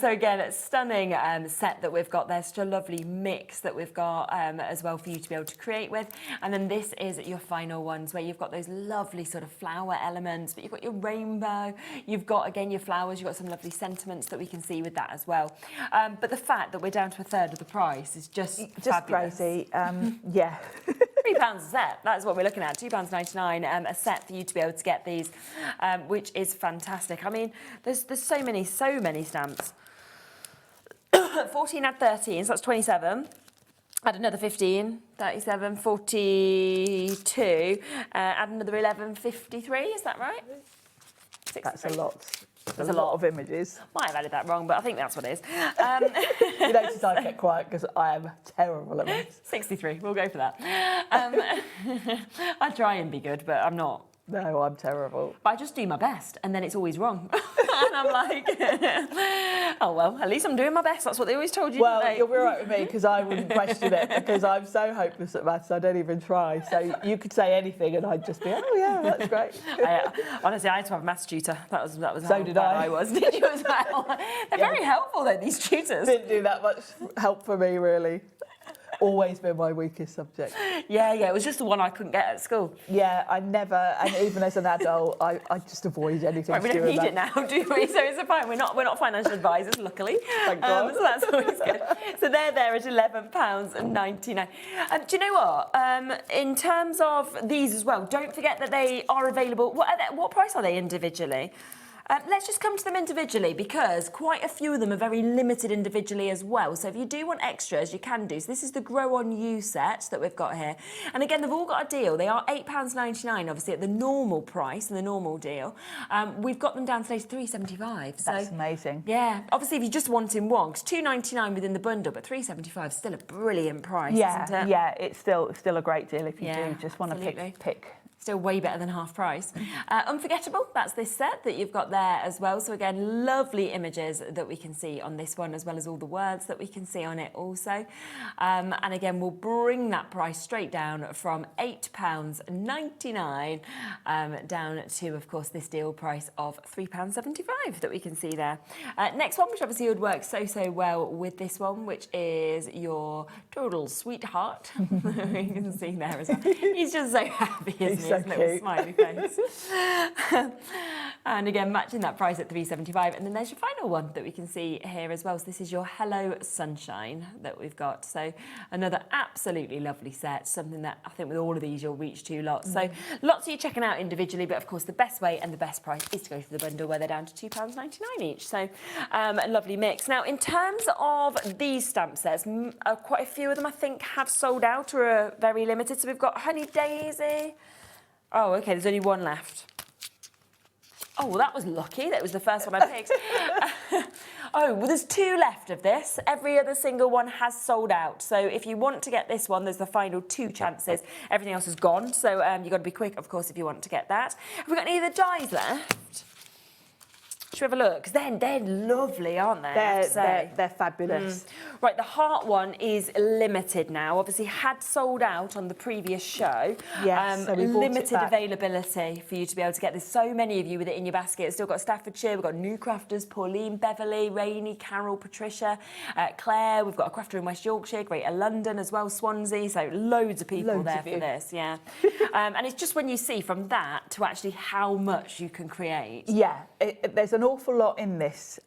So again, it's stunning set that we've got there. Such a lovely mix that we've got as well for you to be able to create with. And then this is your final ones where you've got those lovely sort of flower elements, but you've got your rainbow, you've got, again, your flowers, you've got some lovely sentiments that we can see with that as well. But the fact that we're down to a third of the price is just fabulous. Crazy. Yeah. £3 a set, that's what we're looking at, £2.99 a set for you to be able to get these, which is fantastic. I mean, there's so many stamps. 14 add 13, so that's 27. Add another 15, 37, 42. Add another 11, 53, is that right? 63. That's a lot. There's a lot of images. Might have added that wrong, but I think that's what it is. You notice I kept quiet because I am terrible at maths. 63, we'll go for that. I try and be good, but I'm not. No, I'm terrible. But I just do my best, and then it's always wrong. And I'm like, oh, well, at least I'm doing my best. That's what they always told you, Well, didn't they? you'll be right with me because I wouldn't question it because I'm so hopeless at maths, I don't even try. So you could say anything and I'd just be, oh, yeah, that's great. Honestly, I had to have a maths tutor. That was So how did bad I. I was. Did you as well? They're very helpful, though, these tutors. Didn't do that much help for me, really. Always been my weakest subject. Yeah, it was just the one I couldn't get at school. Yeah, I never, and even as an adult, I just avoid anything. Right, we don't need it now, do we? So it's fine. We're not financial advisors, luckily. Thank God. So that's always good. So they're there at £11.99. Do you know what? In terms of these as well, don't forget that they are available. What price are they individually? Let's just come to them individually because quite a few of them are very limited individually as well. So if you do want extras, you can do. So this is the Grow On You set that we've got here. And again, they've all got a deal. They are £8.99, obviously, at the normal price and the normal deal. We've got them down today to £3.75. So, that's amazing. Yeah. Obviously, if you're just wanting one, it's $2.99 within the bundle, but £3.75 is still a brilliant price, isn't it? Yeah, it's still a great deal if you do just want to pick. Still way better than half price. Unforgettable, that's this set that you've got there as well. So again, lovely images that we can see on this one, as well as all the words that we can see on it also. And again, we'll bring that price straight down from £8.99 down to, of course, this deal price of £3.75 that we can see there. Next one, which obviously would work so well with this one, which is your Total Sweetheart. You can see there as well. He's just so happy, isn't he? So His little cute. smiley face. And again, matching that price at £3.75. And then there's your final one that we can see here as well. So this is your Hello Sunshine that we've got. So another absolutely lovely set, something that I think with all of these you'll reach to lots. So lots of you checking out individually, but of course the best way and the best price is to go for the bundle where they're down to £2.99 each. So a lovely mix. Now, in terms of these stamp sets, quite a few of them I think have sold out or are very limited. So we've got Honey Daisy. Oh, okay, there's only one left. Oh, well, that was lucky. That was the first one I picked. Oh, well, there's two left of this. Every other single one has sold out. So if you want to get this one, there's the final two chances. Everything else is gone. So you've got to be quick, of course, if you want to get that. Have we got any of the dies left? Should we have a look? Because they're lovely, aren't they? I have to say. They're fabulous. Right, the heart one is limited now. Obviously, had sold out on the previous show. Yes, so we bought it limited back. availability for you to be able to get this. So many of you with it in your basket. It's still got Staffordshire, we've got new crafters, Pauline, Beverly, Rainey, Carol, Patricia, Claire. We've got a crafter in West Yorkshire, Greater London as well, Swansea. So loads of people Loads there of for you. this, yeah. And it's just when you see from that to actually how much you can create. Yeah, there's an awful lot in this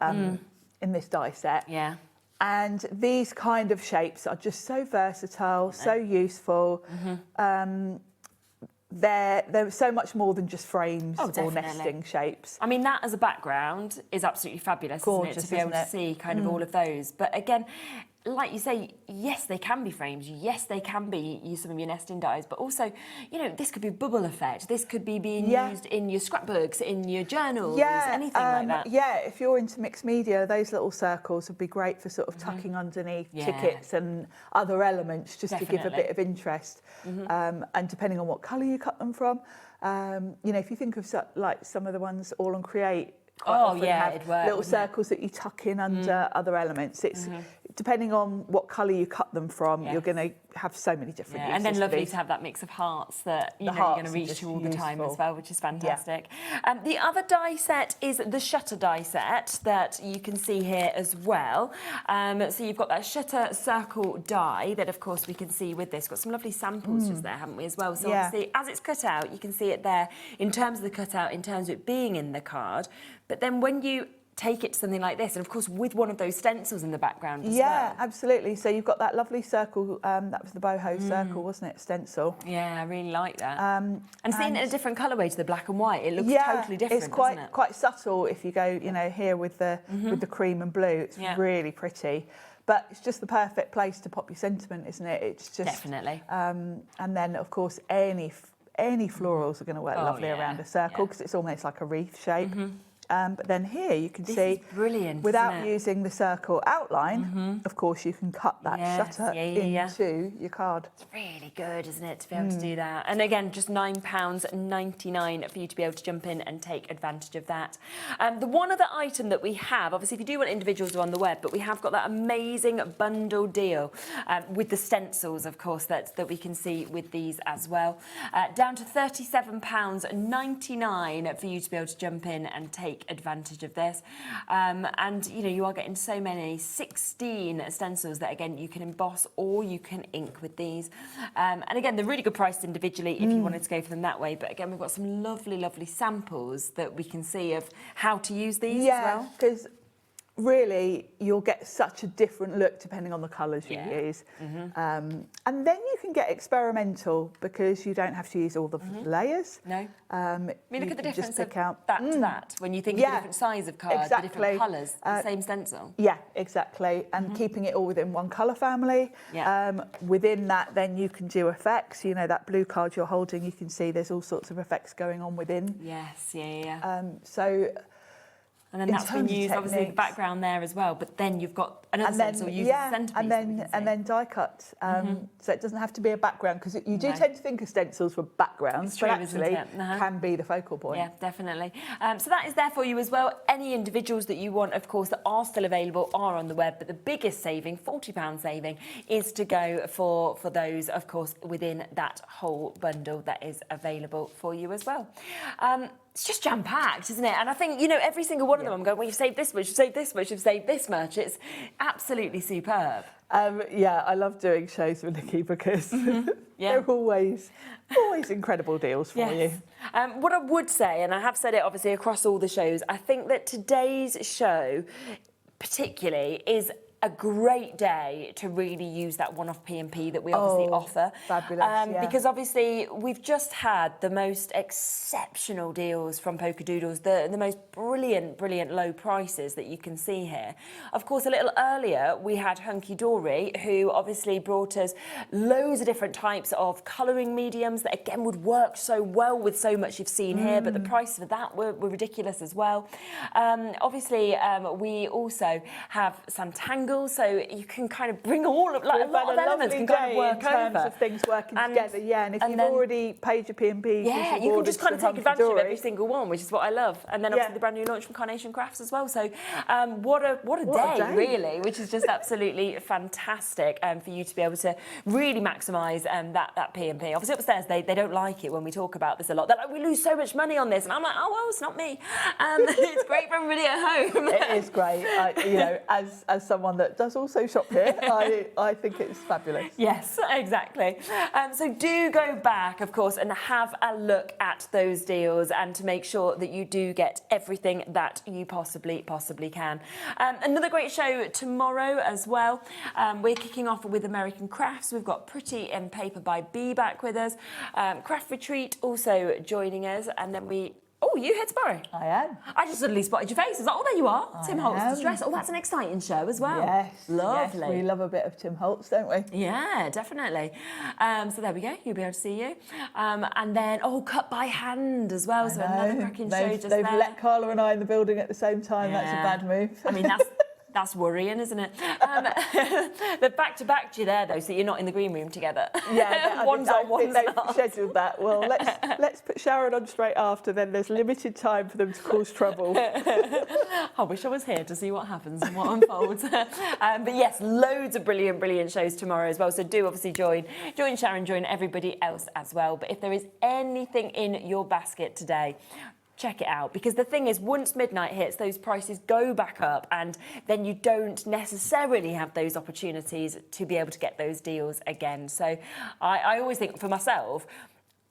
die set. Yeah. And these kind of shapes are just so versatile, so useful. They're so much more than just frames or nesting shapes. I mean, that as a background is absolutely fabulous, Gorgeous, isn't it? To be able isn't to it? see kind of all of those. But again, like you say, yes, they can be frames. Yes, they can be some of your nesting dies. But also, you know, this could be a bubble effect. This could be being used in your scrapbooks, in your journals, anything like that. Yeah, if you're into mixed media, those little circles would be great for sort of tucking underneath tickets and other elements, just to give a bit of interest. And depending on what colour you cut them from, you know, if you think of like some of the ones all on Create, quite often have little circles that you tuck in under other elements. It's depending on what colour you cut them from, you're going to have so many different uses. And then for lovely these. to have that mix of hearts that you know hearts you're going to reach to all the time useful. as well, which is fantastic. The other die set is the shutter die set that you can see here as well. So you've got that shutter circle die that, of course, we can see with this. Got some lovely samples just there, haven't we, as well? So obviously, as it's cut out, you can see it there in terms of the cutout, in terms of it being in the card. But then when you take it to something like this, and of course with one of those stencils in the background as well. Yeah, absolutely. So you've got that lovely circle, that was the boho circle, wasn't it, stencil? Yeah, I really like that. And seeing it in a different colourway to the black and white, it looks totally different, it's quite, doesn't it? quite subtle if you go, you know, here with the cream and blue. It's really pretty. But it's just the perfect place to pop your sentiment, isn't it? It's just... Definitely. And then, of course, any florals are going to work lovely around a circle because it's almost like a wreath shape. But then here you can see, brilliant, without using the circle outline, of course you can cut that shutter into your card. It's really good, isn't it, to be able to do that? And again, just £9.99 for you to be able to jump in and take advantage of that. The one other item that we have, obviously if you do want individuals on the web, but we have got that amazing bundle deal with the stencils, of course, that we can see with these as well. Down to £37.99 for you to be able to jump in and take advantage of this. And you know, you are getting so many 16 stencils that again you can emboss or you can ink with these. And again, they're really good priced individually if you wanted to go for them that way. But again, we've got some lovely samples that we can see of how to use these as well. Because really you'll get such a different look depending on the colours you use. And then you can get experimental because you don't have to use all the layers. No. I mean, look at the difference of out that to that. When you think of the different size of card, the different colours, the same stencil. Yeah, exactly. And keeping it all within one colour family. Within that, then you can do effects. You know, that blue card you're holding, you can see there's all sorts of effects going on within. Yes, So... And then that's been used, obviously, in the background there as well. But then you've got another stencil using the centrepiece. And then die cut. So it doesn't have to be a background, because you do tend to think of stencils for backgrounds, but actually can be the focal point. Yeah, definitely. So that is there for you as well. Any individuals that you want, of course, that are still available are on the web. But the biggest saving, £40 saving, is to go for those, of course, within that whole bundle that is available for you as well. It's just jam-packed, isn't it? And I think, you know, every single one of them, I'm going, well, you've saved this much, you've saved this much, you've saved this much. It's absolutely superb. Yeah, I love doing shows with Nikki because they're always incredible deals for you. What I would say, and I have said it obviously across all the shows, I think that today's show particularly is a great day to really use that one-off P&P that we obviously offer. Fabulous, because obviously we've just had the most exceptional deals from Polkadoodles, the most brilliant low prices that you can see here. Of course, a little earlier we had Hunkydory, who obviously brought us loads of different types of colouring mediums that again would work so well with so much you've seen here, but the prices for that were ridiculous as well. Obviously, we also have Sanntangle, also you can kind of bring all of, like, a We've lot had of a elements lovely can kind of day work in terms over. of things working together, yeah. And if you've already paid your P&P, yeah, you can just kind of take advantage of every single one, which is what I love. And then obviously the brand new launch from Carnation Crafts as well. So what a day, really, which is just absolutely fantastic for you to be able to really maximise that P&P. Obviously upstairs they don't like it when we talk about this a lot. They're like, we lose so much money on this, and I'm like, oh well, it's not me. It's great for everybody at home. It is great. You know, as someone that does also shop here, I think it's fabulous. Yes, exactly. So do go back, of course, and have a look at those deals, and to make sure that you do get everything that you possibly can. Another great show tomorrow as well. We're kicking off with American Crafts. We've got Pretty in Paper by Bee back with us. Craft Retreat also joining us, and then oh, you here tomorrow? I am. I just suddenly spotted your face. I was like, oh, there you are. Tim Holtz Distress. Oh, that's an exciting show as well. Yes. Lovely. Yes, we love a bit of Tim Holtz, don't we? Yeah, definitely. So there we go. You'll be able to see you. And then, Cut by Hand as well. So another cracking show just there. They've let Carla and I in the building at the same time. Yeah. That's a bad move. I mean, that's worrying, isn't it? They're back to you there, though, so you're not in the green room together. Yeah, one's on, one's they've not. scheduled that. Well, let's put Sharon on straight after, then there's limited time for them to cause trouble. I wish I was here to see what happens and what unfolds. But yes, loads of brilliant shows tomorrow as well, so do obviously join Sharon, join everybody else as well. But if there is anything in your basket today, check it out, because the thing is, once midnight hits, those prices go back up, and then you don't necessarily have those opportunities to be able to get those deals again. So I always think, for myself,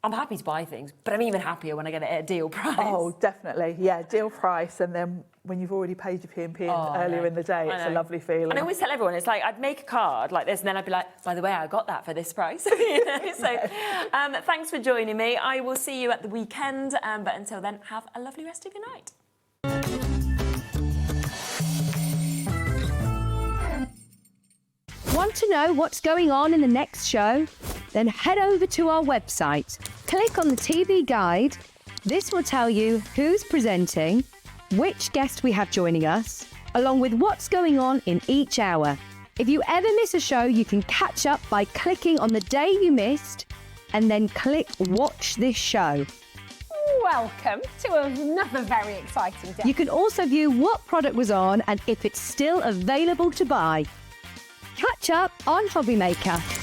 I'm happy to buy things, but I'm even happier when I get it at a deal price. Oh, definitely. Yeah, deal price, and then when you've already paid your P&P earlier in the day, it's a lovely feeling. And I always tell everyone, it's like, I'd make a card like this, and then I'd be like, by the way, I got that for this price. You know? So thanks for joining me. I will see you at the weekend, but until then, have a lovely rest of your night. Want to know what's going on in the next show? Then head over to our website. Click on the TV guide. This will tell you who's presenting, which guest we have joining us, along with what's going on in each hour. If you ever miss a show, you can catch up by clicking on the day you missed and then click Watch This Show. Welcome to another very exciting day. You can also view what product was on and if it's still available to buy. Catch up on HobbyMaker.